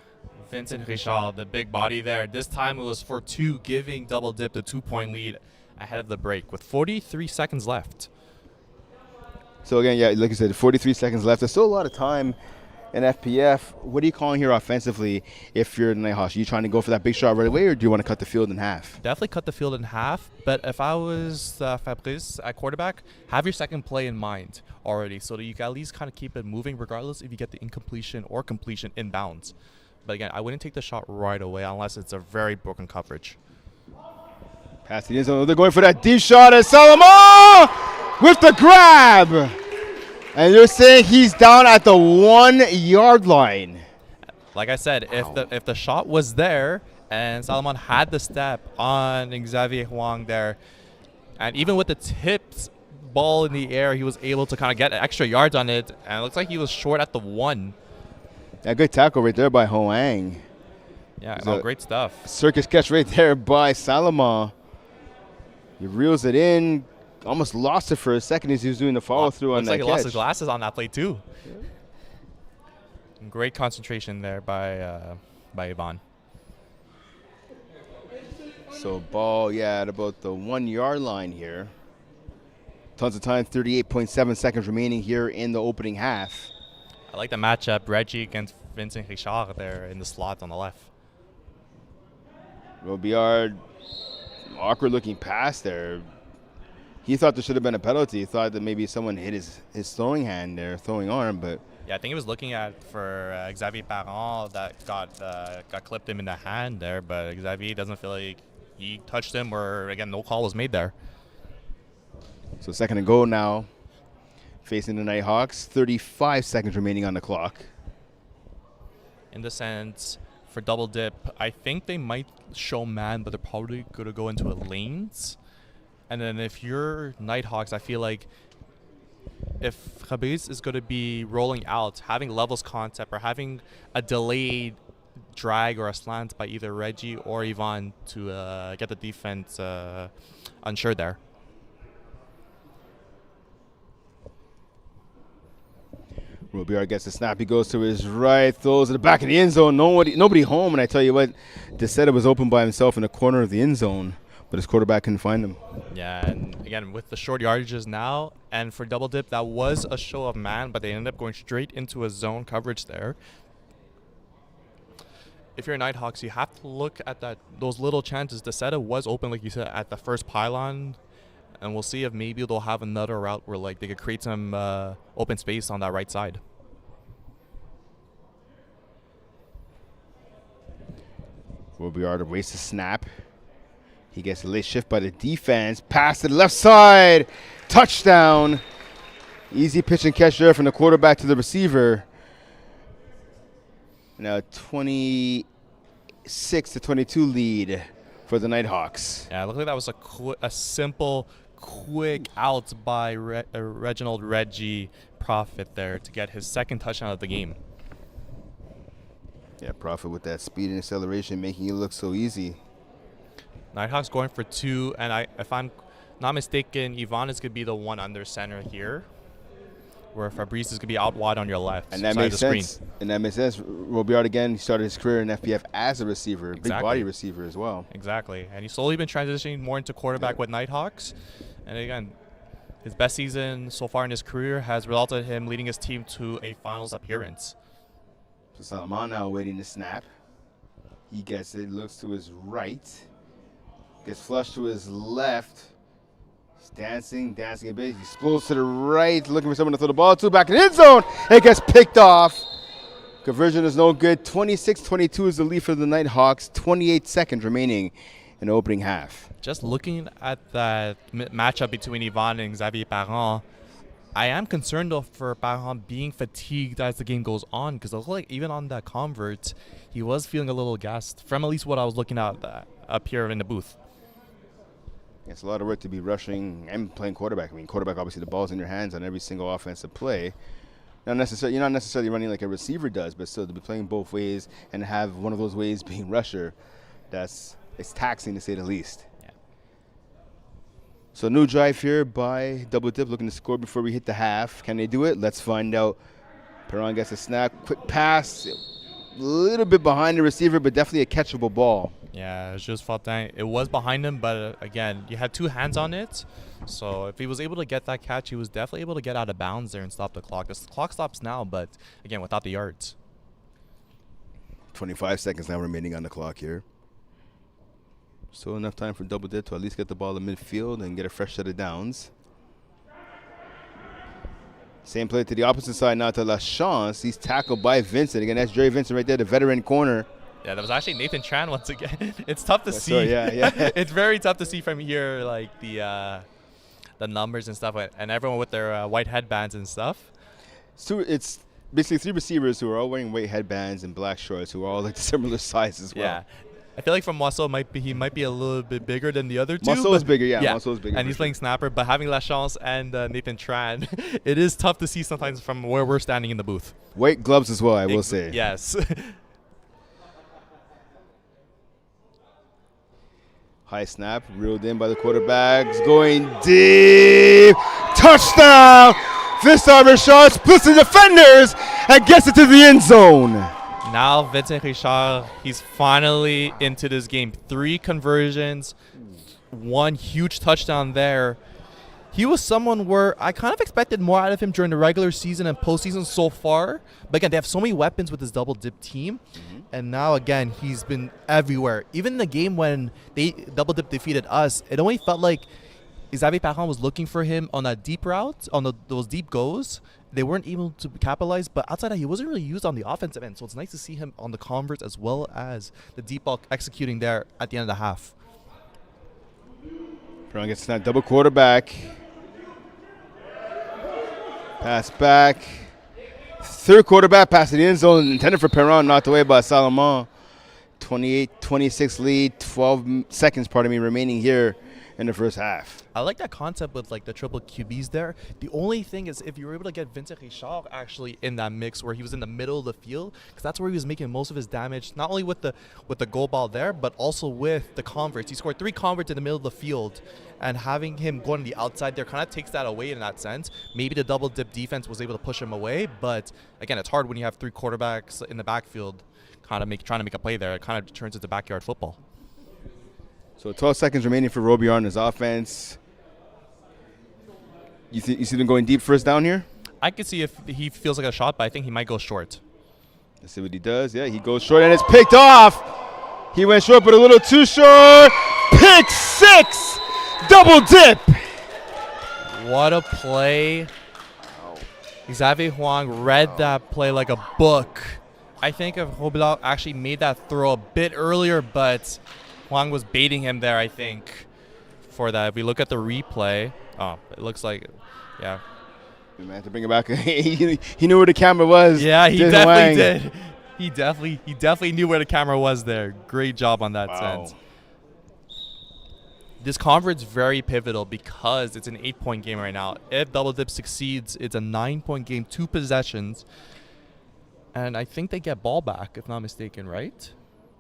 Vincent Richard, the big body there. This time it was for 2, giving double dip the 2-point lead ahead of the break with 43 seconds left. So again, yeah, like you said, 43 seconds left. There's still a lot of time in FPF. What are you calling here offensively if you're the Nighthawks? Are you trying to go for that big shot right away, or do you want to cut the field in half? Definitely cut the field in half, but if I was Fabrice at quarterback, have your second play in mind already so that you can at least kind of keep it moving regardless if you get the incompletion or completion inbounds. But again, I wouldn't take the shot right away unless it's a very broken coverage. Pass the end zone. They're going for that deep shot, and Salomon with the grab. And you're saying he's down at the 1-yard line. Like I said, if the shot was there and Salomon had the step on Xavier Hoang there, and even with the tipped ball in the air, he was able to kind of get extra yards on it, and it looks like he was short at the 1. Yeah, good tackle right there by Hoang. Yeah, no, great stuff. Circus catch right there by Salomon. He reels it in. Almost lost it for a second as he was doing the follow-through on that catch. Looks like he lost his glasses on that play, too. Great concentration there by Yvonne. So ball, at about the 1-yard line here. Tons of time, 38.7 seconds remaining here in the opening half. I like the matchup, Reggie against Vincent Richard there in the slot on the left. Robillard, awkward-looking pass there. He thought there should have been a penalty. He thought that maybe someone hit his throwing hand there, throwing arm, but... Yeah, I think he was looking for Xavier Parent that got clipped him in the hand there, but Xavier doesn't feel like he touched him, or, again, no call was made there. So second and goal now, facing the Nighthawks. 35 seconds remaining on the clock. In the sense, for double dip, I think they might show man, but they're probably going to go into a lanes. And then if you're Nighthawks, I feel like if Fabrice is going to be rolling out, having levels concept or having a delayed drag or a slant by either Reggie or Yvonne to get the defense unsure there. Robillard gets the snap. He goes to his right, throws at the back of the end zone. Nobody home, and I tell you what, Desetta was open by himself in the corner of the end zone. but his quarterback couldn't find him. Yeah, and again, with the short yardages now, and for double dip, that was a show of man, but they ended up going straight into a zone coverage there. If you're Nighthawks, you have to look at those little chances. The setup was open, like you said, at the first pylon, and we'll see if maybe they'll have another route where like they could create some open space on that right side. Brossard wastes the snap. He gets a late shift by the defense. Pass to the left side. Touchdown. Easy pitch and catch there from the quarterback to the receiver. Now 26-22 lead for the Nighthawks. Yeah, it looked like that was a simple, quick out by Reginald Reggie Profit there to get his second touchdown of the game. Yeah, Profit with that speed and acceleration, making it look so easy. Nighthawks going for 2, and if I'm not mistaken, Yvonne is going to be the one under center here, where Fabrice is going to be out wide on your left. And that makes sense. And that makes sense. Brossard again started his career in FPF as a receiver, big body receiver as well. Exactly, and he's slowly been transitioning more into quarterback with Nighthawks. And again, his best season so far in his career has resulted in him leading his team to a finals appearance. So Salman now waiting to snap. He gets it, looks to his right, gets flushed to his left. He's dancing a bit. He explodes to the right, looking for someone to throw the ball to. Back in the end zone. It gets picked off. Conversion is no good. 26-22 is the lead for the Nighthawks. 28 seconds remaining in the opening half. Just looking at that matchup between Yvonne and Xavier Parent, I am concerned though for Parent being fatigued as the game goes on, because it looked like even on that convert, he was feeling a little gassed from at least what I was looking at up here in the booth. It's a lot of work to be rushing and playing quarterback. I mean, quarterback, obviously the ball's in your hands on every single offensive play. You're not necessarily running like a receiver does, but still to be playing both ways and have one of those ways being rusher, it's taxing to say the least. So new drive here by Double Dip, looking to score before we hit the half. Can they do it? Let's find out. Perron gets a snap, quick pass, a little bit behind the receiver, but definitely a catchable ball. Yeah, it's just Fontaine. It was behind him, but again, you had 2 hands on it. So if he was able to get that catch, he was definitely able to get out of bounds there and stop the clock. The clock stops now, but again, without the yards. 25 seconds now remaining on the clock here. Still enough time for Double Dip to at least get the ball in midfield and get a fresh set of downs. Same play to the opposite side now to La Chance. He's tackled by Vincent. Again, that's Jerry Vincent right there, the veteran corner. Yeah, that was actually Nathan Tran once again. It's tough to see. Sorry, yeah. It's very tough to see from here, like the numbers and stuff, and everyone with their white headbands and stuff. So it's basically 3 receivers who are all wearing white headbands and black shorts, who are all like similar size as well. Yeah. I feel like from Moisseau he might be a little bit bigger than the other two. Moisseau is bigger, yeah. Moisseau is bigger. And he's playing snapper, but having La Chance and Nathan Tran, it is tough to see sometimes from where we're standing in the booth. White gloves as well, I will say. Yes. High snap, reeled in by the quarterbacks, going deep. Touchdown! Vincent Richard splits the defenders and gets it to the end zone. Now Vincent Richard, he's finally into this game. 3 conversions, 1 huge touchdown there. He was someone where I kind of expected more out of him during the regular season and postseason so far. But again, they have so many weapons with this Double Dip team. And now, again, he's been everywhere. Even in the game when Double Dip defeated us, it only felt like Xavier Parent was looking for him on that deep route, on those deep goes. They weren't able to capitalize, but outside that, he wasn't really used on the offensive end. So it's nice to see him on the converts as well as the deep ball executing there at the end of the half. Brown gets that double quarterback. Pass back. 3rd quarterback pass to the end zone, intended for Perron, knocked away by Salomon. 28-26 lead, 12 seconds, remaining here in the first half. I like that concept with like the triple QBs there. The only thing is if you were able to get Vincent Richard actually in that mix where he was in the middle of the field, because that's where he was making most of his damage, not only with the goal ball there, but also with the converts. He scored 3 converts in the middle of the field, and having him go on the outside there kind of takes that away in that sense. Maybe the Double Dip defense was able to push him away, but again, it's hard when you have 3 quarterbacks in the backfield trying to make a play there. It kind of turns into backyard football. So 12 seconds remaining for Robillard in his offense. You see them going deep first down here? I could see if he feels like a shot, but I think he might go short. Let's see what he does. Yeah, he goes short, and it's picked off. He went short, but a little too short. Pick 6! Double dip! What a play. Xavier Huang read that play like a book. I think if Robillard actually made that throw a bit earlier, but Huang was baiting him there, I think, for that. If we look at the replay, it looks like, yeah. Man, to bring it back, he knew where the camera was. Yeah, he definitely did. He definitely knew where the camera was there. Great job on that sense. This conference very pivotal because it's an 8-point game right now. If Double Dip succeeds, it's a 9-point game, 2 possessions. And I think they get ball back, if not mistaken, right?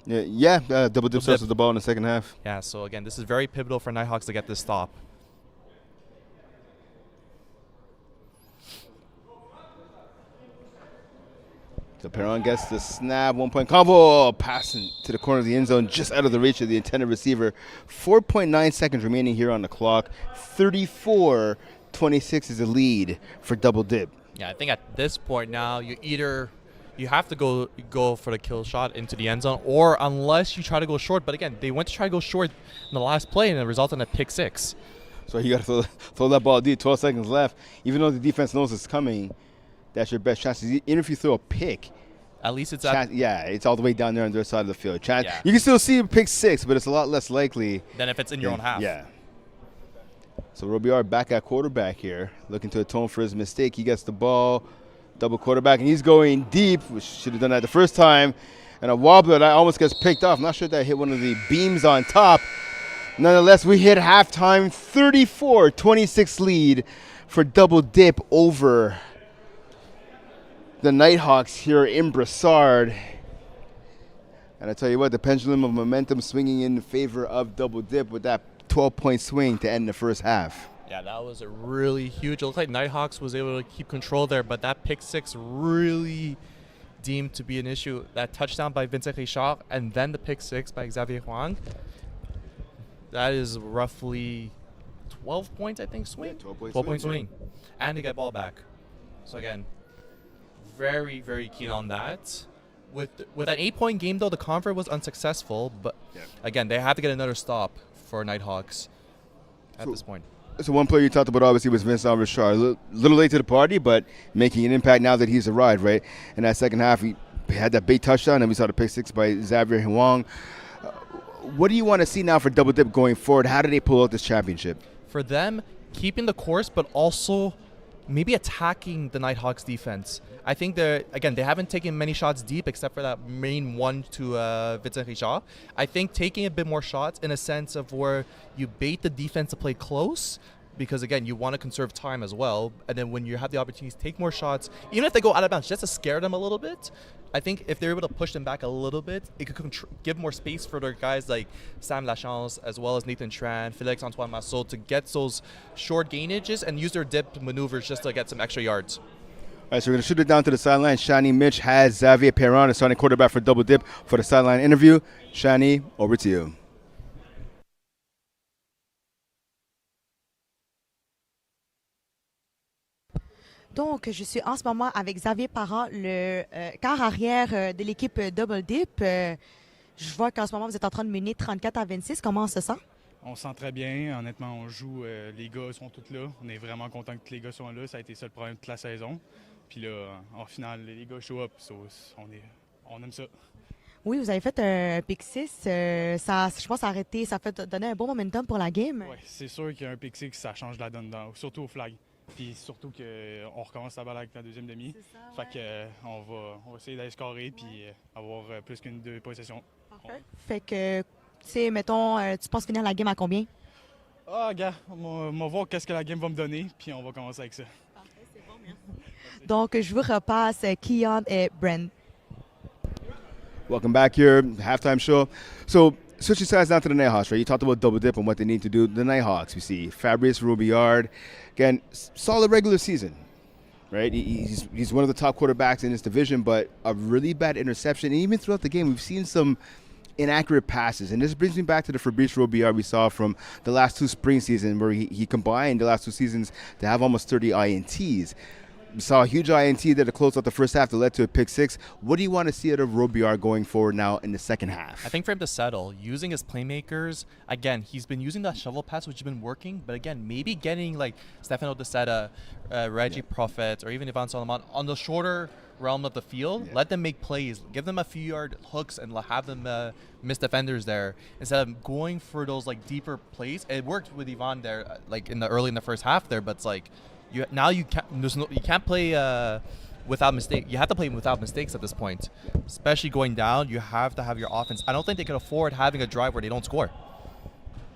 Yeah. Double Dip starts with the ball in the second half. Yeah, so again, this is very pivotal for Nighthawks to get this stop. So Perron gets the snap, 1-point combo, passing to the corner of the end zone, just out of the reach of the intended receiver. 4.9 seconds remaining here on the clock. 34-26 is the lead for Double Dip. Yeah, I think at this point now, you have to go for the kill shot into the end zone, or unless you try to go short. But again, they went to try to go short in the last play, and it resulted in a pick 6. So you got to throw that ball deep. 12 seconds left. Even though the defense knows it's coming, that's your best chance. Even if you throw a pick, at least it's it's all the way down there on their side of the field. You can still see a pick 6, but it's a lot less likely than if it's in your own half. Yeah. So Robillard back at quarterback here, looking to atone for his mistake. He gets the ball, double quarterback, and he's going deep, which should have done that the first time. And a wobbler that almost gets picked off. Not sure if that hit one of the beams on top. Nonetheless, we hit halftime, 34-26 lead for Double Dip over the Nighthawks here in Brossard. And I tell you what, the pendulum of momentum swinging in favor of Double Dip with that 12-point swing to end the first half. Yeah, that was a really huge. It looked like Nighthawks was able to keep control there, but that pick 6 really deemed to be an issue. That touchdown by Vincent Richard and then the pick 6 by Xavier Huang. That is roughly 12 points, I think, swing. Yeah, 12-point swing. And to get ball back. So again, very, very keen on that. With an 8-point game, though, the convert was unsuccessful. But again, they have to get another stop for Nighthawks at this point. So one player you talked about obviously was Vincent Richard. A little late to the party, but making an impact now that he's arrived, right? In that second half, he had that big touchdown, and we saw the pick 6 by Xavier Huang. What do you want to see now for Double Dip going forward? How do they pull out this championship? For them, keeping the course, but also maybe attacking the Nighthawks defense. I think they haven't taken many shots deep except for that main one to Vincent Richard. I think taking a bit more shots in a sense of where you bait the defense to play close, because again, you want to conserve time as well. And then when you have the opportunities, take more shots, even if they go out of bounds, just to scare them a little bit. I think if they're able to push them back a little bit, it could give more space for their guys like Sam Lachance, as well as Nathan Tran, Félix Antoine Massot, to get those short gainages and use their dip maneuvers just to get some extra yards. All right, so we're going to shoot it down to the sideline. Shani Mitch has Xavier Perron, the starting quarterback for Double Dip, for the sideline interview. Shani, over to you. Donc, je suis en ce moment avec Xavier Parent, le quart arrière de l'équipe Double Dip. Je vois qu'en ce moment, vous êtes en train de mener 34-26. Comment on se sent? On se sent très bien. Honnêtement, on joue. Les gars sont tous là. On est vraiment content que les gars soient là. Ça a été ça le problème de toute la saison. Puis là, en finale, les gars show up. So, on aime ça. Oui, vous avez fait un pick 6. Je pense arrêté. Ça fait donner un bon momentum pour la game. Oui, c'est sûr qu'il y a un pick 6, ça change la donne, surtout au flag. Puis surtout qu'on recommence la balle avec la deuxième demi. Fait que on va essayer d'aller scorer puis avoir plus qu'une 2 possessions. Fait que, tu sais, mettons, tu penses finir la game à combien? Gars, on va voir qu'est-ce que la game va me donner, puis on va commencer avec ça. Parfait, c'est bon, merci. Donc, je vous repasse Keon et Brent. Welcome back here, halftime show. So, switching sides down to the Nighthawks, right? You talked about Double Dip and what they need to do. The Nighthawks, we see Fabrice Robillard. Again, solid regular season, right? He's one of the top quarterbacks in his division, but a really bad interception. And even throughout the game, we've seen some inaccurate passes. And this brings me back to the Fabrice Robillard we saw from the last 2 spring seasons, where he combined the last 2 seasons to have almost 30 INTs. We saw a huge INT there to close out the first half that led to a pick 6. What do you want to see out of Robillard going forward now in the second half? I think for him to settle, using his playmakers, again, he's been using that shovel pass, which has been working, but again, maybe getting like Stefano Dissetta, Reggie Prophet, or even Ivan Solomon on the shorter realm of the field. Let them make plays, give them a few yard hooks, and have them miss defenders there instead of going for those like deeper plays. It worked with Ivan there, like in the first half there, but it's like you can't play without mistake. You have to play without mistakes at this point, especially going down. You have to have your offense. I don't think they could afford having a drive where they don't score.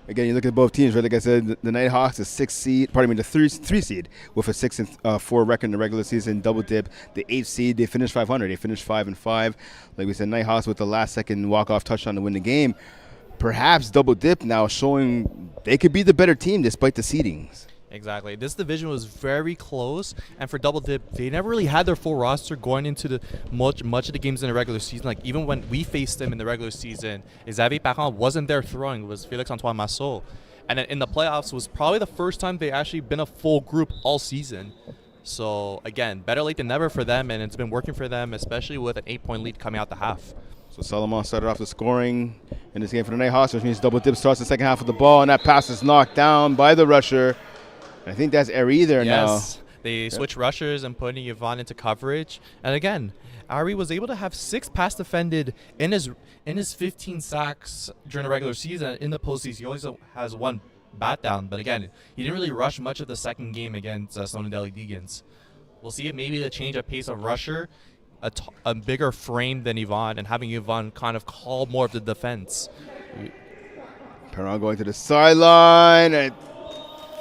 Again, you look at both teams, right? Like I said, the Nighthawks, the 6th seed, the 3 seed with a 6-4 record in the regular season, double dip. The 8th seed, they finished 500. They finished 5-5. Like we said, Nighthawks with the last second walk-off touchdown to win the game. Perhaps double dip now, showing they could be the better team despite the seedings. Exactly. This division was very close, and for Double Dip, they never really had their full roster going into the much of the games in the regular season. Like even when we faced them in the regular season, Xavier Parent wasn't there throwing. It was Félix-Antoine Massot. And then in the playoffs was probably the first time they actually been a full group all season. So again, better late than never for them, and it's been working for them, especially with an 8-point lead coming out the half. So Solomon started off the scoring in this game for the Nighthawks, which means Double Dip starts the second half of the ball, and that pass is knocked down by the rusher. I think that's Ari there now. Yes, they switched rushers and putting Yvonne into coverage. And again, Ari was able to have 6 pass defended in his 15 sacks during the regular season. In the postseason, he always has 1 bat down. But again, he didn't really rush much of the second game against Sonadeli Deegans. We'll see if maybe the change of pace of rusher, a bigger frame than Yvonne, and having Yvonne kind of call more of the defense. Perron going to the sideline. I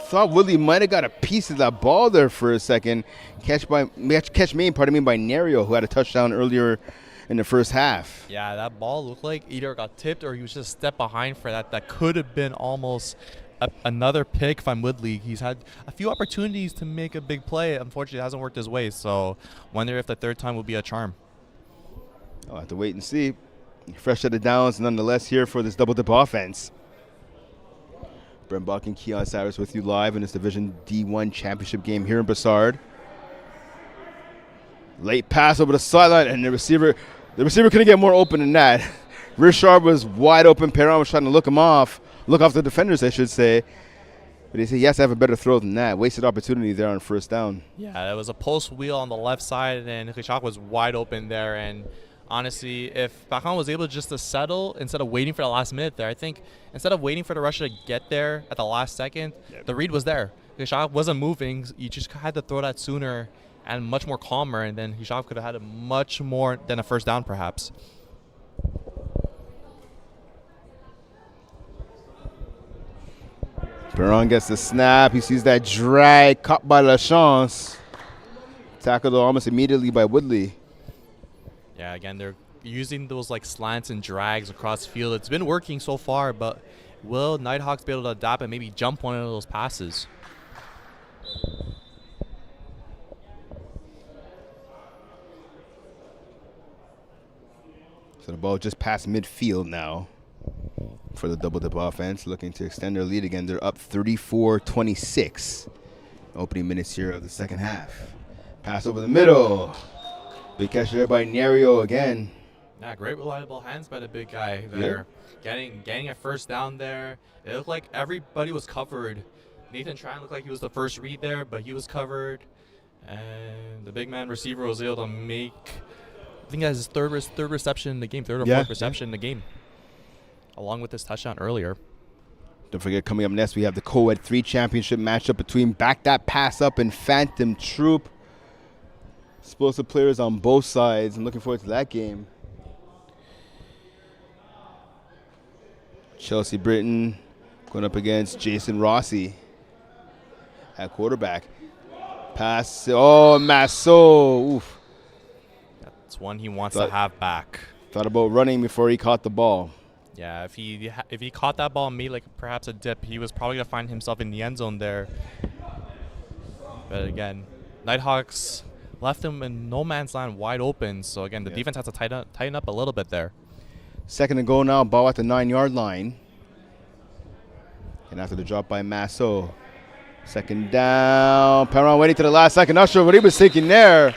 thought Willie might have got a piece of that ball there for a second. Catch made by Nerio, who had a touchdown earlier in the first half. Yeah, that ball looked like either got tipped or he was just a step behind for that. That could have been almost another pick from Woodley. He's had a few opportunities to make a big play. Unfortunately, it hasn't worked his way. So wonder if the third time will be a charm. I'll have to wait and see. Fresh set of downs nonetheless here for this double dip offense. Brent Buck and Keon Cyrus with you live in this Division D1 championship game here in Brossard. Late pass over the sideline, and the receiver couldn't get more open than that. Richard was wide open. Perron was trying to look off the defenders, I should say. But he said he has to have a better throw than that. Wasted opportunity there on first down. Yeah, there was a post wheel on the left side, and Richard was wide open there. And honestly, if Parent was able just to settle instead of waiting for the last minute there, I think instead of waiting for the rusher to get there at the last second, the read was there. Richard wasn't moving. You just had to throw that sooner and much more calmer, and then Richard could have had a much more than a first down perhaps. Perron gets the snap. He sees that drag caught by LaChance. Tackled almost immediately by Woodley. Yeah, again, they're using those like slants and drags across the field. It's been working so far, but will Nighthawks be able to adapt and maybe jump one of those passes? So the ball just past midfield now for the double dip offense, looking to extend their lead again. They're up 34-26. Opening minutes here of the second half. Pass over the middle. Big catch there by Nerio again. Yeah, great reliable hands by the big guy there. Yeah. Getting a first down there. It looked like everybody was covered. Nathan Tran looked like he was the first read there, but he was covered. And the big man receiver was able to make, I think that's his third reception in the game, third or fourth reception in the game, along with his touchdown earlier. Don't forget, coming up next, we have the Co-Ed 3 championship matchup between Back That Pass Up and Phantom Troop. Explosive players on both sides. I'm looking forward to that game. Chelsea Britton going up against Jason Rossi at quarterback. Pass. Oh, Masso. Oof. That's one he wants to have back. Thought about running before he caught the ball. Yeah, if he caught that ball and made like perhaps a dip, he was probably going to find himself in the end zone there. But again, Nighthawks left him in no man's land wide open. So again, the defense has to tighten up a little bit there. Second and goal now, ball at the 9-yard line. And after the drop by Masso, second down. Perron waiting to the last second. Not sure what he was thinking there.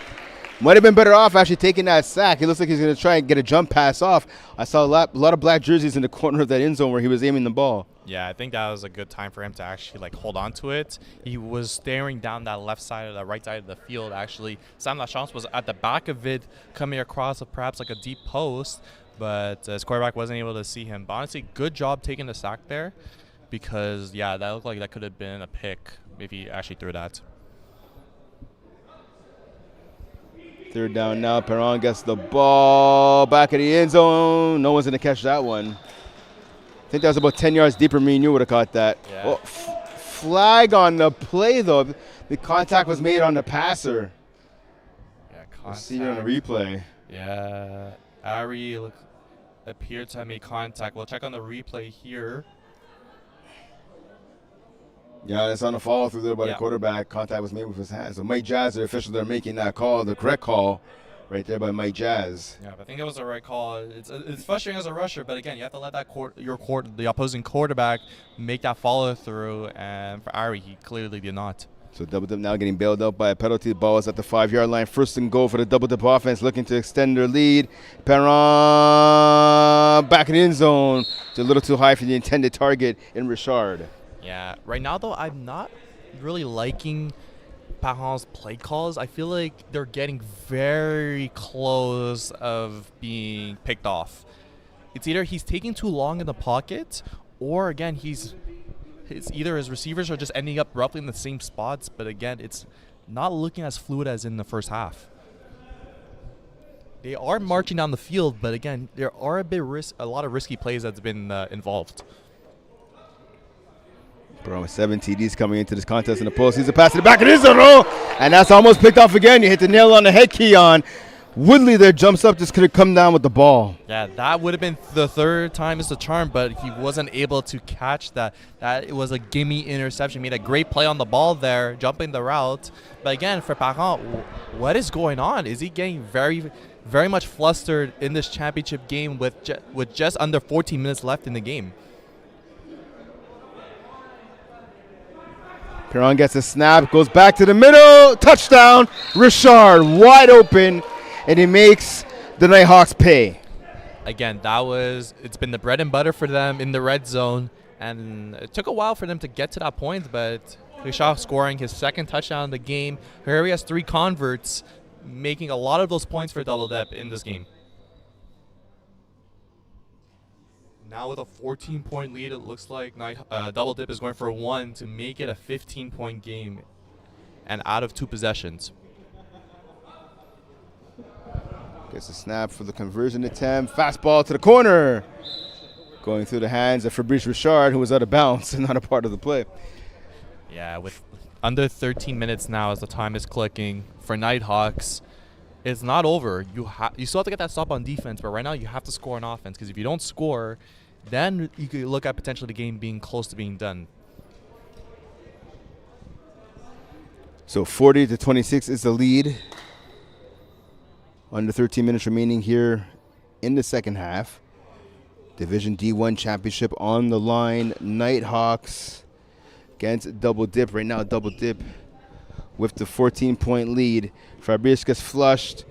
Might have been better off actually taking that sack. It looks like he's going to try and get a jump pass off. I saw a lot of black jerseys in the corner of that end zone where he was aiming the ball. Yeah, I think that was a good time for him to actually like hold on to it. He was staring down that left side or the right side of the field. Actually, Sam Lachance was at the back of it, coming across perhaps like a deep post, but his quarterback wasn't able to see him. But honestly, good job taking the sack there, because yeah, that looked like that could have been a pick if he actually threw that. Third down now. Perron gets the ball back in the end zone. No one's going to catch that one. I think that was about 10 yards deeper. Me and you would have caught that. Yeah. Oh, flag on the play, though. The contact was made on the passer. Yeah, we'll see it on the replay. Yeah, Ari appeared to have made contact. We'll check on the replay here. Yeah, it's on the follow through there by the quarterback. Contact was made with his hands. So Mike Jazz, the official, they're making that call, the correct call, right there by Mike Jazz. Yeah, but I think it was the right call. It's frustrating as a rusher, but again, you have to let that the opposing quarterback make that follow through. And for Ari, he clearly did not. So Double Dip now getting bailed out by a penalty. The ball is at the 5-yard line. First and goal for the Double Dip offense, looking to extend their lead. Perron back in the end zone. It's a little too high for the intended target in Richard. Yeah, right now though, I'm not really liking Perron's play calls. I feel like they're getting very close of being picked off. It's either he's taking too long in the pocket, or again, it's either his receivers are just ending up roughly in the same spots, but again, it's not looking as fluid as in the first half. They are marching down the field, but again, there are a lot of risky plays that's been involved. Perron with 7 TDs coming into this contest in the postseason. Pass to the back of his row, and that's almost picked off again. You hit the nail on the head, Keon. Woodley there jumps up, just could have come down with the ball. Yeah, that would have been the third time is the charm, but he wasn't able to catch that. It was a gimme interception. Made a great play on the ball there, jumping the route. But again, for Perron, what is going on? Is he getting very, very much flustered in this championship game with just under 14 minutes left in the game? Perron gets a snap, goes back to the middle, touchdown, Richard wide open, and he makes the Nighthawks pay. Again, it's been the bread and butter for them in the red zone, and it took a while for them to get to that point, but Richard scoring his second touchdown in the game. Here he has 3 converts, making a lot of those points for Double Dip in this game. Now with a 14-point lead, it looks like Double Dip is going for 1 to make it a 15-point game and out of 2 possessions. Gets a snap for the conversion attempt. Fastball to the corner. Going through the hands of Fabrice Richard, who was out of bounds and not a part of the play. Yeah, with under 13 minutes now as the time is clicking for Nighthawks, it's not over. You still have to get that stop on defense, but right now you have to score on offense, because if you don't score, then you could look at potentially the game being close to being done. So 40-26 is the lead. Under 13 minutes remaining here in the second half. Division D1 championship on the line. Nighthawks against Double Dip. Right now, Double Dip with the 14-point lead. Fabrice gets flushed.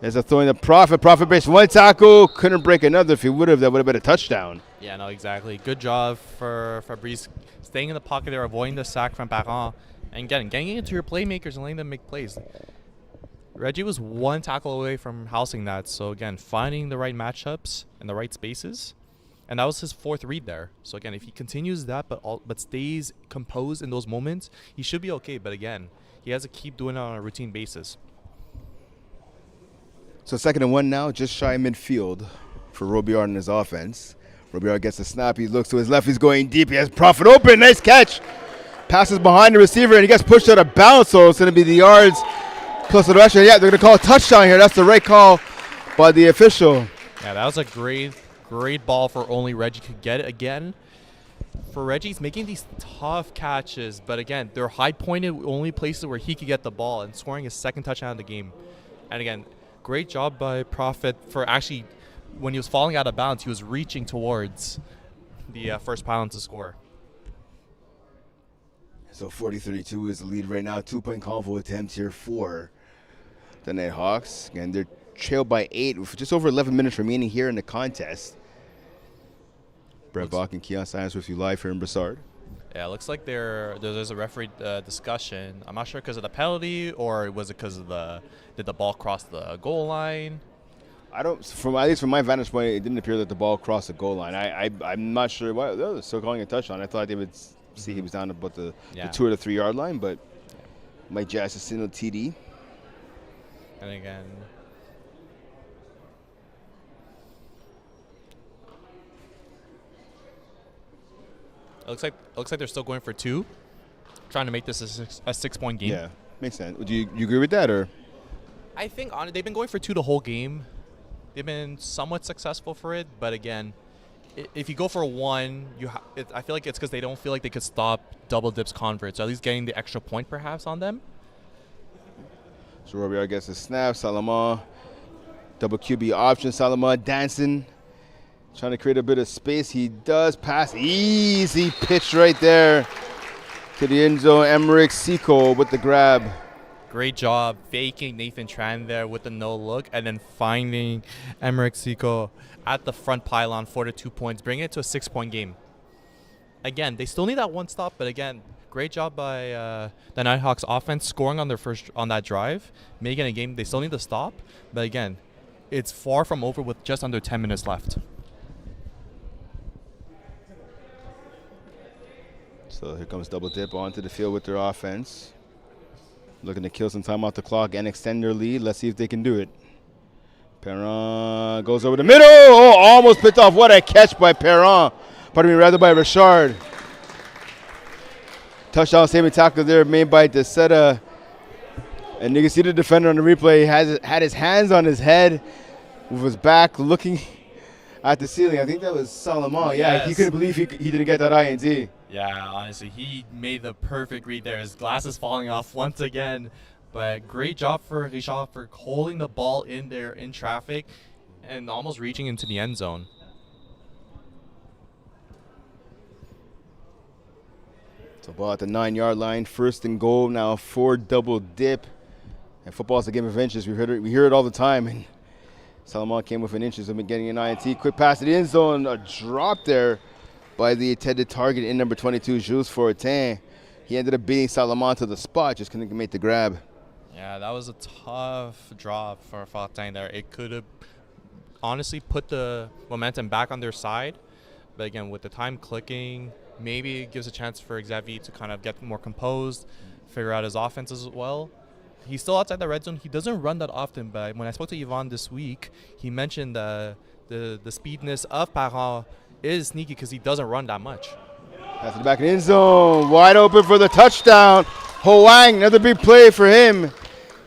There's a throw in the Prophet. Prophet breaks 1 tackle. Couldn't break another. If he would have, that would have been a touchdown. Yeah, no, exactly. Good job for Fabrice staying in the pocket there, avoiding the sack from Perron, and getting into your playmakers and letting them make plays. Reggie was 1 tackle away from housing that. So, again, finding the right matchups and the right spaces. And that was his 4th read there. So, again, if he continues that but stays composed in those moments, he should be okay. But, again, he has to keep doing it on a routine basis. So 2nd and 1 now, just shy of midfield for Robillard in his offense. Robillard gets a snap. He looks to his left. He's going deep. He has Prophet open. Nice catch. Passes behind the receiver, and he gets pushed out of bounds. So it's going to be the yards close to the rush. Yeah, they're going to call a touchdown here. That's the right call by the official. Yeah, that was a great ball for only Reggie could get it again. For Reggie, he's making these tough catches, but again, they're high-pointed, only places where he could get the ball, and scoring his 2nd touchdown of the game. And again, great job by Prophet for actually when he was falling out of bounds, he was reaching towards the first pylon to score. So 40-32 is the lead right now. 2-point convo attempts here for the Nighthawks. Again, they're trailed by 8 with just over 11 minutes remaining here in the contest. Brett Bach and Keon Science with you live here in Brossard. Yeah, it looks like there's a referee discussion. I'm not sure because of the penalty or was it because of did the ball cross the goal line? At least from my vantage point, it didn't appear that the ball crossed the goal line. I'm not sure why they're still calling a touchdown. I thought they would see he was down about the 2 or the 3 yard line, but Mike Jazz is still TD. And again, it looks like they're still going for 2, trying to make this a 6-point game. Yeah, makes sense. Do you agree with that, or? I think they've been going for 2 the whole game. They've been somewhat successful for it, but again, if you go for 1, I feel like it's because they don't feel like they could stop double dips converts, or at least getting the extra point perhaps on them. So Robillard gets a snap. Salama, double QB option. Salama dancing, trying to create a bit of space. He does pass. Easy pitch right there to the end zone. Emmerich Siko with the grab. Great job faking Nathan Tran there with the no look and then finding Emmerich Siko at the front pylon for the 2 points, bringing it to a 6-point game. Again, they still need that 1 stop, but again, great job by the Nighthawks offense scoring on that drive, making a game. They still need to stop, but again, it's far from over with just under 10 minutes left. So here comes double dip onto the field with their offense. Looking to kill some time off the clock and extend their lead. Let's see if they can do it. Perron goes over the middle. Oh, almost picked off. What a catch by Perron. Pardon me, rather by Richard. Touchdown saving tackle there made by DeSeta. And you can see the defender on the replay. He had his hands on his head with his back looking at the ceiling. I think that was Solomon. Yeah, Yes. he couldn't believe he didn't get that INT. Yeah, honestly, he made the perfect read there. His glasses falling off once again. But great job for Richard for holding the ball in there in traffic and almost reaching into the end zone. So ball at the 9 yard line, 1st and goal now for double dip. And football's a game of inches. We hear it all the time. And Salomon came within inches of getting an INT. Quick pass to the end zone, a drop there by the intended target in number 22, Jules Fortin. He ended up beating Salomon to the spot, just couldn't make the grab. Yeah, that was a tough drop for Fortin there. It could have honestly put the momentum back on their side. But again, with the time clicking, maybe it gives a chance for Xavier to kind of get more composed, figure out his offense as well. He's still outside the red zone. He doesn't run that often, but when I spoke to Yvonne this week, he mentioned the speedness of Parent is sneaky because he doesn't run that much. Pass to the back of the end zone, wide open for the touchdown. Hoang, another big play for him.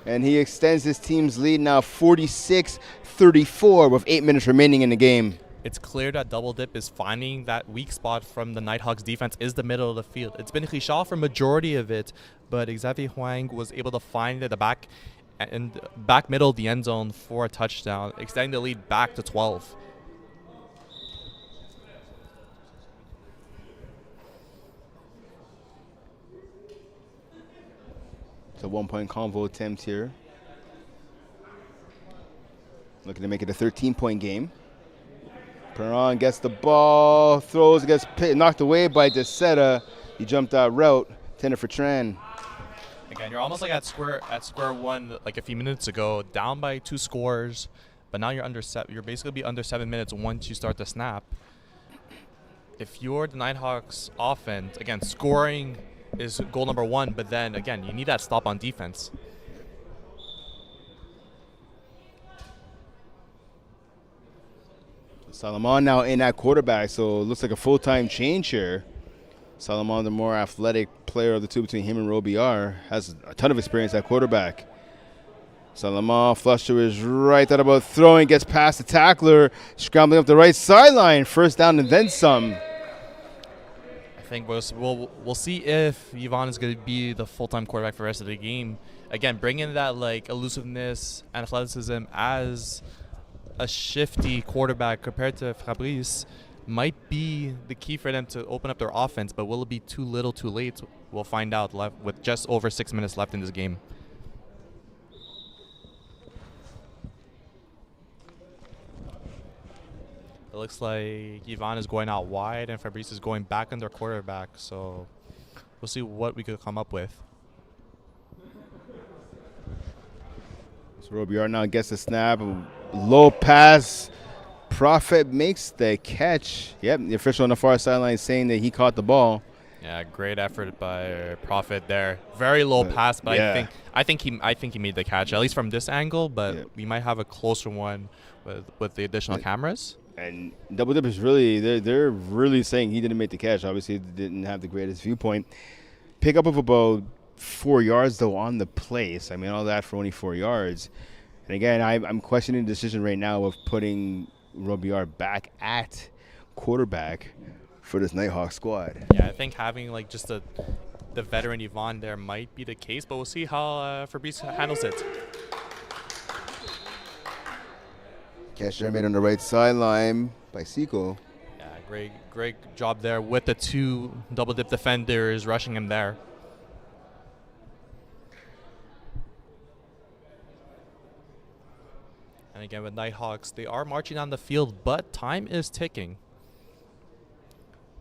And he extends his team's lead now 46-34 with 8 minutes remaining in the game. It's clear that Double Dip is finding that weak spot from the Nighthawks defense is the middle of the field. It's been Richard for majority of it, but Xavier Huang was able to find the back middle of the end zone for a touchdown, extending the lead back to 12. It's a 1 point convo attempt here. Looking to make it a 13-point game. Perron gets the ball, throws, gets knocked away by DeSeta. He jumped that route, tended for Tran. Again, you're almost like at square one, like a few minutes ago, down by 2 scores, but now you're basically be under 7 minutes once you start the snap. If you're the Nighthawks offense, again, scoring is goal number 1, but then again, you need that stop on defense. Salomon now in at quarterback, so it looks like a full-time change here. Salomon, the more athletic player of the two between him and Robillard, has a ton of experience at quarterback. Salomon flush to his right, thought about throwing, gets past the tackler, scrambling up the right sideline, 1st down and then some. I think we'll see if Yvonne is going to be the full-time quarterback for the rest of the game. Again, bring in that like elusiveness and athleticism as a shifty quarterback compared to Fabrice might be the key for them to open up their offense, but will it be too little too late? We'll find out with just over 6 minutes left in this game. It looks like Yvonne is going out wide and Fabrice is going back on their quarterback, so we'll see what we could come up with. So Robillard now gets the snap. Low pass. Prophet makes the catch. Yep, the official on the far sideline is saying that he caught the ball. Yeah, great effort by Prophet there. Very low pass, but yeah. I think he made the catch, at least from this angle, but we might have a closer one with the additional cameras. And Double Dip is really, they're really saying he didn't make the catch. Obviously, he didn't have the greatest viewpoint. Pick up of about 4 yards, though, on the place. I mean, all that for only 4 yards. And again, I'm questioning the decision right now of putting Robillard back at quarterback for this Nighthawk squad. Yeah, I think having like just the veteran Yvonne there might be the case, but we'll see how Fabrice handles it. Catch there made on the right sideline by Seco. Yeah, great job there with the 2 double dip defenders rushing him there. And again, with Nighthawks, they are marching on the field, but time is ticking.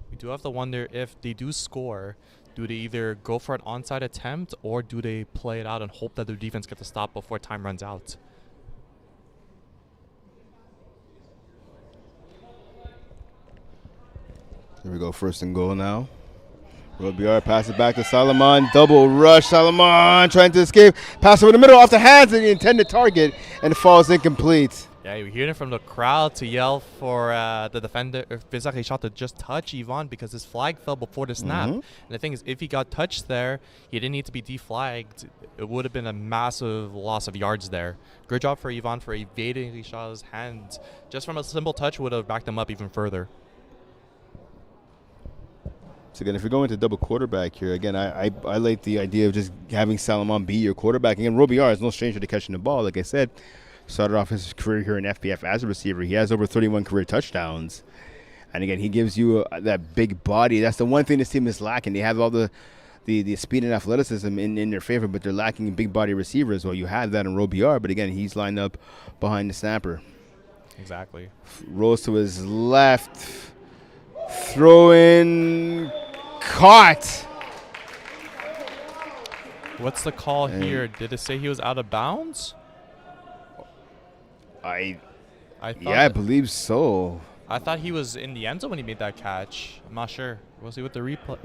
We do have to wonder if they do score, do they either go for an onside attempt or do they play it out and hope that their defense gets a stop before time runs out? Here we go, 1st and goal now. Robillard passes back to Salomon. Double rush. Salomon trying to escape. Pass over the middle off the hands of the intended target and falls incomplete. Yeah, you hear it from the crowd to yell for the defender, Vincent Richard, to just touch Yvonne because his flag fell before the snap. And the thing is, if he got touched there, he didn't need to be deflagged. It would have been a massive loss of yards there. Good job for Yvonne for evading Richard's hand. Just from a simple touch would have backed him up even further. So again, if you're going to double quarterback here, again, I like the idea of just having Salomon be your quarterback. Again, Robillard is no stranger to catching the ball. Like I said, started off his career here in FPF as a receiver. He has over 31 career touchdowns. And again, he gives you that big body. That's the one thing this team is lacking. They have all the speed and athleticism in their favor, but they're lacking big body receivers. Well, you have that in Robillard, but again, he's lined up behind the snapper. Exactly. Rolls to his left. Throw in. Caught. What's the call here? Did it say he was out of bounds? I believe so. I thought he was in the end zone when he made that catch. I'm not sure. We'll see with the replay.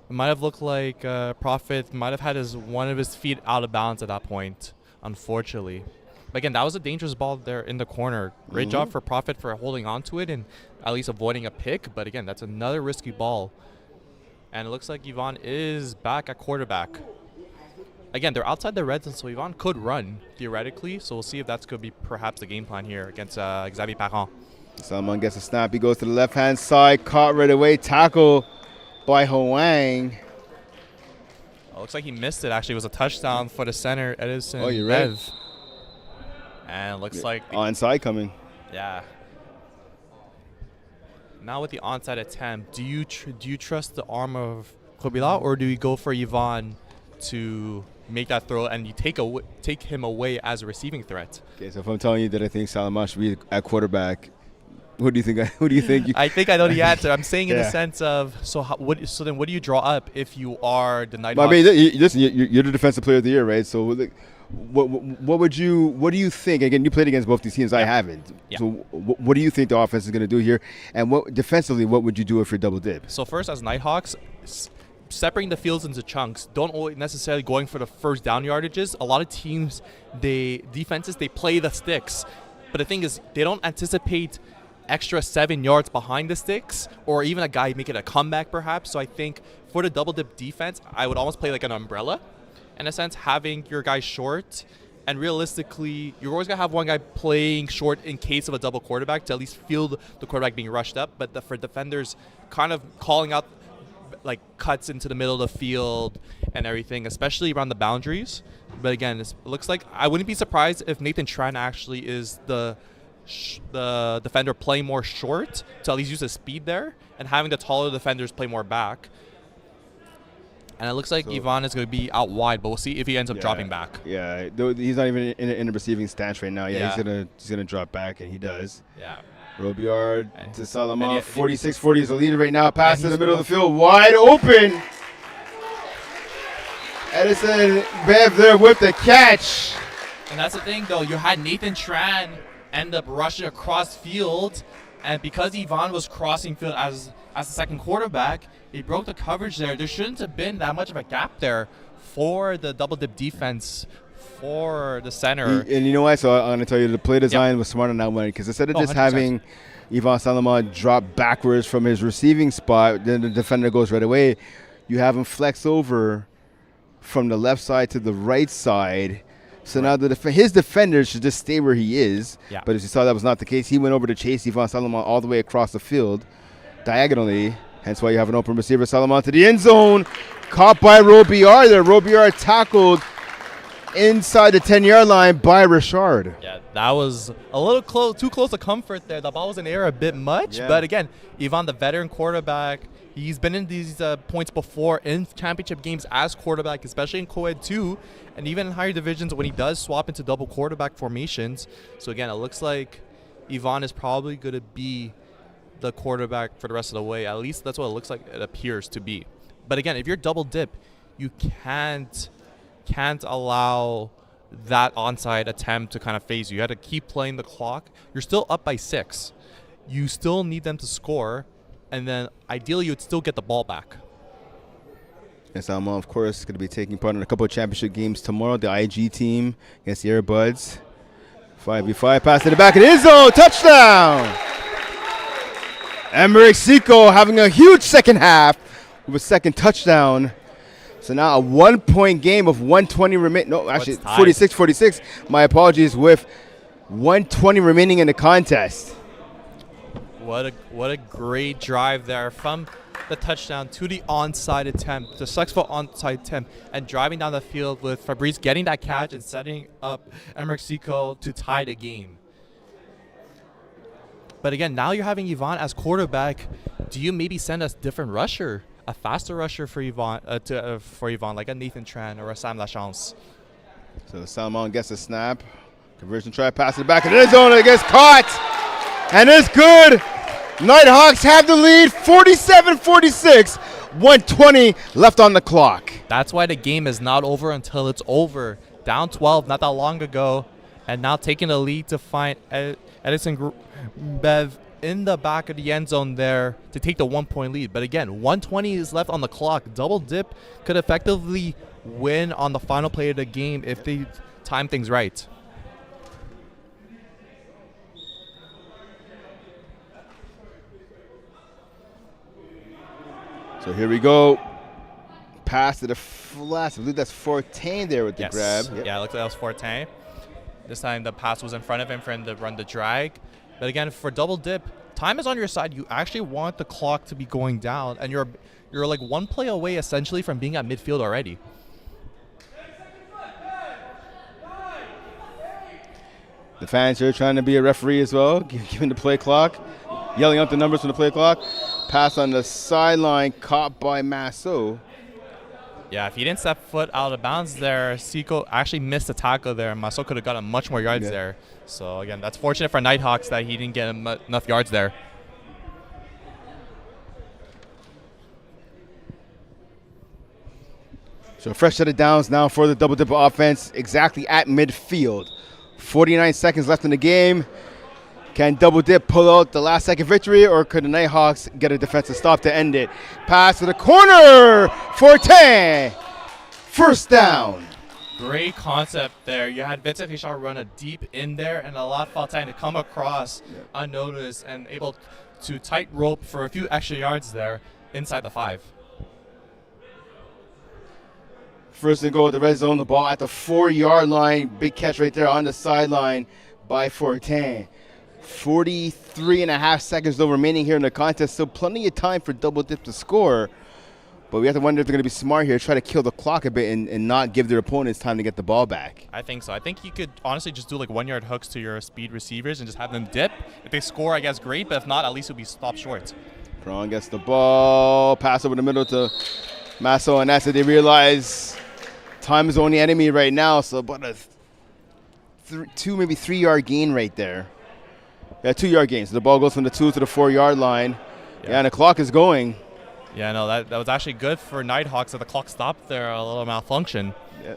It might have looked like Prophet might have had one of his feet out of bounds at that point, unfortunately. But again, that was a dangerous ball there in the corner. Great job for Prophet for holding on to it and at least avoiding a pick. But again, that's another risky ball. And it looks like Yvonne is back at quarterback. Again, they're outside the red zone, so Yvonne could run, theoretically. So we'll see if that's going to be perhaps the game plan here against Xavier Parent. Salomon gets a snap. He goes to the left-hand side. Caught right away. Tackle by Hwang. Oh, looks like he missed it, actually. It was a touchdown for the center, Edison. Oh, you're right. And it looks like onside coming. Yeah. Now with the onside attempt, do you trust the arm of Robillard, or do you go for Yvonne to make that throw and you take him away as a receiving threat? Okay, so if I'm telling you that I think Salomon should be at quarterback, who do you think? I think I know the answer. I'm saying in the sense of so then what do you draw up if you are the Nighthawks? I mean, listen, you're the defensive player of the year, right? So. What do you think? Again, you played against both these teams. I haven't. Yeah. So what do you think the offense is going to do here? And defensively, what would you do if you're double dip? So first, as Nighthawks, separating the fields into chunks. Don't always necessarily going for the first down yardages. A lot of teams, defenses play the sticks. But the thing is, they don't anticipate extra 7 yards behind the sticks or even a guy making a comeback perhaps. So I think for the double dip defense, I would almost play like an umbrella. In a sense, having your guy short, and realistically, you're always going to have one guy playing short in case of a double quarterback to at least feel the quarterback being rushed up. But for defenders, kind of calling out like cuts into the middle of the field and everything, especially around the boundaries. But again, it looks like I wouldn't be surprised if Nathan Tran actually is the defender playing more short to at least use his speed there, and having the taller defenders play more back. And it looks like Ivan is going to be out wide, but we'll see if he ends up dropping back. Yeah, he's not even in a receiving stance right now. Yeah, he's gonna drop back, and he does. Yeah. Robillard to Salomon. 46-40 is the leader right now. Pass to the middle of the field, wide open. Edison Bev there with the catch. And that's the thing, though. You had Nathan Tran end up rushing across field, and because Ivan was crossing field as the second quarterback, he broke the coverage there. There shouldn't have been that much of a gap there for the double dip defense for the center. And you know what? So I'm going to tell you, the play design was smart on that one, because instead of just 100%. having Ivan Salomon drop backwards from his receiving spot, then the defender goes right away, you have him flex over from the left side to the right side. So now his defender should just stay where he is. Yeah. But as you saw, that was not the case. He went over to chase Ivan Salomon all the way across the field, diagonally. Hence why you have an open receiver. Salomon to the end zone. Caught by Robillard there. Robillard tackled inside the 10-yard line by Richard. Yeah, that was a little too close to comfort there. The ball was in the air a bit much. Yeah. But again, Ivan, the veteran quarterback, he's been in these points before in championship games as quarterback, especially in co-ed 2, and even in higher divisions when he does swap into double quarterback formations. So again, it looks like Ivan is probably going to be the quarterback for the rest of the way. At least that's what it looks like it appears to be. But again, if you're double dip, you can't allow that onside attempt to kind of phase you. You had to keep playing the clock. You're still up by 6. You still need them to score, and then ideally you'd still get the ball back. And Salomon, of course, is going to be taking part in a couple of championship games tomorrow. The IG team against the Airbuds. 5v5, pass to the back of the end zone, touchdown! Emerick Seco having a huge second half with a second touchdown. So now a 1-point game of 120 remaining. No, actually 46-46. My apologies, with 120 remaining in the contest. What a great drive there from the touchdown to the onside attempt, the successful onside attempt, and driving down the field with Fabrice getting that catch and setting up Emerick Seco to tie the game. But again, now you're having Ivan as quarterback. Do you maybe send a different rusher, a faster rusher for Ivan, like a Nathan Tran or a Sam Lachance? So Salomon gets a snap. Conversion try, pass it back in the end zone, and it gets caught. And it's good. Nighthawks have the lead, 47-46. 120 left on the clock. That's why the game is not over until it's over. Down 12 not that long ago, and now taking the lead to find Edison Bev in the back of the end zone there to take the 1-point lead. But again, 120 is left on the clock. Double dip could effectively win on the final play of the game if they time things right. So here we go. Pass to the flash. I believe that's Fortin there with the grab. Yep. Yeah, it looked like that was Fortin. This time the pass was in front of him for him to run the drag. But again, for double dip, time is on your side. You actually want the clock to be going down, and you're like one play away essentially from being at midfield already. The fans here trying to be a referee as well, giving the play clock, yelling out the numbers from the play clock. Pass on the sideline, caught by Masso. Yeah, if he didn't step foot out of bounds there, Seco actually missed the tackle there. Masso could have gotten much more yards there. So, again, that's fortunate for Nighthawks that he didn't get enough yards there. So a fresh set of downs now for the double dip offense, exactly at midfield. 49 seconds left in the game. Can double dip pull out the last second victory, or could the Nighthawks get a defensive stop to end it? Pass to the corner, Fortin. First down. Great concept there. You had Vincent Richard run a deep in there and allow Fortin to come across unnoticed and able to tight rope for a few extra yards there inside the 5. First and goal at the red zone, the ball at the 4-yard line. Big catch right there on the sideline by Fortin. 43.5 seconds though remaining here in the contest, so plenty of time for double dip to score. But we have to wonder if they're going to be smart here, try to kill the clock a bit and not give their opponents time to get the ball back. I think so. I think you could honestly just do like 1 yard hooks to your speed receivers and just have them dip. If they score, I guess great, but if not, at least it'll be stopped short. Perron gets the ball, pass over the middle to Masso, and that's it. They realize time is the only enemy right now, so about a 2, maybe 3 yard gain right there. Yeah, 2 yard gain. So the ball goes from the 2 to the 4 yard line. Yeah, and the clock is going. Yeah, no, that was actually good for Nighthawks that the clock stopped there, a little malfunction. Yeah.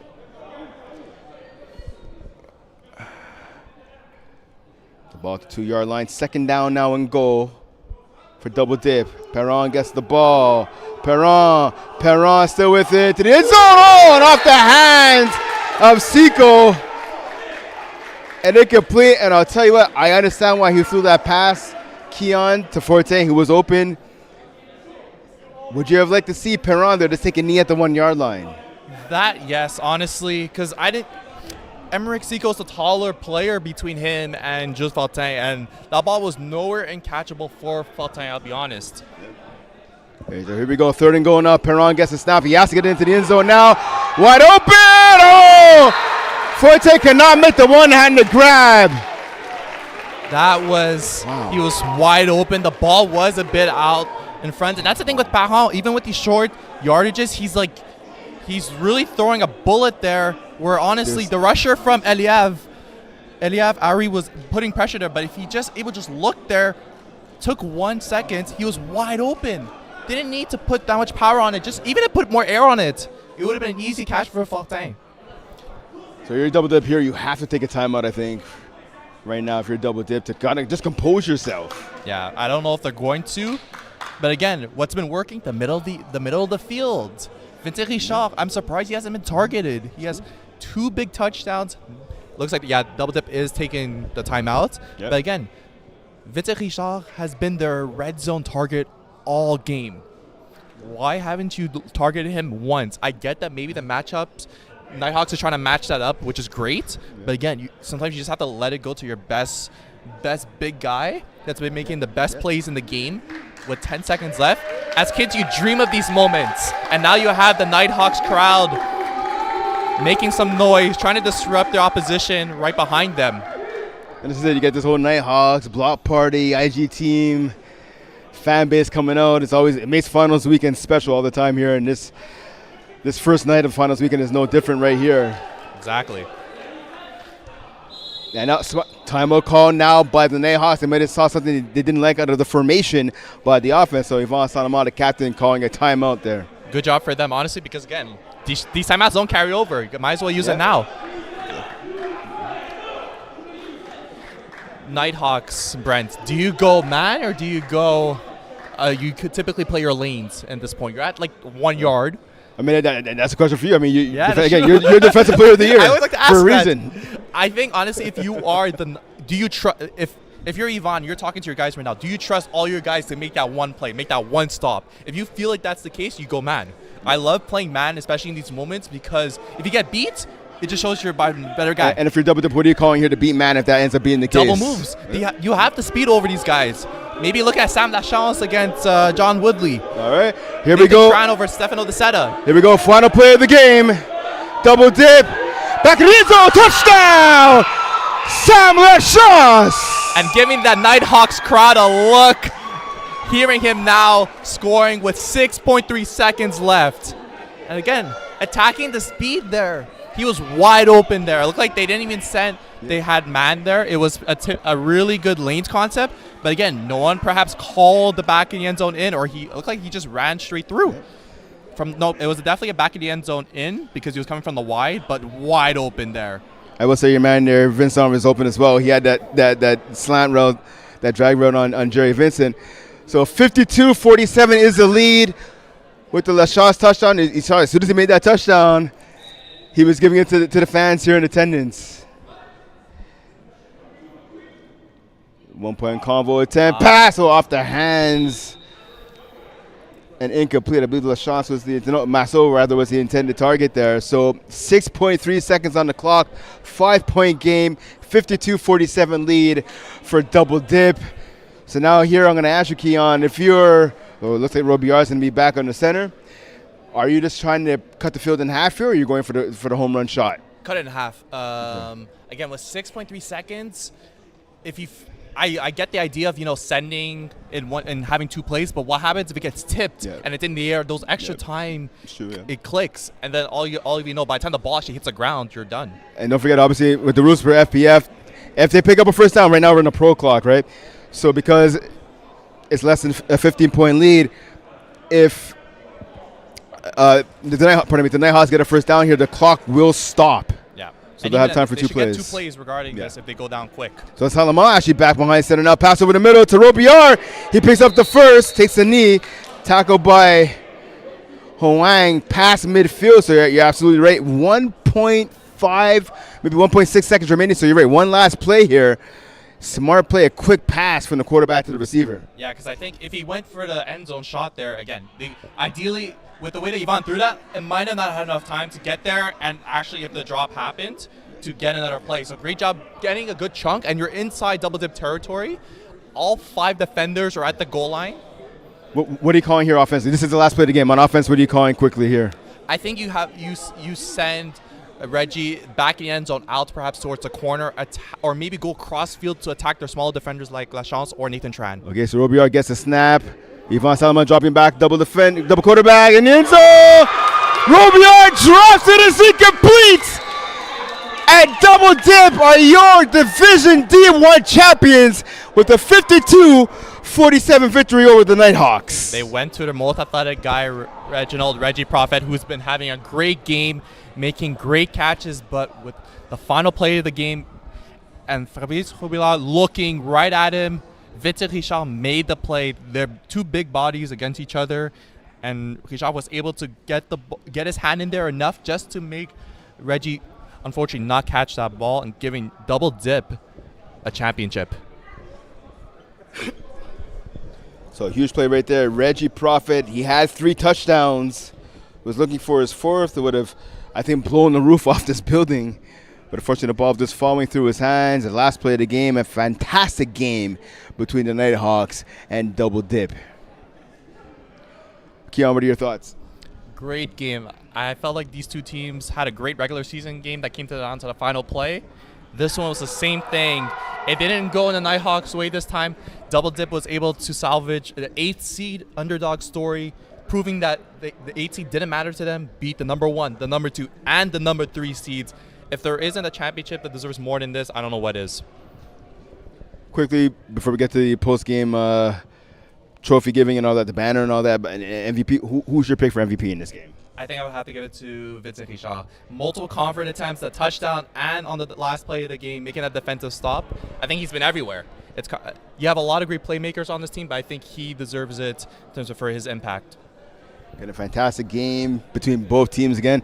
The ball to 2 yard line. 2nd down now and goal for double dip. Perron gets the ball. Perron still with it to the end zone. Oh, and off the hands of Seco. And incomplete. And I'll tell you what, I understand why he threw that pass, Keon, to Forte, who was open. Would you have liked to see Perron there just take a knee at the 1 yard line? That, yes, honestly, because Emerick Seco's the taller player between him and Jules Fortin, and that ball was nowhere catchable for Fortin, I'll be honest. Okay, so here we go, 3rd and goal now. Perron gets a snap. He has to get into the end zone now. Wide open! Oh! Forte cannot make the one-handed grab. That was, He was wide open. The ball was a bit out in front, and that's the thing with Perron. Even with these short yardages, he's really throwing a bullet there. Where honestly, the rusher from Eliav Ari was putting pressure there, but if he would just look there, took 1 second, he was wide open. Didn't need to put that much power on it. Just even to put more air on it, it would have been an easy catch for Fortin. So you're double dip here. You have to take a timeout, I think, right now if you're double dip to kind of just compose yourself. Yeah, I don't know if they're going to. But again, what's been working? The middle of the field. Vincent Richard, I'm surprised he hasn't been targeted. He has 2 big touchdowns. Looks like, double dip is taking the timeout. Yep. But again, Vincent Richard has been their red zone target all game. Why haven't you targeted him once? I get that maybe the matchups, Nighthawks are trying to match that up, which is great. But again, sometimes you just have to let it go to your best big guy that's been making the best plays in the game. With 10 seconds left, as kids, you dream of these moments, and now you have the Nighthawks crowd making some noise, trying to disrupt their opposition right behind them. And this is it. You get this whole Nighthawks block party, IG team, fan base coming out. It makes finals weekend special all the time here, and this first night of finals weekend is no different right here. Exactly. And now timeout call now by the Nighthawks. They might have saw something they didn't like out of the formation by the offense. So Yvon Sanama, the captain, calling a timeout there. Good job for them, honestly, because again, these timeouts don't carry over. You might as well use it now. Nighthawks, Brent, do you go man or do you go? You could typically play your lanes at this point. You're at like 1 yard. I mean, that's a question for you. I mean, you're defensive player of the year. I always like to ask for a reason. I think honestly, if you are if you're Yvonne, you're talking to your guys right now. Do you trust all your guys to make that one play, make that one stop? If you feel like that's the case, you go man. I love playing man, especially in these moments, because if you get beat, it just shows you're a better guy. And if you're double dip, what are you calling here to beat man if that ends up being the case? Double moves. You have to speed over these guys. Maybe look at Sam Lachance against John Woodley. All right, here we go. Tran over Stefano De Seta. Here we go, final play of the game. Double dip. Back in the end zone, touchdown! Sam Lachance! And giving that Nighthawks crowd a look. Hearing him now scoring with 6.3 seconds left. And again, attacking the speed there. He was wide open there. It looked like they didn't even send. They had man there. It was a really good lanes concept. But again, no one perhaps called the back of the end zone in, or he looked like he just ran straight through. It was definitely a back of the end zone in because he was coming from the wide, but wide open there. I will say your man there, Vincent, was open as well. He had that slant route, that drag route on Jerry Vincent. So 52-47 is the lead with the Lachance touchdown. As soon as he made that touchdown, he was giving it to the fans here in attendance. 1 point convo attempt. Pass off the hands. And incomplete. I believe Lachance was Masso was the intended target there. So 6.3 seconds on the clock. 5-point game. 52-47 lead for double dip. So now here I'm going to ask you, Keon, if you're, it looks like Robillard is going to be back on the center. Are you just trying to cut the field in half here, or are you going for the home run shot? Cut it in half. Again, with 6.3 seconds, if you, I get the idea of sending in one and having 2 plays, but what happens if it gets tipped and it's in the air? Those extra time, it clicks, and then all of you know, by the time the ball actually hits the ground, you're done. And don't forget, obviously, with the rules for FPF, if they pick up a first down, right now we're in a pro clock, right? So because it's less than a 15-point lead, if the Nighthawks get a first down here, the clock will stop. Yeah. So they'll have time for 2 plays. They should get 2 plays regarding this if they go down quick. So it's Halamah actually back behind center now. Pass over the middle to Robillard. He picks up the first, takes a knee, tackled by Hoang past midfield. So you're absolutely right. 1.5, maybe 1.6 seconds remaining. So you're right. One last play here. Smart play, a quick pass from the quarterback to the receiver. Yeah, because I think if he went for the end zone shot there, again, ideally, with the way that Yvonne threw that, it might have not had enough time to get there, and actually if the drop happened, to get another play. So great job getting a good chunk, and you're inside double dip territory. All 5 defenders are at the goal line. What are you calling here offensively? This is the last play of the game. On offense, what are you calling quickly here? I think you send Reggie back in the end zone out perhaps towards the corner, or maybe go cross field to attack their smaller defenders like Lachance or Nathan Tran. Okay, so Robillard gets a snap. Yvonne Salomon dropping back, double quarterback in the end zone. Robillard drops it as incomplete. And double dip are your Division D1 champions with a 52-47 victory over the Nighthawks. They went to the most athletic guy, Reggie Prophet, who's been having a great game, making great catches, but with the final play of the game, and Fabrice Robillard looking right at him, Victor Richard made the play. They're 2 big bodies against each other, and Richard was able to get his hand in there enough just to make Reggie, unfortunately, not catch that ball, and giving double dip a championship. So a huge play right there. Reggie Prophet, he had 3 touchdowns, was looking for his 4th. It would have, I think, blown the roof off this building. But unfortunately, the ball just falling through his hands. The last play of the game, a fantastic game between the Nighthawks and Double Dip. Keon, what are your thoughts? Great game. I felt like these 2 teams had a great regular season game that came down to the final play. This one was the same thing. It didn't go in the Nighthawks' way this time. Double Dip was able to salvage the 8th seed underdog story, proving that the 8th seed didn't matter to them, beat the number 1, the number 2, and the number 3 seeds. If there isn't a championship that deserves more than this, I don't know what is. Quickly, before we get to the post-game trophy giving and all that, the banner and all that, MVP, who's your pick for MVP in this game? I think I would have to give it to Vincent Richard. Multiple convert attempts, a touchdown, and on the last play of the game, making a defensive stop. I think he's been everywhere. You have a lot of great playmakers on this team, but I think he deserves it in terms of for his impact. Got a fantastic game between both teams again.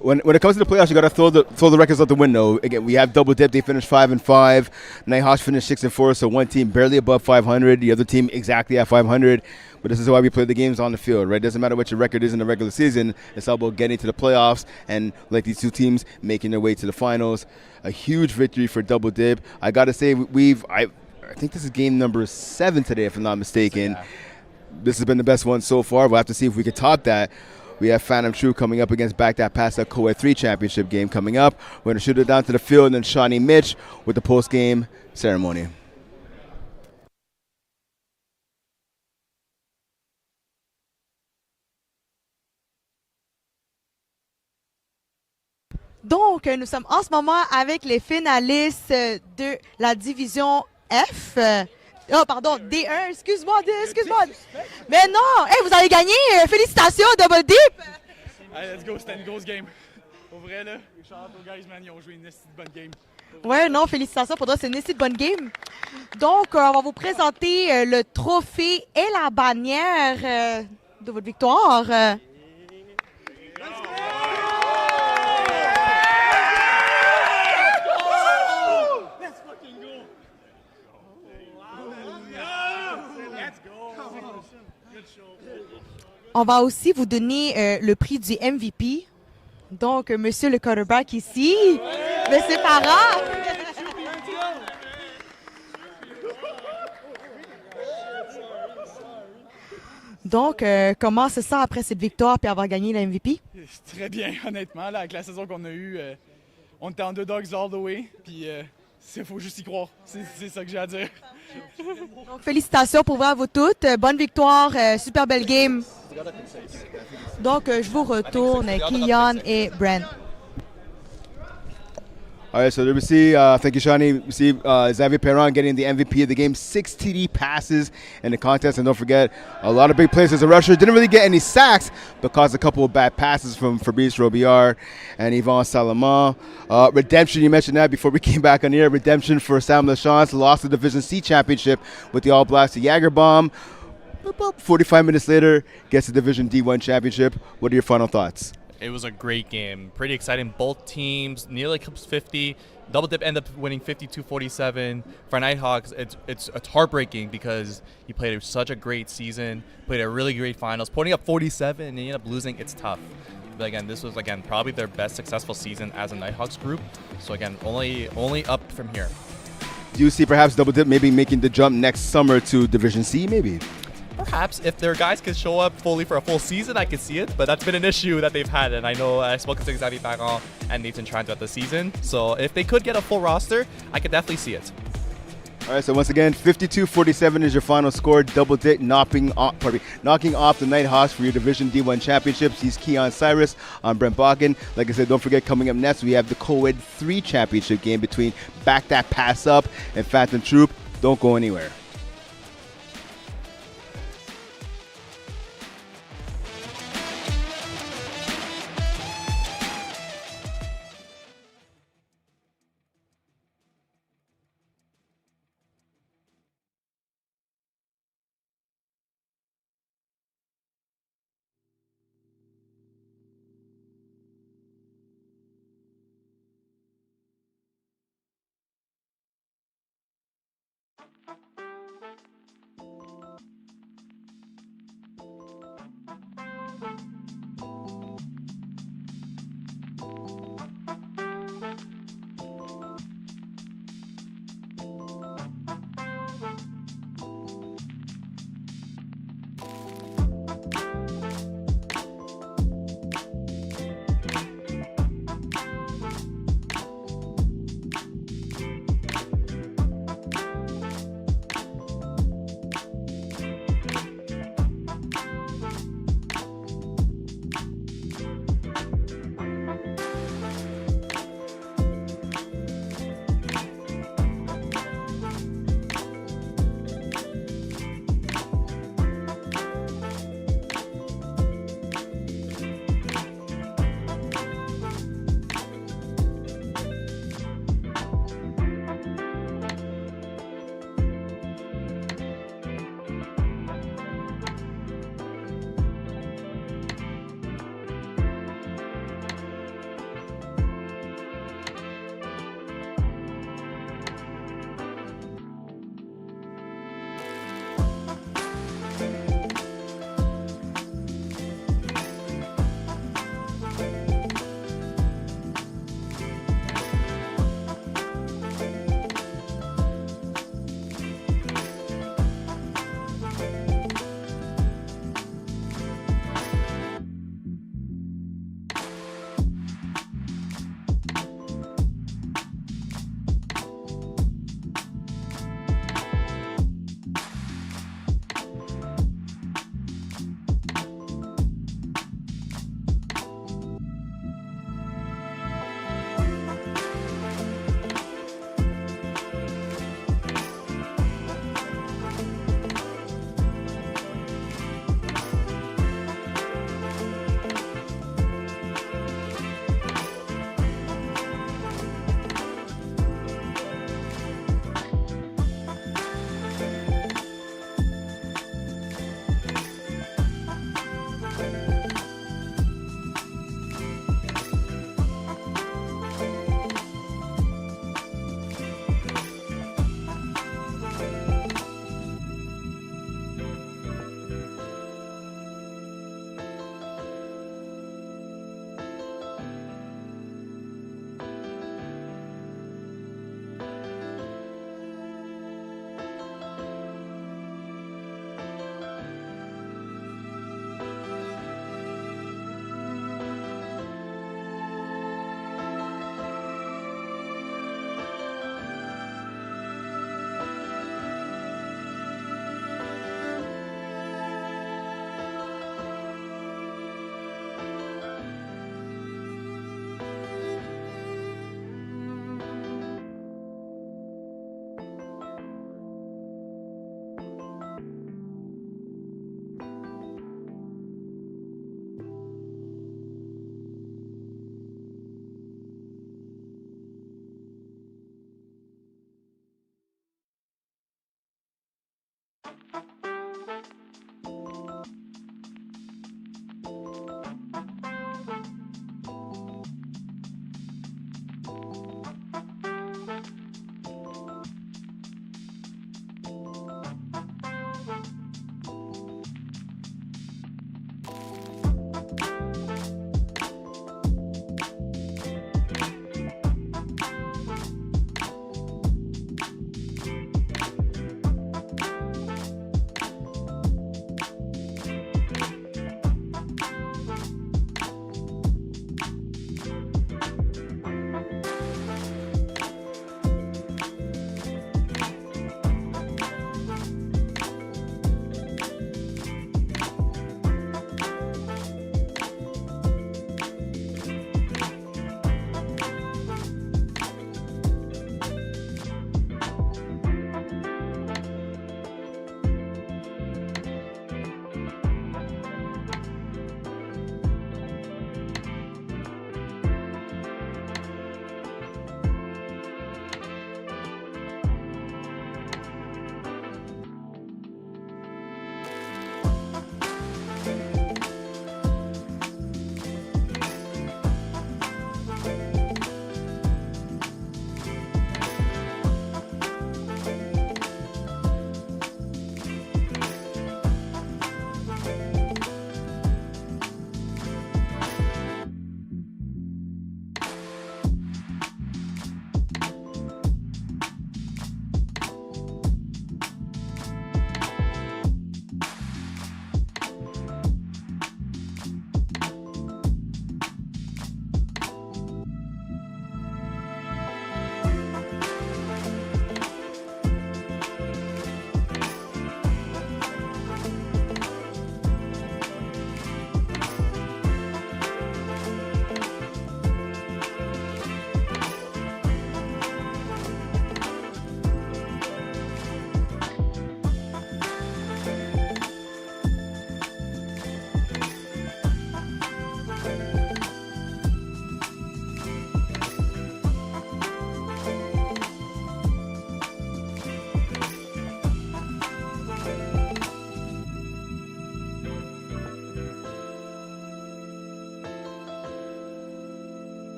When it comes to the playoffs, you got to throw the records out the window. Again, we have Double Dip. They finished 5-5. Nighthawks finished 6-4. So one team barely above 500. The other team exactly at 500. But this is why we play the games on the field, right? Doesn't matter what your record is in the regular season. It's all about getting to the playoffs and like these 2 teams making their way to the finals. A huge victory for Double Dip. I got to say, I think this is game number 7 today, if I'm not mistaken. Yeah. This has been the best one so far. We'll have to see if we can top that. We have Phantom True coming up against Back That Pass, that Co-Ed 3 championship game coming up. We're going to shoot it down to the field, and then Shawnee Mitch with the post-game ceremony. Donc, nous sommes en ce moment avec les finalistes de la division F. Oh, pardon, D1, excuse-moi. Mais non, hey, vous avez gagné, félicitations, Double Dip. Allez, let's go, c'était une grosse game. Pour vrai, là, shout out aux guys, man, ils ont joué une bonne game. Ouais, non, félicitations, pour toi, c'est une bonne game. Donc, on va vous présenter le trophée et la bannière de votre victoire. On va aussi vous donner le prix du MVP. Donc, monsieur le quarterback ici, monsieur Farah. Donc, comment se sent après cette victoire et avoir gagné la MVP? Très bien, honnêtement. Là, avec la saison qu'on a eue, on était underdogs all the way. Puis, il faut juste y croire. C'est ça que j'ai à dire. Donc, félicitations pour vous toutes. Bonne victoire, super belle game. Donc, je vous retourne, Kian et Brent. All right, so there we see, thank you, Shani. We see Xavier Perron getting the MVP of the game, 6 TD passes in the contest. And don't forget, a lot of big plays as a rusher. Didn't really get any sacks, but caused a couple of bad passes from Fabrice Robillard and Yvon Salaman. Redemption, you mentioned that before we came back on here. Redemption for Sam Lachance, lost the Division C championship with the All Blacks to Jagerbomb. About 45 minutes later, gets the Division D1 championship. What are your final thoughts? It was a great game. Pretty exciting. Both teams nearly eclipsed 50. Double Dip ended up winning 52-47. For Nighthawks, it's heartbreaking because he played such a great season, played a really great finals, putting up 47 and he ended up losing. It's tough. But again, this was probably their best successful season as a Nighthawks group. So again, only up from here. Do you see perhaps Double Dip maybe making the jump next summer to Division C, maybe? Perhaps if their guys could show up fully for a full season, I could see it. But that's been an issue that they've had. And I know I spoke to Xavier Perron and Nathan Tran throughout the season. So if they could get a full roster, I could definitely see it. All right, so once again, 52-47 is your final score. Double Dip knocking off the Nighthawks for your Division D1 championships. He's Keon Cyrus. I'm Brent Bakken. Like I said, don't forget, coming up next, we have the Co-Ed 3 championship game between Back That Pass Up and Phantom Troop. Don't go anywhere.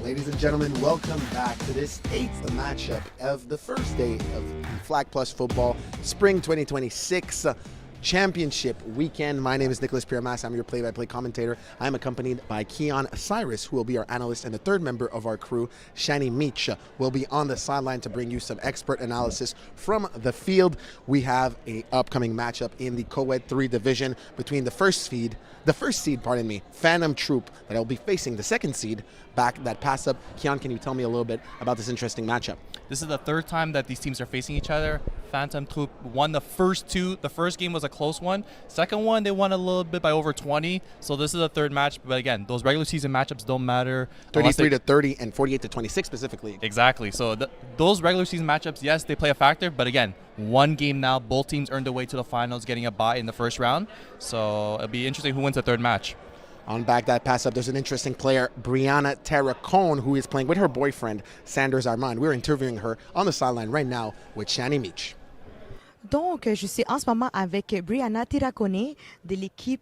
Ladies and gentlemen, welcome back to this 8th matchup of the first day of Flag Plus Football Spring 2026 Championship Weekend. My name is Nicholas Piermas. I'm your play-by-play commentator. I'm accompanied by Keon Cyrus, who will be our analyst, and the third member of our crew, Shani Meach, will be on the sideline to bring you some expert analysis from the field. We have a upcoming matchup in the Co-Ed 3 division between the first seed, Phantom Troop, that will be facing the second seed, back that pass up. Keon, can you tell me a little bit about this interesting matchup? This is the third time that these teams are facing each other. Phantom Troop won the first two. The first game was a close one. Second one, they won a little bit by over 20. So this is the third match. But again, those regular season matchups don't matter. 33-30 and 48-26 specifically. Exactly. So those regular season matchups, yes, they play a factor. But again, one game now, both teams earned their way to the finals, getting a bye in the first round. So it'll be interesting who wins the third match. On back that pass up, there's an interesting player, Brianna Terracone, who is playing with her boyfriend, Sanders Armand. We're interviewing her on the sideline right now with Shani Meach. Donc, je suis en ce moment avec Brianna Terracone de l'équipe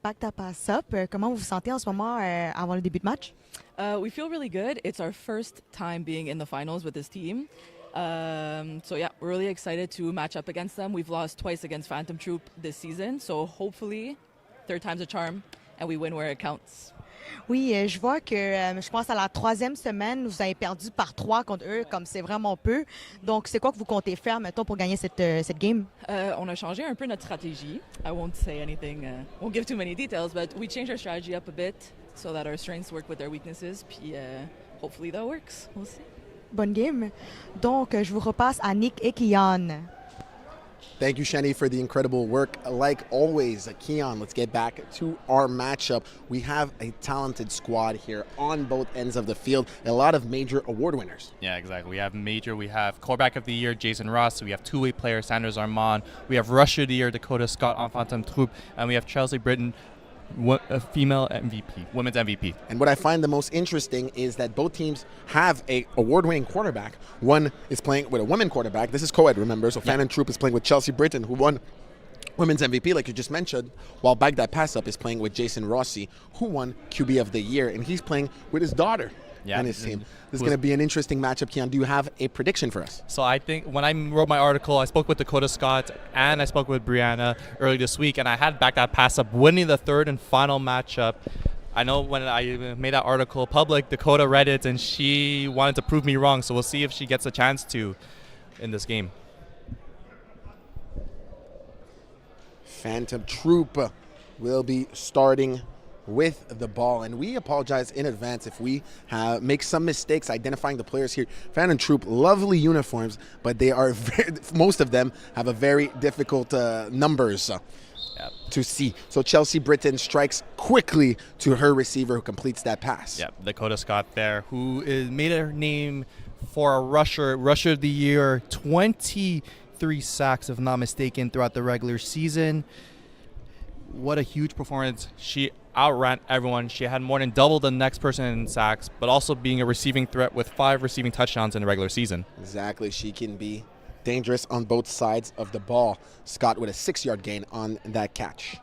Back That Pass Up. Comment vous vous sentez en ce moment avant le début de match? We feel really good. It's our first time being in the finals with this team. So yeah, we're really excited to match up against them. We've lost twice against Phantom Troop this season, so hopefully third time's a charm and we win where it counts. Oui, je vois que je pense à la 3e semaine, vous avez perdu par 3 contre eux, comme c'est vraiment peu. Donc, c'est quoi que vous comptez faire, mettons, pour gagner cette game? On a changé un peu notre stratégie. I won't say anything, won't give too many details, but we changed our strategy up a bit so that our strengths work with their weaknesses. Puis, hopefully that works. We'll see. Bonne game. Donc, je vous repasse à Nick et Kian. Thank you, Shani, for the incredible work. Like always, Keon, let's get back to our matchup. We have a talented squad here on both ends of the field. A lot of major award winners. Yeah, exactly. We have quarterback of the year, Jason Ross. We have two-way player, Sanders Armand. We have rusher of the year, Dakota Scott, enfant troupe. And we have Chelsea Britton, a female MVP, women's MVP. And what I find the most interesting is that both teams have a award-winning quarterback. One is playing with a women quarterback. This is co-ed, remember? So Fan and Troop is playing with Chelsea Britton, who won women's MVP, like you just mentioned, while Baghdad Pass-Up is playing with Jason Rossi, who won QB of the year, and he's playing with his daughter and his team. This is going to be an interesting matchup. Keon, do you have a prediction for us? So I think when I wrote my article, I spoke with Dakota Scott and I spoke with Brianna early this week, and I had Baghdad Pass-Up winning the third and final matchup. I know when I made that article public, Dakota read it and she wanted to prove me wrong, so we'll see if she gets a chance to in this game. Phantom Troop will be starting with the ball, and we apologize in advance if we make some mistakes identifying the players here. Phantom Troop, lovely uniforms, but they are most of them have a very difficult numbers to see. So Chelsea Britton strikes quickly to her receiver, who completes that pass. Yep, Dakota Scott there, who made her name for a rusher of the year, 23 sacks, if not mistaken, throughout the regular season. What a huge performance. She outran everyone. She had more than double the next person in sacks, but also being a receiving threat with 5 receiving touchdowns in the regular season. Exactly. She can be dangerous on both sides of the ball. Scott with a 6-yard gain on that catch.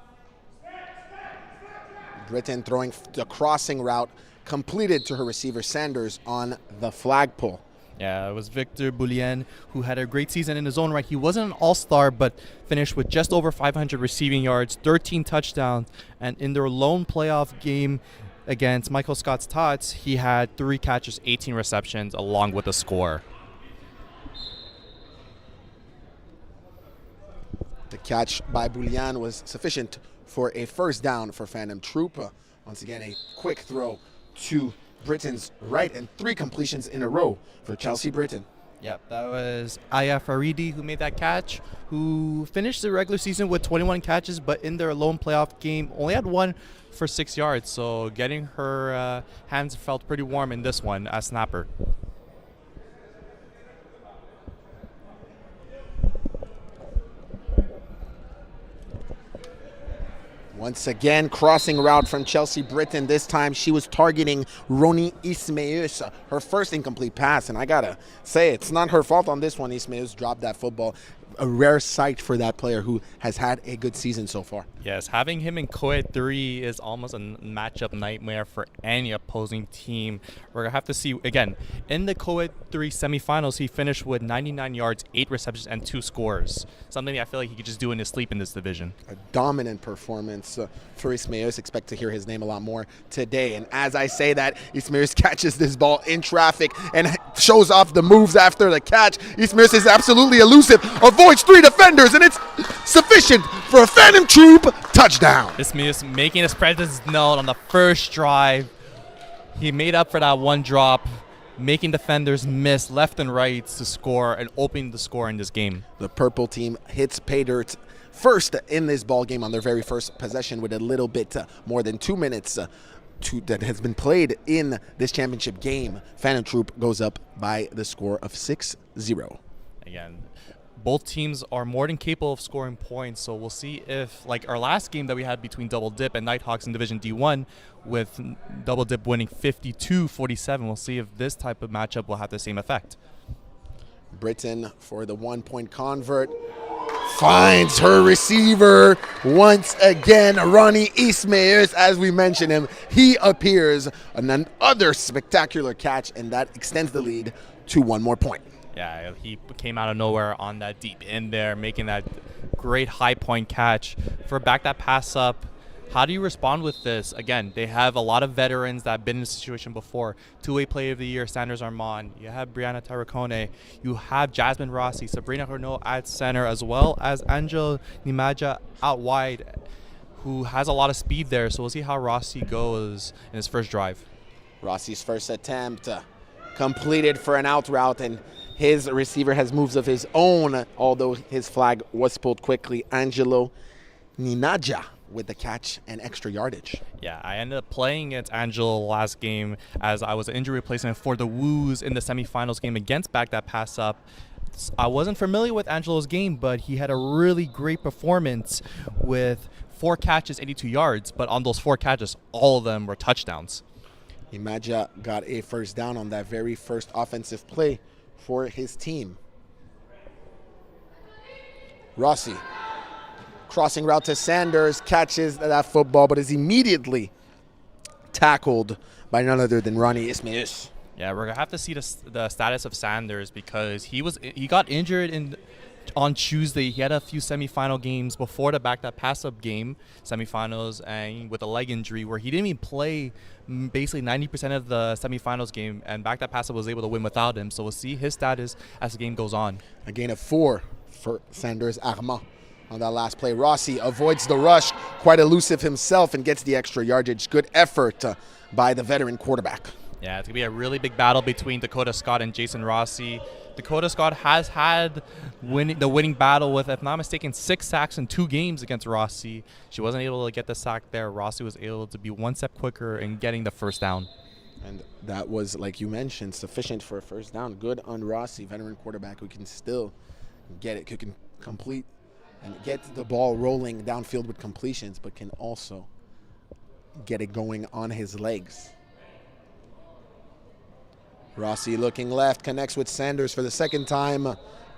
Britton throwing the crossing route completed to her receiver Sanders on the flagpole. Yeah, it was Victor Boulien, who had a great season in his own right. He wasn't an all-star, but finished with just over 500 receiving yards, 13 touchdowns, and in their lone playoff game against Michael Scott's Tots, he had 3 catches, 18 receptions, along with a score. The catch by Boulien was sufficient for a first down for Phantom Troop. Once again, a quick throw to Britton's right, and 3 completions in a row for Chelsea Britton. Yep, that was Aya Faridi who made that catch, who finished the regular season with 21 catches, but in their lone playoff game only had 1 for 6 yards. So getting her hands felt pretty warm in this one as snapper. Once again, crossing route from Chelsea Britton. This time she was targeting Roni Ismaeus, her first incomplete pass. And I gotta say, it's not her fault on this one. Ismaeus dropped that football. A rare sight for that player who has had a good season so far. Yes, having him in co-ed 3 is almost a matchup nightmare for any opposing team. We're going to have to see, again, in the co-ed 3 semifinals, he finished with 99 yards, 8 receptions, and 2 scores. Something I feel like he could just do in his sleep in this division. A dominant performance for Ismaeus. Expect to hear his name a lot more today. And as I say that, Ismaeus catches this ball in traffic and shows off the moves after the catch. Ismaeus is absolutely elusive. Avoids 3 defenders, and it's sufficient for a Phantom Troop touchdown. Ismaeus making his presence known on the first drive. He made up for that one drop, making defenders miss left and right to score and opening the score in this game. The purple team hits pay dirt first in this ball game on their very first possession with a little bit more than 2 minutes that has been played in this championship game. Phantom Troop goes up by the score of 6-0. Again, both teams are more than capable of scoring points, so we'll see if, like our last game that we had between Double Dip and Nighthawks in Division D1, with Double Dip winning 52-47, we'll see if this type of matchup will have the same effect. Britton for the 1-point convert. Finds her receiver once again. Ronnie Ismaeus, as we mentioned him, he appears on another spectacular catch, and that extends the lead to 1 more point. Yeah, he came out of nowhere on that deep end there, making that great high point catch. For back that pass up, How do you respond with this? Again, they have a lot of veterans that have been in this situation before. Two-way player of the year, Sanders Armand. You have Brianna Tarracone. You have Jasmine Rossi, Sabrina Renault at center, as well as Angel Nimaja out wide, who has a lot of speed there. So we'll see how Rossi goes in his first drive. Rossi's first attempt completed for an out route, and his receiver has moves of his own, although his flag was pulled quickly. Angelo Ninaja with the catch and extra yardage. Yeah, I ended up playing against Angelo last game as I was an injury replacement for the Woos in the semifinals game against Back That Pass Up. I wasn't familiar with Angelo's game, but he had a really great performance with 4 catches, 82 yards. But on those 4 catches, all of them were touchdowns. Imaja got a first down on that very first offensive play for his team. Rossi, crossing route to Sanders, catches that football, but is immediately tackled by none other than Ronnie Ismaeus. Yeah, we're going to have to see the status of Sanders because he got injured on Tuesday. He had a few semifinal games before the Back That Pass Up game, semifinals, and with a leg injury where he didn't even play basically 90% of the semifinals game, and Back That Pass Up was able to win without him. So we'll see his status as the game goes on. A gain of 4 for Sanders Armand on that last play. Rossi avoids the rush, quite elusive himself, and gets the extra yardage. Good effort by the veteran quarterback. Yeah, it's going to be a really big battle between Dakota Scott and Jason Rossi. Dakota Scott has had the winning battle with, if not mistaken, 6 sacks in 2 games against Rossi. She wasn't able to get the sack there. Rossi was able to be 1 step quicker in getting the first down. And that was, like you mentioned, sufficient for a first down. Good on Rossi, veteran quarterback who can still get it, who can complete and get the ball rolling downfield with completions, but can also get it going on his legs. Rossi looking left, connects with Sanders for the second time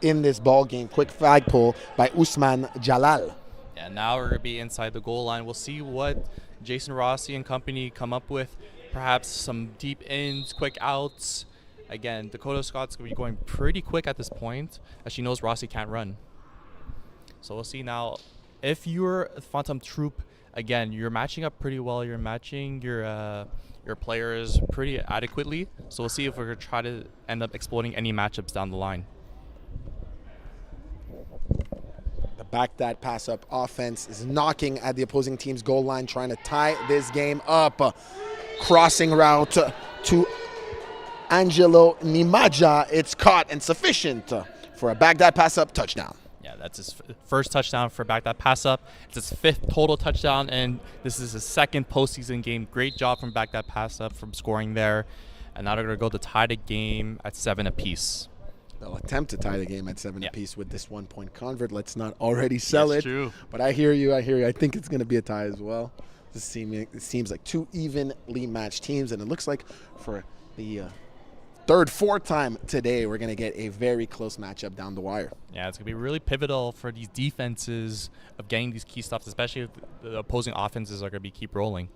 in this ball game. Quick flag pull by Usman Jalal. Yeah, now we're going to be inside the goal line. We'll see what Jason Rossi and company come up with. Perhaps some deep ins, quick outs. Again, Dakota Scott's going to be going pretty quick at this point as she knows Rossi can't run. So we'll see now. If you're Phantom Troop, again, you're matching up pretty well. You're matching your players pretty adequately. So we'll see if we're going to try to end up exploiting any matchups down the line. The Back That Pass Up offense is knocking at the opposing team's goal line, trying to tie this game up. Crossing route to Angelo Nimaja. It's caught and sufficient for a Back That Pass Up touchdown. Yeah, that's his first touchdown for Back That Pass Up. It's his 5th total touchdown, and this is his 2nd postseason game. Great job from Back That Pass Up from scoring there. And now they're going to go to tie the game at 7 apiece. They'll attempt to tie the game at 7 apiece with this 1-point convert. Let's not already sell That's it. True. But I hear you. I think it going to be a tie as well. It seems like 2 evenly matched teams, and it looks like for the 3rd, 4th time today, we're going to get a very close matchup down the wire. Yeah, it's going to be really pivotal for these defenses of getting these key stops, especially if the opposing offenses are going to keep rolling.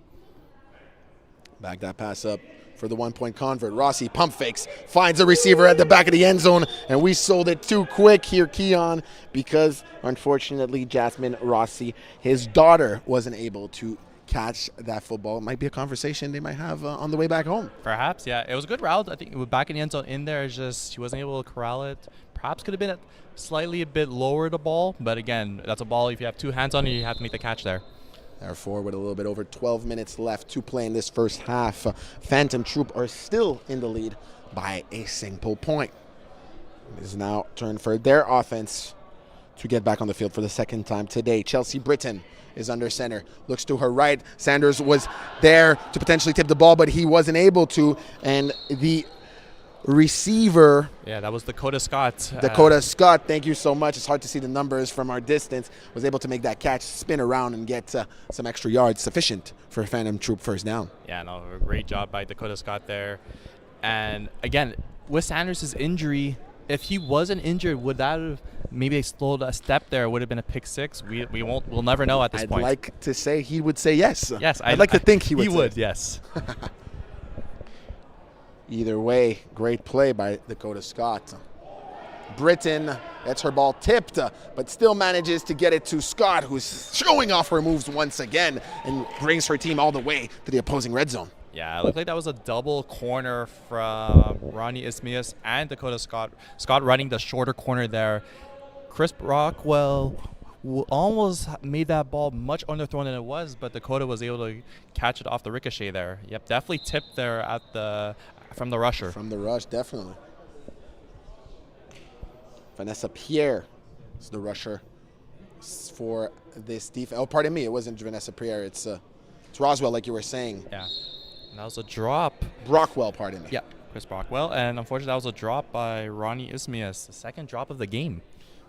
Back That Pass Up for the 1-point convert. Rossi pump fakes, finds a receiver at the back of the end zone, and we sold it too quick here, Keon, because unfortunately Jasmine Rossi, his daughter, wasn't able to catch that football. It might be a conversation they might have on the way back home. Perhaps, yeah. It was a good route. I think it was back in the end zone in there. It's just she wasn't able to corral it. Perhaps could have been slightly a bit lower the ball, but again, that's a ball. If you have 2 hands on it, you have to make the catch there. Therefore, with a little bit over 12 minutes left to play in this first half, Phantom Troop are still in the lead by a single point. It is now turn for their offense to get back on the field for the 2nd time today. Chelsea Britton is under center, looks to her right. Sanders was there to potentially tip the ball, but he wasn't able to, and the receiver, yeah, that was Dakota Scott. Dakota Scott, thank you so much. It's hard to see the numbers from our distance. Was able to make that catch, spin around, and get some extra yards, sufficient for a Phantom Troop first down. Yeah, no, a great job by Dakota Scott there. And again, with Sanders' injury, if he wasn't injured, would that have maybe slowed a step there? Would have been a pick 6? We'll never know at this point. I'd like to say he would say yes. Yes, I'd like to think he would. He would, yes. Either way, great play by Dakota Scott. Britton gets her ball tipped, but still manages to get it to Scott, who's showing off her moves once again and brings her team all the way to the opposing red zone. Yeah, it looked like that was a double corner from Ronnie Ismias and Dakota Scott. Scott running the shorter corner there. Chris Brockwell almost made that ball much underthrown than it was, but Dakota was able to catch it off the ricochet there. Yep, definitely tipped there from the rusher. From the rush, definitely. Vanessa Pierre is the rusher for this defense. Oh, pardon me, it wasn't Vanessa Pierre. It's Roswell, like you were saying. Yeah. And that was a drop. Brockwell, pardon me. Yeah, Chris Brockwell. And unfortunately, that was a drop by Ronnie Ismias, the second drop of the game.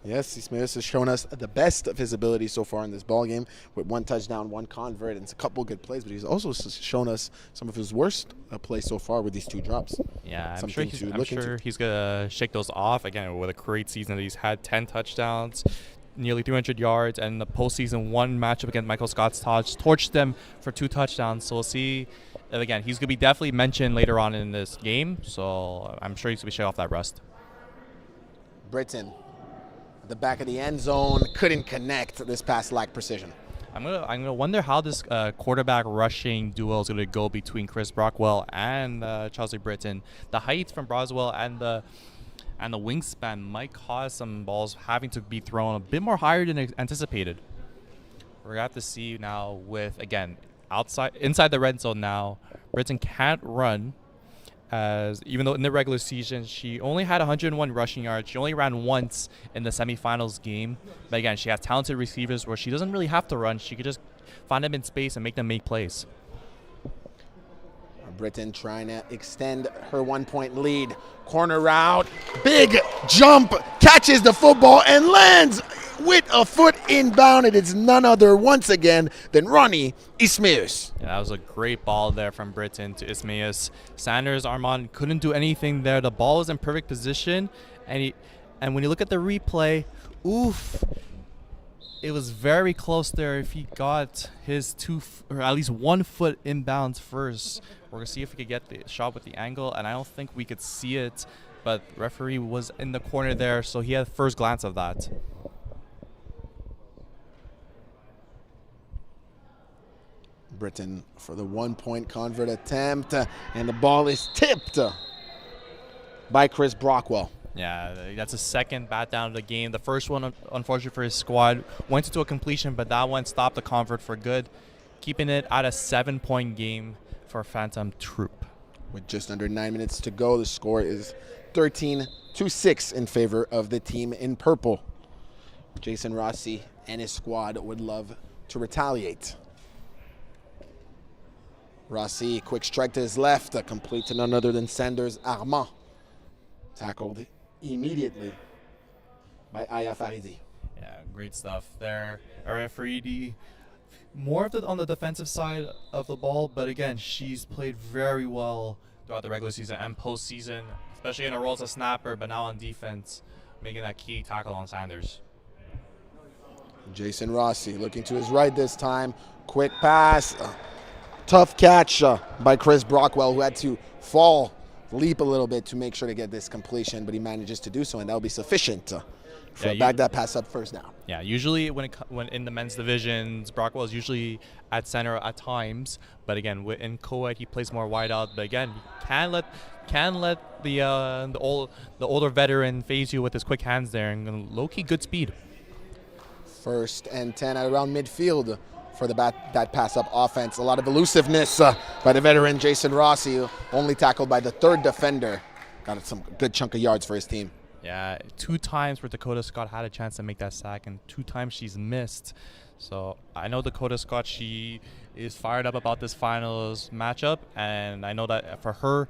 Yes, Ismias has shown us the best of his ability so far in this ball game with 1 touchdown, 1 convert, and it's a couple good plays, but he's also shown us some of his worst plays so far with these 2 drops. Yeah, I'm sure he's going to shake those off, again, with a great season that he's had. 10 touchdowns, nearly 300 yards, and the postseason 1 matchup against Michael Scott's torched them for 2 touchdowns. So we'll see. And again, he's going to be definitely mentioned later on in this game, so I'm sure he's going to shake off that rust. Britton, at the back of the end zone, couldn't connect. This pass lacked precision. I'm gonna wonder how this quarterback rushing duel is gonna go between Chris Brockwell and Chelsea Britton. The height from Broswell and the wingspan might cause some balls having to be thrown a bit more higher than anticipated. We're gonna have to see now with, again, inside the red zone now. Britton can't run, as even though in the regular season she only had 101 rushing yards. She only ran once in the semifinals game. But again, she has talented receivers where she doesn't really have to run. She could just find them in space and make them make plays. Britton trying to extend her 1-point lead. Corner route, big jump, catches the football and lands with a foot inbound. It is none other once again than Ronnie Ismias. Yeah, that was a great ball there from Britton to Ismias. Sanders Armand couldn't do anything there. The ball was in perfect position, and when you look at the replay, oof, it was very close there. If he got his or at least 1 foot inbounds first, we're gonna see if we could get the shot with the angle, and I don't think we could see it, but the referee was in the corner there, so he had first glance of that. Britton for the 1-point convert attempt, and the ball is tipped by Chris Brockwell. Yeah, that's a second bat down of the game. The first one, unfortunately for his squad, went into a completion, but that one stopped the convert for good, keeping it at a 7-point game for Phantom Troop. With just under 9 minutes to go, the score is 13-6 in favor of the team in purple. Jason Rossi and his squad would love to retaliate. Rossi, quick strike to his left, complete to none other than Sanders Armand. Tackled immediately by Aya Faridi. Yeah, great stuff there. Aya Faridi, more of on the defensive side of the ball, but again, she's played very well throughout the regular season and postseason, especially in her role as a snapper, but now on defense, making that key tackle on Sanders. Jason Rossi looking to his right this time. Quick pass. Tough catch by Chris Brockwell, who had to leap a little bit to make sure to get this completion, but he manages to do so, and that'll be sufficient for back that pass up first down. Yeah, usually when in the men's divisions, Brockwell is usually at center at times, but again, in co-ed he plays more wide out. But again, can let the older veteran phase you with his quick hands there, and low-key good speed. 1st and 10 at around midfield for that pass-up offense. A lot of elusiveness by the veteran Jason Rossi, only tackled by the 3rd defender. Got some good chunk of yards for his team. Yeah, 2 times where Dakota Scott had a chance to make that sack, and 2 times she's missed. So I know Dakota Scott, she is fired up about this finals matchup, and I know that for her,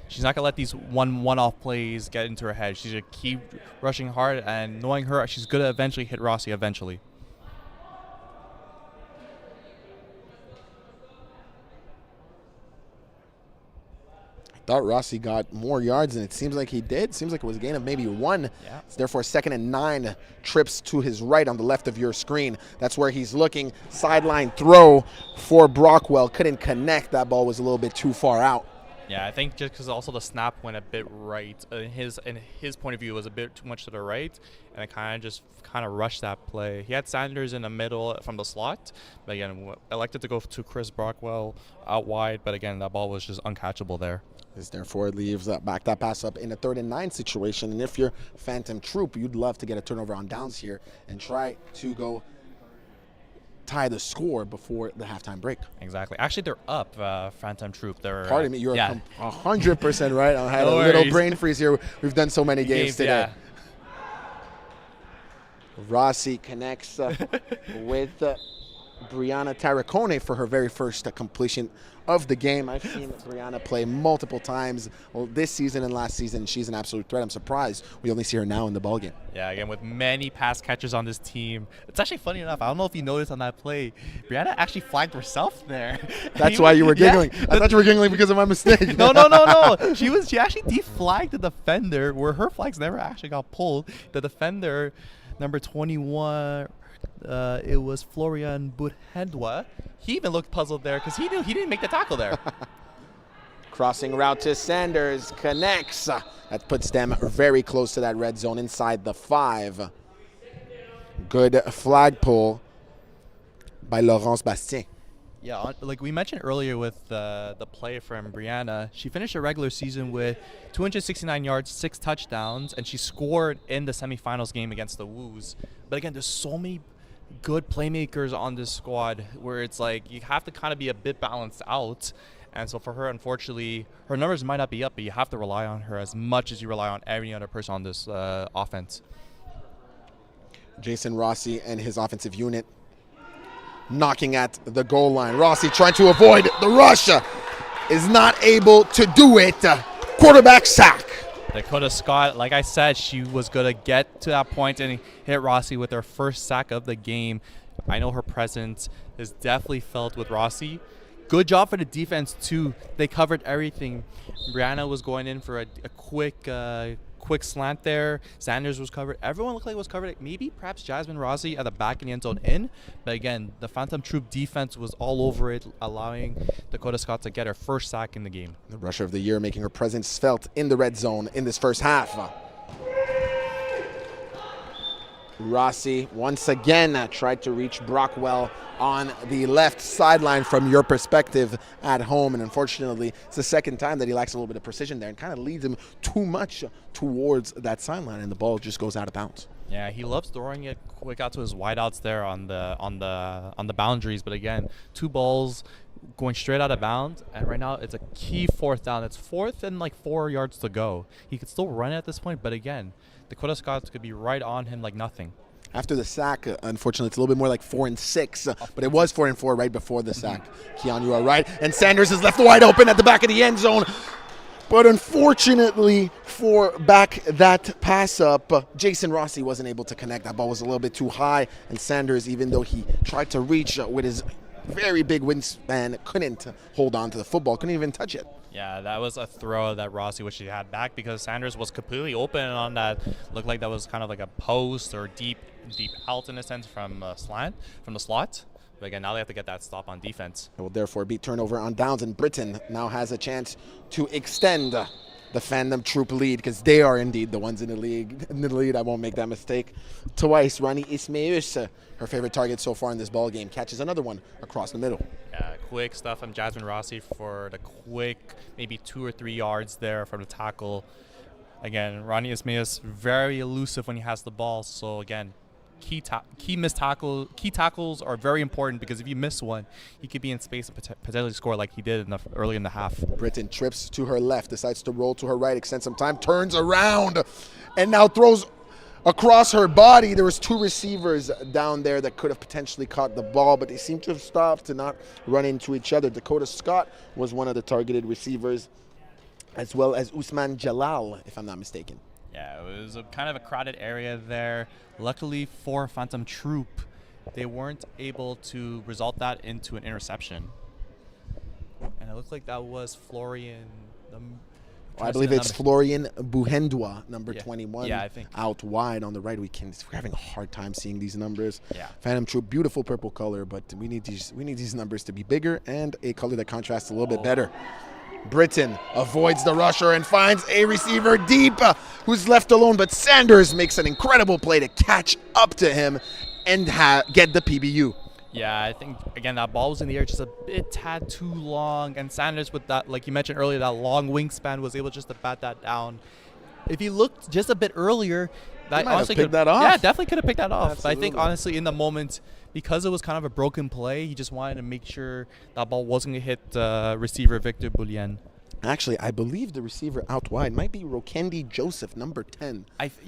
she's not going to let these one-off plays get into her head. She's going to keep rushing hard, and knowing her, she's going to eventually hit Rossi eventually. Thought Rossi got more yards, and it seems like he did. Seems like it was a gain of maybe 1. Yeah. It's therefore 2nd and 9, trips to his right on the left of your screen. That's where he's looking. Sideline throw for Brockwell. Couldn't connect. That ball was a little bit too far out. Yeah, I think just because also the snap went a bit right. In his point of view, it was a bit too much to the right, and it kind of rushed that play. He had Sanders in the middle from the slot, but again, elected to go to Chris Brockwell out wide. But again, that ball was just uncatchable there. This therefore leaves back that pass up in a 3rd and 9 situation. And if you're Phantom Troop, you'd love to get a turnover on downs here and try to go tie the score before the halftime break. Exactly. Actually, they're up, Phantom Troop. Pardon me, you're 100% right. I had a little brain freeze here. We've done so many games today. Yeah. Rossi connects with Brianna Tarracone for her very first completion of the game. I've seen Brianna play multiple times this season and last season. She's an absolute threat. I'm surprised we only see her now in the ballgame. Yeah, again, with many pass catchers on this team. It's actually funny enough. I don't know if you noticed on that play, Brianna actually flagged herself there. That's why you were giggling. Yeah, I thought you were giggling because of my mistake. No. She actually deflagged the defender where her flags never actually got pulled. The defender, number 21, it was Florian Buhendwa. He even looked puzzled there because he knew he didn't make the tackle there. Crossing route to Sanders, connects. That puts them very close to that red zone inside the 5. Good flag pull by Laurence Bastien. Yeah, like we mentioned earlier with the play from Brianna, she finished the regular season with 269 yards, 6 touchdowns, and she scored in the semifinals game against the Woos. But again, there's so many good playmakers on this squad where it's like you have to kind of be a bit balanced out. And so for her, unfortunately, her numbers might not be up, but you have to rely on her as much as you rely on every other person on this offense. Jason Rossi and his offensive unit knocking at the goal line. Rossi trying to avoid the rush, is not able to do it. Quarterback sack. Dakota Scott, like I said, she was going to get to that point and hit Rossi with her first sack of the game. I know her presence is definitely felt with Rossi. Good job for the defense, too. They covered everything. Brianna was going in for a quick slant there. Sanders was covered. Everyone looked like it was covered. Maybe perhaps Jasmine Rossi at the back in the end zone in. But again, the Phantom Troop defense was all over it, allowing Dakota Scott to get her first sack in the game. The rusher of the year making her presence felt in the red zone in this first half. Rossi once again tried to reach Brockwell on the left sideline from your perspective at home, and unfortunately it's the second time that he lacks a little bit of precision there and kind of leads him too much towards that sideline, and the ball just goes out of bounds. Yeah, he loves throwing it quick out to his wideouts there on the boundaries, but again, 2 balls going straight out of bounds, and right now it's a key 4th down. It's 4th and like 4 yards to go. He could still run it at this point, but again, Dakota Scott could be right on him like nothing. After the sack, unfortunately, it's a little bit more like 4 and 6, but it was 4 and 4 right before the sack. Keon, you are right, and Sanders is left wide open at the back of the end zone. But unfortunately for back that pass up, Jason Rossi wasn't able to connect. That ball was a little bit too high, and Sanders, even though he tried to reach with his very big wingspan, couldn't hold on to the football, couldn't even touch it. Yeah, that was a throw that Rossi wished he had back because Sanders was completely open on that. Looked like that was kind of like a post or deep out in a sense from the slot. But again, now they have to get that stop on defense. It will therefore be turnover on downs, and Britain now has a chance to extend the Phantom Troop lead because they are indeed the ones in the lead. I won't make that mistake. Twice, Rani Ismaeus, her favorite target so far in this ball game, catches another one across the middle. Yeah, quick stuff from Jasmine Rossi for the quick, maybe 2 or 3 yards there from the tackle. Again, Rani Ismaeus very elusive when he has the ball. So again, key tackles are very important because if you miss one, he could be in space and potentially score like he did early in the half. Britain trips to her left, decides to roll to her right, extend some time, turns around, and now throws across her body. There was 2 receivers down there that could have potentially caught the ball, but they seem to have stopped to not run into each other. Dakota Scott was one of the targeted receivers, as well as Usman Jalal, if I'm not mistaken. Yeah, it was kind of a crowded area there. Luckily for Phantom Troop, they weren't able to result that into an interception. And it looked like that was Florian. I believe it's Florian Buhendwa, number 21, yeah, I think. Out wide on the right. We're having a hard time seeing these numbers. Yeah. Phantom Troop, beautiful purple color, but we need these numbers to be bigger and a color that contrasts a little bit better. Britton avoids the rusher and finds a receiver deep who's left alone, but Sanders makes an incredible play to catch up to him and get the PBU. Yeah, I think, again, that ball was in the air just a tad too long, and Sanders, with that, like you mentioned earlier, that long wingspan, was able just to bat that down. If he looked just a bit earlier, that honestly could that off. Yeah, definitely could have picked that off. Absolutely. I think, honestly, in the moment, because it was kind of a broken play, he just wanted to make sure that ball wasn't going to hit receiver Victor Boulien. Actually, I believe the receiver out wide might be Rokendi Joseph, number 10.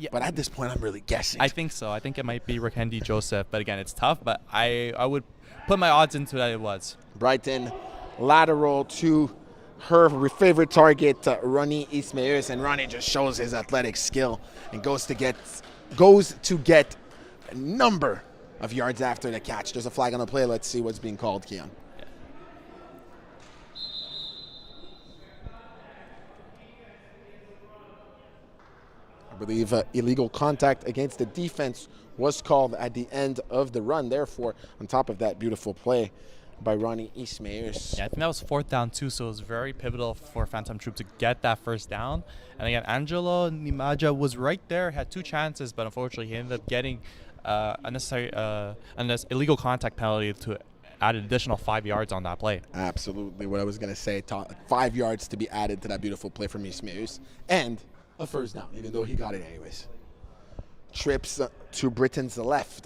But at this point, I'm really guessing. I think so. I think it might be Rokendi Joseph. But again, it's tough. But I would put my odds into that it was. Brighton lateral to her favorite target, Ronnie Ismaeus. And Ronnie just shows his athletic skill and goes to get a number of yards after the catch. There's a flag on the play. Let's see what's being called, Keon. I believe illegal contact against the defense was called at the end of the run. Therefore, on top of that beautiful play by Ronnie Ismaeus. Yeah, I think that was 4th down too, so it was very pivotal for Phantom Troop to get that first down. And again, Angelo Nimaja was right there, had 2 chances, but unfortunately he ended up getting an illegal contact penalty to add an additional 5 yards on that play. Absolutely what I was going to say. 5 yards to be added to that beautiful play from Ismaeus. And a first down, even though he got it anyways. Trips to Britain's left.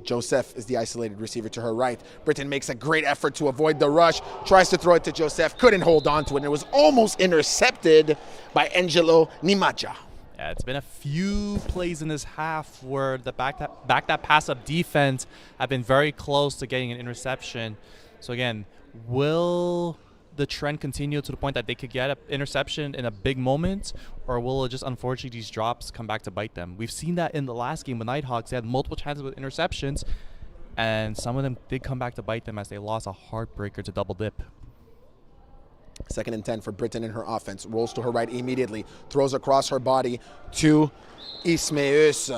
Joseph is the isolated receiver to her right. Britton makes a great effort to avoid the rush, tries to throw it to Joseph, couldn't hold on to it, and it was almost intercepted by Angelo Nimaja. Yeah, it's been a few plays in this half where the back that pass-up defense have been very close to getting an interception. So again, will the trend continue to the point that they could get an interception in a big moment, or will it just, unfortunately, these drops come back to bite them? We've seen that in the last game with Nighthawks. They had multiple chances with interceptions, and some of them did come back to bite them as they lost a heartbreaker to double dip. 2nd and 10 for Britton in her offense. Rolls to her right immediately. Throws across her body to Ismaeus.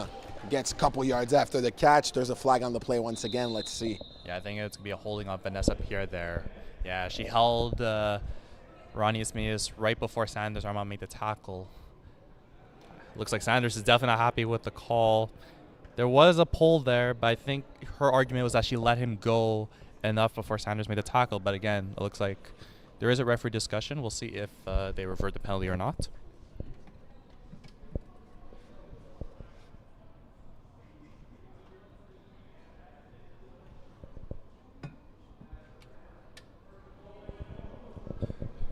Gets a couple yards after the catch. There's a flag on the play once again. Let's see. Yeah, I think it's going to be a holding on Vanessa Pierre there. Yeah, she held Ronnie Ismaeus right before Sanders Armand made the tackle. Looks like Sanders is definitely not happy with the call. There was a pull there, but I think her argument was that she let him go enough before Sanders made the tackle. But again, it looks like there is a referee discussion. We'll see if they revert the penalty or not.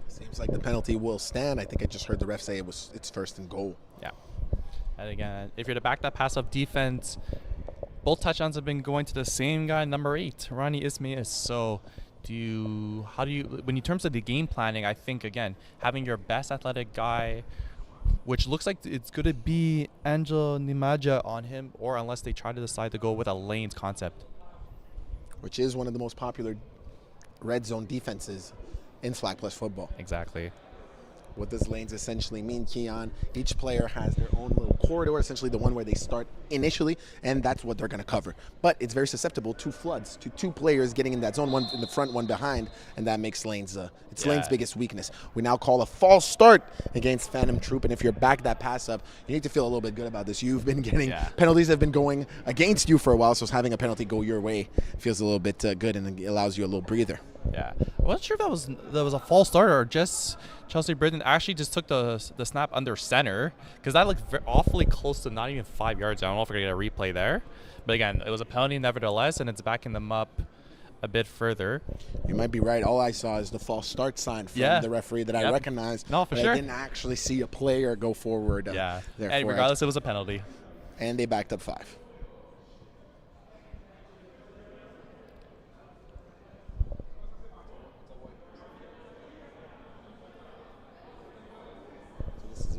Seems like the penalty will stand. I think I just heard the ref say it's 1st and goal. Yeah. And again, if you're to back that pass-up defense, both touchdowns have been going to the same guy, number 8, Ronnie Ismaeus. So when in terms of the game planning, I think, again, having your best athletic guy, which looks like it's going to be Angelo Nimaja on him, or unless they try to decide to go with a lanes concept. Which is one of the most popular red zone defenses in Flag Plus football. Exactly. What does lanes essentially mean, Keon? Each player has their own little corridor, essentially the one where they start initially, and that's what they're going to cover. But it's very susceptible to floods, to 2 players getting in that zone, one in the front, one behind, and that makes lanes lane's biggest weakness. We now call a false start against Phantom Troop, and if you're back that pass up, you need to feel a little bit good about this. You've been getting penalties have been going against you for a while, so having a penalty go your way feels a little bit good, and it allows you a little breather. Yeah, I wasn't sure if that was a false start or just Chelsea Britton actually just took the snap under center, because that looked awfully close to not even 5 yards. I don't know if we're going to get a replay there. But again, it was a penalty nevertheless, and it's backing them up a bit further. You might be right. All I saw is the false start sign from the referee that I recognized. No, for sure. I didn't actually see a player go forward. And regardless, it was a penalty. And they backed up 5.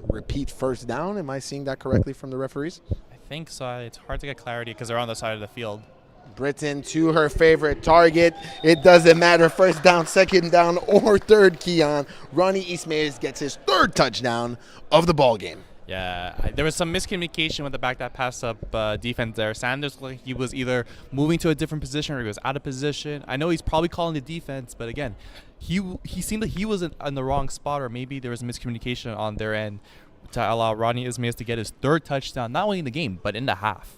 Repeat 1st down. Am I seeing that correctly from the referees? I think so. It's hard to get clarity because they're on the side of the field. Britton to her favorite target. It doesn't matter. 1st down, 2nd down, or 3rd, Keon. Ronnie Ismaeus gets his 3rd touchdown of the ball game. Yeah, there was some miscommunication with the back that pass up defense there. Sanders, he was either moving to a different position or he was out of position. I know he's probably calling the defense, but again, he seemed like he was in the wrong spot, or maybe there was miscommunication on their end to allow Ronnie Ismail to get his third touchdown, not only in the game, but in the half.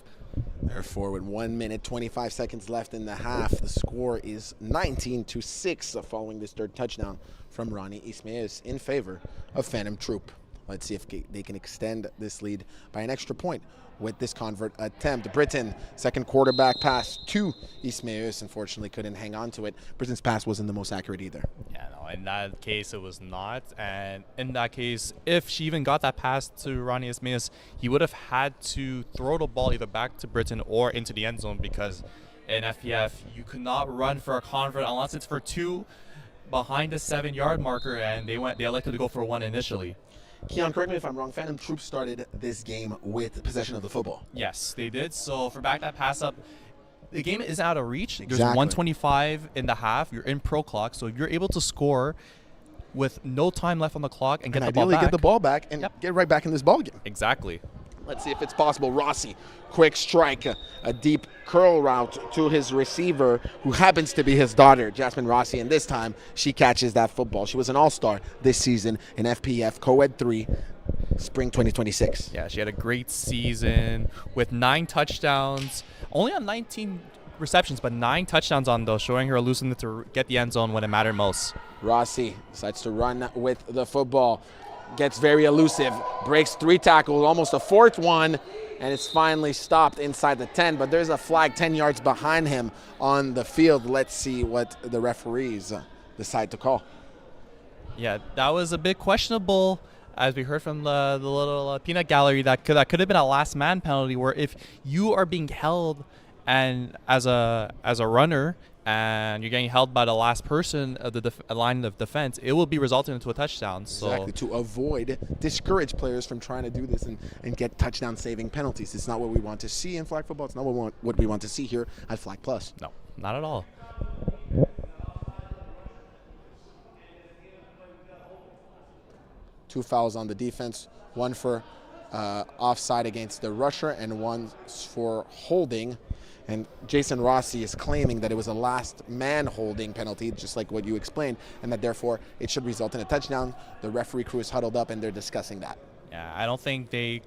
Therefore, with 1 minute, 25 seconds left in the half, the score is 19-6 following this third touchdown from Ronnie Ismail in favor of Phantom Troop. Let's see if they can extend this lead by an extra point with this convert attempt. Britain, second quarterback pass to Ismail, unfortunately couldn't hang on to it. Britain's pass wasn't the most accurate either. Yeah, no, in that case it was not. And in that case, if she even got that pass to Ronnie Ismail, he would have had to throw the ball either back to Britain or into the end zone, because in FPF you could not run for a convert unless it's for 2 behind the 7-yard marker, and they elected to go for 1 initially. Keon, correct me if I'm wrong, Phantom Troop started this game with possession of the football. Yes, they did. So for back that pass up, the game is out of reach. Exactly. There's 125 in the half. You're in pro clock, so you're able to score with no time left on the clock and get the ball back. Get the ball back and get right back in this ball game. Exactly. Let's see if it's possible. Rossi, quick strike, a deep curl route to his receiver, who happens to be his daughter, Jasmine Rossi, and this time she catches that football. She was an all-star this season in FPF Co-Ed 3, Spring 2026. Yeah, she had a great season with 9 touchdowns, only on 19 receptions, but 9 touchdowns on those, showing her elusiveness to get the end zone when it mattered most. Rossi decides to run with the football. Gets very elusive, breaks 3 tackles, almost a 4th one, and it's finally stopped inside the 10, but there's a flag 10 yards behind him on the field. Let's see what the referees decide to call. Yeah, that was a bit questionable, as we heard from the little peanut gallery, that could have been a last man penalty, where if you are being held and as a runner and you're getting held by the last person of the line of defense, it will be resulting into a touchdown. So exactly, to discourage players from trying to do this and get touchdown saving penalties. It's not what we want to see in flag football. It's not what we want to see here at Flag Plus. No, not at all. Two fouls on the defense, one for offside against the rusher and one for holding. And Jason Rossi is claiming that it was a last man holding penalty, just like what you explained, and that therefore it should result in a touchdown. The referee crew is huddled up and they're discussing that. Yeah, I don't think they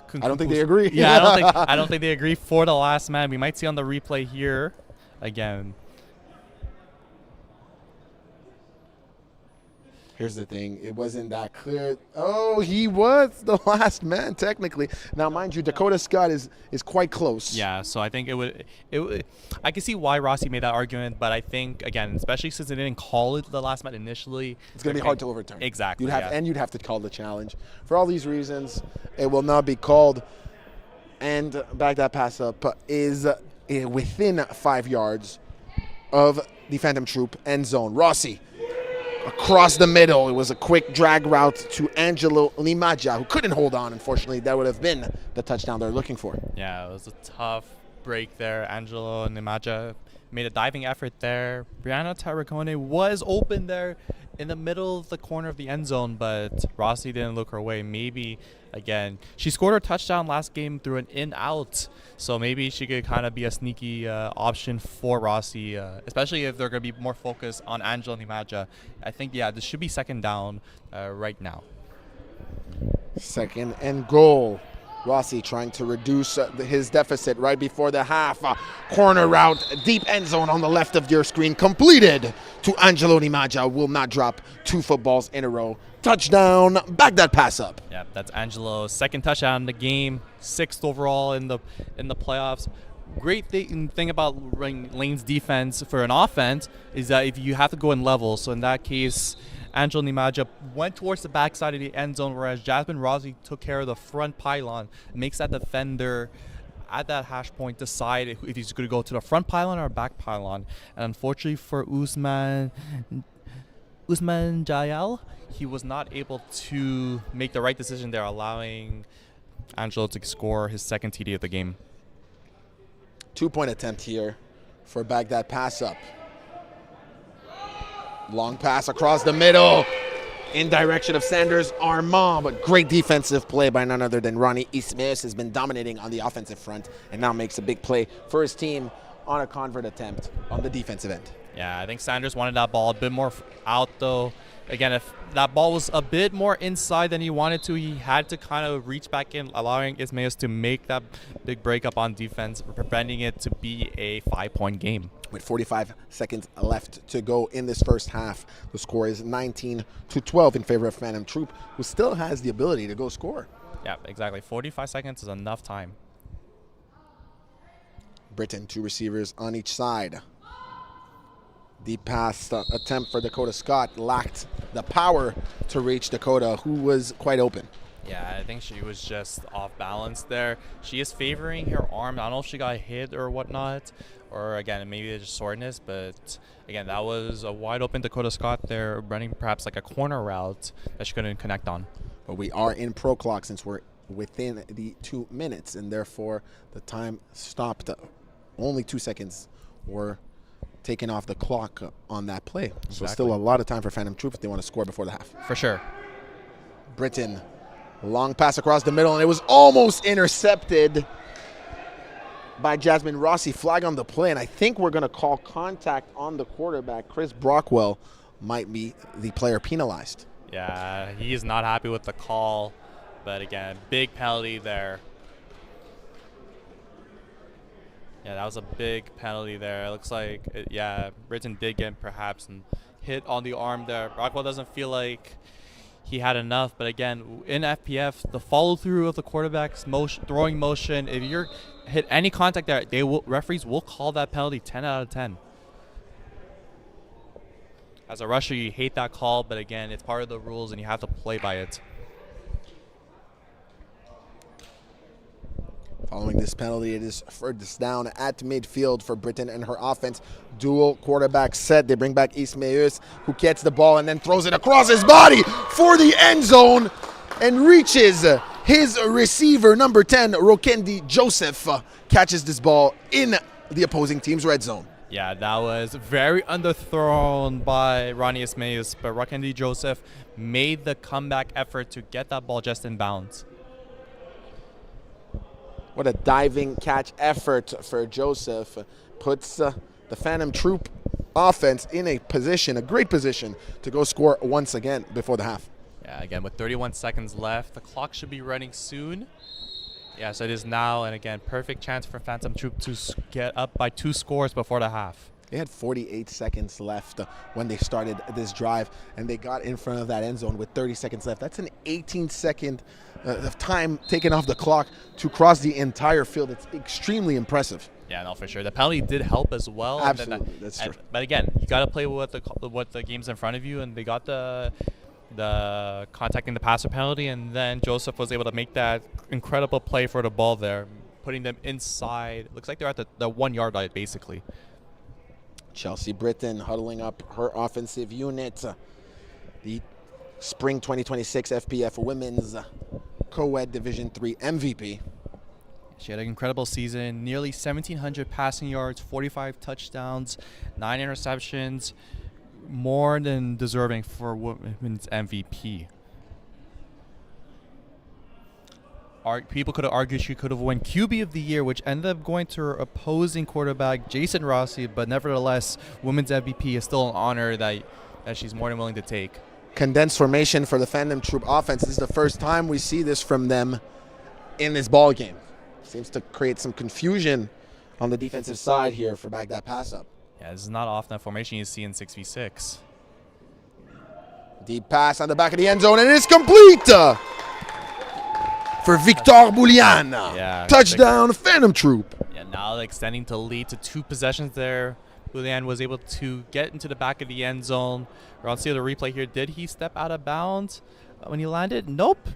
agree. Yeah, I don't think they agree for the last man. We might see on the replay here again. Here's the thing, it wasn't that clear. Oh, he was the last man, technically. Now, mind you, Dakota Scott is quite close. Yeah, so I think it would I can see why Rossi made that argument, but I think, again, especially since they didn't call it the last man initially, it's going to be hard to overturn. Exactly. And you'd have to call the challenge. For all these reasons, it will not be called. And back that pass up is within 5 yards of the Phantom Troop end zone. Rossi across the middle. It was a quick drag route to Angelo Limaja, who couldn't hold on. Unfortunately, that would have been the touchdown they're looking for. Yeah, it was a tough break there. Angelo Limaja made a diving effort there. Brianna Tarracone was open there in the middle of the corner of the end zone, but Rossi didn't look her way. Maybe, again, she scored her touchdown last game through an in-out, so maybe she could kind of be a sneaky option for Rossi, especially if they're going to be more focused on Angelo Limaja. I think, yeah, this should be second down right now. Second and goal. Rossi trying to reduce his deficit right before the half. Corner route, deep end zone on the left of your screen, completed to Angelo Limaja. Will not drop 2 footballs in a row. Touchdown, back that pass up. Yeah, that's Angelo's second touchdown in the game, 6th overall in the playoffs. Great thing about Lane's defense for an offense is that if you have to go in level, so in that case, Angelo Limaja went towards the backside of the end zone, whereas Jasmine Rossi took care of the front pylon. It makes that defender at that hash point decide if he's going to go to the front pylon or back pylon. And unfortunately for Usman Jayal, he was not able to make the right decision there, allowing Angelo to score his second TD of the game. 2-point attempt here for back that pass up. Long pass across the middle. in direction of Sanders Armand, but great defensive play by none other than Ronnie Ismaeus. Has been dominating on the offensive front and now makes a big play for his team on a convert attempt on the defensive end. Yeah, I think Sanders wanted that ball a bit more out, though. Again, if that ball was a bit more inside than he wanted to, he had to kind of reach back in, allowing Ismaeus to make that big break up on defense, preventing it to be a 5-point game. With 45 seconds left to go in this first half, the score is 19-12 in favor of Phantom Troop, who still has the ability to go score. Yeah, exactly. 45 seconds is enough time. Britain, 2 receivers on each side. Deep pass attempt for Dakota Scott lacked the power to reach Dakota, who was quite open. Yeah, I think she was just off balance there. She is favoring her arm. I don't know if she got hit or whatnot, or again, maybe it's just soreness, but again, that was a wide open Dakota Scott there, running perhaps like a corner route that she couldn't connect on. But we are in pro clock since we're within the 2 minutes, and therefore the time stopped. Only 2 seconds were taken off the clock on that play. Exactly. So still a lot of time for Phantom Troop if they want to score before the half. For sure. Britain, long pass across the middle, and it was almost intercepted by Jasmine Rossi. Flag on the play, and I think we're going to call contact on the quarterback. Chris Brockwell might be the player penalized. Yeah, he is not happy with the call, but again, big penalty there. Yeah, that was a big penalty there. It looks like, Britain did get perhaps and hit on the arm there. Brockwell doesn't feel like he had enough, but again, in FPF, the follow-through of the quarterback's throwing motion, if you're hit any contact there, referees will call that penalty 10 out of 10. As a rusher, you hate that call, but again, it's part of the rules and you have to play by it. Following this penalty, it is first down at midfield for Britain and her offense. Dual quarterback set. They bring back Ismaeus, who gets the ball and then throws it across his body for the end zone and reaches his receiver, number 10, Rokendi Joseph, catches this ball in the opposing team's red zone. Yeah, that was very underthrown by Ronnie Ismaeus, but Rokendi Joseph made the comeback effort to get that ball just in bounds. What a diving catch effort for Joseph. Puts the Phantom Troop offense in a great position to go score once again before the half. Yeah, again, with 31 seconds left, the clock should be running soon. Yeah, so it is now, and again, perfect chance for Phantom Troop to get up by 2 scores before the half. They had 48 seconds left when they started this drive, and they got in front of that end zone with 30 seconds left. That's an 18-second of time taken off the clock to cross the entire field. It's extremely impressive. Yeah, no, for sure. The penalty did help as well. Absolutely, that's true. But again, you got to play with the game's in front of you, and they got the contacting the passer penalty, and then Joseph was able to make that incredible play for the ball there, putting them inside. Looks like they're at the 1 yard line, basically. Chelsea Britton huddling up her offensive unit. The Spring 2026 FPF Women's Co-Ed Division III MVP. She had an incredible season, nearly 1,700 passing yards, 45 touchdowns, 9 interceptions, more than deserving for Women's MVP. People could have argued she could have won QB of the year, which ended up going to her opposing quarterback, Jason Rossi, but nevertheless, Women's MVP is still an honor that she's more than willing to take. Condensed formation for the Phantom Troop offense. This is the first time we see this from them in this ball game. Seems to create some confusion on the defensive side here for back that pass up. Yeah, this is not often a formation you see in 6v6. Deep pass on the back of the end zone, and it's complete for Victor Boulian. Yeah, touchdown, Phantom Troop. Yeah, now extending to lead to 2 possessions there. Boulian was able to get into the back of the end zone. We're on see the replay here. Did he step out of bounds when he landed? Nope.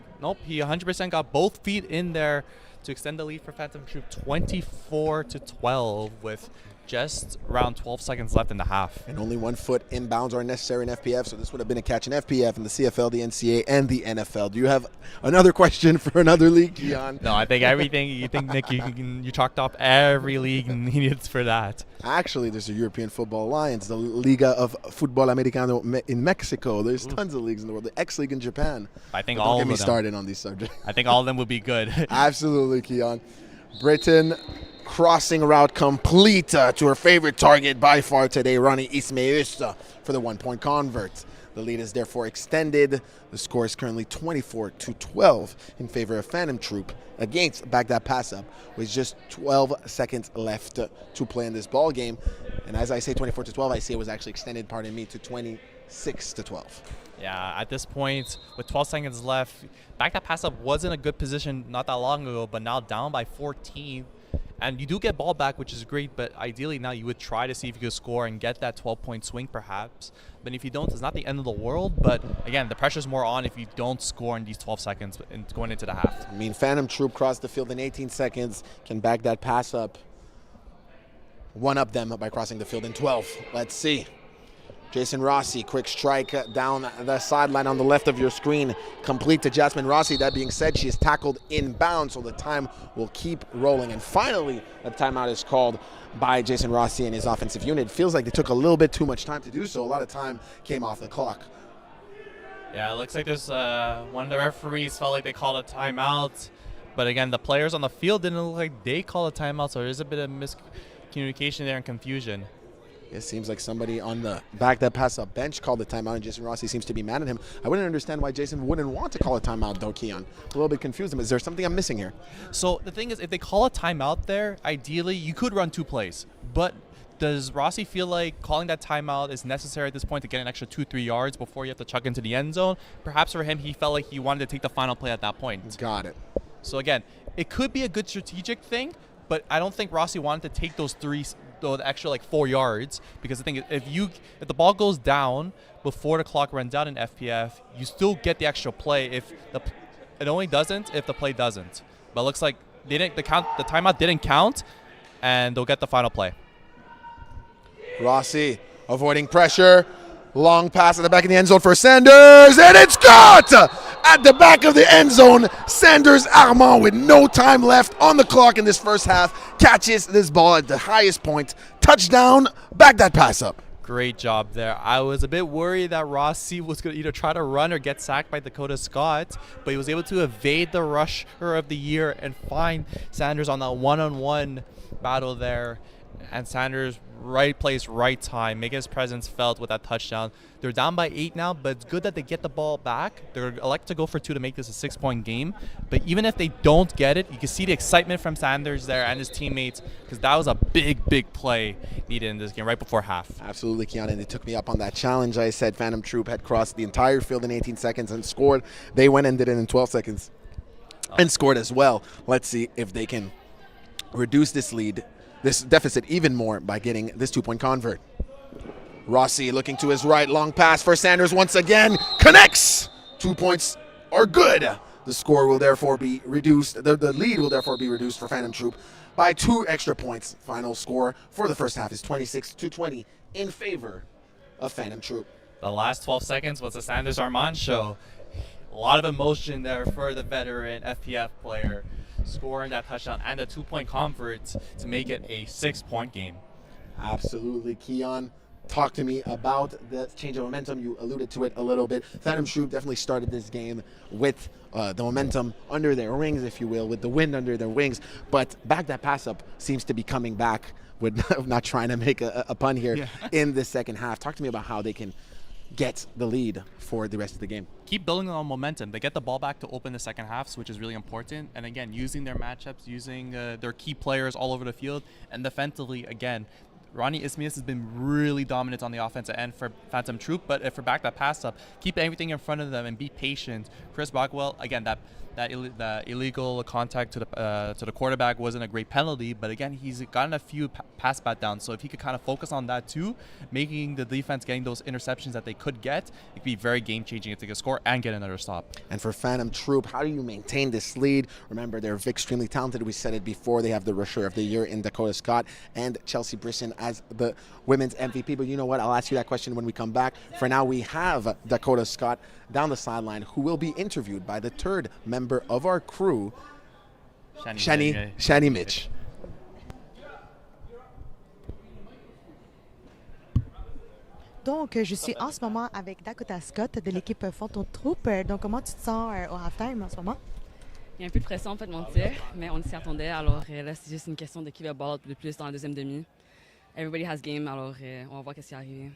He 100% got both feet in there to extend the lead for Phantom Troop 24-12 with just around 12 seconds left in the half. And only 1 foot inbounds are necessary in FPF, so this would have been a catch in FPF, in the CFL, the NCAA, and the NFL. Do you have another question for another league, Keon? No, I think everything, you think, Nick, you chalked up every league needed for that. Actually, there's the European Football Alliance, the Liga of Fútbol Americano in Mexico. There's tons of leagues in the world. The X League in Japan. I think But all don't of get me them. started on these subjects. I think all of them would be good. Absolutely, Keon. Britain crossing route complete to her favorite target by far today, Ronnie Ismaeus for the 1-point convert. The lead is therefore extended. The score is currently 24-12 in favor of Phantom Troop against Back That Pass Up with just 12 seconds left to play in this ball game. And as I say 24-12, I see it was actually extended, pardon me, to 26-12. Yeah, at this point, with 12 seconds left, Back That Pass Up was in a good position not that long ago, but now down by 14. And you do get ball back, which is great, but ideally now you would try to see if you could score and get that 12-point swing perhaps. But if you don't, it's not the end of the world. But again, the pressure's more on if you don't score in these 12 seconds and going into the half. I mean, Phantom Troop crossed the field in 18 seconds, can Back That Pass Up one-up them by crossing the field in 12. Let's see. Jason Rossi, quick strike down the sideline on the left of your screen, complete to Jasmine Rossi. That being said, she is tackled inbound, so the time will keep rolling. And finally, a timeout is called by Jason Rossi and his offensive unit. Feels like they took a little bit too much time to do so. A lot of time came off the clock. Yeah, it looks like there's one of the referees felt like they called a timeout. But again, the players on the field didn't look like they called a timeout, so there's a bit of miscommunication there and confusion. It seems like somebody on the Back That Pass Up bench called the timeout, and Jason Rossi seems to be mad at him. I wouldn't understand why Jason wouldn't want to call a timeout, though, Keon. A little bit confused him. Is there something I'm missing here? So the thing is, if they call a timeout there, ideally you could run 2 plays. But does Rossi feel like calling that timeout is necessary at this point to get an extra 2-3 yards before you have to chuck into the end zone? Perhaps for him, he felt like he wanted to take the final play at that point. Got it. So again, it could be a good strategic thing, but I don't think Rossi wanted to take those extra like 4 yards, because the thing is, if the ball goes down before the clock runs out in FPF, you still get the extra play. It only doesn't if the play doesn't. But it looks like the timeout didn't count, and they'll get the final play. Rossi avoiding pressure. Long pass at the back of the end zone for Sanders, and it's caught at the back of the end zone. Sanders Armand, with no time left on the clock in this first half, catches this ball at the highest point. Touchdown, Back That Pass Up. Great job there. I was a bit worried that Rossi was going to either try to run or get sacked by Dakota Scott, but he was able to evade the rusher of the year and find Sanders on that one-on-one battle there. And Sanders, right place, right time, making his presence felt with that touchdown. They're down by 8 now, but it's good that they get the ball back. They're elect to go for 2 to make this a 6-point game. But even if they don't get it, you can see the excitement from Sanders there and his teammates, because that was a big, big play needed in this game right before half. Absolutely, Keon, and they took me up on that challenge. I said Phantom Troop had crossed the entire field in 18 seconds and scored. They went and did it in 12 seconds and scored as well. Let's see if they can reduce this deficit even more by getting this 2-point convert. Rossi looking to his right, long pass for Sanders once again, connects. 2 points are good. The score will therefore be reduced. The lead will therefore be reduced for Phantom Troop by 2 extra points. Final score for the first half is 26-20 in favor of Phantom Troop. The last 12 seconds was the Sanders Armand show. A lot of emotion there for the veteran FPF player, scoring that touchdown and a 2-point convert to make it a 6-point game. Absolutely, Keon. Talk to me about the change of momentum. You alluded to it a little bit. Phantom Troop definitely started this game with the momentum under their wings, if you will, with the wind under their wings. But Back That Pass Up seems to be coming back, with not trying to make a pun here, in the second half. Talk to me about how they can get the lead for the rest of the game. Keep building on momentum. They get the ball back to open the second half, which is really important. And again, using their matchups, using their key players all over the field, and defensively, again, Ronnie Ismaeus has been really dominant on the offensive end for Phantom Troop, but if for Back That Pass Up, keep everything in front of them and be patient. Chris Bockwell, again, that the illegal contact to the quarterback wasn't a great penalty, but again, he's gotten a few pass bat downs. So if he could kind of focus on that too, making the defense getting those interceptions that they could get, it could be very game-changing if they could score and get another stop. And for Phantom Troop, how do you maintain this lead? Remember, they're extremely talented. We said it before. They have the rusher of the year in Dakota Scott and Chelsea Brisson as the women's MVP. But you know what? I'll ask you that question when we come back. For now, we have Dakota Scott down the sideline, who will be interviewed by the third member of our crew, Shani Mitch. Donc, je suis en ce moment avec Dakota Scott de l'équipe Phantom Troop. Donc, comment tu te sens au halftime en ce moment? Il y a un peu de pression, pas de mentir, mais on s'y attendait. Alors là, c'est juste une question de qui va ball le plus dans la deuxième demi. Everybody has game, alors on va voir qu'est-ce qui est arrivé.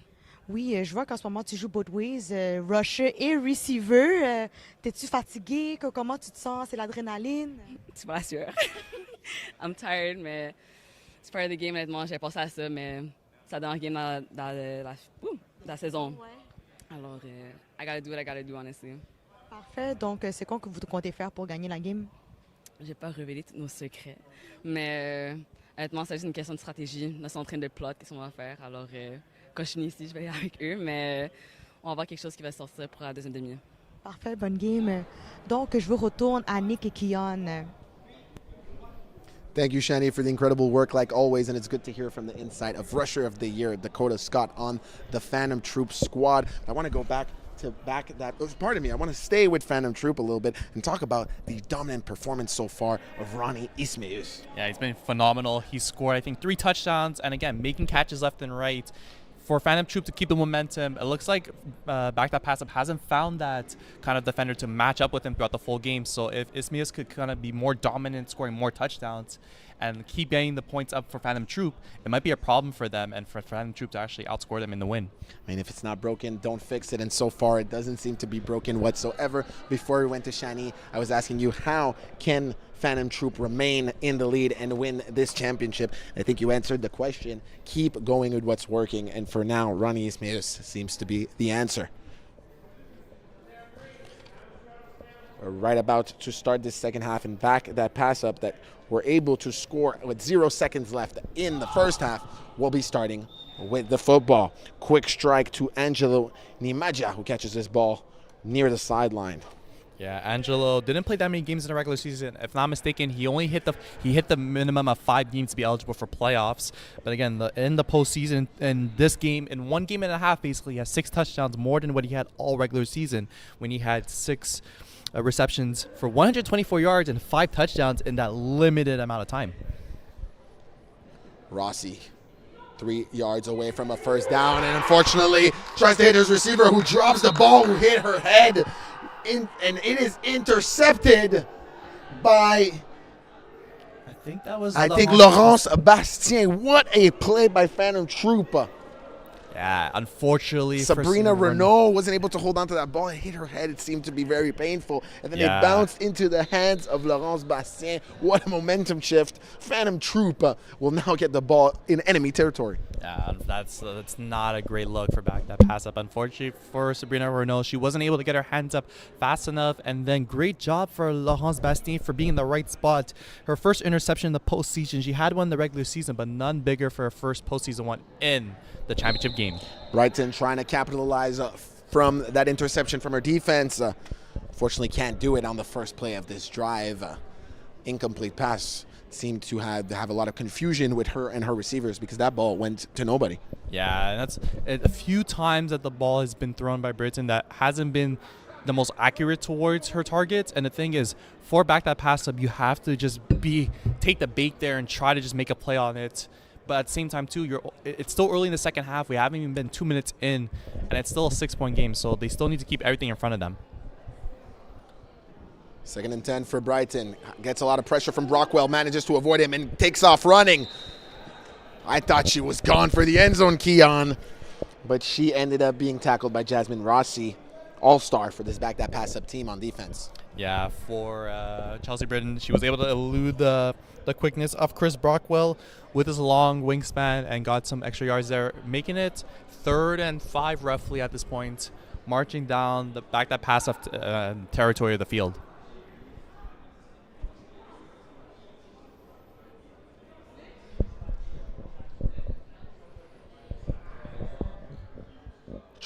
Oui, je vois qu'en ce moment, tu joues both ways, rusher et receiver. T'es-tu fatigué? Comment tu te sens? C'est l'adrénaline? Tu vas sûr. I'm tired, mais c'est part of the game, honnêtement. J'ai pensé à ça, mais c'est la dernière game dans la saison. Ouais. Alors, I gotta do what I gotta do, honestly. Parfait. Donc, c'est quoi que vous comptez faire pour gagner la game? Je vais pas révéler tous nos secrets, mais honnêtement, c'est juste une question de stratégie. Nous sommes en train de plot qu'est-ce qu'on va faire. Alors, quand je finis ici, je vais y aller avec eux, mais on va voir quelque chose qui va sortir pour la deuxième demi. Parfait, bonne game. Donc, je vous retourne à Nick et Kian. Thank you, Shani, for the incredible work like always, and it's good to hear from the insight of Rusher of the Year, Dakota Scott, on the Phantom Troop squad. I want to go back that. Pardon me. I want to stay with Phantom Troop a little bit and talk about the dominant performance so far of Ronnie Ismaeus. Yeah, he's been phenomenal. He scored, I think, 3 touchdowns, and again, making catches left and right. For Phantom Troop to keep the momentum, it looks like back that pass up hasn't found that kind of defender to match up with him throughout the full game. So if Ismaeus could kind of be more dominant, scoring more touchdowns, and keep getting the points up for Phantom Troop, it might be a problem for them and for Phantom Troop to actually outscore them in the win. I mean, if it's not broken, don't fix it. And so far, it doesn't seem to be broken whatsoever. Before we went to Shani, I was asking you, how can Phantom Troop remain in the lead and win this championship? I think you answered the question. Keep going with what's working. And for now, Ronnie Ismaeus seems to be the answer. We're right about to start this second half, and back that pass up that we're able to score with 0 seconds left in the first half. We'll be starting with the football. Quick strike to Angelo Nimaja, who catches this ball near the sideline. Yeah, Angelo didn't play that many games in the regular season. If not mistaken, he only hit the minimum of 5 games to be eligible for playoffs. But again, in the postseason, in this game, in 1 game and a half, basically, he has 6 touchdowns, more than what he had all regular season when he had 6 receptions for 124 yards and 5 touchdowns in that limited amount of time. Rossi, 3 yards away from a first down, and unfortunately tries to hit his receiver, who drops the ball, who hit her head, and it is intercepted by Laurence Bastien. What a play by Phantom Troop. Yeah, unfortunately, Sabrina Renault wasn't able to hold on to that ball. It hit her head. It seemed to be very painful. And then it bounced into the hands of Laurence Bastien. What a momentum shift. Phantom Troop will now get the ball in enemy territory. Yeah, that's not a great look for back that pass up. Unfortunately for Sabrina Renault, she wasn't able to get her hands up fast enough. And then great job for Laurence Bastien for being in the right spot. Her first interception in the postseason. She had one in the regular season, but none bigger for her first postseason one in the championship game. Brighton trying to capitalize from that interception from her defense. Fortunately can't do it on the first play of this drive. Incomplete pass seemed to have a lot of confusion with her and her receivers, because that ball went to nobody. Yeah, and that's a few times that the ball has been thrown by Britain that hasn't been the most accurate towards her targets. And the thing is, for back that pass up, you have to just take the bait there and try to just make a play on it. But at the same time, too, it's still early in the second half. We haven't even been 2 minutes in, and it's still a 6-point game, so they still need to keep everything in front of them. 2nd and 10 for Brighton. Gets a lot of pressure from Brockwell, manages to avoid him, and takes off running. I thought she was gone for the end zone, Keon, but she ended up being tackled by Jasmine Rossi, all-star for this back that pass-up team on defense. Yeah, for Chelsea Britton, she was able to elude the quickness of Chris Brockwell with his long wingspan and got some extra yards there, making it 3rd and 5 roughly at this point, marching down the back that pass up territory of the field.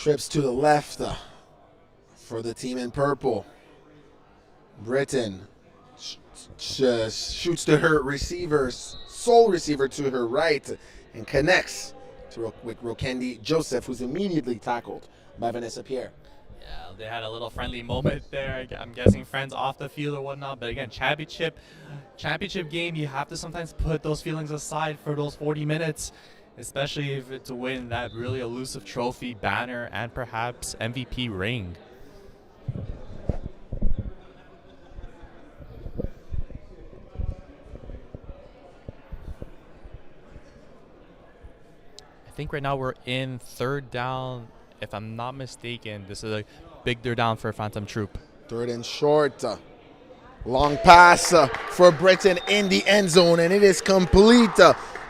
Trips to the left for the team in purple. Britain shoots to her receiver's sole receiver to her right and connects with Rokendi Joseph, who's immediately tackled by Vanessa Pierre. Yeah, they had a little friendly moment there. I'm guessing friends off the field or whatnot. But again, championship game, you have to sometimes put those feelings aside for those 40 minutes, especially if it's to win that really elusive trophy, banner, and perhaps MVP ring. I think right now we're in third down. If I'm not mistaken, this is a big third down for Phantom Troop. Third and short. Long pass for Britain in the end zone, and it is complete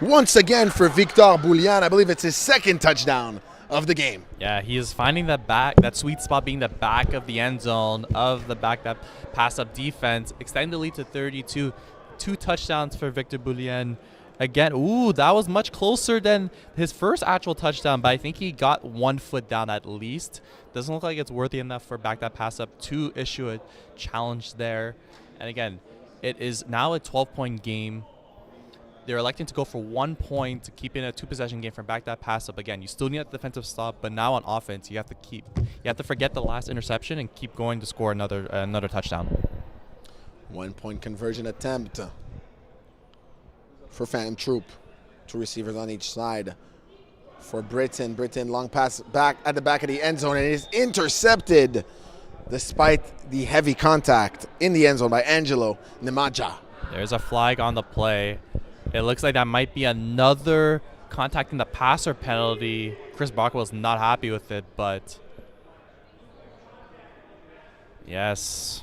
once again for Victor Boulian. I believe it's his second touchdown of the game. Yeah, he is finding that sweet spot being the back of the end zone of the back that pass-up defense. Extend the lead to 32. 2 touchdowns for Victor Boulian. Again, that was much closer than his first actual touchdown, but I think he got 1 foot down at least. Doesn't look like it's worthy enough for back that pass up to issue a challenge there. And again, it is now a 12-point game. They're electing to go for 1 point, keeping a 2-possession game for back that pass up. Again, you still need a defensive stop, but now on offense, you have to forget the last interception and keep going to score another touchdown. 1 point conversion attempt for Phantom Troop. 2 receivers on each side. For Britain, long pass back at the back of the end zone, and it is intercepted despite the heavy contact in the end zone by Angelo Nemaja. There's a flag on the play. It looks like that might be another contacting the passer penalty. Chris Bockwell's not happy with it, but yes.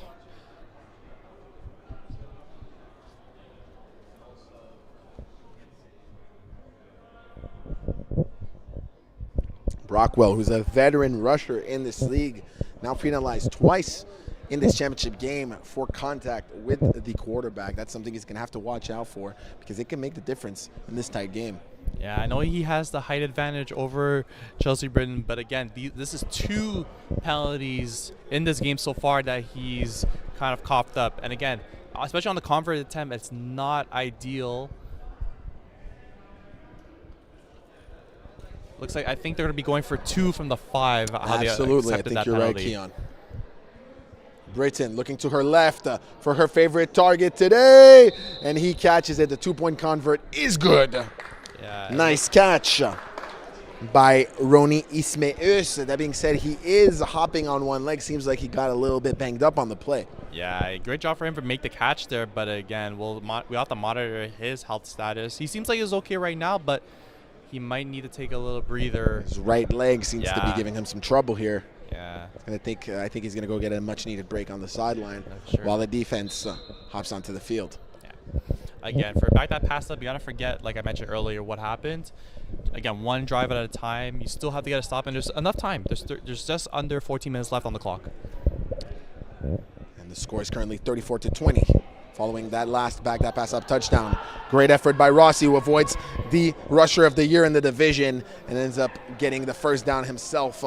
Brockwell, who's a veteran rusher in this league, now penalized twice in this championship game for contact with the quarterback. That's something he's going to have to watch out for because it can make the difference in this tight game. Yeah, I know he has the height advantage over Chelsea Britton, but again, this is 2 penalties in this game so far that he's kind of coughed up. And again, especially on the converted attempt, it's not ideal. Looks like I think they're going to be going for 2 from the 5. Absolutely, I think you're right, Keon. Britain looking to her left for her favorite target today, and he catches it. The 2-point convert is good. Yeah, nice catch by Roni Ismaeus. That being said, he is hopping on one leg. Seems like he got a little bit banged up on the play. Yeah, great job for him to make the catch there, but again, we have to monitor his health status. He seems like he's okay right now, but he might need to take a little breather. His right leg seems to be giving him some trouble here. Yeah. I think he's going to go get a much-needed break on the sideline while the defense hops onto the field. Yeah. Again, for back that pass up, you got to forget, like I mentioned earlier, what happened. Again, 1 drive at a time. You still have to get a stop, and there's enough time. There's just under 14 minutes left on the clock. And the score is currently 34-20. Following that last back that pass up touchdown. Great effort by Rossi, who avoids the rusher of the year in the division and ends up getting the first down himself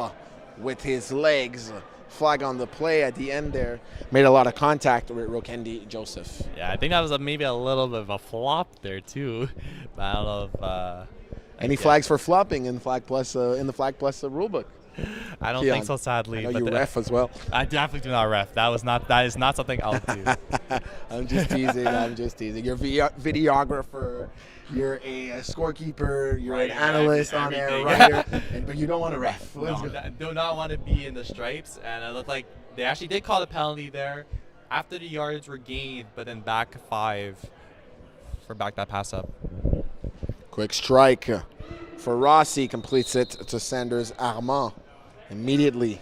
with his legs. Flag on the play at the end there. Made a lot of contact with Rokendi Joseph. Yeah, I think that was maybe a little bit of a flop there too. But I don't know if any flags for flopping in Flag Plus in the Flag Plus rulebook. I don't think so, sadly. I know you ref as well. I definitely do not ref. That is not something I'll do. I'm just teasing. You're a videographer. You're a scorekeeper. You're an analyst on air, writer, but you don't want to ref. Do not want to be in the stripes. And it looked like they actually did call the penalty there after the yards were gained, but then back 5 for back that pass up. Quick strike for Rossi, completes it to Sanders Armand. Immediately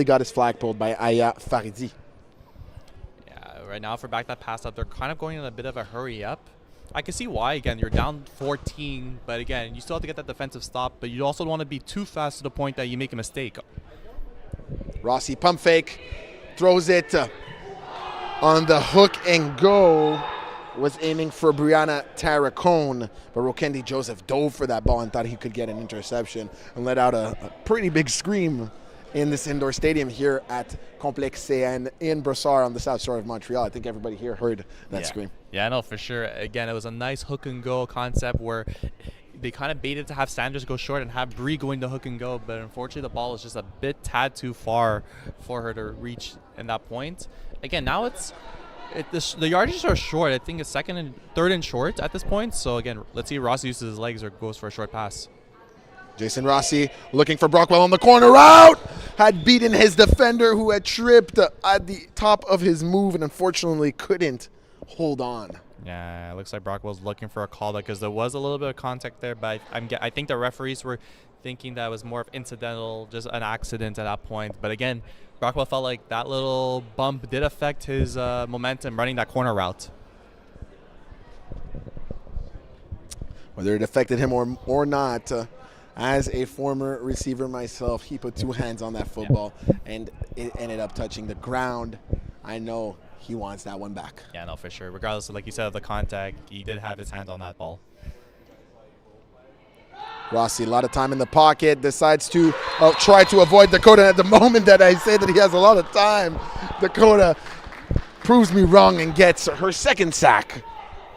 got his flag pulled by Aya Faridi. Yeah, right now for back that pass up, they're kind of going in a bit of a hurry up. I can see why. Again, you're down 14, but again, you still have to get that defensive stop, but you also don't want to be too fast to the point that you make a mistake. Rossi pump fake, throws it on the hook and go was aiming for Brianna Tarracone, but Rokendi Joseph dove for that ball and thought he could get an interception and let out a pretty big scream in this indoor stadium here at Complexe CN in Brossard on the south shore of Montreal. I think everybody here heard that scream. Yeah, no, for sure. Again, it was a nice hook and go concept where they kind of baited to have Sanders go short and have Bree going to hook and go, but unfortunately the ball was just a tad too far for her to reach in that point. Again, now the yardages are short. I think it's third and short at this point. So again, let's see if Rossi uses his legs or goes for a short pass. Jason Rossi looking for Brockwell on the corner route. Had beaten his defender who had tripped at the top of his move and unfortunately couldn't hold on. Yeah, it looks like Brockwell's looking for a call because there was a little bit of contact there, but I think the referees were thinking that it was more of incidental, just an accident at that point. But again, Brockwell felt like that little bump did affect his momentum running that corner route. Whether it affected him or not, as a former receiver myself, he put two hands on that football and it ended up touching the ground. I know he wants that one back. Yeah, no, for sure. Regardless of, like you said, of the contact, he did have his hand on that ball. Rossi, a lot of time in the pocket, decides to try to avoid Dakota. At the moment that I say that he has a lot of time, Dakota proves me wrong and gets her second sack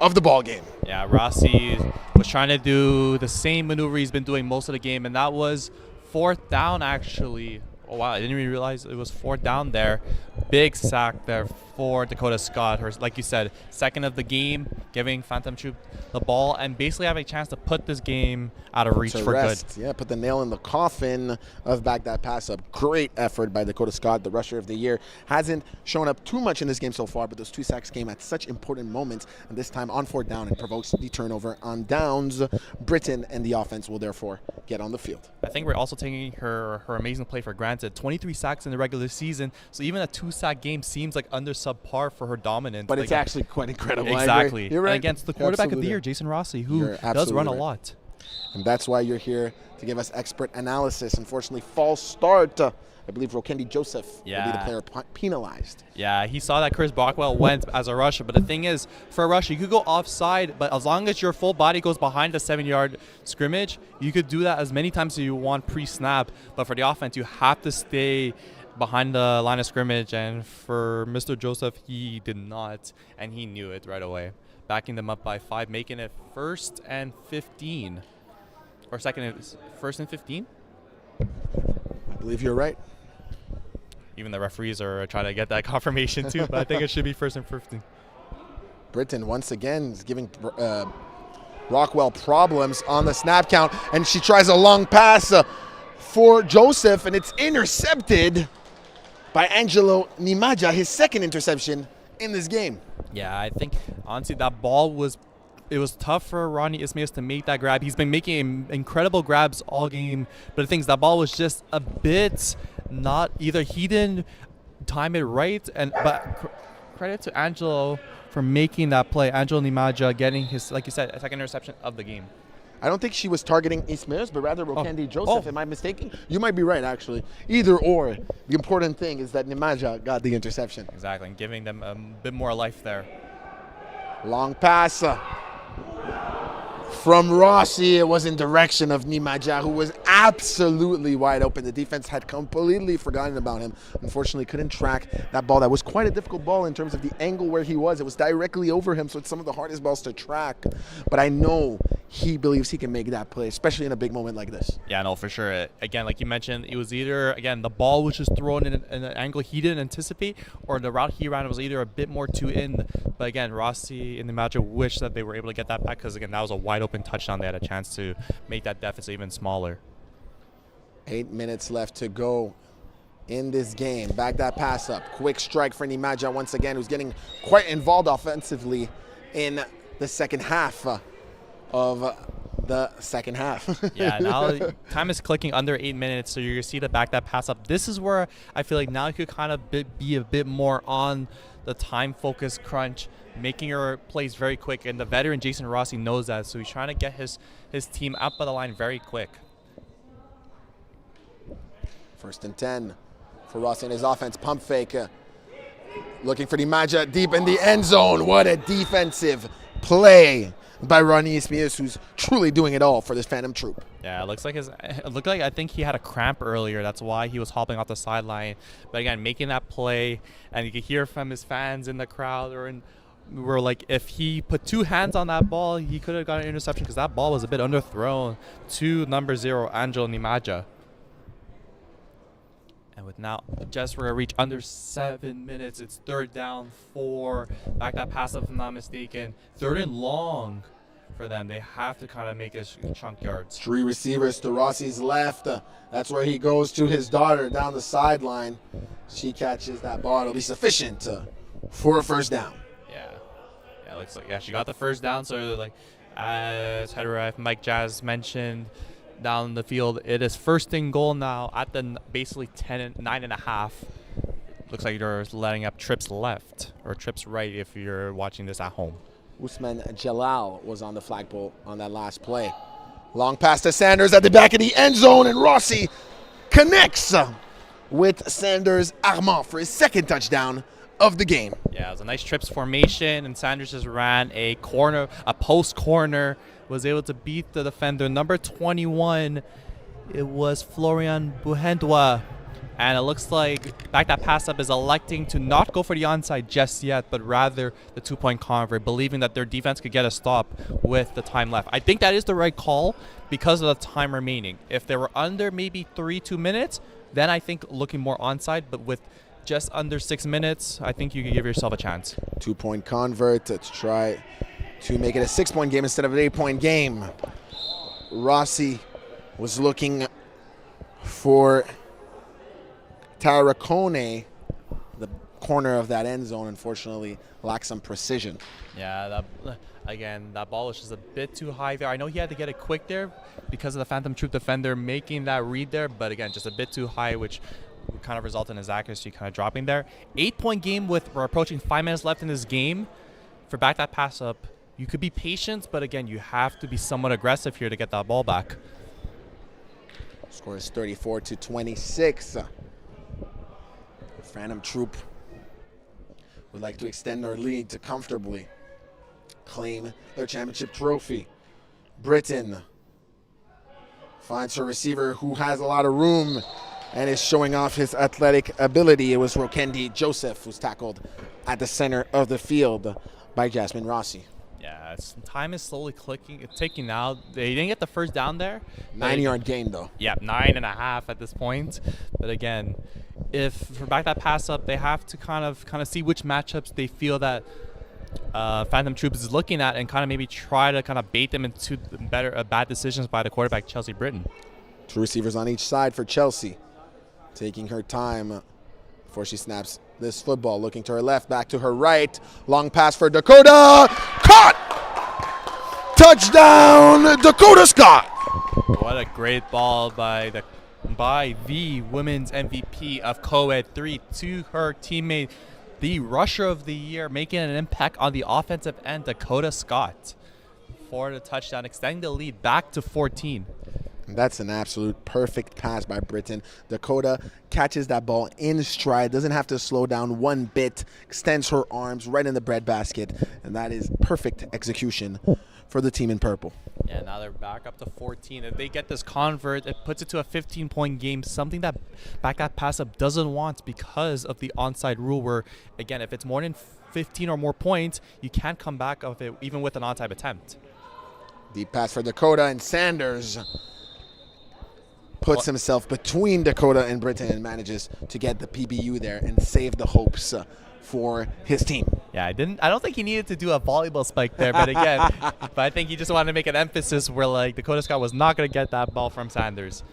of the ball game. Yeah, Rossi was trying to do the same maneuver he's been doing most of the game, and that was fourth down, actually. Oh, wow, I didn't even realize it was fourth down there. Big sack there for Dakota Scott. Her, like you said, second of the game, giving Phantom Troop the ball and basically having a chance to put this game out of reach for good. Yeah, put the nail in the coffin of back that pass up. Great effort by Dakota Scott, the rusher of the year. Hasn't shown up too much in this game so far, but those two sacks came at such important moments, and this time on fourth down and provokes the turnover on downs. Britain and the offense will therefore get on the field. I think we're also taking her amazing play for granted. 23 sacks in the regular season, so even a 2-sack game seems like under subpar for her dominance. But it's actually quite incredible. Exactly. You're right. And against the quarterback of the year, Jason Rossi, who does run a lot. And that's why you're here to give us expert analysis. Unfortunately, false start. I believe Rokendi Joseph will be the player penalized. Yeah, he saw that Chris Brockwell went as a rusher, but the thing is, for a rusher, you could go offside, but as long as your full body goes behind the 7-yard scrimmage, you could do that as many times as you want pre-snap. But for the offense, you have to stay behind the line of scrimmage, and for Mr. Joseph, he did not, and he knew it right away. Backing them up by 5, making it 1st and 15. Or first and 15? I believe you're right. Even the referees are trying to get that confirmation too, but I think it should be 1st and 15. Britain once again is giving Rockwell problems on the snap count, and she tries a long pass for Joseph, and it's intercepted by Angelo Nimaja, his second interception in this game. Yeah, I think honestly that ball was tough for Ronnie Ismail to make that grab. He's been making incredible grabs all game, but the thing is that ball was just a bit not either he didn't time it right, but credit to Angelo for making that play. Angelo Nimaja getting his, like you said, second interception of the game. I don't think she was targeting Ismails, but rather Rokendi Joseph. Am I mistaken? You might be right, actually. Either or. The important thing is that Nimaja got the interception. Exactly, and giving them a bit more life there. Long pass from Rossi. It was in direction of Nimaja, who was absolutely wide open. The defense had completely forgotten about him. Unfortunately, couldn't track that ball. That was quite a difficult ball in terms of the angle where he was. It was directly over him, so it's some of the hardest balls to track. But I know he believes he can make that play, especially in a big moment like this. Yeah, no, for sure. Again, like you mentioned, it was either, again, the ball was just thrown in an angle he didn't anticipate, or the route he ran was either a bit more too in. But again, Rossi and Nimaja wish that they were able to get that back because, again, that was a wide open touchdown. They had a chance to make that deficit even smaller. 8 minutes left to go in this game. Back that pass up. Quick strike for Nimaja once again, who's getting quite involved offensively in the second half of the second half. Yeah, now time is clicking under 8 minutes, so you're going to see the back that pass up. This is where I feel like now you could kind of be a bit more on the time focus crunch, making your plays very quick, and the veteran Jason Rossi knows that, so he's trying to get his team up by the line very quick. 1st and 10 for Rossi and his offense. Pump fake Looking for the Maja deep in the end zone. What a defensive play by Ronnie Ismius, who's truly doing it all for this Phantom Troop. Yeah, it looked like I think he had a cramp earlier. That's why he was hopping off the sideline. But again, making that play, and you could hear from his fans in the crowd were like, if he put two hands on that ball, he could have got an interception because that ball was a bit underthrown to number 0, Angel Nimaja. And with now just for a reach under 7 minutes, it's 3rd down 4. Back that pass up, if I'm not mistaken. 3rd and long for them. They have to kind of make this chunk yards. 3 receivers to Rossi's left. That's where he goes to his daughter down the sideline. She catches that ball. It'll be sufficient for a 1st down. Yeah, looks like she got the 1st down. So like as head ref Mike Jazz mentioned, down the field, it is 1st and goal now at the basically 9.5. Looks like you're letting up trips left or trips right if you're watching this at home. Usman Jalal was on the flagpole on that last play. Long pass to Sanders at the back of the end zone, and Rossi connects with Sanders Armand for his 2nd touchdown of the game. Yeah, it was a nice trips formation, and Sanders just ran a post corner, was able to beat the defender. Number 21, it was Florian Buhendwa. And it looks like back that pass up is electing to not go for the onside just yet, but rather the 2-point convert, believing that their defense could get a stop with the time left. I think that is the right call because of the time remaining. If they were under maybe 2 minutes, then I think looking more onside, but with just under 6 minutes, I think you could give yourself a chance. 2-point convert to try to make it a 6-point game instead of an 8-point game. Rossi was looking for Tarracone. The corner of that end zone, unfortunately, lacks some precision. Yeah, that ball was just a bit too high there. I know he had to get it quick there because of the Phantom Troop defender making that read there, but again, just a bit too high, which would kind of result in his accuracy kind of dropping there. 8-point game we're approaching 5 minutes left in this game. For back that pass up, you could be patient, but again, you have to be somewhat aggressive here to get that ball back. Score is 34-26. Phantom Troop would like to extend their lead to comfortably claim their championship trophy. Britain finds her receiver who has a lot of room and is showing off his athletic ability. It was Rokendi Joseph who's tackled at the center of the field by Jasmine Rossi. Yeah, time is slowly ticking now. They didn't get the 1st down there. 9-yard gain, though. Yeah, 9.5 at this point. But again, if for back that pass up, they have to kind of see which matchups they feel that Phantom Troops is looking at and kind of maybe try to kind of bait them into bad decisions by the quarterback, Chelsea Britton. 2 receivers on each side for Chelsea. Taking her time before she snaps this football. Looking to her left, back to her right. Long pass for Dakota. Caught! Touchdown, Dakota Scott! What a great ball by the women's MVP of Co-Ed 3 to her teammate, the rusher of the year, making an impact on the offensive end, Dakota Scott, for the touchdown, extending the lead back to 14. That's an absolute perfect pass by Britain. Dakota catches that ball in stride, doesn't have to slow down one bit, extends her arms right in the breadbasket, and that is perfect execution for the team in purple. Yeah, now they're back up to 14. If they get this convert, it puts it to a 15-point game, something that back that pass up doesn't want because of the onside rule where, again, if it's more than 15 or more points, you can't come back of it even with an onside attempt. Deep pass for Dakota, and Sanders puts himself between Dakota and Britain and manages to get the PBU there and save the hopes for his team. Yeah, I don't think he needed to do a volleyball spike there, but again, I think he just wanted to make an emphasis where like Dakota Scott was not going to get that ball from Sanders.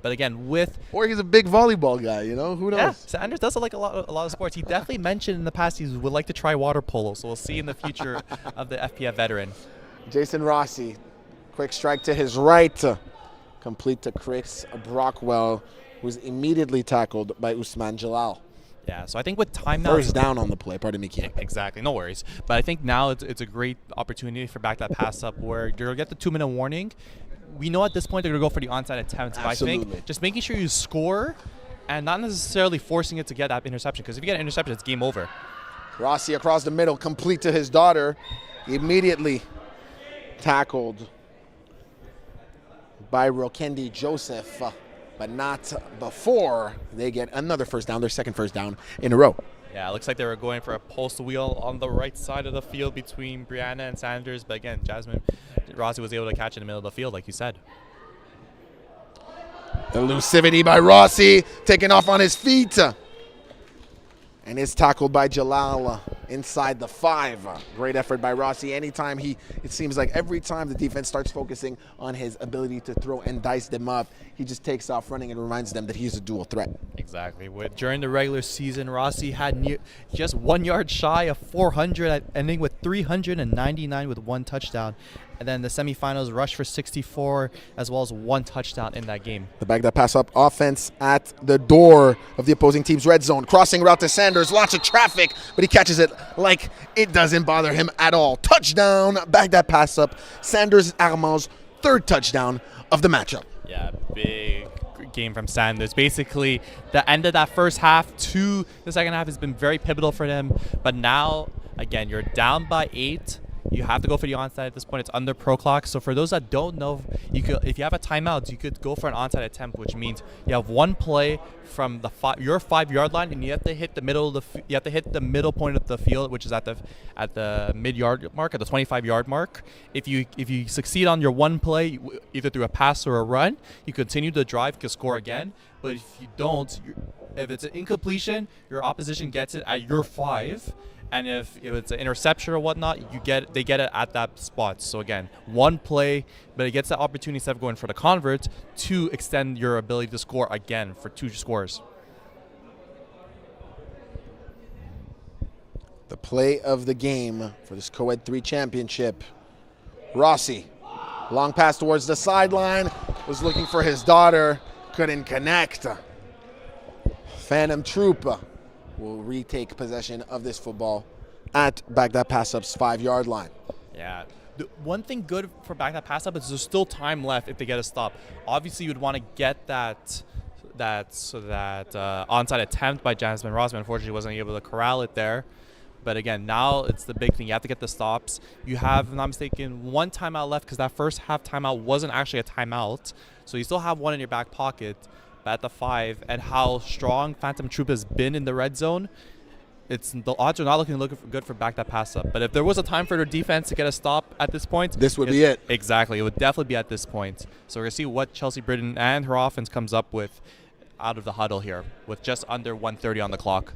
But again, or he's a big volleyball guy, you know, who knows? Yeah, Sanders does like a lot of sports. He definitely mentioned in the past he would like to try water polo, so we'll see in the future of the FPF veteran. Jason Rossi, quick strike to his right. Complete to Chris Brockwell, who's immediately tackled by Usman Jalal. Yeah, so I think with time now... 1st down on the play, pardon me, Keith. Exactly, no worries. But I think now it's a great opportunity for back that pass up where you'll get the 2-minute warning. We know at this point they're going to go for the onside attempts. But I think just making sure you score and not necessarily forcing it to get that interception, because if you get an interception, it's game over. Rossi across the middle, complete to his daughter. Immediately tackled by Rokendi Joseph, but not before they get another first down, their second first down in a row. Yeah, it looks like they were going for a post wheel on the right side of the field between Brianna and Sanders, but again, Rossi was able to catch in the middle of the field, like you said. Elusivity by Rossi, taking off on his feet. And is tackled by Jalal inside the 5. Great effort by Rossi. Anytime it seems like every time the defense starts focusing on his ability to throw and dice them up, he just takes off running and reminds them that he's a dual threat. Exactly. During the regular season, Rossi had just 1 yard shy of 400, ending with 399 with 1 touchdown. And then the semifinals rushed for 64 as well as 1 touchdown in that game. The back that pass up offense at the door of the opposing team's red zone. Crossing route to Sanders, lots of traffic, but he catches it like it doesn't bother him at all. Touchdown, back that pass up. Sanders Armand's 3rd touchdown of the matchup. Yeah, big game from Sanders. Basically, the end of that first half to the second half has been very pivotal for them. But now, again, you're down by 8. You have to go for the onside at this point. It's under pro clock. So for those that don't know, if you have a timeout, you could go for an onside attempt, which means you have 1 play from your 5-yard line, and you have to hit the middle point of the field, which is at the mid-yard mark, at the 25-yard mark. If you succeed on your 1 play, either through a pass or a run, you continue to drive, you can score again. But if you don't, if it's an incompletion, your opposition gets it at your 5. And if it's an interception or whatnot, they get it at that spot. So again, 1 play, but it gets the opportunity instead of going for the convert to extend your ability to score again for 2 scores. The play of the game for this Co-Ed 3 championship. Rossi, long pass towards the sideline, was looking for his daughter, couldn't connect. Phantom Troop will retake possession of this football at back that pass up's 5-yard line. Yeah. The one thing good for back that pass up is there's still time left if they get a stop. Obviously, you would want to get that onside attempt by Jasmine Rossman. Unfortunately, wasn't able to corral it there. But again, now it's the big thing. You have to get the stops. You have, if I'm not mistaken, 1 timeout left because that first half timeout wasn't actually a timeout. So you still have 1 in your back pocket. At the 5, and how strong Phantom Troop has been in the red zone, the odds are not looking good for back that pass up. But if there was a time for their defense to get a stop at this point, this would be it. Exactly, it would definitely be at this point. So we're gonna see what Chelsea Britton and her offense comes up with out of the huddle here, with just under 1:30 on the clock.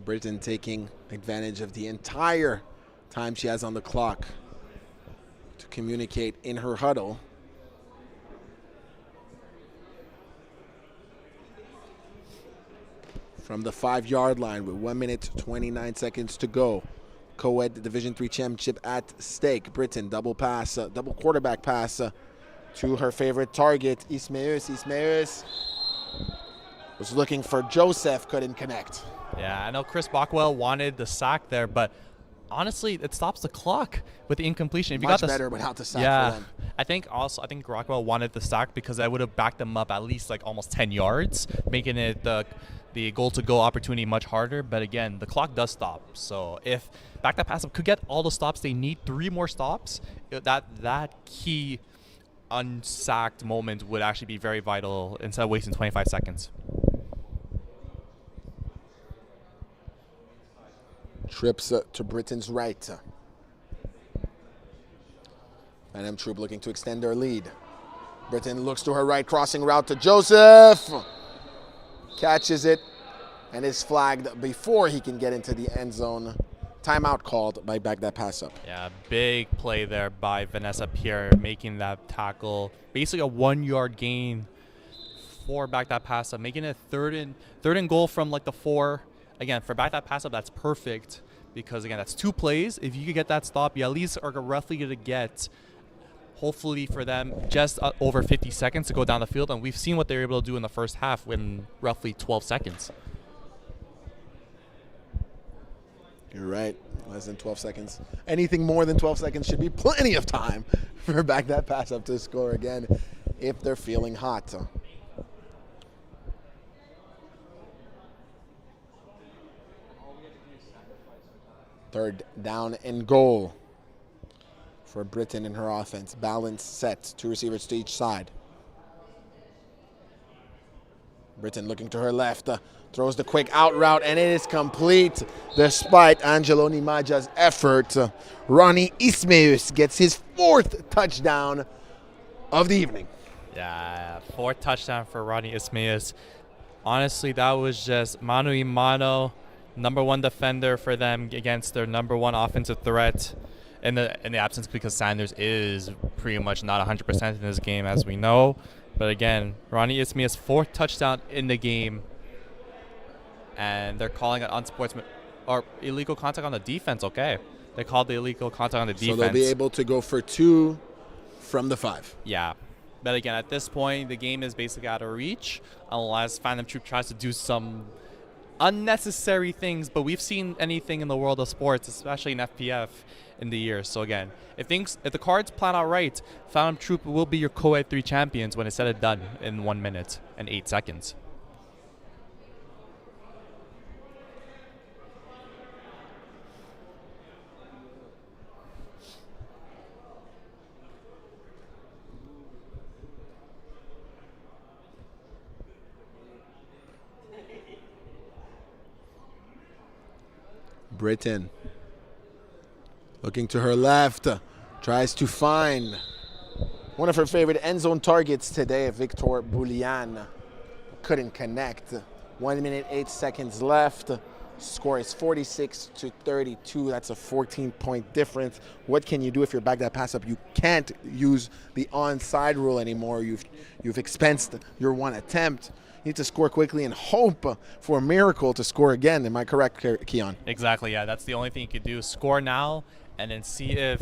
Britton taking advantage of the entire time she has on the clock to communicate in her huddle. From the 5-yard line with 1 minute 29 seconds to go. Co-Ed Division III championship at stake. Britton double quarterback pass to her favorite target, Ismaeus. Ismaeus was looking for Joseph, couldn't connect. Yeah, I know Chris Bockwell wanted the sack there, but honestly, it stops the clock with the incompletion. If you Much got better without the sack for them. I think Rockwell wanted the sack because that would have backed them up at least like almost 10 yards, making it the goal-to-go opportunity much harder. But again, the clock does stop. So if back that pass up could get all the stops they need, 3 more stops, that key unsacked moment would actually be very vital instead of wasting 25 seconds. Trips to Britton's right. Phantom Troop looking to extend their lead. Britton looks to her right, crossing route to Joseph. Catches it and is flagged before he can get into the end zone. Timeout called by back that pass up. Yeah, big play there by Vanessa Pierre, making that tackle. Basically a 1-yard gain for back that pass up, making it third and goal from like the 4. Again, for back that pass up, that's perfect because again, that's 2 plays. If you could get that stop, you at least are roughly going to get, hopefully for them, just over 50 seconds to go down the field. And we've seen what they were able to do in the first half in roughly 12 seconds. You're right, less than 12 seconds. Anything more than 12 seconds should be plenty of time for back that pass up to score again if they're feeling hot. Third down and goal for Britain in her offense. Balance set, 2 receivers to each side. Britain looking to her left, throws the quick out route, and it is complete despite Angelo Nimaja's effort. Ronnie Ismaeus gets his 4th touchdown of the evening. Yeah, 4th touchdown for Ronnie Ismaeus. Honestly, that was just mano a mano, number 1 defender for them against their number 1 offensive threat in the absence, because Sanders is pretty much not 100% in this game, as we know. But again, Ronnie Ismaeus' 4th touchdown in the game, and they're calling it unsportsman or illegal contact on the defense. Okay, they called the illegal contact on the defense. So they'll be able to go for 2 from the 5. Yeah. But again, at this point, the game is basically out of reach unless Phantom Troop tries to do some unnecessary things. But we've seen anything in the world of sports, especially in FPF, in the years. So again, if the cards plan out right, Phantom Troop will be your co-ed 3 champions when it's said and done in 1 minute and 8 seconds. Britain looking to her left, tries to find one of her favorite end zone targets today, Victor Boulian. Couldn't connect. 1 minute, 8 seconds left. Score is 46-32. That's a 14-point difference. What can you do if you're back that pass up? You can't use the onside rule anymore. You've expensed your 1 attempt. You need to score quickly and hope for a miracle to score again. Am I correct, Keon? Exactly, yeah. That's the only thing you could do. Score now and then see if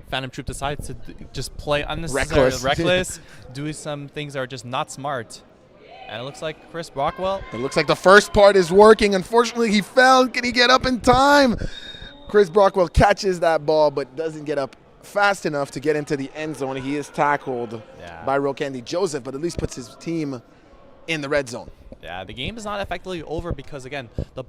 Phantom Troop decides to just play unnecessarily reckless, do some things that are just not smart. And it looks like Chris Brockwell. It looks like the first part is working. Unfortunately, he fell. Can he get up in time? Chris Brockwell catches that ball but doesn't get up fast enough to get into the end zone. He is tackled by Rokendi Joseph, but at least puts his team in the red zone. Yeah, the game is not effectively over because, again, the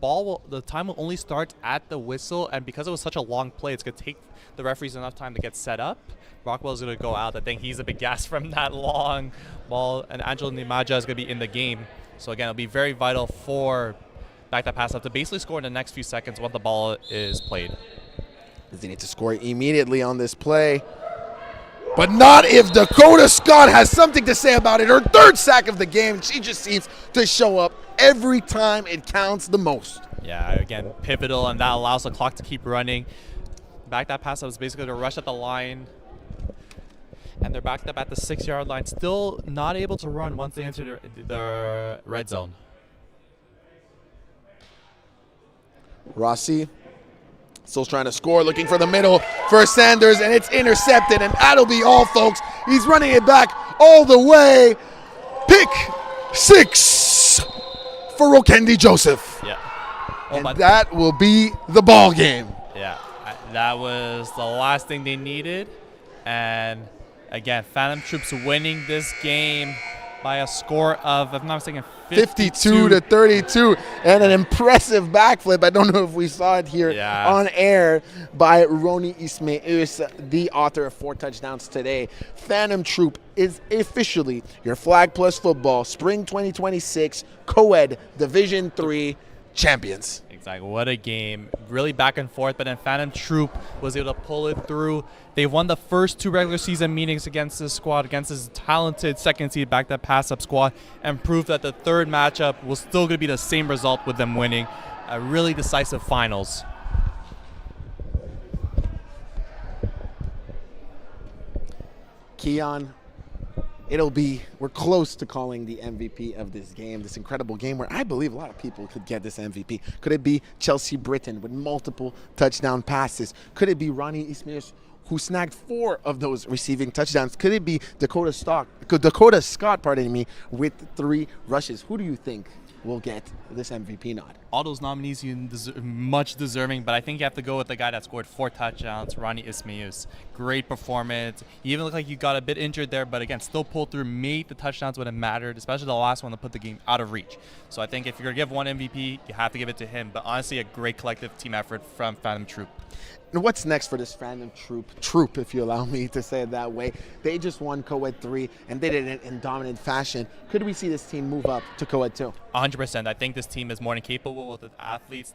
time will only start at the whistle, and because it was such a long play, it's going to take the referees enough time to get set up. Brockwell's going to go out. I think he's a big gas from that long ball, and Angelo Nimaja is going to be in the game. So, again, it'll be very vital for back that pass up to basically score in the next few seconds once the ball is played. They need to score immediately on this play. But not if Dakota Scott has something to say about it. Her 3rd sack of the game. She just seems to show up every time it counts the most. Yeah, again, pivotal, and that allows the clock to keep running. Back that pass up is basically to rush at the line. And they're backed up at the 6-yard line. Still not able to run once they enter the red zone. Rossi still trying to score, looking for the middle for Sanders, and it's intercepted, and that'll be all, folks. He's running it back all the way. Pick 6 for Rokendi Joseph. Yeah. And that will be the ball game. Yeah, that was the last thing they needed. And again, Phantom Troops winning this game by a score of, if I'm not mistaken, 52-32, and an impressive backflip. I don't know if we saw it here on air by Ronnie Ismaeus, the author of 4 touchdowns today. Phantom Troop is officially your Flag Plus Football Spring 2026 Co-Ed Division III champions. Exactly. What a game. Really back and forth, but then Phantom Troop was able to pull it through. They won the first 2 regular season meetings against this squad, against this talented second seed back that pass up squad, and proved that the 3rd matchup was still going to be the same result with them winning. A really decisive finals. Keon, we're close to calling the MVP of this game, this incredible game where I believe a lot of people could get this MVP. Could it be Chelsea Britton with multiple touchdown passes? Could it be Ronnie Ismaeus, who snagged 4 of those receiving touchdowns? Could it be Dakota Scott, with 3 rushes? Who do you think will get this MVP nod. All those nominees much deserving, but I think you have to go with the guy that scored 4 touchdowns, Ronnie Ismaeus. Great performance. He even looked like he got a bit injured there, but again, still pulled through, made the touchdowns when it mattered, especially the last one to put the game out of reach. So I think if you're going to give one MVP, you have to give it to him. But honestly, a great collective team effort from Phantom Troop. And what's next for this Phantom Troop, if you allow me to say it that way? They just won Co-Ed 3, and they did it in dominant fashion. Could we see this team move up to Co-Ed 2? 100%. I think this team is more than capable with the athletes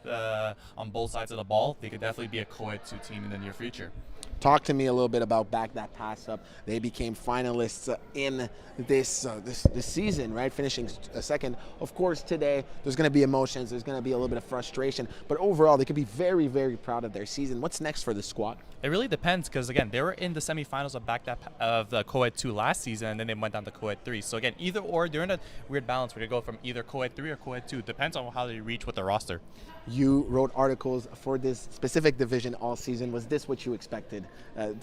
on both sides of the ball. They could definitely be a Co-Ed 2 team in the near future. Talk to me a little bit about Back That Pass Up. They became finalists in this season, right? Finishing second. Of course, today there's going to be emotions. There's going to be a little bit of frustration. But overall, they could be very, very proud of their season. What's next for the squad? It really depends because, again, they were in the semifinals of the Co-Ed 2 last season, and then they went down to Co-Ed 3. So, again, either or, they're in a weird balance where they go from either Co-Ed 3 or Co-Ed 2. Depends on how they reach with the roster. You wrote articles for this specific division all season. Was this what you expected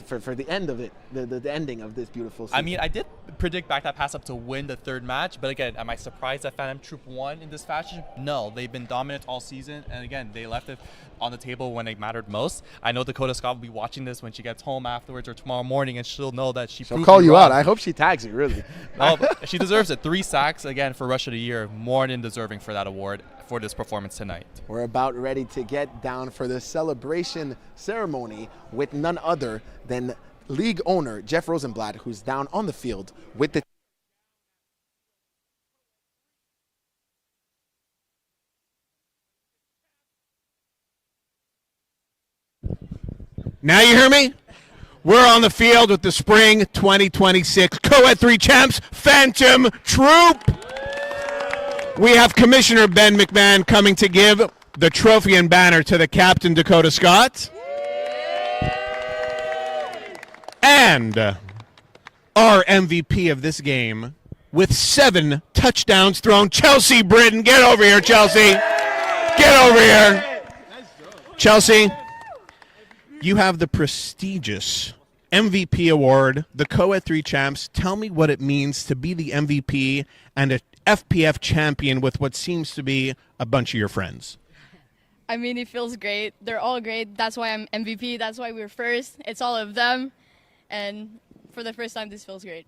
for the end of it, the ending of this beautiful season? I mean, I did predict Back That Pass Up to win the third match, but again, am I surprised that Phantom Troop won in this fashion? No, they've been dominant all season, and again, they left it on the table when it mattered most. I know Dakota Scott will be watching this when she gets home afterwards or tomorrow morning, and she'll know that she'll call you out. I hope she tags you, really. Oh, she deserves it. 3 sacks, again, for Rush of the Year. More than deserving for that award for this performance tonight. We're about ready to get down for the celebration ceremony with none other than league owner Jeff Rosenblatt, who's down on the field with the Now you hear me? We're on the field with the spring 2026 Co-Ed 3 champs, Phantom Troop. We have Commissioner Ben McMahon coming to give the trophy and banner to the captain, Dakota Scott. And our MVP of this game with 7 touchdowns thrown, Chelsea Britton. Get over here, Chelsea. Get over here. Chelsea, you have the prestigious MVP award, the Co-Ed 3 champs. Tell me what it means to be the MVP and a FPF champion with what seems to be a bunch of your friends. I mean, it feels great. They're all great. That's why I'm MVP. That's why we're first. It's all of them. And for the first time, this feels great.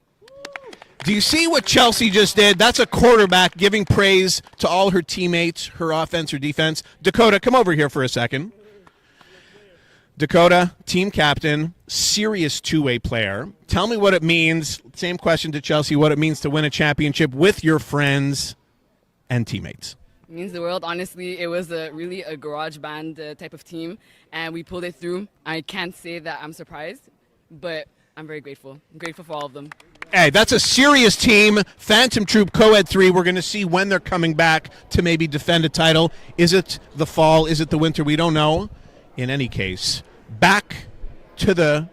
Do you see what Chelsea just did? That's a quarterback giving praise to all her teammates, her offense, her defense. Dakota, come over here for a second. Dakota, team captain, serious two-way player. Tell me what it means, same question to Chelsea, what it means to win a championship with your friends and teammates. It means the world. Honestly, it was really a garage band type of team, and we pulled it through. I can't say that I'm surprised, but I'm very grateful. I'm grateful for all of them. Hey, that's a serious team. Phantom Troop Co-Ed 3. We're going to see when they're coming back to maybe defend a title. Is it the fall? Is it the winter? We don't know. In any case, back to the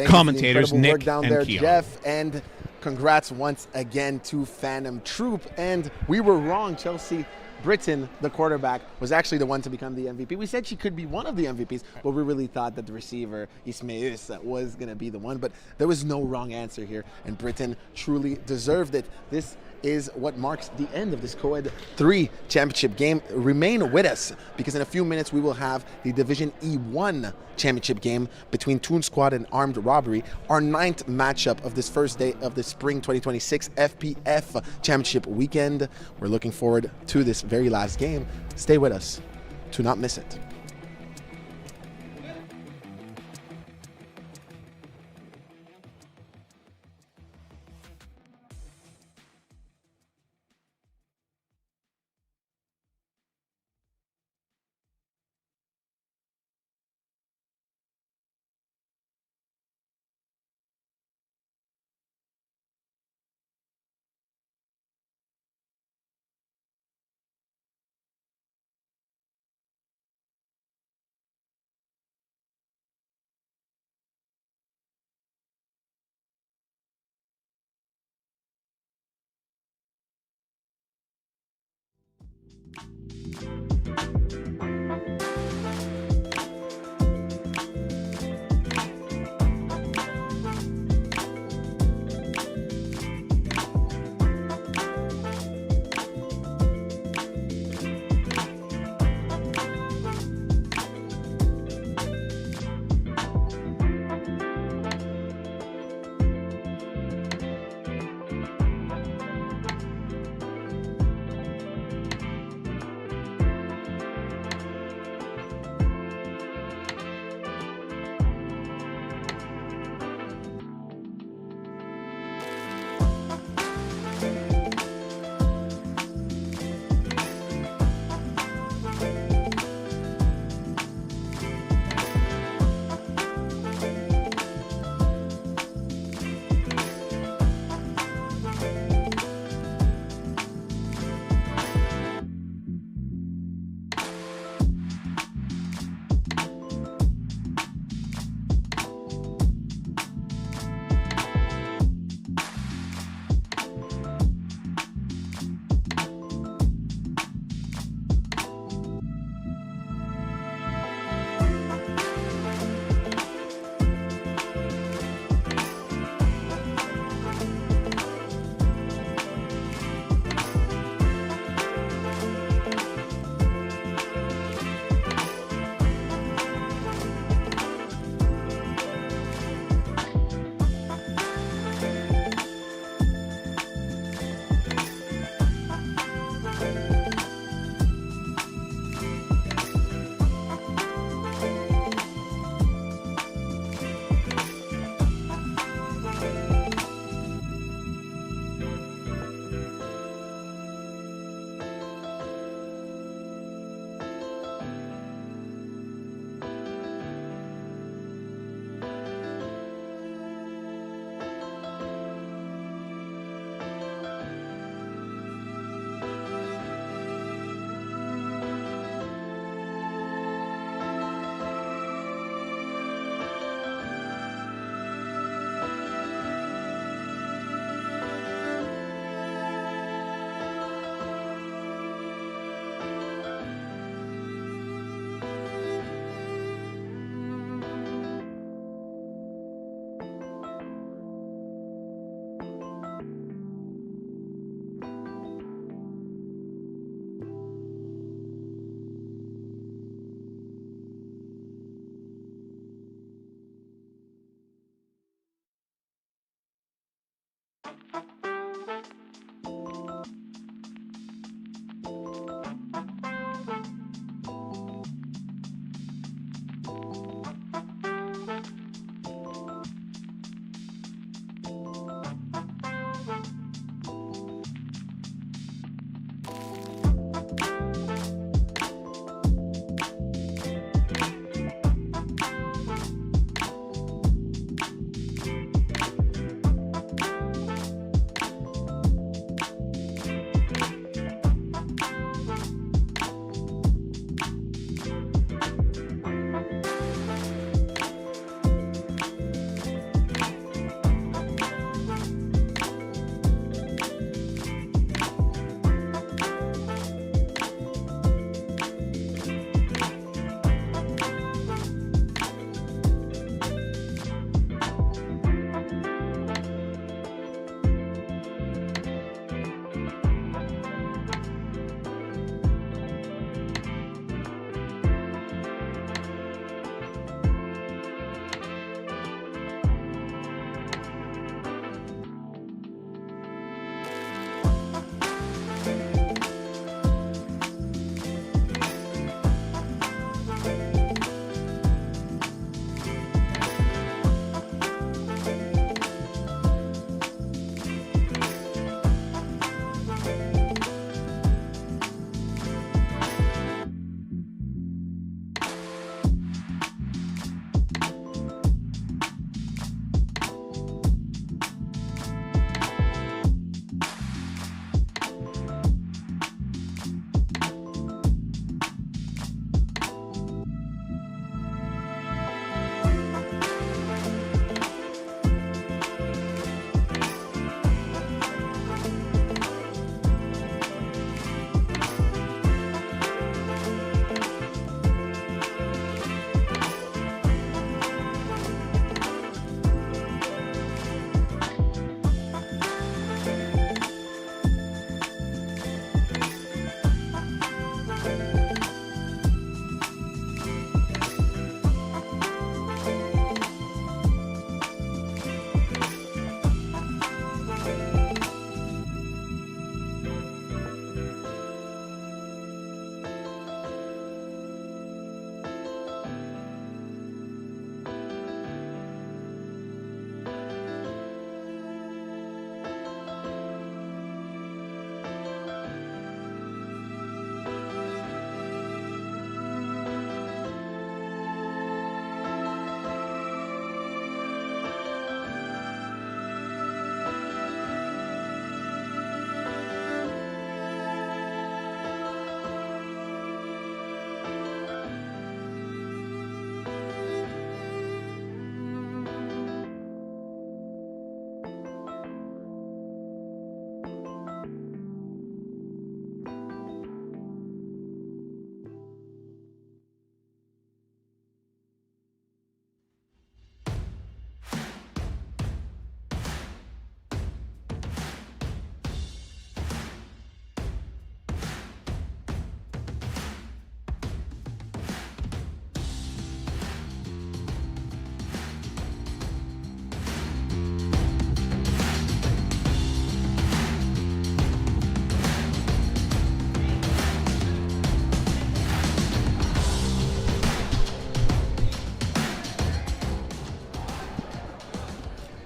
commentators, Nick work down and there, Keon. Jeff, and congrats once again to Phantom Troop. And we were wrong. Chelsea Britton, the quarterback, was actually the one to become the MVP. We said she could be one of the MVPs, but we really thought that the receiver, Ismaeus, was going to be the one. But there was no wrong answer here, and Britton truly deserved it. This is what marks the end of this Co-Ed 3 championship game. Remain with us, because in a few minutes we will have the Division E1 championship game between Toon Squad and Armed Robbery, our 9th matchup of this first day of the spring 2026 FPF championship weekend. We're looking forward to this very last game. Stay with us to not miss it.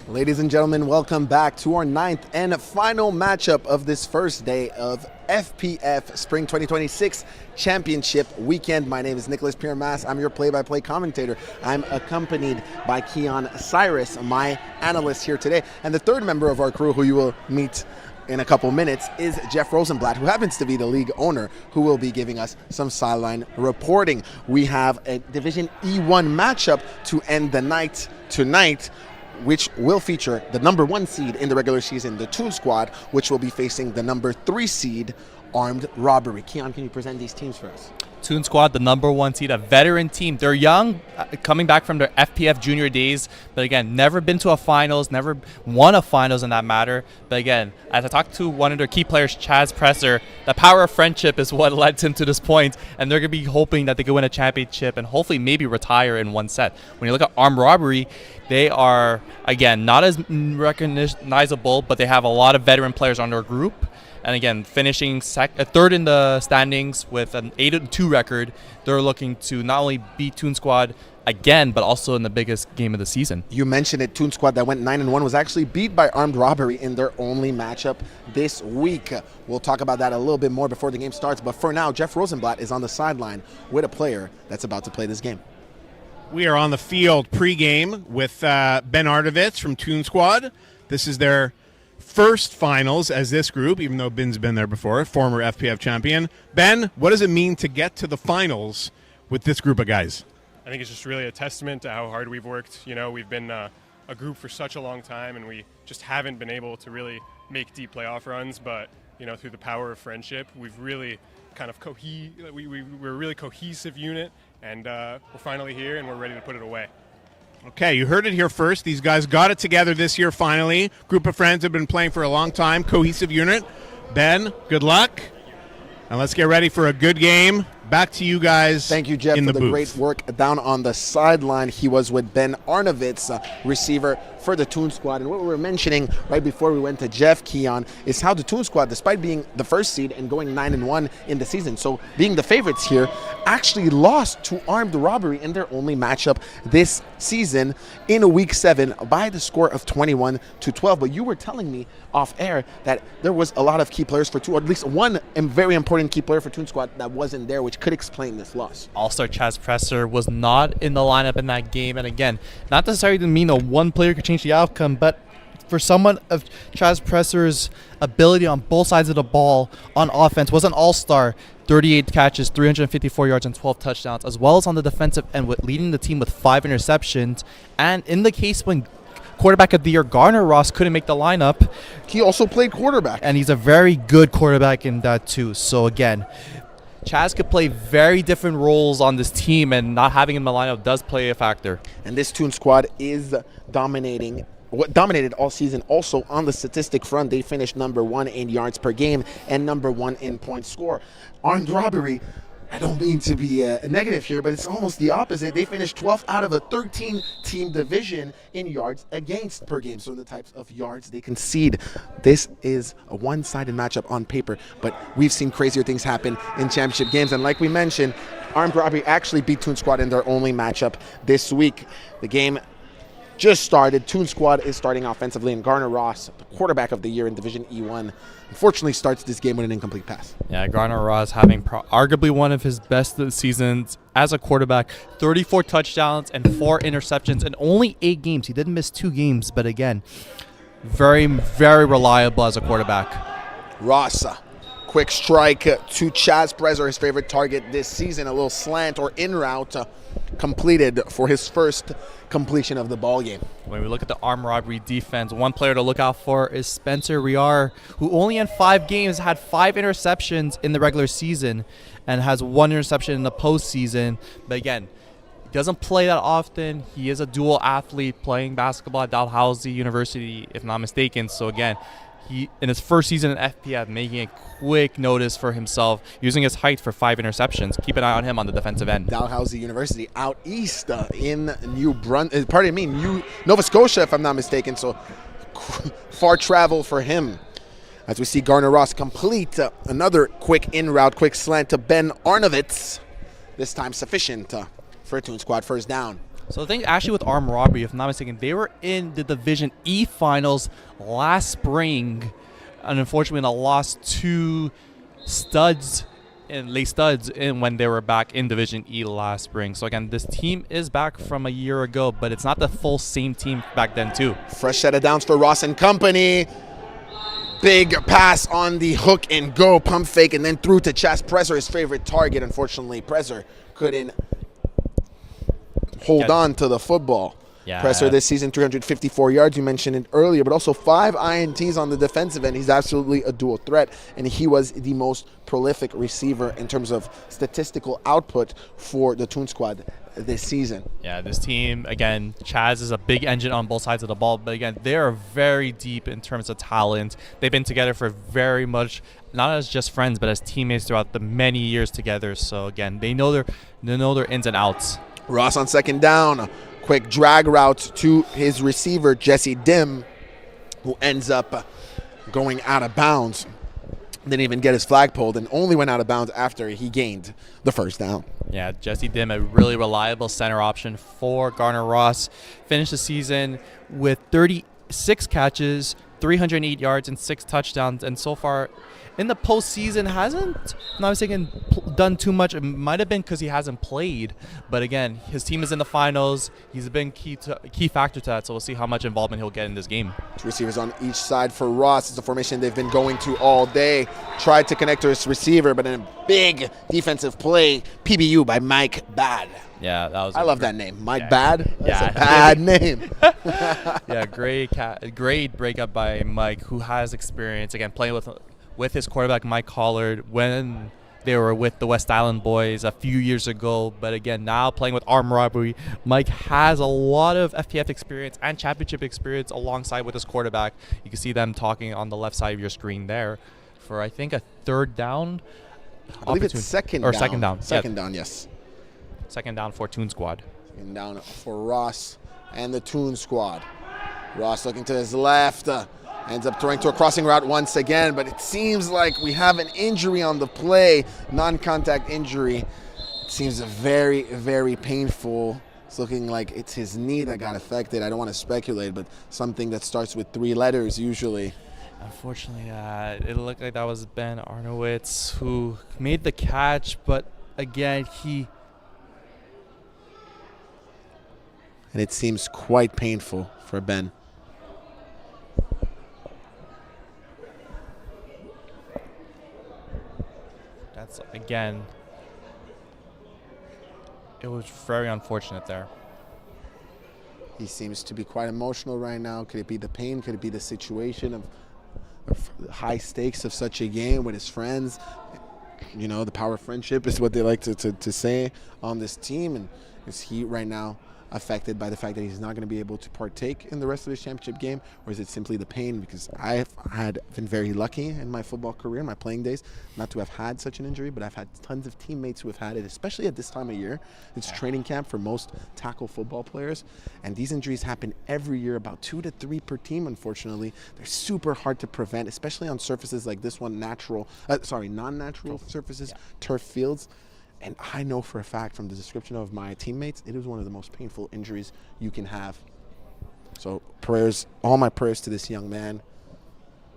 Ladies and gentlemen, welcome back to our 9th and final matchup of this first day of FPF Spring 2026 Championship Weekend. My name is Nicholas Pierre-Mass. I'm your play-by-play commentator. I'm accompanied by Keon Cyrus, my analyst here today. And the third member of our crew, who you will meet in a couple minutes, is Jeff Rosenblatt, who happens to be the league owner, who will be giving us some sideline reporting. We have a Division E1 matchup to end the night tonight, which will feature the number 1 seed in the regular season, the Toon Squad, which will be facing the number 3 seed, Armed Robbery. Keon, can you present these teams for us? Toon Squad, the #1 seed, a veteran team. They're young, coming back from their FPF junior days, but again, never been to a finals, never won a finals in that matter. But again, as I talked to one of their key players, Chaz Presser, the power of friendship is what led him to this point, and they're going to be hoping that they can win a championship and hopefully maybe retire in one set. When you look at Armed Robbery, they are, again, not as recognizable, but they have a lot of veteran players on their group. And again, finishing third in the standings with an 8-2 record, they're looking to not only beat Toon Squad again, but also in the biggest game of the season. You mentioned it, Toon Squad that went 9-1 was actually beat by Armed Robbery in their only matchup this week. We'll talk about that a little bit more before the game starts, but for now, Jeff Rosenblatt is on the sideline with a player that's about to play this game. We are on the field pregame with Ben Arnovitz from Toon Squad. This is their first finals as this group, even though Ben's been there before, former FPF champion. Ben, what does it mean to get to the finals with this group of guys? I think it's just really a testament to how hard we've worked. You know, we've been a group for such a long time, and we just haven't been able to really make deep playoff runs. But, you know, through the power of friendship, we've really kind of we're a really cohesive unit, and we're finally here, and we're ready to put it away. Okay, you heard it here first. These guys got it together this year finally. Group of friends have been playing for a long time. Cohesive unit. Ben, good luck. And let's get ready for a good game. Back to you guys. Thank you, Jeff, in for the the booth. great work down on the sideline. He was with Ben Arnovitz, receiver for the Toon Squad. And what we were mentioning right before we went to Jeff, Keon, is how the Toon Squad, despite being the first seed and going 9-1 in the season, so being the favorites here, actually lost to Armed Robbery in their only matchup this season in Week 7 by the score of 21-12. But you were telling me off air that there was a lot of key players for two, or at least one very important key player for Toon Squad that wasn't there, which could explain this loss. All-star Chaz Presser was not in the lineup in that game, and again, not necessarily to mean that one player could change the outcome, but for someone of Chaz Presser's ability on both sides of the ball on offense, was an all-star, 38 catches, 354 yards, and 12 touchdowns, as well as on the defensive end, with leading the team with 5 interceptions. And in the case when quarterback of the year Garner Ross couldn't make the lineup, he also played quarterback, and he's a very good quarterback in that too. So again, Chaz could play very different roles on this team, and not having him in the lineup does play a factor. And this Toon Squad is dominated all season. Also on the statistic front, they finished #1 in yards per game and #1 in points score. Armed Robbery, I don't mean to be a negative here, but it's almost the opposite. They finished 12th out of a 13-team division in yards against per game, so the types of yards they concede. This is a one-sided matchup on paper, but we've seen crazier things happen in championship games. And like we mentioned, Armed Robbery actually beat Toon Squad in their only matchup this week. The game just started. Toon Squad is starting offensively, and Garner Ross, the quarterback of the year in Division E1, unfortunately starts this game with an incomplete pass. Yeah, Garner Ross having arguably one of his best seasons as a quarterback. 34 touchdowns and 4 interceptions in only 8 games. He didn't miss 2 games, but again, very, very reliable as a quarterback. Ross, quick strike to Chaz Presser, his favorite target this season. A little slant or in route completed for his first completion of the ball game. When we look at the Armed Robbery defense, one player to look out for is Spencer Riar, who only in 5 games had 5 interceptions in the regular season and has 1 interception in the postseason. But again, he doesn't play that often. He is a dual athlete playing basketball at Dalhousie University, if not mistaken. So again, he, in his first season in FPF, making a quick notice for himself, using his height for 5 interceptions. Keep an eye on him on the defensive end. Dalhousie University out east in Nova Scotia, if I'm not mistaken. So far travel for him. As we see Garner Ross complete another quick in-route, quick slant to Ben Arnovitz. This time sufficient for a Toon Squad first down. So the thing actually with Armed Robbery, if I'm not mistaken, they were in the Division E finals last spring, and unfortunately they lost 2 studs and late studs in when they were back in Division E last spring. So again, this team is back from a year ago, but it's not the full same team back then too. Fresh set of downs for Ross and company. Big pass on the hook and go, pump fake, and then through to Chaz Presser, his favorite target. Unfortunately, Presser couldn't hold on to the football. Yeah. Presser this season, 354 yards. You mentioned it earlier, but also 5 INTs on the defensive end. He's absolutely a dual threat, and he was the most prolific receiver in terms of statistical output for the Toon Squad this season. Yeah, this team, again, Chaz is a big engine on both sides of the ball, but again, they are very deep in terms of talent. They've been together for very much, not as just friends, but as teammates throughout the many years together. So again, they know their ins and outs. Ross on second down. Quick drag route to his receiver, Jesse Dim, who ends up going out of bounds. Didn't even get his flag pulled and only went out of bounds after he gained the first down. Yeah, Jesse Dim, a really reliable center option for Garner Ross. Finished the season with 36 catches, 308 yards, and 6 touchdowns. And so far in the postseason, hasn't, I'm not mistaken, done too much. It might have been because he hasn't played. But again, his team is in the finals. He's been key factor to that. So we'll see how much involvement he'll get in this game. 2 receivers on each side for Ross. It's a formation they've been going to all day. Tried to connect to his receiver, but in a big defensive play, PBU by Mike Bad. Yeah, that was. I love that name, Mike Bad. That's yeah, a bad name. Yeah, great breakup by Mike, who has experience again playing with his quarterback Mike Collard when they were with the West Island boys a few years ago. But again, now playing with Armed Robbery, Mike has a lot of FPF experience and championship experience alongside with his quarterback. You can see them talking on the left side of your screen there for, I think, a third down. I believe it's second down. Second down. Second down, yes. Second down for Toon Squad. Second down for Ross and the Toon Squad. Ross looking to his left. Ends up throwing to a crossing route once again, but it seems like we have an injury on the play, non-contact injury. It seems very, very painful. It's looking like it's his knee that got affected. I don't want to speculate, but something that starts with 3 letters usually. Unfortunately, it looked like that was Ben Arnowitz who made the catch, but again, and it seems quite painful for Ben. That's, again, it was very unfortunate there. He seems to be quite emotional right now. Could it be the pain? Could it be the situation of high stakes of such a game with his friends? You know, the power of friendship is what they like to say on this team. And is he right now affected by the fact that he's not going to be able to partake in the rest of his championship game, or is it simply the pain? Because I've been very lucky in my football career, my playing days, not to have had such an injury, but I've had tons of teammates who have had it, especially at this time of year. It's training camp for most tackle football players, and these injuries happen every year, about 2 to 3 per team, unfortunately. They're super hard to prevent, especially on surfaces like this one, non-natural surfaces, turf fields. And I know for a fact from the description of my teammates, it is one of the most painful injuries you can have. So prayers, all my prayers to this young man.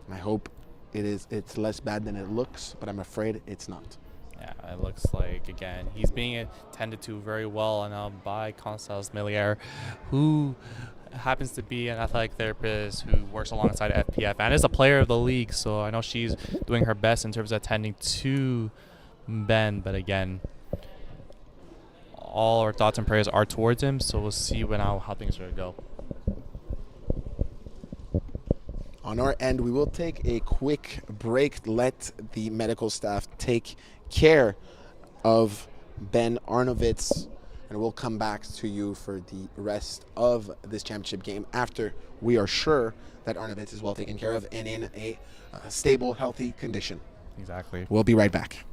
And I hope it's less bad than it looks, but I'm afraid it's not. Yeah, it looks like, again, he's being attended to very well now by Constance Millier, who happens to be an athletic therapist who works alongside FPF and is a player of the league. So I know she's doing her best in terms of attending to Ben, but again, all our thoughts and prayers are towards him, so we'll see how things are going to go. On our end, we will take a quick break, let the medical staff take care of Ben Arnowitz, and we'll come back to you for the rest of this championship game after we are sure that Arnowitz is well taken care of and in a stable, healthy condition. Exactly. We'll be right back.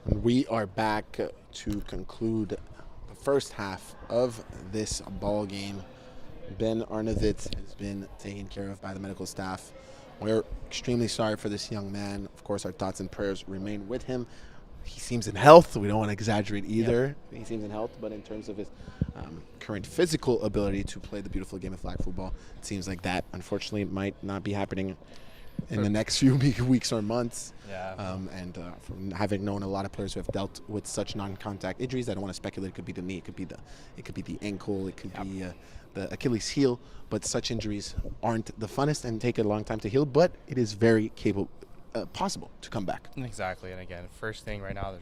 We are back to conclude the first half of this ball game. Ben Arnovitz has been taken care of by the medical staff. We're extremely sorry for this young man. Of course, our thoughts and prayers remain with him. He seems in health. We don't want to exaggerate either. Yep. He seems in health, but in terms of his current physical ability to play the beautiful game of flag football, it seems like that, unfortunately, might not be happening in the next few weeks or months. Yeah. From having known a lot of players who have dealt with such non-contact injuries, I don't want to speculate. It could be the knee, it could be the ankle, it could be the Achilles heel. But such injuries aren't the funnest and take a long time to heal. But it is very capable, possible to come back. Exactly. And again, first thing right now,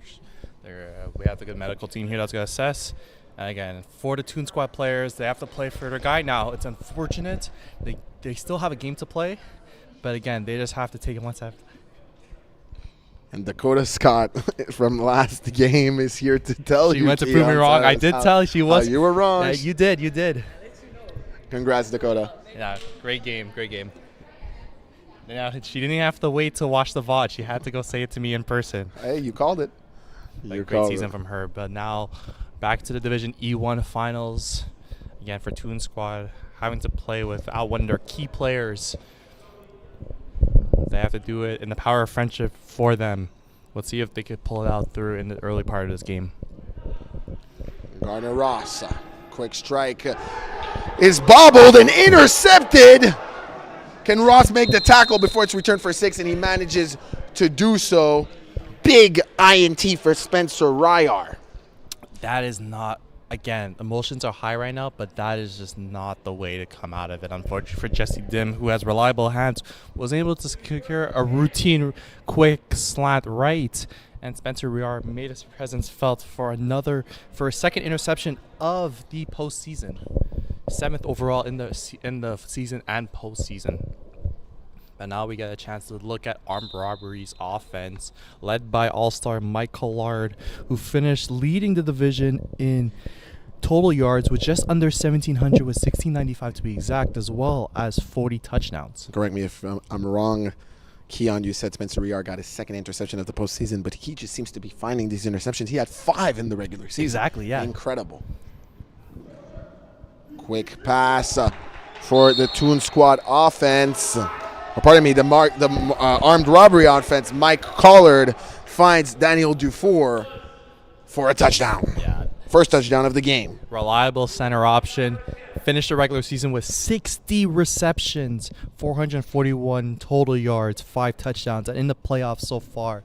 we have the good medical team here that's going to assess. And again, for the Toon Squad players, they have to play for their guy now. It's unfortunate. They still have a game to play. But again, they just have to take it one step. And Dakota Scott from last game is here to tell you. She went to prove me wrong. I did tell she was. You were wrong. Yeah, you did. Congrats, Dakota. Yeah, great game. Yeah, she didn't have to wait to watch the VOD. She had to go say it to me in person. Hey, you called it. Great season from her. But now back to the Division E1 finals. Again, for Toon Squad, having to play without one of their key players. They have to do it in the power of friendship for them. Let's see if they could pull it out through in the early part of this game. Gardner Ross, quick strike, is bobbled and intercepted. Can Ross make the tackle before it's returned for 6, and he manages to do so. Big INT for Spencer Ryar. That is not, again, emotions are high right now, but that is just not the way to come out of it. Unfortunately for Jesse Dim, who has reliable hands, was able to secure a routine, quick slant right. And Spencer Ryar made his presence felt for a second interception of the postseason. 7th overall in the season and postseason. But now we get a chance to look at Armed Robbery's offense, led by all-star Mike Collard, who finished leading the division in total yards with just under 1,700, with 1,695 to be exact, as well as 40 touchdowns. Correct me if I'm wrong. Keon, you said Spencer Ryar got his second interception of the postseason, but he just seems to be finding these interceptions. He had 5 in the regular season. Exactly, yeah. Incredible. Quick pass for the Toon Squad offense. Pardon me, the Armed Robbery offense. Mike Collard finds Daniel Dufour for a touchdown. Yeah. First touchdown of the game. Reliable center option. Finished the regular season with 60 receptions, 441 total yards, 5 touchdowns. And in the playoffs so far,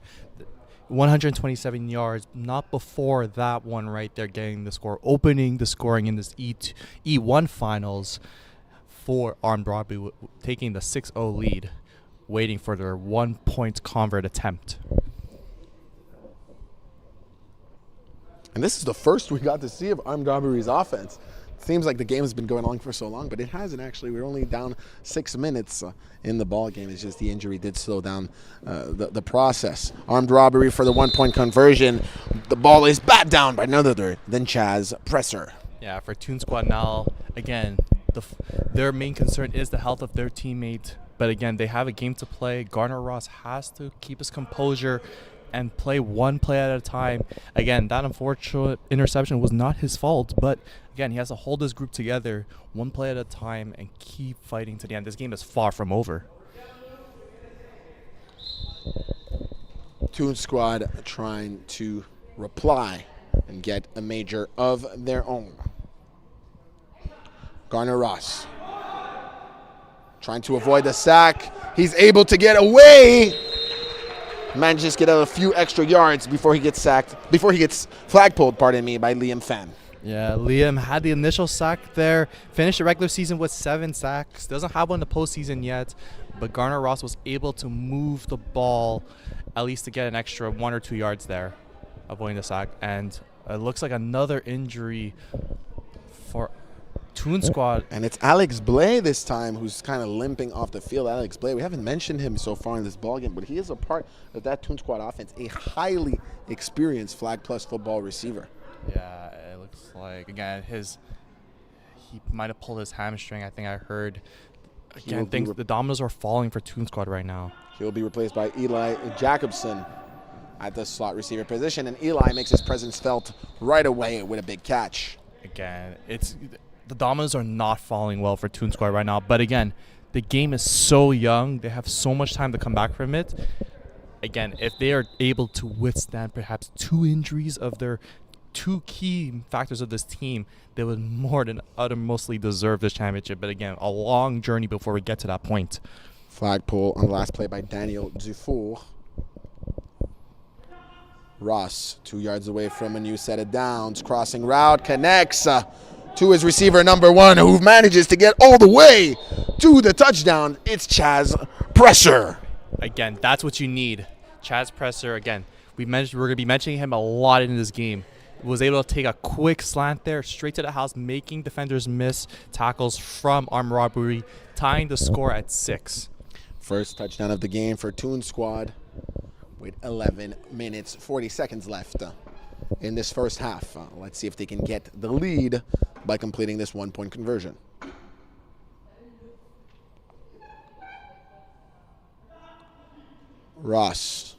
127 yards. Not before that one right there getting the score, opening the scoring in this E1 finals for Armed Robbery, taking the 6-0 lead, waiting for their 1-point convert attempt. And this is the first we got to see of Armed Robbery's offense. Seems like the game has been going on for so long, but it hasn't actually. We're only down 6 minutes in the ball game. It's just the injury did slow down the process. Armed Robbery for the 1-point conversion. The ball is batted down by none other than Chaz Presser. Yeah, for Toon Squad now, again, their main concern is the health of their teammate. But again, they have a game to play. Gardner Ross has to keep his composure and play one play at a time. Again, that unfortunate interception was not his fault, but again, he has to hold his group together one play at a time and keep fighting to the end. This game is far from over. Toon Squad trying to reply and get a major of their own. Gardner Ross trying to avoid the sack. He's able to get away. Manages to get out a few extra yards before he gets flagpoled, pardon me, by Liam Pham. Yeah, Liam had the initial sack there. Finished the regular season with 7 sacks. Doesn't have one in the postseason yet, but Gardner Ross was able to move the ball at least to get an extra 1 or 2 yards there, avoiding the sack. And it looks like another injury for Toon Squad. And it's Alex Blay this time who's kind of limping off the field. Alex Blay, we haven't mentioned him so far in this ballgame, but he is a part of that Toon Squad offense, a highly experienced flag plus football receiver. Yeah, it looks like, again, he might have pulled his hamstring. I think I heard. Again, the dominoes are falling for Toon Squad right now. He'll be replaced by Eli Jacobson. at the slot receiver position, and Eli makes his presence felt right away with a big catch. Again, the dominoes are not falling well for Toon Squad right now. But again, the game is so young. They have so much time to come back from it. Again, if they are able to withstand perhaps 2 injuries of their 2 key factors of this team, they would more than uttermostly deserve this championship. But again, a long journey before we get to that point. Flagpole on the last play by Daniel Dufour. Ross, 2 yards away from a new set of downs. Crossing route, connects to his receiver number 1, who manages to get all the way to the touchdown. It's Chaz Presser. Again, that's what you need. Chaz Presser, again, we're going to be mentioning him a lot in this game. Was able to take a quick slant there, straight to the house, making defenders miss tackles from armed robbery, tying the score at 6. First touchdown of the game for Toon Squad with 11 minutes, 40 seconds left in this first half. Let's see if they can get the lead by completing this 1-point conversion. Ross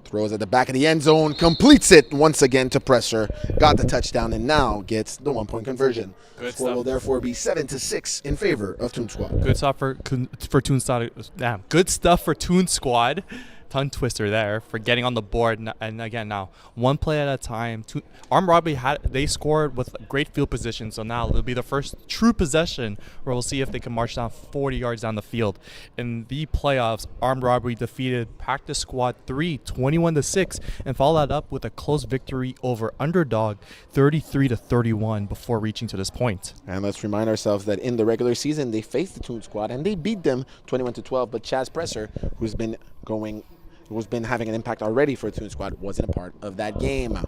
throws at the back of the end zone, completes it once again to Presser, got the touchdown, and now gets the 1-point conversion. Good Score stuff. will therefore be 7-6 in favor of Toon Squad. Good stuff for Toon Squad. Damn, good stuff for Toon Squad. Tongue twister there for getting on the board. And again, now 1 play at a time. Armed Robbery they scored with great field position, so now it'll be the first true possession where we'll see if they can march down 40 yards down the field. In the playoffs, Armed Robbery defeated Practice Squad 3 21-6 and followed that up with a close victory over Underdog 33-31 before reaching to this point. And let's remind ourselves that in the regular season they faced the Toon Squad and they beat them 21-12, but Chaz Presser, who's been having an impact already for Toon Squad, wasn't a part of that game.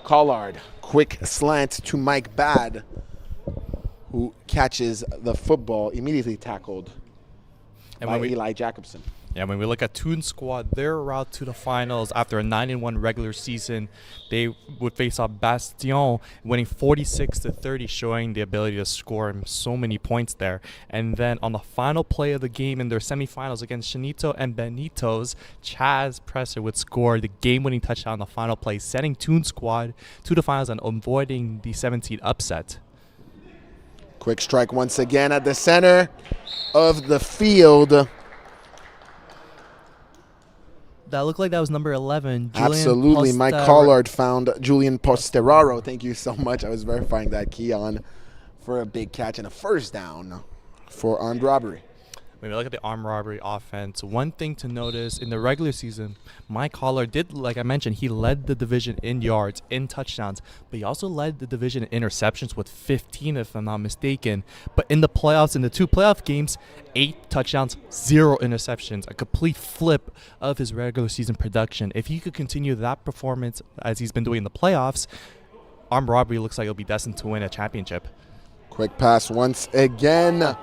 Collard, quick slant to Mike Bad, who catches the football, immediately tackled by Eli Jacobson. Yeah, when we look at Toon Squad, their route to the finals after a 9-1 regular season, they would face off Bastion, winning 46-30, showing the ability to score so many points there. And then on the final play of the game in their semifinals against Chinito and Benitos, Chaz Presser would score the game-winning touchdown on the final play, sending Toon Squad to the finals and avoiding the 17th upset. Quick strike once again at the center of the field. That looked like that was number 11. Absolutely. Mike Collard found Julian Posteraro. Thank you so much. I was verifying that, Keon, for a big catch and a first down for Armed Robbery. When we look at the Armed Robbery offense, one thing to notice in the regular season, Mike Collard did, like I mentioned, he led the division in yards, in touchdowns, but he also led the division in interceptions with 15, if I'm not mistaken. But in the playoffs, in the 2 playoff games, 8 touchdowns, 0 interceptions, a complete flip of his regular season production. If he could continue that performance as he's been doing in the playoffs, Armed Robbery looks like he'll be destined to win a championship. Quick pass once again.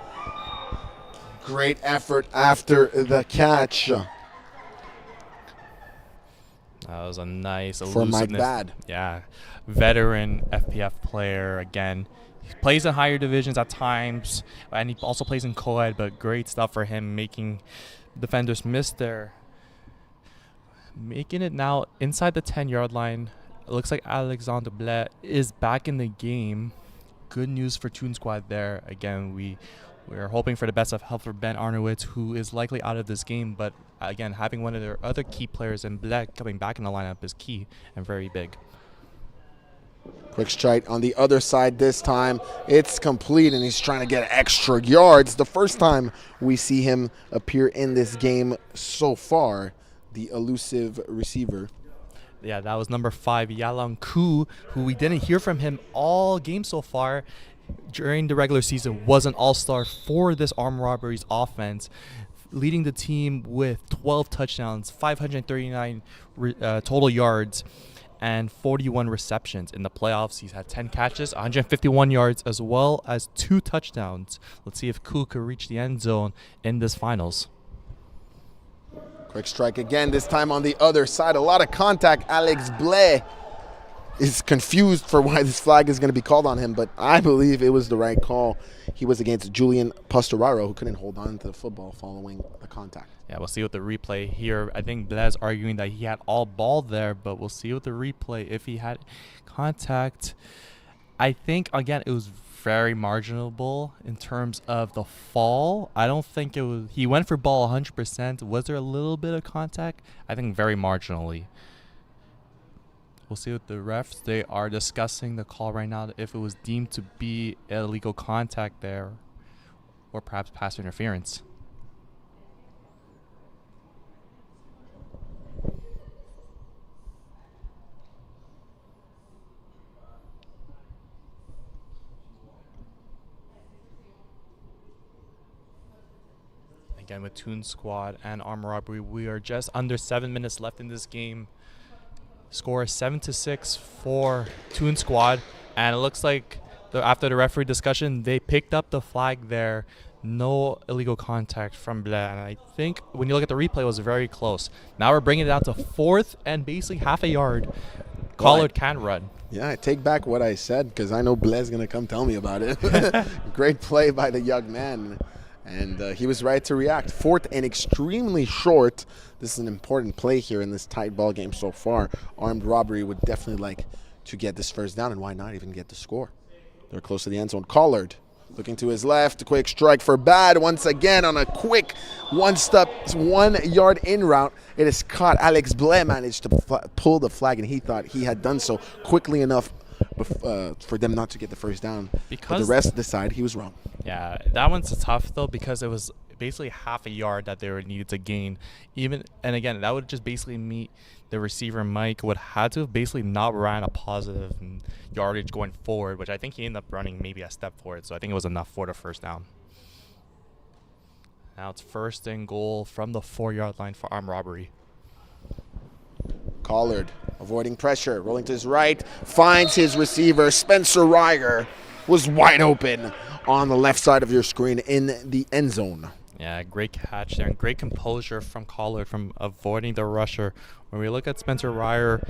Great effort after the catch. That was a nice for Mike Bad. Yeah, veteran FPF player again. He plays in higher divisions at times, and he also plays in co-ed, but great stuff for him, making defenders miss there. Making it now inside the 10-yard line. It looks like Alexandre Blais is back in the game. Good news for Toon Squad there. Again, we're hoping for the best of health for Ben Arnowitz, who is likely out of this game. But again, having one of their other key players in Black coming back in the lineup is key and very big. Quick strike on the other side this time. It's complete, and he's trying to get extra yards. The first time we see him appear in this game so far, the elusive receiver. Yeah, that was number 5, Yalang Ku, who we didn't hear from him all game so far. During the regular season, was an all-star for this Armed Robberies offense, leading the team with 12 touchdowns, 539 total yards, and 41 receptions. In the playoffs, he's had 10 catches, 151 yards, as well as 2 touchdowns. Let's see if Ku could reach the end zone in this finals. Quick strike again, this time on the other side. A lot of contact. Alex Blais is confused for why this flag is going to be called on him, but I believe it was the right call. He was against Julian Pastoraro, who couldn't hold on to the football following the contact. Yeah, we'll see with the replay here. I think Blaise arguing that he had all ball there, but we'll see with the replay if he had contact. I think, again, it was very marginable in terms of the fall. I don't think it was... He went for ball 100%. Was there a little bit of contact? I think very marginally. We'll see with the refs. They are discussing the call right now if it was deemed to be illegal contact there or perhaps pass interference. Again, with Toon Squad and Armed Robbery, we are just under 7 minutes left in this game. Score is 7-6 for Toon Squad, and it looks like after the referee discussion, they picked up the flag there. No illegal contact from Blaise, and I think when you look at the replay, it was very close. Now we're bringing it out to 4th and basically half a yard. Collard can run. Yeah, I take back what I said because I know Blaise is going to come tell me about it. Great play by the young man. And he was right to react. 4th and extremely short. This is an important play here in this tight ball game so far. Armed Robbery would definitely like to get this first down, and why not even get the score? They're close to the end zone. Collard looking to his left. Quick strike for Bad. Once again on a quick 1 yard in route. It is caught. Alex Blaise managed to pull the flag, and he thought he had done so quickly enough for them not to get the first down. But the rest decided he was wrong. Yeah, that one's tough though because it was basically half a yard that they were needed to gain. And again, that would just basically mean the receiver Mike would have to have basically not ran a positive yardage going forward, which I think he ended up running maybe a step forward. So I think it was enough for the first down. Now it's 1st and goal from the 4-yard line for Armed Robbery. Collard avoiding pressure, rolling to his right, finds his receiver. Spencer Ryer was wide open on the left side of your screen in the end zone. Yeah, great catch there and great composure from Collard from avoiding the rusher. When we look at Spencer Ryer,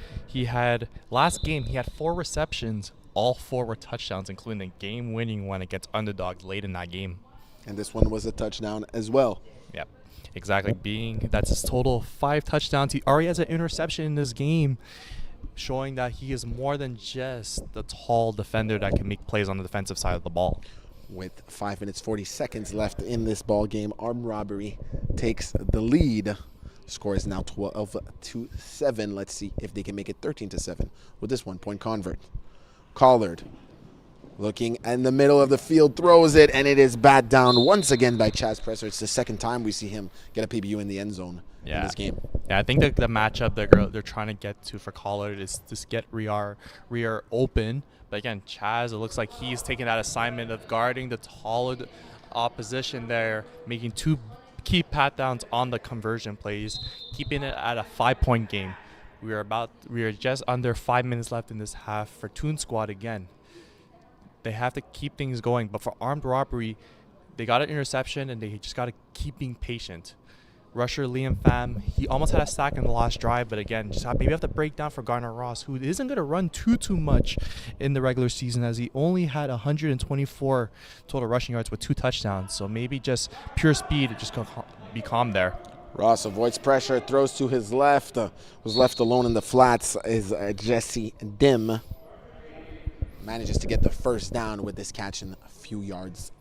last game he had 4 receptions. All 4 were touchdowns, including the game-winning one against underdogs late in that game. And this one was a touchdown as well. Yep, exactly. That's his total of 5 touchdowns. He already has an interception in this game, showing that he is more than just the tall defender that can make plays on the defensive side of the ball. With 5 minutes 40 seconds left in this ball game, Armed Robbery takes the lead. Score is now 12-7. Let's see if they can make it 13-7 with this 1-point convert. Collard looking in the middle of the field, throws it, and it is bat down once again by Chaz Presser. It's the second time we see him get a PBU in the end zone in this game. Yeah, I think the matchup they're trying to get to for Collard is just get Rear open. But again, Chaz, it looks like he's taking that assignment of guarding the taller opposition there, making 2 key pat downs on the conversion plays, keeping it at a 5-point game. We are just under 5 minutes left in this half for Toon Squad again. They have to keep things going, but for Armed Robbery, they got an interception and they just got to keep being patient. Rusher Liam Pham, he almost had a sack in the last drive, but again, maybe have to break down for Garner Ross, who isn't going to run too much in the regular season, as he only had 124 total rushing yards with 2 touchdowns. So maybe just pure speed, just be calm there. Ross avoids pressure, throws to his left, was left alone in the flats is Jesse Dim. Manages to get the first down with this catch in a few yards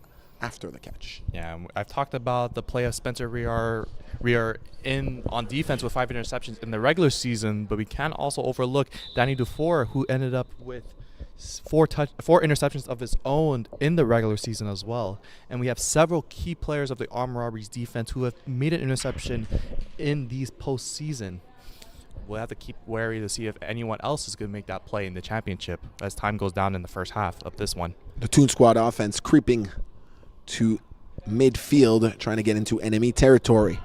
after the catch. Yeah, I've talked about the play of Spencer Rear in on defense with 5 interceptions in the regular season, but we can't also overlook Danny Dufour, who ended up with 4 interceptions of his own in the regular season as well. And we have several key players of the Armed Robberies defense who have made an interception in these postseason. We'll have to keep wary to see if anyone else is going to make that play in the championship as time goes down in the first half of this one. The Toon Squad offense creeping to midfield, trying to get into enemy territory.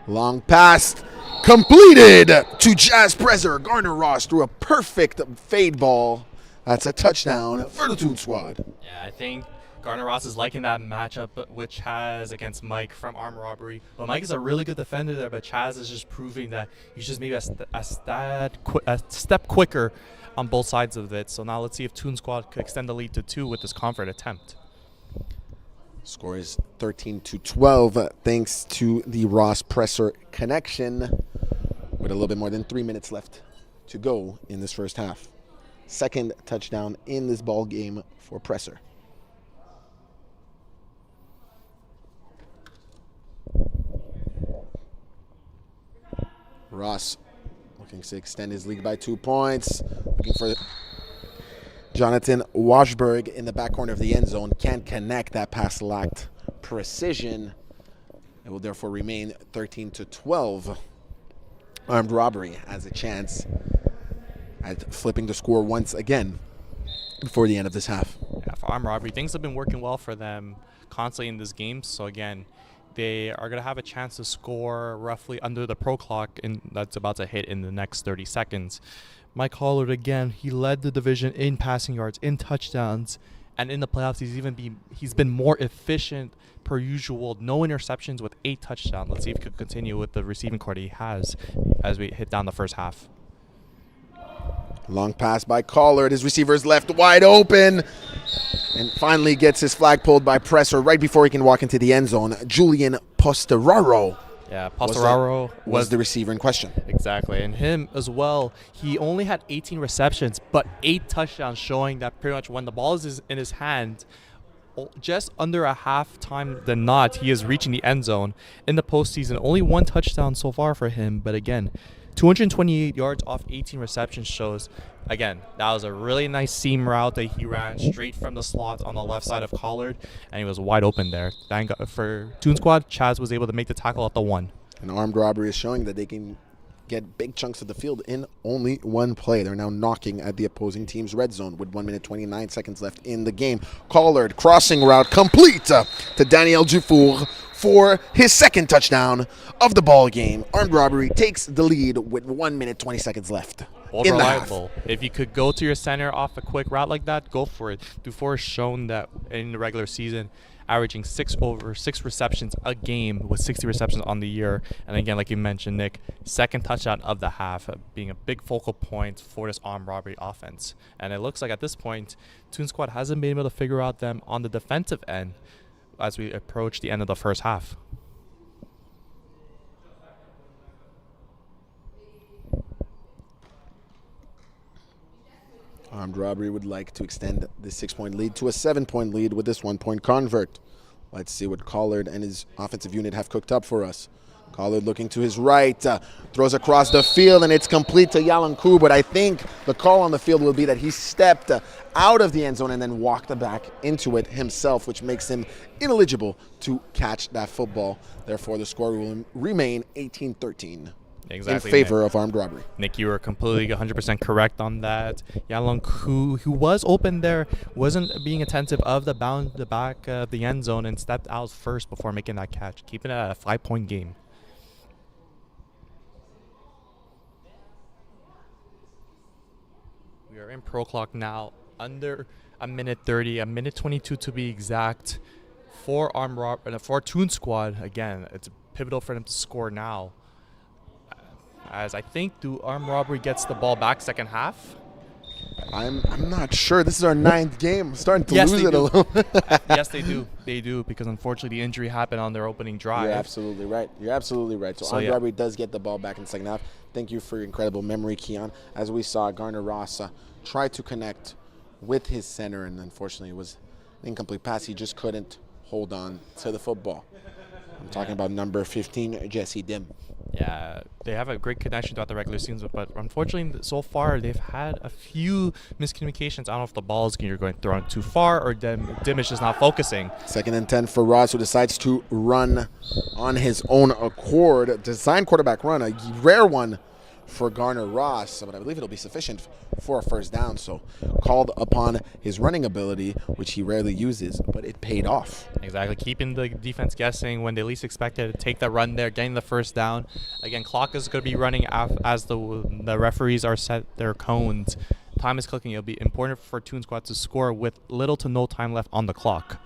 Long pass completed to Chaz Presser. Garner Ross threw a perfect fade ball. That's a touchdown for the Toon Squad. Yeah, I think Garner Ross is liking that matchup with Chaz against Mike from Arm Robbery. But Mike is a really good defender there, but Chaz is just proving that he's just maybe a step quicker on both sides of it. So now let's see if Toon Squad could extend the lead to 2 with this comfort attempt. Score is 13-12 thanks to the Ross presser connection with a little bit more than 3 minutes left to go in this first half. Second touchdown in this ball game for presser. Ross looking to extend his lead by 2 points. Looking for Jonathan Washberg in the back corner of the end zone. Can't connect. That pass lacked precision. It will therefore remain 13-12. Armed Robbery has a chance at flipping the score once again before the end of this half. Yeah, for Armed Robbery, things have been working well for them constantly in this game. So again, they are going to have a chance to score roughly under the pro clock that's about to hit in the next 30 seconds. Mike Hollard, again, he led the division in passing yards, in touchdowns, and in the playoffs, he's been more efficient per usual. No interceptions with 8 touchdowns. Let's see if he could continue with the receiving core he has as we hit down the first half. Long pass by Collard. His receiver's left wide open. And finally gets his flag pulled by presser right before he can walk into the end zone. Julian Posteraro. Yeah, Posteraro was the receiver in question. Exactly, and him as well. He only had 18 receptions, but 8 touchdowns, showing that pretty much when the ball is in his hand, just under a half time than not, he is reaching the end zone in the postseason. Only 1 touchdown so far for him, but again, 228 yards off 18 receptions shows, again, that was a really nice seam route that he ran straight from the slot on the left side of Collard, and he was wide open there. Thank God for Toon Squad, Chaz was able to make the tackle at the 1. An Armed Robbery is showing that they can get big chunks of the field in only 1 play. They're now knocking at the opposing team's red zone with 1 minute 29 seconds left in the game. Collard, crossing route complete to Daniel Dufour for his second touchdown of the ball game. Armed Robbery takes the lead with 1 minute 20 seconds left in the half. If you could go to your center off a quick route like that, go for it. Dufour has shown that in the regular season, averaging 6 receptions a game with 60 receptions on the year. And again, like you mentioned, Nick, second touchdown of the half, being a big focal point for this Armed Robbery offense. And it looks like at this point, Toon Squad hasn't been able to figure out them on the defensive end as we approach the end of the first half. Armed Robbery would like to extend the 6-point lead to a 7-point lead with this 1-point convert. Let's see what Collard and his offensive unit have cooked up for us. Collard looking to his right, throws across the field, and it's complete to Yalanku, but I think the call on the field will be that he stepped out of the end zone and then walked back into it himself, which makes him ineligible to catch that football. Therefore, the score will remain 18-13. Exactly, in favor Nick. of Armed Robbery. Nick, you were completely 100% correct on that. Yalong, who was open there, wasn't being attentive of the back of the end zone and stepped out first before making that catch, keeping it at a 5-point game. We are in pro clock now, under a minute 30, a minute 22 to be exact. For Toon Squad, again, it's pivotal for them to score now. As I think Armed Robbery gets the ball back second half. I'm not sure. This is our 9th game. I'm starting to lose it a little. Yes, they do. They do, because unfortunately the injury happened on their opening drive. You're absolutely right. You're absolutely right. So Armed Robbery does get the ball back in the second half. Thank you for your incredible memory, Keon. As we saw, Garner Ross try to connect with his center, and unfortunately it was an incomplete pass. He just couldn't hold on to the football. I'm talking about number 15, Jesse Dim. Yeah, they have a great connection throughout the regular season, but unfortunately, so far, they've had a few miscommunications. I don't know if the ball is going thrown too far or Dim is just not focusing. 2nd and 10 for Ross, who decides to run on his own accord. Design quarterback run, a rare one for Garner Ross, but I believe it'll be sufficient for a first down. So called upon his running ability, which he rarely uses, but it paid off. Exactly, keeping the defense guessing when they least expected to take the run there, getting the first down. Again, clock is going to be running as the referees are set their cones. time is clicking. It'll be important for Toon Squad to score with little to no time left on the clock.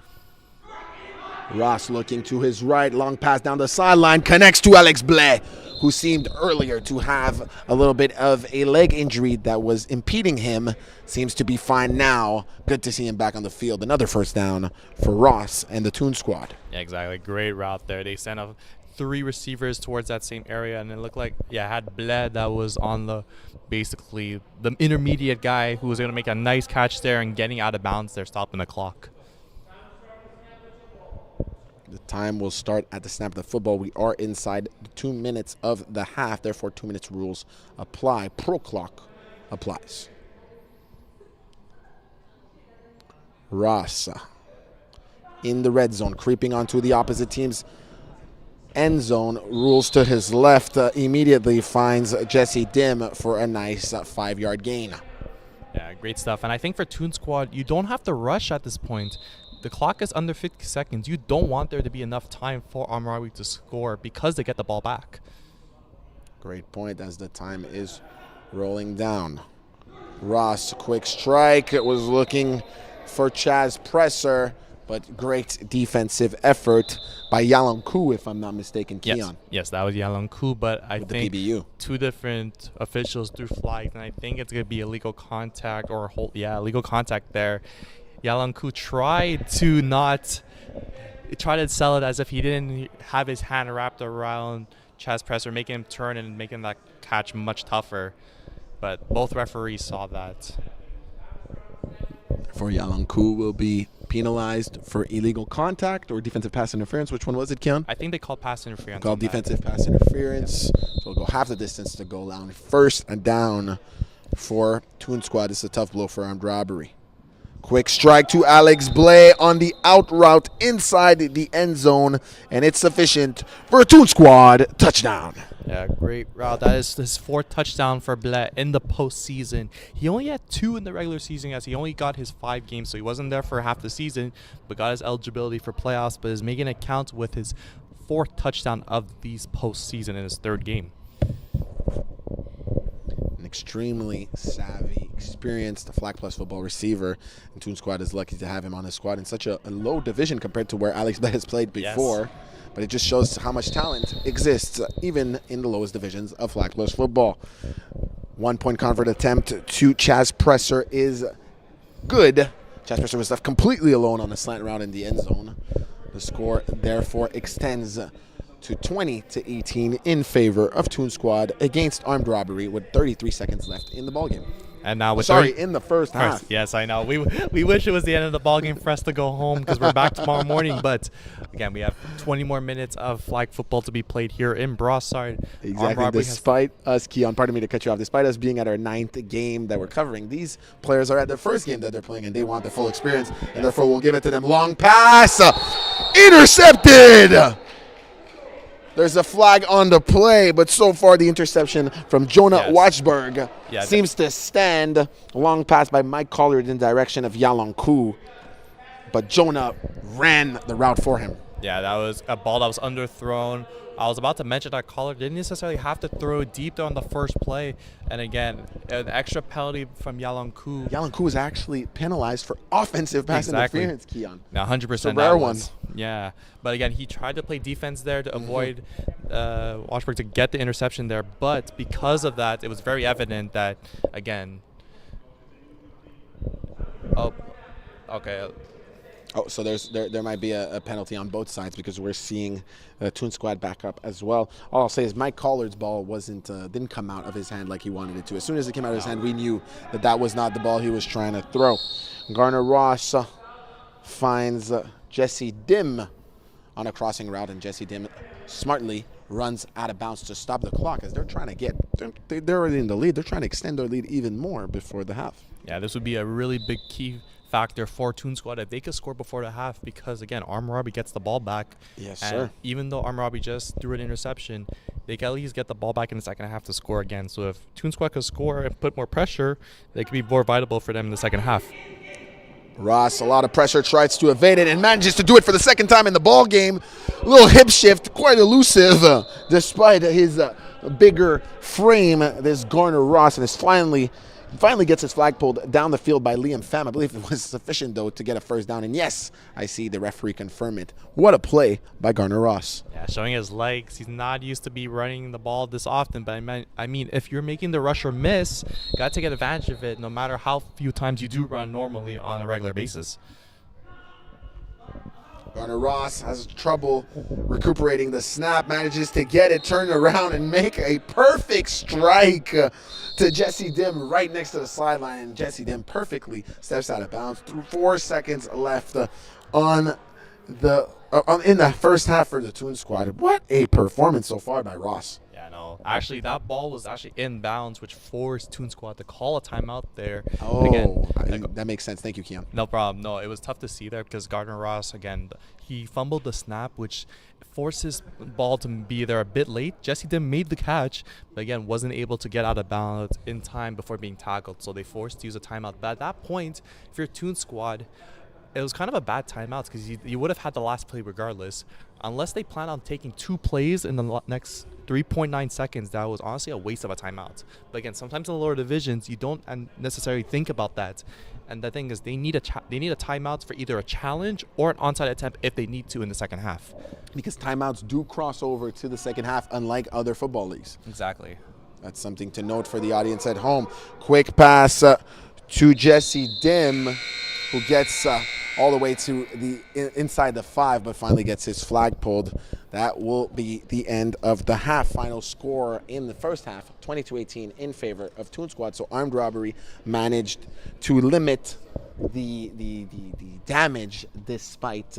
Ross looking to his right, long pass down the sideline, connects to Alex Blais, who seemed earlier to have a little bit of a leg injury that was impeding him. Seems to be fine now. Good to see him back on the field. Another first down for Ross and the Toon Squad. Yeah, exactly. Great route there. They sent up 3 receivers towards that same area, and it looked like, had Blais that was on the, basically, the intermediate guy who was going to make a nice catch there and getting out of bounds there, stopping the clock. The time will start at the snap of the football. We are inside the 2 minutes of the half. Therefore, 2 minutes rules apply. Pro clock applies. Ross in the red zone, creeping onto the opposite team's end zone. Rules to his left, immediately finds Jesse Dim for a nice 5-yard gain. Yeah, great stuff. And I think for Toon Squad, you don't have to rush at this point. The clock is under 50 seconds. You don't want there to be enough time for Armory to score because they get the ball back. Great point as the time is rolling down. Ross, quick strike. It was looking for Chaz Presser, but great defensive effort by Yalon Koo, if I'm not mistaken, Keon. Yes, that was Yalon Koo, but I With think the PBU. 2 different officials threw flags, and I think it's going to be illegal contact or illegal contact there. Yalon Koo tried to sell it as if he didn't have his hand wrapped around Chaz Presser, making him turn and making that catch much tougher. But both referees saw that. For Yalon Koo will be penalized for illegal contact or defensive pass interference. Which one was it, Keon? I think they called pass interference. Called defensive pass interference. So we'll go half the distance to goal line. First and down for Toon Squad. This is a tough blow for armed robbery. Quick strike to Alex Blais on the out route inside the end zone, and it's sufficient for a Toon Squad touchdown. Yeah, great route. That is his 4th touchdown for Blais in the postseason. He only had 2 in the regular season as he only got his 5 games, so he wasn't there for half the season, but got his eligibility for playoffs, but is making it count with his 4th touchdown of these postseason in his 3rd game. An extremely savvy, experienced Flag Plus football receiver, and Toon Squad is lucky to have him on his squad in such a low division compared to where Alex Blais has played before. Yes. But it just shows how much talent exists even in the lowest divisions of Flag Plus football. 1-point convert attempt to Chaz Presser is good. Chaz Presser was left completely alone on a slant route in the end zone. The score therefore extends to 20-18 in favor of Toon Squad against armed robbery with 33 seconds left in the ballgame. And now with in the first half. Yes, I know. We wish it was the end of the ballgame for us to go home because we're back tomorrow morning. But again, we have 20 more minutes of flag football to be played here in Brossard. Exactly. Despite us, Keon, pardon me to cut you off, despite us being at our 9th game that we're covering, these players are at their first game that they're playing and they want the full experience. And therefore, we'll give it to them. Long pass. Intercepted. There's a flag on the play, but so far the interception from Jonah Watchberg seems to stand. Long pass by Mike Collard in direction of Yalon Koo, but Jonah ran the route for him. Yeah, that was a ball that was underthrown. I was about to mention that Collard didn't necessarily have to throw deep there on the first play. And again, an extra penalty from Yalon Koo. Yalon Koo was actually penalized for offensive pass interference, Keon. Now, 100%. It's a rare one. Yeah. But again, he tried to play defense there to avoid Washburn to get the interception there. But because of that, it was very evident that, again. Oh, okay. Oh, so there might be a penalty on both sides because we're seeing Toon Squad back up as well. All I'll say is Mike Collard's ball didn't come out of his hand like he wanted it to. As soon as it came out of his hand, we knew that was not the ball he was trying to throw. Garner Ross finds Jesse Dim on a crossing route, and Jesse Dim smartly runs out of bounds to stop the clock as they're trying to they're already in the lead. They're trying to extend their lead even more before the half. Yeah, this would be a really big key factor for Toon Squad if they could score before the half because, again, Arm Robbie gets the ball back. Yes, and sir. Even though Arm Robbie just threw an interception, they can at least get the ball back in the second half to score again. So if Toon Squad could score and put more pressure, they could be more viable for them in the second half. Ross, a lot of pressure, tries to evade it and manages to do it for the second time in the ball game. A little hip shift, quite elusive despite his bigger frame. This Garner Ross, and is finally Finally gets his flag pulled down the field by Liam Pham. I believe it was sufficient, though, to get a first down. And yes, I see the referee confirm it. What a play by Gardner Ross. Yeah, showing his legs. He's not used to be running the ball this often. But I mean, if you're making the rusher miss, you got to take advantage of it no matter how few times you do run normally on a regular basis. Gardner Ross has trouble recuperating the snap, manages to get it turned around and make a perfect strike to Jesse Dim right next to the sideline. And Jesse Dim perfectly steps out of bounds. 4 seconds left in the first half for the Toon Squad. What a performance so far by Ross. Yeah, no. Actually, that ball was actually in bounds, which forced Toon Squad to call a timeout there. Oh, again, that makes sense. Thank you, Keon. No problem. No, it was tough to see there because Gardner Ross, again, he fumbled the snap, which forced his ball to be there a bit late. Jesse Dim made the catch, but again, wasn't able to get out of bounds in time before being tackled. So they forced to use a timeout. But at that point, if you're Toon Squad, it was kind of a bad timeout because you would have had the last play regardless. Unless they plan on taking 2 plays in the next 3.9 seconds, that was honestly a waste of a timeout. But again, sometimes in the lower divisions, you don't necessarily think about that. And the thing is, they need a timeout for either a challenge or an onside attempt if they need to in the second half. Because timeouts do cross over to the second half, unlike other football leagues. Exactly. That's something to note for the audience at home. Quick pass to Jesse Dim, who gets all the way to the inside the 5, but finally gets his flag pulled. That will be the end of the half. Final score in the first half, 22-18 in favor of Toon Squad. So armed robbery managed to limit the damage despite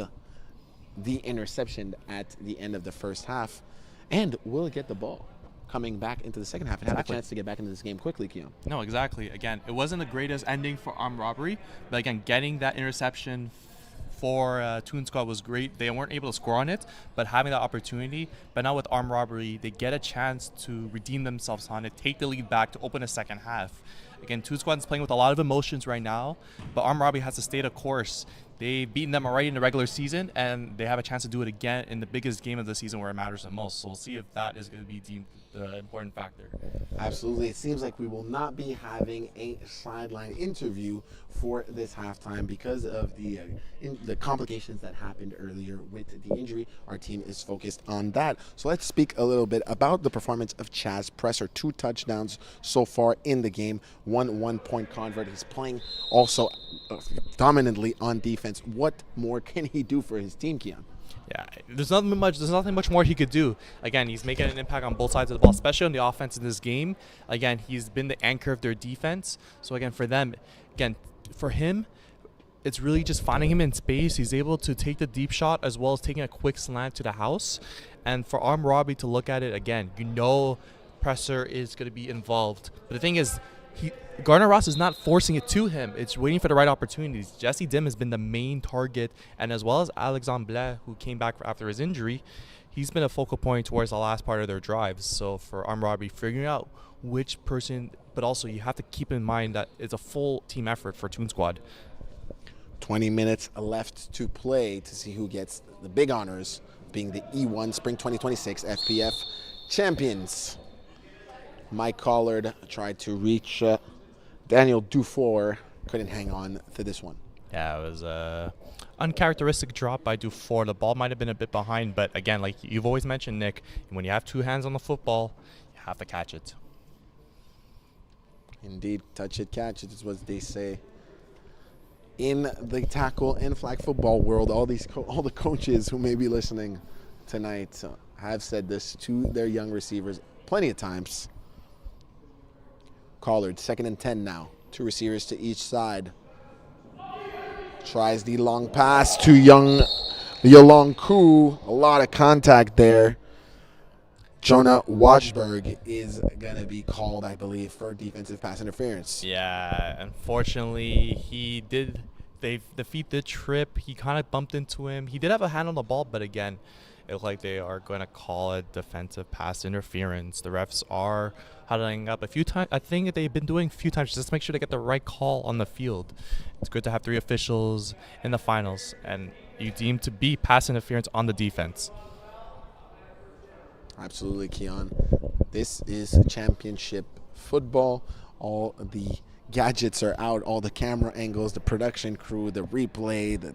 the interception at the end of the first half, and will get the ball coming back into the second half and have a chance to get back into this game quickly, Keon. No, exactly. Again, it wasn't the greatest ending for armed robbery, but again, getting that interception for Toon Squad was great. They weren't able to score on it, but having that opportunity. But now with armed robbery, they get a chance to redeem themselves on it, take the lead back to open a second half. Again, Toon Squad is playing with a lot of emotions right now, but armed robbery has to stay the course. They've beaten them already in the regular season, and they have a chance to do it again in the biggest game of the season where it matters the most. So we'll see if that is going to be deemed the important factor. Absolutely. It seems like we will not be having a sideline interview for this halftime because of the complications that happened earlier with the injury. Our team is focused on that. So let's speak a little bit about the performance of Chaz Presser. 2 touchdowns so far in the game, 1 1-point convert. He's playing also dominantly on defense. What more can he do for his team, Keon? Yeah, there's nothing much more he could do. Again, he's making an impact on both sides of the ball, especially on the offense in this game. Again, he's been the anchor of their defense. So again, for him, it's really just finding him in space. He's able to take the deep shot as well as taking a quick slant to the house. And for armed robbery to look at it again, Presser is going to be involved. But the thing is, Gardner Ross is not forcing it to him. It's waiting for the right opportunities. Jesse Dim has been the main target, and as well as Alexandre Blais, who came back after his injury, he's been a focal point towards the last part of their drives. So for armed robbery, figuring out which person, but also you have to keep in mind that it's a full team effort for Toon Squad. 20 minutes left to play to see who gets the big honors, being the E1 Spring 2026 FPF champions. Mike Collard tried to reach Daniel Dufour, couldn't hang on to this one. Yeah, it was a uncharacteristic drop by Dufour. The ball might have been a bit behind, but again, like you've always mentioned, Nick, when you have 2 hands on the football, you have to catch it. Indeed, touch it, catch it is what they say. In the tackle and flag football world, all the coaches who may be listening tonight have said this to their young receivers plenty of times. Collard, 2nd and 10 now. 2 receivers to each side. Tries the long pass to Yolong Koo. A lot of contact there. Jonah Washberg is going to be called, I believe, for defensive pass interference. Yeah, unfortunately, the feet did trip. He kind of bumped into him. He did have a hand on the ball, but again, it looked like they are going to call it defensive pass interference. The refs are huddling up a few times. I think they've been doing a few times just to make sure they get the right call on the field. It's good to have 3 officials in the finals, and you deem to be pass interference on the defense. Absolutely, Keon. This is championship football. All the gadgets are out, all the camera angles, the production crew, the replay, the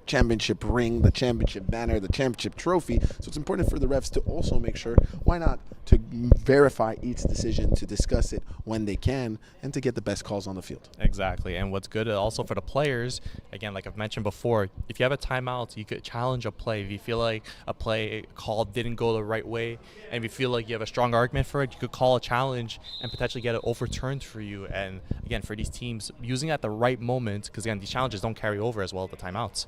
championship ring, the championship banner, the championship trophy. So it's important for the refs to also make sure, why not, to verify each decision, to discuss it when they can, and to get the best calls on the field. Exactly. And what's good also for the players, again, like I've mentioned before, if you have a timeout, you could challenge a play. If you feel like a play call didn't go the right way, and if you feel like you have a strong argument for it, you could call a challenge and potentially get it overturned for you. And again, for these teams, using it at the right moment, because again, these challenges don't carry over as well at the timeouts.